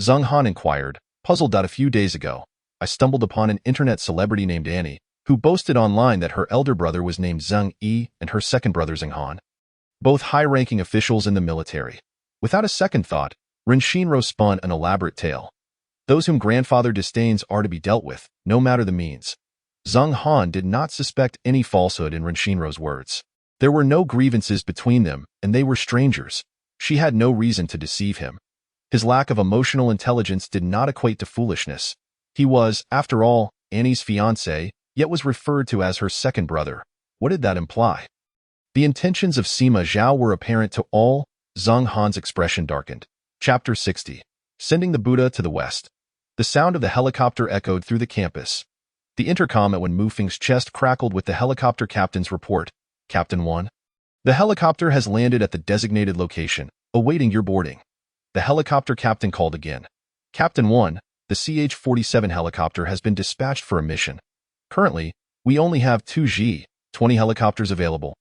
Zhang Han inquired, puzzled. "A few days ago, I stumbled upon an internet celebrity named Annie, who boasted online that her elder brother was named Zhang Yi and her second brother Zhang Han, both high-ranking officials in the military." Without a second thought, Ren Shinro spun an elaborate tale. Those whom grandfather disdains are to be dealt with, no matter the means. Zhang Han did not suspect any falsehood in Ren Shinro's words. There were no grievances between them, and they were strangers. She had no reason to deceive him. His lack of emotional intelligence did not equate to foolishness. He was, after all, Annie's fiancé, yet was referred to as her second brother. What did that imply? The intentions of Sima Zhao were apparent to all. Zhang Han's expression darkened. Chapter 60. Sending the Buddha to the West. The sound of the helicopter echoed through the campus. The intercom at Wen Mufeng's chest crackled with the helicopter captain's report. "Captain 1. The helicopter has landed at the designated location, awaiting your boarding." The helicopter captain called again. "Captain 1, the CH-47 helicopter has been dispatched for a mission. Currently, we only have 2 G-20 helicopters available,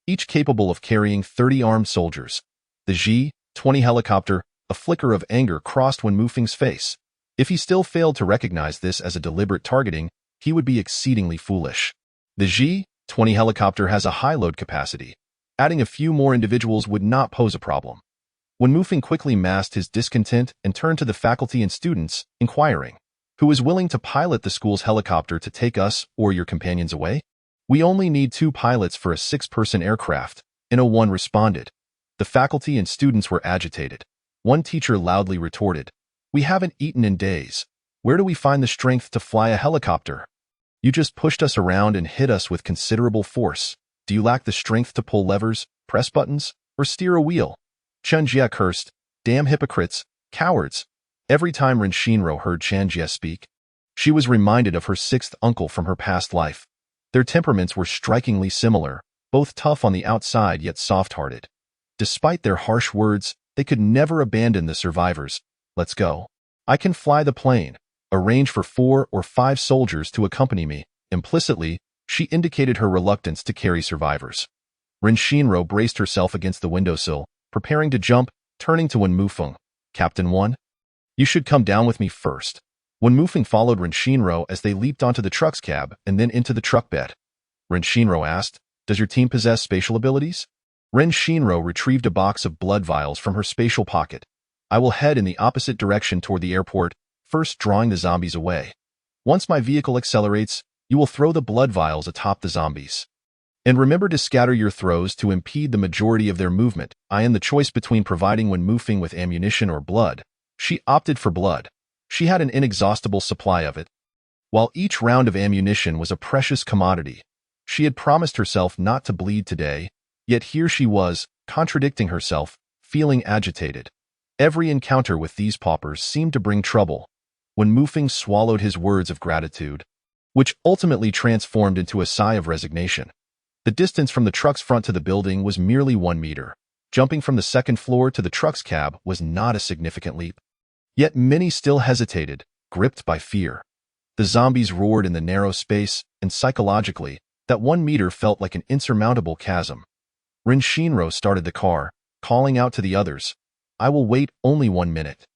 each capable of carrying 30 armed soldiers." The G-20 helicopter, a flicker of anger crossed Wen Mufeng's face. If he still failed to recognize this as a deliberate targeting, he would be exceedingly foolish. The G-20 helicopter has a high load capacity. Adding a few more individuals would not pose a problem. Wen Mufeng quickly masked his discontent and turned to the faculty and students, inquiring, "Who is willing to pilot the school's helicopter to take us or your companions away?" "We only need 2 pilots for a 6-person aircraft," No1 responded. The faculty and students were agitated. One teacher loudly retorted, "We haven't eaten in days. Where do we find the strength to fly a helicopter? You just pushed us around and hit us with considerable force. Do you lack the strength to pull levers, press buttons, or steer a wheel?" Chen Jie cursed, "Damn hypocrites, cowards." Every time Ren Shinro heard Chen Jie speak, she was reminded of her 6th uncle from her past life. Their temperaments were strikingly similar, both tough on the outside yet soft-hearted. Despite their harsh words, they could never abandon the survivors. "Let's go. I can fly the plane. Arrange for 4 or 5 soldiers to accompany me." Implicitly, she indicated her reluctance to carry survivors. Ren Shinro braced herself against the windowsill, preparing to jump, turning to Wen Mufeng. "Captain 1, you should come down with me first." Wen Mufeng followed Ren Shinro as they leaped onto the truck's cab and then into the truck bed. Ren Shinro asked, "Does your team possess spatial abilities?" Ren Shinro retrieved a box of blood vials from her spatial pocket. I will head in the opposite direction toward the airport, first drawing the zombies away. Once my vehicle accelerates, you will throw the blood vials atop the zombies. And remember to scatter your throws to impede the majority of their movement. I am the choice between providing Wen Mufeng with ammunition or blood. She opted for blood. She had an inexhaustible supply of it. While each round of ammunition was a precious commodity, she had promised herself not to bleed today, yet here she was, contradicting herself, feeling agitated. Every encounter with these paupers seemed to bring trouble. Wen Mufeng swallowed his words of gratitude, which ultimately transformed into a sigh of resignation. The distance from the truck's front to the building was merely 1 meter. Jumping from the second floor to the truck's cab was not a significant leap. Yet many still hesitated, gripped by fear. The zombies roared in the narrow space, and psychologically, that 1 meter felt like an insurmountable chasm. Ren Shinro started the car, calling out to the others, "I will wait only 1 minute."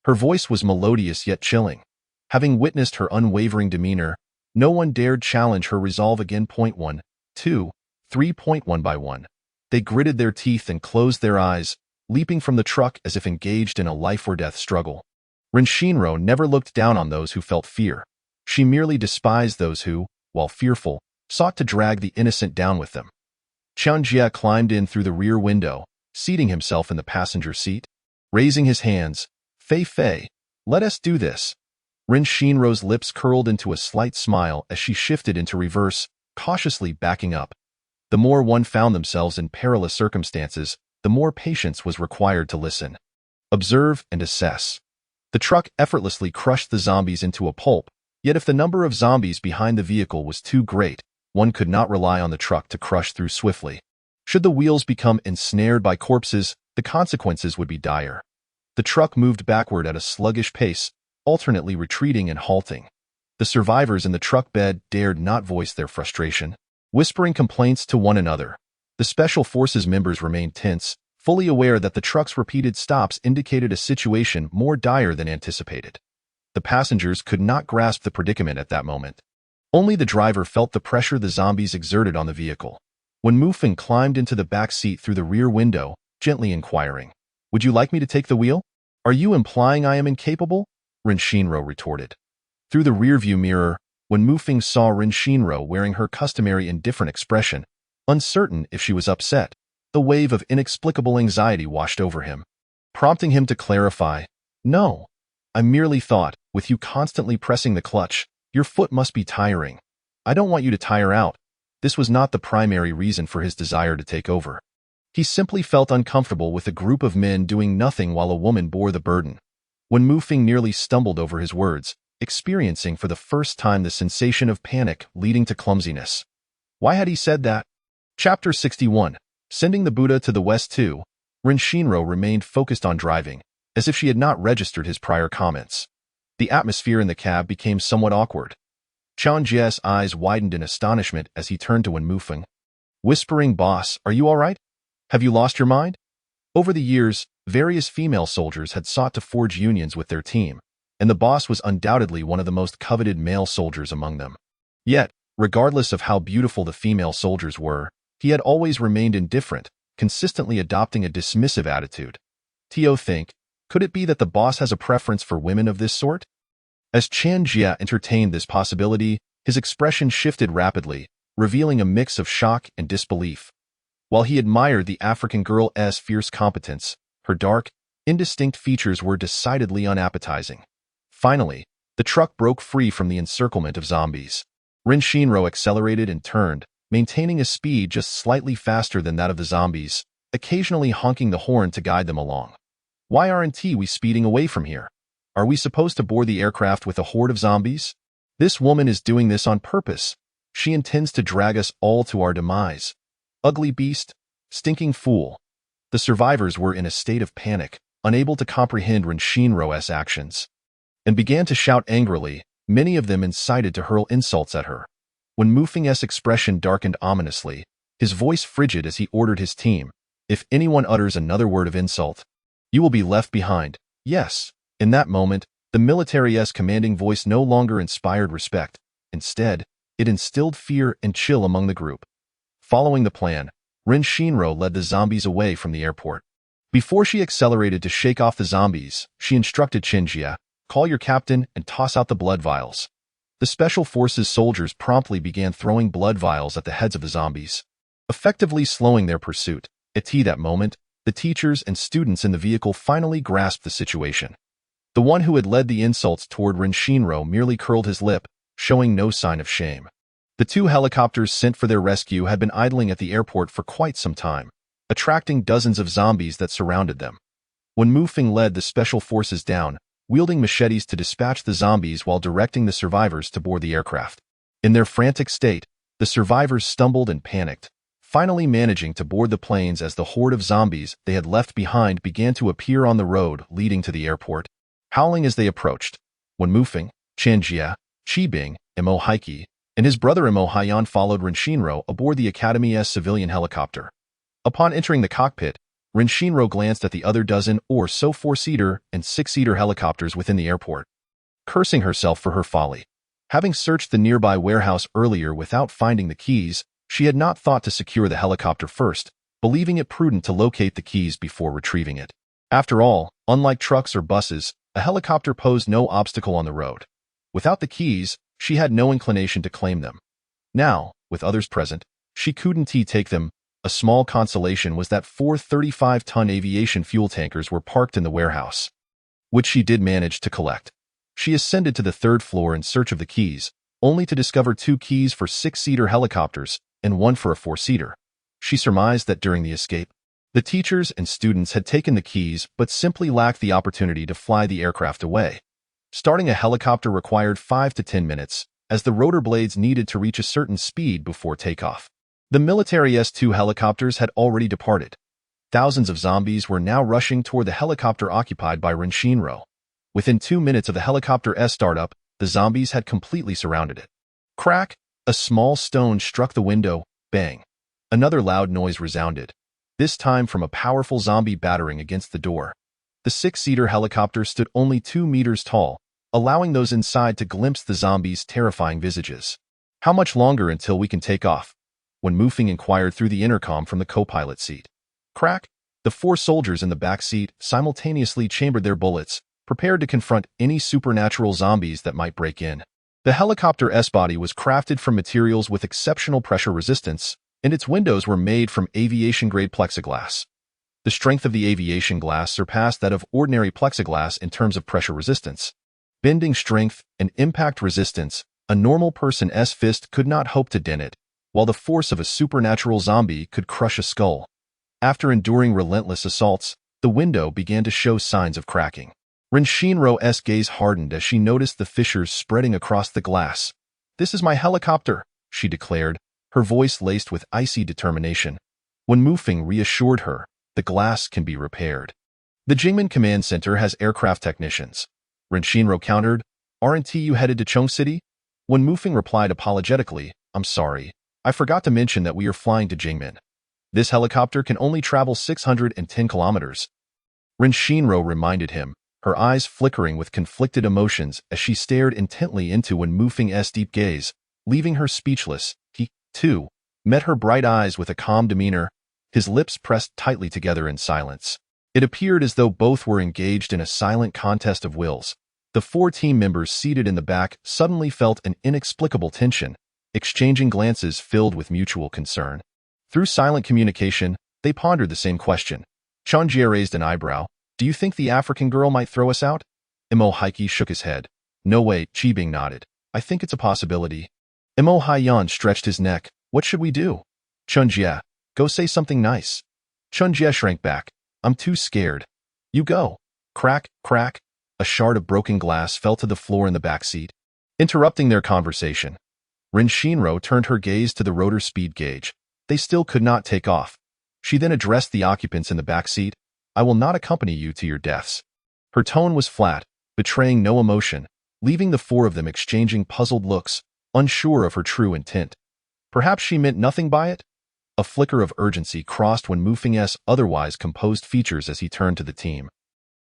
Her voice was melodious yet chilling. Having witnessed her unwavering demeanor, no one dared challenge her resolve again. 1, 2, 3.1 by 1. They gritted their teeth and closed their eyes, leaping from the truck as if engaged in a life-or-death struggle. Ren Shinro never looked down on those who felt fear. She merely despised those who, while fearful, sought to drag the innocent down with them. Qian Jie climbed in through the rear window, seating himself in the passenger seat. Raising his hands, "Fei, let us do this." Ren Shinro's lips curled into a slight smile as she shifted into reverse, cautiously backing up. The more one found themselves in perilous circumstances, the more patience was required to listen, observe, and assess. The truck effortlessly crushed the zombies into a pulp, yet if the number of zombies behind the vehicle was too great, one could not rely on the truck to crush through swiftly. Should the wheels become ensnared by corpses, the consequences would be dire. The truck moved backward at a sluggish pace, alternately retreating and halting. The survivors in the truck bed dared not voice their frustration, whispering complaints to one another. The Special Forces members remained tense, fully aware that the truck's repeated stops indicated a situation more dire than anticipated. The passengers could not grasp the predicament at that moment. Only the driver felt the pressure the zombies exerted on the vehicle. Wen Mufeng climbed into the back seat through the rear window, gently inquiring, "Would you like me to take the wheel? Are you implying I am incapable?" Ren Shinro retorted. Through the rearview mirror, Wen Mufeng saw Ren Shinro wearing her customary indifferent expression, uncertain if she was upset. The wave of inexplicable anxiety washed over him, prompting him to clarify, "No, I merely thought, with you constantly pressing the clutch, your foot must be tiring. I don't want you to tire out." This was not the primary reason for his desire to take over. He simply felt uncomfortable with a group of men doing nothing while a woman bore the burden. Wen Mufeng nearly stumbled over his words, experiencing for the first time the sensation of panic leading to clumsiness. Why had he said that? Chapter 61. Sending the Buddha to the West too. Ren Shinro remained focused on driving, as if she had not registered his prior comments. The atmosphere in the cab became somewhat awkward. Qian Jie's eyes widened in astonishment as he turned to Wen Mufeng, whispering, "Boss, are you all right? Have you lost your mind?" Over the years, various female soldiers had sought to forge unions with their team, and the boss was undoubtedly one of the most coveted male soldiers among them. Yet, regardless of how beautiful the female soldiers were, he had always remained indifferent, consistently adopting a dismissive attitude. Tio think, could it be that the boss has a preference for women of this sort? As Qian Jie entertained this possibility, his expression shifted rapidly, revealing a mix of shock and disbelief. While he admired the African girl's fierce competence, her dark, indistinct features were decidedly unappetizing. Finally, the truck broke free from the encirclement of zombies. Ren Shinro accelerated and turned, maintaining a speed just slightly faster than that of the zombies, occasionally honking the horn to guide them along. "Why aren't we speeding away from here? Are we supposed to board the aircraft with a horde of zombies? This woman is doing this on purpose. She intends to drag us all to our demise. Ugly beast, stinking fool." The survivors were in a state of panic, unable to comprehend Ren Shinro's actions, and began to shout angrily, many of them incited to hurl insults at her. When Mufeng's expression darkened ominously, his voice frigid as he ordered his team, "If anyone utters another word of insult, you will be left behind." Yes, in that moment, the military's commanding voice no longer inspired respect. Instead, it instilled fear and chill among the group. Following the plan, Rin Shinro led the zombies away from the airport. Before she accelerated to shake off the zombies, she instructed Qinjie, "Call your captain and toss out the blood vials." The Special Forces soldiers promptly began throwing blood vials at the heads of the zombies, effectively slowing their pursuit. At that moment, the teachers and students in the vehicle finally grasped the situation. The one who had led the insults toward Rin Shinro merely curled his lip, showing no sign of shame. The 2 helicopters sent for their rescue had been idling at the airport for quite some time, attracting dozens of zombies that surrounded them. When Mufeng led the Special Forces down, wielding machetes to dispatch the zombies while directing the survivors to board the aircraft. In their frantic state, the survivors stumbled and panicked, finally managing to board the planes as the horde of zombies they had left behind began to appear on the road leading to the airport, howling as they approached. When Mufeng, Qinjie, Qibing, Imo Heike, and his brother Imo Haiyan followed Rin Shinro aboard the Academy's civilian helicopter. Upon entering the cockpit, Rin Shinro glanced at the other dozen or so 4-seater and 6-seater helicopters within the airport, cursing herself for her folly. Having searched the nearby warehouse earlier without finding the keys, she had not thought to secure the helicopter first, believing it prudent to locate the keys before retrieving it. After all, unlike trucks or buses, a helicopter posed no obstacle on the road. Without the keys, she had no inclination to claim them. Now, with others present, she couldn't take them. A small consolation was that 4 35-ton aviation fuel tankers were parked in the warehouse, which she did manage to collect. She ascended to the 3rd floor in search of the keys, only to discover 2 keys for 6-seater helicopters and 1 for a 4-seater. She surmised that during the escape, the teachers and students had taken the keys but simply lacked the opportunity to fly the aircraft away. Starting a helicopter required 5 to 10 minutes, as the rotor blades needed to reach a certain speed before takeoff. The military S-2 helicopters had already departed. Thousands of zombies were now rushing toward the helicopter occupied by Rin Shinro. Within 2 minutes of the helicopter's startup, the zombies had completely surrounded it. Crack! A small stone struck the window. Bang! Another loud noise resounded, this time from a powerful zombie battering against the door. The 6-seater helicopter stood only 2 meters tall, allowing those inside to glimpse the zombies' terrifying visages. "How much longer until we can take off?" When Mufeng inquired through the intercom from the co-pilot seat. Crack! The 4 soldiers in the back seat simultaneously chambered their bullets, prepared to confront any supernatural zombies that might break in. The helicopter's body was crafted from materials with exceptional pressure resistance, and its windows were made from aviation-grade plexiglass. The strength of the aviation glass surpassed that of ordinary plexiglass in terms of pressure resistance, bending strength, and impact resistance. A normal person's fist could not hope to dent it, while the force of a supernatural zombie could crush a skull. After enduring relentless assaults, the window began to show signs of cracking. Rin Shinro's gaze hardened as she noticed the fissures spreading across the glass. "This is my helicopter," she declared, her voice laced with icy determination. When Mufeng reassured her, "The glass can be repaired. The Jingmen Command Center has aircraft technicians." Rin Shinro countered, "Aren't you headed to Chong City?" When Mufeng replied apologetically, "I'm sorry, I forgot to mention that we are flying to Jingmen. This helicopter can only travel 610 kilometers." Rin Shinro reminded him, her eyes flickering with conflicted emotions as she stared intently into Wen Mufeng's deep gaze, leaving her speechless. He, too, met her bright eyes with a calm demeanor, his lips pressed tightly together in silence. It appeared as though both were engaged in a silent contest of wills. The 4 team members seated in the back suddenly felt an inexplicable tension, exchanging glances filled with mutual concern. Through silent communication, they pondered the same question. Qinjie raised an eyebrow. "Do you think the African girl might throw us out?" Imo Heike shook his head. "No way," Qibing nodded. "I think it's a possibility." Imo Haiyan stretched his neck. "What should we do?" "Qinjie, go say something nice." Qinjie shrank back. "I'm too scared." "You go." Crack, crack. A shard of broken glass fell to the floor in the back seat, interrupting their conversation. Rin Shinro turned her gaze to the rotor speed gauge. They still could not take off. She then addressed the occupants in the back seat. "I will not accompany you to your deaths." Her tone was flat, betraying no emotion, leaving the 4 of them exchanging puzzled looks, unsure of her true intent. Perhaps she meant nothing by it? A flicker of urgency crossed Wen Mufeng's otherwise composed features as he turned to the team.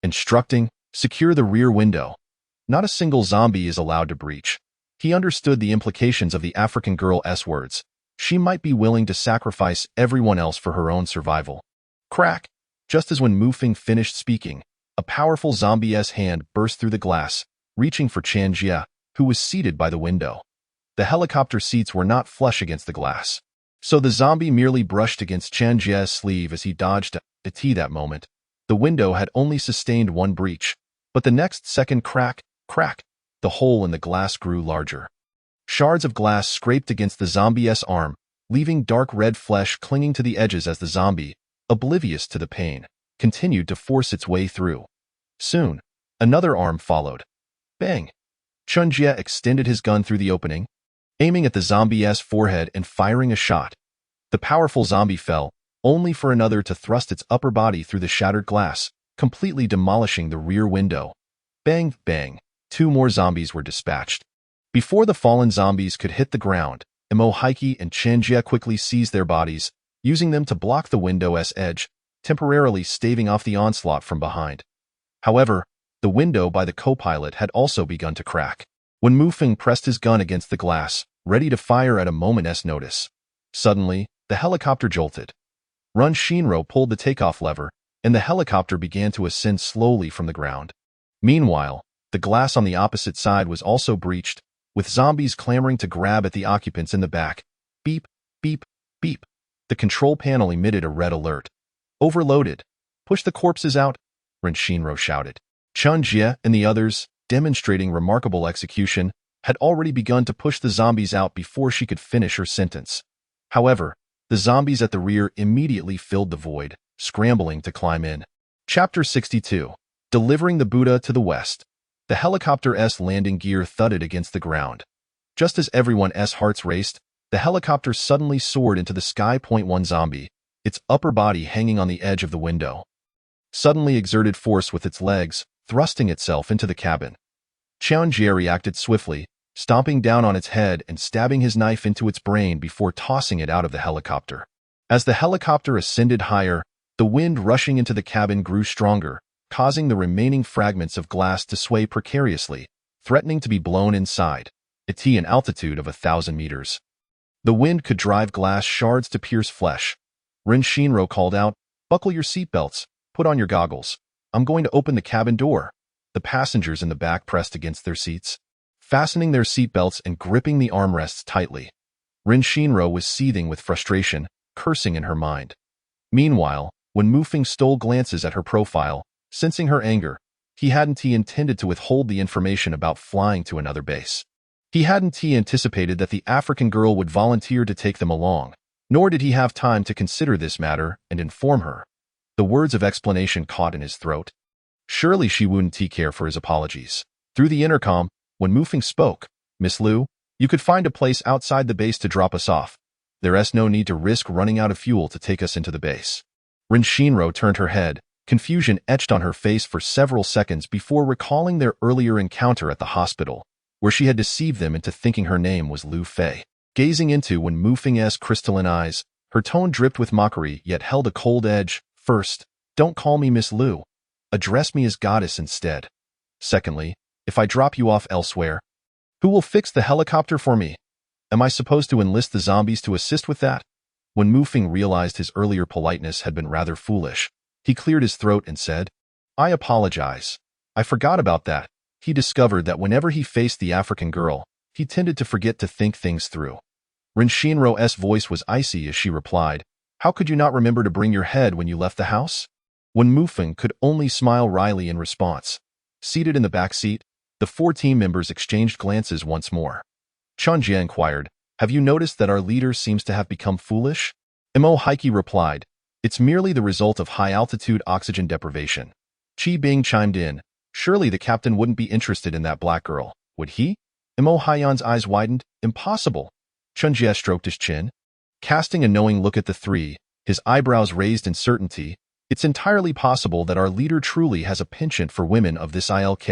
Instructing, "Secure the rear window. Not a single zombie is allowed to breach." He understood the implications of the African girl's words. She might be willing to sacrifice everyone else for her own survival. Crack! Just as when Mufeng finished speaking, a powerful zombie-esque hand burst through the glass, reaching for Qian Jie, who was seated by the window. The helicopter seats were not flush against the glass, so the zombie merely brushed against Qian Jie's sleeve as he dodged a T that moment. The window had only sustained one breach, but the next second crack, the hole in the glass grew larger. Shards of glass scraped against the zombie's arm, leaving dark red flesh clinging to the edges as the zombie, oblivious to the pain, continued to force its way through. Soon, another arm followed. Bang! Qian Jie extended his gun through the opening, aiming at the zombie's forehead and firing a shot. The powerful zombie fell, only for another to thrust its upper body through the shattered glass, completely demolishing the rear window. Bang, bang! 2 more zombies were dispatched. Before the fallen zombies could hit the ground, Imo Heike and Qian Jie quickly seized their bodies, using them to block the window's edge, temporarily staving off the onslaught from behind. However, the window by the co-pilot had also begun to crack. When Mufeng pressed his gun against the glass, ready to fire at a moment's notice, suddenly, the helicopter jolted. Run Shinro pulled the takeoff lever, and the helicopter began to ascend slowly from the ground. Meanwhile, the glass on the opposite side was also breached, with zombies clamoring to grab at the occupants in the back. Beep, beep, beep. The control panel emitted a red alert. Overloaded. Push the corpses out, Ren Shinro shouted. Qian Jie and the others, demonstrating remarkable execution, had already begun to push the zombies out before she could finish her sentence. However, the zombies at the rear immediately filled the void, scrambling to climb in. Chapter 62. Delivering the Buddha to the West. The helicopter's landing gear thudded against the ground. Just as everyone's hearts raced, the helicopter suddenly soared into the sky. One zombie, its upper body hanging on the edge of the window, suddenly exerted force with its legs, thrusting itself into the cabin. Qian Jie reacted swiftly, stomping down on its head and stabbing his knife into its brain before tossing it out of the helicopter. As the helicopter ascended higher, the wind rushing into the cabin grew stronger, causing the remaining fragments of glass to sway precariously, threatening to be blown inside, at an altitude of 1,000 meters. The wind could drive glass shards to pierce flesh. Ren Shinro called out, "Buckle your seatbelts, put on your goggles. I'm going to open the cabin door." The passengers in the back pressed against their seats, fastening their seatbelts and gripping the armrests tightly. Ren Shinro was seething with frustration, cursing in her mind. Meanwhile, when Mufeng stole glances at her profile, sensing her anger, he hadn't intended to withhold the information about flying to another base. He hadn't anticipated that the African girl would volunteer to take them along, nor did he have time to consider this matter and inform her. The words of explanation caught in his throat. Surely she wouldn't care for his apologies. Through the intercom, when Mufeng spoke, "Miss Liu, you could find a place outside the base to drop us off. There's no need to risk running out of fuel to take us into the base." Ren Shinro turned her head, confusion etched on her face for several seconds before recalling their earlier encounter at the hospital, where she had deceived them into thinking her name was Liu Fei. Gazing into when Mufeng's crystalline eyes, her tone dripped with mockery yet held a cold edge. First, don't call me Miss Liu. Address me as goddess instead. Secondly, if I drop you off elsewhere, who will fix the helicopter for me? Am I supposed to enlist the zombies to assist with that? When Mufeng realized his earlier politeness had been rather foolish, he cleared his throat and said, "I apologize. I forgot about that." He discovered that whenever he faced the African girl, he tended to forget to think things through. Ren Shinro's voice was icy as she replied, "How could you not remember to bring your head when you left the house?" When Mufeng could only smile wryly in response. Seated in the back seat, the 4 team members exchanged glances once more. Qian Jie inquired, "Have you noticed that our leader seems to have become foolish?" Imo Heike replied, "It's merely the result of high-altitude oxygen deprivation." Qi Bing chimed in, "Surely the captain wouldn't be interested in that black girl, would he?" Imo Haiyan's eyes widened, "Impossible." Qian Jie stroked his chin, casting a knowing look at the 3, his eyebrows raised in certainty. "It's entirely possible that our leader truly has a penchant for women of this ilk."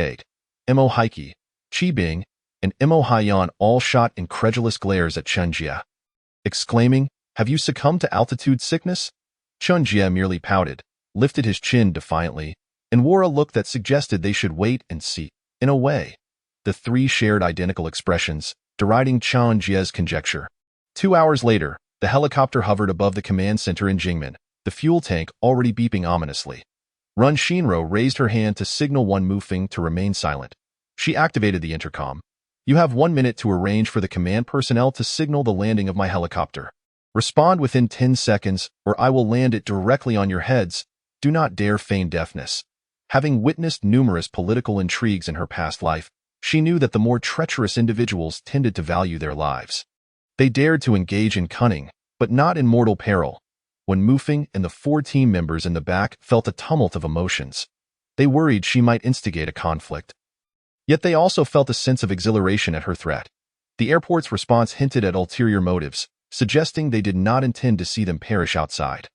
Imo Heike, Qi Bing, and Imo Haiyan all shot incredulous glares at Qian Jie, exclaiming, "Have you succumbed to altitude sickness?" Qian Jie merely pouted, lifted his chin defiantly, and wore a look that suggested they should wait and see. In a way, the 3 shared identical expressions, deriding Qian Jie's conjecture. 2 hours later, the helicopter hovered above the command center in Jingmen, the fuel tank already beeping ominously. Run Shinro raised her hand to signal Wen Mufeng to remain silent. She activated the intercom. You have 1 minute to arrange for the command personnel to signal the landing of my helicopter. Respond within 10 seconds, or I will land it directly on your heads. Do not dare feign deafness. Having witnessed numerous political intrigues in her past life, she knew that the more treacherous individuals tended to value their lives. They dared to engage in cunning, but not in mortal peril. When Mufeng and the 4 team members in the back felt a tumult of emotions, they worried she might instigate a conflict. Yet they also felt a sense of exhilaration at her threat. The airport's response hinted at ulterior motives, suggesting they did not intend to see them perish outside.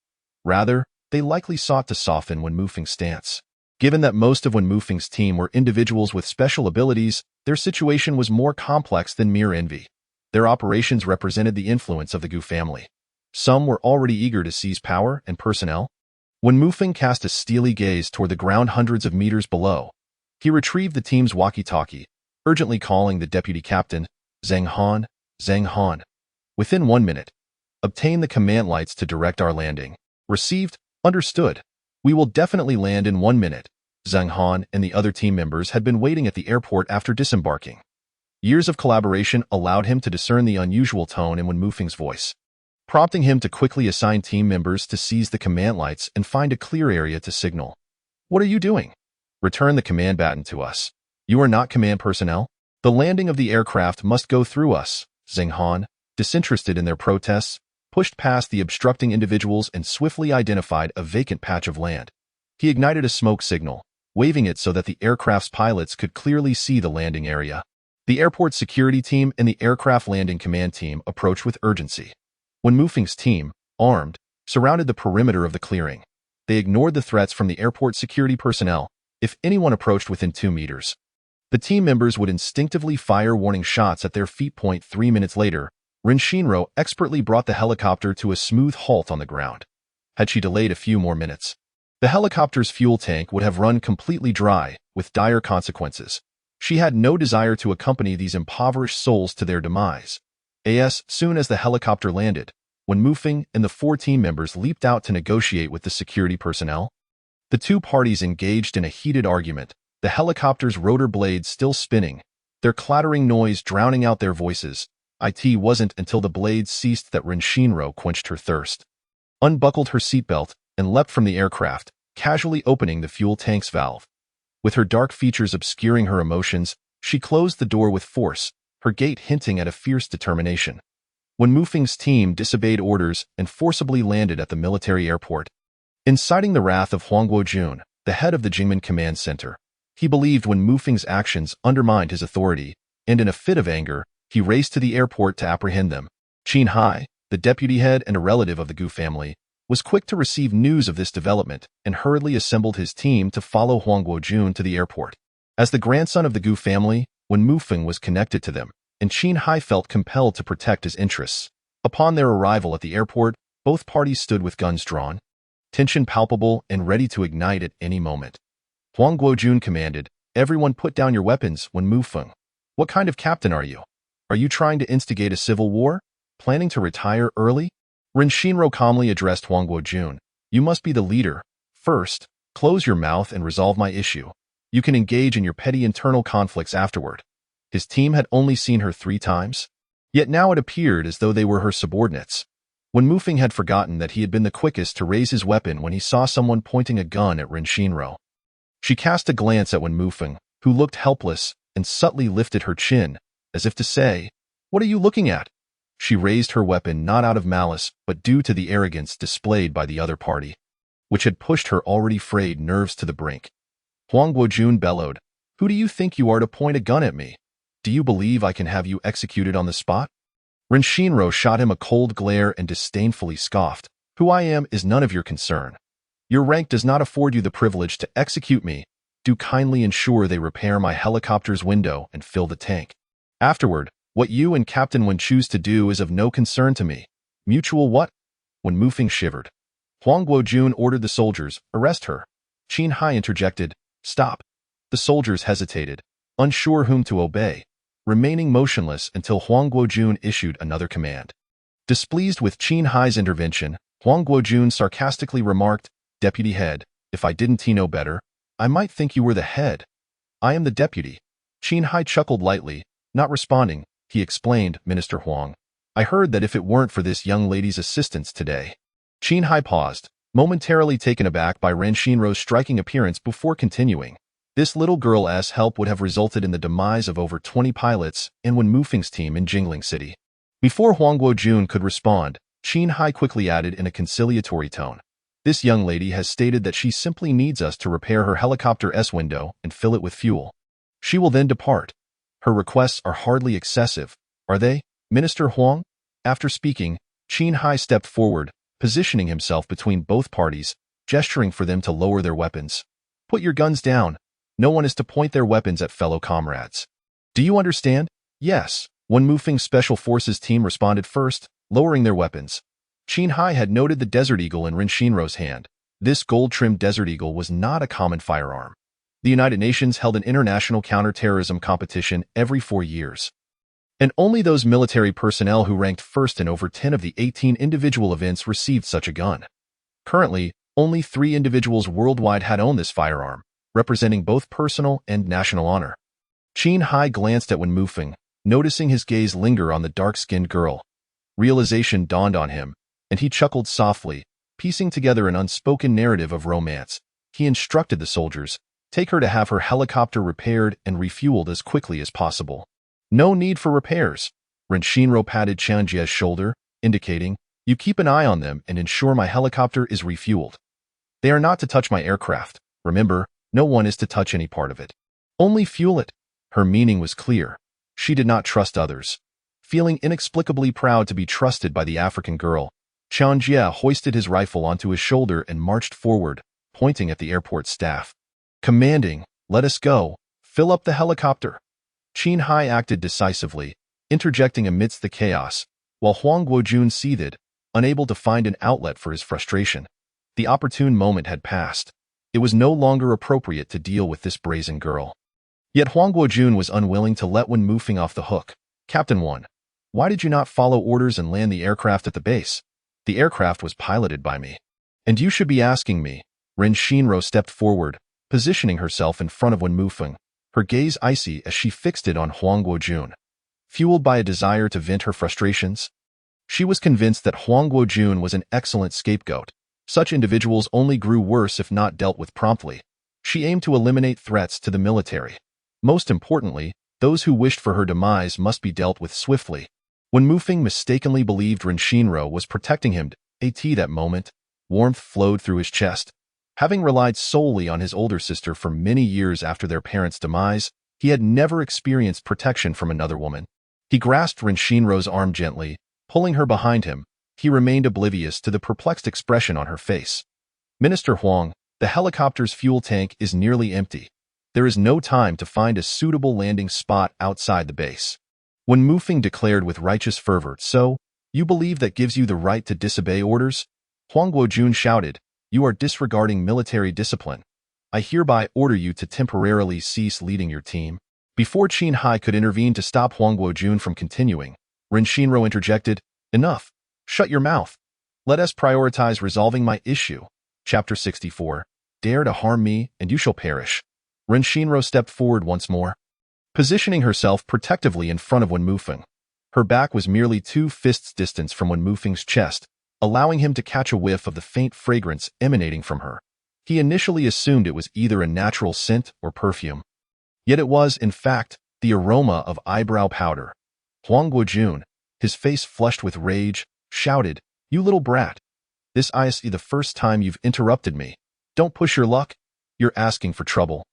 Rather, they likely sought to soften Wen Mufeng's stance. Given that most of Wen Mufeng's team were individuals with special abilities, their situation was more complex than mere envy. Their operations represented the influence of the Gu family. Some were already eager to seize power and personnel. Wen Mufeng cast a steely gaze toward the ground hundreds of meters below. He retrieved the team's walkie-talkie, urgently calling the deputy captain, Zheng Han. Zheng Han. Within 1 minute. Obtain the command lights to direct our landing. Received. Understood. We will definitely land in 1 minute. Zheng Han and the other team members had been waiting at the airport after disembarking. Years of collaboration allowed him to discern the unusual tone in Wen Mufeng's voice, prompting him to quickly assign team members to seize the command lights and find a clear area to signal. What are you doing? Return the command baton to us. You are not command personnel. The landing of the aircraft must go through us. Zheng Han, disinterested in their protests, pushed past the obstructing individuals and swiftly identified a vacant patch of land. He ignited a smoke signal, waving it so that the aircraft's pilots could clearly see the landing area. The airport security team and the aircraft landing command team approached with urgency. Wen Mufeng's team, armed, surrounded the perimeter of the clearing. They ignored the threats from the airport security personnel. If anyone approached within 2 meters, the team members would instinctively fire warning shots at their feet. 3 minutes later, Ren Shinro expertly brought the helicopter to a smooth halt on the ground. Had she delayed a few more minutes, the helicopter's fuel tank would have run completely dry, with dire consequences. She had no desire to accompany these impoverished souls to their demise. As soon as the helicopter landed, Wen Mufeng and the 4 team members leaped out to negotiate with the security personnel. The 2 parties engaged in a heated argument, the helicopter's rotor blades still spinning, their clattering noise drowning out their voices. It wasn't until the blades ceased that Ren Shinro quenched her thirst, unbuckled her seatbelt, and leapt from the aircraft, casually opening the fuel tank's valve. With her dark features obscuring her emotions, she closed the door with force, her gait hinting at a fierce determination. Wen Mufeng's team disobeyed orders and forcibly landed at the military airport, inciting the wrath of Huang Guojun, the head of the Jingmen Command Center. He believed Wen Mufeng's actions undermined his authority, and in a fit of anger, he raced to the airport to apprehend them. Qin Hai, the deputy head and a relative of the Gu family, was quick to receive news of this development and hurriedly assembled his team to follow Huang Guojun to the airport. As the grandson of the Gu family, Wen Mufeng was connected to them, and Qin Hai felt compelled to protect his interests. Upon their arrival at the airport, both parties stood with guns drawn, tension palpable and ready to ignite at any moment. Huang Guojun commanded, "Everyone put down your weapons." Wen Mufeng, "What kind of captain are you? Are you trying to instigate a civil war? Planning to retire early?" Ren Shinro calmly addressed Huang Guojun, "You must be the leader. First, close your mouth and resolve my issue. You can engage in your petty internal conflicts afterward." His team had only seen her 3 times, yet now it appeared as though they were her subordinates. Wen Mufeng had forgotten that he had been the quickest to raise his weapon when he saw someone pointing a gun at Ren Shinro. She cast a glance at Wen Mufeng, who looked helpless, and subtly lifted her chin, as if to say, "What are you looking at?" She raised her weapon not out of malice, but due to the arrogance displayed by the other party, which had pushed her already frayed nerves to the brink. Huang Guojun bellowed, "Who do you think you are to point a gun at me? Do you believe I can have you executed on the spot?" Ren Shinro shot him a cold glare and disdainfully scoffed, "Who I am is none of your concern. Your rank does not afford you the privilege to execute me. Do kindly ensure they repair my helicopter's window and fill the tank. Afterward, what you and Captain Wen choose to do is of no concern to me." "Mutual what?" Wen Mufeng shivered. Huang Guojun ordered the soldiers, "Arrest her." Qin Hai interjected, "Stop." The soldiers hesitated, unsure whom to obey, remaining motionless until Huang Guojun issued another command. Displeased with Qin Hai's intervention, Huang Guojun sarcastically remarked, "Deputy head, if I didn't know better, I might think you were the head. I am the deputy." Qin Hai chuckled lightly, not responding. He explained, "Minister Huang, I heard that if it weren't for this young lady's assistance today." Qin Hai paused, momentarily taken aback by Ren Shinro's striking appearance before continuing. This little girl's help would have resulted in the demise of over 20 pilots and Wen Mufeng's team in Jingling City. Before Huang Guojun could respond, Qin Hai quickly added in a conciliatory tone, "This young lady has stated that she simply needs us to repair her helicopter's window and fill it with fuel. She will then depart. Her requests are hardly excessive, are they, Minister Huang?" After speaking, Qin Hai stepped forward, positioning himself between both parties, gesturing for them to lower their weapons. "Put your guns down. No one is to point their weapons at fellow comrades. Do you understand?" "Yes." Wen Mufeng's Special Forces team responded first, lowering their weapons. Qin Hai had noted the Desert Eagle in Ren Shinro's hand. This gold-trimmed Desert Eagle was not a common firearm. The United Nations held an international counterterrorism competition every 4 years. And only those military personnel who ranked first in over 10 of the 18 individual events received such a gun. Currently, only 3 individuals worldwide had owned this firearm, representing both personal and national honor. Qin Hai glanced at Wen Mufeng, noticing his gaze linger on the dark-skinned girl. Realization dawned on him, and he chuckled softly, piecing together an unspoken narrative of romance. He instructed the soldiers, "Take her to have her helicopter repaired and refueled as quickly as possible." "No need for repairs." Ren Shinro patted Qianjie's shoulder, indicating, "You keep an eye on them and ensure my helicopter is refueled. They are not to touch my aircraft. Remember, no one is to touch any part of it. Only fuel it." Her meaning was clear. She did not trust others. Feeling inexplicably proud to be trusted by the African girl, Qianjie hoisted his rifle onto his shoulder and marched forward, pointing at the airport staff. Commanding, "Let us go. Fill up the helicopter." Qin Hai acted decisively, interjecting amidst the chaos, while Huang Guojun seethed, unable to find an outlet for his frustration. The opportune moment had passed. It was no longer appropriate to deal with this brazen girl. Yet Huang Guojun was unwilling to let Wen Mufeng off the hook. "Captain 1, why did you not follow orders and land the aircraft at the base? The aircraft was piloted by me. And you should be asking me." Ren Shinro stepped forward, positioning herself in front of Wen Mufeng, her gaze icy as she fixed it on Huang Guojun. Fueled by a desire to vent her frustrations, she was convinced that Huang Guojun was an excellent scapegoat. Such individuals only grew worse if not dealt with promptly. She aimed to eliminate threats to the military. Most importantly, those who wished for her demise must be dealt with swiftly. When Mufeng mistakenly believed Ren Shinro was protecting him, at that moment, warmth flowed through his chest. Having relied solely on his older sister for many years after their parents' demise, he had never experienced protection from another woman. He grasped Ren Shinro's arm gently, pulling her behind him. He remained oblivious to the perplexed expression on her face. "Minister Huang, the helicopter's fuel tank is nearly empty. There is no time to find a suitable landing spot outside the base." When Mufeng declared with righteous fervor, "So, you believe that gives you the right to disobey orders?" Huang Guojun shouted, "You are disregarding military discipline. I hereby order you to temporarily cease leading your team." Before Qin Hai could intervene to stop Huang Guojun from continuing, Ren Shinro interjected, "Enough. Shut your mouth. Let us prioritize resolving my issue." Chapter 64. Dare to harm me, and you shall perish. Ren Shinro stepped forward once more, positioning herself protectively in front of Wen Mufeng. Her back was merely 2 fists distance from Wen Mufeng's chest, allowing him to catch a whiff of the faint fragrance emanating from her. He initially assumed it was either a natural scent or perfume. Yet it was, in fact, the aroma of eyebrow powder. Huang Guojun, his face flushed with rage, shouted, "You little brat. This is the first time you've interrupted me. Don't push your luck. You're asking for trouble.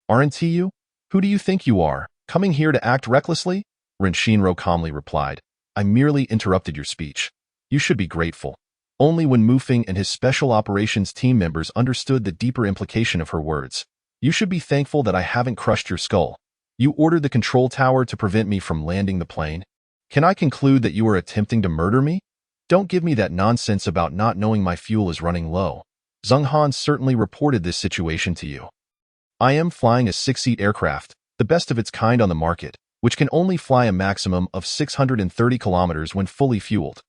Aren't you? Who do you think you are, coming here to act recklessly?" Ren Shinro calmly replied, "I merely interrupted your speech. You should be grateful." Only when Mufeng and his special operations team members understood the deeper implication of her words. "You should be thankful that I haven't crushed your skull. You ordered the control tower to prevent me from landing the plane. Can I conclude that you are attempting to murder me? Don't give me that nonsense about not knowing my fuel is running low. Zheng Han certainly reported this situation to you. I am flying a 6-seat aircraft, the best of its kind on the market, which can only fly a maximum of 630 kilometers when fully fueled.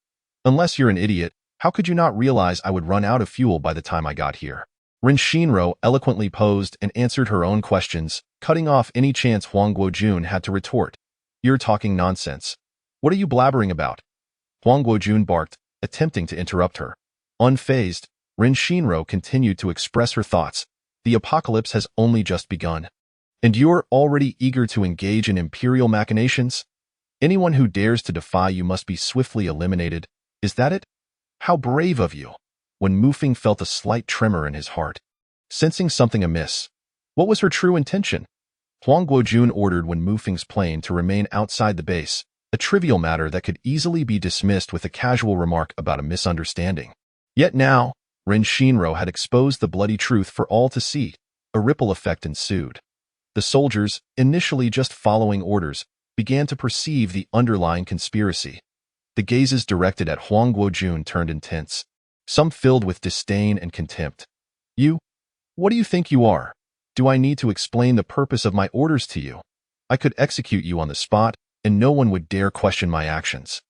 Unless you're an idiot, how could you not realize I would run out of fuel by the time I got here? Rin Shinro eloquently posed and answered her own questions, cutting off any chance Huang Guojun had to retort. You're talking nonsense. What are you blabbering about? Huang Guojun barked, attempting to interrupt her. Unfazed, Rin Shinro continued to express her thoughts. The apocalypse has only just begun. And you're already eager to engage in imperial machinations? Anyone who dares to defy you must be swiftly eliminated. Is that it? How brave of you. When Mufeng felt a slight tremor in his heart, sensing something amiss. What was her true intention? Huang Guojun ordered Wen Mufeng's plane to remain outside the base, a trivial matter that could easily be dismissed with a casual remark about a misunderstanding. Yet now, Rin Shinro had exposed the bloody truth for all to see. A ripple effect ensued. The soldiers, initially just following orders, began to perceive the underlying conspiracy. The gazes directed at Huang Guojun turned intense, some filled with disdain and contempt. You? What do you think you are? Do I need to explain the purpose of my orders to you? I could execute you on the spot, and no one would dare question my actions.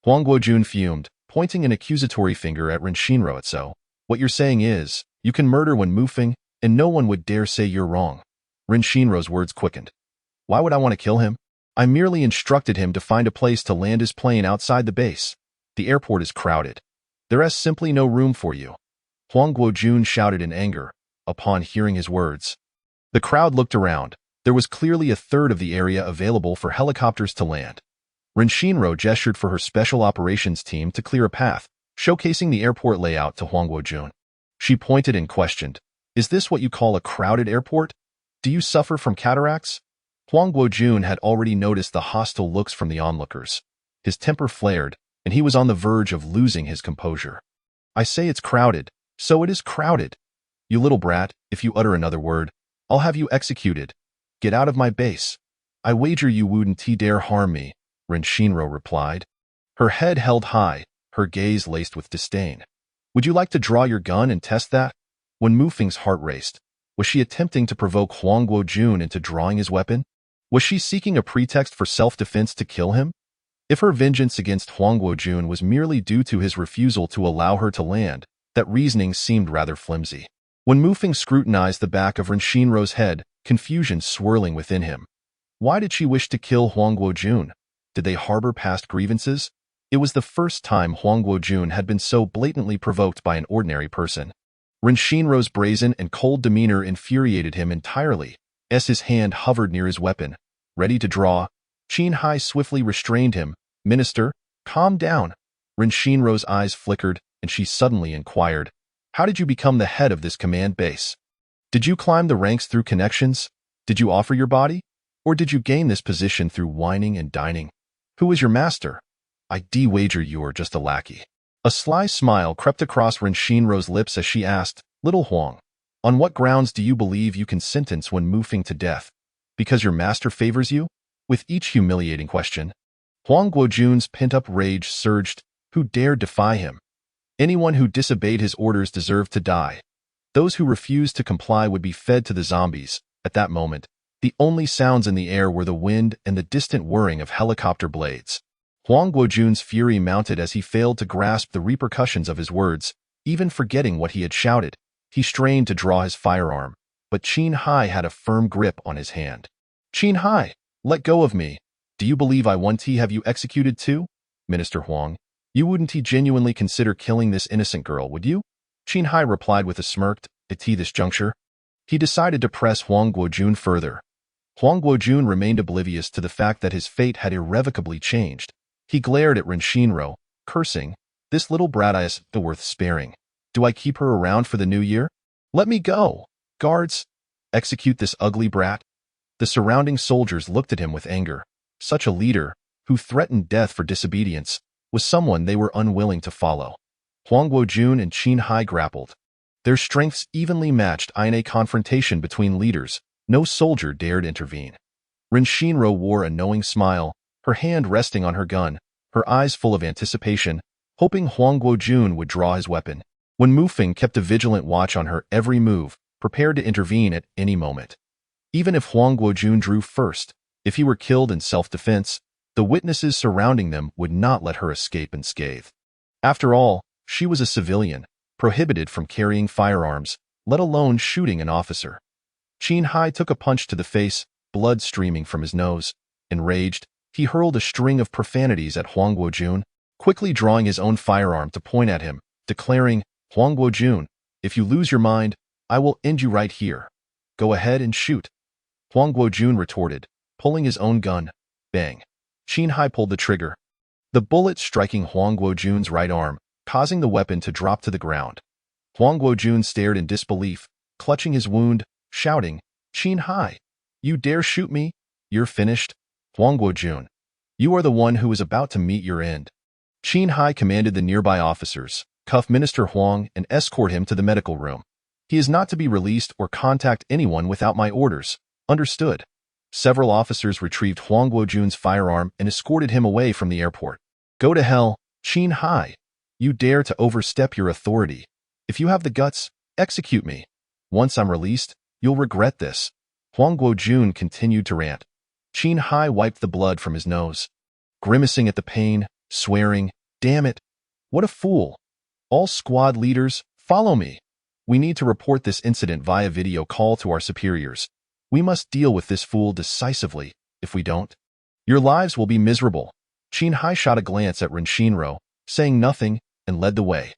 Huang Guojun fumed, pointing an accusatory finger at Rin Shinro. So, what you're saying is, you can murder Wen Mufeng, and no one would dare say you're wrong. Rin Shinro's words quickened. Why would I want to kill him? I merely instructed him to find a place to land his plane outside the base. The airport is crowded. There is simply no room for you. Huang Guojun shouted in anger, upon hearing his words. The crowd looked around. There was clearly a third of the area available for helicopters to land. Rin Shinro gestured for her special operations team to clear a path, showcasing the airport layout to Huang Guojun. She pointed and questioned, Is this what you call a crowded airport? Do you suffer from cataracts? Huang Guojun had already noticed the hostile looks from the onlookers. His temper flared, and he was on the verge of losing his composure. I say it's crowded, so it is crowded. You little brat, if you utter another word, I'll have you executed. Get out of my base. I wager you wouldn't dare harm me, Rin Shinro replied. Her head held high, her gaze laced with disdain. Would you like to draw your gun and test that? When Mufeng's heart raced, was she attempting to provoke Huang Guojun into drawing his weapon? Was she seeking a pretext for self-defense to kill him? If her vengeance against Huang Guojun was merely due to his refusal to allow her to land, that reasoning seemed rather flimsy. When Mufeng scrutinized the back of Rin Shinro's head, confusion swirling within him. Why did she wish to kill Huang Guojun? Did they harbor past grievances? It was the first time Huang Guojun had been so blatantly provoked by an ordinary person. Rin Shinro's brazen and cold demeanor infuriated him entirely, as his hand hovered near his weapon, ready to draw. Qin Hai swiftly restrained him. Minister, calm down. Rin Shinro's eyes flickered, and she suddenly inquired, How did you become the head of this command base? Did you climb the ranks through connections? Did you offer your body? Or did you gain this position through whining and dining? Who is your master? I wager you are just a lackey. A sly smile crept across Rin Shinro's lips as she asked, Little Huang, on what grounds do you believe you can sentence Wen Mufeng to death? Because your master favors you? With each humiliating question, Huang Guojun's pent-up rage surged. Who dared defy him? Anyone who disobeyed his orders deserved to die. Those who refused to comply would be fed to the zombies. At that moment, the only sounds in the air were the wind and the distant whirring of helicopter blades. Huang Guojun's fury mounted as he failed to grasp the repercussions of his words, even forgetting what he had shouted. He strained to draw his firearm, but Qin Hai had a firm grip on his hand. Qin Hai, let go of me. Do you believe I want to have you executed too? Minister Huang, you wouldn't genuinely consider killing this innocent girl, would you? Qin Hai replied with a smirk. At this juncture, he decided to press Huang Guojun further. Huang Guojun remained oblivious to the fact that his fate had irrevocably changed. He glared at Rin Shinro, cursing, This little brat is worth sparing. Do I keep her around for the new year? Let me go. Guards, execute this ugly brat. The surrounding soldiers looked at him with anger. Such a leader, who threatened death for disobedience, was someone they were unwilling to follow. Huang Guojun and Qin Hai grappled. Their strengths evenly matched. In a confrontation between leaders, no soldier dared intervene. Rin Shinro wore a knowing smile, her hand resting on her gun, her eyes full of anticipation, hoping Huang Guojun would draw his weapon. Wen Mufeng kept a vigilant watch on her every move, prepared to intervene at any moment. Even if Huang Guojun drew first, if he were killed in self-defense, the witnesses surrounding them would not let her escape unscathed. After all, she was a civilian, prohibited from carrying firearms, let alone shooting an officer. Qin Hai took a punch to the face, blood streaming from his nose. Enraged, he hurled a string of profanities at Huang Guojun, quickly drawing his own firearm to point at him, declaring, "Huang Guojun, if you lose your mind, I will end you right here. Go ahead and shoot." Huang Guojun retorted, pulling his own gun. Bang. Qin Hai pulled the trigger, the bullet striking Huang Guojun's right arm, causing the weapon to drop to the ground. Huang Guojun stared in disbelief, clutching his wound, shouting, "Qin Hai, you dare shoot me? You're finished." Huang Guojun, you are the one who is about to meet your end. Qin Hai commanded the nearby officers, cuff Minister Huang and escort him to the medical room. He is not to be released or contact anyone without my orders. Understood. Several officers retrieved Huang Guojun's firearm and escorted him away from the airport. Go to hell, Qin Hai. You dare to overstep your authority. If you have the guts, execute me. Once I'm released, you'll regret this. Huang Guojun continued to rant. Qin Hai wiped the blood from his nose, grimacing at the pain, swearing, "Damn it! What a fool! All squad leaders, follow me. We need to report this incident via video call to our superiors. We must deal with this fool decisively. If we don't, your lives will be miserable." Qin Hai shot a glance at Ren Shinro, saying nothing, and led the way.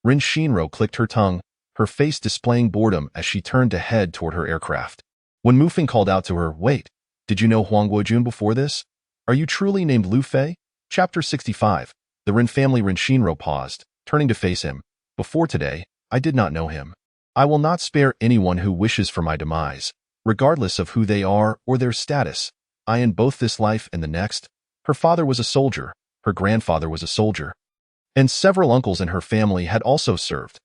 Ren Shinro clicked her tongue, her face displaying boredom as she turned to head toward her aircraft. When Mufeng called out to her, "Wait, did you know Huang Guojun before this? Are you truly named Lu Fei?" Chapter 65. The Ren family. Ren Shinro paused, turning to face him. "Before today, I did not know him. I will not spare anyone who wishes for my demise, regardless of who they are or their status. I in both this life and the next." Her father was a soldier, her grandfather was a soldier, and several uncles in her family had also served.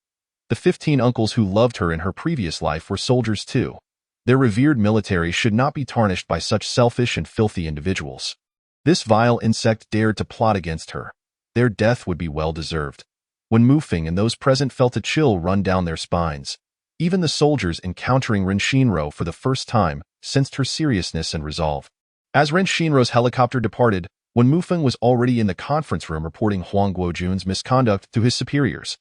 The 15 uncles who loved her in her previous life were soldiers too. Their revered military should not be tarnished by such selfish and filthy individuals. This vile insect dared to plot against her. Their death would be well deserved. When Mufeng and those present felt a chill run down their spines, even the soldiers encountering Ren Shinro for the first time sensed her seriousness and resolve. As Ren Shinro's helicopter departed, when Mufeng was already in the conference room reporting Huang Guojun's misconduct to his superiors,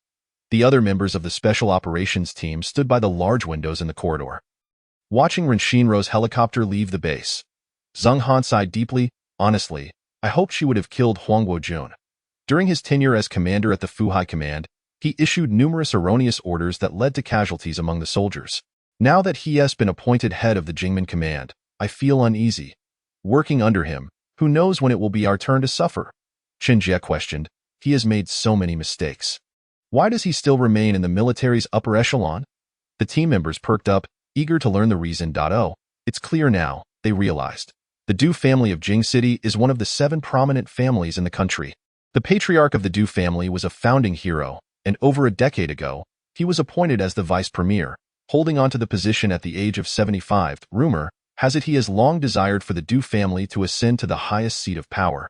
the other members of the special operations team stood by the large windows in the corridor, watching Ren Shinro's helicopter leave the base. Zheng Han sighed deeply. Honestly, I hoped she would have killed Huang Guojun. During his tenure as commander at the Fuhai Command, he issued numerous erroneous orders that led to casualties among the soldiers. Now that he has been appointed head of the Jingmen Command, I feel uneasy. Working under him, who knows when it will be our turn to suffer? Chen Jie questioned. He has made so many mistakes. Why does he still remain in the military's upper echelon? The team members perked up, eager to learn the reason. Oh, it's clear now, they realized. The Du family of Jing City is one of the 7 prominent families in the country. The patriarch of the Du family was a founding hero, and over a decade ago, he was appointed as the vice premier, holding on to the position at the age of 75. Rumor has it he has long desired for the Du family to ascend to the highest seat of power,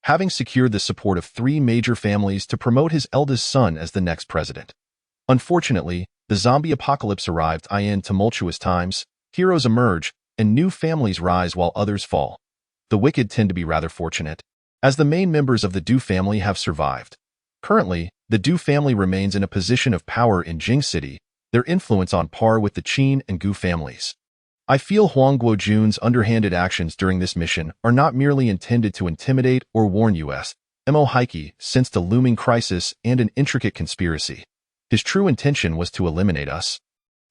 having secured the support of 3 major families to promote his eldest son as the next president. Unfortunately, the zombie apocalypse arrived. In tumultuous times, heroes emerge, and new families rise while others fall. The wicked tend to be rather fortunate, as the main members of the Du family have survived. Currently, the Du family remains in a position of power in Jing City, their influence on par with the Qin and Gu families. I feel Huang Guojun's underhanded actions during this mission are not merely intended to intimidate or warn us. Mo Heike sensed a looming crisis and an intricate conspiracy. His true intention was to eliminate us,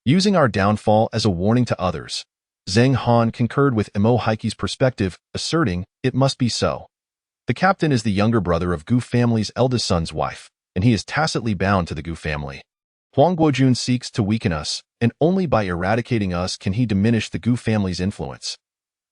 using our downfall as a warning to others. Zheng Han concurred with Mo Heike's perspective, asserting, it must be so. The captain is the younger brother of Gu family's eldest son's wife, and he is tacitly bound to the Gu family. Huang Guojun seeks to weaken us, and only by eradicating us can he diminish the Gu family's influence.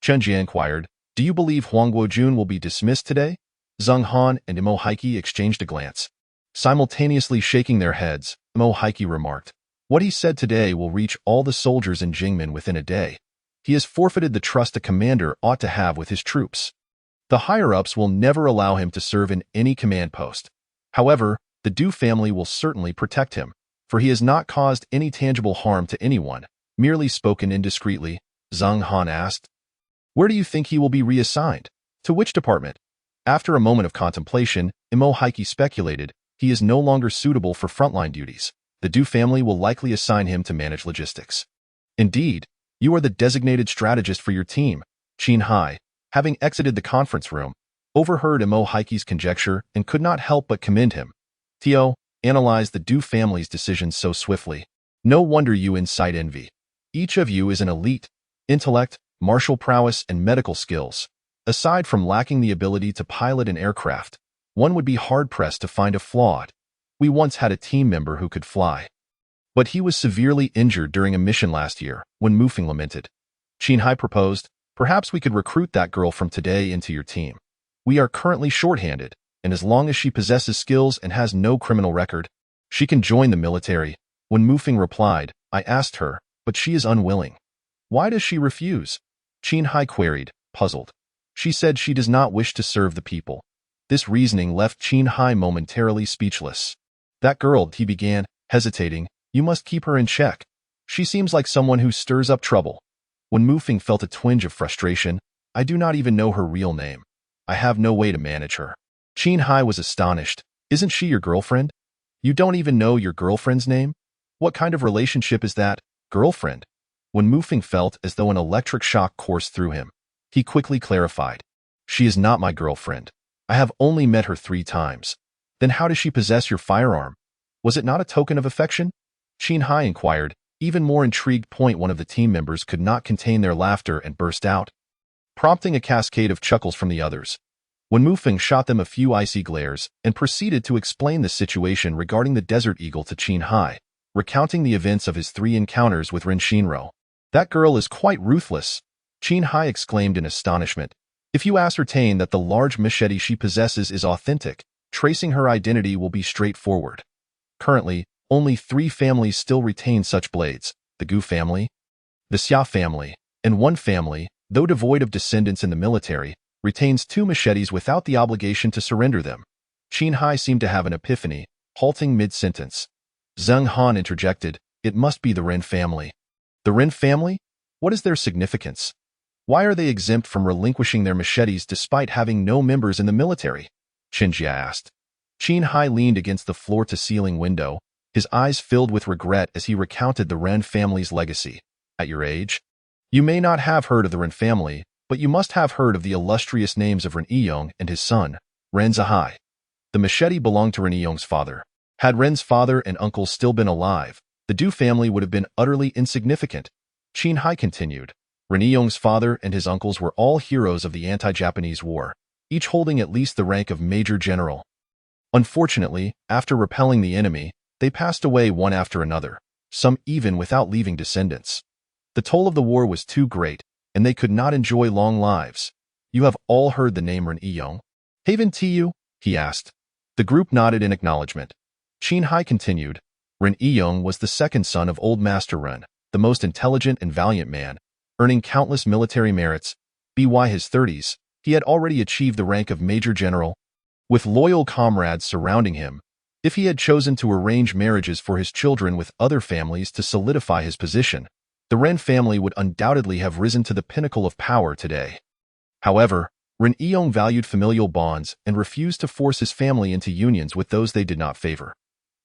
Chen Jie inquired, do you believe Huang Guojun will be dismissed today? Zheng Han and Mo Heike exchanged a glance. Simultaneously shaking their heads, Mo Heike remarked, what he said today will reach all the soldiers in Jingmen within a day. He has forfeited the trust a commander ought to have with his troops. The higher-ups will never allow him to serve in any command post. However, the Du family will certainly protect him, for he has not caused any tangible harm to anyone, merely spoken indiscreetly. Zheng Han asked, where do you think he will be reassigned? To which department? After a moment of contemplation, Mo Heike speculated, he is no longer suitable for frontline duties. The Du family will likely assign him to manage logistics. Indeed, you are the designated strategist for your team. Qin Hai, having exited the conference room, overheard Mo Heike's conjecture and could not help but commend him. Tio, analyzed the Du family's decisions so swiftly. No wonder you incite envy. Each of you is an elite, intellect, martial prowess, and medical skills. Aside from lacking the ability to pilot an aircraft, one would be hard-pressed to find a flaw. We once had a team member who could fly, but he was severely injured during a mission last year, when Mufeng lamented. Qin Hai proposed, perhaps we could recruit that girl from today into your team. We are currently short-handed, and as long as she possesses skills and has no criminal record, she can join the military. When Mufeng replied, I asked her, but she is unwilling. Why does she refuse? Qin Hai queried, puzzled. She said she does not wish to serve the people. This reasoning left Qin Hai momentarily speechless. That girl, he began, hesitating, you must keep her in check. She seems like someone who stirs up trouble. When Mufeng felt a twinge of frustration, I do not even know her real name. I have no way to manage her. Qin Hai was astonished. Isn't she your girlfriend? You don't even know your girlfriend's name? What kind of relationship is that, girlfriend? When Mufeng felt as though an electric shock coursed through him, he quickly clarified. She is not my girlfriend. I have only met her 3 times. Then how does she possess your firearm? Was it not a token of affection? Qin Hai inquired, even more intrigued. One of the team members could not contain their laughter and burst out, prompting a cascade of chuckles from the others. When Mufeng shot them a few icy glares and proceeded to explain the situation regarding the Desert Eagle to Qin Hai, recounting the events of his 3 encounters with Ren Shinro. That girl is quite ruthless, Qin Hai exclaimed in astonishment. If you ascertain that the large machete she possesses is authentic, tracing her identity will be straightforward. Currently, only 3 families still retain such blades, the Gu family, the Xia family, and one family, though devoid of descendants in the military, retains 2 machetes without the obligation to surrender them. Qin Hai seemed to have an epiphany, halting mid-sentence. Zheng Han interjected, it must be the Ren family. The Ren family? What is their significance? Why are they exempt from relinquishing their machetes despite having no members in the military? Qin Jia asked. Qin Hai leaned against the floor-to-ceiling window, his eyes filled with regret as he recounted the Ren family's legacy. At your age, you may not have heard of the Ren family, but you must have heard of the illustrious names of Ren Yiyong and his son, Ren Zihai. The machete belonged to Ren Yiyong's father. Had Ren's father and uncles still been alive, the Du family would have been utterly insignificant. Qin Hai continued. Ren Yiyong's father and his uncles were all heroes of the anti-Japanese war, each holding at least the rank of Major General. Unfortunately, after repelling the enemy, they passed away one after another, some even without leaving descendants. The toll of the war was too great, and they could not enjoy long lives. You have all heard the name Ren Yiyong. Haven Tiu? He asked. The group nodded in acknowledgement. Qin Hai continued. Ren Yiyong was the second son of Old Master Ren, the most intelligent and valiant man, earning countless military merits. By his 30s, he had already achieved the rank of Major General. With loyal comrades surrounding him, if he had chosen to arrange marriages for his children with other families to solidify his position, the Ren family would undoubtedly have risen to the pinnacle of power today. However, Ren Yiyong valued familial bonds and refused to force his family into unions with those they did not favor.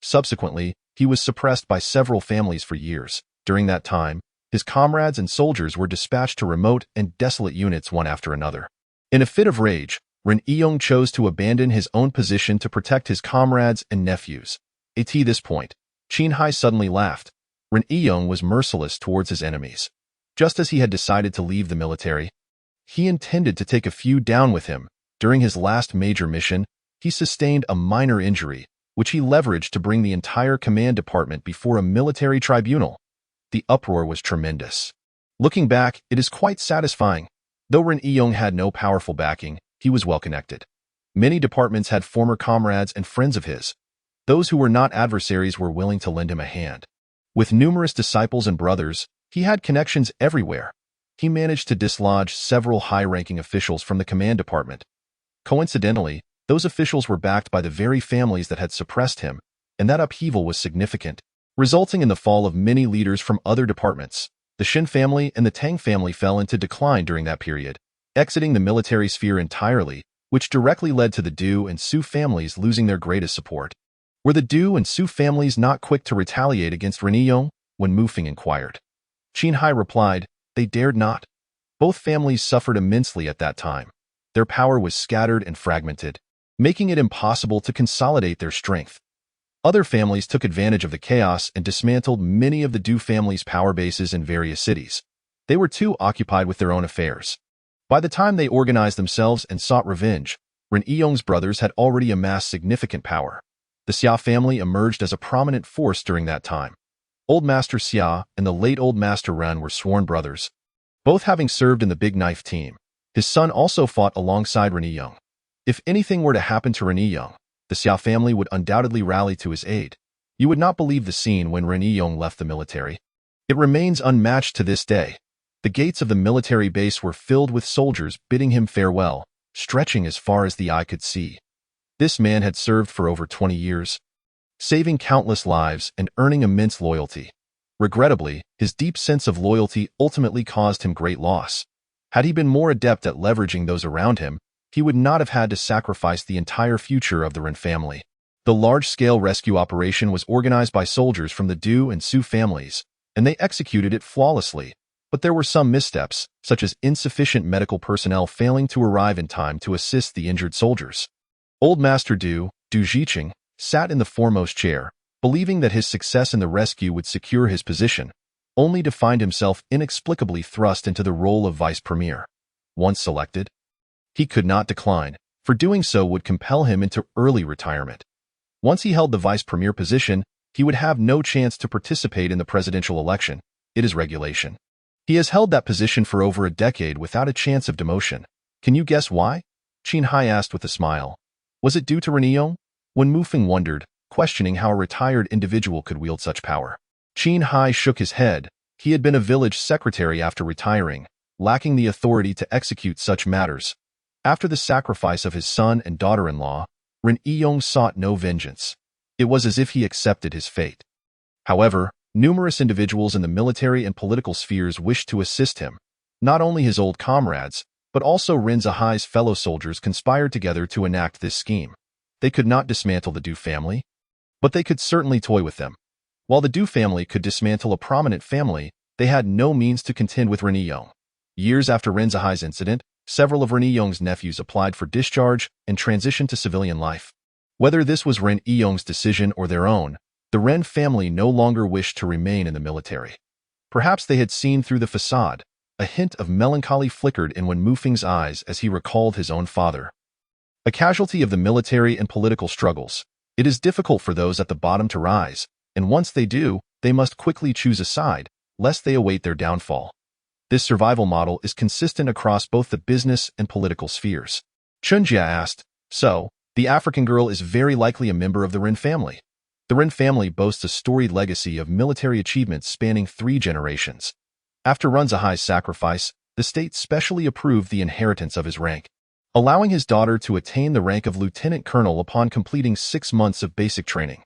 Subsequently, he was suppressed by several families for years. During that time, his comrades and soldiers were dispatched to remote and desolate units one after another. In a fit of rage, Ren Yiyong chose to abandon his own position to protect his comrades and nephews. At this point, Qin Hai suddenly laughed. Ren Yiyong was merciless towards his enemies. Just as he had decided to leave the military, he intended to take a few down with him. During his last major mission, he sustained a minor injury, which he leveraged to bring the entire command department before a military tribunal. The uproar was tremendous. Looking back, it is quite satisfying. Though Ren Yiyong had no powerful backing, he was well connected. Many departments had former comrades and friends of his. Those who were not adversaries were willing to lend him a hand. With numerous disciples and brothers, he had connections everywhere. He managed to dislodge several high-ranking officials from the command department. Coincidentally, those officials were backed by the very families that had suppressed him, and that upheaval was significant, resulting in the fall of many leaders from other departments. The Shin family and the Tang family fell into decline during that period, exiting the military sphere entirely, which directly led to the Du and Su families losing their greatest support. Were the Du and Su families not quick to retaliate against Ren Yong? When Mufeng inquired. Qin Hai replied, they dared not. Both families suffered immensely at that time. Their power was scattered and fragmented, making it impossible to consolidate their strength. Other families took advantage of the chaos and dismantled many of the Du family's power bases in various cities. They were too occupied with their own affairs. By the time they organized themselves and sought revenge, Ren Yong's brothers had already amassed significant power. The Xia family emerged as a prominent force during that time. Old Master Xia and the late Old Master Ren were sworn brothers, both having served in the Big Knife team. His son also fought alongside Ren Yong. If anything were to happen to Ren Yong, the Xia family would undoubtedly rally to his aid. You would not believe the scene when Ren Yong left the military. It remains unmatched to this day. The gates of the military base were filled with soldiers bidding him farewell, stretching as far as the eye could see. This man had served for over 20 years, saving countless lives and earning immense loyalty. Regrettably, his deep sense of loyalty ultimately caused him great loss. Had he been more adept at leveraging those around him, he would not have had to sacrifice the entire future of the Ren family. The large-scale rescue operation was organized by soldiers from the Du and Su families, and they executed it flawlessly. But there were some missteps, such as insufficient medical personnel failing to arrive in time to assist the injured soldiers. Old Master Du Zhiqing, sat in the foremost chair, believing that his success in the rescue would secure his position, only to find himself inexplicably thrust into the role of vice premier. Once selected, he could not decline, for doing so would compel him into early retirement. Once he held the vice premier position, he would have no chance to participate in the presidential election. It is regulation. He has held that position for over a decade without a chance of demotion. Can you guess why? Qin Hai asked with a smile. Was it due to Ren Yong? When Mufeng wondered, questioning how a retired individual could wield such power. Qin Hai shook his head. He had been a village secretary after retiring, lacking the authority to execute such matters. After the sacrifice of his son and daughter-in-law, Ren Yong sought no vengeance. It was as if he accepted his fate. However, numerous individuals in the military and political spheres wished to assist him. Not only his old comrades, but also Ren Zhihai's fellow soldiers conspired together to enact this scheme. They could not dismantle the Du family, but they could certainly toy with them. While the Du family could dismantle a prominent family, they had no means to contend with Ren Yong. Years after Ren Zhihai's incident, several of Ren Yong's nephews applied for discharge and transitioned to civilian life. Whether this was Ren Yong's decision or their own, the Ren family no longer wished to remain in the military. Perhaps they had seen through the facade. A hint of melancholy flickered in Wen Mufeng's eyes as he recalled his own father. A casualty of the military and political struggles. It is difficult for those at the bottom to rise, and once they do, they must quickly choose a side, lest they await their downfall. This survival model is consistent across both the business and political spheres. Chunjia asked, so, the African girl is very likely a member of the Ren family. The Ren family boasts a storied legacy of military achievements spanning 3 generations. After Ren Zhihai's sacrifice, the state specially approved the inheritance of his rank, allowing his daughter to attain the rank of lieutenant colonel upon completing 6 months of basic training.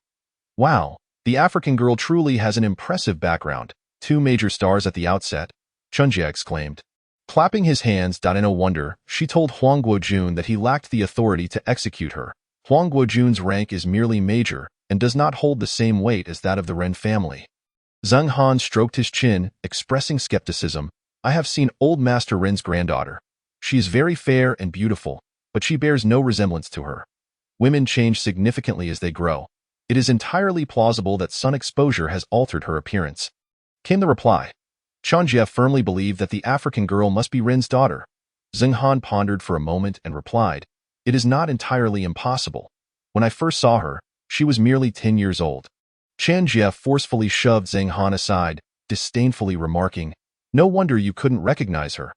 Wow, the African girl truly has an impressive background. 2 major stars at the outset, Chunjia exclaimed. Clapping his hands, in no wonder, she told Huang Guojun that he lacked the authority to execute her. Huang Guojun's rank is merely major and does not hold the same weight as that of the Ren family. Zheng Han stroked his chin, expressing skepticism. I have seen Old Master Ren's granddaughter. She is very fair and beautiful, but she bears no resemblance to her. Women change significantly as they grow. It is entirely plausible that sun exposure has altered her appearance. Came the reply. Chunjia firmly believed that the African girl must be Ren's daughter. Zheng Han pondered for a moment and replied, it is not entirely impossible. When I first saw her, she was merely 10 years old. Chunjia forcefully shoved Zheng Han aside, disdainfully remarking, no wonder you couldn't recognize her.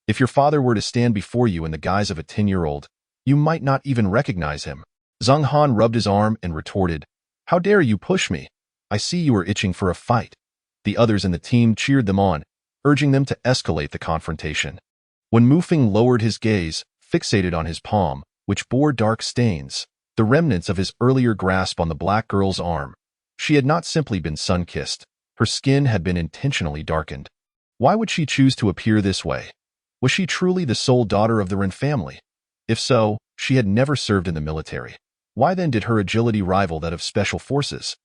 If your father were to stand before you in the guise of a 10-year-old, you might not even recognize him. Zheng Han rubbed his arm and retorted, how dare you push me? I see you are itching for a fight. The others in the team cheered them on, urging them to escalate the confrontation. When Mufeng lowered his gaze, fixated on his palm, which bore dark stains, the remnants of his earlier grasp on the black girl's arm. She had not simply been sun-kissed. Her skin had been intentionally darkened. Why would she choose to appear this way? Was she truly the sole daughter of the Ren family? If so, she had never served in the military. Why then did her agility rival that of special forces?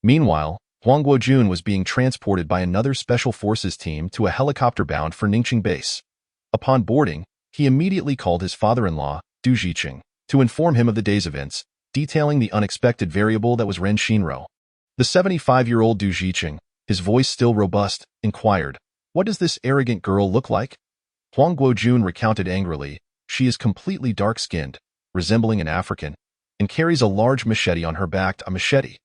Meanwhile, Huang Guojun was being transported by another special forces team to a helicopter bound for Ningqing base. Upon boarding, he immediately called his father-in-law, Du Jiqing, to inform him of the day's events, detailing the unexpected variable that was Ren Shinro. The 75-year-old Du Jiqing, his voice still robust, inquired, "What does this arrogant girl look like?" Huang Guojun recounted angrily, "She is completely dark-skinned, resembling an African, and carries a large machete on her back." A machete?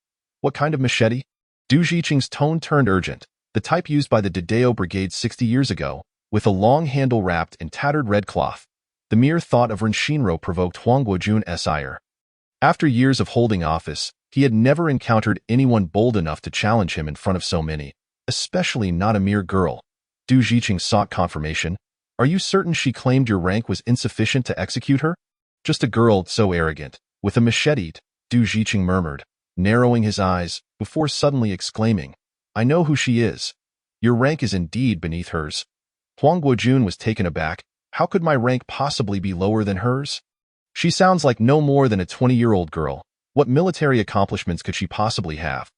What kind of machete? Du Jiqing's tone turned urgent, the type used by the Dideo Brigade 60 years ago, with a long handle wrapped in tattered red cloth. The mere thought of Ren Shinro provoked Huang Guojun's ire. After years of holding office, he had never encountered anyone bold enough to challenge him in front of so many, especially not a mere girl. Du Jiqing sought confirmation. "Are you certain she claimed your rank was insufficient to execute her?" "Just a girl so arrogant, with a machete," Du Jiqing murmured, narrowing his eyes, before suddenly exclaiming, "I know who she is. Your rank is indeed beneath hers." Huang Guojun was taken aback. How could my rank possibly be lower than hers? She sounds like no more than a 20-year-old girl. What military accomplishments could she possibly have?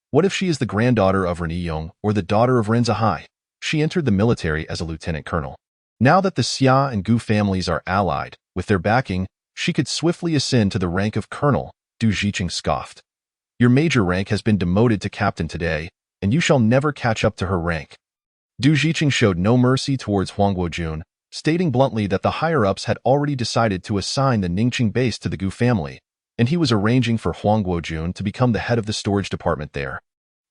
What if she is the granddaughter of Ren Yiyong or the daughter of Ren Zihai? She entered the military as a lieutenant colonel. Now that the Xia and Gu families are allied, with their backing, she could swiftly ascend to the rank of colonel, Du Jiqing scoffed. "Your major rank has been demoted to captain today, and you shall never catch up to her rank." Du Jiqing showed no mercy towards Huang Guojun, stating bluntly that the higher-ups had already decided to assign the Ningqing base to the Gu family, and he was arranging for Huang Guojun to become the head of the storage department there.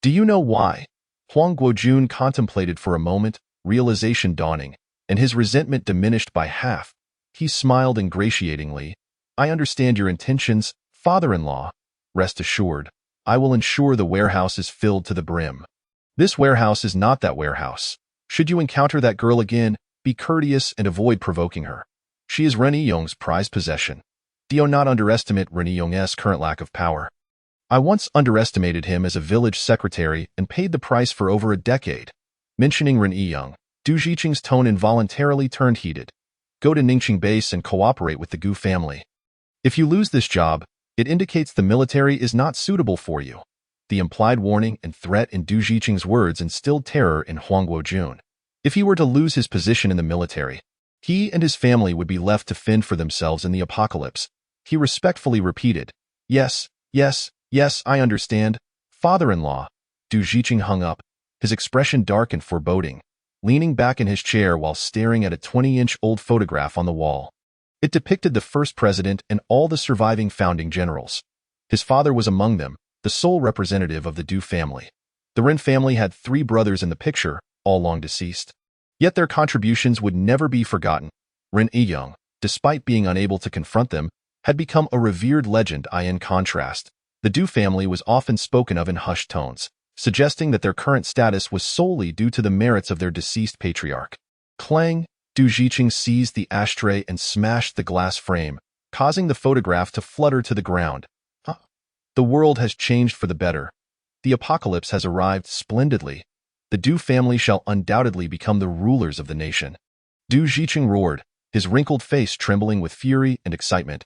"Do you know why?" Huang Guojun contemplated for a moment, realization dawning, and his resentment diminished by half. He smiled ingratiatingly. "I understand your intentions, father-in-law. Rest assured, I will ensure the warehouse is filled to the brim." "This warehouse is not that warehouse. Should you encounter that girl again, be courteous and avoid provoking her. She is Ren Yiyong's prized possession. Do not underestimate Ren Yiyong's current lack of power. I once underestimated him as a village secretary and paid the price for over a decade." Mentioning Ren Yiyong, Du Jiqing's tone involuntarily turned heated. "Go to Ningqing base and cooperate with the Gu family. If you lose this job, it indicates the military is not suitable for you." The implied warning and threat in Du Jiqing's words instilled terror in Huang Guojun. If he were to lose his position in the military, he and his family would be left to fend for themselves in the apocalypse. He respectfully repeated, "Yes, yes, yes, I understand, father-in-law." Du Jiqing hung up, his expression dark and foreboding, leaning back in his chair while staring at a 20-inch-old photograph on the wall. It depicted the first president and all the surviving founding generals. His father was among them, the sole representative of the Du family. The Ren family had 3 brothers in the picture, all long deceased. Yet their contributions would never be forgotten. Ren Yiyong, despite being unable to confront them, had become a revered legend. In contrast, the Du family was often spoken of in hushed tones, suggesting that their current status was solely due to the merits of their deceased patriarch. Clang! Du Jiqing seized the ashtray and smashed the glass frame, causing the photograph to flutter to the ground. The world has changed for the better. The apocalypse has arrived splendidly. The Du family shall undoubtedly become the rulers of the nation. Du Jiqing roared, his wrinkled face trembling with fury and excitement.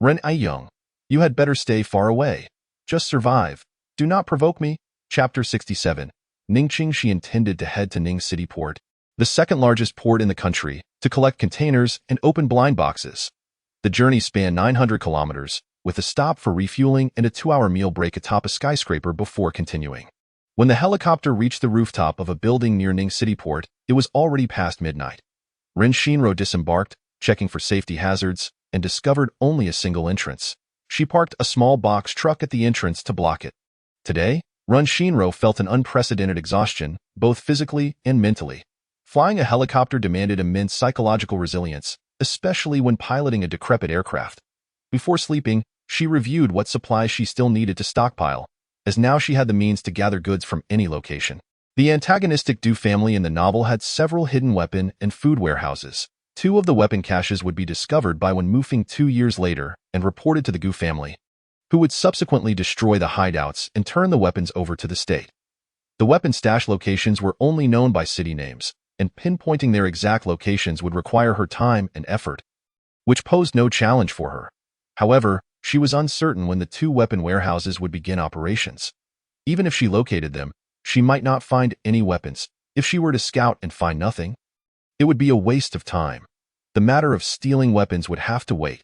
"Ren Yiyong, you had better stay far away. Just survive. Do not provoke me." Chapter 67. Ningqing. She intended to head to Ning City Port, the second largest port in the country, to collect containers and open blind boxes. The journey spanned 900 kilometers, with a stop for refueling and a 2-hour meal break atop a skyscraper before continuing. When the helicopter reached the rooftop of a building near Ning City Port, it was already past midnight. Ren Shinro disembarked, checking for safety hazards, and discovered only a single entrance. She parked a small box truck at the entrance to block it. Today, Ren Shinro felt an unprecedented exhaustion, both physically and mentally. Flying a helicopter demanded immense psychological resilience, especially when piloting a decrepit aircraft. Before sleeping, she reviewed what supplies she still needed to stockpile, as now she had the means to gather goods from any location. The antagonistic Du family in the novel had several hidden weapon and food warehouses. 2 of the weapon caches would be discovered by Wen Mufeng 2 years later and reported to the Gu family, who would subsequently destroy the hideouts and turn the weapons over to the state. The weapon stash locations were only known by city names, and pinpointing their exact locations would require her time and effort, which posed no challenge for her. However, She was uncertain when the two weapon warehouses would begin operations. Even if she located them, she might not find any weapons. If she were to scout and find nothing, it would be a waste of time. The matter of stealing weapons would have to wait.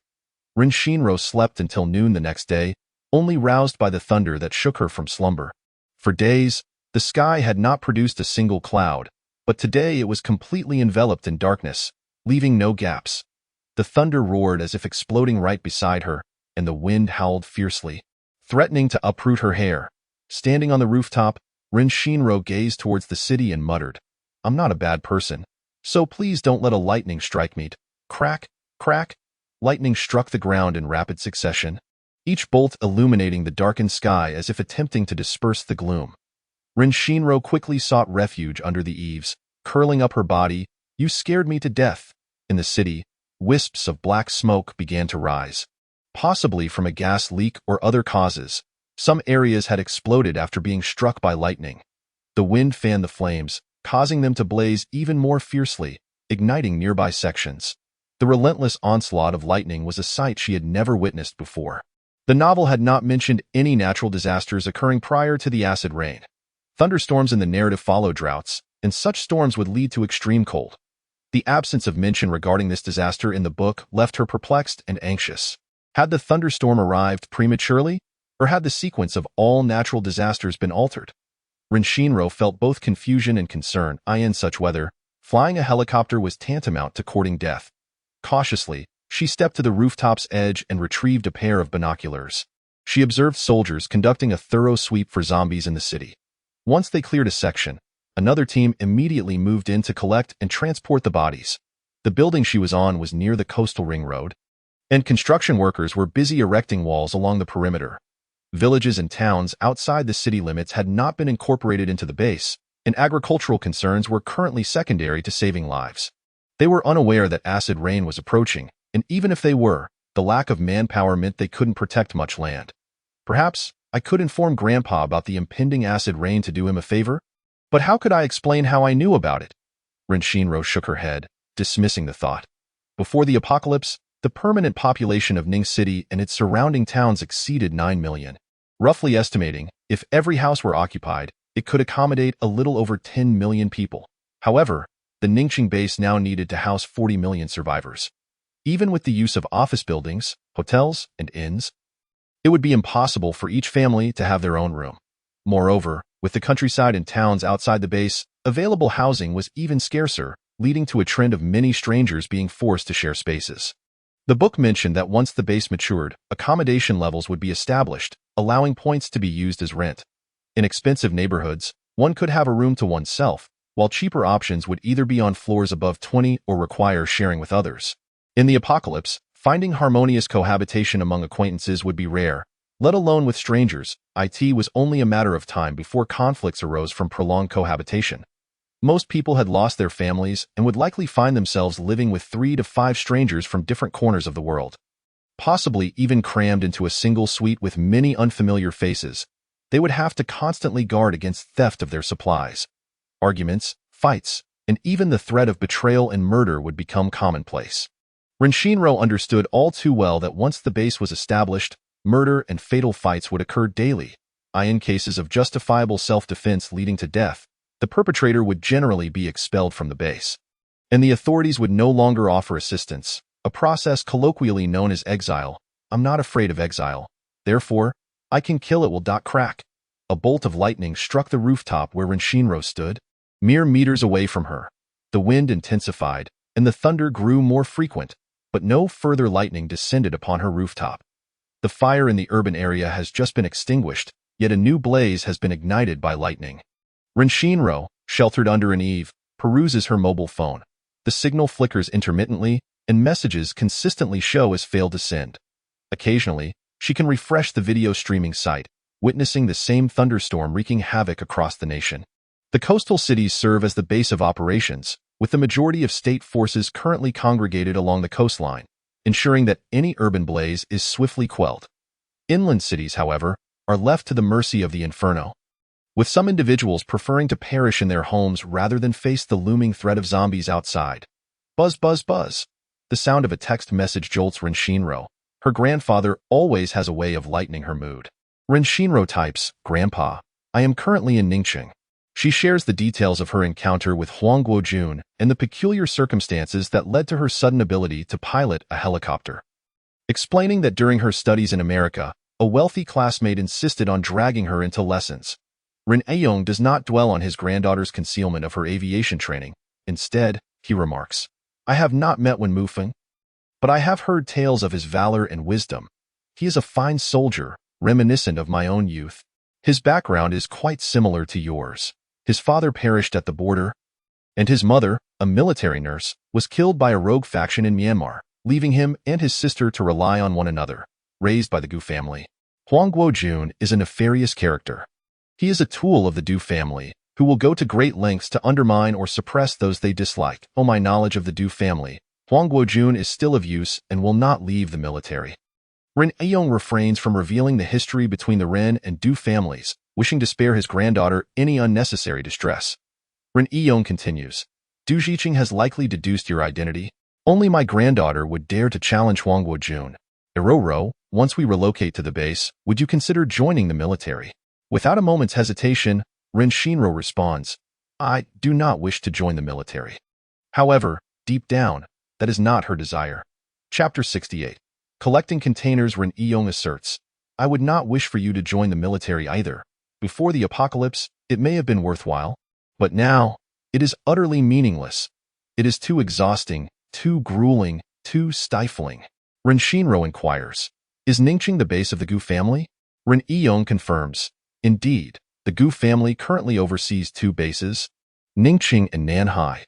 Rin Shinro slept until noon the next day, only roused by the thunder that shook her from slumber. For days, the sky had not produced a single cloud, but today it was completely enveloped in darkness, leaving no gaps. The thunder roared as if exploding right beside her, and the wind howled fiercely, threatening to uproot her hair. Standing on the rooftop, Rin Shinro gazed towards the city and muttered, "I'm not a bad person, so please don't let a lightning strike me." Crack, crack. Lightning struck the ground in rapid succession, each bolt illuminating the darkened sky as if attempting to disperse the gloom. Rin Shinro quickly sought refuge under the eaves, curling up her body. "You scared me to death." In the city, wisps of black smoke began to rise, possibly from a gas leak or other causes. Some areas had exploded after being struck by lightning. The wind fanned the flames, causing them to blaze even more fiercely, igniting nearby sections. The relentless onslaught of lightning was a sight she had never witnessed before. The novel had not mentioned any natural disasters occurring prior to the acid rain. Thunderstorms in the narrative followed droughts, and such storms would lead to extreme cold. The absence of mention regarding this disaster in the book left her perplexed and anxious. Had the thunderstorm arrived prematurely, or had the sequence of all natural disasters been altered? Rin Shinro felt both confusion and concern. In such weather, flying a helicopter was tantamount to courting death. Cautiously, she stepped to the rooftop's edge and retrieved a pair of binoculars. She observed soldiers conducting a thorough sweep for zombies in the city. Once they cleared a section, another team immediately moved in to collect and transport the bodies. The building she was on was near the coastal ring road, and construction workers were busy erecting walls along the perimeter. Villages and towns outside the city limits had not been incorporated into the base, and agricultural concerns were currently secondary to saving lives. They were unaware that acid rain was approaching, and even if they were, the lack of manpower meant they couldn't protect much land. Perhaps I could inform Grandpa about the impending acid rain to do him a favor? But how could I explain how I knew about it? Rin Shinro shook her head, dismissing the thought. Before the apocalypse, the permanent population of Ning City and its surrounding towns exceeded 9 million. Roughly estimating, if every house were occupied, it could accommodate a little over 10 million people. However, the Ningxing base now needed to house 40 million survivors. Even with the use of office buildings, hotels, and inns, it would be impossible for each family to have their own room. Moreover, with the countryside and towns outside the base, available housing was even scarcer, leading to a trend of many strangers being forced to share spaces. The book mentioned that once the base matured, accommodation levels would be established, allowing points to be used as rent. In expensive neighborhoods, one could have a room to oneself, while cheaper options would either be on floors above 20 or require sharing with others. In the apocalypse, finding harmonious cohabitation among acquaintances would be rare, let alone with strangers. It was only a matter of time before conflicts arose from prolonged cohabitation. Most people had lost their families and would likely find themselves living with 3 to 5 strangers from different corners of the world. Possibly even crammed into a single suite with many unfamiliar faces, they would have to constantly guard against theft of their supplies. Arguments, fights, and even the threat of betrayal and murder would become commonplace. Rin Shinro understood all too well that once the base was established, murder and fatal fights would occur daily. In cases of justifiable self-defense leading to death, the perpetrator would generally be expelled from the base, and the authorities would no longer offer assistance, a process colloquially known as exile. "I'm not afraid of exile. Therefore, I can kill it." Will crack. A bolt of lightning struck the rooftop where Rin Shinro stood, mere meters away from her. The wind intensified, and the thunder grew more frequent, but no further lightning descended upon her rooftop. The fire in the urban area has just been extinguished, yet a new blaze has been ignited by lightning. Rin Shinro, sheltered under an eave, peruses her mobile phone. The signal flickers intermittently, and messages consistently show as failed to send. Occasionally, she can refresh the video streaming site, witnessing the same thunderstorm wreaking havoc across the nation. The coastal cities serve as the base of operations, with the majority of state forces currently congregated along the coastline, ensuring that any urban blaze is swiftly quelled. Inland cities, however, are left to the mercy of the inferno, with some individuals preferring to perish in their homes rather than face the looming threat of zombies outside. Buzz, buzz, buzz. The sound of a text message jolts Rin Shinro, Her grandfather always has a way of lightening her mood. Ren Shinro types, Grandpa, I am currently in Ningxing. She shares the details of her encounter with Huang Guojun and the peculiar circumstances that led to her sudden ability to pilot a helicopter. Explaining that during her studies in America, a wealthy classmate insisted on dragging her into lessons. Ren Aiyong does not dwell on his granddaughter's concealment of her aviation training. Instead, he remarks, I have not met Wen Mufeng, but I have heard tales of his valor and wisdom. He is a fine soldier, reminiscent of my own youth. His background is quite similar to yours. His father perished at the border, and his mother, a military nurse, was killed by a rogue faction in Myanmar, leaving him and his sister to rely on one another, raised by the Gu family. Huang Guojun is a nefarious character. He is a tool of the Du family, who will go to great lengths to undermine or suppress those they dislike. My knowledge of the Du family, Huang Guojun is still of use and will not leave the military. Ren Aiyong refrains from revealing the history between the Ren and Du families, wishing to spare his granddaughter any unnecessary distress. Ren Aiyong continues, Du Jiqing has likely deduced your identity. Only my granddaughter would dare to challenge Huang Guojun. Eroro, once we relocate to the base, would you consider joining the military? Without a moment's hesitation, Ren Shinro responds, I do not wish to join the military. However, deep down, that is not her desire. Chapter 68. Collecting containers. Ren Aiyong asserts, I would not wish for you to join the military either. Before the apocalypse, it may have been worthwhile, but now, it is utterly meaningless. It is too exhausting, too grueling, too stifling. Ren Shinro inquires, is Ningxing the base of the Gu family? Ren Aiyong confirms, indeed, the Gu family currently oversees two bases, Ningxing and Nanhai.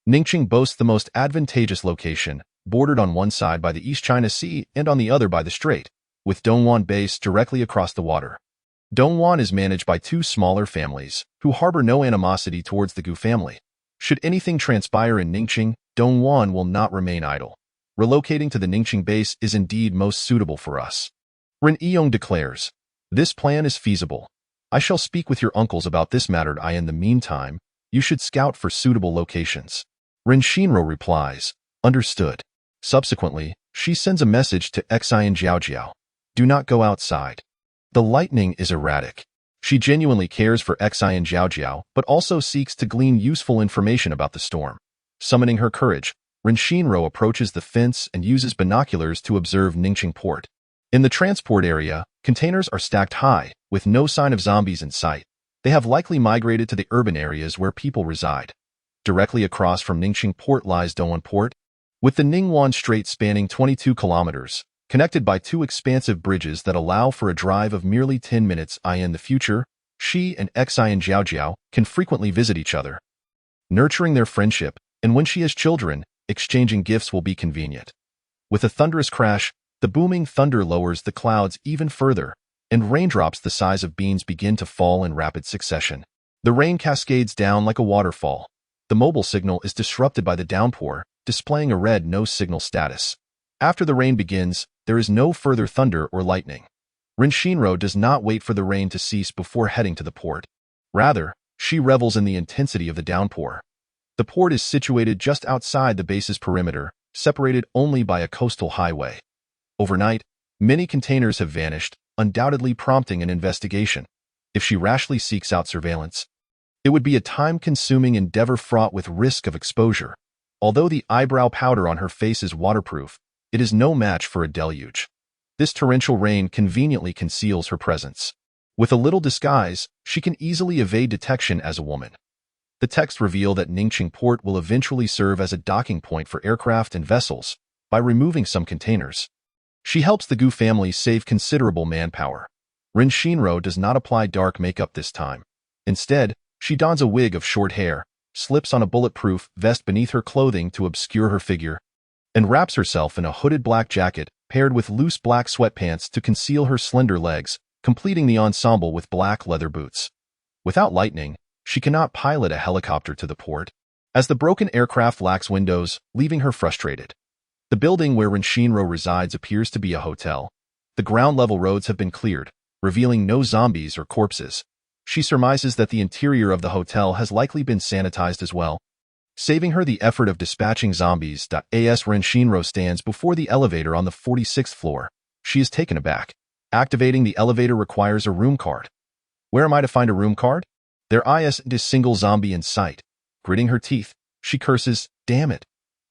Ningxing boasts the most advantageous location, bordered on one side by the East China Sea and on the other by the Strait, with Dongguan Base directly across the water. Dongguan is managed by two smaller families, who harbor no animosity towards the Gu family. Should anything transpire in Ningxing, Dongguan will not remain idle. Relocating to the Ningxing base is indeed most suitable for us. Ren Aiyong declares, this plan is feasible. I shall speak with your uncles about this matter. In the meantime, you should scout for suitable locations. Ren Shinro replies, understood. Subsequently, she sends a message to Xian Jiaojiao. Do not go outside. The lightning is erratic. She genuinely cares for Xian Jiaojiao, but also seeks to glean useful information about the storm. Summoning her courage, Ren Shinro approaches the fence and uses binoculars to observe Ningxing port. In the transport area, containers are stacked high, with no sign of zombies in sight. They have likely migrated to the urban areas where people reside. Directly across from Ningxing port lies Dongguan Port, with the Ningguan Strait spanning 22 kilometers, connected by two expansive bridges that allow for a drive of merely 10 minutes. In the future, she and Xian Jiaojiao can frequently visit each other, nurturing their friendship, and when she has children, exchanging gifts will be convenient. With a thunderous crash, the booming thunder lowers the clouds even further, and raindrops the size of beans begin to fall in rapid succession. The rain cascades down like a waterfall. The mobile signal is disrupted by the downpour, displaying a red no signal status. After the rain begins, there is no further thunder or lightning. Ren Shinro does not wait for the rain to cease before heading to the port. Rather, she revels in the intensity of the downpour. The port is situated just outside the base's perimeter, separated only by a coastal highway. Overnight, many containers have vanished, undoubtedly prompting an investigation. If she rashly seeks out surveillance, it would be a time-consuming endeavor fraught with risk of exposure. Although the eyebrow powder on her face is waterproof, it is no match for a deluge. This torrential rain conveniently conceals her presence. With a little disguise, she can easily evade detection as a woman. The texts reveal that Ningxing Port will eventually serve as a docking point for aircraft and vessels by removing some containers. She helps the Gu family save considerable manpower. Ren Shinro does not apply dark makeup this time. Instead, she dons a wig of short hair, slips on a bulletproof vest beneath her clothing to obscure her figure, and wraps herself in a hooded black jacket paired with loose black sweatpants to conceal her slender legs, completing the ensemble with black leather boots. Without lightning, she cannot pilot a helicopter to the port, as the broken aircraft lacks windows, leaving her frustrated. The building where Ren Shinro resides appears to be a hotel. The ground-level roads have been cleared, revealing no zombies or corpses. She surmises that the interior of the hotel has likely been sanitized as well, saving her the effort of dispatching zombies. Ren Shinro stands before the elevator on the 46th floor. she is taken aback. Activating the elevator requires a room card. Where am I to find a room card? There isn't a single zombie in sight. Gritting her teeth, she curses, "Damn it."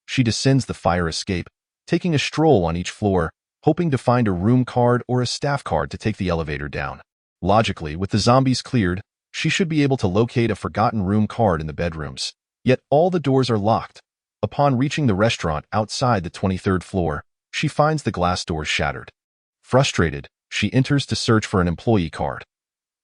She descends the fire escape, taking a stroll on each floor, hoping to find a room card or a staff card to take the elevator down. Logically, with the zombies cleared, she should be able to locate a forgotten room card in the bedrooms. Yet all the doors are locked. Upon reaching the restaurant outside the 23rd floor, she finds the glass doors shattered. Frustrated, she enters to search for an employee card.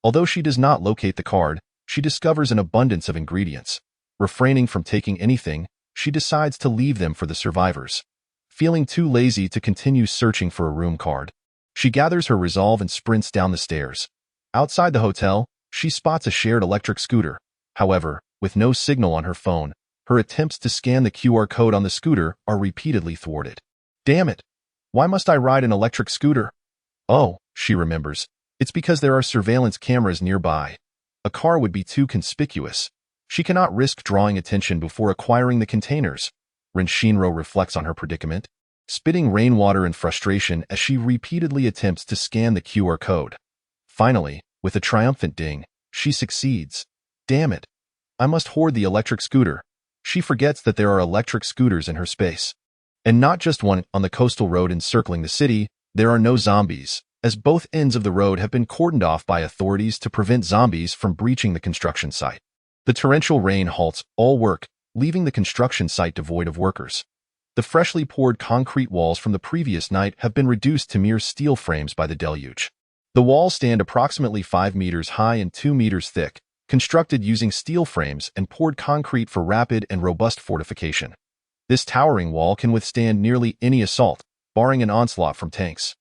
Although she does not locate the card, she discovers an abundance of ingredients. Refraining from taking anything, she decides to leave them for the survivors. Feeling too lazy to continue searching for a room card, she gathers her resolve and sprints down the stairs. Outside the hotel, she spots a shared electric scooter. However, with no signal on her phone, her attempts to scan the QR code on the scooter are repeatedly thwarted. Damn it! Why must I ride an electric scooter? Oh, she remembers. It's because there are surveillance cameras nearby. A car would be too conspicuous. She cannot risk drawing attention before acquiring the containers. Shinro reflects on her predicament, spitting rainwater in frustration as she repeatedly attempts to scan the QR code. Finally, with a triumphant ding, she succeeds. Damn it! I must hoard the electric scooter. She forgets that there are electric scooters in her space. And not just one on the coastal road encircling the city, there are no zombies, as both ends of the road have been cordoned off by authorities to prevent zombies from breaching the construction site. The torrential rain halts all work, leaving the construction site devoid of workers. The freshly poured concrete walls from the previous night have been reduced to mere steel frames by the deluge. The walls stand approximately 5 meters high and 2 meters thick, constructed using steel frames and poured concrete for rapid and robust fortification. This towering wall can withstand nearly any assault, barring an onslaught from tanks.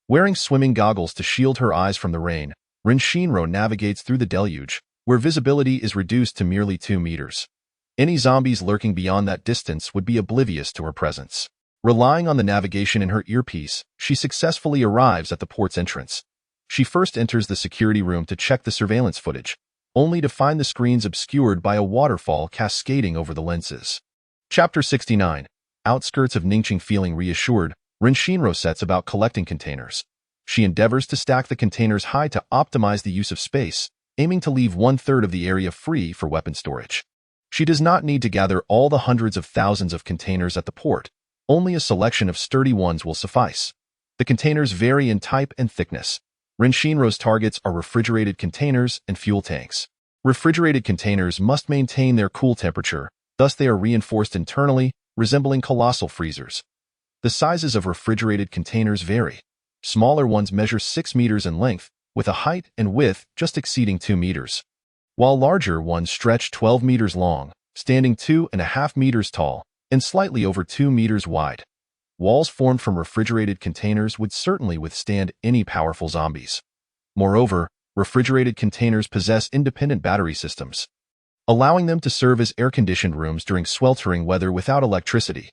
Wearing swimming goggles to shield her eyes from the rain, Shinro navigates through the deluge, where visibility is reduced to merely 2 meters. Any zombies lurking beyond that distance would be oblivious to her presence. Relying on the navigation in her earpiece, she successfully arrives at the port's entrance. She first enters the security room to check the surveillance footage, only to find the screens obscured by a waterfall cascading over the lenses. Chapter 69. Outskirts of Ningqing. Feeling reassured, Shinro sets about collecting containers. She endeavors to stack the containers high to optimize the use of space, aiming to leave 1/3 of the area free for weapon storage. She does not need to gather all the hundreds of thousands of containers at the port. Only a selection of sturdy ones will suffice. The containers vary in type and thickness. Shinro's targets are refrigerated containers and fuel tanks. Refrigerated containers must maintain their cool temperature, thus they are reinforced internally, resembling colossal freezers. The sizes of refrigerated containers vary. Smaller ones measure 6 meters in length, with a height and width just exceeding 2 meters. While larger ones stretch 12 meters long, standing 2.5 meters tall, and slightly over 2 meters wide. Walls formed from refrigerated containers would certainly withstand any powerful zombies. Moreover, refrigerated containers possess independent battery systems, allowing them to serve as air-conditioned rooms during sweltering weather without electricity.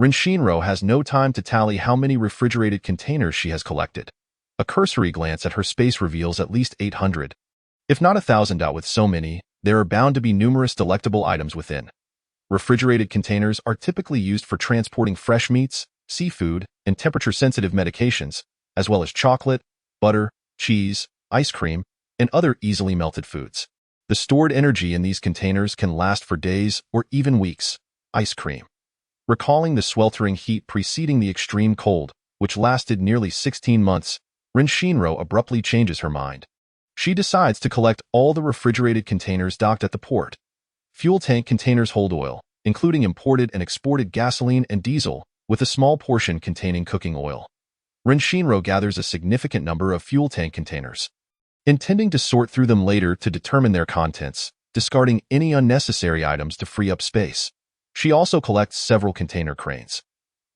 Shinro has no time to tally how many refrigerated containers she has collected. A cursory glance at her space reveals at least 800. If not 1,000. With so many, there are bound to be numerous delectable items within. Refrigerated containers are typically used for transporting fresh meats, seafood, and temperature-sensitive medications, as well as chocolate, butter, cheese, ice cream, and other easily melted foods. The stored energy in these containers can last for days or even weeks. Ice cream. Recalling the sweltering heat preceding the extreme cold, which lasted nearly 16 months, Shinro abruptly changes her mind. She decides to collect all the refrigerated containers docked at the port. Fuel tank containers hold oil, including imported and exported gasoline and diesel, with a small portion containing cooking oil. Shinro gathers a significant number of fuel tank containers, intending to sort through them later to determine their contents, discarding any unnecessary items to free up space. She also collects several container cranes.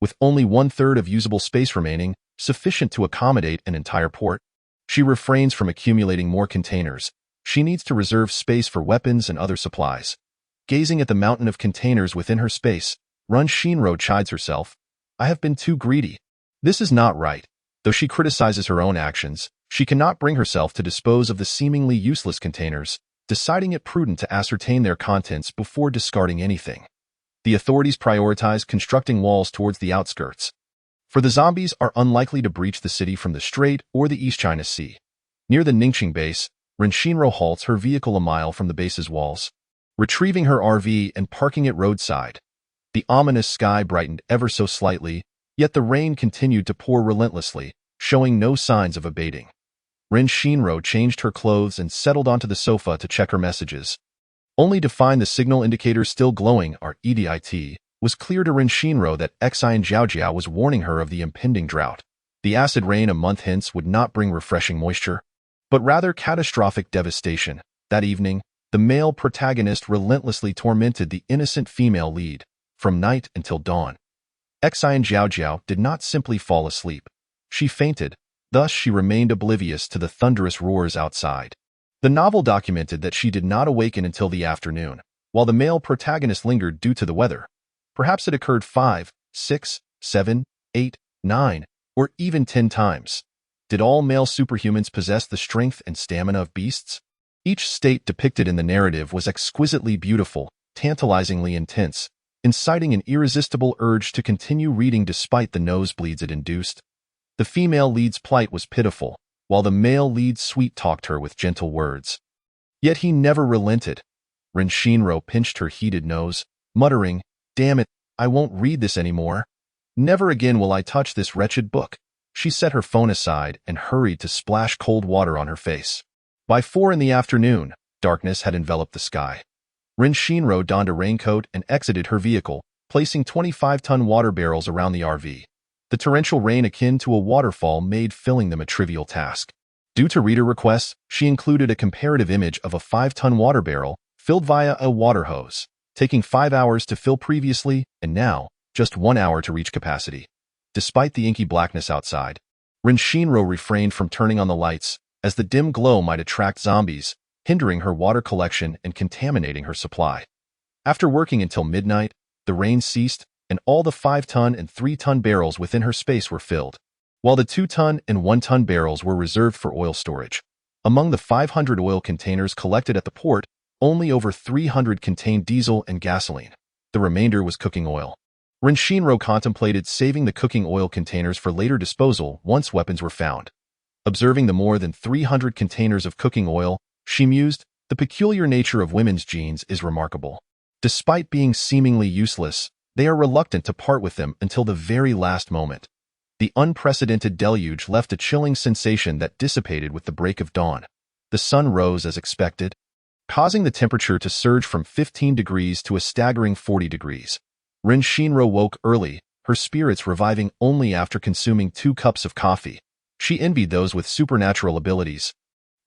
With only 1/3 of usable space remaining, sufficient to accommodate an entire port, she refrains from accumulating more containers. She needs to reserve space for weapons and other supplies. Gazing at the mountain of containers within her space, Shinro chides herself. I have been too greedy. This is not right. Though she criticizes her own actions, she cannot bring herself to dispose of the seemingly useless containers, deciding it prudent to ascertain their contents before discarding anything. The authorities prioritize constructing walls towards the outskirts. for the zombies are unlikely to breach the city from the Strait or the East China Sea. Near the Ningxing base, Ren Shinro halts her vehicle a mile from the base's walls, retrieving her RV and parking it roadside. The ominous sky brightened ever so slightly, yet the rain continued to pour relentlessly, showing no signs of abating. Ren Shinro changed her clothes and settled onto the sofa to check her messages, only to find the signal indicators still glowing. It was clear to Ren Shinro that Xian Zhaojiao was warning her of the impending drought. The acid rain a month hence would not bring refreshing moisture, but rather catastrophic devastation. That evening, the male protagonist relentlessly tormented the innocent female lead, from night until dawn. Xian Zhaojiao did not simply fall asleep. She fainted, thus she remained oblivious to the thunderous roars outside. The novel documented that she did not awaken until the afternoon, while the male protagonist lingered due to the weather. Perhaps it occurred 5, 6, 7, 8, 9, or even 10 times. Did all male superhumans possess the strength and stamina of beasts? Each state depicted in the narrative was exquisitely beautiful, tantalizingly intense, inciting an irresistible urge to continue reading despite the nosebleeds it induced. The female lead's plight was pitiful, while the male lead sweet-talked her with gentle words. Yet he never relented. Ren Shinro pinched her heated nose, muttering, "Damn it, I won't read this anymore. Never again will I touch this wretched book." She set her phone aside and hurried to splash cold water on her face. By 4 in the afternoon, darkness had enveloped the sky. Ren Shinro donned a raincoat and exited her vehicle, placing 25-ton water barrels around the RV. The torrential rain akin to a waterfall made filling them a trivial task. Due to reader requests, she included a comparative image of a 5-ton water barrel filled via a water hose, taking 5 hours to fill previously, and now, just 1 hour to reach capacity. Despite the inky blackness outside, Ren Shinro refrained from turning on the lights, as the dim glow might attract zombies, hindering her water collection and contaminating her supply. After working until midnight, the rain ceased, and all the 5-ton and 3-ton barrels within her space were filled, while the 2-ton and 1-ton barrels were reserved for oil storage. Among the 500 oil containers collected at the port, only over 300 contained diesel and gasoline. The remainder was cooking oil. Ren Shinro contemplated saving the cooking oil containers for later disposal once weapons were found. Observing the more than 300 containers of cooking oil, she mused, the peculiar nature of women's genes is remarkable. Despite being seemingly useless, they are reluctant to part with them until the very last moment. The unprecedented deluge left a chilling sensation that dissipated with the break of dawn. The sun rose as expected, causing the temperature to surge from 15 degrees to a staggering 40 degrees. Ren Shinro woke early, her spirits reviving only after consuming 2 cups of coffee. She envied those with supernatural abilities,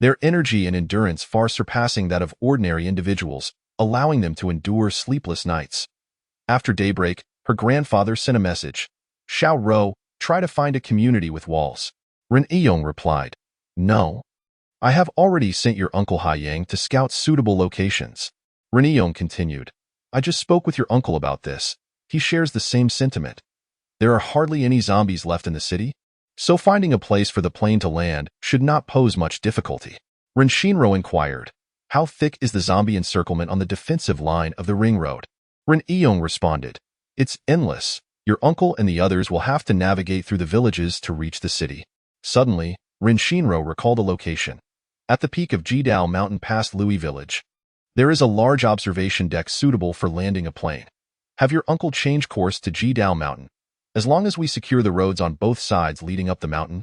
their energy and endurance far surpassing that of ordinary individuals, allowing them to endure sleepless nights. After daybreak, her grandfather sent a message. "Xiao Ro, try to find a community with walls." Ren Yong replied, "No. I have already sent your uncle Haiyang to scout suitable locations." Ren Yong continued, "I just spoke with your uncle about this. He shares the same sentiment. There are hardly any zombies left in the city, so finding a place for the plane to land should not pose much difficulty." Ren Shinro inquired, "How thick is the zombie encirclement on the defensive line of the ring road?" Ren Yong responded, "It's endless. Your uncle and the others will have to navigate through the villages to reach the city." Suddenly, Ren Shinro recalled a location. At the peak of Jidao Mountain past Louis Village, there is a large observation deck suitable for landing a plane. Have your uncle change course to Jidao Mountain. As long as we secure the roads on both sides leading up the mountain,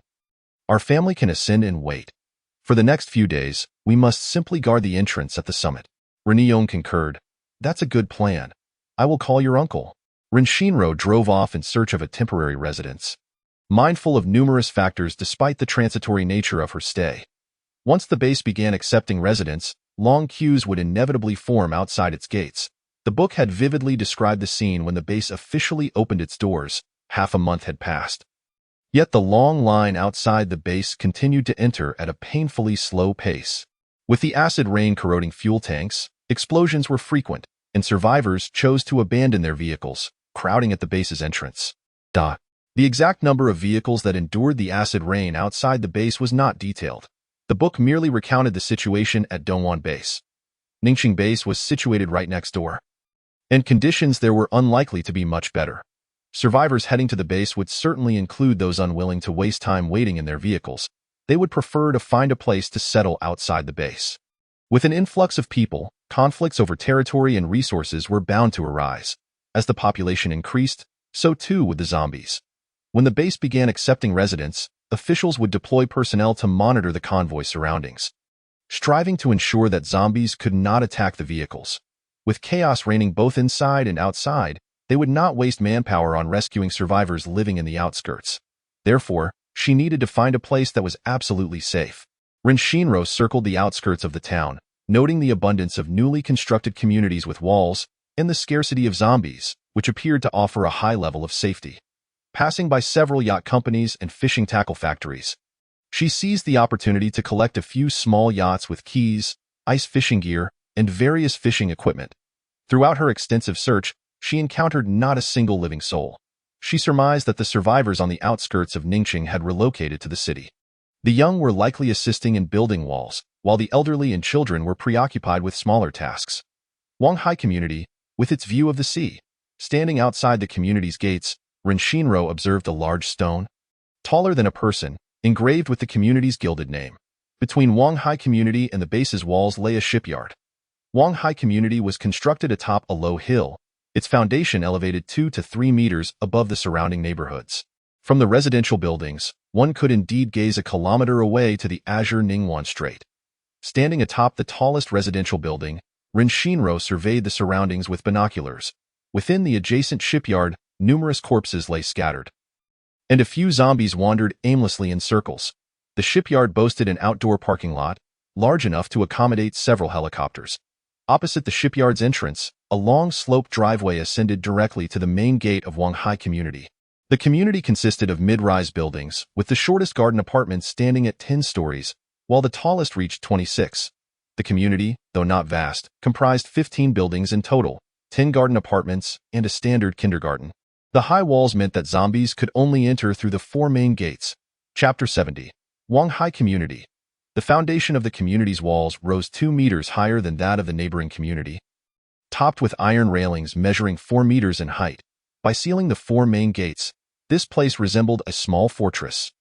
our family can ascend and wait. For the next few days, we must simply guard the entrance at the summit." Ren Yong concurred, "That's a good plan. I will call your uncle." Ren Shinro drove off in search of a temporary residence, mindful of numerous factors despite the transitory nature of her stay. Once the base began accepting residents, long queues would inevitably form outside its gates. The book had vividly described the scene when the base officially opened its doors. Half a month had passed. Yet the long line outside the base continued to enter at a painfully slow pace. With the acid rain corroding fuel tanks, explosions were frequent, and survivors chose to abandon their vehicles, crowding at the base's entrance. The exact number of vehicles that endured the acid rain outside the base was not detailed. The book merely recounted the situation at Dongwon Base. Ningxing Base was situated right next door, and conditions there were unlikely to be much better. Survivors heading to the base would certainly include those unwilling to waste time waiting in their vehicles. They would prefer to find a place to settle outside the base. With an influx of people, conflicts over territory and resources were bound to arise. As the population increased, so too would the zombies. When the base began accepting residents, officials would deploy personnel to monitor the convoy surroundings, striving to ensure that zombies could not attack the vehicles. With chaos reigning both inside and outside, they would not waste manpower on rescuing survivors living in the outskirts. Therefore, she needed to find a place that was absolutely safe. Shinro circled the outskirts of the town, noting the abundance of newly constructed communities with walls and the scarcity of zombies, which appeared to offer a high level of safety. Passing by several yacht companies and fishing tackle factories, she seized the opportunity to collect a few small yachts with keys, ice fishing gear, and various fishing equipment. Throughout her extensive search, she encountered not a single living soul. She surmised that the survivors on the outskirts of Ningxing had relocated to the city. The young were likely assisting in building walls, while the elderly and children were preoccupied with smaller tasks. Wanghai Community, with its view of the sea. Standing outside the community's gates, Shinro observed a large stone, taller than a person, engraved with the community's gilded name. Between Wanghai Community and the base's walls lay a shipyard. Wanghai Community was constructed atop a low hill, its foundation elevated 2 to 3 meters above the surrounding neighborhoods. From the residential buildings, one could indeed gaze a kilometer away to the azure Ningguan Strait. Standing atop the tallest residential building, Shinro surveyed the surroundings with binoculars. Within the adjacent shipyard, numerous corpses lay scattered, and a few zombies wandered aimlessly in circles. The shipyard boasted an outdoor parking lot, large enough to accommodate several helicopters. Opposite the shipyard's entrance, a long sloped driveway ascended directly to the main gate of Wanghai Community. The community consisted of mid-rise buildings, with the shortest garden apartments standing at 10 stories, while the tallest reached 26. The community, though not vast, comprised 15 buildings in total, 10 garden apartments, and a standard kindergarten. The high walls meant that zombies could only enter through the 4 main gates. Chapter 70. Wanghai Community. The foundation of the community's walls rose 2 meters higher than that of the neighboring community, topped with iron railings measuring 4 meters in height. By sealing the 4 main gates, this place resembled a small fortress.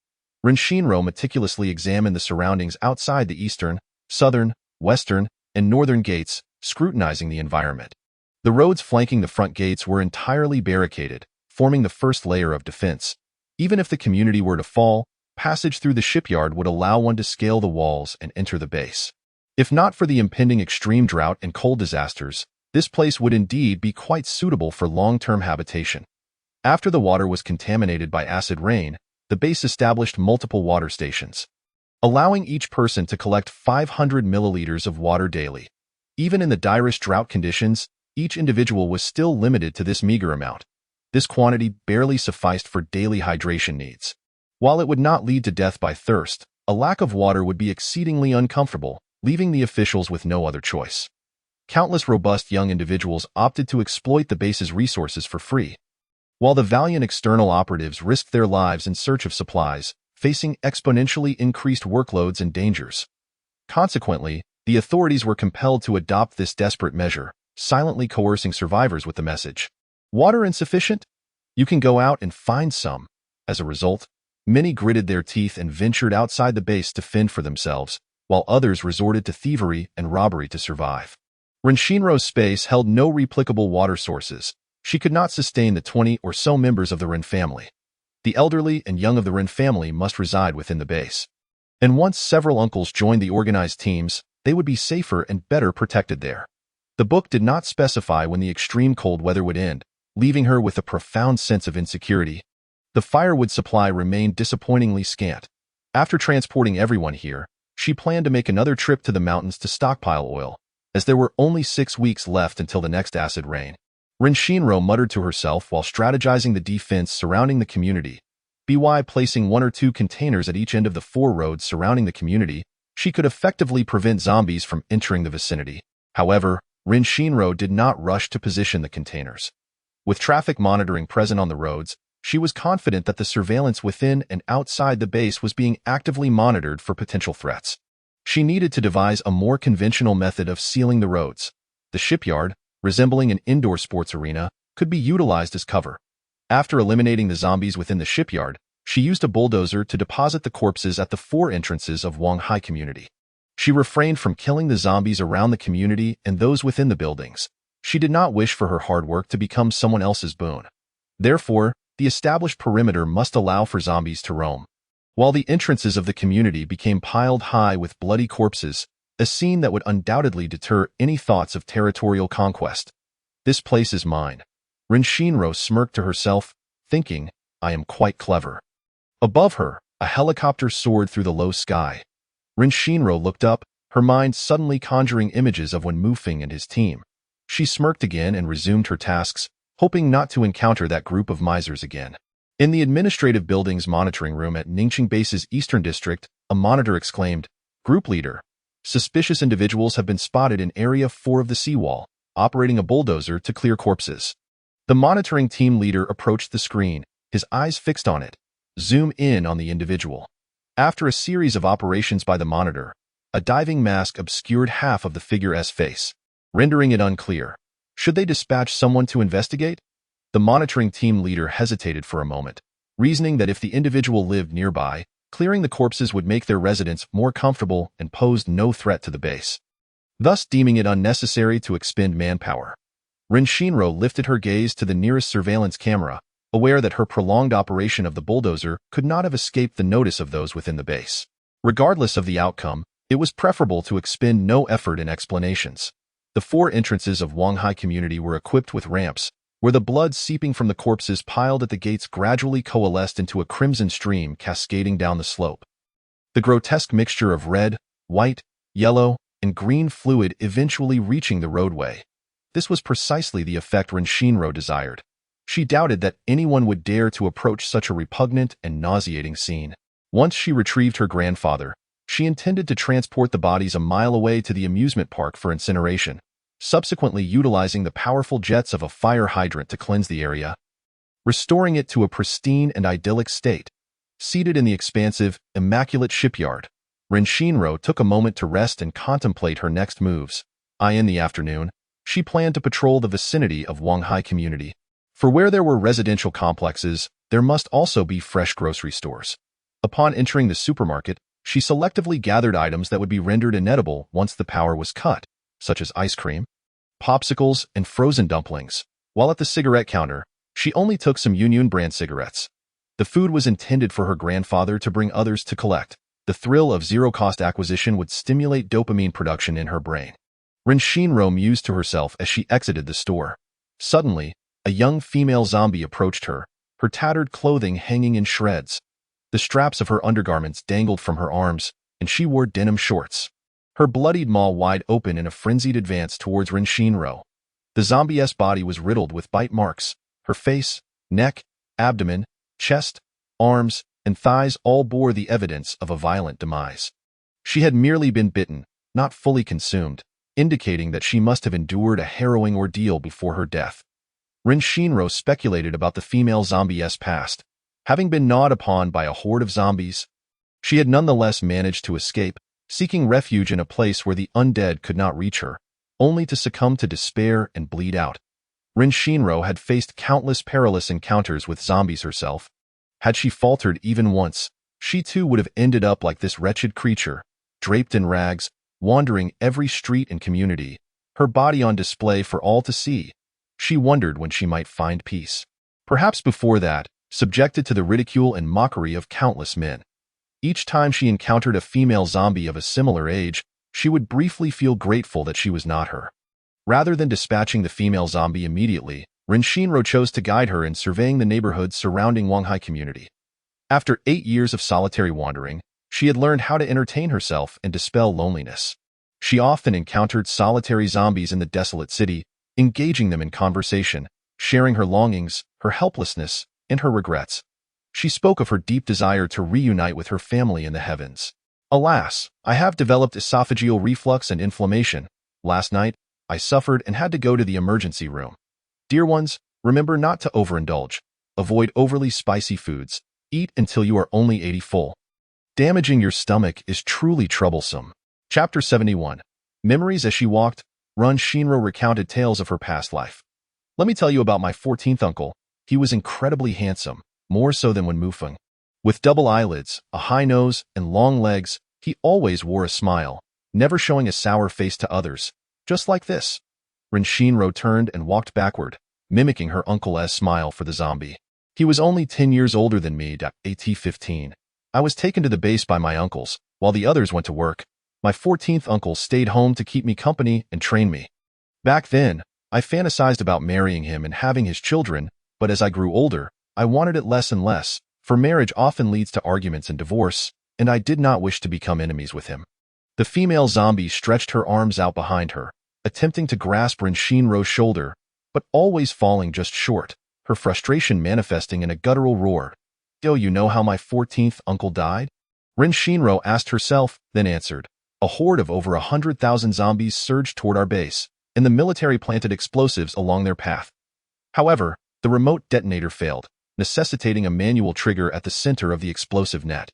Shinro meticulously examined the surroundings outside the eastern, southern, western, and northern gates, scrutinizing the environment. The roads flanking the front gates were entirely barricaded, forming the first layer of defense. Even if the community were to fall, passage through the shipyard would allow one to scale the walls and enter the base. If not for the impending extreme drought and cold disasters, this place would indeed be quite suitable for long-term habitation. After the water was contaminated by acid rain, the base established multiple water stations, allowing each person to collect 500 milliliters of water daily. Even in the direst drought conditions, each individual was still limited to this meager amount. This quantity barely sufficed for daily hydration needs. While it would not lead to death by thirst, a lack of water would be exceedingly uncomfortable, leaving the officials with no other choice. Countless robust young individuals opted to exploit the base's resources for free, while the valiant external operatives risked their lives in search of supplies, facing exponentially increased workloads and dangers. Consequently, the authorities were compelled to adopt this desperate measure, silently coercing survivors with the message, "Water insufficient? You can go out and find some." As a result, many gritted their teeth and ventured outside the base to fend for themselves, while others resorted to thievery and robbery to survive. Shinro's space held no replicable water sources. She could not sustain the 20 or so members of the Ren family. The elderly and young of the Ren family must reside within the base. And once several uncles joined the organized teams, they would be safer and better protected there. The book did not specify when the extreme cold weather would end, leaving her with a profound sense of insecurity. The firewood supply remained disappointingly scant. After transporting everyone here, she planned to make another trip to the mountains to stockpile oil, as there were only 6 weeks left until the next acid rain. Shinro muttered to herself while strategizing the defense surrounding the community. By placing 1 or 2 containers at each end of the 4 roads surrounding the community, she could effectively prevent zombies from entering the vicinity. However, Shinro did not rush to position the containers. With traffic monitoring present on the roads, she was confident that the surveillance within and outside the base was being actively monitored for potential threats. She needed to devise a more conventional method of sealing the roads. The shipyard, resembling an indoor sports arena, could be utilized as cover. After eliminating the zombies within the shipyard, she used a bulldozer to deposit the corpses at the 4 entrances of Wanghai community. She refrained from killing the zombies around the community and those within the buildings. She did not wish for her hard work to become someone else's boon. Therefore, the established perimeter must allow for zombies to roam. While the entrances of the community became piled high with bloody corpses, a scene that would undoubtedly deter any thoughts of territorial conquest. This place is mine. Rin Shinro smirked to herself, thinking, I am quite clever. Above her, a helicopter soared through the low sky. Rin Shinro looked up, her mind suddenly conjuring images of Wen Mufeng and his team. She smirked again and resumed her tasks, hoping not to encounter that group of misers again. In the administrative building's monitoring room at Ningqing Base's Eastern District, a monitor exclaimed, Group Leader, suspicious individuals have been spotted in Area 4 of the seawall, operating a bulldozer to clear corpses. The monitoring team leader approached the screen, his eyes fixed on it. Zoom in on the individual. After a series of operations by the monitor, a diving mask obscured half of the figure's face, rendering it unclear. Should they dispatch someone to investigate? The monitoring team leader hesitated for a moment, reasoning that if the individual lived nearby, clearing the corpses would make their residence more comfortable and posed no threat to the base, thus deeming it unnecessary to expend manpower. Rin Shinro lifted her gaze to the nearest surveillance camera, aware that her prolonged operation of the bulldozer could not have escaped the notice of those within the base. Regardless of the outcome, it was preferable to expend no effort in explanations. The 4 entrances of Wanghai community were equipped with ramps, where the blood seeping from the corpses piled at the gates gradually coalesced into a crimson stream cascading down the slope. The grotesque mixture of red, white, yellow, and green fluid eventually reaching the roadway. This was precisely the effect Rin Shinro desired. She doubted that anyone would dare to approach such a repugnant and nauseating scene. Once she retrieved her grandfather, she intended to transport the bodies a mile away to the amusement park for incineration, subsequently utilizing the powerful jets of a fire hydrant to cleanse the area, restoring it to a pristine and idyllic state. Seated in the expansive, immaculate shipyard, Rin Shinro took a moment to rest and contemplate her next moves. In the afternoon, she planned to patrol the vicinity of Wanghai community. For where there were residential complexes, there must also be fresh grocery stores. Upon entering the supermarket, she selectively gathered items that would be rendered inedible once the power was cut, such as ice cream, popsicles, and frozen dumplings. While at the cigarette counter, she only took some Yun brand cigarettes. The food was intended for her grandfather to bring others to collect. The thrill of zero-cost acquisition would stimulate dopamine production in her brain. Rin Shinro mused to herself as she exited the store. Suddenly, a young female zombie approached her, her tattered clothing hanging in shreds. The straps of her undergarments dangled from her arms, and she wore denim shorts. Her bloodied maw wide open in a frenzied advance towards Rin Shinro. The zombie-esque body was riddled with bite marks. Her face, neck, abdomen, chest, arms, and thighs all bore the evidence of a violent demise. She had merely been bitten, not fully consumed, indicating that she must have endured a harrowing ordeal before her death. Rin Shinro speculated about the female zombie-esque past. Having been gnawed upon by a horde of zombies, she had nonetheless managed to escape, seeking refuge in a place where the undead could not reach her, only to succumb to despair and bleed out. Rin Shinro had faced countless perilous encounters with zombies herself. Had she faltered even once, she too would have ended up like this wretched creature, draped in rags, wandering every street and community, her body on display for all to see. She wondered when she might find peace. Perhaps before that, subjected to the ridicule and mockery of countless men. Each time she encountered a female zombie of a similar age, she would briefly feel grateful that she was not her. Rather than dispatching the female zombie immediately, Rin Shinro chose to guide her in surveying the neighborhoods surrounding Wanghai community. After 8 years of solitary wandering, she had learned how to entertain herself and dispel loneliness. She often encountered solitary zombies in the desolate city, engaging them in conversation, sharing her longings, her helplessness, and her regrets. She spoke of her deep desire to reunite with her family in the heavens. Alas, I have developed esophageal reflux and inflammation. Last night, I suffered and had to go to the emergency room. Dear ones, remember not to overindulge. Avoid overly spicy foods. Eat until you are only 80 full. Damaging your stomach is truly troublesome. Chapter 71. Memories. As she walked, Rin Shinro recounted tales of her past life. Let me tell you about my 14th uncle, He was incredibly handsome, more so than when Mufeng. With double eyelids, a high nose, and long legs, he always wore a smile, never showing a sour face to others. Just like this. Ren Shinro turned and walked backward, mimicking her uncle's smile for the zombie. He was only 10 years older than me, at 15. I was taken to the base by my uncles, while the others went to work. My 14th uncle stayed home to keep me company and train me. Back then, I fantasized about marrying him and having his children, but as I grew older, I wanted it less and less, for marriage often leads to arguments and divorce, and I did not wish to become enemies with him. The female zombie stretched her arms out behind her, attempting to grasp Ren Shinro's shoulder, but always falling just short, her frustration manifesting in a guttural roar. "Do you know how my 14th uncle died?" Ren Shinro asked herself, then answered. A horde of over 100,000 zombies surged toward our base, and the military planted explosives along their path. However, the remote detonator failed, necessitating a manual trigger at the center of the explosive net,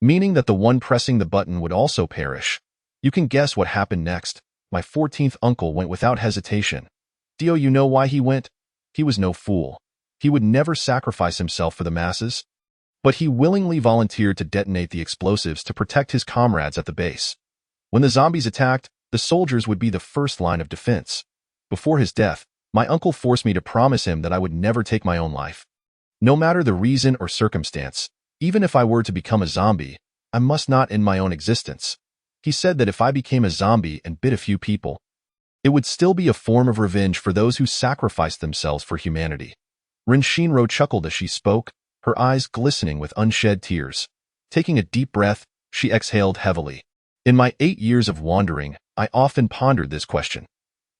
meaning that the one pressing the button would also perish. You can guess what happened next. My 14th uncle went without hesitation. Do you know why he went? He was no fool. He would never sacrifice himself for the masses, but he willingly volunteered to detonate the explosives to protect his comrades at the base. When the zombies attacked, the soldiers would be the first line of defense. Before his death, my uncle forced me to promise him that I would never take my own life. No matter the reason or circumstance, even if I were to become a zombie, I must not end my own existence. He said that if I became a zombie and bit a few people, it would still be a form of revenge for those who sacrificed themselves for humanity. Ren Shinro chuckled as she spoke, her eyes glistening with unshed tears. Taking a deep breath, she exhaled heavily. In my 8 years of wandering, I often pondered this question.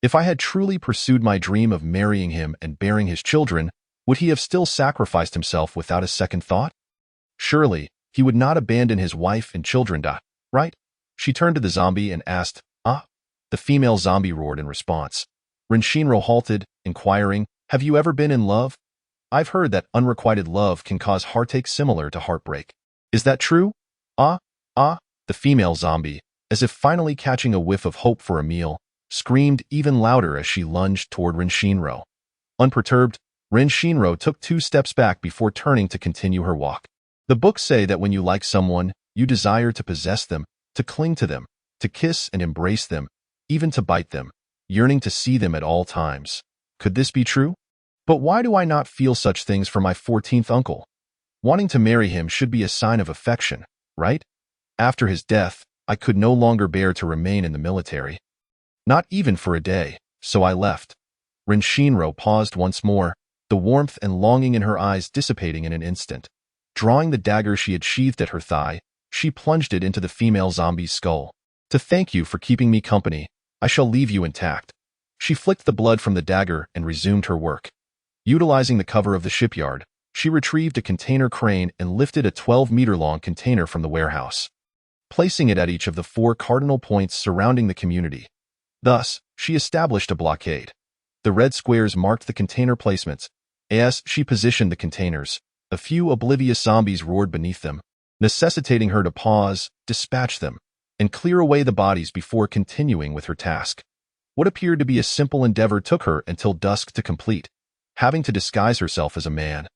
If I had truly pursued my dream of marrying him and bearing his children, would he have still sacrificed himself without a second thought? Surely, he would not abandon his wife and children, right? She turned to the zombie and asked, "Ah?" The female zombie roared in response. Ren Shinro halted, inquiring, "Have you ever been in love? I've heard that unrequited love can cause heartache similar to heartbreak. Is that true?" "Ah, ah," the female zombie, as if finally catching a whiff of hope for a meal, screamed even louder as she lunged toward Ren Shinro. Unperturbed, Ren Shinro took 2 steps back before turning to continue her walk. The books say that when you like someone, you desire to possess them, to cling to them, to kiss and embrace them, even to bite them, yearning to see them at all times. Could this be true? But why do I not feel such things for my 14th uncle? Wanting to marry him should be a sign of affection, right? After his death, I could no longer bear to remain in the military. Not even for a day, so I left. Ren Shinro paused once more, the warmth and longing in her eyes dissipating in an instant. Drawing the dagger she had sheathed at her thigh, she plunged it into the female zombie's skull. "To thank you for keeping me company, I shall leave you intact." She flicked the blood from the dagger and resumed her work. Utilizing the cover of the shipyard, she retrieved a container crane and lifted a 12-meter-long container from the warehouse, placing it at each of the 4 cardinal points surrounding the community. Thus, she established a blockade. The red squares marked the container placements. As she positioned the containers, a few oblivious zombies roared beneath them, necessitating her to pause, dispatch them, and clear away the bodies before continuing with her task. What appeared to be a simple endeavor took her until dusk to complete, having to disguise herself as a man.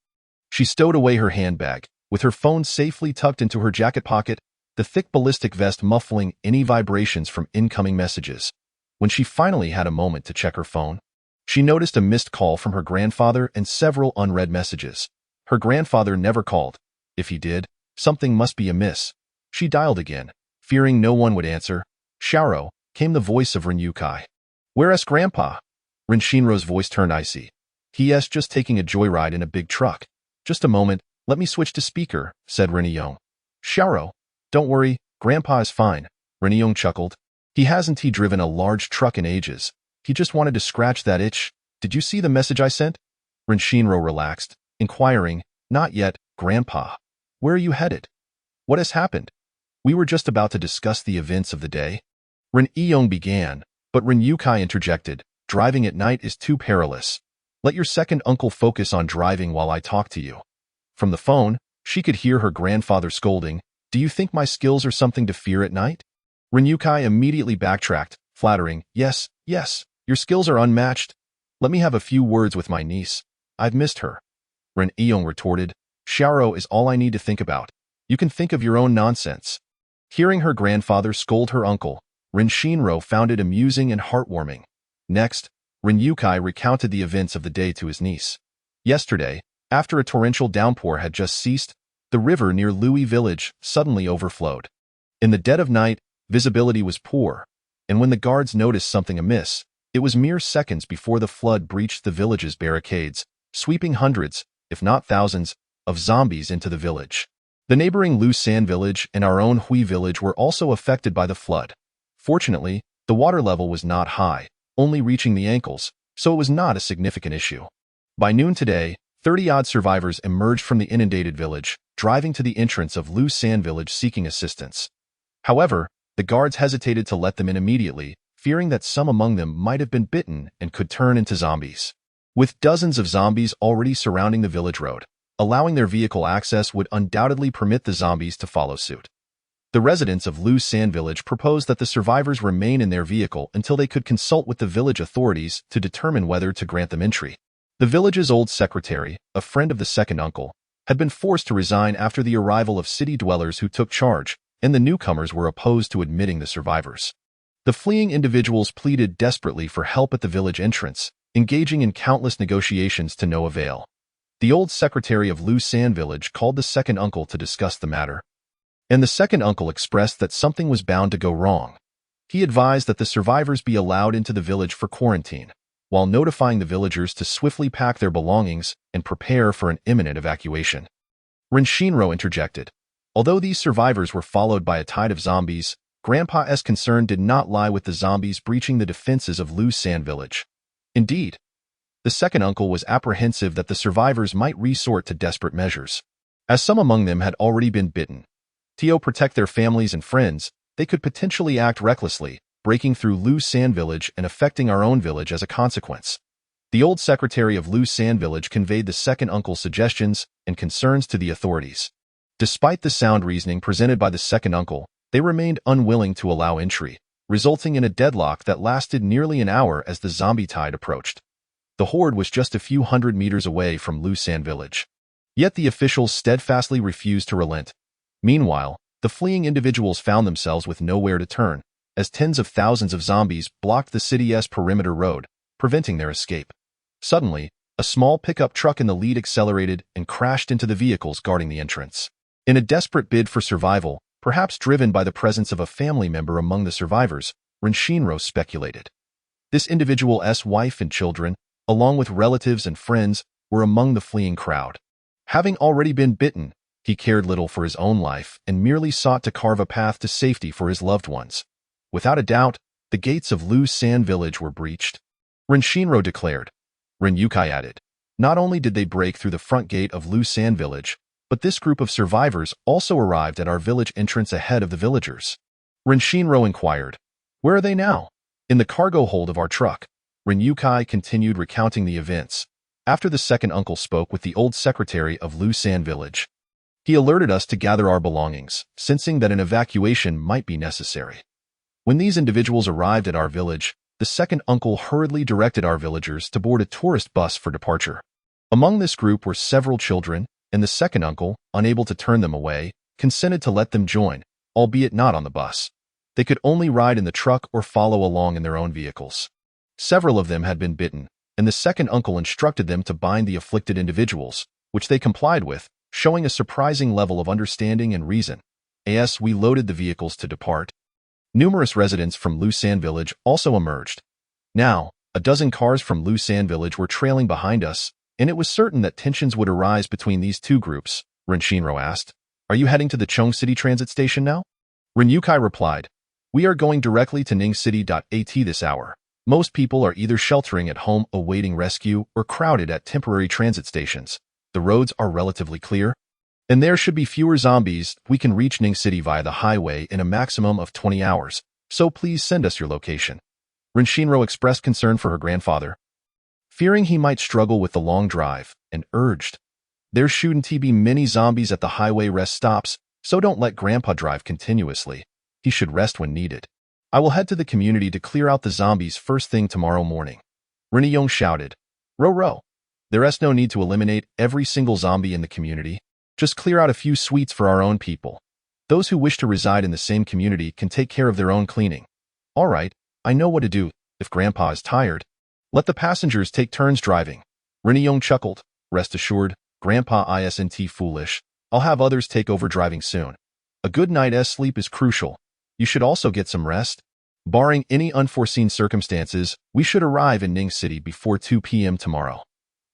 She stowed away her handbag, with her phone safely tucked into her jacket pocket, the thick ballistic vest muffling any vibrations from incoming messages. When she finally had a moment to check her phone, she noticed a missed call from her grandfather and several unread messages. Her grandfather never called. If he did, something must be amiss. She dialed again. Fearing no one would answer, "Sharo," came the voice of Renyukai. "Where's Grandpa?" Ren Shinro's voice turned icy. "He's just taking a joyride in a big truck." "Just a moment, let me switch to speaker," said Renyong. "Sharo, don't worry, Grandpa is fine," Renyong chuckled. He hasn't driven a large truck in ages. He just wanted to scratch that itch." "Did you see the message I sent?" Ren Shinro relaxed, inquiring, "Not yet, Grandpa. Where are you headed? What has happened?" "We were just about to discuss the events of the day." Ren Yong began, but Ren Yukai interjected, "Driving at night is too perilous. Let your second uncle focus on driving while I talk to you." From the phone, she could hear her grandfather scolding, "Do you think my skills are something to fear at night?" Ren Yukai immediately backtracked, flattering, Yes, your skills are unmatched. Let me have a few words with my niece. I've missed her." Ren Yong retorted. Xiaoro is all I need to think about. You can think of your own nonsense. Hearing her grandfather scold her uncle, Ren Shinro found it amusing and heartwarming. Next, Ren Yukai recounted the events of the day to his niece. Yesterday, after a torrential downpour had just ceased, the river near Lui village suddenly overflowed. In the dead of night, visibility was poor, and when the guards noticed something amiss, it was mere seconds before the flood breached the village's barricades, sweeping hundreds, if not thousands, of zombies into the village. The neighboring Lusan village and our own Hui village were also affected by the flood. Fortunately, the water level was not high, only reaching the ankles, so it was not a significant issue. By noon today, 30-odd survivors emerged from the inundated village, driving to the entrance of Lusan village seeking assistance. However, the guards hesitated to let them in immediately, fearing that some among them might have been bitten and could turn into zombies. With dozens of zombies already surrounding the village road, allowing their vehicle access would undoubtedly permit the zombies to follow suit. The residents of Lusan village proposed that the survivors remain in their vehicle until they could consult with the village authorities to determine whether to grant them entry. The village's old secretary, a friend of the second uncle, had been forced to resign after the arrival of city dwellers who took charge, and the newcomers were opposed to admitting the survivors. The fleeing individuals pleaded desperately for help at the village entrance, engaging in countless negotiations to no avail. The old secretary of Lusan village called the second uncle to discuss the matter, and the second uncle expressed that something was bound to go wrong. He advised that the survivors be allowed into the village for quarantine, while notifying the villagers to swiftly pack their belongings and prepare for an imminent evacuation. Ren Shinro interjected. Although these survivors were followed by a tide of zombies, Grandpa's concern did not lie with the zombies breaching the defenses of Lusan village. Indeed, the second uncle was apprehensive that the survivors might resort to desperate measures. As some among them had already been bitten, to protect their families and friends, they could potentially act recklessly, breaking through Lusan village and affecting our own village as a consequence. The old secretary of Lusan village conveyed the second uncle's suggestions and concerns to the authorities. Despite the sound reasoning presented by the second uncle, they remained unwilling to allow entry, resulting in a deadlock that lasted nearly an hour as the zombie tide approached. The horde was just a few hundred meters away from Lusan village. Yet the officials steadfastly refused to relent. Meanwhile, the fleeing individuals found themselves with nowhere to turn, as tens of thousands of zombies blocked the city's perimeter road, preventing their escape. Suddenly, a small pickup truck in the lead accelerated and crashed into the vehicles guarding the entrance. In a desperate bid for survival, perhaps driven by the presence of a family member among the survivors, Ren Shinro speculated. This individual's wife and children, along with relatives and friends, were among the fleeing crowd. Having already been bitten, he cared little for his own life and merely sought to carve a path to safety for his loved ones. Without a doubt, the gates of Lusan village were breached. Ren Shinro declared. Ren Yukai added. Not only did they break through the front gate of Lusan village, but this group of survivors also arrived at our village entrance ahead of the villagers. Ren Shinro inquired. Where are they now? In the cargo hold of our truck. Ren Yukai continued recounting the events, after the second uncle spoke with the old secretary of Lusan village. He alerted us to gather our belongings, sensing that an evacuation might be necessary. When these individuals arrived at our village, the second uncle hurriedly directed our villagers to board a tourist bus for departure. Among this group were several children, and the second uncle, unable to turn them away, consented to let them join, albeit not on the bus. They could only ride in the truck or follow along in their own vehicles. Several of them had been bitten, and the second uncle instructed them to bind the afflicted individuals, which they complied with, showing a surprising level of understanding and reason. As we loaded the vehicles to depart, numerous residents from Lusan village also emerged. Now, a dozen cars from Lusan village were trailing behind us, and it was certain that tensions would arise between these two groups. Ren Shinro asked, Are you heading to the Chong City transit station now? Ren Yukai replied, We are going directly to Ning City.at this hour. Most people are either sheltering at home awaiting rescue or crowded at temporary transit stations. The roads are relatively clear, and there should be fewer zombies. We can reach Ning City via the highway in a maximum of 20 hours, so please send us your location. Ren Shinro expressed concern for her grandfather, fearing he might struggle with the long drive, and urged, There shouldn't be many zombies at the highway rest stops, so don't let Grandpa drive continuously. He should rest when needed. I will head to the community to clear out the zombies first thing tomorrow morning. Ren Yong shouted. Row row. There's no need to eliminate every single zombie in the community. Just clear out a few suites for our own people. Those who wish to reside in the same community can take care of their own cleaning. All right, I know what to do. If Grandpa is tired, let the passengers take turns driving. Rin chuckled. Rest assured, Grandpa isn't foolish. I'll have others take over driving soon. A good night's sleep is crucial. You should also get some rest. Barring any unforeseen circumstances, we should arrive in Ning City before 2 p.m. tomorrow.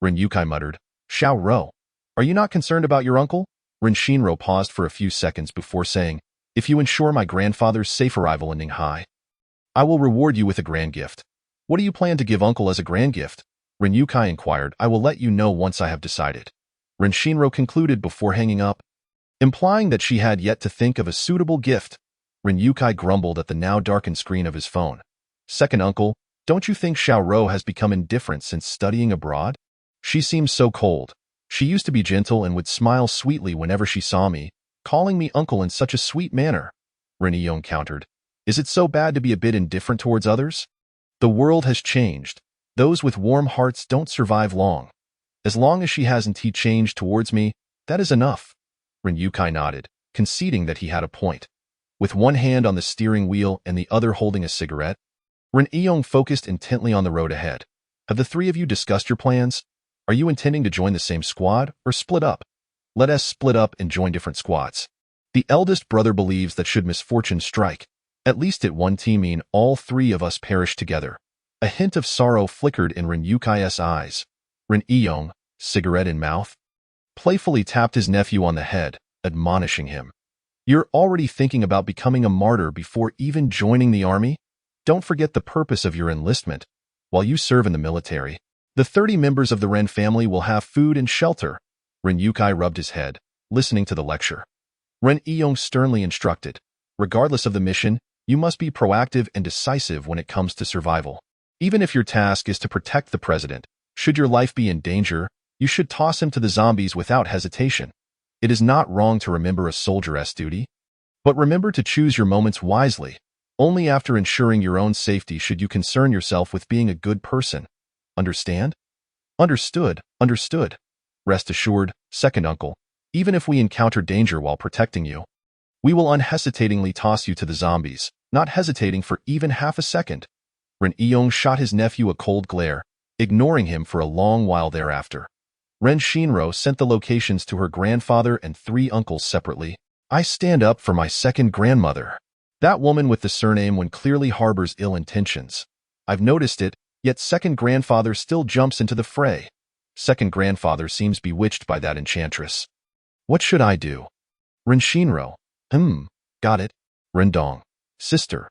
Rin Yukai muttered. Xiao Ro, are you not concerned about your uncle? Rin Shinro paused for a few seconds before saying, if you ensure my grandfather's safe arrival in Ninghai, I will reward you with a grand gift. What do you plan to give uncle as a grand gift? Rin Yukai inquired. I will let you know once I have decided. Rin Shinro concluded before hanging up, implying that she had yet to think of a suitable gift. Rin Yukai grumbled at the now darkened screen of his phone. Second uncle, don't you think Xiao Ro has become indifferent since studying abroad? She seems so cold. She used to be gentle and would smile sweetly whenever she saw me, calling me uncle in such a sweet manner. Rin Yong countered. Is it so bad to be a bit indifferent towards others? The world has changed. Those with warm hearts don't survive long. As long as she hasn't changed towards me, that is enough. Rin Yukai nodded, conceding that he had a point. With one hand on the steering wheel and the other holding a cigarette, Rin Yong focused intently on the road ahead. Have the three of you discussed your plans? Are you intending to join the same squad or split up? Let us split up and join different squads. The eldest brother believes that should misfortune strike, at least it one team mean all three of us perish together. A hint of sorrow flickered in Rin Yukai's eyes. Rin Yong, cigarette in mouth, playfully tapped his nephew on the head, admonishing him. You're already thinking about becoming a martyr before even joining the army? Don't forget the purpose of your enlistment. While you serve in the military, the 30 members of the Ren family will have food and shelter. Rin Yukai rubbed his head, listening to the lecture. Rin Yong sternly instructed, regardless of the mission, you must be proactive and decisive when it comes to survival. Even if your task is to protect the president, should your life be in danger, you should toss him to the zombies without hesitation. It is not wrong to remember a soldier's duty, but remember to choose your moments wisely. Only after ensuring your own safety should you concern yourself with being a good person. Understand? Understood, understood. Rest assured, second uncle, even if we encounter danger while protecting you, we will unhesitatingly toss you to the zombies, not hesitating for even half a second. Ren Yong shot his nephew a cold glare, ignoring him for a long while thereafter. Ren Shinro sent the locations to her grandfather and 3 uncles separately. I stand up for my second grandmother. That woman with the surname one clearly harbors ill intentions. I've noticed it, yet second grandfather still jumps into the fray. Second grandfather seems bewitched by that enchantress. What should I do? Ren Shinro. Got it. Rendong. Sister.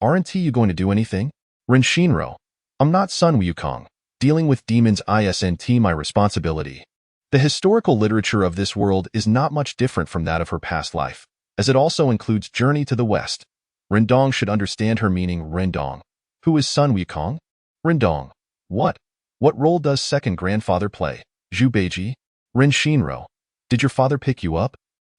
Aren't you going to do anything? Ren Shinro. I'm not Sun Wukong. Dealing with demons isn't my responsibility. The historical literature of this world is not much different from that of her past life, as it also includes Journey to the West. Rendong should understand her meaning. Rendong. Who is Sun Wukong? Rendong. What role does second grandfather play? Zhu Beiji? Ren Shinro. Did your father pick you up?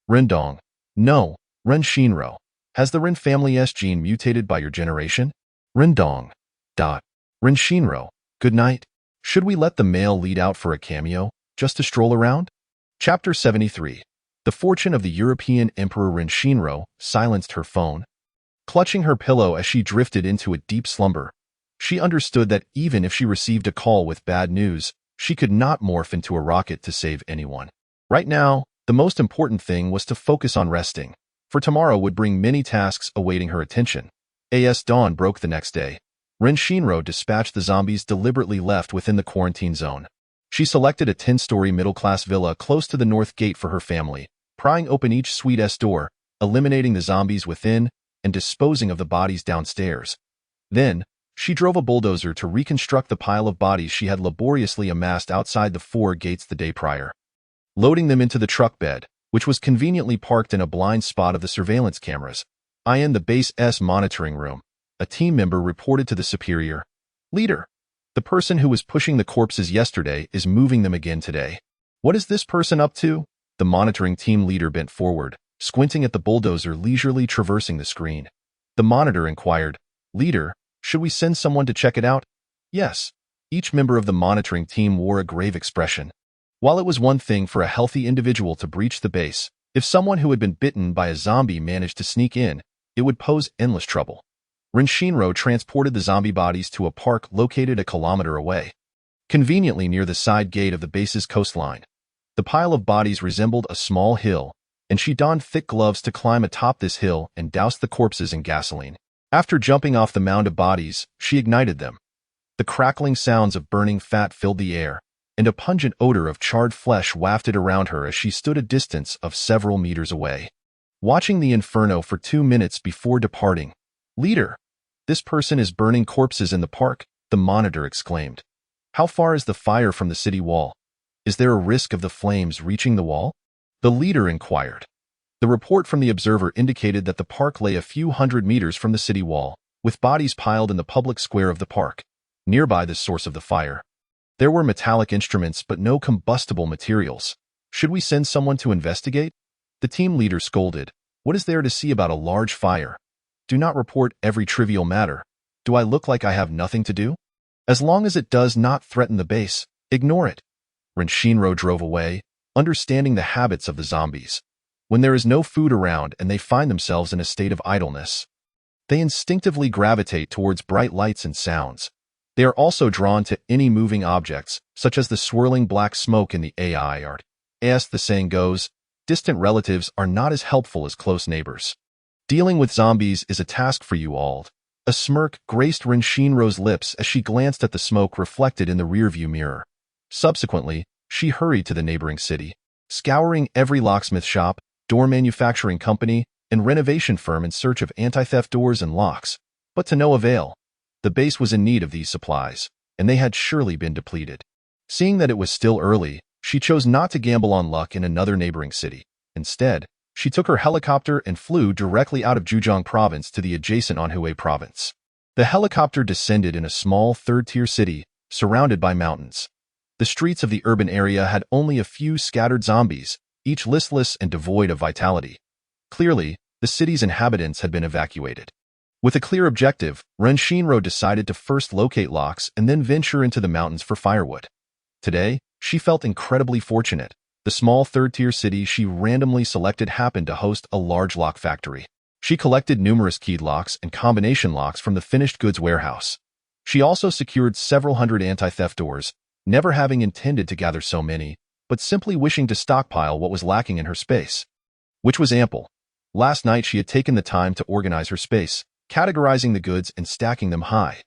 Rendong. No, Ren Shinro. Has the Ren family's gene mutated by your generation? Rendong. Ren Shinro. Good night. Should we let the male lead out for a cameo, just to stroll around? Chapter 73. The fortune of the European Emperor Ren Shinro silenced her phone, clutching her pillow as she drifted into a deep slumber. She understood that even if she received a call with bad news, she could not morph into a rocket to save anyone. Right now, the most important thing was to focus on resting, for tomorrow would bring many tasks awaiting her attention. As dawn broke the next day, Ren Shinro dispatched the zombies deliberately left within the quarantine zone. She selected a 10-story middle-class villa close to the north gate for her family, prying open each suite's door, eliminating the zombies within, and disposing of the bodies downstairs. Then, she drove a bulldozer to reconstruct the pile of bodies she had laboriously amassed outside the 4 gates the day prior, loading them into the truck bed, which was conveniently parked in a blind spot of the surveillance cameras. In the base's monitoring room, a team member reported to the superior. Leader, the person who was pushing the corpses yesterday is moving them again today. What is this person up to? The monitoring team leader bent forward, squinting at the bulldozer leisurely traversing the screen. The monitor inquired, Leader, should we send someone to check it out? Yes. Each member of the monitoring team wore a grave expression. While it was one thing for a healthy individual to breach the base, if someone who had been bitten by a zombie managed to sneak in, it would pose endless trouble. Renshinro transported the zombie bodies to a park located a kilometer away, conveniently near the side gate of the base's coastline. The pile of bodies resembled a small hill, and she donned thick gloves to climb atop this hill and doused the corpses in gasoline. After jumping off the mound of bodies, she ignited them. The crackling sounds of burning fat filled the air, and a pungent odor of charred flesh wafted around her as she stood a distance of several meters away, watching the inferno for 2 minutes before departing. "Leader, this person is burning corpses in the park," the monitor exclaimed. "How far is the fire from the city wall? Is there a risk of the flames reaching the wall?" The leader inquired. The report from the observer indicated that the park lay a few hundred meters from the city wall, with bodies piled in the public square of the park, nearby the source of the fire. There were metallic instruments but no combustible materials. "Should we send someone to investigate?" The team leader scolded. "What is there to see about a large fire? Do not report every trivial matter. Do I look like I have nothing to do? As long as it does not threaten the base, ignore it." Renshinro drove away, understanding the habits of the zombies. When there is no food around and they find themselves in a state of idleness, they instinctively gravitate towards bright lights and sounds. They are also drawn to any moving objects, such as the swirling black smoke in the AI art. As the saying goes, distant relatives are not as helpful as close neighbors. Dealing with zombies is a task for you all. A smirk graced Renshinro's lips as she glanced at the smoke reflected in the rearview mirror. Subsequently, she hurried to the neighboring city, scouring every locksmith shop, door manufacturing company, and renovation firm in search of anti-theft doors and locks, but to no avail. The base was in need of these supplies, and they had surely been depleted. Seeing that it was still early, she chose not to gamble on luck in another neighboring city. Instead, she took her helicopter and flew directly out of Zhejiang province to the adjacent Anhui province. The helicopter descended in a small third-tier city, surrounded by mountains. The streets of the urban area had only a few scattered zombies, each listless and devoid of vitality. Clearly, the city's inhabitants had been evacuated. With a clear objective, Renshinro decided to first locate locks and then venture into the mountains for firewood. Today, she felt incredibly fortunate. The small third-tier city she randomly selected happened to host a large lock factory. She collected numerous keyed locks and combination locks from the finished goods warehouse. She also secured several hundred anti-theft doors, never having intended to gather so many, but simply wishing to stockpile what was lacking in her space, which was ample. Last night she had taken the time to organize her space, categorizing the goods and stacking them high.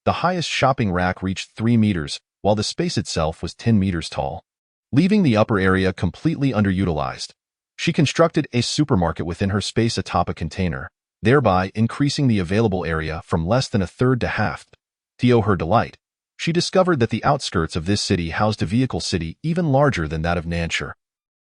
The highest shopping rack reached 3 meters, while the space itself was 10 meters tall, leaving the upper area completely underutilized. She constructed a supermarket within her space atop a container, thereby increasing the available area from less than a third to half. To her delight, she discovered that the outskirts of this city housed a vehicle city even larger than that of Nanshur,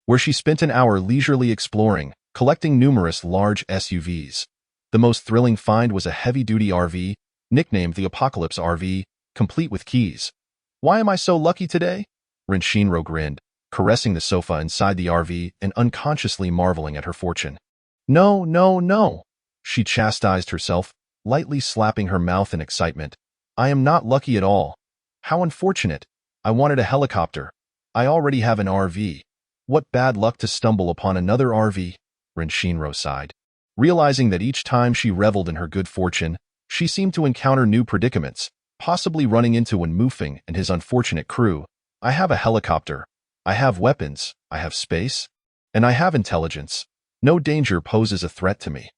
where she spent an hour leisurely exploring, collecting numerous large SUVs. The most thrilling find was a heavy-duty RV, nicknamed the Apocalypse RV, complete with keys. "Why am I so lucky today?" Renshinro grinned, caressing the sofa inside the RV and unconsciously marveling at her fortune. "No, no, no," she chastised herself, lightly slapping her mouth in excitement. "I am not lucky at all. How unfortunate. I wanted a helicopter. I already have an RV. What bad luck to stumble upon another RV." Renshinro sighed. Realizing that each time she reveled in her good fortune, she seemed to encounter new predicaments, possibly running into Wen Mufeng and his unfortunate crew. "I have a helicopter. I have weapons. I have space. And I have intelligence. No danger poses a threat to me."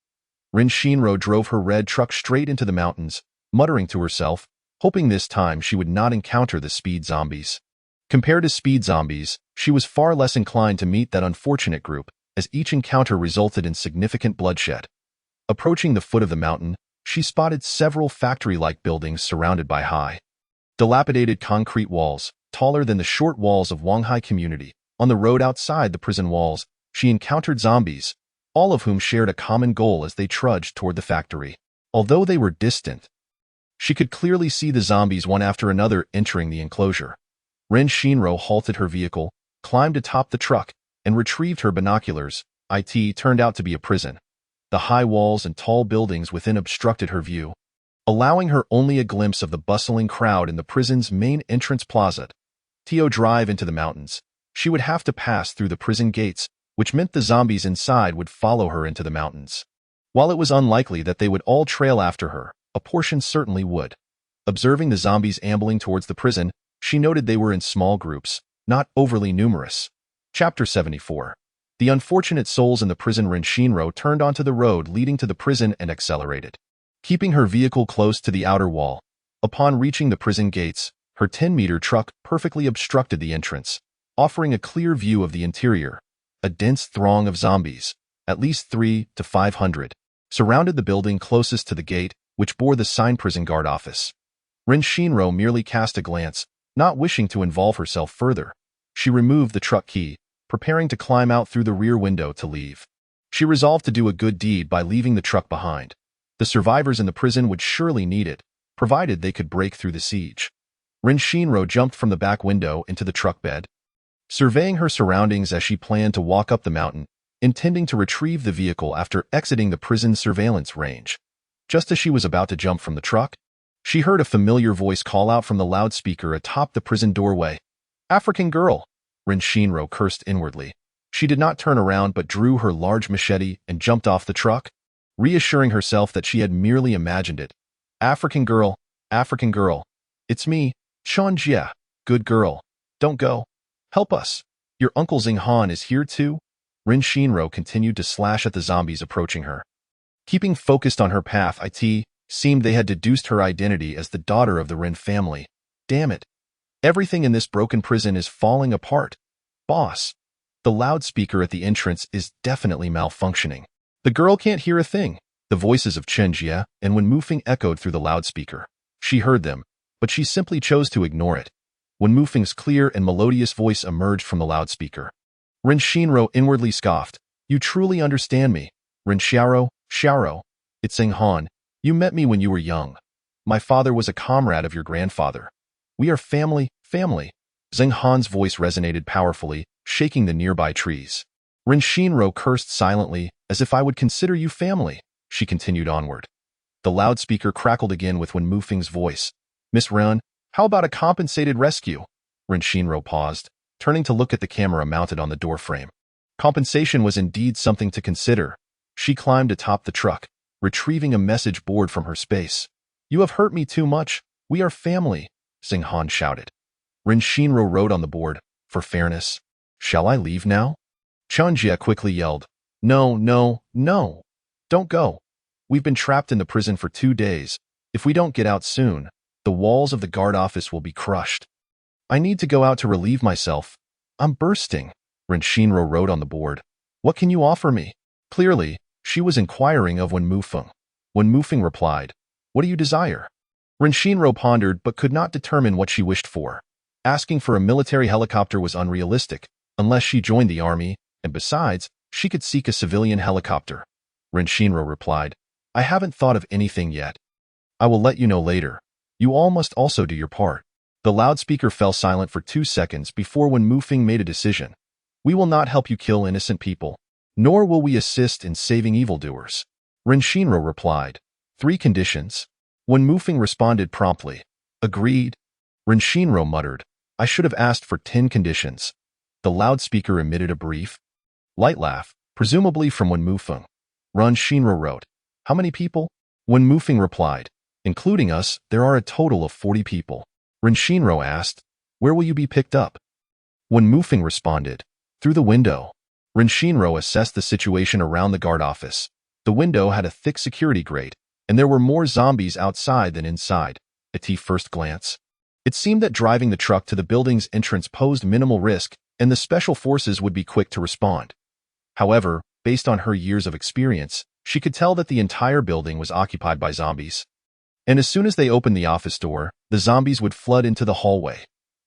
Renshinro drove her red truck straight into the mountains, muttering to herself, hoping this time she would not encounter the speed zombies. Compared to speed zombies, she was far less inclined to meet that unfortunate group, as each encounter resulted in significant bloodshed. Approaching the foot of the mountain, she spotted several factory-like buildings surrounded by high, dilapidated concrete walls, taller than the short walls of Wanghai community. On the road outside the prison walls, she encountered zombies, all of whom shared a common goal as they trudged toward the factory. Although they were distant, she could clearly see the zombies one after another entering the enclosure. Renshinro halted her vehicle, climbed atop the truck, and retrieved her binoculars. It turned out to be a prison. The high walls and tall buildings within obstructed her view. allowing her only a glimpse of the bustling crowd in the prison's main entrance plaza. To drive into the mountains, she would have to pass through the prison gates, which meant the zombies inside would follow her into the mountains. While it was unlikely that they would all trail after her, a portion certainly would. Observing the zombies ambling towards the prison, she noted they were in small groups, not overly numerous. Chapter 74. The unfortunate souls in the prison. Rin Shinro turned onto the road leading to the prison and accelerated, keeping her vehicle close to the outer wall. Upon reaching the prison gates, her 10-meter truck perfectly obstructed the entrance, offering a clear view of the interior. A dense throng of zombies, at least 300 to 500, surrounded the building closest to the gate, which bore the sign Prison Guard Office. Rin Shinro merely cast a glance, not wishing to involve herself further. She removed the truck key, preparing to climb out through the rear window to leave. She resolved to do a good deed by leaving the truck behind. The survivors in the prison would surely need it, provided they could break through the siege. Rin Shinro jumped from the back window into the truck bed, surveying her surroundings as she planned to walk up the mountain, intending to retrieve the vehicle after exiting the prison's surveillance range. Just as she was about to jump from the truck, she heard a familiar voice call out from the loudspeaker atop the prison doorway. "African girl!" Rin Shinro cursed inwardly. She did not turn around but drew her large machete and jumped off the truck, reassuring herself that she had merely imagined it. African girl, it's me, Sean Jia. Good girl. Don't go. Help us. Your Uncle Xing Han is here too?" Rin Shinro continued to slash at the zombies approaching her. Keeping focused on her path, it seemed they had deduced her identity as the daughter of the Rin family. Damn it. Everything in this broken prison is falling apart. Boss. The loudspeaker at the entrance is definitely malfunctioning. The girl can't hear a thing. The voices of Chen Jia and Wen Mufeng echoed through the loudspeaker. She heard them, but she simply chose to ignore it. Wen Mufeng's clear and melodious voice emerged from the loudspeaker. Rin Shinro inwardly scoffed. "You truly understand me. Rin Xiao, it's Xing Han. You met me when you were young. My father was a comrade of your grandfather. We are family. Xing Han's voice resonated powerfully, shaking the nearby trees. Rin Shinro cursed silently, as if I would consider you family. She continued onward. The loudspeaker crackled again with Wen Mufeng's voice. Miss Ren, how about a compensated rescue? Rin Shinro paused, turning to look at the camera mounted on the doorframe. Compensation was indeed something to consider. She climbed atop the truck, retrieving a message board from her space. You have hurt me too much. We are family, Xing Han shouted. Rin Shinro wrote on the board, for fairness. Shall I leave now? Chen Jia quickly yelled. No. Don't go. We've been trapped in the prison for 2 days. If we don't get out soon, the walls of the guard office will be crushed. I need to go out to relieve myself. I'm bursting, Rin Shinro wrote on the board. What can you offer me? Clearly, she was inquiring of Wen Mufeng. Wen Mufeng replied, What do you desire? Rin Shinro pondered but could not determine what she wished for. Asking for a military helicopter was unrealistic, unless she joined the army, and besides, she could seek a civilian helicopter. Rin Shinro replied, I haven't thought of anything yet. I will let you know later. You all must also do your part. The loudspeaker fell silent for 2 seconds before Wen Mufeng made a decision. We will not help you kill innocent people, nor will we assist in saving evildoers. Rin Shinro replied, 3 conditions. Wen Mufeng responded promptly. Agreed. Rin Shinro muttered, I should have asked for 10 conditions. The loudspeaker emitted a brief, light laugh, presumably from Wen Mufeng. Rin Shinro wrote, How many people? Wen Mufeng replied, Including us, there are a total of 40 people. Rin Shinro asked, Where will you be picked up? Wen Mufeng responded, Through the window. Rin Shinro assessed the situation around the guard office. The window had a thick security grate, and there were more zombies outside than inside. At first glance, it seemed that driving the truck to the building's entrance posed minimal risk, and the special forces would be quick to respond. However, based on her years of experience, she could tell that the entire building was occupied by zombies. And as soon as they opened the office door, the zombies would flood into the hallway.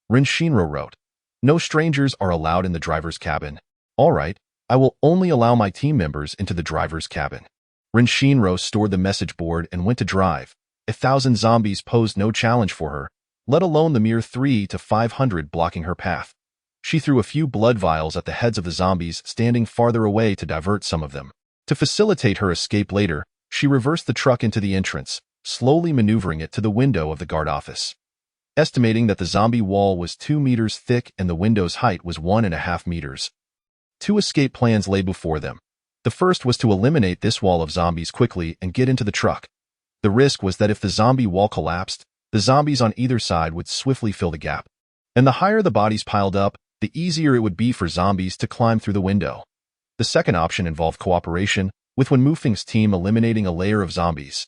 Rin Shinro wrote, No strangers are allowed in the driver's cabin. All right, I will only allow my team members into the driver's cabin. Rin Shinro stored the message board and went to drive. 1,000 zombies posed no challenge for her, let alone the mere 300 to 500 blocking her path. She threw a few blood vials at the heads of the zombies standing farther away to divert some of them. To facilitate her escape later, she reversed the truck into the entrance, slowly maneuvering it to the window of the guard office. Estimating that the zombie wall was 2 meters thick and the window's height was 1.5 meters. Two escape plans lay before them. The first was to eliminate this wall of zombies quickly and get into the truck. The risk was that if the zombie wall collapsed, the zombies on either side would swiftly fill the gap. And the higher the bodies piled up, the easier it would be for zombies to climb through the window. The second option involved cooperation, with Wenmufeng's team eliminating a layer of zombies,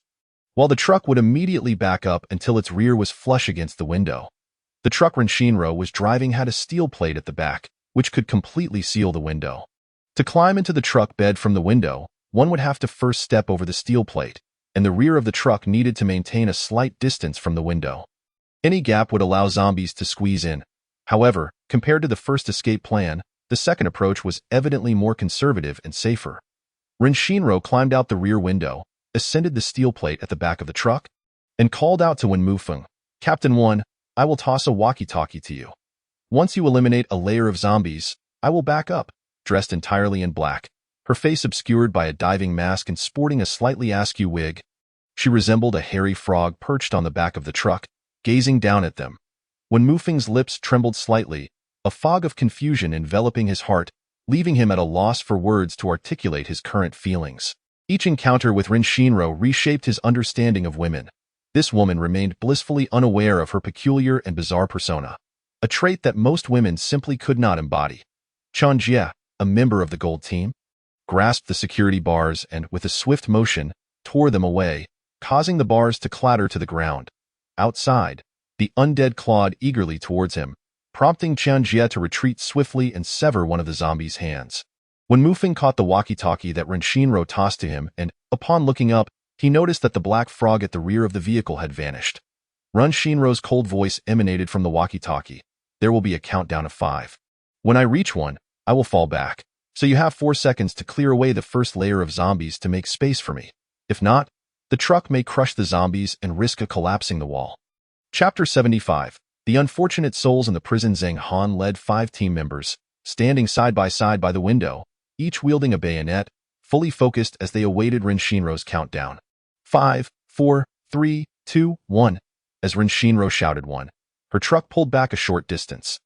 while the truck would immediately back up until its rear was flush against the window. The truck Renshinro was driving had a steel plate at the back, which could completely seal the window. To climb into the truck bed from the window, one would have to first step over the steel plate, and the rear of the truck needed to maintain a slight distance from the window. Any gap would allow zombies to squeeze in. However, compared to the first escape plan, the second approach was evidently more conservative and safer. Renshinro climbed out the rear window, ascended the steel plate at the back of the truck, and called out to Wenmufeng, "Captain 1, I will toss a walkie-talkie to you. Once you eliminate a layer of zombies, I will back up," dressed entirely in black, her face obscured by a diving mask and sporting a slightly askew wig. She resembled a hairy frog perched on the back of the truck, gazing down at them. Wenmufeng's lips trembled slightly, a fog of confusion enveloping his heart, leaving him at a loss for words to articulate his current feelings. Each encounter with Renshinro reshaped his understanding of women. This woman remained blissfully unaware of her peculiar and bizarre persona, a trait that most women simply could not embody. Chen Jie, a member of the Gold Team, grasped the security bars and, with a swift motion, tore them away, causing the bars to clatter to the ground. Outside, the undead clawed eagerly towards him, prompting Chen Jie to retreat swiftly and sever one of the zombie's hands. Wenmufeng caught the walkie-talkie that Renshinro tossed to him and, upon looking up, he noticed that the black frog at the rear of the vehicle had vanished. Renshinro's cold voice emanated from the walkie-talkie. "There will be a countdown of 5. When I reach 1, I will fall back, so you have 4 seconds to clear away the first layer of zombies to make space for me. If not, the truck may crush the zombies and risk a collapsing the wall." Chapter 75. The unfortunate souls in the prison. Zheng Han led 5 team members, standing side by the window, each wielding a bayonet, fully focused as they awaited Renshinro's countdown. 5, 4, 3, 2, 1. As Renshinro shouted 1, her truck pulled back a short distance.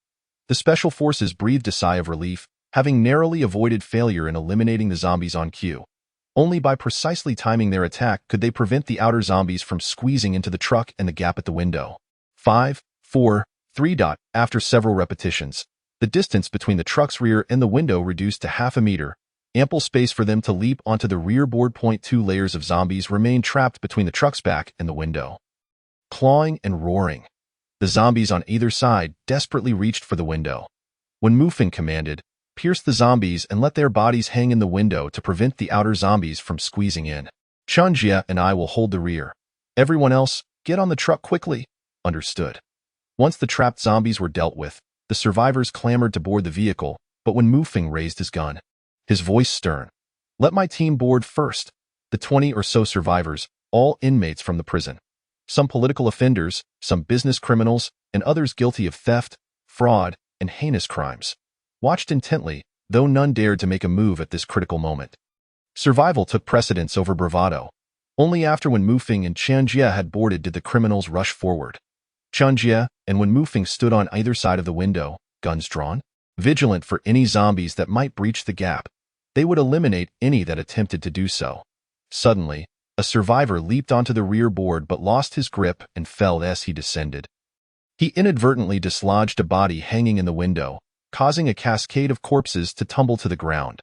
The special forces breathed a sigh of relief, having narrowly avoided failure in eliminating the zombies on cue. Only by precisely timing their attack could they prevent the outer zombies from squeezing into the truck and the gap at the window. 5, 4, 3. After several repetitions, the distance between the truck's rear and the window reduced to half a meter, ample space for them to leap onto the rear board. 2 layers of zombies remained trapped between the truck's back and the window. Clawing and roaring, the zombies on either side desperately reached for the window. Wenmufeng commanded, "Pierce the zombies and let their bodies hang in the window to prevent the outer zombies from squeezing in. Chen Jie and I will hold the rear. Everyone else, get on the truck quickly." Understood. Once the trapped zombies were dealt with, the survivors clamored to board the vehicle, but Wenmufeng raised his gun, his voice stern. "Let my team board first." The 20 or so survivors, all inmates from the prison, some political offenders, some business criminals, and others guilty of theft, fraud, and heinous crimes, watched intently, though none dared to make a move at this critical moment. Survival took precedence over bravado. Only after Wenmufeng and Chen Jie had boarded did the criminals rush forward. Chen Jie and Wenmufeng stood on either side of the window, guns drawn, vigilant for any zombies that might breach the gap. They would eliminate any that attempted to do so. Suddenly, a survivor leaped onto the rear board but lost his grip and fell as he descended. He inadvertently dislodged a body hanging in the window, causing a cascade of corpses to tumble to the ground.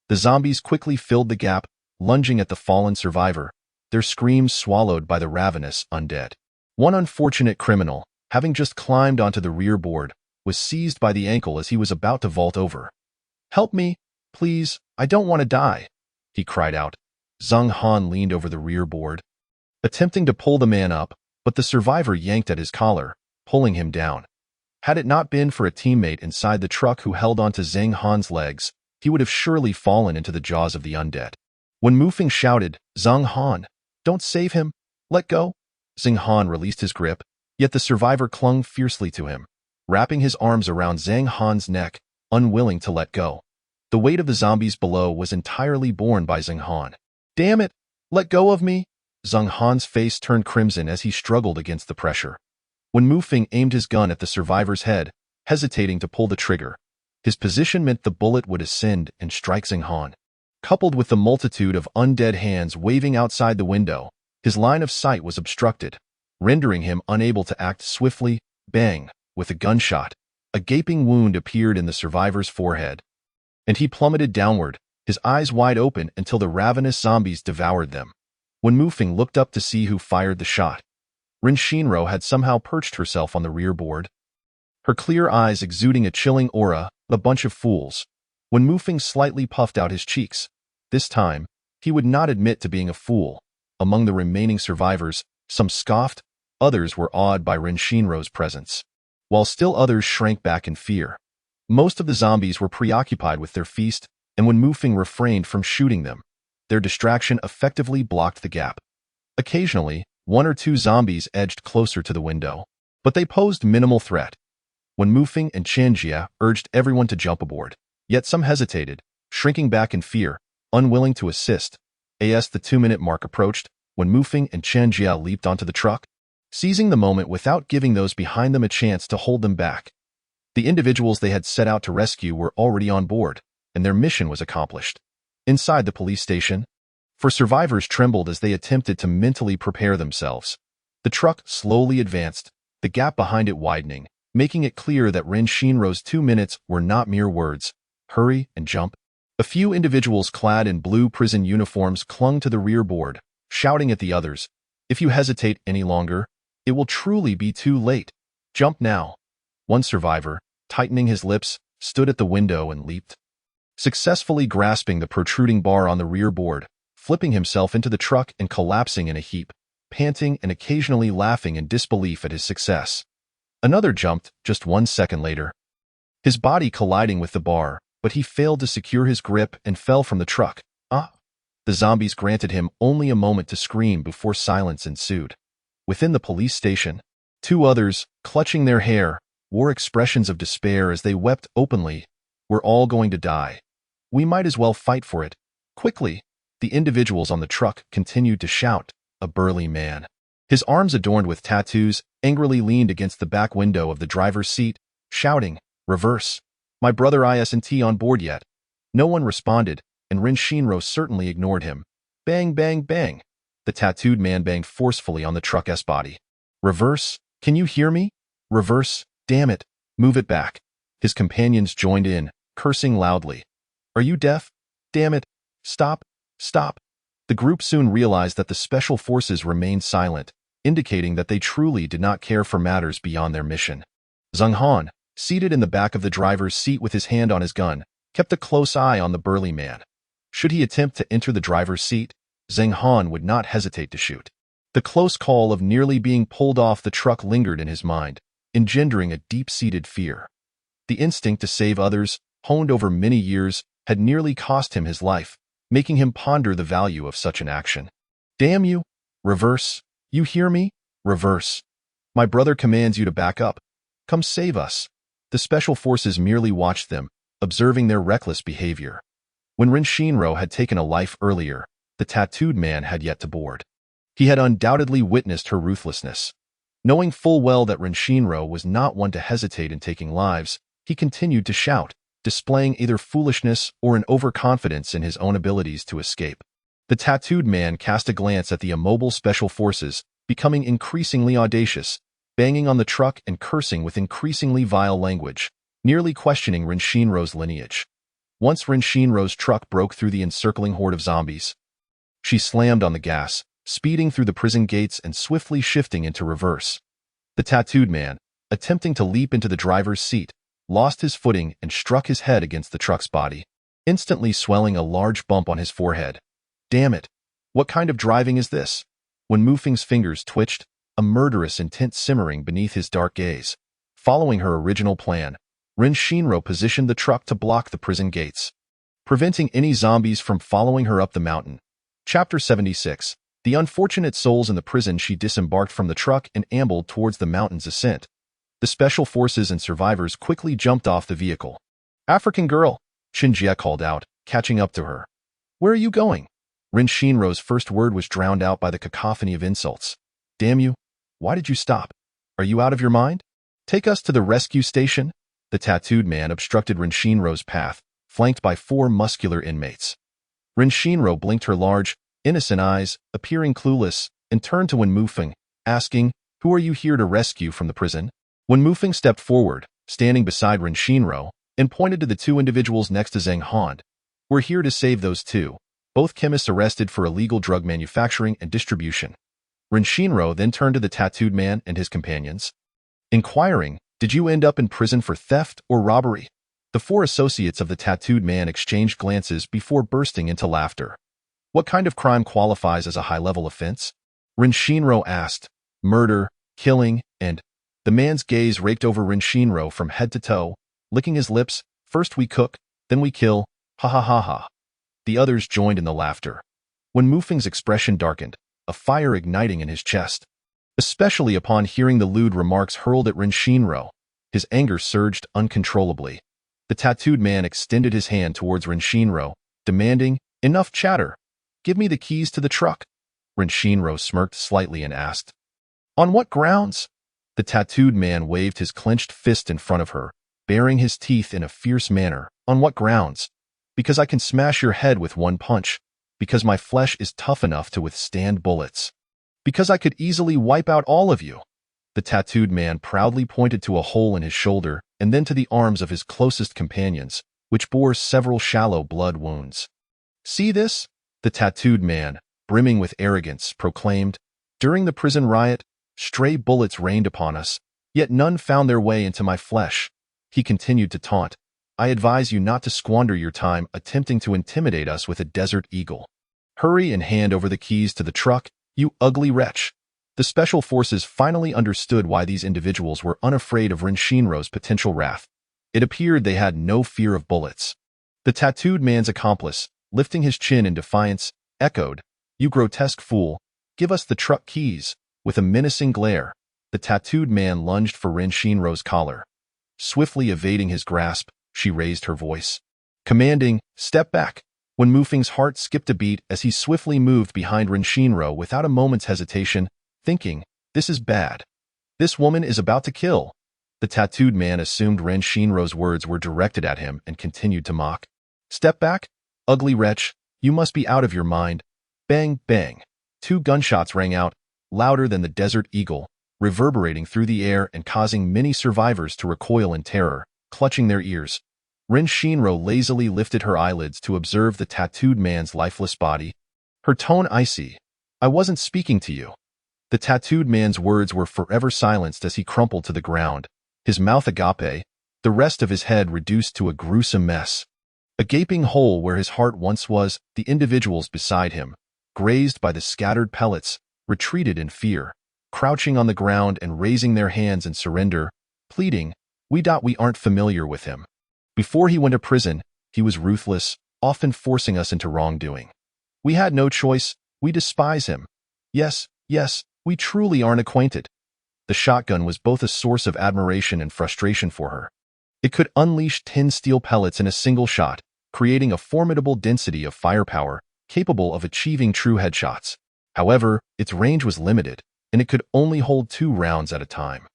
The zombies quickly filled the gap, lunging at the fallen survivor, their screams swallowed by the ravenous undead. One unfortunate criminal, having just climbed onto the rear board, was seized by the ankle as he was about to vault over. "Help me, please, I don't want to die," he cried out. Zheng Han leaned over the rear board, attempting to pull the man up, but the survivor yanked at his collar, pulling him down. Had it not been for a teammate inside the truck who held onto Zheng Han's legs, he would have surely fallen into the jaws of the undead. Wenmufeng shouted, "Zheng Han, don't save him, let go." Zheng Han released his grip, yet the survivor clung fiercely to him, wrapping his arms around Zheng Han's neck, unwilling to let go. The weight of the zombies below was entirely borne by Zheng Han. "Damn it, let go of me!" Zhang Han's face turned crimson as he struggled against the pressure. When Mu Feng aimed his gun at the survivor's head, hesitating to pull the trigger, his position meant the bullet would ascend and strike Zhang Han. Coupled with the multitude of undead hands waving outside the window, his line of sight was obstructed, rendering him unable to act swiftly. Bang! With a gunshot, a gaping wound appeared in the survivor's forehead, and he plummeted downward, his eyes wide open until the ravenous zombies devoured them. When Mu Feng looked up to see who fired the shot, Ren Shinro had somehow perched herself on the rear board, her clear eyes exuding a chilling aura. A bunch of fools. When Mu Feng slightly puffed out his cheeks, this time, he would not admit to being a fool. Among the remaining survivors, some scoffed, others were awed by Ren Shinro's presence, while still others shrank back in fear. Most of the zombies were preoccupied with their feast, and when Mu Feng refrained from shooting them, their distraction effectively blocked the gap. Occasionally, one or two zombies edged closer to the window, but they posed minimal threat. When Mu Feng and Chen Jia urged everyone to jump aboard, yet some hesitated, shrinking back in fear, unwilling to assist. As the 2-minute mark approached, when Mu Feng and Chen Jia leaped onto the truck, seizing the moment without giving those behind them a chance to hold them back. The individuals they had set out to rescue were already on board, and their mission was accomplished. Inside the police station, for survivors trembled as they attempted to mentally prepare themselves. The truck slowly advanced, the gap behind it widening, making it clear that Ren Shinro's 2 minutes were not mere words. Hurry and jump. A few individuals clad in blue prison uniforms clung to the rear board, shouting at the others, "If you hesitate any longer, it will truly be too late. Jump now." One survivor, tightening his lips, stood at the window and leaped, successfully grasping the protruding bar on the rear board, flipping himself into the truck and collapsing in a heap, panting and occasionally laughing in disbelief at his success. Another jumped just 1 second later, his body colliding with the bar, but he failed to secure his grip and fell from the truck. The zombies granted him only a moment to scream before silence ensued. Within the police station, 2 others, clutching their hair, wore expressions of despair as they wept openly. "We're all going to die. We might as well fight for it. Quickly!" The individuals on the truck continued to shout. A burly man, his arms adorned with tattoos, angrily leaned against the back window of the driver's seat, shouting, "Reverse! My brother isn't on board yet." No one responded, and Ren Shinro certainly ignored him. Bang, bang, bang. The tattooed man banged forcefully on the truck's body. "Reverse! Can you hear me? Reverse! Damn it! Move it back." His companions joined in, cursing loudly. "Are you deaf? Damn it! Stop! Stop!" The group soon realized that the special forces remained silent, indicating that they truly did not care for matters beyond their mission. Zhang Han, seated in the back of the driver's seat with his hand on his gun, kept a close eye on the burly man. Should he attempt to enter the driver's seat, Zhang Han would not hesitate to shoot. The close call of nearly being pulled off the truck lingered in his mind, engendering a deep-seated fear. The instinct to save others, honed over many years, had nearly cost him his life, making him ponder the value of such an action. "Damn you! Reverse! You hear me? Reverse! My brother commands you to back up. Come save us." The special forces merely watched them, observing their reckless behavior. When Ren Shinro had taken a life earlier, the tattooed man had yet to board. He had undoubtedly witnessed her ruthlessness. Knowing full well that Ren Shinro was not one to hesitate in taking lives, he continued to shout, displaying either foolishness or an overconfidence in his own abilities to escape. The tattooed man cast a glance at the immobile special forces, becoming increasingly audacious, banging on the truck and cursing with increasingly vile language, nearly questioning Ren Shinro's lineage. Once Ren Shinro's truck broke through the encircling horde of zombies, she slammed on the gas, speeding through the prison gates and swiftly shifting into reverse. The tattooed man, attempting to leap into the driver's seat, lost his footing and struck his head against the truck's body, instantly swelling a large bump on his forehead. "Damn it! What kind of driving is this?" When Mu Feng's fingers twitched, a murderous intent simmering beneath his dark gaze. Following her original plan, Ren Shinro positioned the truck to block the prison gates, preventing any zombies from following her up the mountain. Chapter 76. The unfortunate souls in the prison. She disembarked from the truck and ambled towards the mountain's ascent. The special forces and survivors quickly jumped off the vehicle. "African girl," Chen Jia called out, catching up to her. "Where are you going?" Rin Shinro's first word was drowned out by the cacophony of insults. Damn you! Why did you stop? Are you out of your mind? Take us to the rescue station? The tattooed man obstructed Rin Shinro's path, flanked by 4 muscular inmates. Rin Shinro blinked her large, innocent eyes, appearing clueless, and turned to Wen Mufeng, asking, "Who are you here to rescue from the prison?" Wen Mufeng stepped forward, standing beside Rin Shinro, and pointed to the 2 individuals next to Zheng Han. "We're here to save those 2, both chemists arrested for illegal drug manufacturing and distribution." Rin Shinro then turned to the tattooed man and his companions, inquiring, "Did you end up in prison for theft or robbery?" The 4 associates of the tattooed man exchanged glances before bursting into laughter. "What kind of crime qualifies as a high-level offense?" Rin Shinro asked. "Murder, killing, and—" The man's gaze raked over Rin Shinro from head to toe, licking his lips. "First we cook, then we kill. Ha ha ha ha." The others joined in the laughter. When Mufeng's expression darkened, a fire igniting in his chest. Especially upon hearing the lewd remarks hurled at Rin Shinro, his anger surged uncontrollably. The tattooed man extended his hand towards Rin Shinro, demanding, "Enough chatter. Give me the keys to the truck." Rin Shinro smirked slightly and asked, "On what grounds?" The tattooed man waved his clenched fist in front of her, baring his teeth in a fierce manner. "On what grounds? Because I can smash your head with one punch. Because my flesh is tough enough to withstand bullets. Because I could easily wipe out all of you." The tattooed man proudly pointed to a hole in his shoulder and then to the arms of his closest companions, which bore several shallow blood wounds. "See this?" The tattooed man, brimming with arrogance, proclaimed. "During the prison riot, stray bullets rained upon us, yet none found their way into my flesh." He continued to taunt. "I advise you not to squander your time attempting to intimidate us with a desert eagle. Hurry and hand over the keys to the truck, you ugly wretch." The special forces finally understood why these individuals were unafraid of Rin Shinro's potential wrath. It appeared they had no fear of bullets. The tattooed man's accomplice, lifting his chin in defiance, echoed, "You grotesque fool, give us the truck keys." With a menacing glare, the tattooed man lunged for Rin Shinro's collar. Swiftly evading his grasp, she raised her voice, commanding, "Step back." When Mufeng's heart skipped a beat as he swiftly moved behind Rin Shinro without a moment's hesitation, thinking, "This is bad. This woman is about to kill." The tattooed man assumed Rin Shinro's words were directed at him and continued to mock. "Step back? Ugly wretch, you must be out of your mind." Bang, bang. 2 gunshots rang out, louder than the desert eagle, reverberating through the air and causing many survivors to recoil in terror, clutching their ears. Rin Shinro lazily lifted her eyelids to observe the tattooed man's lifeless body. Her tone icy. "I wasn't speaking to you." The tattooed man's words were forever silenced as he crumpled to the ground, his mouth agape, the rest of his head reduced to a gruesome mess. A gaping hole where his heart once was, the individuals beside him, grazed by the scattered pellets, retreated in fear, crouching on the ground and raising their hands in surrender, pleading, we aren't familiar with him. Before he went to prison, he was ruthless, often forcing us into wrongdoing. We had no choice, we despise him. Yes, we truly aren't acquainted." The shotgun was both a source of admiration and frustration for her. It could unleash 10 steel pellets in a single shot, creating a formidable density of firepower, capable of achieving true headshots. However, its range was limited, and it could only hold 2 rounds at a time.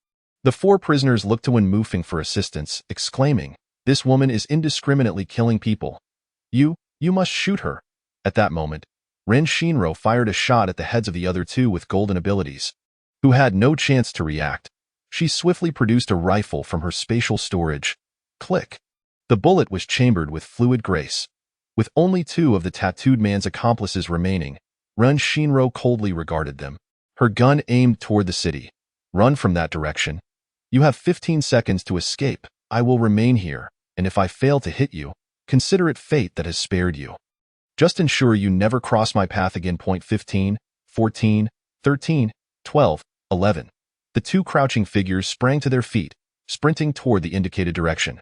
The 4 prisoners looked to Wen Mufeng for assistance, exclaiming, "This woman is indiscriminately killing people. You must shoot her." At that moment, Rin Shinro fired a shot at the heads of the other 2 with golden abilities, who had no chance to react. She swiftly produced a rifle from her spatial storage. Click. The bullet was chambered with fluid grace. With only 2 of the tattooed man's accomplices remaining, Rin Shinro coldly regarded them. Her gun aimed toward the city. "Run from that direction. You have 15 seconds to escape. I will remain here, and if I fail to hit you, consider it fate that has spared you. Just ensure you never cross my path again." 15, 14, 13, 12, 11. The 2 crouching figures sprang to their feet, sprinting toward the indicated direction.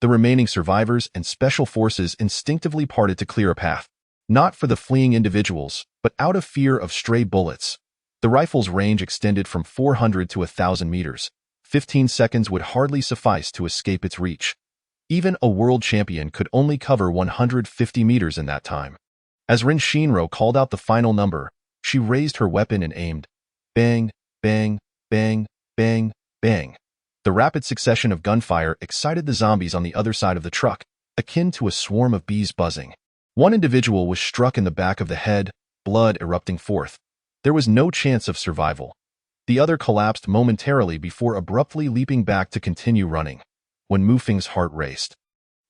The remaining survivors and special forces instinctively parted to clear a path, not for the fleeing individuals, but out of fear of stray bullets. The rifle's range extended from 400 to 1,000 meters. 15 seconds would hardly suffice to escape its reach. Even a world champion could only cover 150 meters in that time. As Rin Shinro called out the final number, she raised her weapon and aimed. Bang, bang, bang, bang, bang. The rapid succession of gunfire excited the zombies on the other side of the truck, akin to a swarm of bees buzzing. One individual was struck in the back of the head, blood erupting forth. There was no chance of survival. The other collapsed momentarily before abruptly leaping back to continue running. When Mufing's heart raced.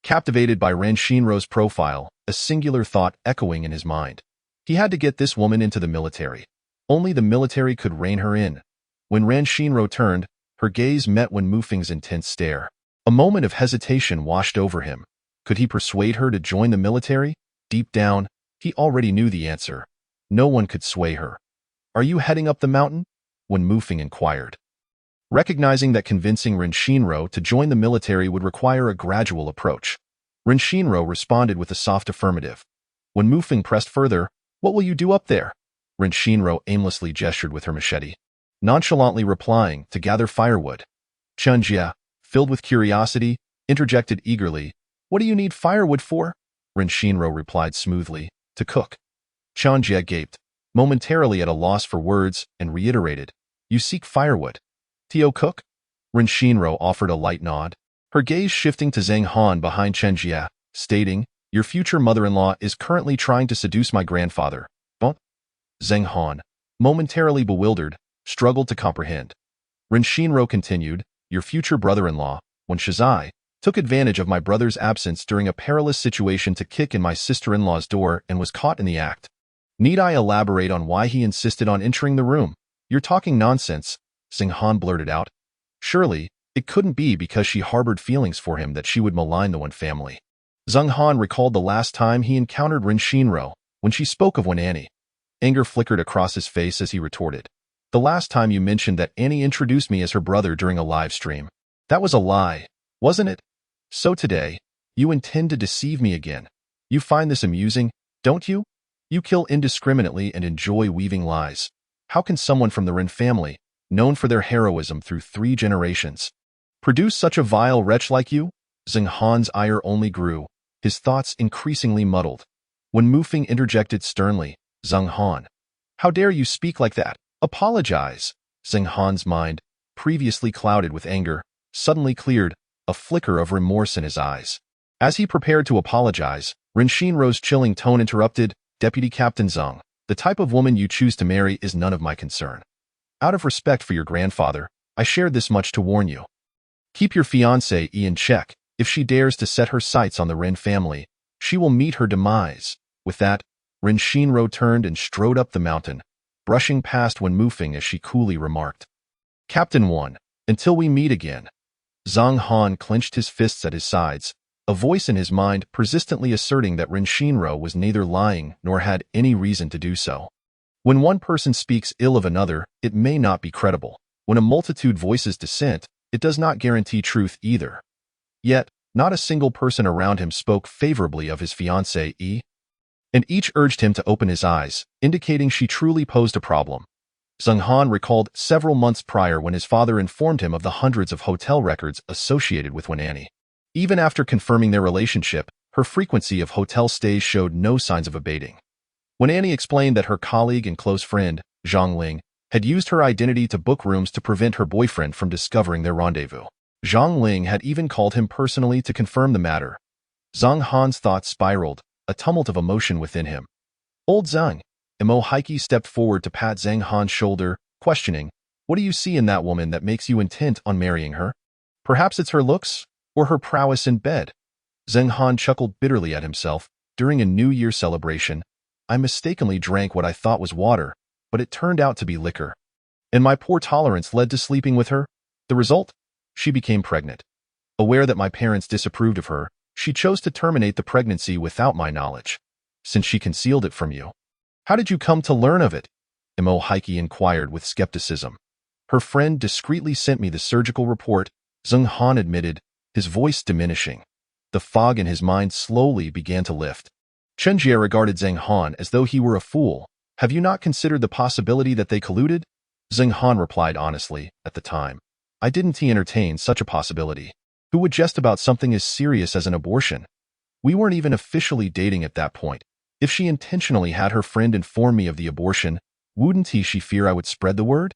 Captivated by Ren Shinro's profile, a singular thought echoing in his mind. He had to get this woman into the military. Only the military could rein her in. When Ren Shinro turned, her gaze met Wen Mufing's intense stare. A moment of hesitation washed over him. Could he persuade her to join the military? Deep down, he already knew the answer. No one could sway her. Are you heading up the mountain? Wen Mufing inquired. Recognizing that convincing Ren Shinro to join the military would require a gradual approach, Ren Shinro responded with a soft affirmative. When Mufing pressed further, what will you do up there? Ren Shinro aimlessly gestured with her machete, nonchalantly replying, to gather firewood. Chen Jie, filled with curiosity, interjected eagerly, what do you need firewood for? Ren Shinro replied smoothly, to cook. Chen Jie gaped, momentarily at a loss for words, and reiterated, you seek firewood. Tio cook? Ren Shinro offered a light nod, her gaze shifting to Zhang Han behind Chen Jie, stating, your future mother-in-law is currently trying to seduce my grandfather. But Zhang Han, momentarily bewildered, struggled to comprehend. Ren Shinro continued, your future brother-in-law, Wen Shizai, took advantage of my brother's absence during a perilous situation to kick in my sister-in-law's door and was caught in the act. Need I elaborate on why he insisted on entering the room? You're talking nonsense, Zhang Han blurted out. Surely, it couldn't be because she harbored feelings for him that she would malign the Wen family. Zhang Han recalled the last time he encountered Ren Shinro, when she spoke of Wen Annie. Anger flickered across his face as he retorted. The last time you mentioned that Annie introduced me as her brother during a live stream. That was a lie, wasn't it? So today, you intend to deceive me again. You find this amusing, don't you? You kill indiscriminately and enjoy weaving lies. How can someone from the Ren family, known for their heroism through 3 generations, produce such a vile wretch like you? Zhang Han's ire only grew, his thoughts increasingly muddled. When Mufing interjected sternly, Zhang Han, how dare you speak like that? Apologize. Zhang Han's mind, previously clouded with anger, suddenly cleared, a flicker of remorse in his eyes. As he prepared to apologize, Ren Shinro's chilling tone interrupted, Deputy Captain Zhang, the type of woman you choose to marry is none of my concern. Out of respect for your grandfather, I shared this much to warn you. Keep your fiancée in check. If she dares to set her sights on the Ren family, she will meet her demise. With that, Ren Shinro turned and strode up the mountain, brushing past Wen Mufing as she coolly remarked, Captain 1, until we meet again. Zhang Han clenched his fists at his sides, a voice in his mind persistently asserting that Ren Shinro was neither lying nor had any reason to do so. When one person speaks ill of another, it may not be credible. When a multitude voices dissent, it does not guarantee truth either. Yet, not a single person around him spoke favorably of his fiancée, and each urged him to open his eyes, indicating she truly posed a problem. Zhang Han recalled several months prior when his father informed him of the hundreds of hotel records associated with Wen Annie. Even after confirming their relationship, her frequency of hotel stays showed no signs of abating. When Annie explained that her colleague and close friend, Zhang Ling, had used her identity to book rooms to prevent her boyfriend from discovering their rendezvous. Zhang Ling had even called him personally to confirm the matter. Zhang Han's thoughts spiraled, a tumult of emotion within him. Old Zhang, Mo Heike stepped forward to pat Zhang Han's shoulder, questioning, what do you see in that woman that makes you intent on marrying her? Perhaps it's her looks, or her prowess in bed. Zhang Han chuckled bitterly at himself. During a New Year celebration, I mistakenly drank what I thought was water, but it turned out to be liquor. And my poor tolerance led to sleeping with her. The result? She became pregnant. Aware that my parents disapproved of her, she chose to terminate the pregnancy without my knowledge. Since she concealed it from you, how did you come to learn of it? Mo Heike inquired with skepticism. Her friend discreetly sent me the surgical report, Zhang Han admitted, his voice diminishing. The fog in his mind slowly began to lift. Chen Jie regarded Zhang Han as though he were a fool. Have you not considered the possibility that they colluded? Zhang Han replied honestly, at the time. I didn't entertain such a possibility. Who would jest about something as serious as an abortion? We weren't even officially dating at that point. If she intentionally had her friend inform me of the abortion, wouldn't she fear I would spread the word?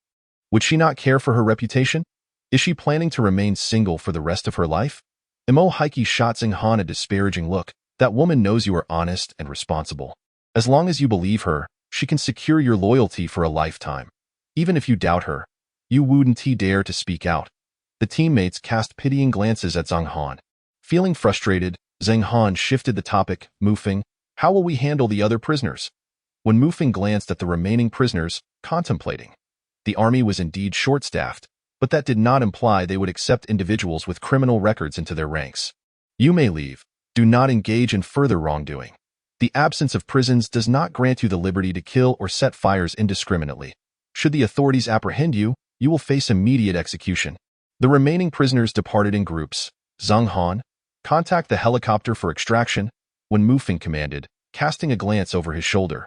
Would she not care for her reputation? Is she planning to remain single for the rest of her life? Imo Heike shot Xinghan a disparaging look. That woman knows you are honest and responsible. As long as you believe her, she can secure your loyalty for a lifetime. Even if you doubt her, you wouldn't dare to speak out. The teammates cast pitying glances at Xinghan. Feeling frustrated, Xinghan shifted the topic, Mufeng, how will we handle the other prisoners? When Mufeng glanced at the remaining prisoners, contemplating. The army was indeed short-staffed, but that did not imply they would accept individuals with criminal records into their ranks. You may leave. Do not engage in further wrongdoing. The absence of prisons does not grant you the liberty to kill or set fires indiscriminately. Should the authorities apprehend you, you will face immediate execution. The remaining prisoners departed in groups. Xinghan, contact the helicopter for extraction, when Mufeng commanded, casting a glance over his shoulder.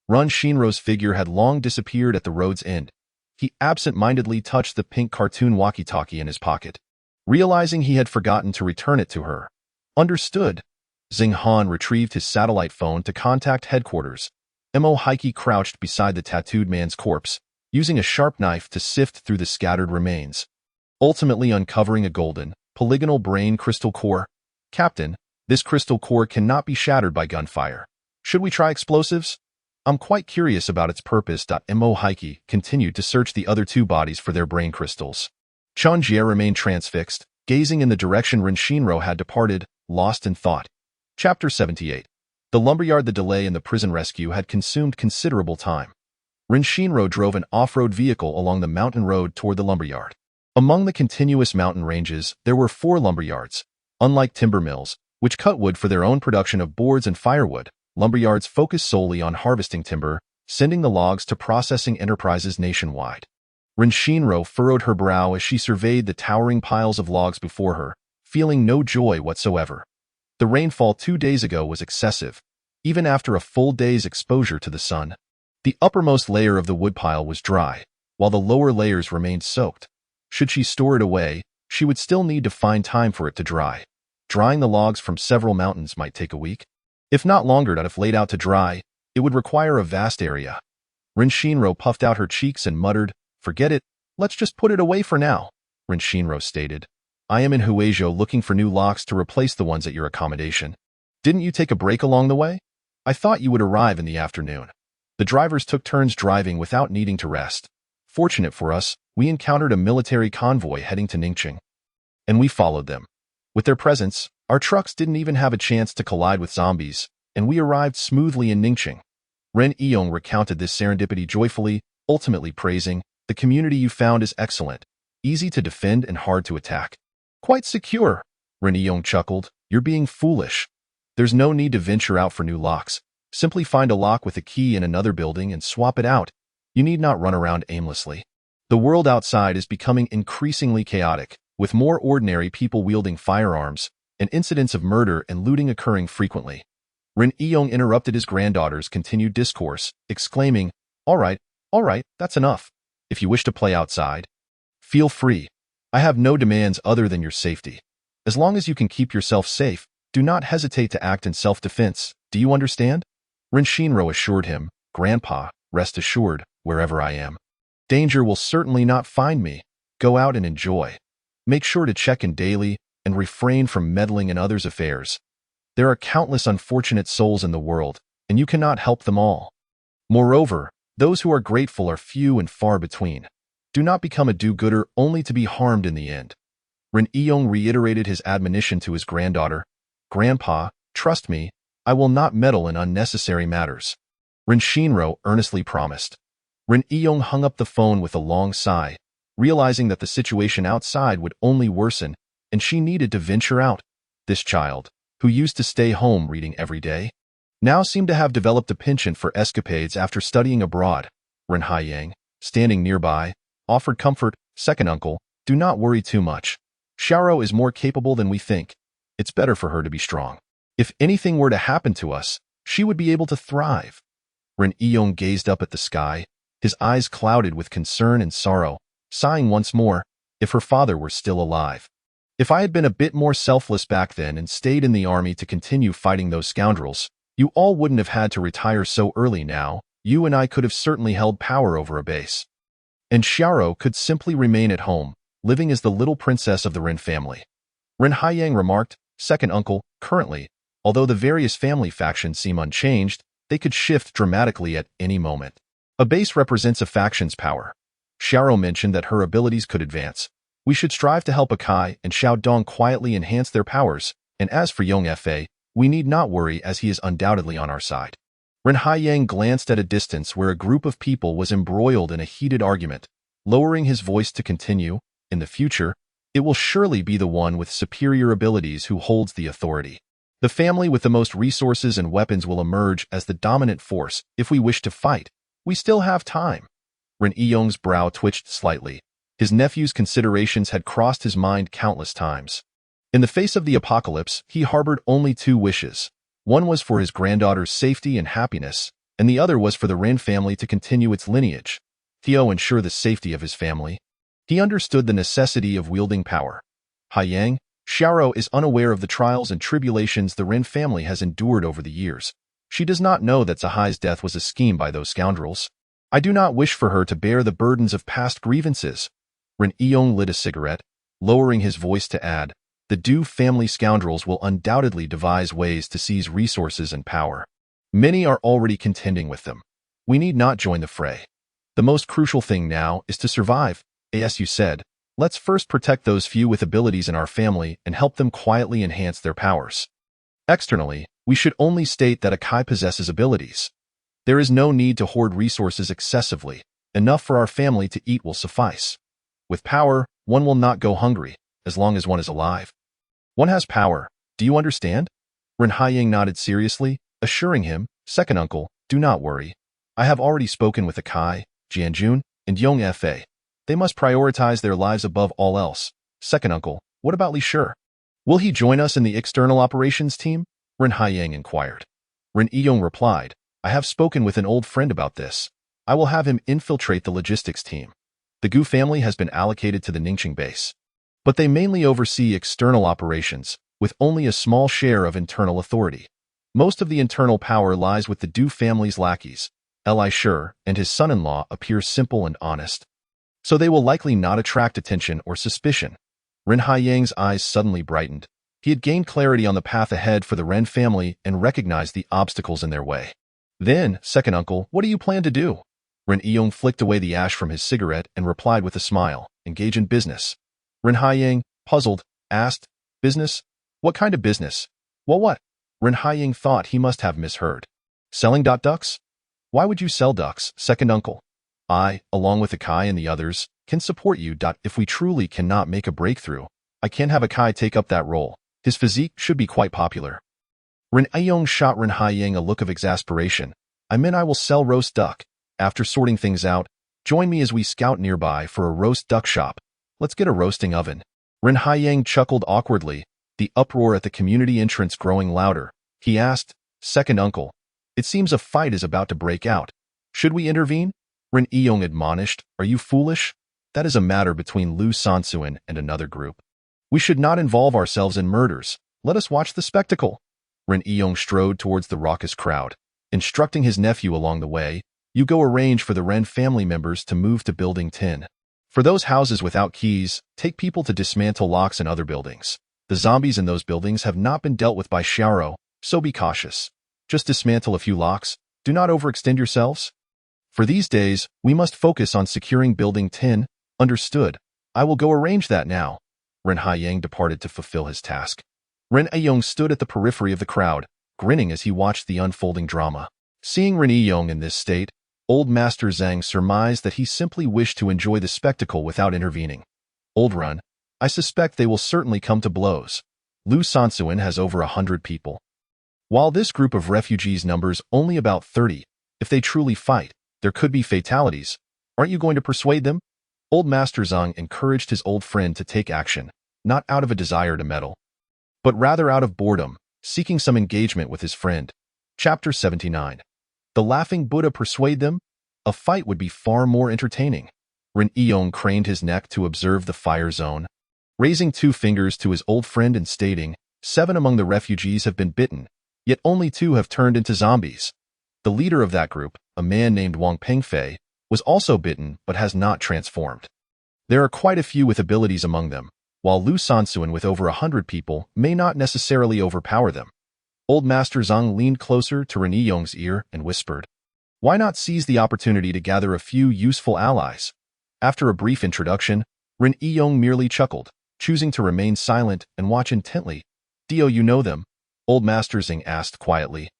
Run Shinro's figure had long disappeared at the road's end. He absent-mindedly touched the pink cartoon walkie-talkie in his pocket, realizing he had forgotten to return it to her. Understood. Xinghan retrieved his satellite phone to contact headquarters. Imo Heike crouched beside the tattooed man's corpse, using a sharp knife to sift through the scattered remains, ultimately uncovering a golden, polygonal brain crystal core. Captain, this crystal core cannot be shattered by gunfire. Should we try explosives? I'm quite curious about its purpose. Imo Heike continued to search the other two bodies for their brain crystals. Chen Jie remained transfixed, gazing in the direction Ren Shinro had departed, lost in thought. Chapter 78. The lumberyard. The delay in the prison rescue had consumed considerable time. Ren Shinro drove an off-road vehicle along the mountain road toward the lumberyard. Among the continuous mountain ranges, there were 4 lumberyards. Unlike timber mills, which cut wood for their own production of boards and firewood, lumberyards focus solely on harvesting timber, sending the logs to processing enterprises nationwide. Ren Shinro furrowed her brow as she surveyed the towering piles of logs before her, feeling no joy whatsoever. The rainfall 2 days ago was excessive, even after a full day's exposure to the sun. The uppermost layer of the woodpile was dry, while the lower layers remained soaked. Should she store it away, she would still need to find time for it to dry. Drying the logs from several mountains might take a week, if not longer. If laid out to dry, it would require a vast area. Ren Shinro puffed out her cheeks and muttered, "Forget it, let's just put it away for now." Ren Shinro stated, "I am in Huizhou looking for new locks to replace the ones at your accommodation. Didn't you take a break along the way? I thought you would arrive in the afternoon." The drivers took turns driving without needing to rest. Fortunate for us, we encountered a military convoy heading to Ningqing, and we followed them. With their presence, our trucks didn't even have a chance to collide with zombies, and we arrived smoothly in Ningqing. Ren Yong recounted this serendipity joyfully, ultimately praising, "The community you found is excellent, easy to defend and hard to attack." "Quite secure," Ren Yong chuckled. "You're being foolish. There's no need to venture out for new locks. Simply find a lock with a key in another building and swap it out. You need not run around aimlessly. The world outside is becoming increasingly chaotic, with more ordinary people wielding firearms, and incidents of murder and looting occurring frequently." Ren Yong interrupted his granddaughter's continued discourse, exclaiming, all right, that's enough. If you wish to play outside, feel free. I have no demands other than your safety. As long as you can keep yourself safe, do not hesitate to act in self-defense. Do you understand?" Ren Shinro assured him, "Grandpa, rest assured, wherever I am, danger will certainly not find me. Go out and enjoy. Make sure to check in daily and refrain from meddling in others' affairs. There are countless unfortunate souls in the world, and you cannot help them all. Moreover, those who are grateful are few and far between. Do not become a do-gooder only to be harmed in the end." Ren Yong reiterated his admonition to his granddaughter, "Grandpa, trust me, I will not meddle in unnecessary matters." Ren Shinro earnestly promised. Ren Yong hung up the phone with a long sigh, realizing that the situation outside would only worsen, and she needed to venture out. This child, who used to stay home reading every day, now seemed to have developed a penchant for escapades after studying abroad. Ren Haiyang, standing nearby, offered comfort. "Second uncle, do not worry too much. Xiaoro is more capable than we think. It's better for her to be strong. If anything were to happen to us, she would be able to thrive." Ren Yong gazed up at the sky, his eyes clouded with concern and sorrow, sighing once more, "If her father were still alive. If I had been a bit more selfless back then and stayed in the army to continue fighting those scoundrels, You all wouldn't have had to retire so early now. You and I could have certainly held power over a base. And Xiaoro could simply remain at home, living as the little princess of the Ren family. Ren Haiyang remarked, second uncle, currently, although the various family factions seem unchanged, they could shift dramatically at any moment. A base represents a faction's power. Xiaoro mentioned that her abilities could advance. We should strive to help Akai and Xiao Dong quietly enhance their powers, and as for Yong Fa, we need not worry as he is undoubtedly on our side. Ren Haiyang glanced at a distance where a group of people was embroiled in a heated argument, lowering his voice to continue, in the future, it will surely be the one with superior abilities who holds the authority. The family with the most resources and weapons will emerge as the dominant force if we wish to fight. We still have time. Ren Yong's brow twitched slightly. His nephew's considerations had crossed his mind countless times. In the face of the apocalypse, he harbored only two wishes. One was for his granddaughter's safety and happiness, and the other was for the Ren family to continue its lineage. Theo ensure the safety of his family. He understood the necessity of wielding power. Haiyang, Xiaoro is unaware of the trials and tribulations the Ren family has endured over the years. She does not know that Zahai's death was a scheme by those scoundrels. I do not wish for her to bear the burdens of past grievances. Ren Yong lit a cigarette, lowering his voice to add, the Du family scoundrels will undoubtedly devise ways to seize resources and power. Many are already contending with them. We need not join the fray. The most crucial thing now is to survive. As you said, let's first protect those few with abilities in our family and help them quietly enhance their powers. Externally, we should only state that Akai possesses abilities. There is no need to hoard resources excessively. Enough for our family to eat will suffice. With power, one will not go hungry, as long as one is alive. One has power. Do you understand? Ren Haiyang nodded seriously, assuring him, second uncle, do not worry. I have already spoken with Akai, Jianjun, and Yong Fa. They must prioritize their lives above all else. Second uncle, what about Li Shi? Will he join us in the external operations team? Ren Haiyang inquired. Ren Yong replied, I have spoken with an old friend about this. I will have him infiltrate the logistics team. The Gu family has been allocated to the Ningqing base, but they mainly oversee external operations, with only a small share of internal authority. Most of the internal power lies with the Du family's lackeys. Li Shi and his son-in-law appear simple and honest, so they will likely not attract attention or suspicion. Ren Haiyang's eyes suddenly brightened. He had gained clarity on the path ahead for the Ren family and recognized the obstacles in their way. Then, second uncle, what do you plan to do? Ren Yong flicked away the ash from his cigarette and replied with a smile, engage in business. Ren Haiyang, puzzled, asked, business? What kind of business? Well, what? Ren Haiyang thought he must have misheard. Selling ducks? Why would you sell ducks, second uncle? I, along with Akai and the others, can support you. If we truly cannot make a breakthrough, I can't have Akai take up that role. His physique should be quite popular. Ren Yong shot Ren Haiyang a look of exasperation. I will sell roast duck. After sorting things out, join me as we scout nearby for a roast duck shop. Let's get a roasting oven. Ren Haiyang chuckled awkwardly, the uproar at the community entrance growing louder. He asked, second uncle, it seems a fight is about to break out. Should we intervene? Ren Yong admonished, are you foolish? That is a matter between Lu Sansuan and another group. We should not involve ourselves in murders. Let us watch the spectacle. Ren Yong strode towards the raucous crowd, instructing his nephew along the way, you go arrange for the Ren family members to move to Building 10. For those houses without keys, take people to dismantle locks in other buildings. The zombies in those buildings have not been dealt with by Xiaoro, so be cautious. Just dismantle a few locks. Do not overextend yourselves. For these days, we must focus on securing Building 10. Understood. I will go arrange that now. Ren Haiyang departed to fulfill his task. Ren Yong stood at the periphery of the crowd, grinning as he watched the unfolding drama. Seeing Ren Yong in this state, Old Master Zhang surmised that he simply wished to enjoy the spectacle without intervening. Old Run, I suspect they will certainly come to blows. Lu Sansuan has over 100 people. While this group of refugees numbers only about 30, if they truly fight, there could be fatalities. Aren't you going to persuade them? Old Master Zhang encouraged his old friend to take action, not out of a desire to meddle, but rather out of boredom, seeking some engagement with his friend. Chapter 79. The Laughing Buddha persuade them? A fight would be far more entertaining. Ren Yong craned his neck to observe the fire zone, raising 2 fingers to his old friend and stating, 7 among the refugees have been bitten. Yet only 2 have turned into zombies. The leader of that group, a man named Wang Pengfei, was also bitten but has not transformed. There are quite a few with abilities among them, while Lu Sansuan with over 100 people may not necessarily overpower them. Old Master Zhang leaned closer to Ren Yong's ear and whispered, "Why not seize the opportunity to gather a few useful allies?" After a brief introduction, Ren Yong merely chuckled, choosing to remain silent and watch intently. "Do you know them?" Old Master Zhang asked quietly.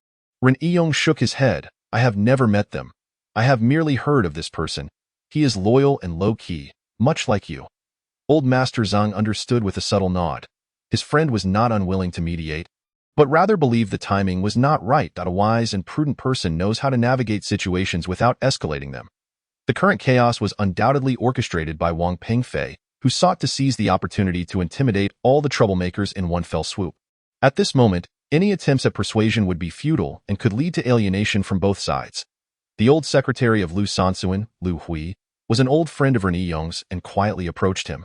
Ren Yong shook his head. "I have never met them. I have merely heard of this person. He is loyal and low-key, much like you." Old Master Zhang understood with a subtle nod. His friend was not unwilling to mediate, but rather believed the timing was not right. A wise and prudent person knows how to navigate situations without escalating them. The current chaos was undoubtedly orchestrated by Wang Pengfei, who sought to seize the opportunity to intimidate all the troublemakers in one fell swoop. At this moment, any attempts at persuasion would be futile and could lead to alienation from both sides. The old secretary of Lu Sansuan, Lu Hui, was an old friend of Ren Yong's and quietly approached him.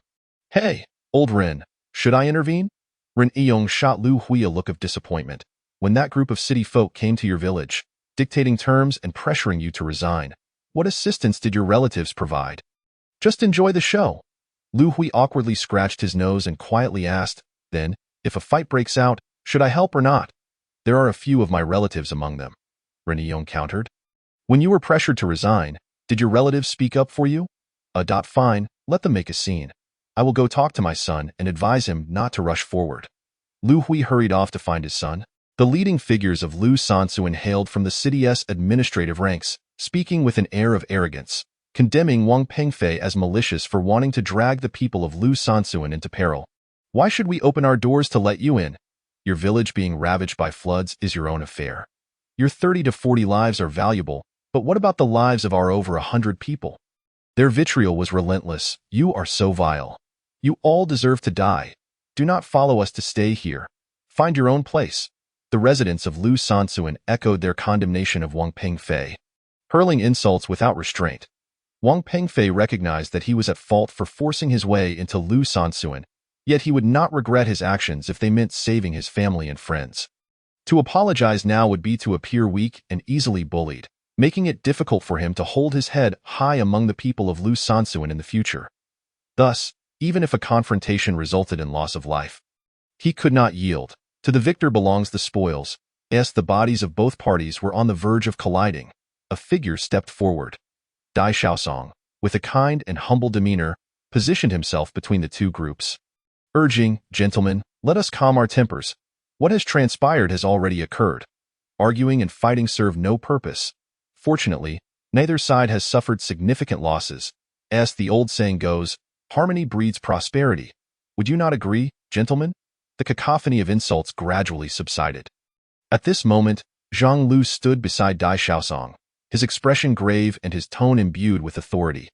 "Hey, old Ren, should I intervene?" Ren Yong shot Lu Hui a look of disappointment. "When that group of city folk came to your village, dictating terms and pressuring you to resign, what assistance did your relatives provide?" "Just enjoy the show." Lu Hui awkwardly scratched his nose and quietly asked, "Then, if a fight breaks out, should I help or not?" "There are a few of my relatives among them," Ren Yong countered. "When you were pressured to resign, did your relatives speak up for you?" Fine, let them make a scene. I will go talk to my son and advise him not to rush forward." Lu Hui hurried off to find his son. The leading figures of Lu Sansuan hailed from the city's administrative ranks, speaking with an air of arrogance, condemning Wang Pengfei as malicious for wanting to drag the people of Lu Sansuan into peril. "Why should we open our doors to let you in? Your village being ravaged by floods is your own affair. Your 30 to 40 lives are valuable, but what about the lives of our over 100 people?" Their vitriol was relentless. "You are so vile. You all deserve to die. Do not follow us to stay here. Find your own place." The residents of Lu Sansuan echoed their condemnation of Wang Pengfei, hurling insults without restraint. Wang Pengfei recognized that he was at fault for forcing his way into Lu Sansuan, yet he would not regret his actions if they meant saving his family and friends. To apologize now would be to appear weak and easily bullied, making it difficult for him to hold his head high among the people of Lu Sansuan in the future. Thus, even if a confrontation resulted in loss of life, he could not yield. To the victor belongs the spoils. As the bodies of both parties were on the verge of colliding, a figure stepped forward. Dai Xiaosong, with a kind and humble demeanor, positioned himself between the two groups, urging, "Gentlemen, let us calm our tempers. What has transpired has already occurred. Arguing and fighting serve no purpose. Fortunately, neither side has suffered significant losses. As the old saying goes, harmony breeds prosperity. Would you not agree, gentlemen?" The cacophony of insults gradually subsided. At this moment, Zhang Lu stood beside Dai Xiaosong, his expression grave and his tone imbued with authority.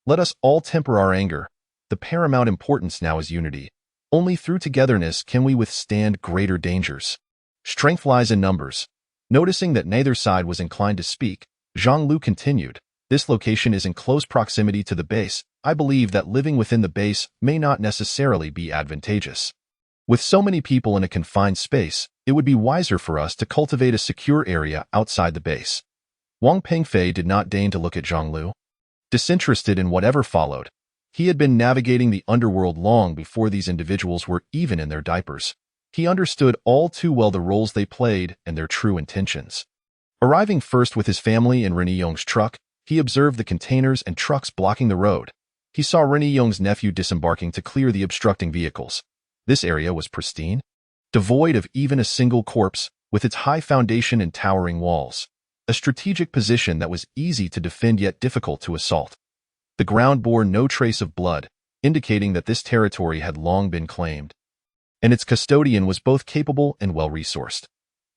"Let us all temper our anger. The paramount importance now is unity. Only through togetherness can we withstand greater dangers. Strength lies in numbers." Noticing that neither side was inclined to speak, Zhang Lu continued, "This location is in close proximity to the base. I believe that living within the base may not necessarily be advantageous. With so many people in a confined space, it would be wiser for us to cultivate a secure area outside the base." Wang Pengfei did not deign to look at Zhang Lu. Disinterested in whatever followed, he had been navigating the underworld long before these individuals were even in their diapers. He understood all too well the roles they played and their true intentions. Arriving first with his family in Ren Yong's truck, he observed the containers and trucks blocking the road. He saw Ren Yong's nephew disembarking to clear the obstructing vehicles. This area was pristine, devoid of even a single corpse, with its high foundation and towering walls. A strategic position that was easy to defend yet difficult to assault. The ground bore no trace of blood, indicating that this territory had long been claimed, and its custodian was both capable and well-resourced.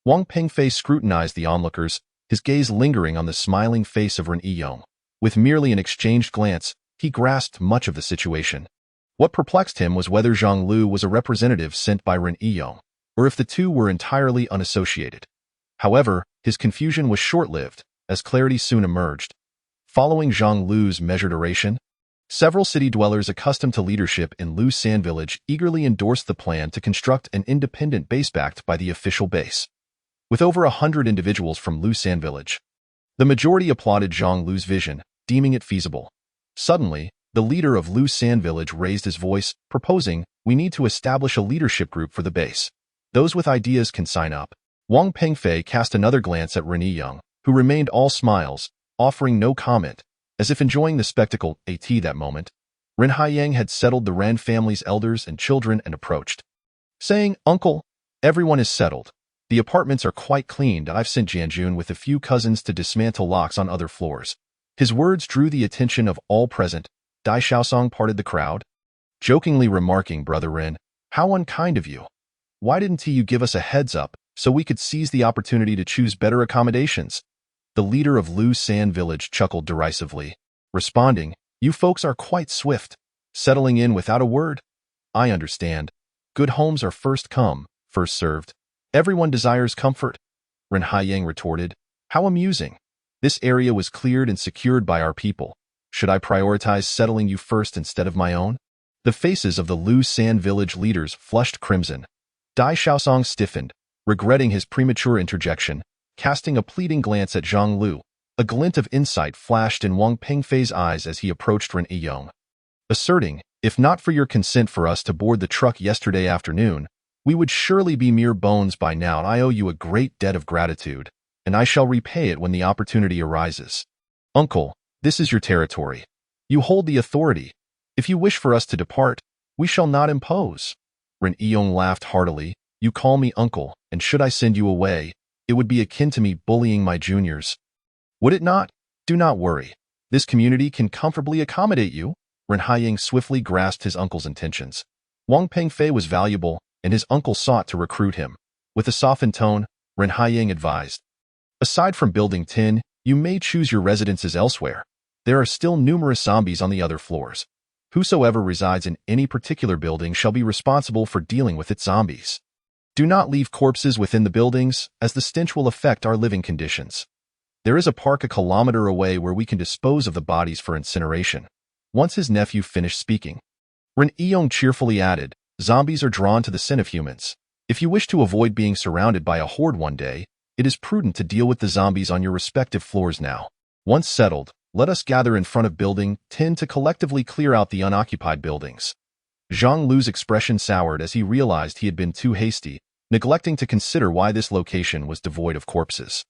Wang Pengfei scrutinized the onlookers, his gaze lingering on the smiling face of Ren Yong. With merely an exchanged glance, he grasped much of the situation. What perplexed him was whether Zhang Lu was a representative sent by Ren Yong, or if the two were entirely unassociated. However, his confusion was short-lived, as clarity soon emerged. Following Zhang Lu's measured oration, several city dwellers accustomed to leadership in Lu San Village eagerly endorsed the plan to construct an independent base backed by the official base. with over 100 individuals from Lu San village. The majority applauded Zhang Lu's vision, deeming it feasible. Suddenly, the leader of Lu San village raised his voice, proposing, "We need to establish a leadership group for the base. Those with ideas can sign up." Wang Pengfei cast another glance at Ren Yiyang, who remained all smiles, offering no comment, as if enjoying the spectacle. That moment, Ren Haiyang had settled the Ran family's elders and children and approached, saying, "Uncle, everyone is settled. The apartments are quite cleaned. I've sent Jianjun with a few cousins to dismantle locks on other floors." His words drew the attention of all present. Dai Xiaosong parted the crowd, jokingly remarking, "Brother Ren, how unkind of you. Why didn't you give us a heads up so we could seize the opportunity to choose better accommodations?" The leader of Lu San village chuckled derisively, responding, "You folks are quite swift, settling in without a word. I understand. Good homes are first come, first served. Everyone desires comfort." Ren Haiyang retorted, "How amusing. This area was cleared and secured by our people. Should I prioritize settling you first instead of my own?" The faces of the Lu San village leaders flushed crimson. Dai Xiaosong stiffened, regretting his premature interjection, casting a pleading glance at Zhang Lu. A glint of insight flashed in Wang Pengfei's eyes as he approached Ren Yiyang, asserting, "If not for your consent for us to board the truck yesterday afternoon, we would surely be mere bones by now. I owe you a great debt of gratitude, and I shall repay it when the opportunity arises. Uncle, this is your territory. You hold the authority. If you wish for us to depart, we shall not impose." Ren Yiyang laughed heartily. "You call me uncle, and should I send you away, it would be akin to me bullying my juniors. Would it not? Do not worry. This community can comfortably accommodate you." Ren Haiyang swiftly grasped his uncle's intentions. Wang Pengfei was valuable, and his uncle sought to recruit him. With a softened tone, Ren Haiyang advised, "Aside from Building 10, you may choose your residences elsewhere. There are still numerous zombies on the other floors. Whosoever resides in any particular building shall be responsible for dealing with its zombies. Do not leave corpses within the buildings, as the stench will affect our living conditions. There is a park a kilometer away where we can dispose of the bodies for incineration." Once his nephew finished speaking, Ren Yiyang cheerfully added, "Zombies are drawn to the scent of humans. If you wish to avoid being surrounded by a horde one day, it is prudent to deal with the zombies on your respective floors now. Once settled, let us gather in front of Building 10 to collectively clear out the unoccupied buildings." Zhang Lu's expression soured as he realized he had been too hasty, neglecting to consider why this location was devoid of corpses.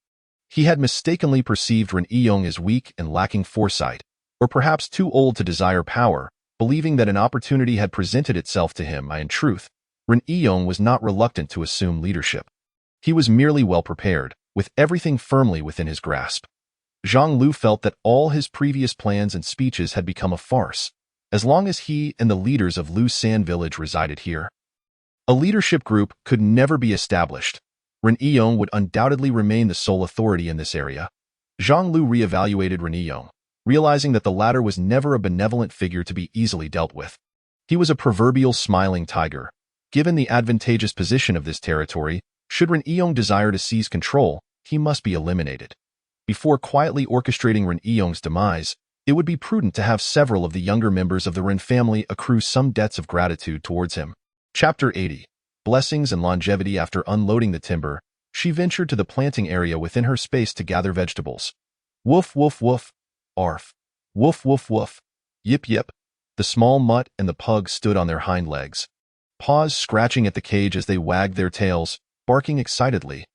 He had mistakenly perceived Ren Yiyang as weak and lacking foresight, or perhaps too old to desire power, believing that an opportunity had presented itself to him. In truth, Ren Yiyang was not reluctant to assume leadership. He was merely well prepared, with everything firmly within his grasp. Zhang Lu felt that all his previous plans and speeches had become a farce, as long as he and the leaders of Lu San village resided here. A leadership group could never be established. Ren Yiyang would undoubtedly remain the sole authority in this area. Zhang Lu reevaluated Ren Yiyang, realizing that the latter was never a benevolent figure to be easily dealt with. He was a proverbial smiling tiger. Given the advantageous position of this territory, should Ren Yiyang desire to seize control, he must be eliminated. Before quietly orchestrating Ren Yiyang's demise, it would be prudent to have several of the younger members of the Ren family accrue some debts of gratitude towards him. Chapter 80. Blessings and Longevity. After unloading the timber, she ventured to the planting area within her space to gather vegetables. Woof, woof, woof. Arf. Woof, woof, woof. Yip, yip. The small mutt and the pug stood on their hind legs, paws scratching at the cage as they wagged their tails, barking excitedly.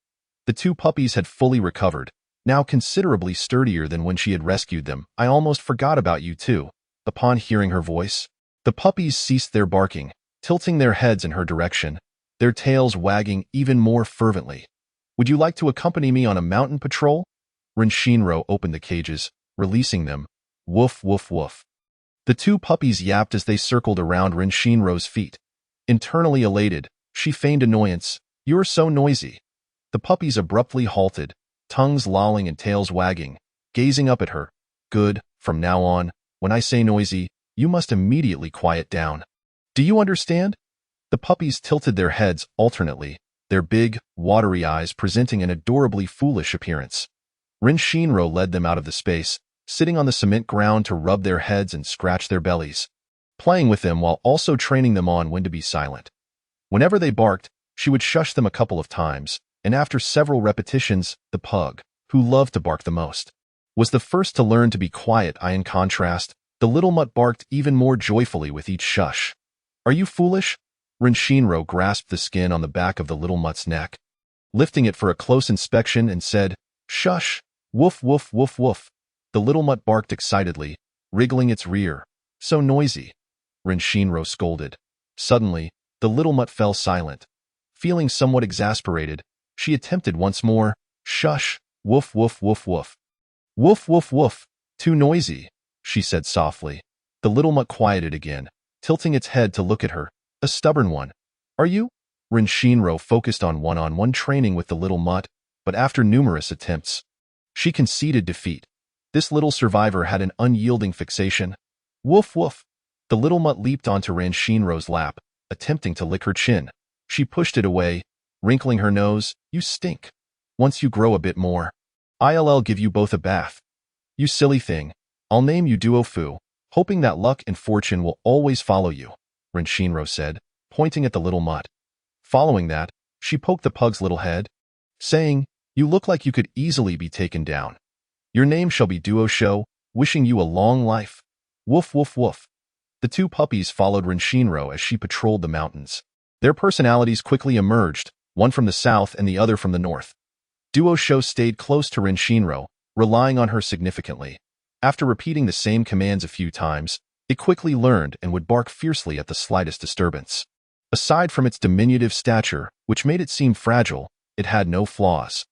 The two puppies had fully recovered, now considerably sturdier than when she had rescued them. "I almost forgot about you too." Upon hearing her voice, the puppies ceased their barking, tilting their heads in her direction, their tails wagging even more fervently. "Would you like to accompany me on a mountain patrol?" Ren Shinro opened the cages, releasing them. Woof, woof, woof. The two puppies yapped as they circled around Ren Shinro's feet. Internally elated, she feigned annoyance. "You're so noisy." The puppies abruptly halted, tongues lolling and tails wagging, gazing up at her. "Good, from now on, when I say noisy, you must immediately quiet down. Do you understand?" The puppies tilted their heads alternately, their big, watery eyes presenting an adorably foolish appearance. Ren Shinro led them out of the space, sitting on the cement ground to rub their heads and scratch their bellies, playing with them while also training them on when to be silent. Whenever they barked, she would shush them a couple of times, and after several repetitions, the pug, who loved to bark the most, was the first to learn to be quiet. In contrast, the little mutt barked even more joyfully with each shush. "Are you foolish?" Renshinro grasped the skin on the back of the little mutt's neck, lifting it for a close inspection, and said, "Shush! Woof, woof, woof, woof." The little mutt barked excitedly, wriggling its rear. "So noisy," Renshinro scolded. Suddenly, the little mutt fell silent. Feeling somewhat exasperated, she attempted once more, "Shush! Woof, woof, woof, woof." "Woof, woof, woof. Too noisy," she said softly. The little mutt quieted again, tilting its head to look at her. "A stubborn one, are you?" Renshinro focused on one-on-one training with the little mutt, but after numerous attempts, she conceded defeat. This little survivor had an unyielding fixation. "Woof, woof." The little mutt leaped onto Renshinro's lap, attempting to lick her chin. She pushed it away, wrinkling her nose. "You stink. Once you grow a bit more, I'll give you both a bath." "You silly thing. I'll name you Duofu, hoping that luck and fortune will always follow you," Renshinro said, pointing at the little mutt. Following that, she poked the pug's little head, saying, "You look like you could easily be taken down. Your name shall be Duosho, wishing you a long life." Woof, woof, woof. The two puppies followed Renshinro as she patrolled the mountains. Their personalities quickly emerged, one from the south and the other from the north. Duosho stayed close to Renshinro, relying on her significantly. After repeating the same commands a few times, it quickly learned and would bark fiercely at the slightest disturbance. Aside from its diminutive stature, which made it seem fragile, it had no flaws.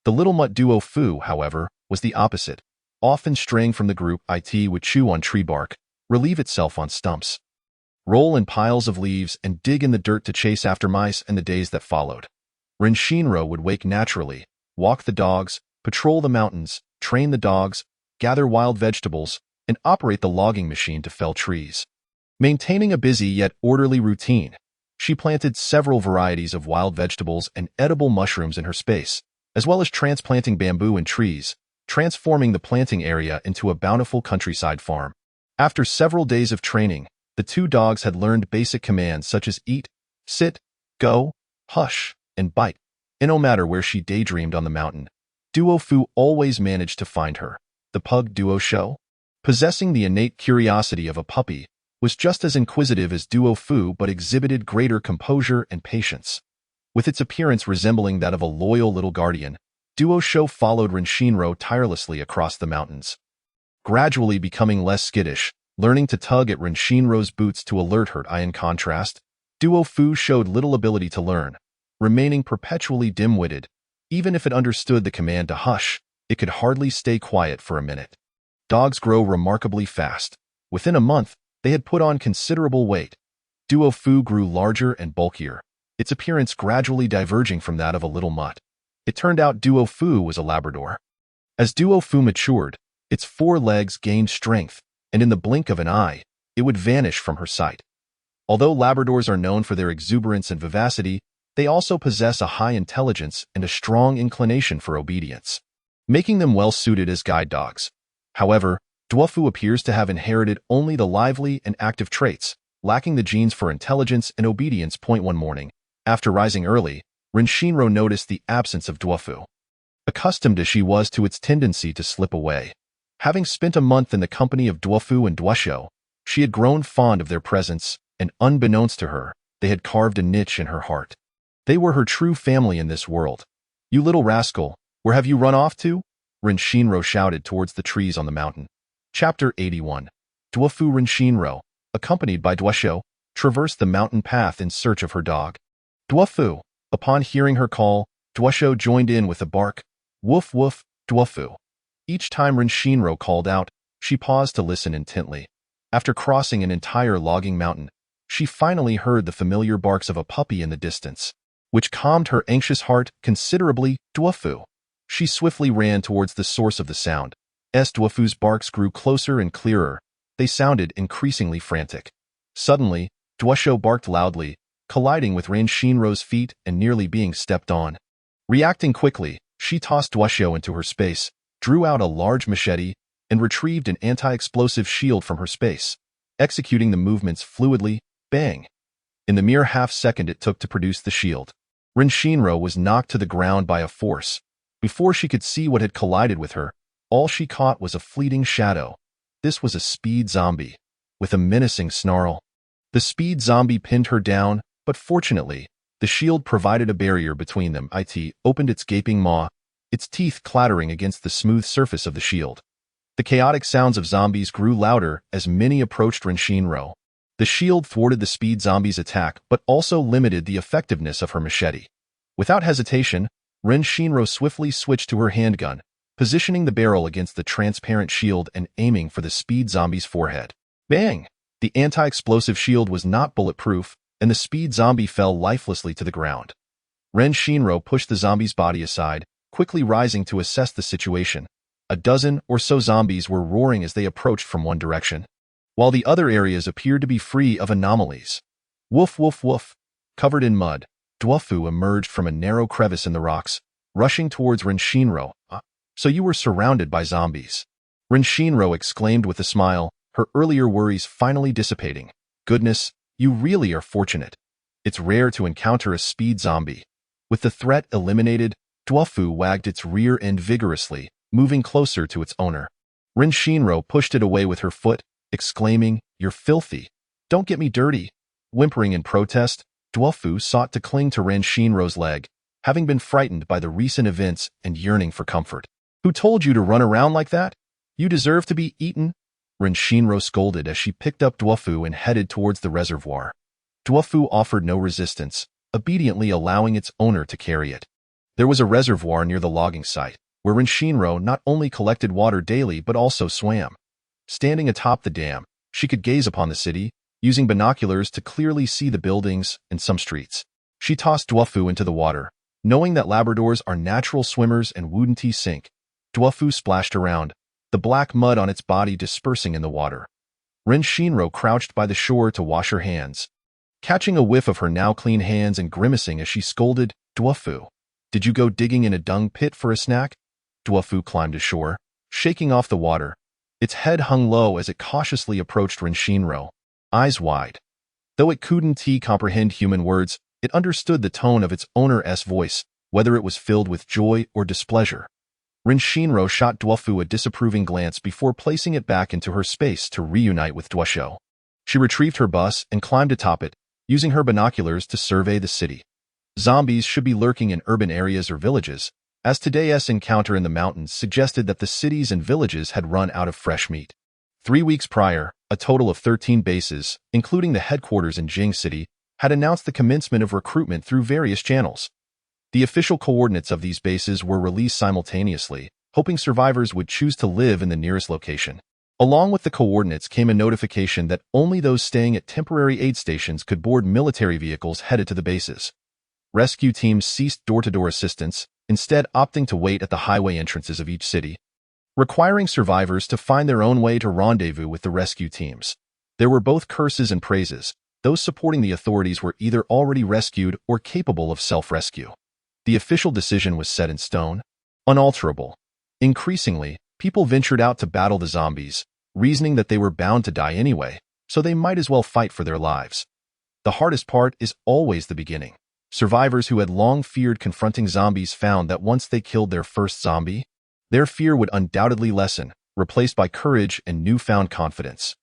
The little mutt Duofu, however, was the opposite. Often straying from the group, it would chew on tree bark, relieve itself on stumps, roll in piles of leaves, and dig in the dirt to chase after mice. In the days that followed, Renshinro would wake naturally, walk the dogs, patrol the mountains, train the dogs, gather wild vegetables, and operate the logging machine to fell trees. Maintaining a busy yet orderly routine, she planted several varieties of wild vegetables and edible mushrooms in her space, as well as transplanting bamboo and trees, transforming the planting area into a bountiful countryside farm. After several days of training, the two dogs had learned basic commands such as eat, sit, go, hush, and bite. And no matter where she daydreamed on the mountain, Duofu always managed to find her. The pug Duosho, possessing the innate curiosity of a puppy, was just as inquisitive as Duofu but exhibited greater composure and patience. With its appearance resembling that of a loyal little guardian, Duosho followed Renshinro tirelessly across the mountains, gradually becoming less skittish, learning to tug at Renshinro's boots to alert her. In contrast, Duofu showed little ability to learn, remaining perpetually dim-witted. Even if it understood the command to hush, it could hardly stay quiet for a minute. Dogs grow remarkably fast. Within a month, they had put on considerable weight. Duofu grew larger and bulkier, its appearance gradually diverging from that of a little mutt. It turned out Duofu was a Labrador. As Duofu matured, its four legs gained strength, and in the blink of an eye, it would vanish from her sight. Although Labradors are known for their exuberance and vivacity, they also possess a high intelligence and a strong inclination for obedience, making them well-suited as guide dogs. However, Duofu appears to have inherited only the lively and active traits, lacking the genes for intelligence and obedience. One morning, after rising early, Renshinro noticed the absence of Duofu. Accustomed as she was to its tendency to slip away, having spent a month in the company of Duofu and Duosho, she had grown fond of their presence, and unbeknownst to her, they had carved a niche in her heart. They were her true family in this world. "You little rascal, where have you run off to?" Renshinro shouted towards the trees on the mountain. Chapter 81. Duofu Renshinro, accompanied by Duosho, traversed the mountain path in search of her dog. Duofu. Upon hearing her call, Duosho joined in with a bark. "Woof, woof, Duofu." Each time Renshinro called out, she paused to listen intently. After crossing an entire logging mountain, she finally heard the familiar barks of a puppy in the distance, which calmed her anxious heart considerably. "Duofu." She swiftly ran towards the source of the sound. As Duofu's barks grew closer and clearer, they sounded increasingly frantic. Suddenly, Duosho barked loudly, colliding with Renshinro's feet and nearly being stepped on. Reacting quickly, she tossed Duosho into her space, drew out a large machete, and retrieved an anti-explosive shield from her space, executing the movements fluidly. Bang! In the mere half-second it took to produce the shield, Rin Shinro was knocked to the ground by a force. Before she could see what had collided with her, all she caught was a fleeting shadow. This was a speed zombie, with a menacing snarl. The speed zombie pinned her down, but fortunately, the shield provided a barrier between them. It opened its gaping maw, its teeth clattering against the smooth surface of the shield. The chaotic sounds of zombies grew louder as many approached Rin Shinro. The shield thwarted the speed zombie's attack, but also limited the effectiveness of her machete. Without hesitation, Rin Shinro swiftly switched to her handgun, positioning the barrel against the transparent shield and aiming for the speed zombie's forehead. Bang! The anti-explosive shield was not bulletproof, and the speed zombie fell lifelessly to the ground. Rin Shinro pushed the zombie's body aside, quickly rising to assess the situation. A dozen or so zombies were roaring as they approached from one direction, while the other areas appeared to be free of anomalies. Woof woof woof. Covered in mud, Duofu emerged from a narrow crevice in the rocks, rushing towards Rin Shinro. So you were surrounded by zombies. Rin Shinro exclaimed with a smile, her earlier worries finally dissipating. Goodness, you really are fortunate. It's rare to encounter a speed zombie. With the threat eliminated, Duofu wagged its rear end vigorously, moving closer to its owner. Rin Shinro pushed it away with her foot, exclaiming, "You're filthy. Don't get me dirty." Whimpering in protest, Duofu sought to cling to Rin Shinro's leg, having been frightened by the recent events and yearning for comfort. "Who told you to run around like that? You deserve to be eaten," Rin Shinro scolded as she picked up Duofu and headed towards the reservoir. Duofu offered no resistance, obediently allowing its owner to carry it. There was a reservoir near the logging site, where Rin Shinro not only collected water daily but also swam. Standing atop the dam, she could gaze upon the city, using binoculars to clearly see the buildings and some streets. She tossed Duofu into the water, knowing that Labradors are natural swimmers and wouldn't sink. Duofu splashed around, the black mud on its body dispersing in the water. Rin Shinro crouched by the shore to wash her hands. Catching a whiff of her now clean hands and grimacing as she scolded, "Duofu, did you go digging in a dung pit for a snack?" Duofu climbed ashore, shaking off the water. Its head hung low as it cautiously approached Rin Shinro, eyes wide. Though it couldn't comprehend human words, it understood the tone of its owner's voice, whether it was filled with joy or displeasure. Rin Shinro shot Duofu a disapproving glance before placing it back into her space to reunite with Duosho. She retrieved her bus and climbed atop it, using her binoculars to survey the city. Zombies should be lurking in urban areas or villages, as today's encounter in the mountains suggested that the cities and villages had run out of fresh meat. 3 weeks prior, a total of 13 bases, including the headquarters in Jing City, had announced the commencement of recruitment through various channels. The official coordinates of these bases were released simultaneously, hoping survivors would choose to live in the nearest location. Along with the coordinates came a notification that only those staying at temporary aid stations could board military vehicles headed to the bases. Rescue teams ceased door-to-door assistance, instead opting to wait at the highway entrances of each city, requiring survivors to find their own way to rendezvous with the rescue teams. There were both curses and praises. Those supporting the authorities were either already rescued or capable of self-rescue. The official decision was set in stone, unalterable. Increasingly, people ventured out to battle the zombies, reasoning that they were bound to die anyway, so they might as well fight for their lives. The hardest part is always the beginning. Survivors who had long feared confronting zombies found that once they killed their first zombie, their fear would undoubtedly lessen, replaced by courage and newfound confidence.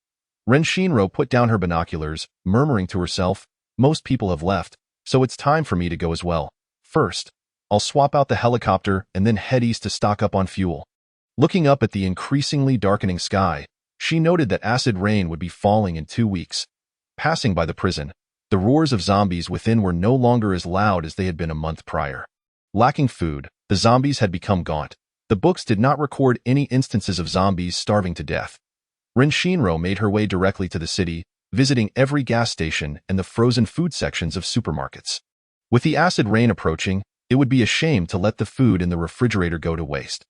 Rin Shinro put down her binoculars, murmuring to herself, "Most people have left, so it's time for me to go as well. First, I'll swap out the helicopter and then head east to stock up on fuel." Looking up at the increasingly darkening sky, she noted that acid rain would be falling in 2 weeks. Passing by the prison, the roars of zombies within were no longer as loud as they had been a month prior. Lacking food, the zombies had become gaunt. The books did not record any instances of zombies starving to death. Rin Shinro made her way directly to the city, visiting every gas station and the frozen food sections of supermarkets. With the acid rain approaching, it would be a shame to let the food in the refrigerator go to waste.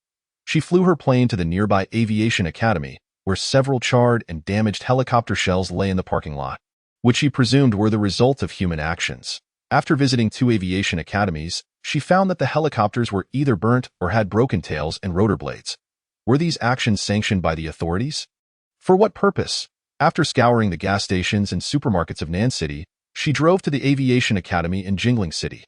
She flew her plane to the nearby aviation academy, where several charred and damaged helicopter shells lay in the parking lot, which she presumed were the result of human actions. After visiting 2 aviation academies, she found that the helicopters were either burnt or had broken tails and rotor blades. Were these actions sanctioned by the authorities? For what purpose? After scouring the gas stations and supermarkets of Nan City, she drove to the aviation academy in Jingling City.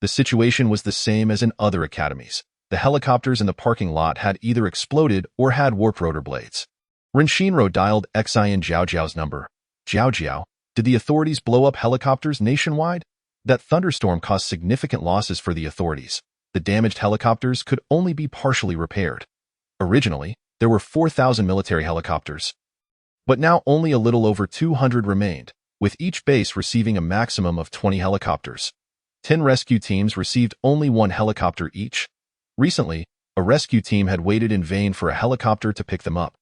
The situation was the same as in other academies. The helicopters in the parking lot had either exploded or had warped rotor blades. Ren Shinro dialed Xian Zhao's number. Zhao, did the authorities blow up helicopters nationwide? That thunderstorm caused significant losses for the authorities. The damaged helicopters could only be partially repaired. Originally, there were 4,000 military helicopters, but now only a little over 200 remained, with each base receiving a maximum of 20 helicopters. 10 rescue teams received only 1 helicopter each. Recently, a rescue team had waited in vain for a helicopter to pick them up.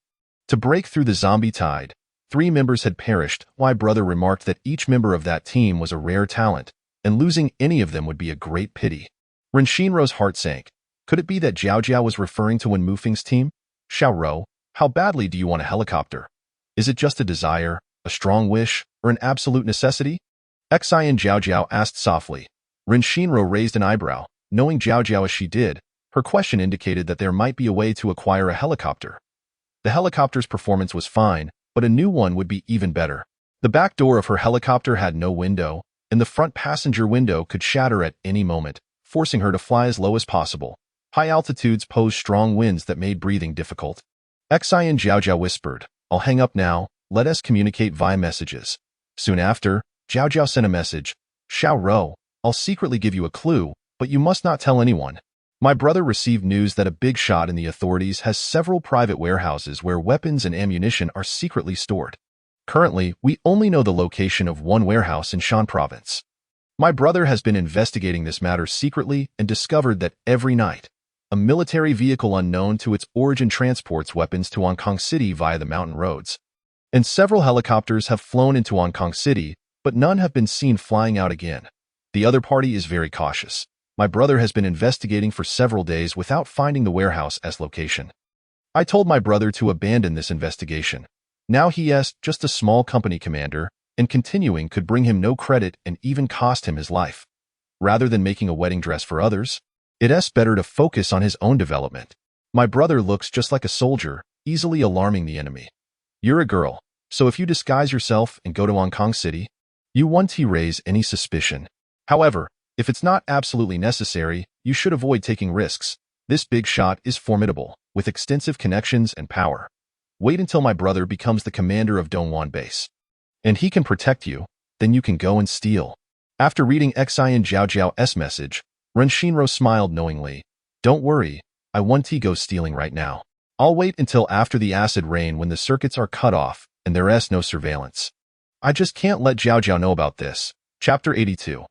To break through the zombie tide, 3 members had perished. My brother remarked that each member of that team was a rare talent, and losing any of them would be a great pity. Ren Shinro's heart sank. Could it be that Zhao was referring to Wen Mufeng's team? Xiao, how badly do you want a helicopter? Is it just a desire, a strong wish, or an absolute necessity? Xian Zhao asked softly. Ren Shinro raised an eyebrow. Knowing Zhao as she did, her question indicated that there might be a way to acquire a helicopter. The helicopter's performance was fine, but a new one would be even better. The back door of her helicopter had no window, and the front passenger window could shatter at any moment, forcing her to fly as low as possible. High altitudes posed strong winds that made breathing difficult. Xian Zhao whispered, I'll hang up now, let us communicate via messages. Soon after, Zhao sent a message. Xiao, I'll secretly give you a clue, but you must not tell anyone. My brother received news that a big shot in the authorities has several private warehouses where weapons and ammunition are secretly stored. Currently, we only know the location of one warehouse in Shan province. My brother has been investigating this matter secretly and discovered that every night, a military vehicle unknown to its origin transports weapons to Hong Kong City via the mountain roads. And several helicopters have flown into Hong Kong City, but none have been seen flying out again. The other party is very cautious. My brother has been investigating for several days without finding the warehouse as location. I told my brother to abandon this investigation. Now he is just a small company commander, and continuing could bring him no credit and even cost him his life. Rather than making a wedding dress for others, it is better to focus on his own development. My brother looks just like a soldier, easily alarming the enemy. You're a girl, so if you disguise yourself and go to Hong Kong City, you won't raise any suspicion. However, if it's not absolutely necessary, you should avoid taking risks. This big shot is formidable, with extensive connections and power. Wait until my brother becomes the commander of Dongguan Base. And he can protect you, then you can go and steal. After reading Xian Zhao's message, Ren Shinro smiled knowingly. Don't worry, I won't go stealing right now. I'll wait until after the acid rain when the circuits are cut off and there is no surveillance. I just can't let Zhao know about this. Chapter 82.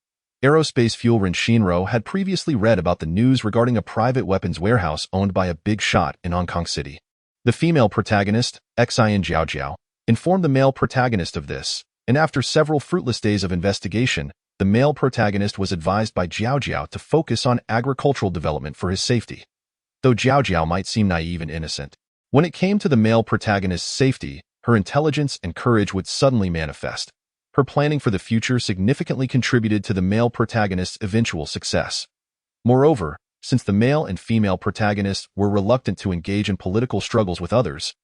Aerospace Fuel. Ren Shinro had previously read about the news regarding a private weapons warehouse owned by a big shot in Hong Kong City. The female protagonist, Xian Zhao, informed the male protagonist of this, and after several fruitless days of investigation, the male protagonist was advised by Zhao to focus on agricultural development for his safety. Though Zhao might seem naive and innocent, when it came to the male protagonist's safety, her intelligence and courage would suddenly manifest. Her planning for the future significantly contributed to the male protagonist's eventual success. Moreover, since the male and female protagonists were reluctant to engage in political struggles with others,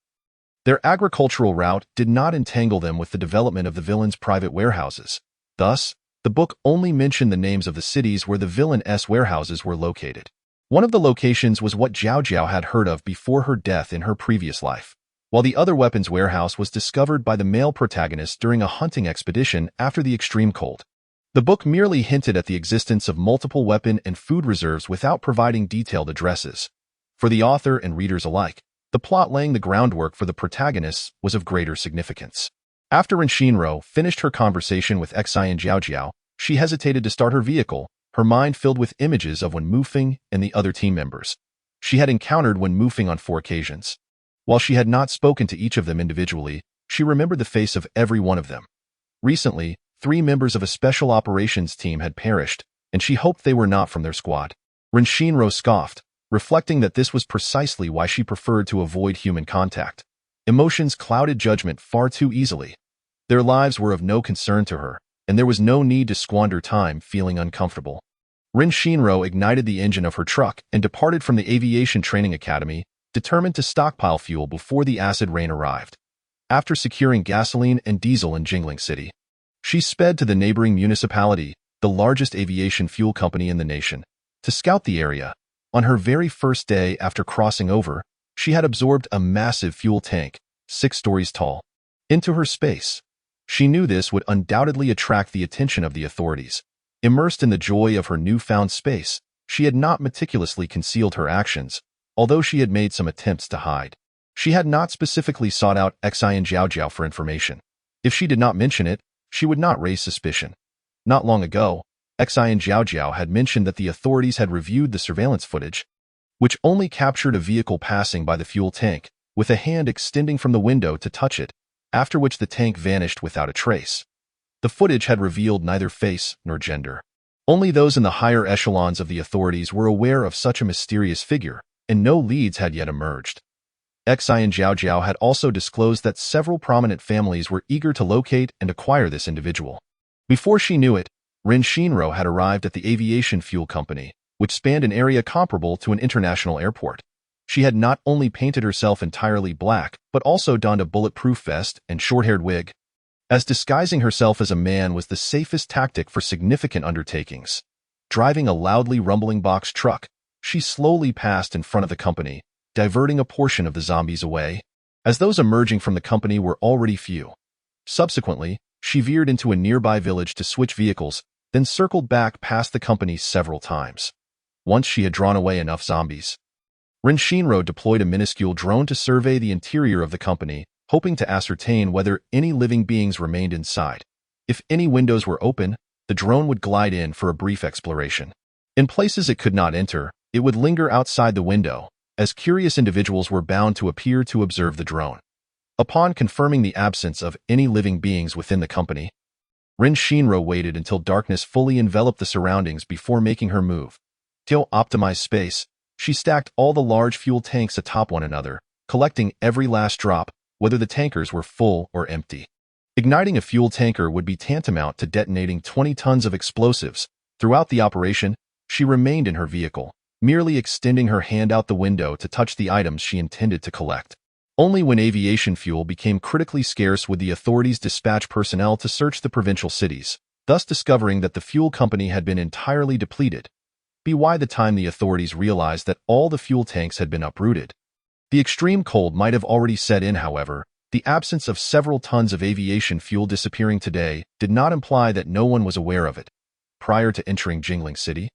their agricultural route did not entangle them with the development of the villain's private warehouses. Thus, the book only mentioned the names of the cities where the villain's warehouses were located. One of the locations was what Zhao had heard of before her death in her previous life, while the other weapons warehouse was discovered by the male protagonist during a hunting expedition after the extreme cold. The book merely hinted at the existence of multiple weapon and food reserves without providing detailed addresses. For the author and readers alike, the plot laying the groundwork for the protagonists was of greater significance. After Ren Shinro finished her conversation with Xian Zhao, she hesitated to start her vehicle, her mind filled with images of Wen Mufeng and the other team members. She had encountered Wen Mufeng on 4 occasions. While she had not spoken to each of them individually, she remembered the face of every one of them. Recently, 3 members of a special operations team had perished, and she hoped they were not from their squad. Ren Shinro scoffed, reflecting that this was precisely why she preferred to avoid human contact. Emotions clouded judgment far too easily. Their lives were of no concern to her, and there was no need to squander time feeling uncomfortable. Ren Shinro ignited the engine of her truck and departed from the Aviation Training Academy, determined to stockpile fuel before the acid rain arrived. After securing gasoline and diesel in Jingling City, she sped to the neighboring municipality, the largest aviation fuel company in the nation, to scout the area. On her very first day after crossing over, she had absorbed a massive fuel tank, 6 stories tall, into her space. She knew this would undoubtedly attract the attention of the authorities. Immersed in the joy of her newfound space, she had not meticulously concealed her actions, although she had made some attempts to hide. She had not specifically sought out Xian Jiao for information. If she did not mention it, she would not raise suspicion. Not long ago, Xian Jiao had mentioned that the authorities had reviewed the surveillance footage, which only captured a vehicle passing by the fuel tank, with a hand extending from the window to touch it, after which the tank vanished without a trace. The footage had revealed neither face nor gender. Only those in the higher echelons of the authorities were aware of such a mysterious figure, and no leads had yet emerged. Xian Jiao had also disclosed that several prominent families were eager to locate and acquire this individual. Before she knew it, Ren Shinro had arrived at the aviation fuel company, which spanned an area comparable to an international airport. She had not only painted herself entirely black, but also donned a bulletproof vest and short-haired wig, as disguising herself as a man was the safest tactic for significant undertakings. Driving a loudly rumbling box truck, she slowly passed in front of the company, diverting a portion of the zombies away, as those emerging from the company were already few. Subsequently, she veered into a nearby village to switch vehicles, then circled back past the company several times. Once she had drawn away enough zombies, Ren Shinro deployed a minuscule drone to survey the interior of the company, hoping to ascertain whether any living beings remained inside. If any windows were open, the drone would glide in for a brief exploration. In places it could not enter, it would linger outside the window, as curious individuals were bound to appear to observe the drone. Upon confirming the absence of any living beings within the company, Ren Shinro waited until darkness fully enveloped the surroundings before making her move. To optimize space, she stacked all the large fuel tanks atop one another, collecting every last drop, whether the tankers were full or empty. Igniting a fuel tanker would be tantamount to detonating 20 tons of explosives. Throughout the operation, she remained in her vehicle, merely extending her hand out the window to touch the items she intended to collect. Only when aviation fuel became critically scarce would the authorities dispatch personnel to search the provincial cities, thus discovering that the fuel company had been entirely depleted. By the time the authorities realized that all the fuel tanks had been uprooted, the extreme cold might have already set in. However, the absence of several tons of aviation fuel disappearing today did not imply that no one was aware of it. Prior to entering Jingling City,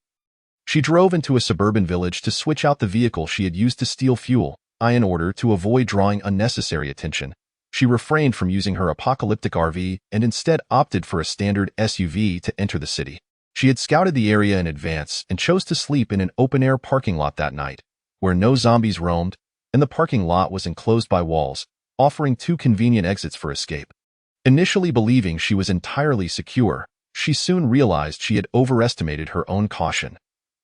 she drove into a suburban village to switch out the vehicle she had used to steal fuel. In order to avoid drawing unnecessary attention, she refrained from using her apocalyptic RV and instead opted for a standard SUV to enter the city. She had scouted the area in advance and chose to sleep in an open-air parking lot that night, where no zombies roamed, and the parking lot was enclosed by walls, offering 2 convenient exits for escape. Initially believing she was entirely secure, she soon realized she had overestimated her own caution.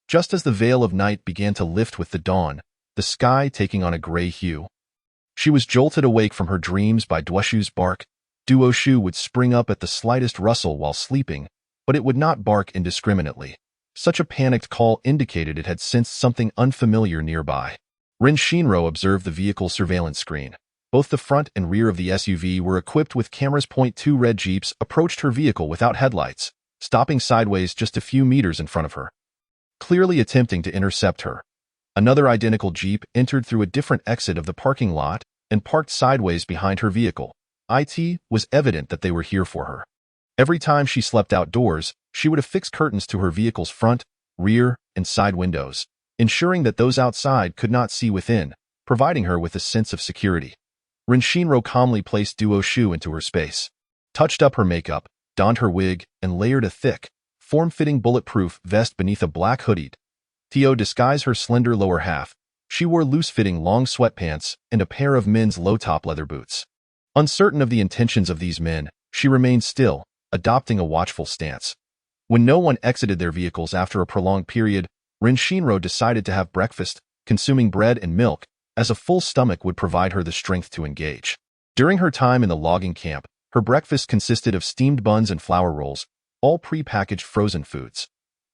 Just as the veil of night began to lift with the dawn, the sky taking on a gray hue, she was jolted awake from her dreams by Duoshu's bark. Duoshu would spring up at the slightest rustle while sleeping, but it would not bark indiscriminately. Such a panicked call indicated it had sensed something unfamiliar nearby. Ren Shinro observed the vehicle's surveillance screen. Both the front and rear of the SUV were equipped with cameras. 2 red jeeps approached her vehicle without headlights, stopping sideways just a few meters in front of her, clearly attempting to intercept her. Another identical jeep entered through a different exit of the parking lot and parked sideways behind her vehicle. It was evident that they were here for her. Every time she slept outdoors, she would affix curtains to her vehicle's front, rear, and side windows, ensuring that those outside could not see within, providing her with a sense of security. Ren Shinro calmly placed Duoshu into her space, touched up her makeup, donned her wig, and layered a thick, form-fitting bulletproof vest beneath a black hoodie. To disguise her slender lower half, she wore loose-fitting long sweatpants and a pair of men's low-top leather boots. Uncertain of the intentions of these men, she remained still, adopting a watchful stance. When no one exited their vehicles after a prolonged period, Ren Shinro decided to have breakfast, consuming bread and milk, as a full stomach would provide her the strength to engage. During her time in the logging camp, her breakfast consisted of steamed buns and flour rolls, all pre-packaged frozen foods.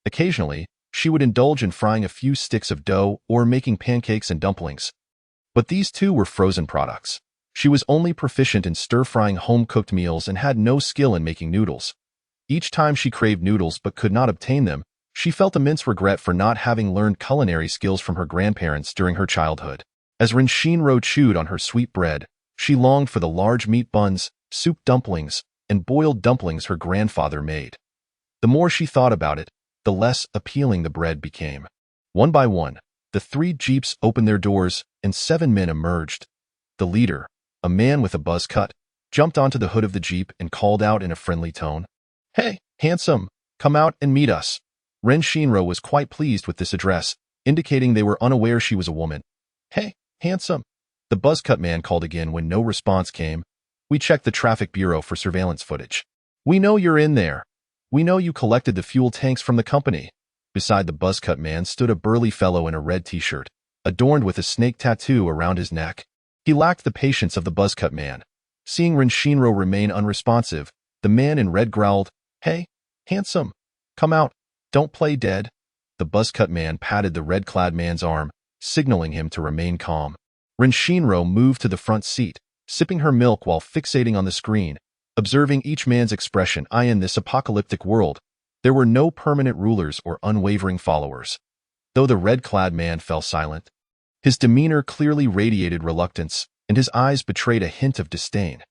Occasionally, she would indulge in frying a few sticks of dough or making pancakes and dumplings. But these too were frozen products. She was only proficient in stir-frying home-cooked meals and had no skill in making noodles. Each time she craved noodles but could not obtain them, she felt immense regret for not having learned culinary skills from her grandparents during her childhood. As Rin Shinro chewed on her sweet bread, she longed for the large meat buns, soup dumplings, and boiled dumplings her grandfather made. The more she thought about it, the less appealing the bread became. One by one, the 3 jeeps opened their doors and 7 men emerged. The leader, a man with a buzz cut, jumped onto the hood of the jeep and called out in a friendly tone, "Hey, handsome, come out and meet us." Ren Shinro was quite pleased with this address, indicating they were unaware she was a woman. "Hey, handsome," the buzz-cut man called again when no response came. "We checked the traffic bureau for surveillance footage. We know you're in there. We know you collected the fuel tanks from the company." Beside the buzz-cut man stood a burly fellow in a red t-shirt, adorned with a snake tattoo around his neck. He lacked the patience of the buzz-cut man. Seeing Rin Shinro remain unresponsive, the man in red growled, "Hey, handsome, come out, don't play dead." The buzz-cut man patted the red-clad man's arm, signaling him to remain calm. Rin Shinro moved to the front seat, sipping her milk while fixating on the screen, observing each man's expression. In this apocalyptic world, there were no permanent rulers or unwavering followers. Though the red-clad man fell silent, his demeanor clearly radiated reluctance, and his eyes betrayed a hint of disdain.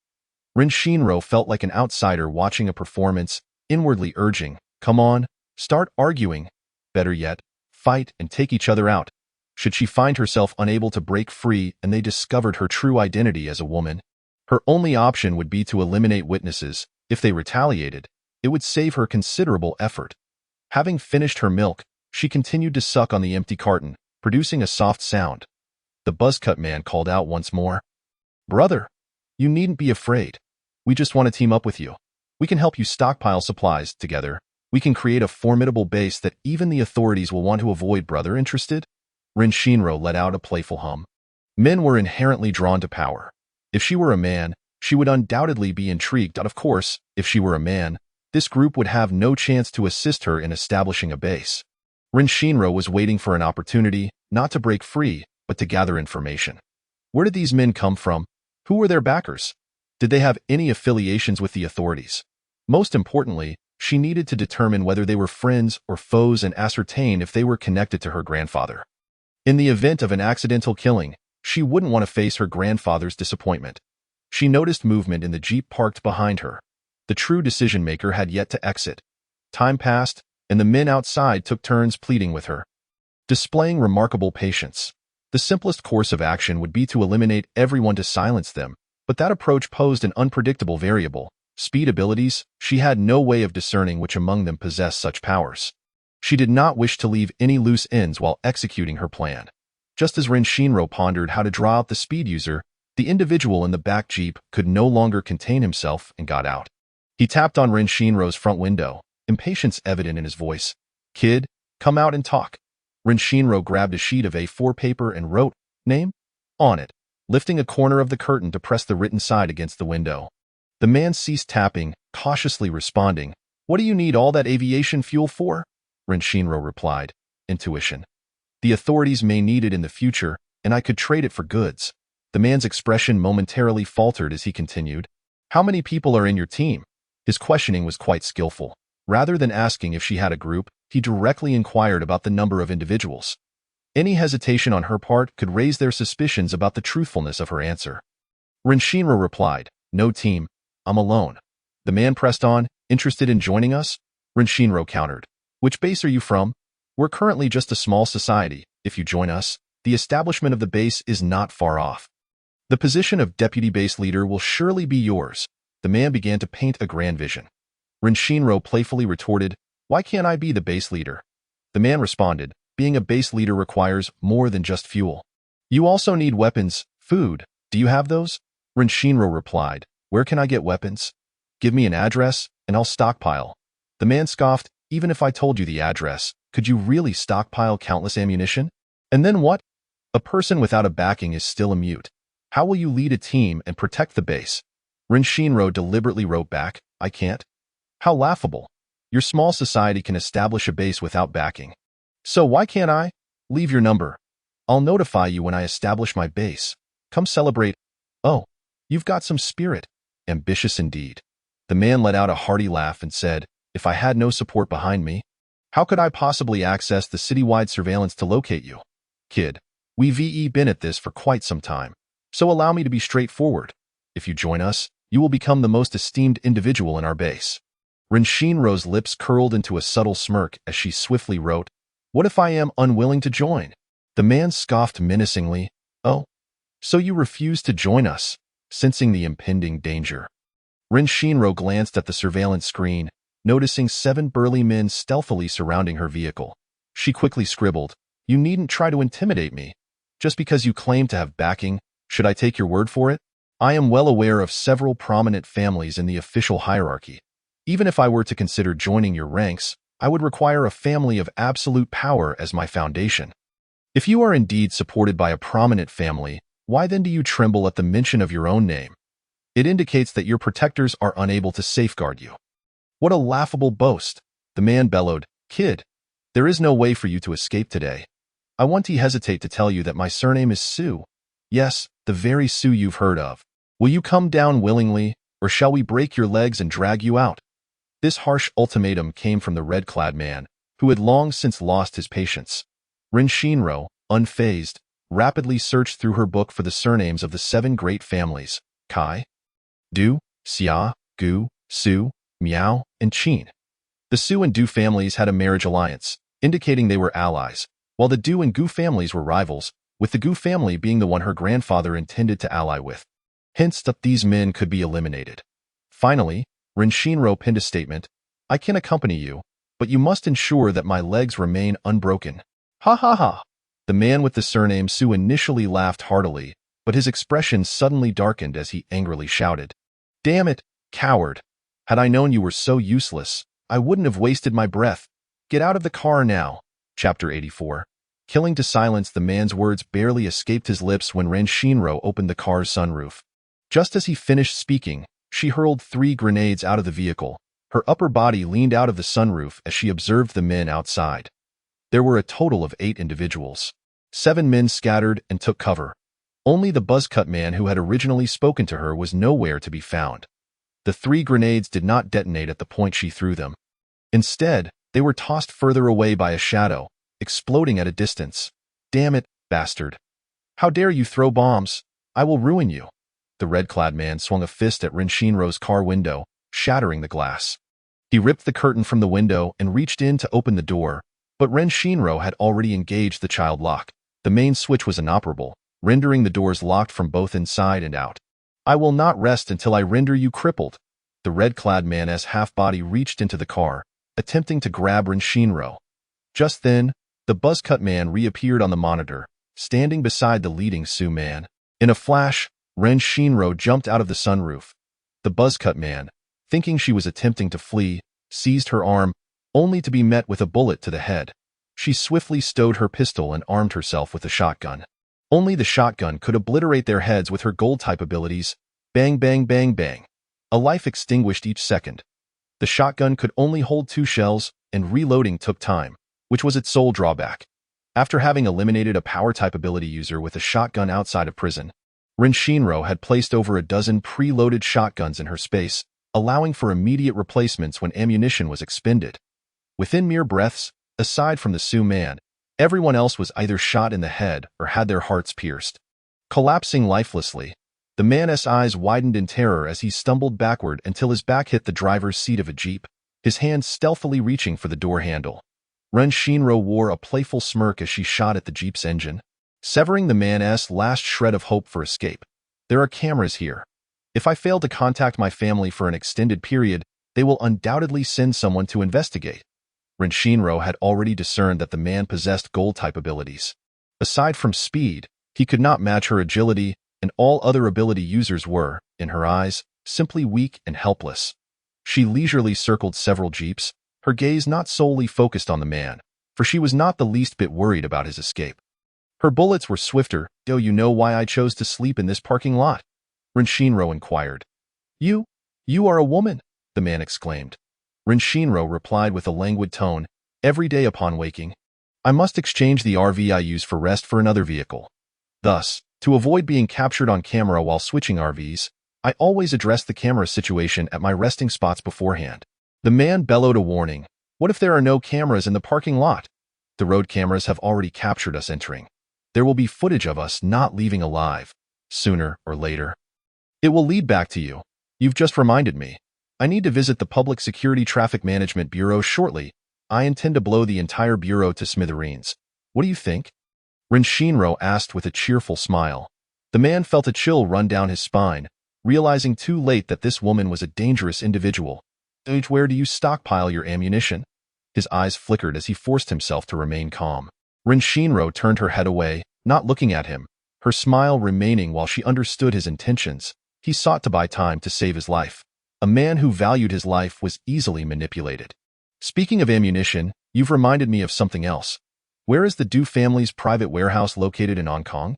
Rin Shinro felt like an outsider watching a performance, inwardly urging, "Come on, start arguing. Better yet, fight and take each other out." Should she find herself unable to break free and they discovered her true identity as a woman, her only option would be to eliminate witnesses. If they retaliated, it would save her considerable effort. Having finished her milk, she continued to suck on the empty carton, producing a soft sound. The buzz-cut man called out once more, "Brother, you needn't be afraid. We just want to team up with you. We can help you stockpile supplies. Together, we can create a formidable base that even the authorities will want to avoid." "Brother, interested?" Rin Shinro let out a playful hum. Men were inherently drawn to power. If she were a man, she would undoubtedly be intrigued. Of course, if she were a man, this group would have no chance to assist her in establishing a base. Rin Shinro was waiting for an opportunity, not to break free, but to gather information. Where did these men come from? Who were their backers? Did they have any affiliations with the authorities? Most importantly, she needed to determine whether they were friends or foes and ascertain if they were connected to her grandfather. In the event of an accidental killing, she wouldn't want to face her grandfather's disappointment. She noticed movement in the jeep parked behind her. The true decision-maker had yet to exit. Time passed, and the men outside took turns pleading with her. Displaying remarkable patience, the simplest course of action would be to eliminate everyone to silence them, but that approach posed an unpredictable variable. Speed abilities, she had no way of discerning which among them possessed such powers. She did not wish to leave any loose ends while executing her plan. Just as Rin Shinro pondered how to draw out the speed user, the individual in the back jeep could no longer contain himself and got out. He tapped on Rin Shinro's front window, impatience evident in his voice. "Kid, come out and talk." Rin Shinro grabbed a sheet of A4 paper and wrote, "Name?" on it, lifting a corner of the curtain to press the written side against the window. The man ceased tapping, cautiously responding, "What do you need all that aviation fuel for?" Rin Shinro replied, "Intuition. The authorities may need it in the future, and I could trade it for goods." The man's expression momentarily faltered as he continued, "How many people are in your team?" His questioning was quite skillful. Rather than asking if she had a group, he directly inquired about the number of individuals. Any hesitation on her part could raise their suspicions about the truthfulness of her answer. Rin Shinro replied, "No team. I'm alone." The man pressed on, "Interested in joining us?" Rin Shinro countered, "Which base are you from? We're currently just a small society. If you join us, the establishment of the base is not far off. The position of deputy base leader will surely be yours." The man began to paint a grand vision. Rin Shinro playfully retorted, "Why can't I be the base leader?" The man responded, "Being a base leader requires more than just fuel. You also need weapons, food. Do you have those?" Rin Shinro replied, "Where can I get weapons? Give me an address, and I'll stockpile." The man scoffed, "Even if I told you the address, could you really stockpile countless ammunition? And then what? A person without a backing is still a mute. How will you lead a team and protect the base?" Rin Shinro deliberately wrote back, "I can't." "How laughable. Your small society can establish a base without backing. So why can't I? Leave your number. I'll notify you when I establish my base. Come celebrate." "Oh, you've got some spirit. Ambitious indeed." The man let out a hearty laugh and said, If I had no support behind me, how could I possibly access the citywide surveillance to locate you? Kid, we've been at this for quite some time, so allow me to be straightforward. If you join us, you will become the most esteemed individual in our base. Renshinro's lips curled into a subtle smirk as she swiftly wrote, "What if I am unwilling to join?" The man scoffed menacingly. "Oh, so you refuse to join us?" Sensing the impending danger, Renshinro glanced at the surveillance screen, noticing 7 burly men stealthily surrounding her vehicle. She quickly scribbled, "You needn't try to intimidate me. Just because you claim to have backing, should I take your word for it? I am well aware of several prominent families in the official hierarchy. Even if I were to consider joining your ranks, I would require a family of absolute power as my foundation. If you are indeed supported by a prominent family, why then do you tremble at the mention of your own name? It indicates that your protectors are unable to safeguard you." "What a laughable boast," the man bellowed. "Kid, there is no way for you to escape today. I won't hesitate to tell you that my surname is Sue. Yes, the very Sue you've heard of. Will you come down willingly, or shall we break your legs and drag you out?" This harsh ultimatum came from the red-clad man, who had long since lost his patience. Renshinro, unfazed, rapidly searched through her book for the surnames of the 7 great families: Kai, Du, Xia, Gu, Su, Miao, and Qin. The Su and Du families had a marriage alliance, indicating they were allies, while the Du and Gu families were rivals, with the Gu family being the one her grandfather intended to ally with. Hence, these men could be eliminated. Finally, Renshinro penned a statement, "I can accompany you, but you must ensure that my legs remain unbroken." "Ha ha ha!" The man with the surname Su initially laughed heartily, but his expression suddenly darkened as he angrily shouted, "Damn it, coward! Had I known you were so useless, I wouldn't have wasted my breath. Get out of the car now." Chapter 84. Killing to silence, the man's words barely escaped his lips when Renshinro opened the car's sunroof. Just as he finished speaking, she hurled 3 grenades out of the vehicle. Her upper body leaned out of the sunroof as she observed the men outside. There were a total of 8 individuals. 7 men scattered and took cover. Only the buzzcut man who had originally spoken to her was nowhere to be found. The 3 grenades did not detonate at the point she threw them. Instead, they were tossed further away by a shadow, exploding at a distance. "Damn it, bastard. How dare you throw bombs? I will ruin you." The red-clad man swung a fist at Renshinro's car window, shattering the glass. He ripped the curtain from the window and reached in to open the door, but Renshinro had already engaged the child lock. The main switch was inoperable, rendering the doors locked from both inside and out. "I will not rest until I render you crippled." The red-clad man's half-body reached into the car, attempting to grab Renshinro. Just then, the buzzcut man reappeared on the monitor, standing beside the leading Sioux man. In a flash, Renshinro jumped out of the sunroof. The buzzcut man, thinking she was attempting to flee, seized her arm, only to be met with a bullet to the head. She swiftly stowed her pistol and armed herself with a shotgun. Only the shotgun could obliterate their heads with her gold-type abilities. Bang, bang, bang, bang. A life extinguished each second. The shotgun could only hold 2 shells, and reloading took time, which was its sole drawback. After having eliminated a power-type ability user with a shotgun outside of prison, Renshinro had placed over a dozen pre-loaded shotguns in her space, allowing for immediate replacements when ammunition was expended. Within mere breaths, aside from the Sioux man, everyone else was either shot in the head or had their hearts pierced. Collapsing lifelessly, the man's eyes widened in terror as he stumbled backward until his back hit the driver's seat of a jeep, his hand stealthily reaching for the door handle. Renshinro wore a playful smirk as she shot at the jeep's engine, severing the man's last shred of hope for escape. "There are cameras here. If I fail to contact my family for an extended period, they will undoubtedly send someone to investigate." Renshinro had already discerned that the man possessed gold-type abilities. Aside from speed, he could not match her agility, and all other ability users were, in her eyes, simply weak and helpless. She leisurely circled several jeeps, her gaze not solely focused on the man, for she was not the least bit worried about his escape. Her bullets were swifter. "Do you know why I chose to sleep in this parking lot?" Renshinro inquired. You are a woman," the man exclaimed. Renshinro replied with a languid tone, "Every day upon waking, I must exchange the RV I use for rest for another vehicle. Thus, to avoid being captured on camera while switching RVs, I always address the camera situation at my resting spots beforehand. The man bellowed a warning. What if there are no cameras in the parking lot? The road cameras have already captured us entering. There will be footage of us not leaving alive, sooner or later. It will lead back to you. You've just reminded me. I need to visit the Public Security Traffic Management Bureau shortly. I intend to blow the entire bureau to smithereens. What do you think? Rin Shinro asked with a cheerful smile. The man felt a chill run down his spine, realizing too late that this woman was a dangerous individual. Where do you stockpile your ammunition? His eyes flickered as he forced himself to remain calm. Rin Shinro turned her head away, not looking at him, her smile remaining while she understood his intentions. He sought to buy time to save his life. A man who valued his life was easily manipulated. Speaking of ammunition, you've reminded me of something else. Where is the Du family's private warehouse located in Hong Kong?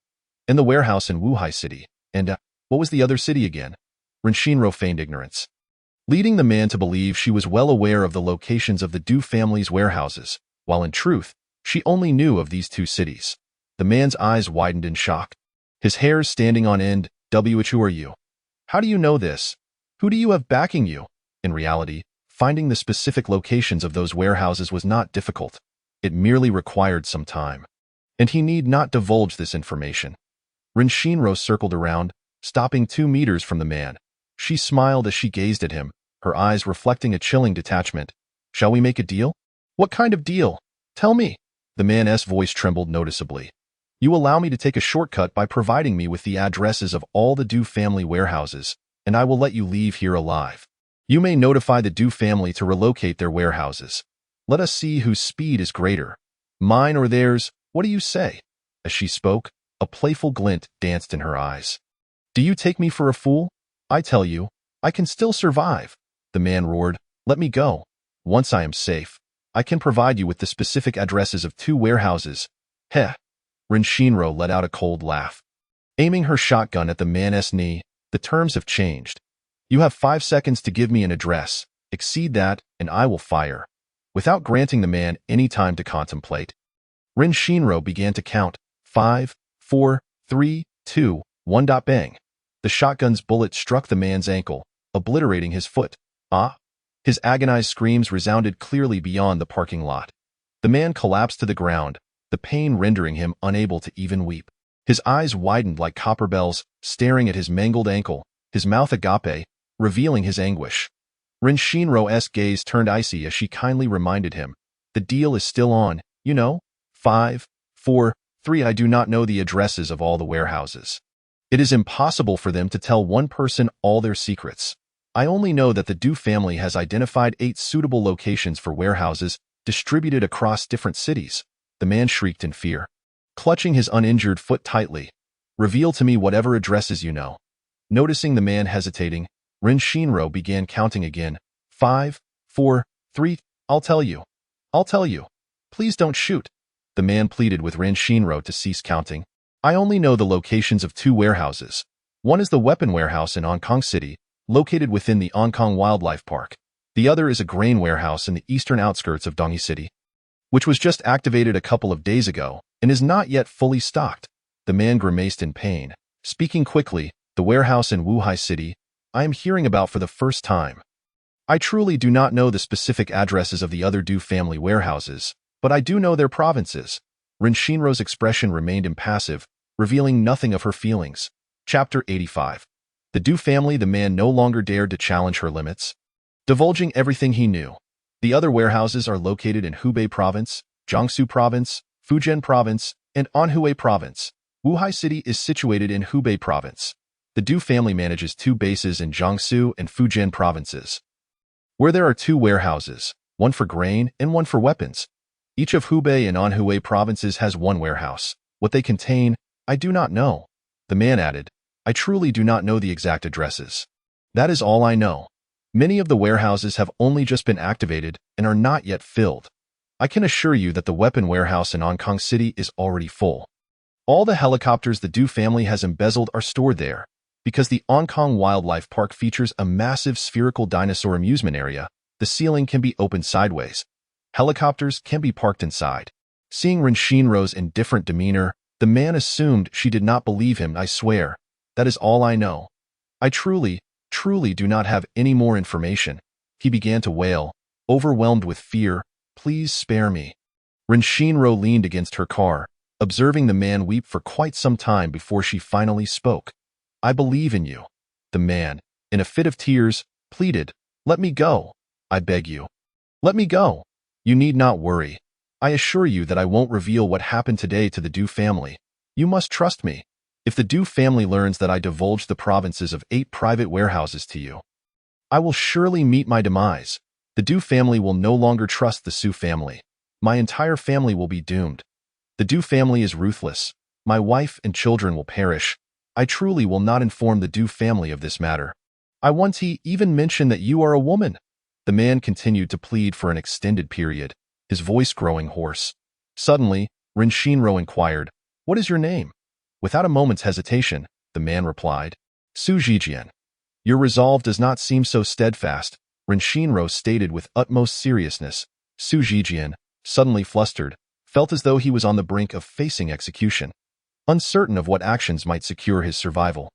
In the warehouse in Wuhai City. And, what was the other city again? Rin Shinro feigned ignorance, leading the man to believe she was well aware of the locations of the Du family's warehouses, while in truth, she only knew of these two cities. The man's eyes widened in shock, his hairs standing on end. Who are you? How do you know this? Who do you have backing you? In reality, finding the specific locations of those warehouses was not difficult. It merely required some time. And he need not divulge this information. Rin Shinro circled around, stopping 2 meters from the man. She smiled as she gazed at him, her eyes reflecting a chilling detachment. Shall we make a deal? What kind of deal? Tell me. The man's voice trembled noticeably. You allow me to take a shortcut by providing me with the addresses of all the Du family warehouses, and I will let you leave here alive. You may notify the Du family to relocate their warehouses. Let us see whose speed is greater, mine or theirs. What do you say? As she spoke, a playful glint danced in her eyes. Do you take me for a fool? I tell you, I can still survive. The man roared. Let me go. Once I am safe, I can provide you with the specific addresses of 2 warehouses. Heh. Rin Shinro let out a cold laugh, aiming her shotgun at the man's knee. The terms have changed. You have 5 seconds to give me an address. Exceed that, and I will fire. Without granting the man any time to contemplate, Rin Shinro began to count. 5, 4, 3, 2, 1. Bang. The shotgun's bullet struck the man's ankle, obliterating his foot. Ah! His agonized screams resounded clearly beyond the parking lot. The man collapsed to the ground, the pain rendering him unable to even weep. His eyes widened like copper bells, staring at his mangled ankle, his mouth agape, revealing his anguish. Rin Shinro's gaze turned icy as she kindly reminded him. The deal is still on, you know? 5, 4, 3. I do not know the addresses of all the warehouses. It is impossible for them to tell one person all their secrets. I only know that the Du family has identified 8 suitable locations for warehouses distributed across different cities. The man shrieked in fear, clutching his uninjured foot tightly. Reveal to me whatever addresses you know. Noticing the man hesitating, Rin Shinro began counting again. 5, 4, 3. I'll tell you. I'll tell you. Please don't shoot. The man pleaded with Rin Shinro to cease counting. I only know the locations of 2 warehouses. One is the weapon warehouse in Hong Kong City, located within the Hong Kong Wildlife Park. The other is a grain warehouse in the eastern outskirts of Dongi City, which was just activated a couple of days ago and is not yet fully stocked. The man grimaced in pain, speaking quickly. The warehouse in Wuhai City, I am hearing about for the first time. I truly do not know the specific addresses of the other Du family warehouses, but I do know their provinces. Rin Shinro's expression remained impassive, revealing nothing of her feelings. Chapter 85. The Du family. The man no longer dared to challenge her limits, divulging everything he knew. The other warehouses are located in Hubei Province, Jiangsu Province, Fujian Province, and Anhui Province. Wuhai City is situated in Hubei Province. The Du family manages 2 bases in Jiangsu and Fujian provinces, where there are 2 warehouses, one for grain and one for weapons. Each of Hubei and Anhui provinces has 1 warehouse. What they contain, I do not know. The man added, I truly do not know the exact addresses. That is all I know. Many of the warehouses have only just been activated and are not yet filled. I can assure you that the weapon warehouse in Hong Kong City is already full. All the helicopters the Du family has embezzled are stored there. Because the Hong Kong Wildlife Park features a massive spherical dinosaur amusement area, the ceiling can be opened sideways. Helicopters can be parked inside. Seeing Rin Shinro's indifferent demeanor, the man assumed she did not believe him. I swear, that is all I know. I truly do not have any more information. He began to wail, overwhelmed with fear. "Please spare me." Ren Shinro leaned against her car, observing the man weep for quite some time before she finally spoke. "I believe in you." The man, in a fit of tears, pleaded, "Let me go. I beg you. Let me go. You need not worry. I assure you that I won't reveal what happened today to the Du family. You must trust me. If the Du family learns that I divulged the provinces of 8 private warehouses to you, I will surely meet my demise. The Du family will no longer trust the Su family. My entire family will be doomed. The Du family is ruthless. My wife and children will perish. I truly will not inform the Du family of this matter. I want to even mention that you are a woman." The man continued to plead for an extended period, his voice growing hoarse. Suddenly, Ren Shinro inquired, "What is your name?" Without a moment's hesitation, the man replied, "Su Jijian." "Your resolve does not seem so steadfast," Ren Shinro stated with utmost seriousness. Su Jijian, suddenly flustered, felt as though he was on the brink of facing execution. Uncertain of what actions might secure his survival,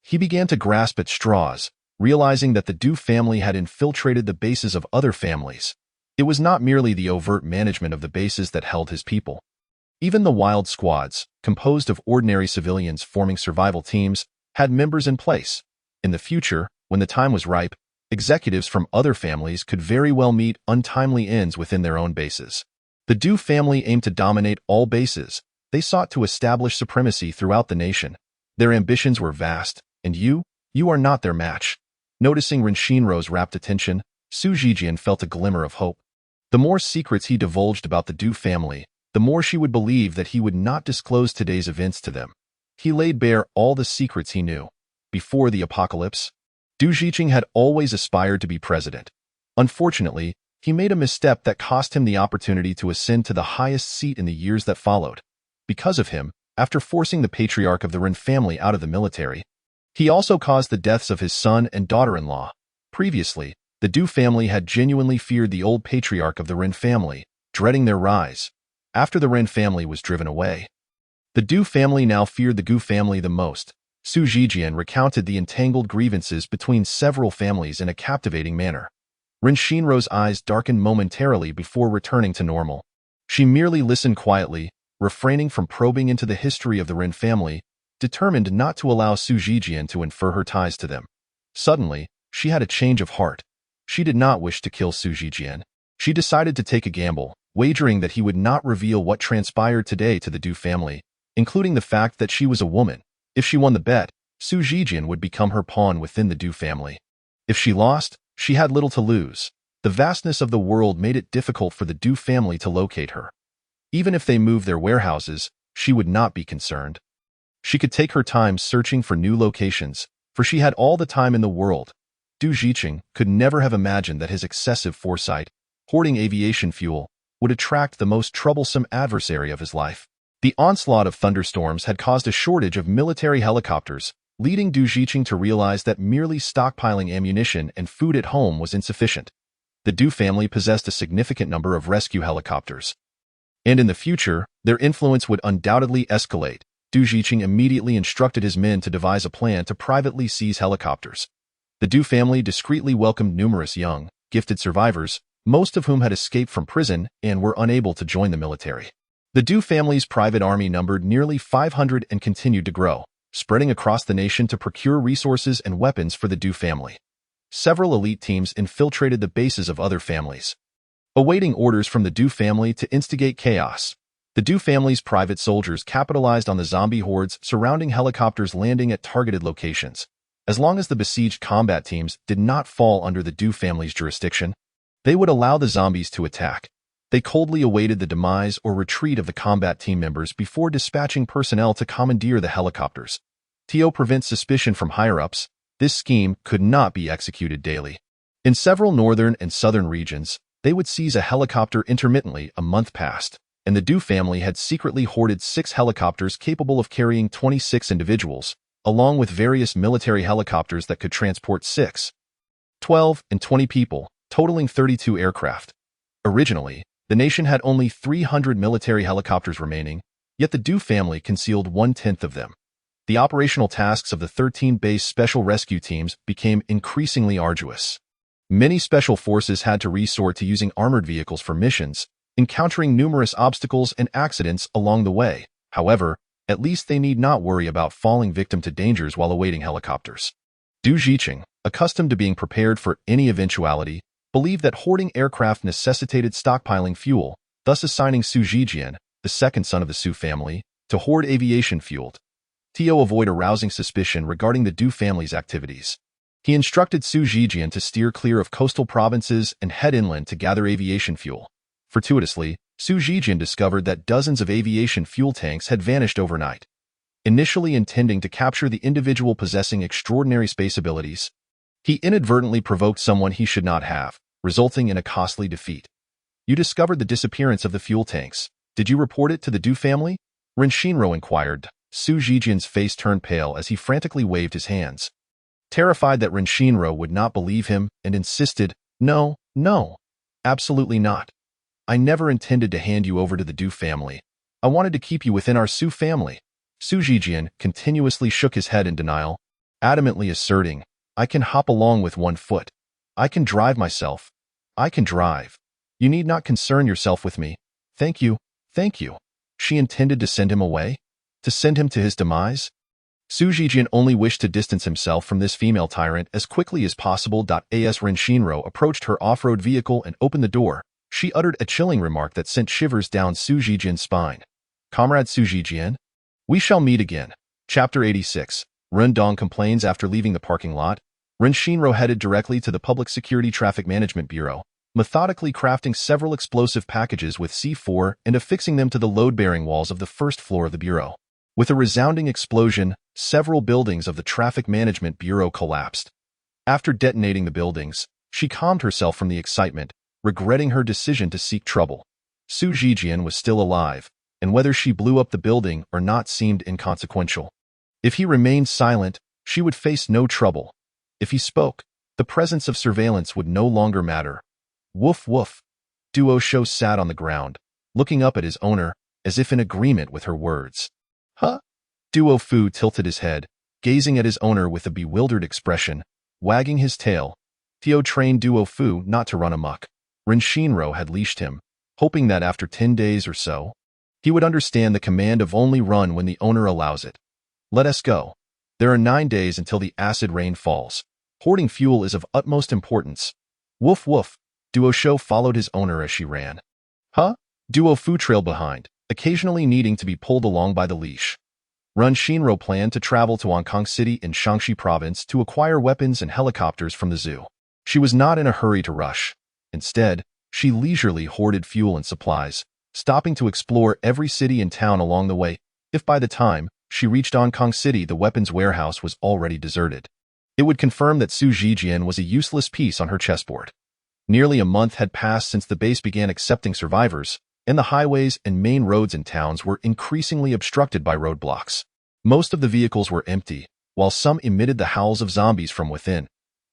he began to grasp at straws, realizing that the Du family had infiltrated the bases of other families. It was not merely the overt management of the bases that held his people. Even the wild squads, composed of ordinary civilians forming survival teams, had members in place. In the future, when the time was ripe, executives from other families could very well meet untimely ends within their own bases. The Du family aimed to dominate all bases. They sought to establish supremacy throughout the nation. Their ambitions were vast, and you are not their match. Noticing Ren Shinro's rapt attention, Su Jijian felt a glimmer of hope. The more secrets he divulged about the Du family, the more she would believe that he would not disclose today's events to them. He laid bare all the secrets he knew. Before the apocalypse, Du Jiqing had always aspired to be president. Unfortunately, he made a misstep that cost him the opportunity to ascend to the highest seat in the years that followed. Because of him, after forcing the patriarch of the Ren family out of the military, he also caused the deaths of his son and daughter-in-law. Previously, the Du family had genuinely feared the old patriarch of the Ren family, dreading their rise. After the Ren family was driven away, the Du family now feared the Gu family the most. Su Jijian recounted the entangled grievances between several families in a captivating manner. Ren Shinro's eyes darkened momentarily before returning to normal. She merely listened quietly, refraining from probing into the history of the Ren family, determined not to allow Su Jijian to infer her ties to them. Suddenly, she had a change of heart. She did not wish to kill Su Jijian. She decided to take a gamble, wagering that he would not reveal what transpired today to the Du family, including the fact that she was a woman. If she won the bet, Su Jijian would become her pawn within the Du family. If she lost, she had little to lose. The vastness of the world made it difficult for the Du family to locate her. Even if they moved their warehouses, she would not be concerned. She could take her time searching for new locations, for she had all the time in the world. Du Jiqing could never have imagined that his excessive foresight, hoarding aviation fuel, would attract the most troublesome adversary of his life. The onslaught of thunderstorms had caused a shortage of military helicopters, leading Du Jiqing to realize that merely stockpiling ammunition and food at home was insufficient. The Du family possessed a significant number of rescue helicopters, and in the future, their influence would undoubtedly escalate. Du Jiqing immediately instructed his men to devise a plan to privately seize helicopters. The Du family discreetly welcomed numerous young, gifted survivors, most of whom had escaped from prison and were unable to join the military. The Du family's private army numbered nearly 500 and continued to grow, spreading across the nation to procure resources and weapons for the Du family. Several elite teams infiltrated the bases of other families, awaiting orders from the Du family to instigate chaos. The Du family's private soldiers capitalized on the zombie hordes surrounding helicopters landing at targeted locations. As long as the besieged combat teams did not fall under the Du family's jurisdiction, they would allow the zombies to attack. They coldly awaited the demise or retreat of the combat team members before dispatching personnel to commandeer the helicopters. To prevent suspicion from higher-ups, this scheme could not be executed daily. In several northern and southern regions, they would seize a helicopter intermittently. A month passed, and the Du family had secretly hoarded 6 helicopters capable of carrying 26 individuals, along with various military helicopters that could transport 6, 12, and 20 people, totaling 32 aircraft. Originally, the nation had only 300 military helicopters remaining, yet the Du family concealed 1/10 of them. The operational tasks of the 13 base special rescue teams became increasingly arduous. Many special forces had to resort to using armored vehicles for missions, encountering numerous obstacles and accidents along the way. However, at least they need not worry about falling victim to dangers while awaiting helicopters. Du Jiqing, accustomed to being prepared for any eventuality, believed that hoarding aircraft necessitated stockpiling fuel, thus assigning Su Zhijian, the second son of the Su family, to hoard aviation fuel to avoid arousing suspicion regarding the Du family's activities. He instructed Su Zhijian to steer clear of coastal provinces and head inland to gather aviation fuel. Fortuitously, Su Zhijian discovered that dozens of aviation fuel tanks had vanished overnight. Initially intending to capture the individual possessing extraordinary space abilities, he inadvertently provoked someone he should not have, resulting in a costly defeat. You discovered the disappearance of the fuel tanks. Did you report it to the Du family? Ren Shinro inquired. Su Zhijian's face turned pale as he frantically waved his hands. Terrified that Ren Shinro would not believe him and insisted, No, absolutely not. I never intended to hand you over to the Du family. I wanted to keep you within our Su family. Su Zhijian continuously shook his head in denial, adamantly asserting, I can hop along with one foot. I can drive myself. I can drive. You need not concern yourself with me. Thank you. She intended to send him away? To send him to his demise? Su Zhijian only wished to distance himself from this female tyrant as quickly as possible. As Ren Shinro approached her off-road vehicle and opened the door, she uttered a chilling remark that sent shivers down Su Zhijian's spine. Comrade Su Zhijian? We shall meet again. Chapter 86. Ren Dong complains after leaving the parking lot. Ren Shinro headed directly to the Public Security Traffic Management Bureau, methodically crafting several explosive packages with C4 and affixing them to the load-bearing walls of the first floor of the bureau. With a resounding explosion, several buildings of the Traffic Management Bureau collapsed. After detonating the buildings, she calmed herself from the excitement, regretting her decision to seek trouble. Su Zhijian was still alive, and whether she blew up the building or not seemed inconsequential. If he remained silent, she would face no trouble. If he spoke, the presence of surveillance would no longer matter. Woof woof. Duo Shou sat on the ground, looking up at his owner, as if in agreement with her words. Huh? Duo Fu tilted his head, gazing at his owner with a bewildered expression, wagging his tail. Tio trained Duo Fu not to run amok. Ren Shinro had leashed him, hoping that after 10 days or so, he would understand the command of only run when the owner allows it. Let us go. There are 9 days until the acid rain falls. Hoarding fuel is of utmost importance. Woof woof. Duo Shou followed his owner as she ran. Huh? Duo Fu trailed behind, occasionally needing to be pulled along by the leash. Ren Shinro planned to travel to Ankang City in Shaanxi Province to acquire weapons and helicopters from the zoo. She was not in a hurry to rush. Instead, she leisurely hoarded fuel and supplies, stopping to explore every city and town along the way. If by the time she reached Ankang City the weapons warehouse was already deserted, it would confirm that Su Zhijian was a useless piece on her chessboard. Nearly a month had passed since the base began accepting survivors, and the highways and main roads in towns were increasingly obstructed by roadblocks. Most of the vehicles were empty, while some emitted the howls of zombies from within.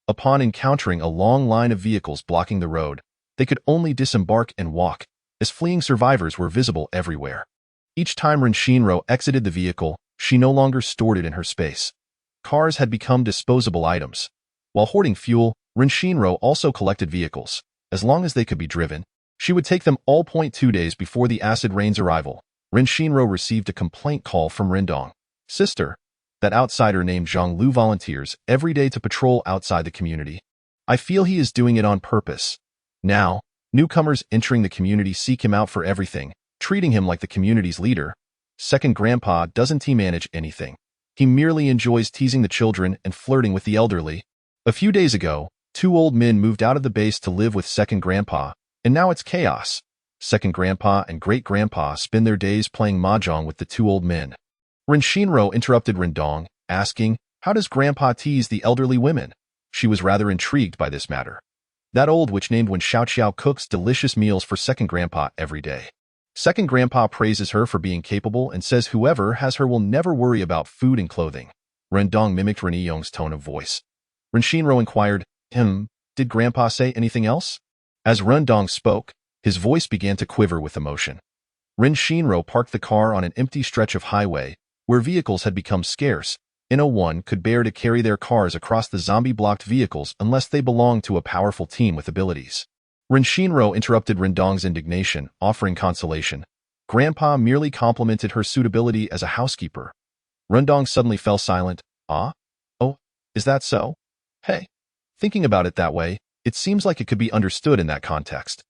Upon encountering a long line of vehicles blocking the road, they could only disembark and walk, as fleeing survivors were visible everywhere. Each time Ren Shinro exited the vehicle, she no longer stored it in her space. Cars had become disposable items. While hoarding fuel, Ren Shinro also collected vehicles. As long as they could be driven, she would take them all. 2 days before the acid rain's arrival, Ren Shinro received a complaint call from Rendong. Sister, that outsider named Zhang Lu volunteers every day to patrol outside the community. I feel he is doing it on purpose. Now, newcomers entering the community seek him out for everything, treating him like the community's leader. Second Grandpa doesn't manage anything. He merely enjoys teasing the children and flirting with the elderly. A few days ago, 2 old men moved out of the base to live with Second Grandpa, and now it's chaos. Second Grandpa and Great Grandpa spend their days playing mahjong with the 2 old men. Ren Shinro interrupted Rendong, asking, how does Grandpa tease the elderly women? She was rather intrigued by this matter. That old witch named when Xiao cooks delicious meals for Second Grandpa every day. Second Grandpa praises her for being capable and says whoever has her will never worry about food and clothing. Rendong mimicked Ren Yong's tone of voice. Ren Shinro inquired, did Grandpa say anything else? As Rendong spoke, his voice began to quiver with emotion. Ren Shinro parked the car on an empty stretch of highway, where vehicles had become scarce, No one could bear to carry their cars across the zombie-blocked vehicles unless they belonged to a powerful team with abilities. Ren Shinro interrupted Rendong's indignation, offering consolation. Grandpa merely complimented her suitability as a housekeeper. Rendong suddenly fell silent. Ah? Oh, is that so? Hey. Thinking about it that way, it seems like it could be understood in that context.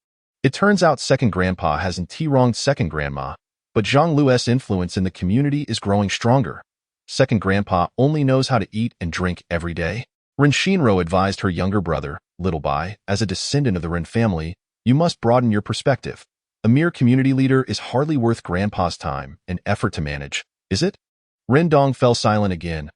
It turns out second grandpa hasn't T-wronged second grandma, but Zhang Lu's influence in the community is growing stronger. Second grandpa only knows how to eat and drink every day. Ren Shinro advised her younger brother, Little Bai, as a descendant of the Ren family, you must broaden your perspective. A mere community leader is hardly worth grandpa's time and effort to manage, is it? Rendong fell silent again.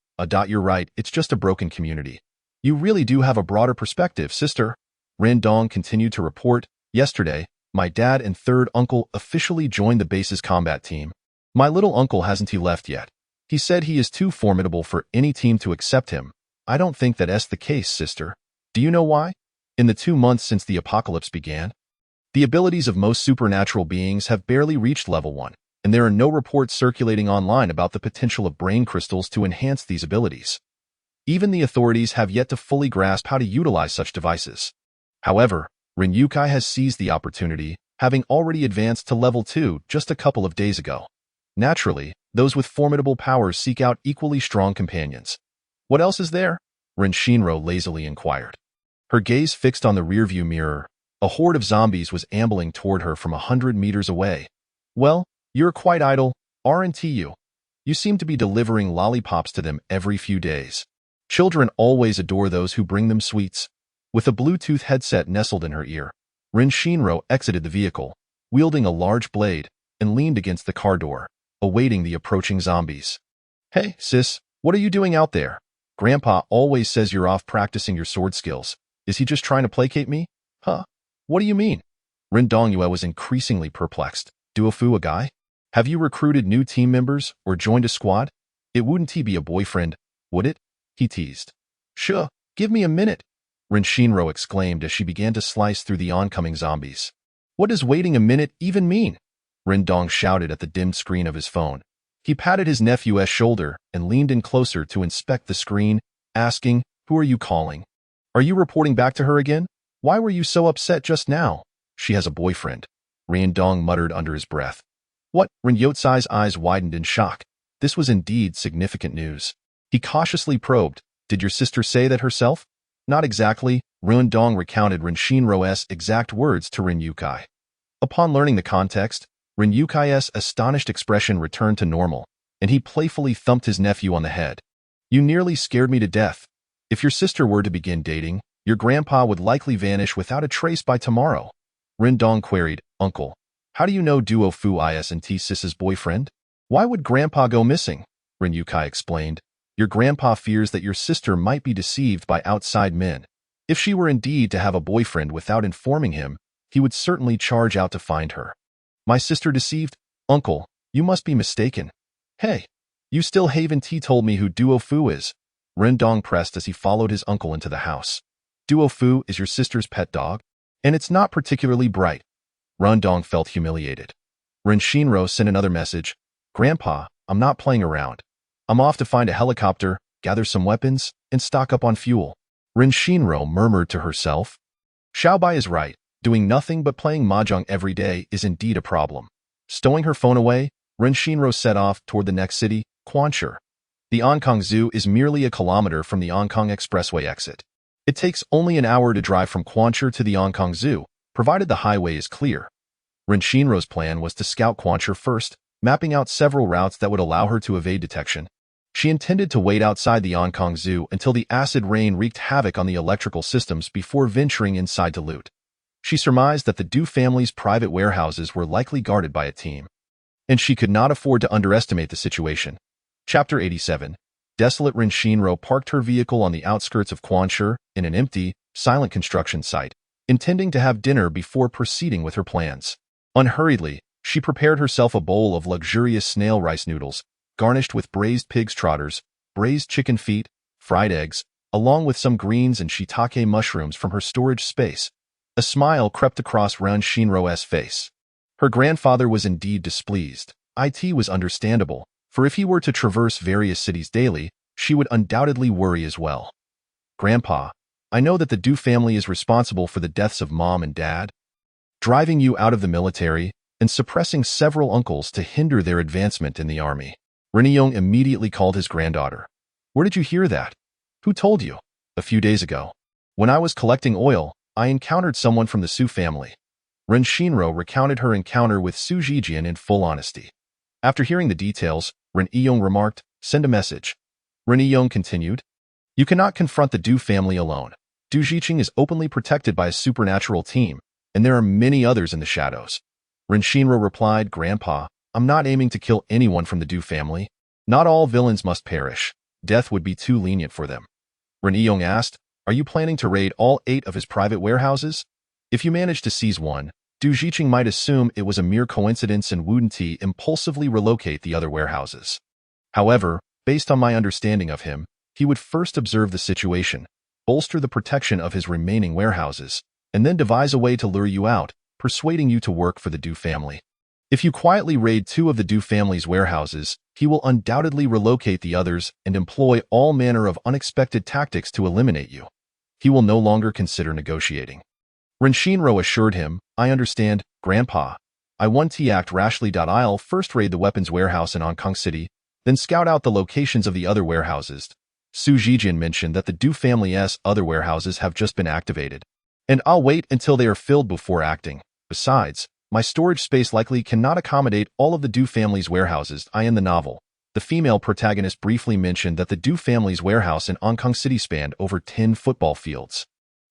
You're right, it's just a broken community. You really do have a broader perspective, sister. Rendong continued to report, yesterday, my dad and third uncle officially joined the base's combat team. My little uncle hasn't left yet. He said he is too formidable for any team to accept him. I don't think that's the case, sister. Do you know why? In the 2 months since the apocalypse began, the abilities of most supernatural beings have barely reached level 1, and there are no reports circulating online about the potential of brain crystals to enhance these abilities. Even the authorities have yet to fully grasp how to utilize such devices. However, Ren Yukai has seized the opportunity, having already advanced to level 2 just a couple of days ago. Naturally, those with formidable powers seek out equally strong companions. What else is there? Ren Shinro lazily inquired. Her gaze fixed on the rearview mirror. A horde of zombies was ambling toward her from 100 meters away. Well, you're quite idle, aren't you? You seem to be delivering lollipops to them every few days. Children always adore those who bring them sweets. With a Bluetooth headset nestled in her ear, Ren Shinro exited the vehicle, wielding a large blade, and leaned against the car door, awaiting the approaching zombies. Hey, sis, what are you doing out there? Grandpa always says you're off practicing your sword skills. Is he just trying to placate me? Huh? What do you mean? Ren Dongyue was increasingly perplexed. Duofu a guy? Have you recruited new team members or joined a squad? It wouldn't be a boyfriend, would it? He teased. Sure, give me a minute, Ren Shinro exclaimed as she began to slice through the oncoming zombies. What does waiting a minute even mean? Rendong shouted at the dimmed screen of his phone. He patted his nephew's shoulder and leaned in closer to inspect the screen, asking, Who are you calling? Are you reporting back to her again? Why were you so upset just now? She has a boyfriend, Rendong muttered under his breath. What? Ren Yotsai's eyes widened in shock. This was indeed significant news. He cautiously probed, Did your sister say that herself? Not exactly, Ren Dong recounted Ren Shinro's exact words to Ren Yukai. Upon learning the context, Ren Yukai's astonished expression returned to normal, and he playfully thumped his nephew on the head. You nearly scared me to death. If your sister were to begin dating, your grandpa would likely vanish without a trace by tomorrow. Ren Dong queried, Uncle, how do you know Duo Fu isn't Sis's boyfriend? Why would grandpa go missing? Ren Yukai explained. Your grandpa fears that your sister might be deceived by outside men. If she were indeed to have a boyfriend without informing him, he would certainly charge out to find her. My sister deceived? Uncle, you must be mistaken. Hey, you still haven't told me who Duo Fu is. Ren Dong pressed as he followed his uncle into the house. Duo Fu is your sister's pet dog, and it's not particularly bright. Ren Dong felt humiliated. Ren Shinro sent another message. Grandpa, I'm not playing around. I'm off to find a helicopter, gather some weapons, and stock up on fuel. Ren Shinro murmured to herself. Xiaobai is right. Doing nothing but playing mahjong every day is indeed a problem. Stowing her phone away, Ren Shinro set off toward the next city, Quanshur. The Ankang Zoo is merely a kilometer from the Ankang Expressway exit. It takes only an hour to drive from Quanshur to the Ankang Zoo, provided the highway is clear. Ren Shinro's plan was to scout Quanshur first, mapping out several routes that would allow her to evade detection. She intended to wait outside the Ankang Zoo until the acid rain wreaked havoc on the electrical systems before venturing inside to loot. She surmised that the Du family's private warehouses were likely guarded by a team, and she could not afford to underestimate the situation. Chapter 87. Desolate Ren Shinro parked her vehicle on the outskirts of Quanshur in an empty, silent construction site, intending to have dinner before proceeding with her plans. Unhurriedly, she prepared herself a bowl of luxurious snail rice noodles, garnished with braised pig's trotters, braised chicken feet, fried eggs, along with some greens and shiitake mushrooms from her storage space. A smile crept across Ren Shinro's face. Her grandfather was indeed displeased. It was understandable, for if he were to traverse various cities daily, she would undoubtedly worry as well. Grandpa, I know that the Du family is responsible for the deaths of Mom and Dad, driving you out of the military and suppressing several uncles to hinder their advancement in the army. Ren immediately called his granddaughter. Where did you hear that? Who told you? A few days ago. When I was collecting oil, I encountered someone from the Su family. Ren Shinro recounted her encounter with Su Jijian in full honesty. After hearing the details, Ren Yong remarked, send a message. Ren Yong continued, you cannot confront the Du family alone. Du Jiqing is openly protected by a supernatural team, and there are many others in the shadows. Ren Shinro replied, Grandpa, I'm not aiming to kill anyone from the Du family. Not all villains must perish. Death would be too lenient for them. Ren Yong asked, are you planning to raid all 8 of his private warehouses? If you manage to seize one, Du Jiqing might assume it was a mere coincidence and wouldn't he impulsively relocate the other warehouses. However, based on my understanding of him, he would first observe the situation, bolster the protection of his remaining warehouses, and then devise a way to lure you out, persuading you to work for the Du family. If you quietly raid 2 of the Du family's warehouses, he will undoubtedly relocate the others and employ all manner of unexpected tactics to eliminate you. He will no longer consider negotiating. Ren Shinro assured him, I understand, Grandpa. I won't act rashly. I'll first raid the weapons warehouse in Hong Kong City, then scout out the locations of the other warehouses. Su Jijian mentioned that the Du family's other warehouses have just been activated, and I'll wait until they are filled before acting. Besides, my storage space likely cannot accommodate all of the Du family's warehouses. In the novel, the female protagonist briefly mentioned that the Du family's warehouse in Hong Kong City spanned over 10 football fields.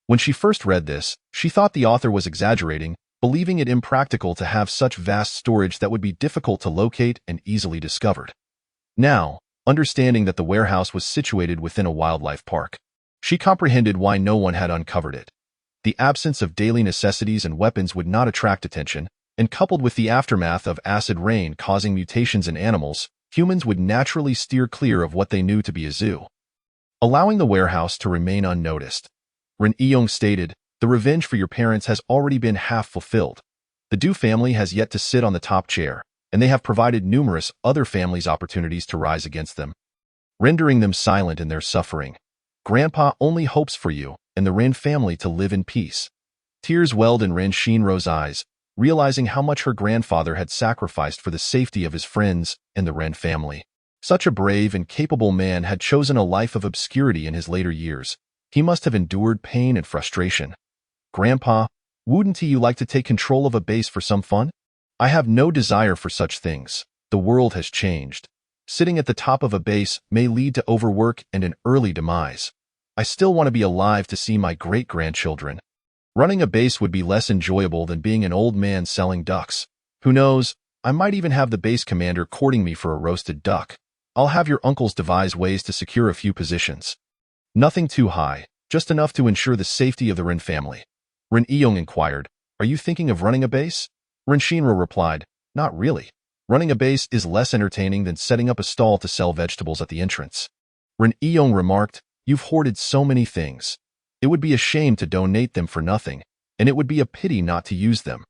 When she first read this, she thought the author was exaggerating, believing it impractical to have such vast storage that would be difficult to locate and easily discovered. Now, understanding that the warehouse was situated within a wildlife park, she comprehended why no one had uncovered it. The absence of daily necessities and weapons would not attract attention, and coupled with the aftermath of acid rain causing mutations in animals, humans would naturally steer clear of what they knew to be a zoo, allowing the warehouse to remain unnoticed. Ren Yong stated, the revenge for your parents has already been half fulfilled. The Du family has yet to sit on the top chair, and they have provided numerous other families opportunities to rise against them, rendering them silent in their suffering. Grandpa only hopes for you and the Ren family to live in peace. Tears welled in Ren Shinro's eyes, realizing how much her grandfather had sacrificed for the safety of his friends and the Ren family. Such a brave and capable man had chosen a life of obscurity in his later years. He must have endured pain and frustration. Grandpa, wouldn't you like to take control of a base for some fun? I have no desire for such things. The world has changed. Sitting at the top of a base may lead to overwork and an early demise. I still want to be alive to see my great-grandchildren. Running a base would be less enjoyable than being an old man selling ducks. Who knows, I might even have the base commander courting me for a roasted duck. I'll have your uncles devise ways to secure a few positions. Nothing too high, just enough to ensure the safety of the Ren family. Ren Yong inquired, are you thinking of running a base? Ren Shinro replied, not really. Running a base is less entertaining than setting up a stall to sell vegetables at the entrance. Ren Yong remarked, you've hoarded so many things. It would be a shame to donate them for nothing, and it would be a pity not to use them.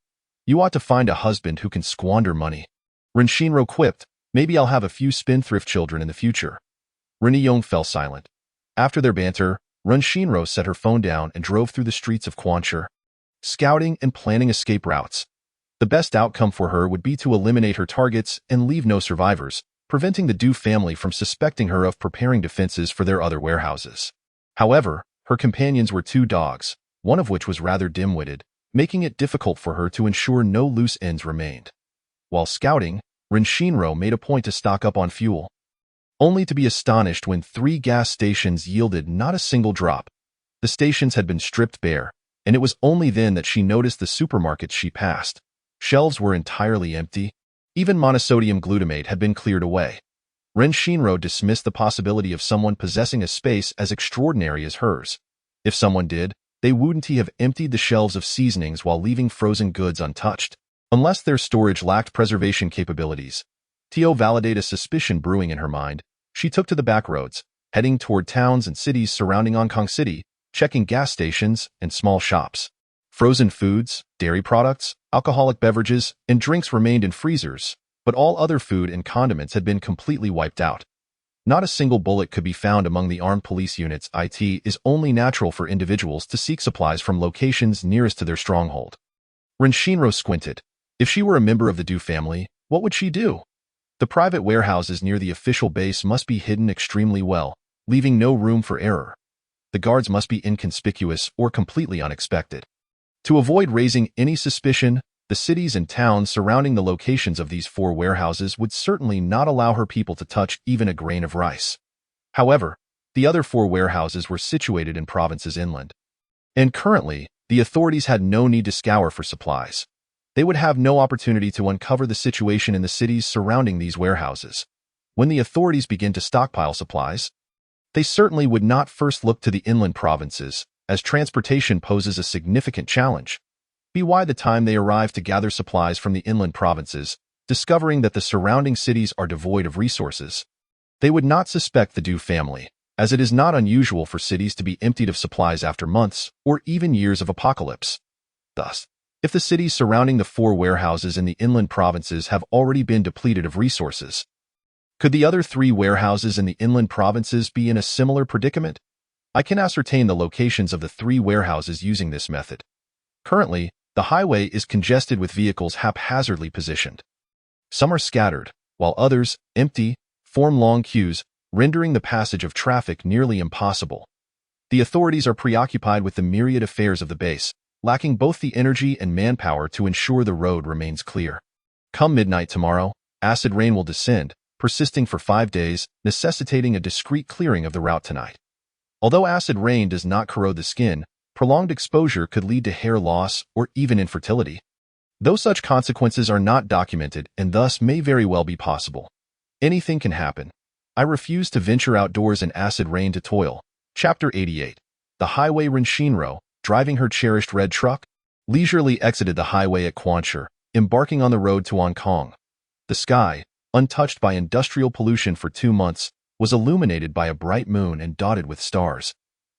You ought to find a husband who can squander money. Ren Shinro quipped, maybe I'll have a few spendthrift children in the future. Ren Yong fell silent. After their banter, Ren Shinro set her phone down and drove through the streets of Quanshi, scouting and planning escape routes. The best outcome for her would be to eliminate her targets and leave no survivors, preventing the Du family from suspecting her of preparing defenses for their other warehouses. However, her companions were 2 dogs, one of which was rather dim-witted, making it difficult for her to ensure no loose ends remained. While scouting, Ren Shinro made a point to stock up on fuel, only to be astonished when 3 gas stations yielded not a single drop. The stations had been stripped bare, and it was only then that she noticed the supermarkets she passed. Shelves were entirely empty. Even monosodium glutamate had been cleared away. Ren Shinro dismissed the possibility of someone possessing a space as extraordinary as hers. If someone did, they wouldn't have emptied the shelves of seasonings while leaving frozen goods untouched, unless their storage lacked preservation capabilities. To validate a suspicion brewing in her mind, she took to the back roads, heading toward towns and cities surrounding Hong Kong City, checking gas stations and small shops. Frozen foods, dairy products, alcoholic beverages, and drinks remained in freezers, but all other food and condiments had been completely wiped out. Not a single bullet could be found among the armed police units. It is only natural for individuals to seek supplies from locations nearest to their stronghold. Ren Shinro squinted. If she were a member of the Du family, what would she do? The private warehouses near the official base must be hidden extremely well, leaving no room for error. The guards must be inconspicuous or completely unexpected. To avoid raising any suspicion, the cities and towns surrounding the locations of these 4 warehouses would certainly not allow her people to touch even a grain of rice. However, the other 4 warehouses were situated in provinces inland. And currently, the authorities had no need to scour for supplies. They would have no opportunity to uncover the situation in the cities surrounding these warehouses. When the authorities begin to stockpile supplies, they certainly would not first look to the inland provinces, as transportation poses a significant challenge. By the time they arrive to gather supplies from the inland provinces, discovering that the surrounding cities are devoid of resources, they would not suspect the Du family, as it is not unusual for cities to be emptied of supplies after months or even years of apocalypse. Thus, if the cities surrounding the 4 warehouses in the inland provinces have already been depleted of resources, could the other 3 warehouses in the inland provinces be in a similar predicament? I can ascertain the locations of the 3 warehouses using this method. Currently, the highway is congested with vehicles haphazardly positioned. Some are scattered, while others, empty, form long queues, rendering the passage of traffic nearly impossible. The authorities are preoccupied with the myriad affairs of the base, lacking both the energy and manpower to ensure the road remains clear. Come midnight tomorrow, acid rain will descend, persisting for 5 days, necessitating a discreet clearing of the route tonight. Although acid rain does not corrode the skin, prolonged exposure could lead to hair loss or even infertility. Though such consequences are not documented and thus may very well be possible, anything can happen. I refuse to venture outdoors in acid rain to toil. Chapter 88. The highway. Ren Shinro, driving her cherished red truck, leisurely exited the highway at Quanshur, embarking on the road to Hong Kong. The sky, untouched by industrial pollution for 2 months, was illuminated by a bright moon and dotted with stars.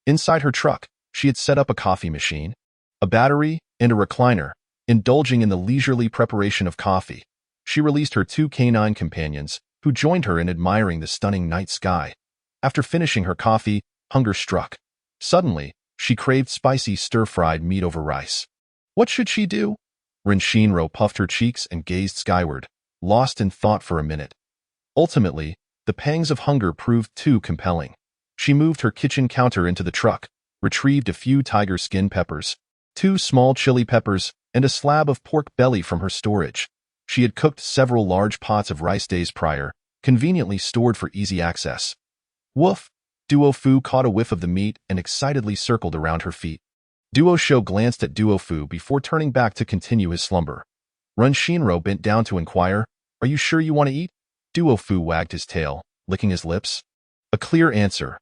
Inside her truck, she had set up a coffee machine, a battery, and a recliner, indulging in the leisurely preparation of coffee. She released her 2 canine companions, who joined her in admiring the stunning night sky. After finishing her coffee, hunger struck. Suddenly, she craved spicy stir-fried meat over rice. What should she do? Ren Shinro puffed her cheeks and gazed skyward, lost in thought for a minute. Ultimately, the pangs of hunger proved too compelling. She moved her kitchen counter into the truck, retrieved a few tiger skin peppers, 2 small chili peppers, and a slab of pork belly from her storage. She had cooked several large pots of rice days prior, conveniently stored for easy access. Woof! Duo Fu caught a whiff of the meat and excitedly circled around her feet. Duo Shou glanced at Duo Fu before turning back to continue his slumber. Ren Shinro bent down to inquire, "Are you sure you want to eat?" Duo Fu wagged his tail, licking his lips. A clear answer.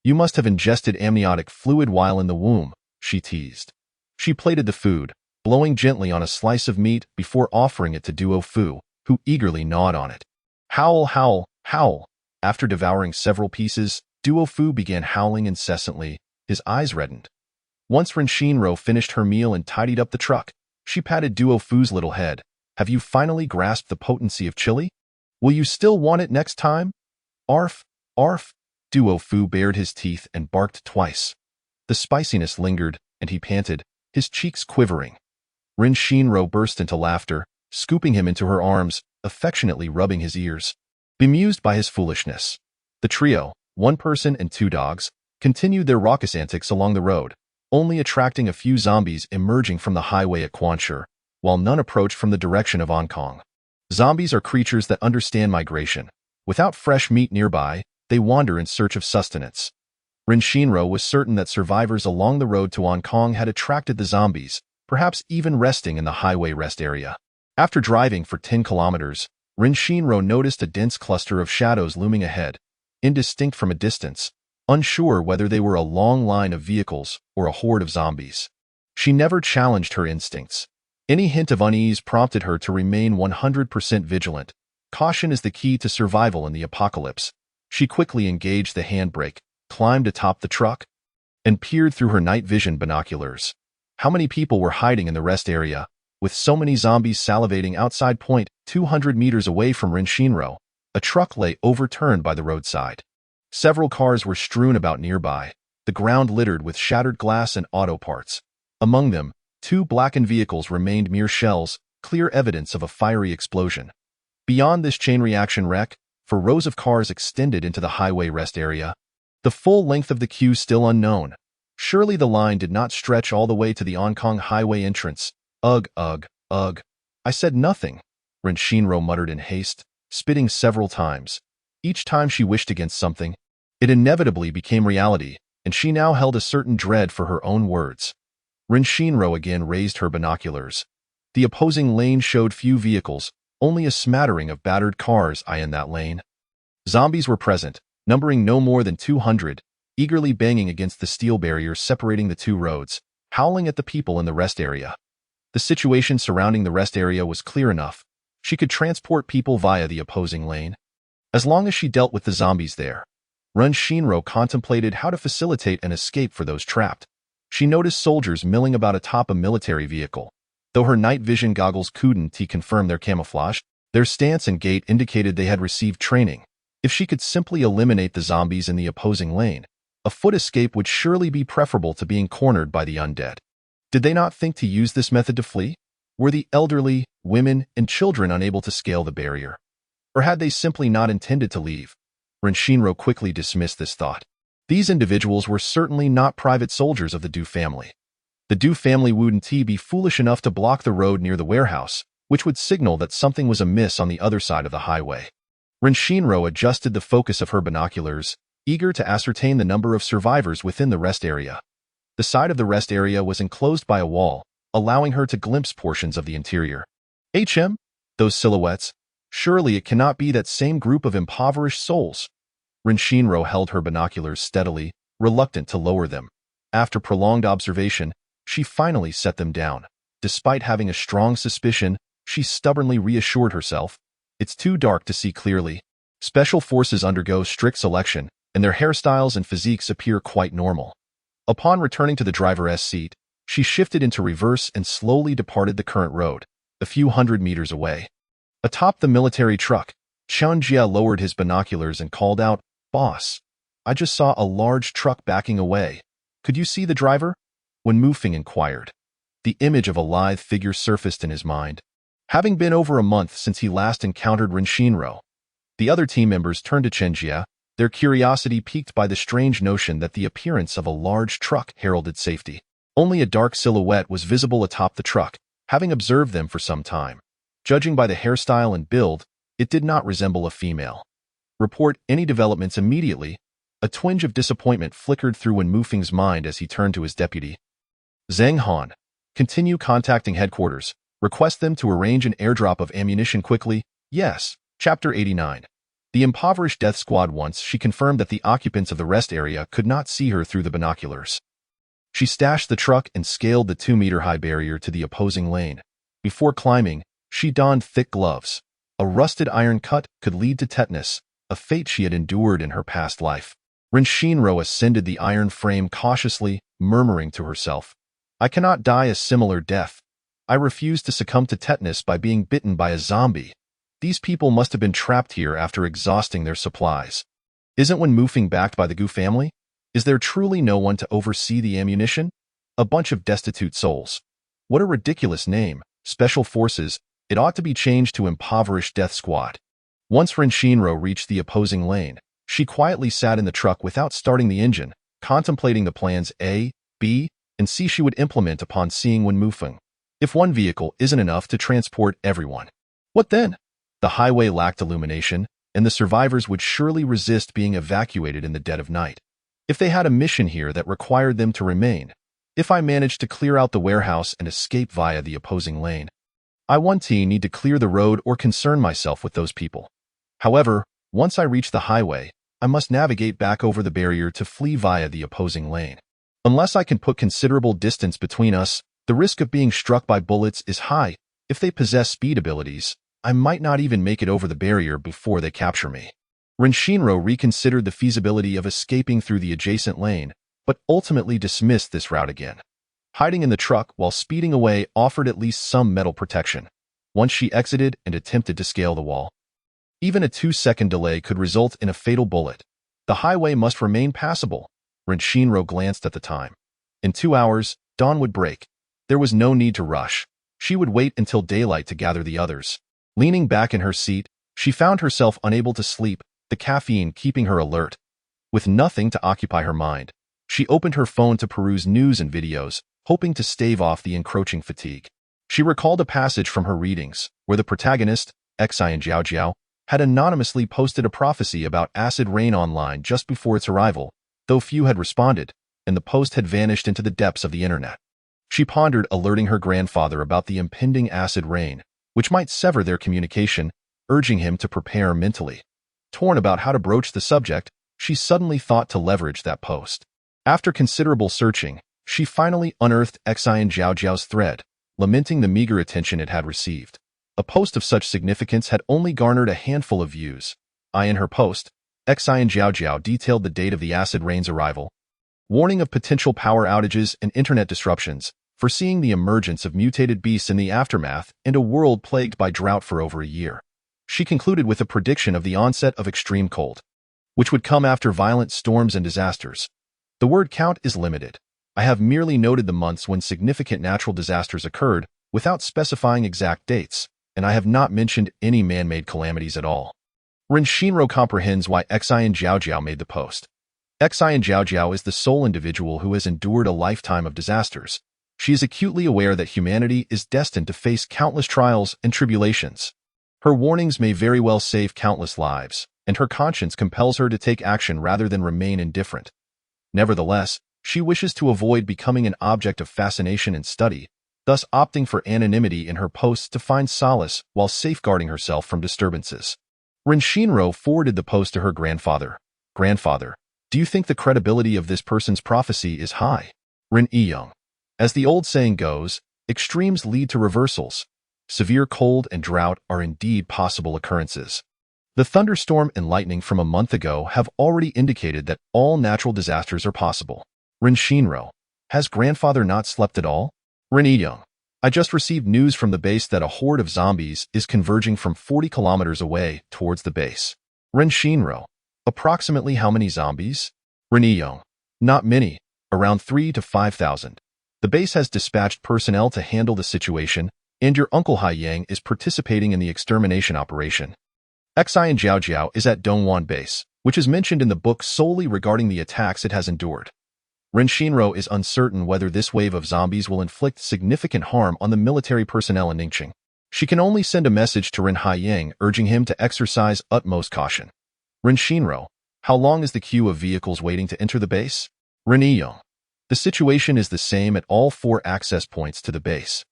"You must have ingested amniotic fluid while in the womb," she teased. She plated the food, blowing gently on a slice of meat before offering it to Duo Fu, who eagerly gnawed on it. Howl, howl, howl. After devouring several pieces, Duo Fu began howling incessantly, his eyes reddened. Once Ren Shinro finished her meal and tidied up the truck, she patted Duo Fu's little head. "Have you finally grasped the potency of chili? Will you still want it next time?" Arf, arf. Duo Fu bared his teeth and barked twice. The spiciness lingered, and he panted, his cheeks quivering. Ren Shinro burst into laughter, scooping him into her arms, affectionately rubbing his ears. Bemused by his foolishness, the trio, 1 person and 2 dogs, continued their raucous antics along the road, only attracting a few zombies emerging from the highway at Quanshur, while none approached from the direction of Hong Kong. Zombies are creatures that understand migration. Without fresh meat nearby, they wander in search of sustenance. Ren Shinro was certain that survivors along the road to Hong Kong had attracted the zombies, perhaps even resting in the highway rest area. After driving for 10 kilometers, Ren Shinro noticed a dense cluster of shadows looming ahead, indistinct from a distance, unsure whether they were a long line of vehicles or a horde of zombies. She never challenged her instincts. Any hint of unease prompted her to remain 100% vigilant. Caution is the key to survival in the apocalypse. She quickly engaged the handbrake, climbed atop the truck, and peered through her night vision binoculars. How many people were hiding in the rest area, with so many zombies salivating outside point 200 meters away from Ren Shinro? A truck lay overturned by the roadside. Several cars were strewn about nearby, the ground littered with shattered glass and auto parts. Among them, 2 blackened vehicles remained mere shells, clear evidence of a fiery explosion. Beyond this chain reaction wreck, for rows of cars extended into the highway rest area, the full length of the queue still unknown. Surely the line did not stretch all the way to the Onkong Highway entrance. Ugh, ugh, ugh. I said nothing, Ren Shinro muttered in haste, spitting several times. Each time she wished against something, it inevitably became reality, and she now held a certain dread for her own words. Ren Shinro again raised her binoculars. The opposing lane showed few vehicles, only a smattering of battered cars in that lane. Zombies were present, numbering no more than 200, eagerly banging against the steel barriers separating the 2 roads, howling at the people in the rest area. The situation surrounding the rest area was clear enough. She could transport people via the opposing lane. As long as she dealt with the zombies there, Ren Shinro contemplated how to facilitate an escape for those trapped. She noticed soldiers milling about atop a military vehicle. Though her night vision goggles couldn't confirm their camouflage, their stance and gait indicated they had received training. If she could simply eliminate the zombies in the opposing lane, a foot escape would surely be preferable to being cornered by the undead. Did they not think to use this method to flee? Were the elderly, women, and children unable to scale the barrier? Or had they simply not intended to leave? Ren Shinro quickly dismissed this thought. These individuals were certainly not private soldiers of the Du family. The Du family wouldn't be foolish enough to block the road near the warehouse, which would signal that something was amiss on the other side of the highway. Ren Shinro adjusted the focus of her binoculars, eager to ascertain the number of survivors within the rest area. The side of the rest area was enclosed by a wall, allowing her to glimpse portions of the interior. Those silhouettes. Surely it cannot be that same group of impoverished souls. Ren Shinro held her binoculars steadily, reluctant to lower them. After prolonged observation, she finally set them down. Despite having a strong suspicion, she stubbornly reassured herself. It's too dark to see clearly. Special forces undergo strict selection, and their hairstyles and physiques appear quite normal. Upon returning to the driver's seat, she shifted into reverse and slowly departed the current road, a few hundred meters away. Atop the military truck, Qianjia lowered his binoculars and called out, "Boss, I just saw a large truck backing away. Could you see the driver?" When Mufeng inquired, the image of a lithe figure surfaced in his mind. Having been over a month since he last encountered Ren Shinro, the other team members turned to Qianjia, their curiosity piqued by the strange notion that the appearance of a large truck heralded safety. Only a dark silhouette was visible atop the truck, having observed them for some time. Judging by the hairstyle and build, it did not resemble a female. Report any developments immediately. A twinge of disappointment flickered through Wen Mufeng's mind as he turned to his deputy. Zhang Han, continue contacting headquarters. Request them to arrange an airdrop of ammunition quickly. Yes. Chapter 89. The impoverished death squad. Once she confirmed that the occupants of the rest area could not see her through the binoculars. She stashed the truck and scaled the 2-meter-high barrier to the opposing lane. Before climbing, she donned thick gloves. A rusted iron cut could lead to tetanus, a fate she had endured in her past life. Ren Shinro ascended the iron frame cautiously, murmuring to herself, "I cannot die a similar death. I refuse to succumb to tetanus by being bitten by a zombie. These people must have been trapped here after exhausting their supplies. Isn't Wen Mufeng backed by the Gu family? Is there truly no one to oversee the ammunition? A bunch of destitute souls. What a ridiculous name. Special Forces. It ought to be changed to Impoverished Death Squad." Once Ren Shinro reached the opposing lane, she quietly sat in the truck without starting the engine, contemplating the plans A, B, and C she would implement upon seeing Wen Mufeng. If one vehicle isn't enough to transport everyone, what then? The highway lacked illumination, and the survivors would surely resist being evacuated in the dead of night. If they had a mission here that required them to remain, if I managed to clear out the warehouse and escape via the opposing lane, I won't need to clear the road or concern myself with those people. However, once I reach the highway, I must navigate back over the barrier to flee via the opposing lane. Unless I can put considerable distance between us, the risk of being struck by bullets is high. If they possess speed abilities, I might not even make it over the barrier before they capture me. Ren Shinro reconsidered the feasibility of escaping through the adjacent lane, but ultimately dismissed this route again. Hiding in the truck while speeding away offered at least some metal protection. Once she exited and attempted to scale the wall, Even a 2-second delay could result in a fatal bullet. The highway must remain passable. Ren Shinro glanced at the time. In 2 hours, dawn would break. There was no need to rush. She would wait until daylight to gather the others. Leaning back in her seat, she found herself unable to sleep, the caffeine keeping her alert. With nothing to occupy her mind, she opened her phone to peruse news and videos, hoping to stave off the encroaching fatigue. She recalled a passage from her readings, where the protagonist, Xian Jiao, had anonymously posted a prophecy about acid rain online just before its arrival, though few had responded, and the post had vanished into the depths of the internet. She pondered alerting her grandfather about the impending acid rain, which might sever their communication, urging him to prepare mentally. Torn about how to broach the subject, she suddenly thought to leverage that post. After considerable searching, she finally unearthed Xian Jiao's thread, lamenting the meager attention it had received. A post of such significance had only garnered a handful of views. In her post, Xian Jiao detailed the date of the acid rain's arrival, warning of potential power outages and internet disruptions, foreseeing the emergence of mutated beasts in the aftermath and a world plagued by drought for over a year. She concluded with a prediction of the onset of extreme cold, which would come after violent storms and disasters. The word count is limited. I have merely noted the months when significant natural disasters occurred, without specifying exact dates, and I have not mentioned any man-made calamities at all. Ren Shinro comprehends why Xian Jiao made the post. Xian Jiao is the sole individual who has endured a lifetime of disasters. She is acutely aware that humanity is destined to face countless trials and tribulations. Her warnings may very well save countless lives, and her conscience compels her to take action rather than remain indifferent. Nevertheless, she wishes to avoid becoming an object of fascination and study, thus opting for anonymity in her posts to find solace while safeguarding herself from disturbances. Ren Shinro forwarded the post to her grandfather. Grandfather, do you think the credibility of this person's prophecy is high? Ren Iyong. As the old saying goes, extremes lead to reversals. Severe cold and drought are indeed possible occurrences. The thunderstorm and lightning from a month ago have already indicated that all natural disasters are possible. Ren Shinro. Has grandfather not slept at all? Ren Iyong. I just received news from the base that a horde of zombies is converging from 40 kilometers away towards the base. Ren Shinro. Approximately how many zombies? Ren Iyong. Not many, around 3,000 to 5,000. The base has dispatched personnel to handle the situation, and your uncle Hai Yang is participating in the extermination operation. Xian Jiao is at Dongwan base, which is mentioned in the book solely regarding the attacks it has endured. Ren Shinro is uncertain whether this wave of zombies will inflict significant harm on the military personnel in Ningxing. She can only send a message to Ren Hai Yang urging him to exercise utmost caution. Ren Shinro. How long is the queue of vehicles waiting to enter the base? Ren Iyong. The situation is the same at all 4 access points to the base.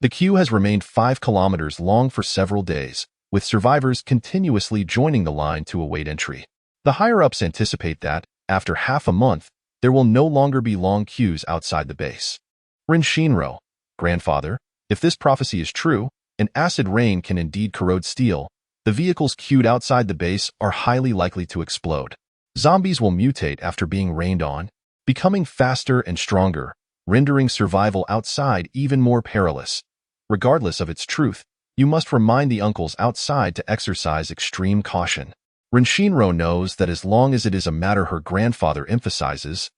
The queue has remained 5 kilometers long for several days, with survivors continuously joining the line to await entry. The higher-ups anticipate that, after half a month, there will no longer be long queues outside the base. Ren Shinro. Grandfather, if this prophecy is true, an acid rain can indeed corrode steel. The vehicles queued outside the base are highly likely to explode. Zombies will mutate after being rained on, becoming faster and stronger, rendering survival outside even more perilous. Regardless of its truth, you must remind the uncles outside to exercise extreme caution. Ren Shinro knows that as long as it is a matter her grandfather emphasizes,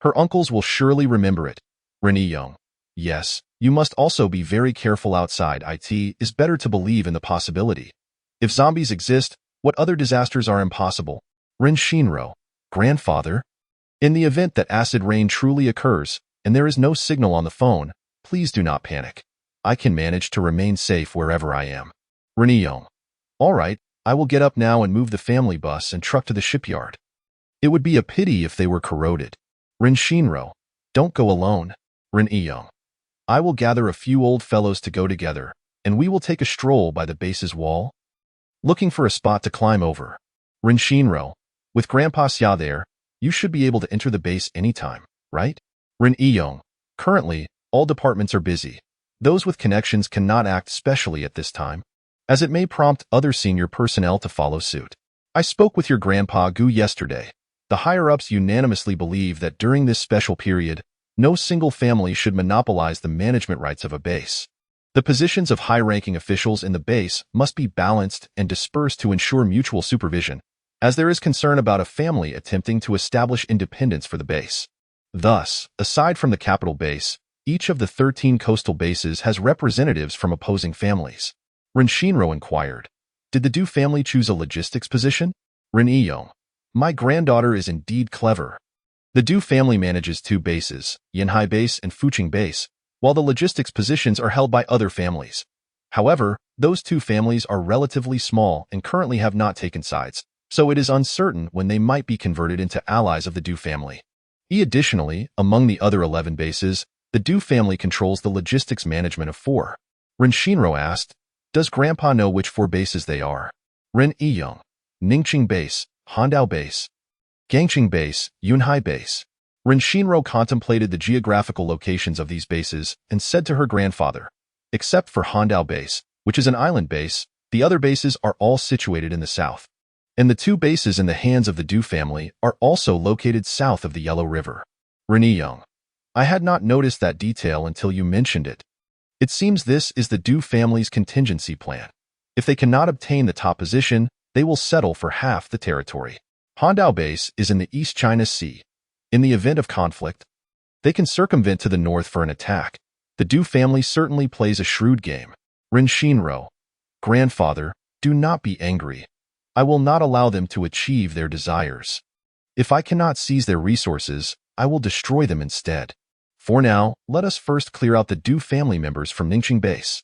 her uncles will surely remember it. Ren Iyong. Yes, you must also be very careful outside. It is better to believe in the possibility. If zombies exist, what other disasters are impossible? Ren Shinro. Grandfather? In the event that acid rain truly occurs, and there is no signal on the phone, please do not panic. I can manage to remain safe wherever I am. Ren Iyong. All right. I will get up now and move the family bus and truck to the shipyard. It would be a pity if they were corroded. Ren Shinro. Don't go alone. Ren Iyong. I will gather a few old fellows to go together, and we will take a stroll by the base's wall, looking for a spot to climb over. Ren Shinro. With Grandpa Xia there, you should be able to enter the base anytime, right? Ren Iyong. Currently, all departments are busy. Those with connections cannot act specially at this time, as it may prompt other senior personnel to follow suit. I spoke with your Grandpa Gu yesterday. The higher-ups unanimously believe that during this special period, no single family should monopolize the management rights of a base. The positions of high-ranking officials in the base must be balanced and dispersed to ensure mutual supervision, as there is concern about a family attempting to establish independence for the base. Thus, aside from the capital base, each of the 13 coastal bases has representatives from opposing families. Ren Shinro inquired, "Did the Du family choose a logistics position?" Ren Iyong, "My granddaughter is indeed clever." The Du family manages 2 bases, Yanhai Base and Fuqing Base, while the logistics positions are held by other families. However, those 2 families are relatively small and currently have not taken sides, so it is uncertain when they might be converted into allies of the Du family. Additionally, among the other 11 bases, the Du family controls the logistics management of 4. Ren Shinro asked, "Does Grandpa know which 4 bases they are?" Ren Iyong, Ningqing Base, Handao Base, Gangqing Base, Yunhai Base. Ren Shinro contemplated the geographical locations of these bases and said to her grandfather, "Except for Handao Base, which is an island base, the other bases are all situated in the south. And the 2 bases in the hands of the Du family are also located south of the Yellow River." Ren Iyong, "I had not noticed that detail until you mentioned it. It seems this is the Du family's contingency plan. If they cannot obtain the top position, they will settle for half the territory. Handao Base is in the East China Sea. In the event of conflict, they can circumvent to the north for an attack. The Du family certainly plays a shrewd game." Ren Shinro, "Grandfather, do not be angry. I will not allow them to achieve their desires. If I cannot seize their resources, I will destroy them instead. For now, let us first clear out the Du family members from Ningqing Base."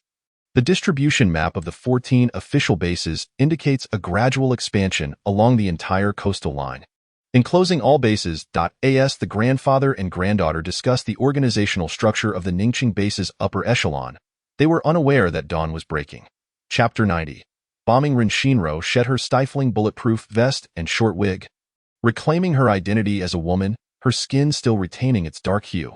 The distribution map of the 14 official bases indicates a gradual expansion along the entire coastal line. Enclosing all bases, the grandfather and granddaughter discussed the organizational structure of the Ningqing base's upper echelon. They were unaware that dawn was breaking. Chapter 90. Bombing. Ren Shinro shed her stifling bulletproof vest and short wig, reclaiming her identity as a woman, her skin still retaining its dark hue.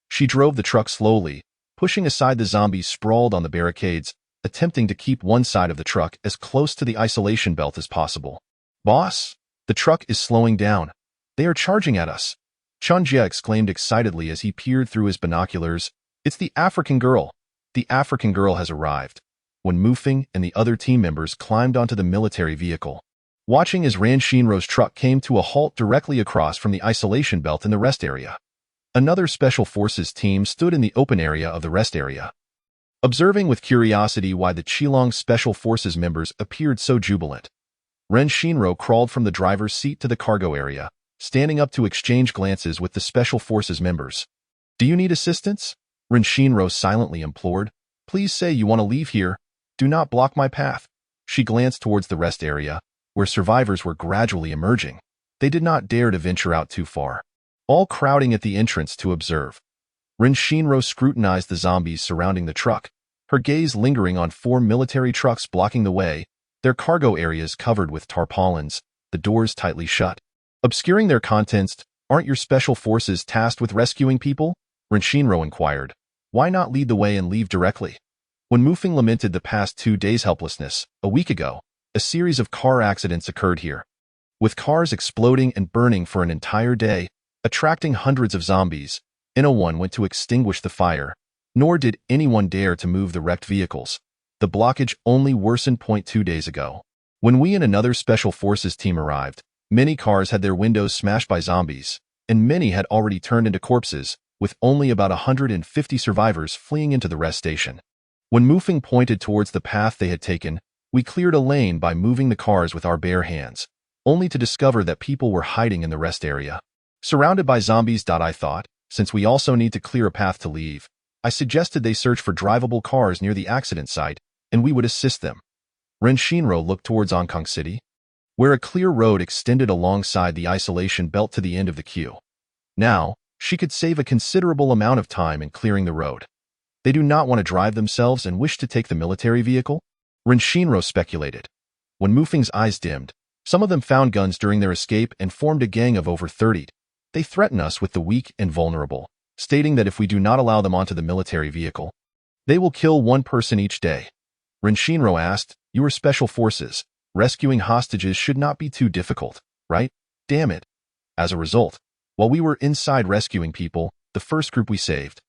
She drove the truck slowly, pushing aside the zombies sprawled on the barricades, attempting to keep one side of the truck as close to the isolation belt as possible. "Boss, the truck is slowing down. They are charging at us." Chunjia exclaimed excitedly as he peered through his binoculars. "It's the African girl. The African girl has arrived." When Mufeng and the other team members climbed onto the military vehicle, watching as Ren Shinro's truck came to a halt directly across from the isolation belt in the rest area. Another Special Forces team stood in the open area of the rest area, observing with curiosity why the Qilong Special Forces members appeared so jubilant. Ren Shinro crawled from the driver's seat to the cargo area, standing up to exchange glances with the Special Forces members. "Do you need assistance?" Ren Shinro silently implored. "Please say you want to leave here. Do not block my path." She glanced towards the rest area, where survivors were gradually emerging. They did not dare to venture out too far, all crowding at the entrance to observe. Ren Shinro scrutinized the zombies surrounding the truck, her gaze lingering on 4 military trucks blocking the way, their cargo areas covered with tarpaulins, the doors tightly shut, obscuring their contents. "Aren't your special forces tasked with rescuing people?" Ren Shinro inquired. "Why not lead the way and leave directly?" When Mufeng lamented the past 2 days' helplessness, a week ago, a series of car accidents occurred here, with cars exploding and burning for an entire day, attracting hundreds of zombies. No one went to extinguish the fire, nor did anyone dare to move the wrecked vehicles. The blockage only worsened. 2 days ago, when we and another Special Forces team arrived, many cars had their windows smashed by zombies, and many had already turned into corpses, with only about 150 survivors fleeing into the rest station. When Mufeng pointed towards the path they had taken, we cleared a lane by moving the cars with our bare hands, only to discover that people were hiding in the rest area, surrounded by zombies. I thought, since we also need to clear a path to leave, I suggested they search for drivable cars near the accident site, and we would assist them. Ren Shinro looked towards Onkong City, where a clear road extended alongside the isolation belt to the end of the queue. Now, she could save a considerable amount of time in clearing the road. They do not want to drive themselves and wish to take the military vehicle? Ren Shinro speculated. When Mufeng's eyes dimmed, some of them found guns during their escape and formed a gang of over 30. They threaten us with the weak and vulnerable, stating that if we do not allow them onto the military vehicle, they will kill 1 person each day. Ren Shinro asked, "You are Special Forces. Rescuing hostages should not be too difficult, right? Damn it." As a result, while we were inside rescuing people, the first group we saved,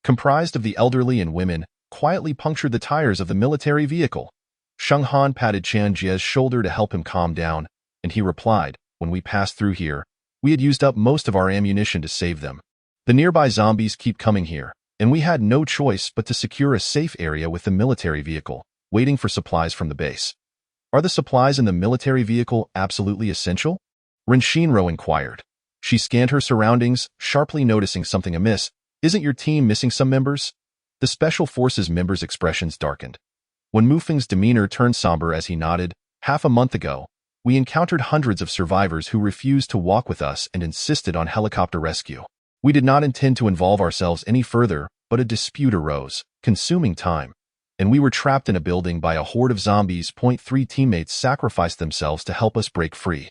comprised of the elderly and women, quietly punctured the tires of the military vehicle. Sheng Han patted Qian Jie's shoulder to help him calm down, and he replied, "When we passed through here, we had used up most of our ammunition to save them. The nearby zombies keep coming here, and we had no choice but to secure a safe area with the military vehicle, waiting for supplies from the base." "Are the supplies in the military vehicle absolutely essential?" Ren Shinro inquired. She scanned her surroundings, sharply noticing something amiss. "Isn't your team missing some members?" The Special Forces members' expressions darkened. When Mufeng's demeanor turned somber as he nodded, "Half a month ago, we encountered hundreds of survivors who refused to walk with us and insisted on helicopter rescue. We did not intend to involve ourselves any further, but a dispute arose, consuming time, and we were trapped in a building by a horde of zombies. Three teammates sacrificed themselves to help us break free."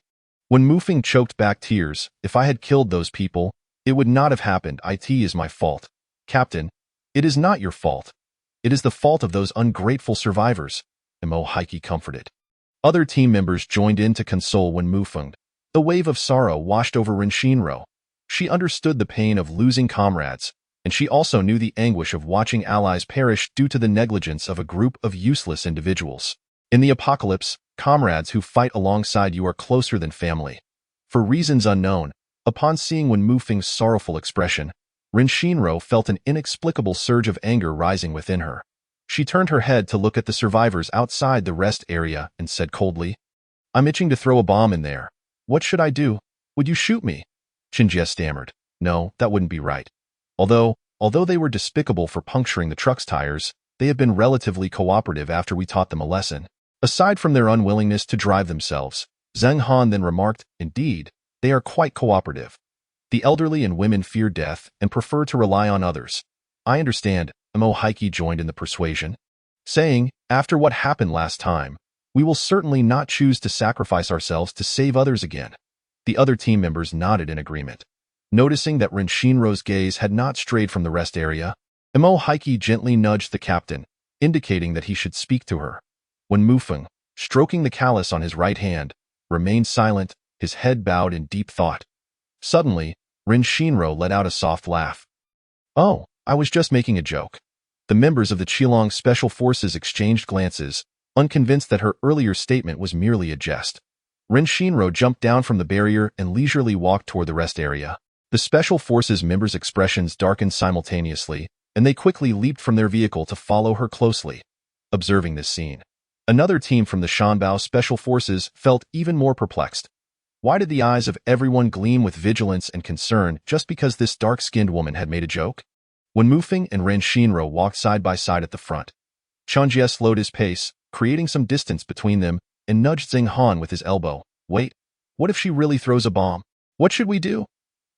When Mufeng choked back tears, "If I had killed those people, it would not have happened. It is my fault." "Captain, it is not your fault. It is the fault of those ungrateful survivors," Imo Heike comforted. Other team members joined in to console Wen Mufeng. The wave of sorrow washed over Ren Shinro. She understood the pain of losing comrades, and she also knew the anguish of watching allies perish due to the negligence of a group of useless individuals. In the apocalypse, comrades who fight alongside you are closer than family. For reasons unknown, upon seeing Wen Mufeng's sorrowful expression, Ren Shinro felt an inexplicable surge of anger rising within her. She turned her head to look at the survivors outside the rest area and said coldly, "I'm itching to throw a bomb in there. What should I do? Would you shoot me?" Qianjie stammered, "No, that wouldn't be right. Although they were despicable for puncturing the truck's tires, they have been relatively cooperative after we taught them a lesson. Aside from their unwillingness to drive themselves," Zheng Han then remarked, "indeed, they are quite cooperative. The elderly and women fear death and prefer to rely on others." "I understand," Imo Heike joined in the persuasion, saying, "After what happened last time, we will certainly not choose to sacrifice ourselves to save others again." The other team members nodded in agreement. Noticing that Ren Shinro's gaze had not strayed from the rest area, Imo Heike gently nudged the captain, indicating that he should speak to her. When Mufeng, stroking the callus on his right hand, remained silent, his head bowed in deep thought. Suddenly, Ren Shinro let out a soft laugh. "Oh, I was just making a joke." The members of the Qilong Special Forces exchanged glances, unconvinced that her earlier statement was merely a jest. Ren Shinro jumped down from the barrier and leisurely walked toward the rest area. The Special Forces members' expressions darkened simultaneously, and they quickly leaped from their vehicle to follow her closely. Observing this scene, another team from the Shanbao Special Forces felt even more perplexed. Why did the eyes of everyone gleam with vigilance and concern just because this dark-skinned woman had made a joke? When Mufeng and Ren Shinro walked side by side at the front, Qianjie slowed his pace, creating some distance between them, and nudged Zheng Han with his elbow. "Wait, what if she really throws a bomb? What should we do?"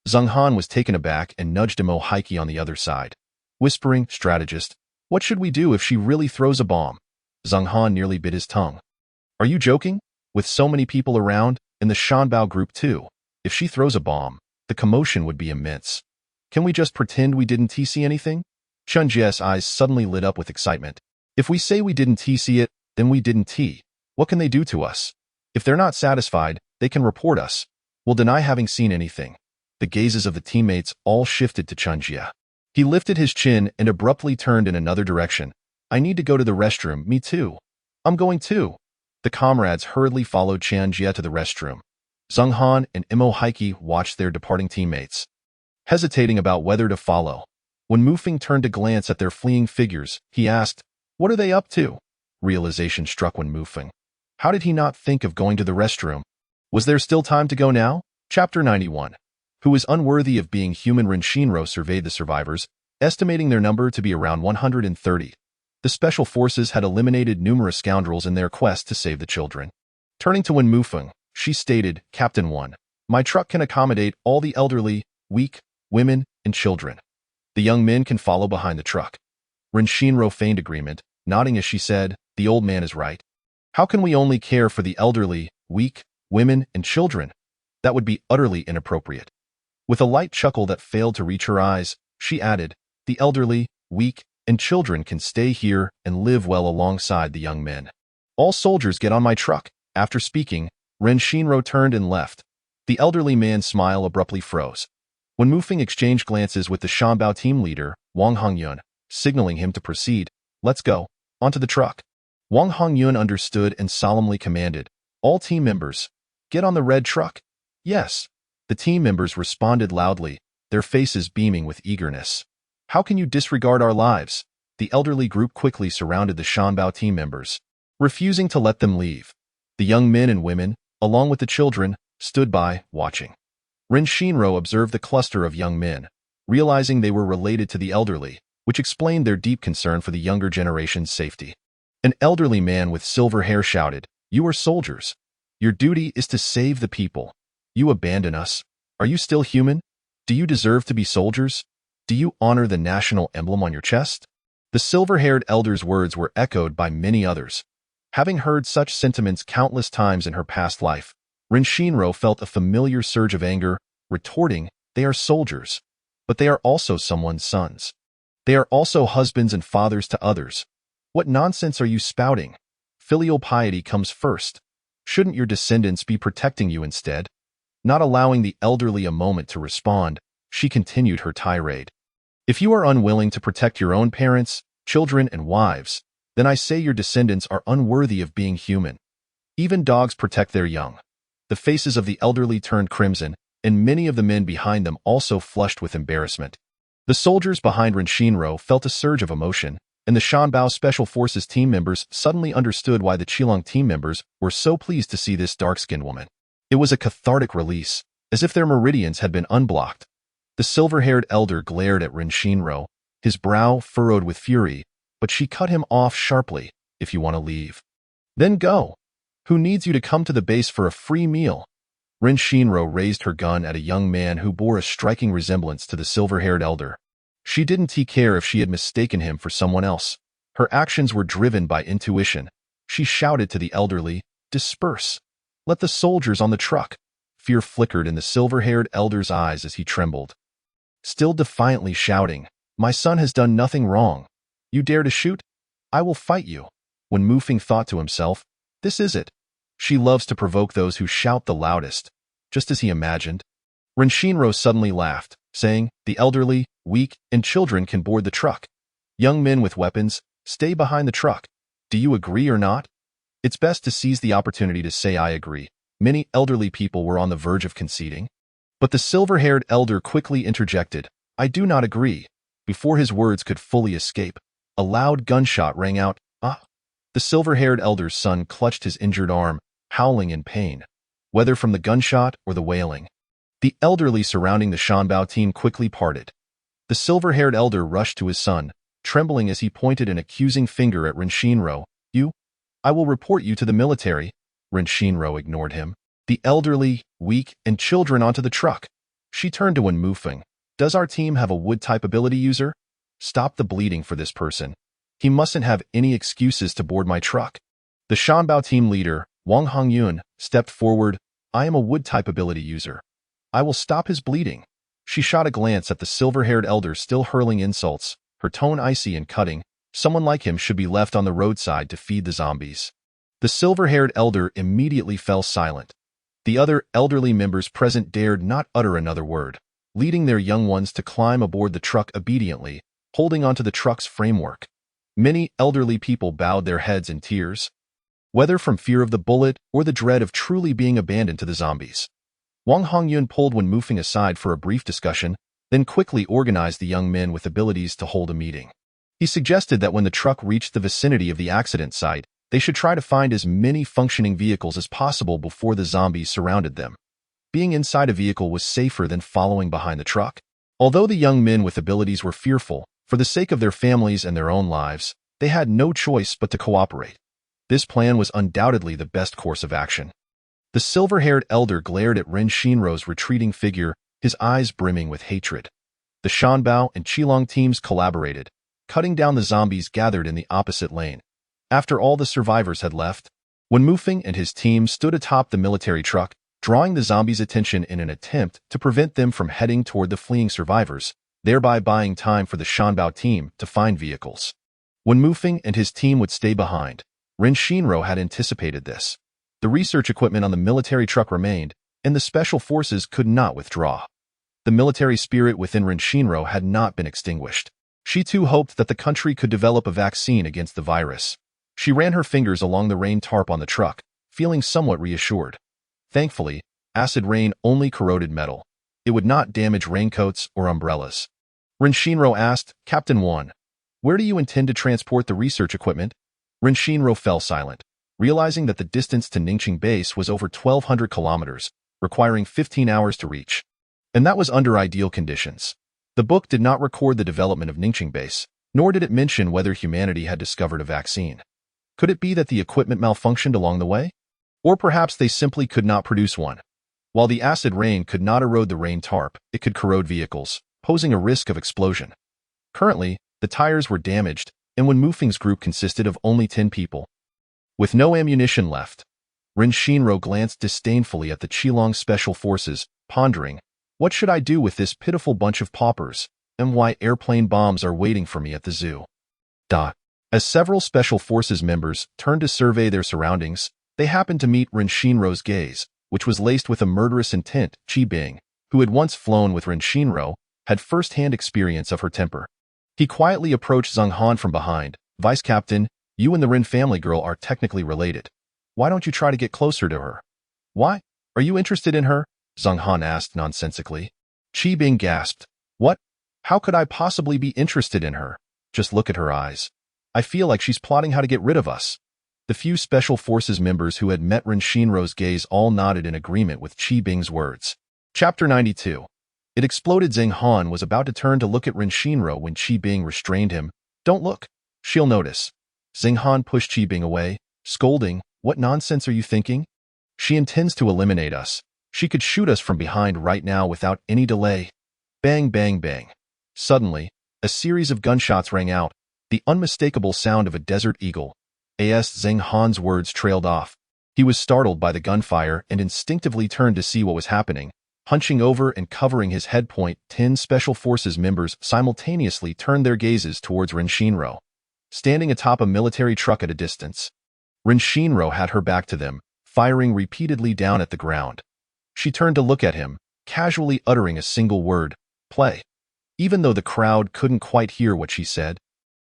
Zheng Han was taken aback and nudged Imo Heike on the other side, whispering, "Strategist, what should we do if she really throws a bomb?" Zheng Han nearly bit his tongue. "Are you joking? With so many people around, and the Shanbao group too, if she throws a bomb, the commotion would be immense. Can we just pretend we didn't see anything?" Qianjie's eyes suddenly lit up with excitement. "If we say we didn't see it, then we didn't. What can they do to us? If they're not satisfied, they can report us. We'll deny having seen anything." The gazes of the teammates all shifted to Qianjie. He lifted his chin and abruptly turned in another direction. "I need to go to the restroom." "Me too." "I'm going too." The comrades hurriedly followed Qianjie to the restroom. Zheng Han and Imo Heike watched their departing teammates, hesitating about whether to follow. When Mufeng turned to glance at their fleeing figures, he asked, "What are they up to?" Realization struck Wen Mufeng. How did he not think of going to the restroom? Was there still time to go now? Chapter 91. Who is unworthy of being human? Ren Shinro surveyed the survivors, estimating their number to be around 130. The Special Forces had eliminated numerous scoundrels in their quest to save the children. Turning to Wen Mufeng, she stated, "Captain 1, my truck can accommodate all the elderly, weak, women, and children. The young men can follow behind the truck." Ren Shinro feigned agreement, nodding as she said, "The old man is right. How can we only care for the elderly, weak, women, and children? That would be utterly inappropriate." With a light chuckle that failed to reach her eyes, she added, "The elderly, weak, and children can stay here and live well alongside the young men. All soldiers get on my truck." After speaking, Ren Shinro turned and left. The elderly man's smile abruptly froze. When Mufeng exchanged glances with the Shanbao team leader, Wang Hongyun, signaling him to proceed, Let's go. Onto the truck. Wang Hongyun understood and solemnly commanded, all team members, get on the red truck. Yes. The team members responded loudly, their faces beaming with eagerness. How can you disregard our lives? The elderly group quickly surrounded the Shanbao team members, refusing to let them leave. The young men and women, along with the children, stood by, watching. Ren Shinro observed the cluster of young men, realizing they were related to the elderly, which explained their deep concern for the younger generation's safety. An elderly man with silver hair shouted, "You are soldiers. Your duty is to save the people. You abandon us. Are you still human? Do you deserve to be soldiers? Do you honor the national emblem on your chest?" The silver-haired elder's words were echoed by many others. Having heard such sentiments countless times in her past life, Ren Shinro felt a familiar surge of anger, retorting, "They are soldiers, but they are also someone's sons. They are also husbands and fathers to others. What nonsense are you spouting? Filial piety comes first. Shouldn't your descendants be protecting you instead?" Not allowing the elderly a moment to respond, she continued her tirade. "If you are unwilling to protect your own parents, children, and wives, then I say your descendants are unworthy of being human. Even dogs protect their young." The faces of the elderly turned crimson, and many of the men behind them also flushed with embarrassment. The soldiers behind Ren Shinro felt a surge of emotion, and the Shanbao Special Forces team members suddenly understood why the Qilong team members were so pleased to see this dark-skinned woman. It was a cathartic release, as if their meridians had been unblocked. The silver-haired elder glared at Ren Shinro, his brow furrowed with fury, but she cut him off sharply. "If you want to leave, then go. Who needs you to come to the base for a free meal?" Ren Shinro raised her gun at a young man who bore a striking resemblance to the silver-haired elder. She didn't care if she had mistaken him for someone else. Her actions were driven by intuition. She shouted to the elderly, "Disperse. Let the soldiers on the truck." Fear flickered in the silver-haired elder's eyes as he trembled. Still defiantly shouting, "My son has done nothing wrong. You dare to shoot? I will fight you." When Mufeng thought to himself, "This is it. She loves to provoke those who shout the loudest," just as he imagined. Ren Shinro suddenly laughed, saying, "The elderly, weak, and children can board the truck. Young men with weapons, stay behind the truck. Do you agree or not?" It's best to seize the opportunity to say "I agree." Many elderly people were on the verge of conceding. But the silver-haired elder quickly interjected, "I do not agree." Before his words could fully escape, a loud gunshot rang out. "Ah!" The silver-haired elder's son clutched his injured arm, howling in pain, whether from the gunshot or the wailing. The elderly surrounding the Shanbao team quickly parted. The silver-haired elder rushed to his son, trembling as he pointed an accusing finger at Ren Shinro. "I will report you to the military." Ren Shinro ignored him. "The elderly, weak, and children onto the truck." She turned to Wen Mufeng. "Does our team have a wood-type ability user? Stop the bleeding for this person. He mustn't have any excuses to board my truck." The Shanbao team leader, Wang Hongyun, stepped forward. "I am a wood-type ability user. I will stop his bleeding." She shot a glance at the silver-haired elder still hurling insults, her tone icy and cutting. Someone like him should be left on the roadside to feed the zombies. The silver-haired elder immediately fell silent. The other elderly members present dared not utter another word, leading their young ones to climb aboard the truck obediently, holding onto the truck's framework. Many elderly people bowed their heads in tears, whether from fear of the bullet or the dread of truly being abandoned to the zombies. Wang Hongyun pulled Wen Mufeng aside for a brief discussion, then quickly organized the young men with abilities to hold a meeting. He suggested that when the truck reached the vicinity of the accident site, they should try to find as many functioning vehicles as possible before the zombies surrounded them. Being inside a vehicle was safer than following behind the truck. Although the young men with abilities were fearful, for the sake of their families and their own lives, they had no choice but to cooperate. This plan was undoubtedly the best course of action. The silver-haired elder glared at Ren Shinro's retreating figure, his eyes brimming with hatred. The Shanbao and Qilong teams collaborated, cutting down the zombies gathered in the opposite lane. After all the survivors had left, Wen Mufeng and his team stood atop the military truck, drawing the zombies' attention in an attempt to prevent them from heading toward the fleeing survivors, thereby buying time for the Shanbao team to find vehicles. Wen Mufeng and his team would stay behind. Ren Shinro had anticipated this. The research equipment on the military truck remained, and the special forces could not withdraw. The military spirit within Ren Shinro had not been extinguished. She too hoped that the country could develop a vaccine against the virus. She ran her fingers along the rain tarp on the truck, feeling somewhat reassured. Thankfully, acid rain only corroded metal. It would not damage raincoats or umbrellas. Renshinro asked, Captain 1, where do you intend to transport the research equipment? Renshinro fell silent, realizing that the distance to Ningxing base was over 1,200 kilometers, requiring 15 hours to reach. And that was under ideal conditions. The book did not record the development of Ningxing base, nor did it mention whether humanity had discovered a vaccine. Could it be that the equipment malfunctioned along the way? Or perhaps they simply could not produce one. While the acid rain could not erode the rain tarp, it could corrode vehicles, posing a risk of explosion. Currently, the tires were damaged, and when Mufing's group consisted of only 10 people. With no ammunition left, Renshinro glanced disdainfully at the Qilong Special Forces, pondering, what should I do with this pitiful bunch of paupers, and why airplane bombs are waiting for me at the zoo? As several Special Forces members turned to survey their surroundings, they happened to meet Renshinro's gaze, which was laced with a murderous intent. Qi Bing, who had once flown with Renshinro, had first-hand experience of her temper. He quietly approached Zhang Han from behind. Vice Captain, you and the Ren family girl are technically related. Why don't you try to get closer to her? Why? Are you interested in her? Zhang Han asked nonsensically. Qi Bing gasped. What? How could I possibly be interested in her? Just look at her eyes. I feel like she's plotting how to get rid of us. The few Special Forces members who had met Renshinro's gaze all nodded in agreement with Qi Bing's words. Chapter 92. It exploded. Zhang Han was about to turn to look at Renshinro when Qi Bing restrained him. Don't look. She'll notice. Zhang Han pushed Qi Bing away, scolding, what nonsense are you thinking? She intends to eliminate us. She could shoot us from behind right now without any delay. Bang, bang, bang. Suddenly, a series of gunshots rang out, the unmistakable sound of a desert eagle. As Zhang Han's words trailed off, he was startled by the gunfire and instinctively turned to see what was happening. Hunching over and covering his head point, 10 Special Forces members simultaneously turned their gazes towards Renshinro, standing atop a military truck at a distance. Renshinro had her back to them, firing repeatedly down at the ground. She turned to look at him, casually uttering a single word, play. Even though the crowd couldn't quite hear what she said,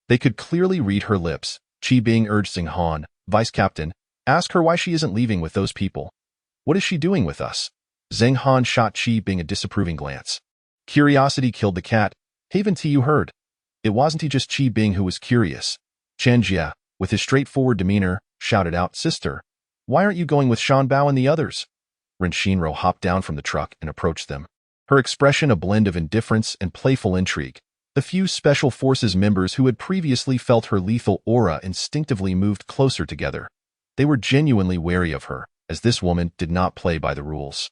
they could clearly read her lips. Qi Bing urged Zhang Han, Vice Captain, ask her why she isn't leaving with those people. What is she doing with us? Zhang Han shot Qi Bing a disapproving glance. Curiosity killed the cat. Haven't you heard? It wasn't just Qi Bing who was curious. Chen Jia, with his straightforward demeanor, shouted out, Sister, why aren't you going with Shan Bao and the others? Renshinro hopped down from the truck and approached them. Her expression a blend of indifference and playful intrigue. The few Special Forces members who had previously felt her lethal aura instinctively moved closer together. They were genuinely wary of her, as this woman did not play by the rules.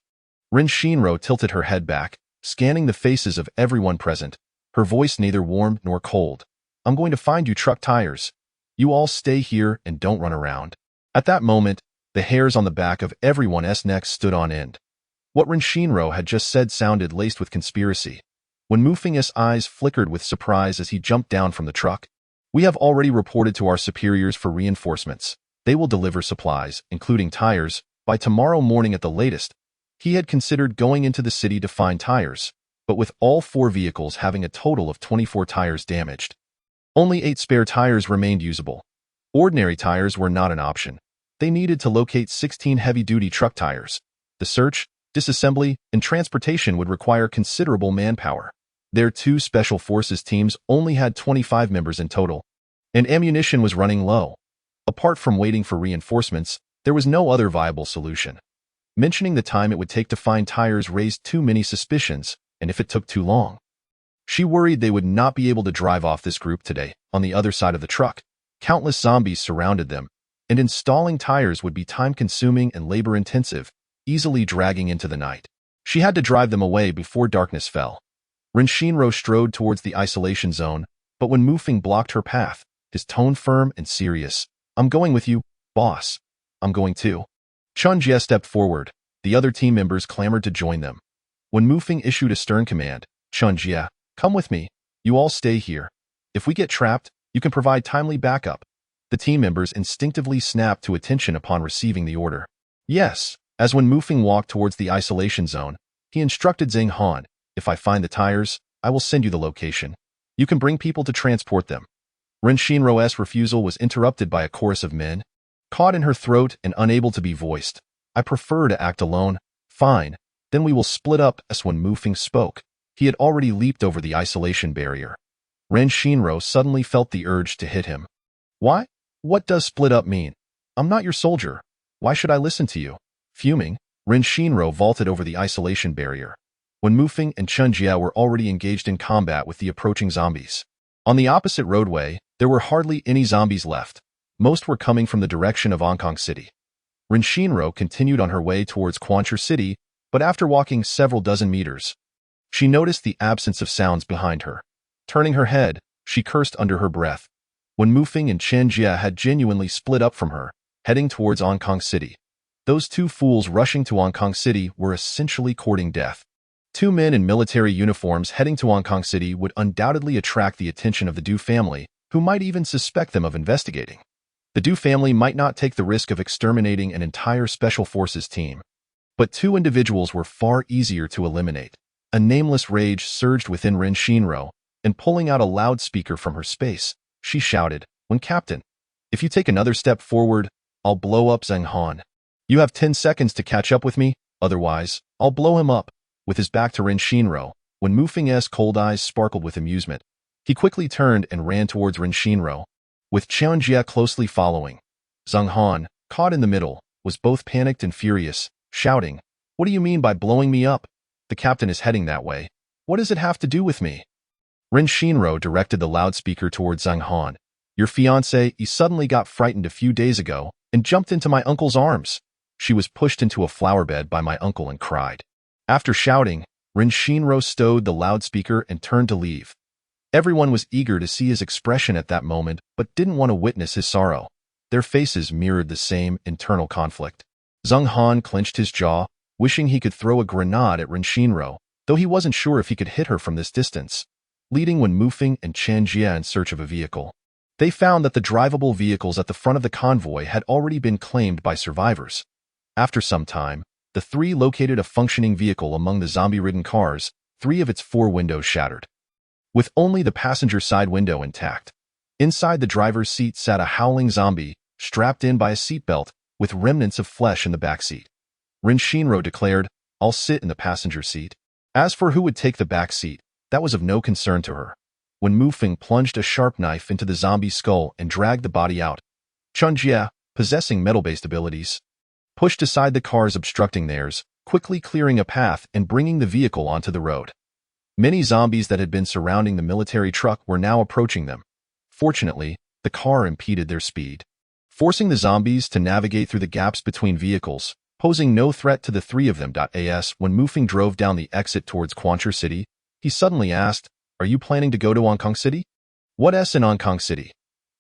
Renshinro tilted her head back, scanning the faces of everyone present, her voice neither warm nor cold. I'm going to find you truck tires. You all stay here and don't run around. At that moment, the hairs on the back of everyone's neck stood on end. What Renshinro had just said sounded laced with conspiracy. When Mufing's eyes flickered with surprise as he jumped down from the truck, we have already reported to our superiors for reinforcements. They will deliver supplies, including tires, by tomorrow morning at the latest. He had considered going into the city to find tires, but with all 4 vehicles having a total of 24 tires damaged, only 8 spare tires remained usable. Ordinary tires were not an option. They needed to locate 16 heavy-duty truck tires. The search, disassembly, and transportation would require considerable manpower. Their 2 Special Forces teams only had 25 members in total, and ammunition was running low. Apart from waiting for reinforcements, there was no other viable solution. Mentioning the time it would take to find tires raised too many suspicions, and if it took too long. She worried they would not be able to drive off this group today. On the other side of the truck, countless zombies surrounded them, and installing tires would be time-consuming and labor-intensive, easily dragging into the night. She had to drive them away before darkness fell. Renshinro strode towards the isolation zone, but when Mufing blocked her path, his tone firm and serious. I'm going with you, boss. I'm going too. Chen Jie stepped forward. The other team members clamored to join them. When Mufing issued a stern command, Chen Jie, come with me. You all stay here. If we get trapped, you can provide timely backup. The team members instinctively snapped to attention upon receiving the order. Yes, as when Mufing walked towards the isolation zone, he instructed Zhang Han, if I find the tires, I will send you the location. You can bring people to transport them. Ren Shinro's refusal was interrupted by a chorus of men, caught in her throat and unable to be voiced. I prefer to act alone. Fine, then we will split up. As when Mufeng spoke, he had already leaped over the isolation barrier. Ren Shinro suddenly felt the urge to hit him. Why? What does split up mean? I'm not your soldier. Why should I listen to you? Fuming, Ren Shinro vaulted over the isolation barrier, when Mufeng and Chen Jia were already engaged in combat with the approaching zombies. On the opposite roadway, there were hardly any zombies left. Most were coming from the direction of Hong Kong City. Ren Shinro continued on her way towards Quancher City, but after walking several dozen meters, she noticed the absence of sounds behind her. Turning her head, she cursed under her breath. When Mufeng and Chen Jia had genuinely split up from her, heading towards Hong Kong City, those two fools rushing to Hong Kong City were essentially courting death. Two men in military uniforms heading to Hong Kong City would undoubtedly attract the attention of the Du family, who might even suspect them of investigating. The Du family might not take the risk of exterminating an entire Special Forces team. But two individuals were far easier to eliminate. A nameless rage surged within Ren Shinro, and pulling out a loudspeaker from her space, she shouted, "When Captain, if you take another step forward, I'll blow up Zhang Han. You have 10 seconds to catch up with me, otherwise, I'll blow him up." With his back to Ren Shinro, when Mufeng's cold eyes sparkled with amusement, he quickly turned and ran towards Ren Shinro, with Chen Jia closely following. Zhang Han, caught in the middle, was both panicked and furious, shouting, "What do you mean by blowing me up? The captain is heading that way. What does it have to do with me?" Ren Shinro directed the loudspeaker towards Zhang Han. "Your fiancé, he suddenly got frightened a few days ago and jumped into my uncle's arms. She was pushed into a flower bed by my uncle and cried." After shouting, Ren Shinro stowed the loudspeaker and turned to leave. Everyone was eager to see his expression at that moment, but didn't want to witness his sorrow. Their faces mirrored the same internal conflict. Zhang Han clenched his jaw, wishing he could throw a grenade at Ren Shinro, though he wasn't sure if he could hit her from this distance. Leading when Mufeng and Chen Jia in search of a vehicle, they found that the drivable vehicles at the front of the convoy had already been claimed by survivors. After some time, the three located a functioning vehicle among the zombie-ridden cars, 3 of its 4 windows shattered, with only the passenger side window intact. Inside the driver's seat sat a howling zombie, strapped in by a seatbelt, with remnants of flesh in the back seat. Ren Shinro declared, "I'll sit in the passenger seat." As for who would take the back seat, that was of no concern to her. When Mufeng plunged a sharp knife into the zombie's skull and dragged the body out, Chen Jia, possessing metal-based abilities, pushed aside the cars obstructing theirs, quickly clearing a path and bringing the vehicle onto the road. Many zombies that had been surrounding the military truck were now approaching them. Fortunately, the car impeded their speed, forcing the zombies to navigate through the gaps between vehicles, posing no threat to the 3 of them. As when Mufeng drove down the exit towards Quancher City, he suddenly asked, "Are you planning to go to Hong Kong City?" "What's in Hong Kong City?"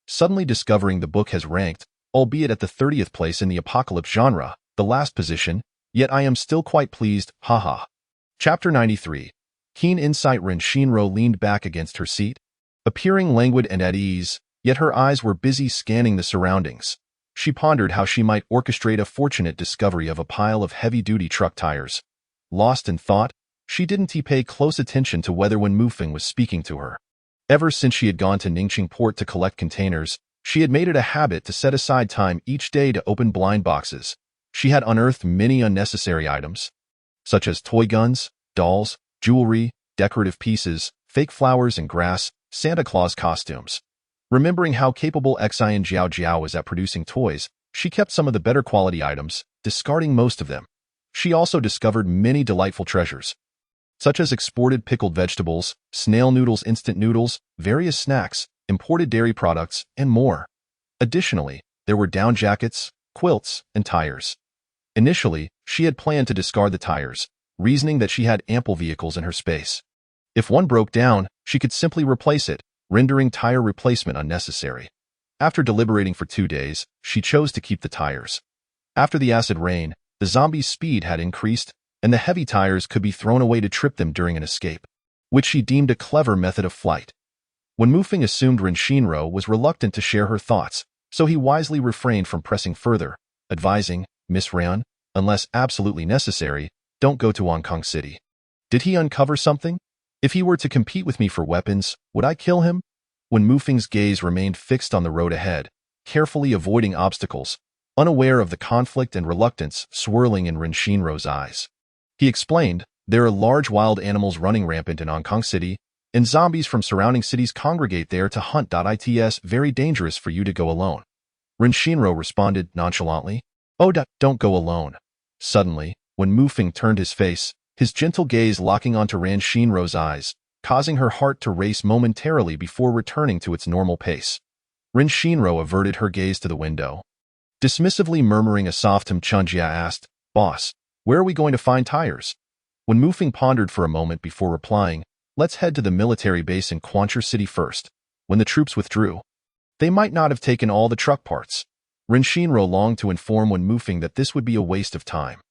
Suddenly discovering the book has ranked, albeit at the 30th place in the apocalypse genre, the last position, yet I am still quite pleased, haha. Chapter 93. Keen insight. Ren Shinro leaned back against her seat, appearing languid and at ease, yet her eyes were busy scanning the surroundings. She pondered how she might orchestrate a fortunate discovery of a pile of heavy-duty truck tires. Lost in thought, she didn't pay close attention to whether when Mufeng was speaking to her. Ever since she had gone to Ningqing Port to collect containers, she had made it a habit to set aside time each day to open blind boxes. She had unearthed many unnecessary items, such as toy guns, dolls, jewelry, decorative pieces, fake flowers and grass, Santa Claus costumes. Remembering how capable Xian Jiao Jiao was at producing toys, she kept some of the better quality items, discarding most of them. She also discovered many delightful treasures, such as exported pickled vegetables, snail noodles, instant noodles, various snacks, imported dairy products, and more. Additionally, there were down jackets, quilts, and tires. Initially, she had planned to discard the tires, reasoning that she had ample vehicles in her space. If one broke down, she could simply replace it, rendering tire replacement unnecessary. After deliberating for 2 days, she chose to keep the tires. After the acid rain, the zombies' speed had increased, and the heavy tires could be thrown away to trip them during an escape, which she deemed a clever method of flight. When Mufeng assumed Ren Shinro was reluctant to share her thoughts, so he wisely refrained from pressing further, advising, "Miss Ran, unless absolutely necessary, don't go to Hong Kong City." Did he uncover something? If he were to compete with me for weapons, would I kill him? When Mufing's gaze remained fixed on the road ahead, carefully avoiding obstacles, unaware of the conflict and reluctance swirling in Ren Shinro's eyes. He explained, there are large wild animals running rampant in Hong Kong City, and zombies from surrounding cities congregate there to hunt. It's very dangerous for you to go alone. Ren Shinro responded nonchalantly, Oh, don't go alone. Suddenly, when Mufing turned his face, his gentle gaze locking onto Ren Shinro's eyes, causing her heart to race momentarily before returning to its normal pace. Ren Shinro averted her gaze to the window. Dismissively murmuring a soft Chunjia asked, Boss, where are we going to find tires? When Mufing pondered for a moment before replying, Let's head to the military base in Quancher City first. When the troops withdrew, they might not have taken all the truck parts. Ren Shinro longed to inform Wen Mufing that this would be a waste of time.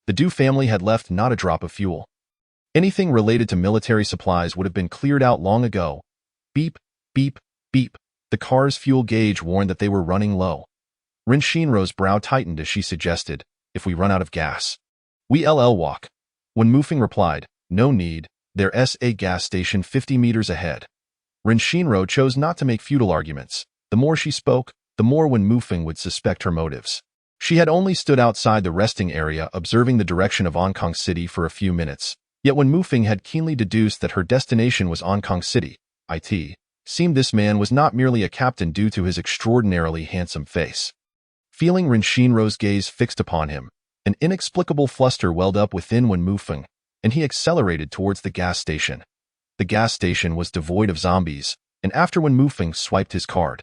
The Du family had left not a drop of fuel. Anything related to military supplies would have been cleared out long ago. Beep, beep, beep. The car's fuel gauge warned that they were running low. Ren Shinro's brow tightened as she suggested, If we run out of gas, we'll walk. When Mufing replied, No need, there's a gas station 50 meters ahead. Ren Shinro chose not to make futile arguments. The more she spoke, the more Wen Mufing would suspect her motives. She had only stood outside the resting area observing the direction of Hong Kong City for a few minutes, yet Wen Mufing had keenly deduced that her destination was Hong Kong City. It seemed this man was not merely a captain due to his extraordinarily handsome face. Feeling Ren Shinro's gaze fixed upon him, an inexplicable fluster welled up within Wen Mufing, and he accelerated towards the gas station. The gas station was devoid of zombies, and after Wen Mufing swiped his card,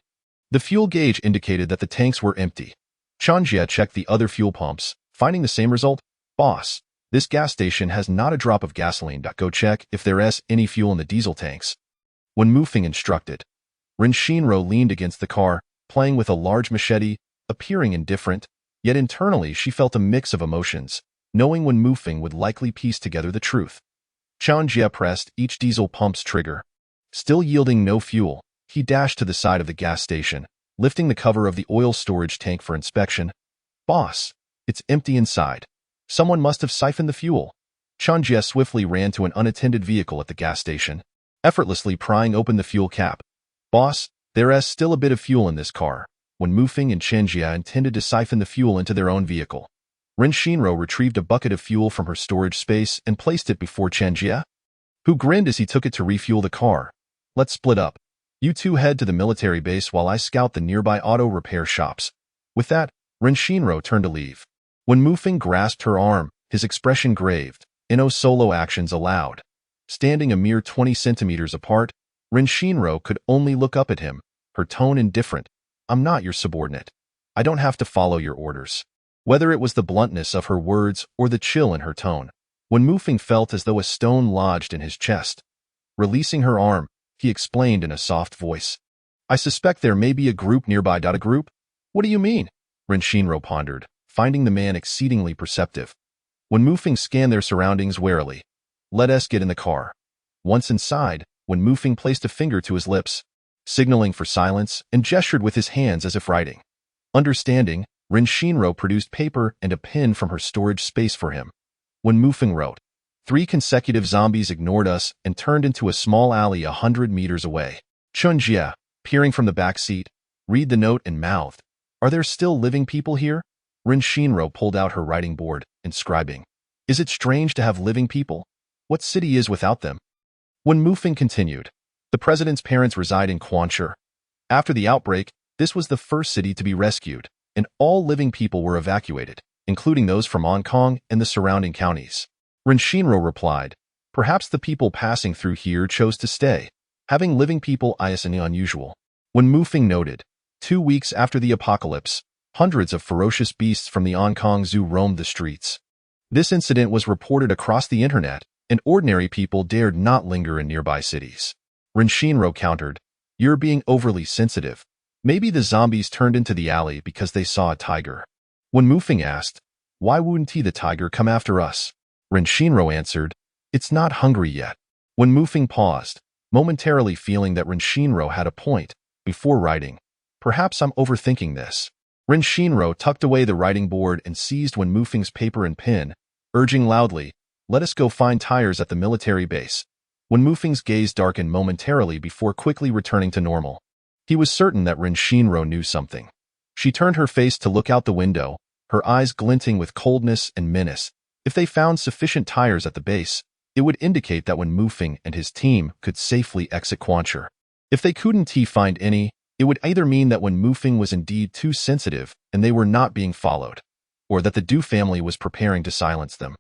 the fuel gauge indicated that the tanks were empty. Chanjia checked the other fuel pumps, finding the same result. Boss, this gas station has not a drop of gasoline. Go check if there's any fuel in the diesel tanks. When Mufing instructed, Ren Shinro leaned against the car, playing with a large machete, appearing indifferent, yet internally she felt a mix of emotions, knowing Wen Mufing would likely piece together the truth. Chanjia pressed each diesel pump's trigger. Still yielding no fuel, he dashed to the side of the gas station, lifting the cover of the oil storage tank for inspection. Boss, it's empty inside. Someone must have siphoned the fuel. Chanjia swiftly ran to an unattended vehicle at the gas station, effortlessly prying open the fuel cap. Boss, there's still a bit of fuel in this car. When Mufing and Chanjia intended to siphon the fuel into their own vehicle, Ren Shinro retrieved a bucket of fuel from her storage space and placed it before Chanjia, who grinned as he took it to refuel the car. Let's split up. You two head to the military base while I scout the nearby auto repair shops. With that, Ren Shinro turned to leave. When Mufing grasped her arm, his expression graved, no solo actions allowed. Standing a mere 20 centimeters apart, Ren Shinro could only look up at him, her tone indifferent. I'm not your subordinate. I don't have to follow your orders. Whether it was the bluntness of her words or the chill in her tone, Wen Mufing felt as though a stone lodged in his chest. Releasing her arm, he explained in a soft voice. I suspect there may be a group nearby. A group? What do you mean? Ren Shinro pondered, finding the man exceedingly perceptive. Wen Mufing scanned their surroundings warily. Let us get in the car. Once inside, Wen Mufing placed a finger to his lips, signaling for silence, and gestured with his hands as if writing. Understanding, Ren Shinro produced paper and a pen from her storage space for him. Wen Mufing wrote, 3 consecutive zombies ignored us and turned into a small alley 100 meters away. Chunjia, peering from the back seat, read the note and mouthed, Are there still living people here? Ren Shinro pulled out her writing board, inscribing, Is it strange to have living people? What city is without them? Wen Mufing continued, The president's parents reside in Quancher. After the outbreak, this was the first city to be rescued, and all living people were evacuated, including those from Hong Kong and the surrounding counties. Ren Shinro replied, Perhaps the people passing through here chose to stay. Having living people is unusual. Wen Mufing noted, 2 weeks after the apocalypse, hundreds of ferocious beasts from the Hong Kong Zoo roamed the streets. This incident was reported across the internet, and ordinary people dared not linger in nearby cities. Ren Shinro countered, You're being overly sensitive. Maybe the zombies turned into the alley because they saw a tiger. Wen Mufing asked, Why wouldn't the tiger come after us? Ren Shinro answered, It's not hungry yet. Wen Mufing paused, momentarily feeling that Ren Shinro had a point, before writing, Perhaps I'm overthinking this. Ren Shinro tucked away the writing board and seized Wen Mufing's paper and pen, urging loudly, Let us go find tires at the military base. Wen Mufing's gaze darkened momentarily before quickly returning to normal. He was certain that Ren Shinro knew something. She turned her face to look out the window, her eyes glinting with coldness and menace. If they found sufficient tires at the base, it would indicate that Wen Mufing and his team could safely exit Quancher. If they couldn't find any, it would either mean that Wen Mufing was indeed too sensitive and they were not being followed, or that the Du family was preparing to silence them.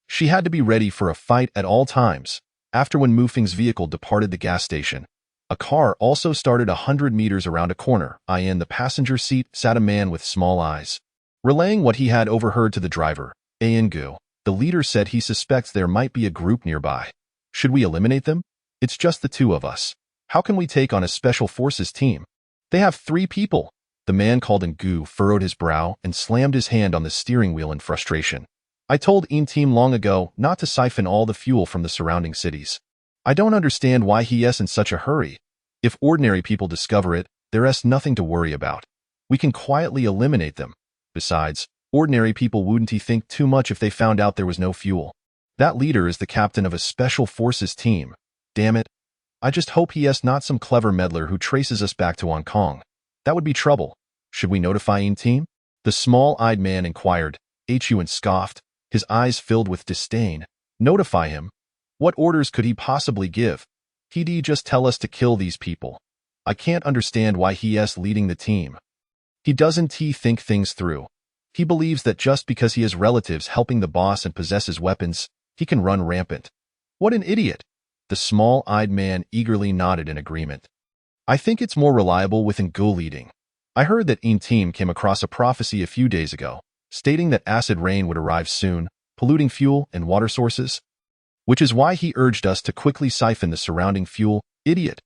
She had to be ready for a fight at all times. After Wen Mufing's vehicle departed the gas station, a car also started 100 meters around a corner. In the passenger seat sat a man with small eyes. Relaying what he had overheard to the driver, Gu, the leader said he suspects there might be a group nearby. Should we eliminate them? It's just the two of us. How can we take on a special forces team? They have 3 people. The man called Gu furrowed his brow and slammed his hand on the steering wheel in frustration. I told team long ago not to siphon all the fuel from the surrounding cities. I don't understand why he's in such a hurry. If ordinary people discover it, there's nothing to worry about. We can quietly eliminate them. Besides, ordinary people wouldn't think too much if they found out there was no fuel. That leader is the captain of a special forces team. Damn it. I just hope he's not some clever meddler who traces us back to Hong Kong. That would be trouble. Should we notify team? The small-eyed man inquired. Hun scoffed, his eyes filled with disdain. Notify him? What orders could he possibly give? He'd just tell us to kill these people. I can't understand why he's leading the team. He doesn't think things through. He believes that just because he has relatives helping the boss and possesses weapons, he can run rampant. What an idiot! The small-eyed man eagerly nodded in agreement. I think it's more reliable with Ngo leading. I heard that team came across a prophecy a few days ago, stating that acid rain would arrive soon, polluting fuel and water sources, which is why he urged us to quickly siphon the surrounding fuel. Idiot!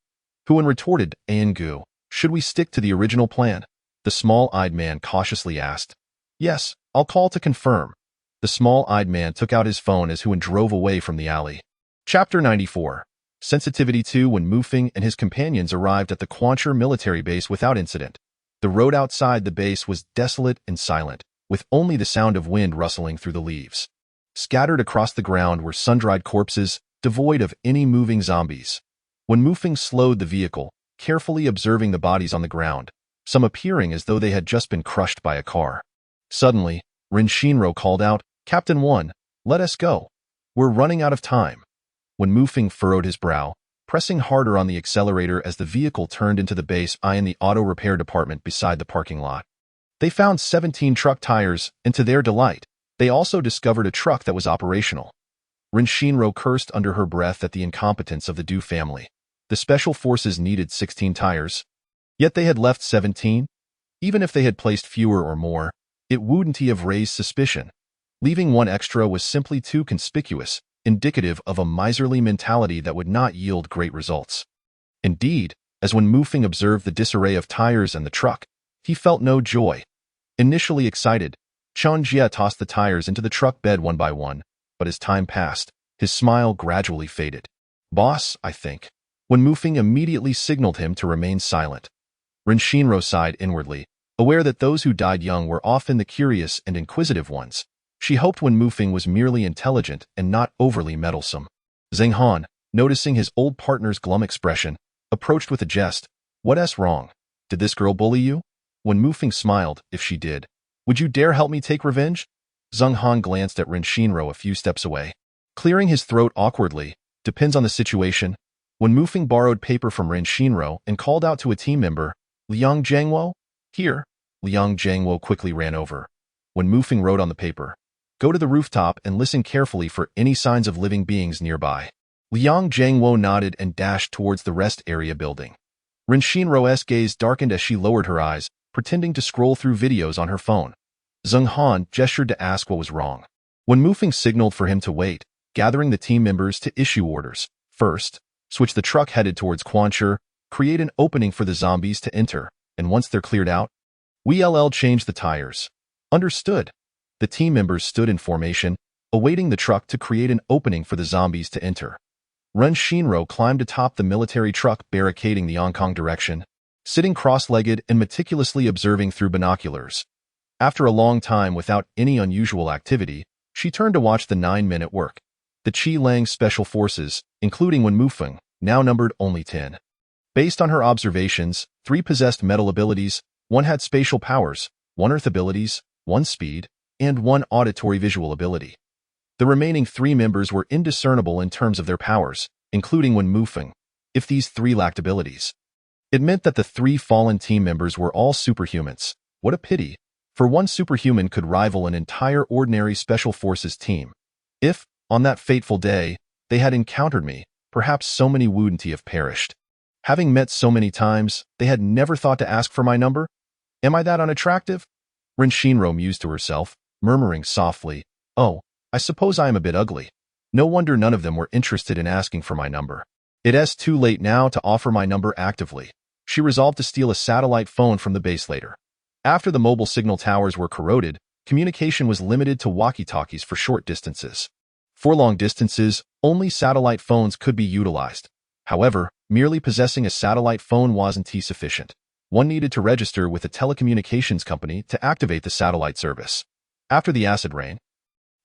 Huan retorted. Gu, should we stick to the original plan? The small-eyed man cautiously asked. Yes, I'll call to confirm. The small-eyed man took out his phone as Huan drove away from the alley. Chapter 94. Sensitivity 2. When Mufing and his companions arrived at the Quancher military base without incident, the road outside the base was desolate and silent, with only the sound of wind rustling through the leaves. Scattered across the ground were sun-dried corpses, devoid of any moving zombies. When Mufing slowed the vehicle, carefully observing the bodies on the ground, some appearing as though they had just been crushed by a car. Suddenly, Ren Shinro called out, Captain 1, let us go. We're running out of time. When Mufing furrowed his brow, pressing harder on the accelerator as the vehicle turned into the base in the auto repair department beside the parking lot. They found 17 truck tires, and to their delight, they also discovered a truck that was operational. Ren Shinro cursed under her breath at the incompetence of the Du family. The special forces needed 16 tires, yet they had left 17. Even if they had placed fewer or more, it wouldn't have raised suspicion. Leaving one extra was simply too conspicuous, indicative of a miserly mentality that would not yield great results. Indeed, as when Mufing observed the disarray of tires and the truck, he felt no joy. Initially excited, Chen Jie tossed the tires into the truck bed one by one, but as time passed, his smile gradually faded. Boss, I think. When Mufing immediately signaled him to remain silent. Ren Shinro sighed inwardly, aware that those who died young were often the curious and inquisitive ones. She hoped Wen Mufing was merely intelligent and not overly meddlesome. Zheng Han, noticing his old partner's glum expression, approached with a jest. What's wrong? Did this girl bully you? Wen Mufing smiled. If she did, would you dare help me take revenge? Zheng Han glanced at Ren Shinro a few steps away. Clearing his throat awkwardly, depends on the situation. Wen Mufing borrowed paper from Ren Shinro and called out to a team member, Liang Jiangwo? Here. Liang Jiangwo quickly ran over. Wen Mufing wrote on the paper, go to the rooftop and listen carefully for any signs of living beings nearby. Liang Jiangwo nodded and dashed towards the rest area building. Ren Shinro's gaze darkened as she lowered her eyes, pretending to scroll through videos on her phone. Zheng Han gestured to ask what was wrong. Wen Mufing signaled for him to wait, gathering the team members to issue orders. First, switch the truck headed towards Quancher, create an opening for the zombies to enter, and once they're cleared out, we'll change the tires. Understood. The team members stood in formation, awaiting the truck to create an opening for the zombies to enter. Ren Shinro climbed atop the military truck barricading the Hong Kong direction, sitting cross-legged and meticulously observing through binoculars. After a long time without any unusual activity, she turned to watch the 9-minute work. the Qi Lang Special Forces, including Wen Mufeng, now numbered only 10. Based on her observations, 3 possessed metal abilities, 1 had spatial powers, 1 earth abilities, 1 speed, and 1 auditory visual ability. The remaining 3 members were indiscernible in terms of their powers, including Wen Mufeng, if these 3 lacked abilities. It meant that the 3 fallen team members were all superhumans. What a pity, for 1 superhuman could rival an entire ordinary Special Forces team. If, on that fateful day, they had encountered me, perhaps so many wouldn't have perished. Having met so many times, they had never thought to ask for my number? Am I that unattractive? Rin Shinro mused to herself, murmuring softly, "Oh, I suppose I am a bit ugly. No wonder none of them were interested in asking for my number. It's too late now to offer my number actively." She resolved to steal a satellite phone from the base later. After the mobile signal towers were corroded, communication was limited to walkie-talkies for short distances. For long distances, only satellite phones could be utilized. However, merely possessing a satellite phone wasn't sufficient. One needed to register with a telecommunications company to activate the satellite service. After the acid rain,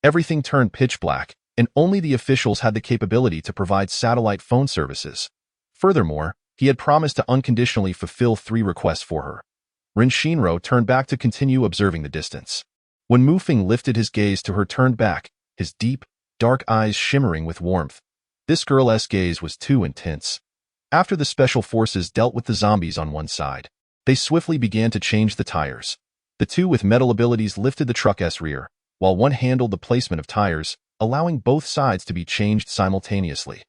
everything turned pitch black, and only the officials had the capability to provide satellite phone services. Furthermore, he had promised to unconditionally fulfill 3 requests for her. Rin Shinro turned back to continue observing the distance. When Mufeng lifted his gaze to her turned back, his deep, dark eyes shimmering with warmth. This girl's gaze was too intense. After the Special Forces dealt with the zombies on one side, they swiftly began to change the tires. The 2 with metal abilities lifted the truck's rear, while 1 handled the placement of tires, allowing both sides to be changed simultaneously.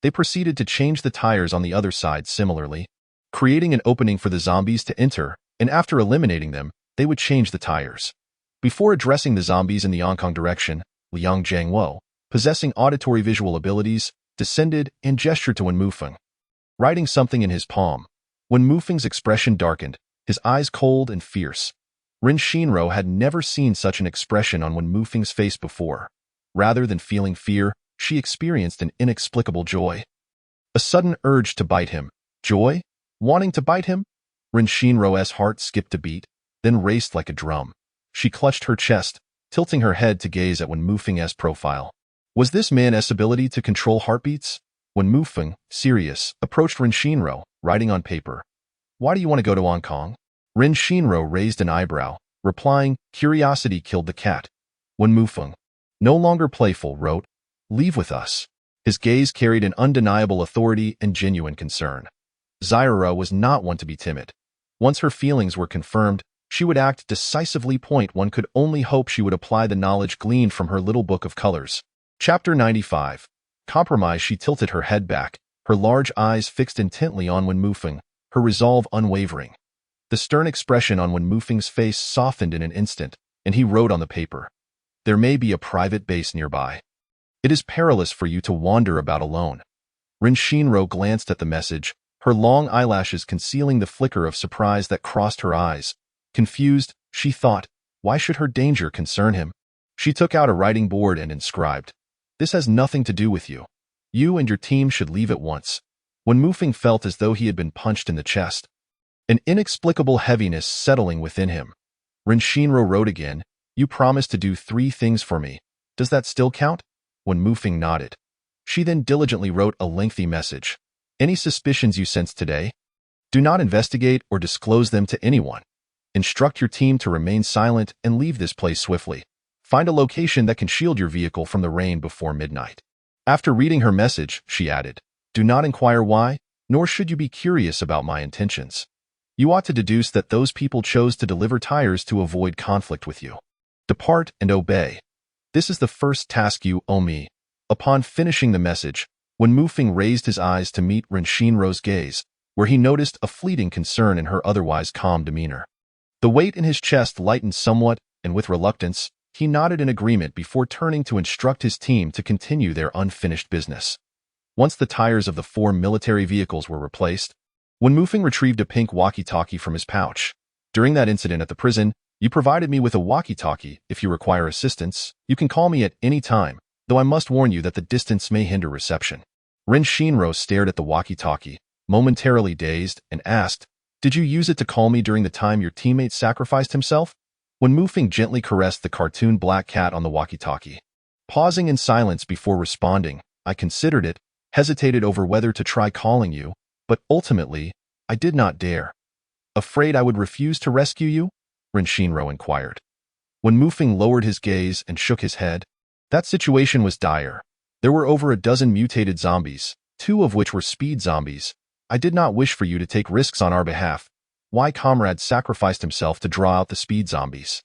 They proceeded to change the tires on the other side similarly, creating an opening for the zombies to enter, and after eliminating them, they would change the tires. Before addressing the zombies in the Hong direction, Liang Jiangwo, possessing auditory visual abilities, descended and gestured to Wen Mufeng, writing something in his palm. When Mufeng's expression darkened, his eyes cold and fierce. Rin Shinro had never seen such an expression on Wen Mufeng's face before. Rather than feeling fear, she experienced an inexplicable joy. A sudden urge to bite him. Joy? Wanting to bite him? Rin Shinro's heart skipped a beat, then raced like a drum. She clutched her chest, tilting her head to gaze at Wen Mufeng's profile. Was this man's ability to control heartbeats? When Mufeng, serious, approached Rin Shinro, writing on paper. "Why do you want to go to Hong Kong?" Rin Shinro raised an eyebrow, replying, "Curiosity killed the cat." When Mufeng, no longer playful, wrote, "Leave with us." His gaze carried an undeniable authority and genuine concern. Zaira was not one to be timid. Once her feelings were confirmed, she would act decisively. One could only hope she would apply the knowledge gleaned from her little book of colors. Chapter 95. Compromise. She tilted her head back, her large eyes fixed intently on Wen Mufeng, her resolve unwavering. The stern expression on Wen Mufeng's face softened in an instant, and he wrote on the paper, "There may be a private base nearby. It is perilous for you to wander about alone." Rin Shinro glanced at the message, her long eyelashes concealing the flicker of surprise that crossed her eyes. Confused, she thought, why should her danger concern him? She took out a writing board and inscribed, "This has nothing to do with you. You and your team should leave at once." When Mufeng felt as though he had been punched in the chest, an inexplicable heaviness settling within him. Rin Shinro wrote again, "You promised to do 3 things for me. Does that still count?" When Mufeng nodded, she then diligently wrote a lengthy message. "Any suspicions you sense today? Do not investigate or disclose them to anyone. Instruct your team to remain silent and leave this place swiftly. Find a location that can shield your vehicle from the rain before midnight." After reading her message, she added, "Do not inquire why, nor should you be curious about my intentions. You ought to deduce that those people chose to deliver tires to avoid conflict with you. Depart and obey. This is the first task you owe me." Upon finishing the message, when Mufeng raised his eyes to meet Rin Shinro's gaze, where he noticed a fleeting concern in her otherwise calm demeanor. The weight in his chest lightened somewhat, and with reluctance, he nodded in agreement before turning to instruct his team to continue their unfinished business. Once the tires of the 4 military vehicles were replaced, when Mufeng retrieved a pink walkie-talkie from his pouch. "During that incident at the prison, you provided me with a walkie-talkie. If you require assistance, you can call me at any time, though I must warn you that the distance may hinder reception." Rin Shinro stared at the walkie-talkie, momentarily dazed, and asked, "Did you use it to call me during the time your teammate sacrificed himself?" When Mufeng gently caressed the cartoon black cat on the walkie-talkie. Pausing in silence before responding, I considered it, hesitated over whether to try calling you, but ultimately, I did not dare. Afraid I would refuse to rescue you? Ren Shinro inquired. When Mufeng lowered his gaze and shook his head, that situation was dire. There were over a dozen mutated zombies, 2 of which were speed zombies. I did not wish for you to take risks on our behalf. Why Comrade sacrificed himself to draw out the speed zombies.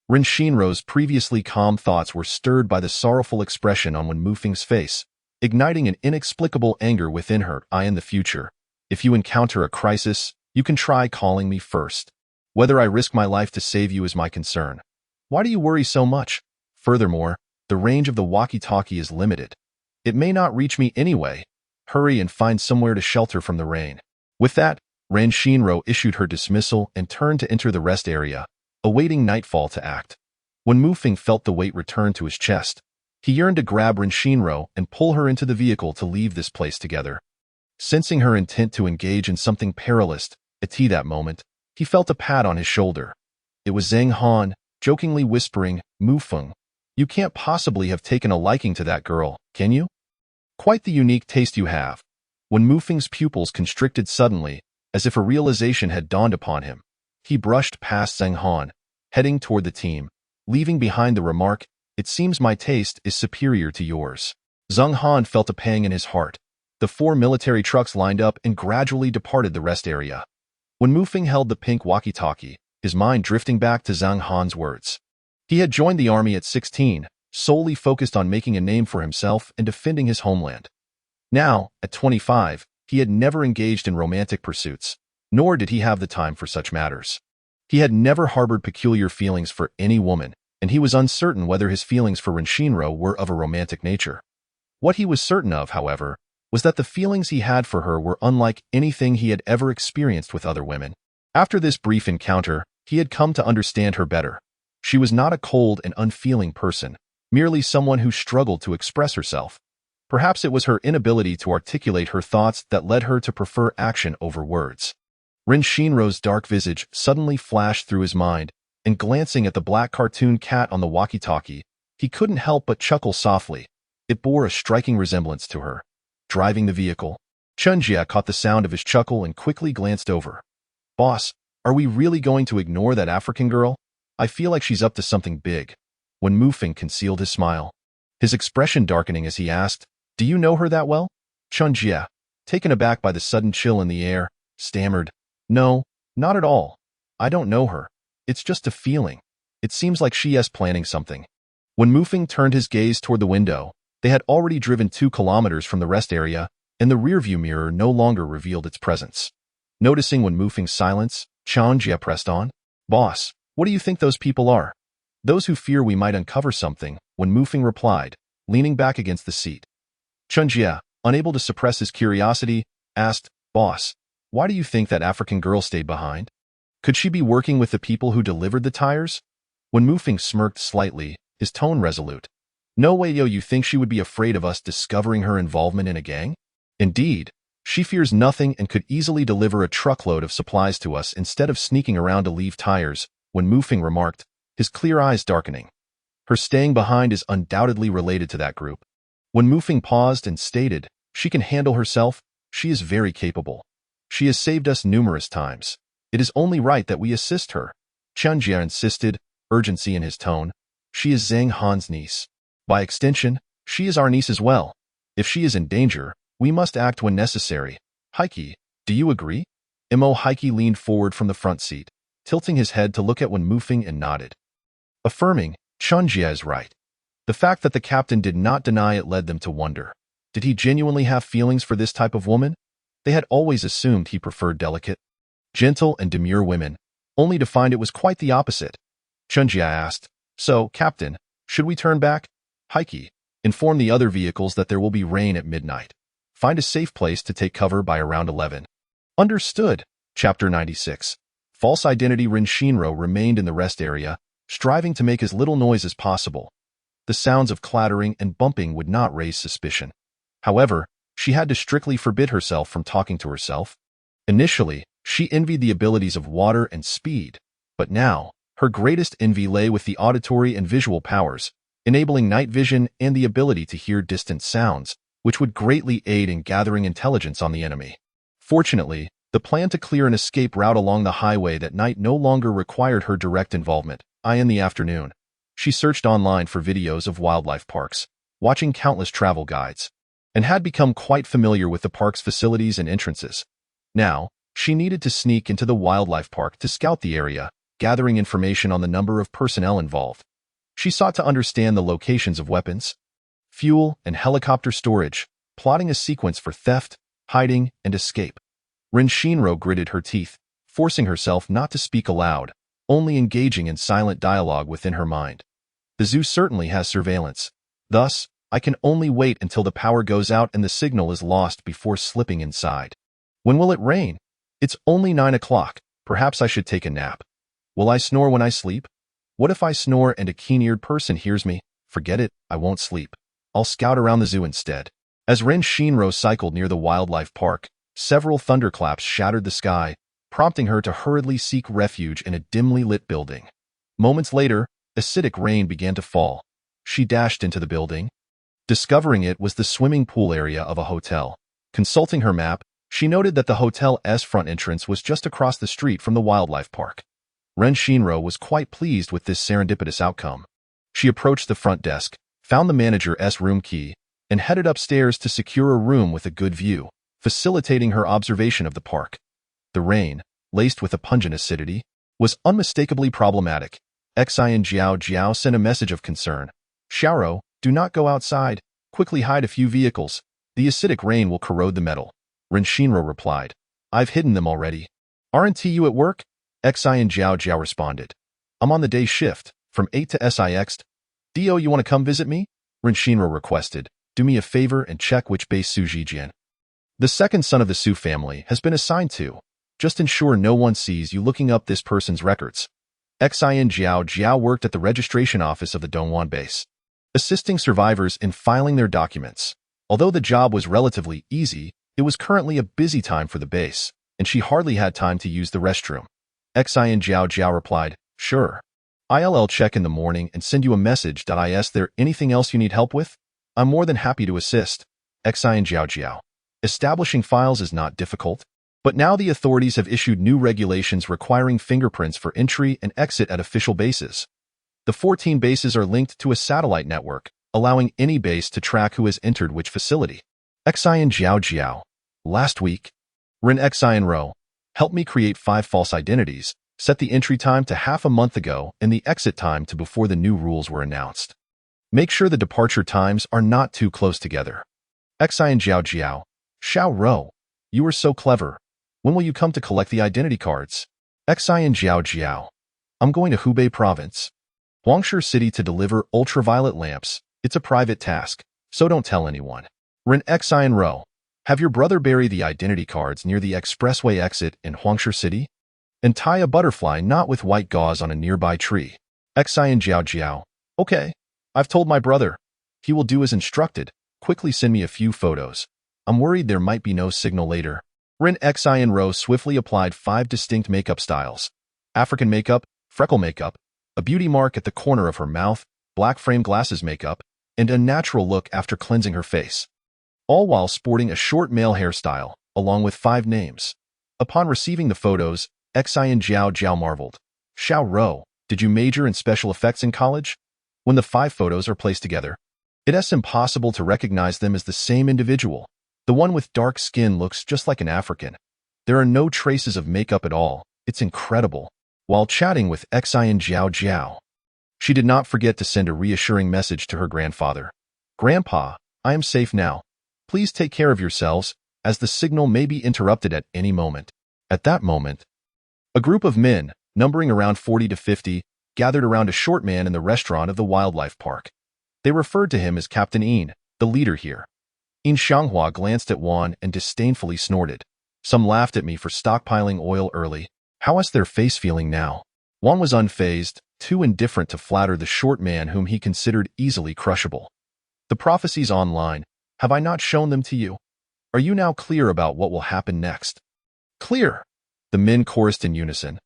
Ren Shinro's previously calm thoughts were stirred by the sorrowful expression on Wen Mufeng's face, igniting an inexplicable anger within her. In the future, if you encounter a crisis, you can try calling me first. Whether I risk my life to save you is my concern. Why do you worry so much? Furthermore, the range of the walkie-talkie is limited. It may not reach me anyway. Hurry and find somewhere to shelter from the rain. With that, Ren Shinro issued her dismissal and turned to enter the rest area, awaiting nightfall to act. When Mufeng felt the weight return to his chest, he yearned to grab Ren Shinro and pull her into the vehicle to leave this place together. Sensing her intent to engage in something perilous, at that moment, he felt a pat on his shoulder. It was Zhang Han, jokingly whispering, Mufeng, you can't possibly have taken a liking to that girl, can you? Quite the unique taste you have. When Mufeng's pupils constricted suddenly, as if a realization had dawned upon him, he brushed past Zhang Han, heading toward the team, leaving behind the remark, it seems my taste is superior to yours. Zhang Han felt a pang in his heart. The 4 military trucks lined up and gradually departed the rest area. When Mufeng held the pink walkie-talkie, his mind drifting back to Zhang Han's words. He had joined the army at 16, solely focused on making a name for himself and defending his homeland. Now, at 25, he had never engaged in romantic pursuits, nor did he have the time for such matters. He had never harbored peculiar feelings for any woman, and he was uncertain whether his feelings for Ren Shinro were of a romantic nature. What he was certain of, however, was that the feelings he had for her were unlike anything he had ever experienced with other women. After this brief encounter, he had come to understand her better. She was not a cold and unfeeling person, merely someone who struggled to express herself. Perhaps it was her inability to articulate her thoughts that led her to prefer action over words. Ren Shinro's dark visage suddenly flashed through his mind, and glancing at the black cartoon cat on the walkie-talkie, he couldn't help but chuckle softly. It bore a striking resemblance to her. Driving the vehicle, Chunjia caught the sound of his chuckle and quickly glanced over. Boss, are we really going to ignore that African girl? I feel like she's up to something big. When Mufeng concealed his smile, his expression darkening as he asked, do you know her that well? Chunjia, taken aback by the sudden chill in the air, stammered, no, not at all. I don't know her. It's just a feeling. It seems like she is planning something. When Mufeng turned his gaze toward the window, they had already driven 2 kilometers from the rest area, and the rearview mirror no longer revealed its presence. Noticing Wen Mufeng's silence, Chunjia pressed on. Boss, what do you think those people are? Those who fear we might uncover something, Wen Mufeng replied, leaning back against the seat. Chunjia, unable to suppress his curiosity, asked, Boss, why do you think that African girl stayed behind? Could she be working with the people who delivered the tires? Wen Mufeng smirked slightly, his tone resolute. No way you think she would be afraid of us discovering her involvement in a gang? Indeed, she fears nothing and could easily deliver a truckload of supplies to us instead of sneaking around to leave tires, Wen Mufeng remarked, his clear eyes darkening. Her staying behind is undoubtedly related to that group. When Mufeng paused and stated, she can handle herself, she is very capable. She has saved us numerous times. It is only right that we assist her. Chunjia insisted, urgency in his tone. She is Zhang Han's niece. By extension, she is our niece as well. If she is in danger, we must act when necessary. Heike, do you agree? Mo Heike leaned forward from the front seat, tilting his head to look at Wen Mufeng and nodded. Affirming, Chunjia is right. The fact that the captain did not deny it led them to wonder. Did he genuinely have feelings for this type of woman? They had always assumed he preferred delicate, gentle and demure women, only to find it was quite the opposite. Chunjia asked, so, Captain, should we turn back? Heike, inform the other vehicles that there will be rain at midnight. Find a safe place to take cover by around 11. Understood. Chapter 96. False identity. Ren Shinro remained in the rest area, striving to make as little noise as possible. The sounds of clattering and bumping would not raise suspicion. However, she had to strictly forbid herself from talking to herself. Initially, she envied the abilities of water and speed, but now, her greatest envy lay with the auditory and visual powers, enabling night vision and the ability to hear distant sounds, which would greatly aid in gathering intelligence on the enemy. Fortunately, the plan to clear an escape route along the highway that night no longer required her direct involvement. In the afternoon, she searched online for videos of wildlife parks, watching countless travel guides, and had become quite familiar with the park's facilities and entrances. Now, she needed to sneak into the wildlife park to scout the area, gathering information on the number of personnel involved. She sought to understand the locations of weapons, fuel, and helicopter storage, plotting a sequence for theft, hiding, and escape. Rin Shinro gritted her teeth, forcing herself not to speak aloud, only engaging in silent dialogue within her mind. The zoo certainly has surveillance. Thus, I can only wait until the power goes out and the signal is lost before slipping inside. When will it rain? It's only 9 o'clock. Perhaps I should take a nap. Will I snore when I sleep? What if I snore and a keen-eared person hears me? Forget it, I won't sleep. I'll scout around the zoo instead. As Rin Shinro cycled near the wildlife park, several thunderclaps shattered the sky, prompting her to hurriedly seek refuge in a dimly lit building. Moments later, acidic rain began to fall. She dashed into the building. Discovering it was the swimming pool area of a hotel. Consulting her map, she noted that the hotel's front entrance was just across the street from the wildlife park. Ren Shinro was quite pleased with this serendipitous outcome. She approached the front desk, found the manager's room key, and headed upstairs to secure a room with a good view, facilitating her observation of the park. The rain, laced with a pungent acidity, was unmistakably problematic. Xian Jiao sent a message of concern. Xiaoro, do not go outside. Quickly hide a few vehicles. The acidic rain will corrode the metal. Ren Shinro replied. I've hidden them already. Aren't you at work? Xian Jiao responded. I'm on the day shift, from 8 to 6. Dio, you want to come visit me? Ren Shinro requested. Do me a favor and check which base Su Jijian. The second son of the Su family has been assigned to. Just ensure no one sees you looking up this person's records. Xian Jiao worked at the registration office of the Dongguan base, assisting survivors in filing their documents. Although the job was relatively easy, it was currently a busy time for the base, and she hardly had time to use the restroom. Xian Jiao replied, Sure. I'll check in the morning and send you a message. Is there anything else you need help with? I'm more than happy to assist. Xian Jiao. Establishing files is not difficult, but now the authorities have issued new regulations requiring fingerprints for entry and exit at official bases. The 14 bases are linked to a satellite network, allowing any base to track who has entered which facility. Xian Jiao. Last week, Rin Xian helped me create 5 false identities, set the entry time to half a month ago and the exit time to before the new rules were announced. Make sure the departure times are not too close together. Xian Jiao. Xiao, you are so clever. When will you come to collect the identity cards? Xian Jiao. I'm going to Hubei province, Huangshe City to deliver ultraviolet lamps. It's a private task, so don't tell anyone. Rin Xian, have your brother bury the identity cards near the expressway exit in Huangshe City, and tie a butterfly knot with white gauze on a nearby tree. Xian Jiao. Okay, I've told my brother. He will do as instructed. Quickly send me a few photos. I'm worried there might be no signal later. Rin Xian swiftly applied 5 distinct makeup styles. African makeup, freckle makeup, a beauty mark at the corner of her mouth, black frame glasses makeup, and a natural look after cleansing her face, all while sporting a short male hairstyle, along with 5 names. Upon receiving the photos, Xian Jiao marveled. Xiao, did you major in special effects in college? When the 5 photos are placed together, it's impossible to recognize them as the same individual. The one with dark skin looks just like an African. There are no traces of makeup at all. It's incredible. While chatting with Xian Jiao, she did not forget to send a reassuring message to her grandfather. Grandpa, I am safe now. Please take care of yourselves, as the signal may be interrupted at any moment. At that moment, a group of men, numbering around 40 to 50, gathered around a short man in the restaurant of the wildlife park. They referred to him as Captain Yin, the leader here. Yin Xianghua glanced at Wan and disdainfully snorted. Some laughed at me for stockpiling oil early. How is their face feeling now? Wan was unfazed, too indifferent to flatter the short man whom he considered easily crushable. The prophecies online, have I not shown them to you? Are you now clear about what will happen next? Clear! The men chorused in unison.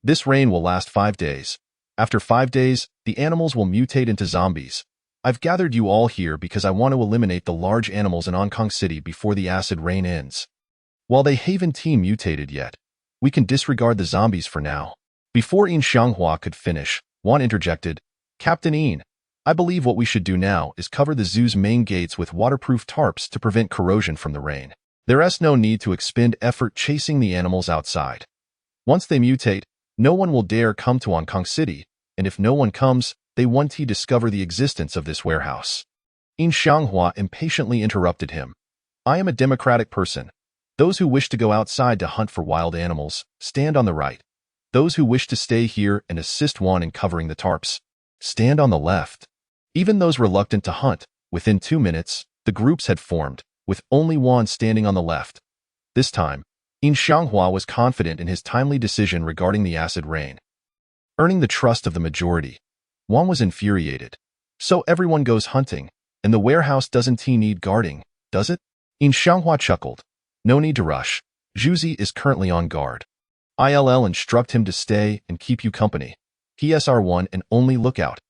This rain will last 5 days. After 5 days, the animals will mutate into zombies. I've gathered you all here because I want to eliminate the large animals in Hong Kong City before the acid rain ends. While they haven't mutated yet, we can disregard the zombies for now. Before Yin Xianghua could finish, Juan interjected, Captain Yin, I believe what we should do now is cover the zoo's main gates with waterproof tarps to prevent corrosion from the rain. There's no need to expend effort chasing the animals outside. Once they mutate, no one will dare come to Hong Kong City, and if no one comes, they won't discover the existence of this warehouse. Yin Xianghua impatiently interrupted him. I am a democratic person. Those who wish to go outside to hunt for wild animals, stand on the right. Those who wish to stay here and assist Juan in covering the tarps, stand on the left. Even those reluctant to hunt, within 2 minutes, the groups had formed, with only Juan standing on the left. This time, Yin Xianghua was confident in his timely decision regarding the acid rain. Earning the trust of the majority, Juan was infuriated. So everyone goes hunting, and the warehouse doesn't need guarding, does it? Yin Xianghua chuckled. No need to rush. Zhuzi is currently on guard. I'll instruct him to stay and keep you company. PSR1 and only lookout.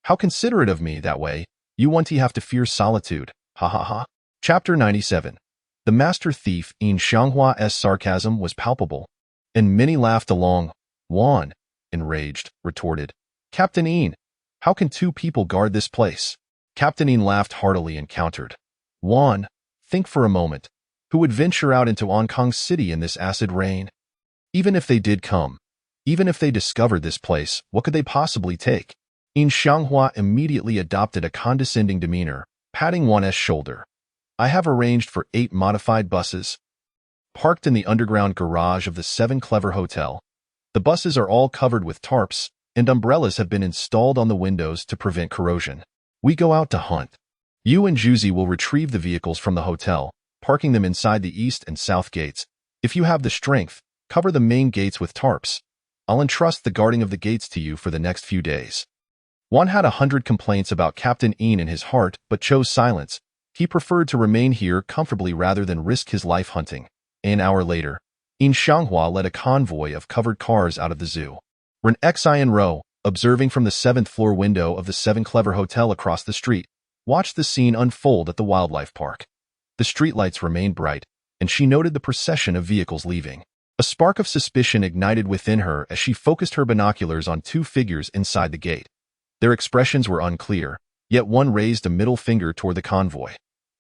How considerate of me that way. You won't have to fear solitude. Ha ha ha. Chapter 97. The master thief Yin Xianghua's sarcasm was palpable, and many laughed along. Juan, enraged, retorted, Captain Yin, how can 2 people guard this place? Captain Yin laughed heartily and countered. Juan, think for a moment. Who would venture out into Hong Kong City in this acid rain? Even if they did come, even if they discovered this place, what could they possibly take? Yin Xianghua immediately adopted a condescending demeanor, patting Juan's shoulder. I have arranged for 8 modified buses, parked in the underground garage of the 7 Clever Hotel. The buses are all covered with tarps, and umbrellas have been installed on the windows to prevent corrosion. We go out to hunt. You and Zhuzi will retrieve the vehicles from the hotel, parking them inside the east and south gates. If you have the strength, cover the main gates with tarps. I'll entrust the guarding of the gates to you for the next few days. Juan had 100 complaints about Captain Yin in his heart, but chose silence. He preferred to remain here comfortably rather than risk his life hunting. An hour later, Yin Xianghua led a convoy of covered cars out of the zoo. Ren Xian Ro, observing from the 7th floor window of the 7 Clever Hotel across the street, watched the scene unfold at the wildlife park. The streetlights remained bright, and she noted the procession of vehicles leaving. A spark of suspicion ignited within her as she focused her binoculars on 2 figures inside the gate. Their expressions were unclear, yet one raised a middle finger toward the convoy.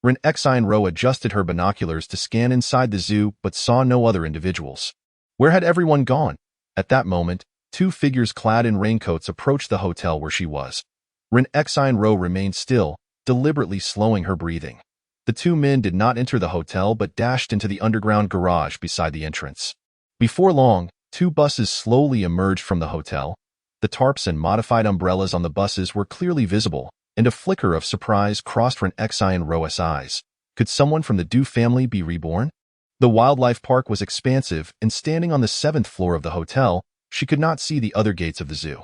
Ren Xian Ro adjusted her binoculars to scan inside the zoo but saw no other individuals. Where had everyone gone? At that moment, 2 figures clad in raincoats approached the hotel where she was. Ren Xian Ro remained still, deliberately slowing her breathing. The 2 men did not enter the hotel but dashed into the underground garage beside the entrance. Before long, 2 buses slowly emerged from the hotel. The tarps and modified umbrellas on the buses were clearly visible, and a flicker of surprise crossed Ren Xian Ro's eyes. Could someone from the Du family be reborn? The wildlife park was expansive, and standing on the 7th floor of the hotel, she could not see the other gates of the zoo.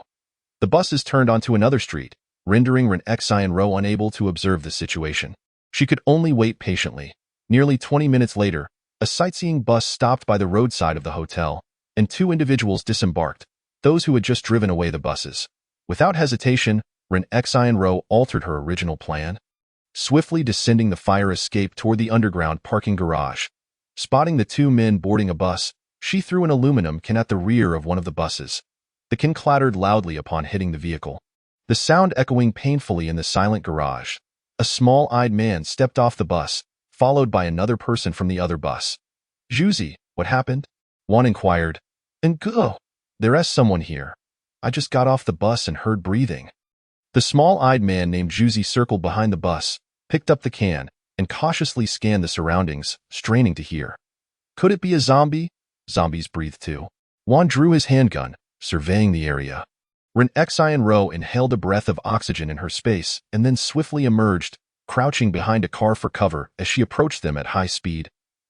The buses turned onto another street, rendering Ren Xian Ro unable to observe the situation. She could only wait patiently. Nearly 20 minutes later, a sightseeing bus stopped by the roadside of the hotel, and 2 individuals disembarked, those who had just driven away the buses. Without hesitation, Ren Xian Ro altered her original plan, swiftly descending the fire escape toward the underground parking garage. Spotting the 2 men boarding a bus, she threw an aluminum can at the rear of one of the buses. The can clattered loudly upon hitting the vehicle, the sound echoing painfully in the silent garage. A small-eyed man stepped off the bus, followed by another person from the other bus. Zhuzi, what happened? Juan inquired. And go. There's someone here. I just got off the bus and heard breathing. The small-eyed man named Zhuzi circled behind the bus, picked up the can, and cautiously scanned the surroundings, straining to hear. Could it be a zombie? Zombies breathe too. Juan drew his handgun, surveying the area. Ren Xian Ro inhaled a breath of oxygen in her space and then swiftly emerged, crouching behind a car for cover as she approached them at high speed.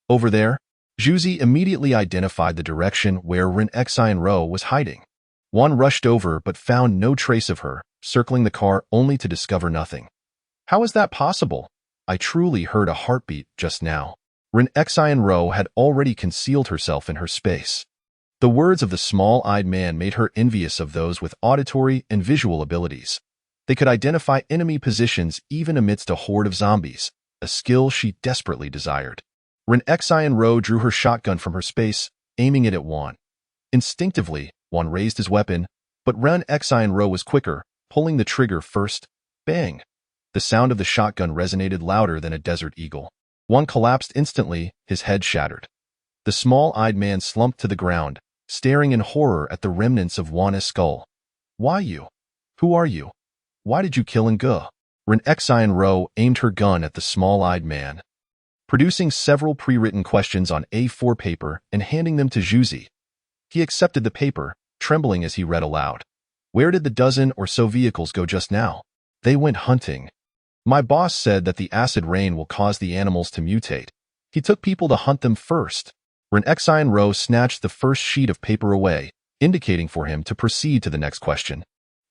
Over there, Zhuzi immediately identified the direction where Ren Xian Ro was hiding. Juan rushed over but found no trace of her, circling the car only to discover nothing. How is that possible? I truly heard a heartbeat just now. Ren Xian Ro had already concealed herself in her space. The words of the small-eyed man made her envious of those with auditory and visual abilities. They could identify enemy positions even amidst a horde of zombies, a skill she desperately desired. Ren Xian drew her shotgun from her space, aiming it at Juan. Instinctively, Juan raised his weapon, but Ren Xian was quicker, pulling the trigger first. Bang! The sound of the shotgun resonated louder than a desert eagle. Juan collapsed instantly, his head shattered. The small-eyed man slumped to the ground, staring in horror at the remnants of Juan's skull. Why you? Who are you? Why did you kill Nge? Ren Xian aimed her gun at the small-eyed man, producing several pre-written questions on A4 paper and handing them to Zhuzi. He accepted the paper, trembling as he read aloud. Where did the dozen or so vehicles go just now? They went hunting. My boss said that the acid rain will cause the animals to mutate. He took people to hunt them first. Ren Xian snatched the first sheet of paper away, indicating for him to proceed to the next question.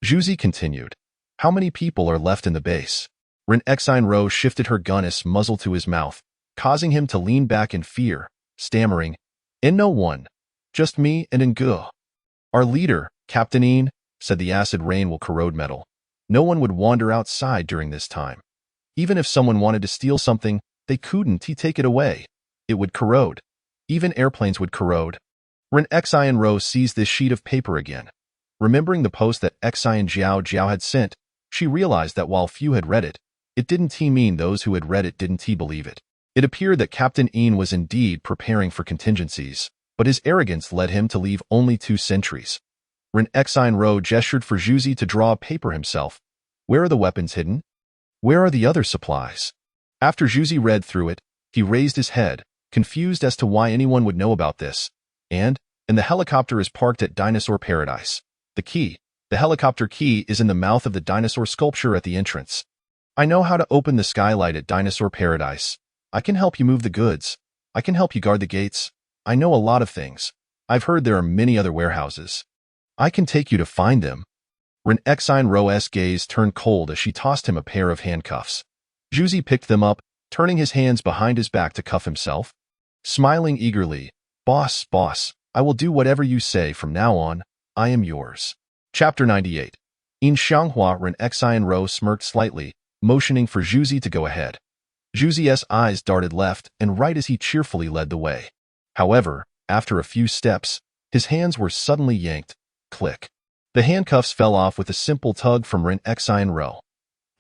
Zhuzi continued. How many people are left in the base? Ren Xian shifted her gun's muzzle to his mouth, causing him to lean back in fear, stammering, "In no one. Just me and Nge. Our leader, Captain Yin, said the acid rain will corrode metal. No one would wander outside during this time. Even if someone wanted to steal something, they couldn't take it away. It would corrode. Even airplanes would corrode." Ren Xian seized this sheet of paper again. Remembering the post that Xian Jiao had sent, she realized that while few had read it, it didn't mean those who had read it didn't believe it. It appeared that Captain Yin was indeed preparing for contingencies, but his arrogance led him to leave only 2 sentries. Ren Xian gestured for Zhuzi to draw a paper himself. Where are the weapons hidden? Where are the other supplies? After Zhuzi read through it, he raised his head, confused as to why anyone would know about this. And the helicopter is parked at Dinosaur Paradise. The helicopter key is in the mouth of the dinosaur sculpture at the entrance. I know how to open the skylight at Dinosaur Paradise. I can help you move the goods. I can help you guard the gates. I know a lot of things. I've heard there are many other warehouses. I can take you to find them. Ren Xian's gaze turned cold as she tossed him a pair of handcuffs. Zhuzi picked them up, turning his hands behind his back to cuff himself. Smiling eagerly, Boss, I will do whatever you say from now on. I am yours. Chapter 98. In Xianghua, Ren Xian smirked slightly, motioning for Zhuzi to go ahead. Zhuzi's eyes darted left and right as he cheerfully led the way. However, after a few steps, his hands were suddenly yanked. Click. The handcuffs fell off with a simple tug from Ren Xian.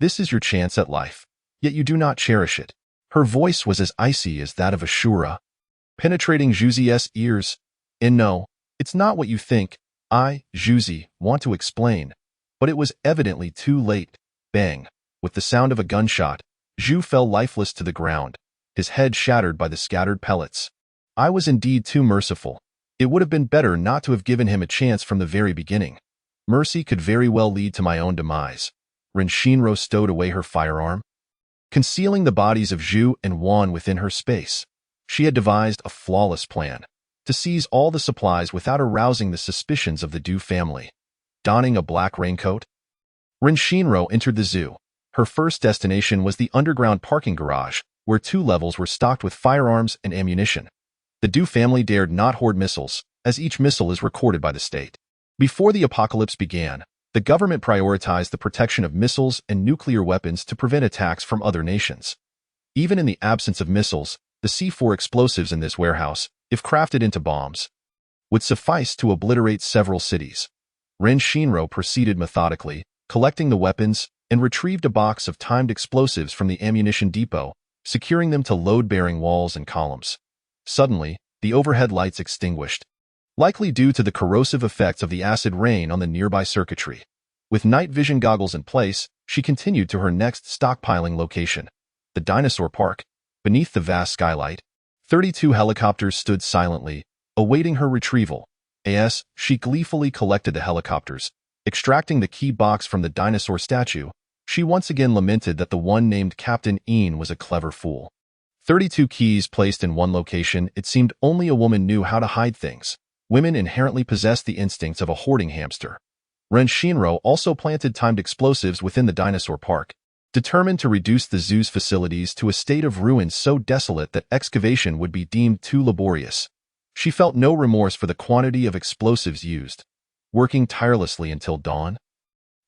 This is your chance at life, yet you do not cherish it. Her voice was as icy as that of Ashura, penetrating Zhuzi's ears. And no, it's not what you think. Zhuzi, want to explain, but it was evidently too late. Bang! With the sound of a gunshot, Zhu fell lifeless to the ground, his head shattered by the scattered pellets. I was indeed too merciful. It would have been better not to have given him a chance from the very beginning. Mercy could very well lead to my own demise. Ren Shinro stowed away her firearm, concealing the bodies of Zhu and Wan within her space. She had devised a flawless plan to seize all the supplies without arousing the suspicions of the Du family. Donning a black raincoat, Ren Shinro entered the zoo. Her first destination was the underground parking garage, where 2 levels were stocked with firearms and ammunition. The Du family dared not hoard missiles, as each missile is recorded by the state. Before the apocalypse began, the government prioritized the protection of missiles and nuclear weapons to prevent attacks from other nations. Even in the absence of missiles, the C4 explosives in this warehouse, if crafted into bombs, would suffice to obliterate several cities. Ren Shinro proceeded methodically, collecting the weapons, and retrieved a box of timed explosives from the ammunition depot, securing them to load-bearing walls and columns. Suddenly, the overhead lights extinguished, likely due to the corrosive effects of the acid rain on the nearby circuitry. With night vision goggles in place, she continued to her next stockpiling location, the dinosaur park. Beneath the vast skylight, 32 helicopters stood silently, awaiting her retrieval. As she gleefully collected the helicopters, extracting the key box from the dinosaur statue, she once again lamented that the one named Captain Yin was a clever fool. 32 keys placed in one location, it seemed only a woman knew how to hide things. Women inherently possessed the instincts of a hoarding hamster. Ren Shinro also planted timed explosives within the dinosaur park, determined to reduce the zoo's facilities to a state of ruin so desolate that excavation would be deemed too laborious. She felt no remorse for the quantity of explosives used, working tirelessly until dawn.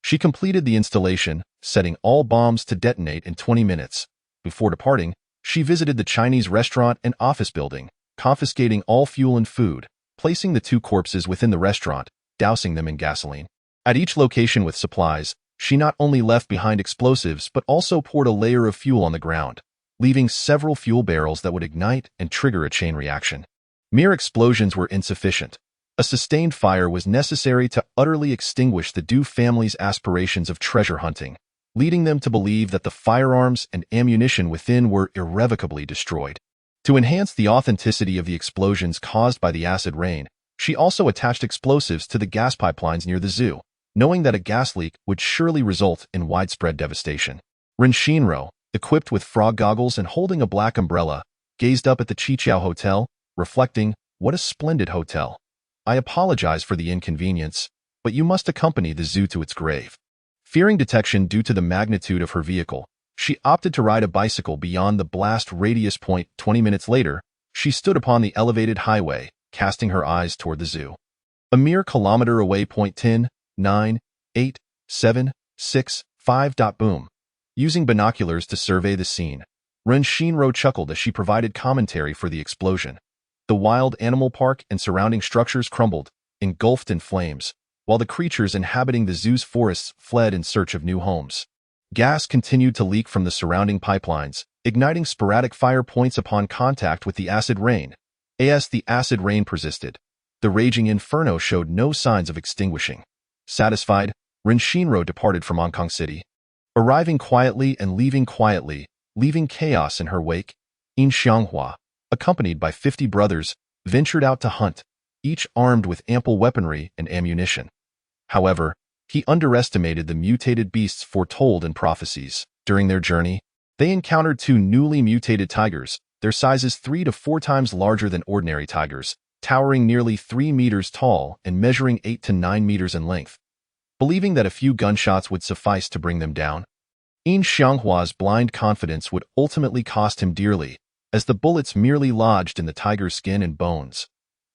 She completed the installation, setting all bombs to detonate in 20 minutes. Before departing, she visited the Chinese restaurant and office building, confiscating all fuel and food, placing the 2 corpses within the restaurant, dousing them in gasoline. At each location with supplies, she not only left behind explosives but also poured a layer of fuel on the ground, leaving several fuel barrels that would ignite and trigger a chain reaction. Mere explosions were insufficient. A sustained fire was necessary to utterly extinguish the Du family's aspirations of treasure hunting, leading them to believe that the firearms and ammunition within were irrevocably destroyed. To enhance the authenticity of the explosions caused by the acid rain, she also attached explosives to the gas pipelines near the zoo, knowing that a gas leak would surely result in widespread devastation. Ren Shinro, equipped with frog goggles and holding a black umbrella, gazed up at the Chiqiao Hotel, reflecting, "What a splendid hotel. I apologize for the inconvenience, but you must accompany the zoo to its grave." Fearing detection due to the magnitude of her vehicle, she opted to ride a bicycle beyond the blast radius point. 20 minutes later, she stood upon the elevated highway, casting her eyes toward the zoo. A mere kilometer away. 10, 9, 8, 7, 6, 5. Boom. Using binoculars to survey the scene, Ren Shinro chuckled as she provided commentary for the explosion. The wild animal park and surrounding structures crumbled, engulfed in flames, while the creatures inhabiting the zoo's forests fled in search of new homes. Gas continued to leak from the surrounding pipelines, igniting sporadic fire points upon contact with the acid rain. As the acid rain persisted, the raging inferno showed no signs of extinguishing. Satisfied, Ren Shinro departed from Hong Kong City. Arriving quietly and leaving quietly, leaving chaos in her wake, In Xianghua, accompanied by 50 brothers, ventured out to hunt, each armed with ample weaponry and ammunition. However, he underestimated the mutated beasts foretold in prophecies. During their journey, they encountered 2 newly mutated tigers, their sizes 3 to 4 times larger than ordinary tigers, towering nearly 3 meters tall and measuring 8 to 9 meters in length. Believing that a few gunshots would suffice to bring them down, In Xianghua's blind confidence would ultimately cost him dearly, as the bullets merely lodged in the tiger's skin and bones.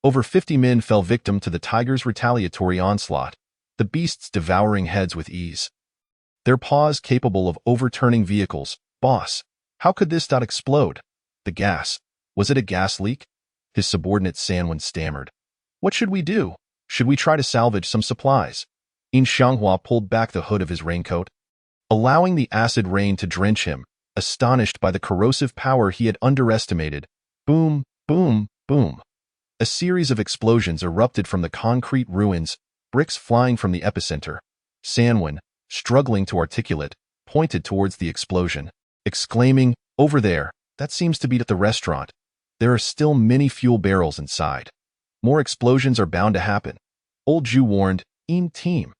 Over 50 men fell victim to the tiger's retaliatory onslaught, the beasts devouring heads with ease. Their paws capable of overturning vehicles. "Boss, how could this explode? The gas. Was it a gas leak?" His subordinate Sanwen stammered. "What should we do? Should we try to salvage some supplies?" In Xianghua pulled back the hood of his raincoat, allowing the acid rain to drench him, astonished by the corrosive power he had underestimated. Boom, boom, boom. A series of explosions erupted from the concrete ruins, bricks flying from the epicenter. Sanwen, struggling to articulate, pointed towards the explosion, exclaiming, "Over there, that seems to be at the restaurant. There are still many fuel barrels inside. More explosions are bound to happen." Old Ju warned, Team.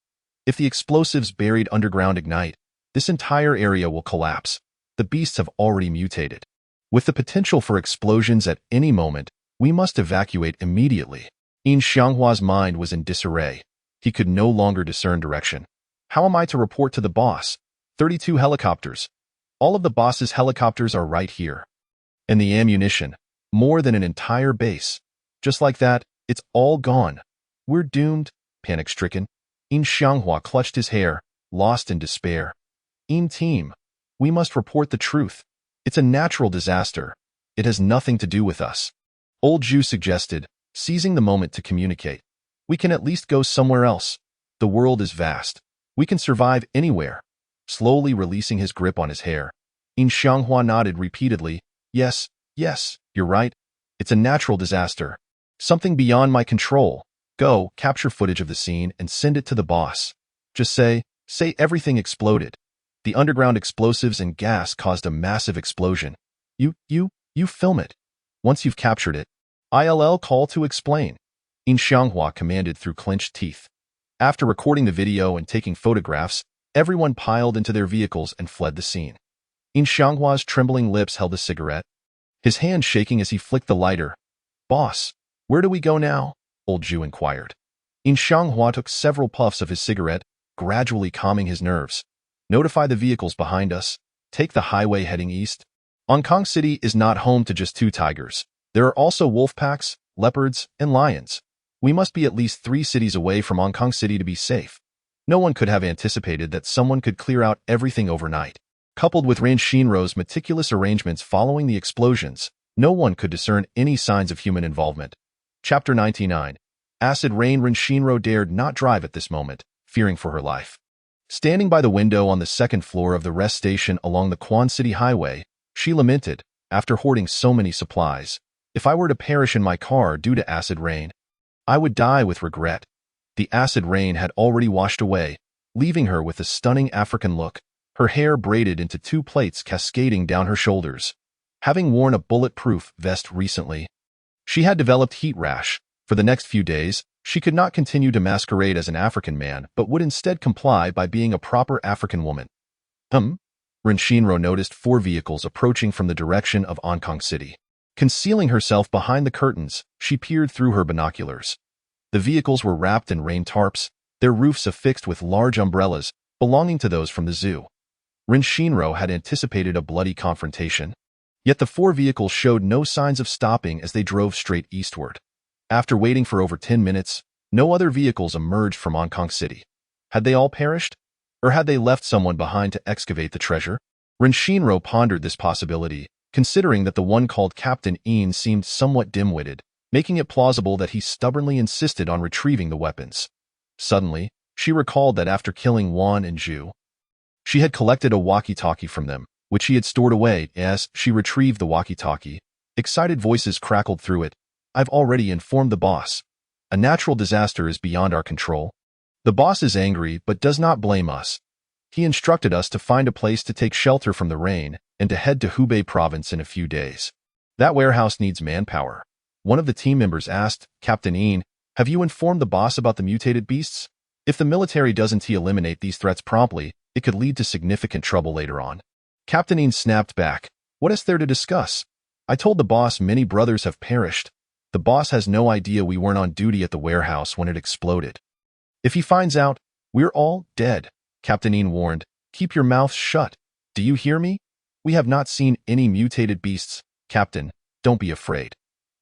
If the explosives buried underground ignite, this entire area will collapse. The beasts have already mutated. With the potential for explosions at any moment, we must evacuate immediately. In Xianghua's mind was in disarray. He could no longer discern direction. How am I to report to the boss? 32 helicopters. All of the boss's helicopters are right here. And the ammunition, more than an entire base. Just like that, it's all gone. We're doomed. Panic-stricken, In Xianghua clutched his hair, lost in despair. Team, we must report the truth. It's a natural disaster. It has nothing to do with us. Old Ju suggested, seizing the moment to communicate. We can at least go somewhere else. The world is vast. We can survive anywhere. Slowly releasing his grip on his hair, In Xianghua nodded repeatedly. Yes, you're right. It's a natural disaster. Something beyond my control. Go, capture footage of the scene and send it to the boss. Just say everything exploded. The underground explosives and gas caused a massive explosion. You film it. Once you've captured it, ILL call to explain. In Xianghua commanded through clenched teeth. After recording the video and taking photographs, everyone piled into their vehicles and fled the scene. In Xianghua's trembling lips held a cigarette, his hand shaking as he flicked the lighter. "Boss, where do we go now?" Old Ju inquired. In Xianghua took several puffs of his cigarette, gradually calming his nerves. "Notify the vehicles behind us. Take the highway heading east. Hong Kong City is not home to just 2 tigers. There are also wolf packs, leopards, and lions. We must be at least 3 cities away from Hong Kong City to be safe. No one could have anticipated that someone could clear out everything overnight. Coupled with Ren Shinro's meticulous arrangements following the explosions, no one could discern any signs of human involvement. Chapter 99. Acid Rain. Ren Shinro dared not drive at this moment, fearing for her life. Standing by the window on the second floor of the rest station along the Quan City Highway, she lamented, after hoarding so many supplies, "If I were to perish in my car due to acid rain, I would die with regret." The acid rain had already washed away, leaving her with a stunning African look, her hair braided into 2 plaits cascading down her shoulders. Having worn a bulletproof vest recently, she had developed heat rash. For the next few days, she could not continue to masquerade as an African man but would instead comply by being a proper African woman. Ren Shinro noticed 4 vehicles approaching from the direction of Onkong City. Concealing herself behind the curtains, she peered through her binoculars. The vehicles were wrapped in rain tarps, their roofs affixed with large umbrellas belonging to those from the zoo. Ren Shinro had anticipated a bloody confrontation, yet the 4 vehicles showed no signs of stopping as they drove straight eastward. After waiting for over 10 minutes, no other vehicles emerged from Onkong City. Had they all perished? Or had they left someone behind to excavate the treasure? Ren Shinro pondered this possibility, considering that the one called Captain Een seemed somewhat dim-witted, making it plausible that he stubbornly insisted on retrieving the weapons. Suddenly, she recalled that after killing Wan and Zhu, she had collected a walkie-talkie from them, which she had stored away. As she retrieved the walkie-talkie, excited voices crackled through it. "I've already informed the boss. A natural disaster is beyond our control. The boss is angry but does not blame us. He instructed us to find a place to take shelter from the rain and to head to Hubei province in a few days. That warehouse needs manpower." One of the team members asked, "Captain Een, have you informed the boss about the mutated beasts? If the military doesn't eliminate these threats promptly, it could lead to significant trouble later on." Captain Een snapped back, "What is there to discuss? I told the boss many brothers have perished. The boss has no idea we weren't on duty at the warehouse when it exploded. If he finds out, we're all dead." Captain Een warned, "Keep your mouth shut. Do you hear me? We have not seen any mutated beasts. Captain, don't be afraid."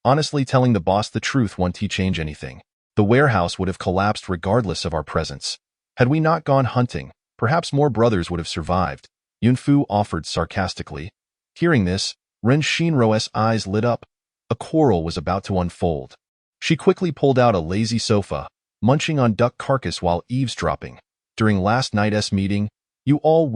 Honestly, telling the boss the truth won't change anything. The warehouse would have collapsed regardless of our presence. Had we not gone hunting, perhaps more brothers would have survived, Yunfu offered sarcastically. Hearing this, Ren Shinro's eyes lit up. A quarrel was about to unfold. She quickly pulled out a lazy sofa, munching on duck carcass while eavesdropping. "During last night's meeting, you all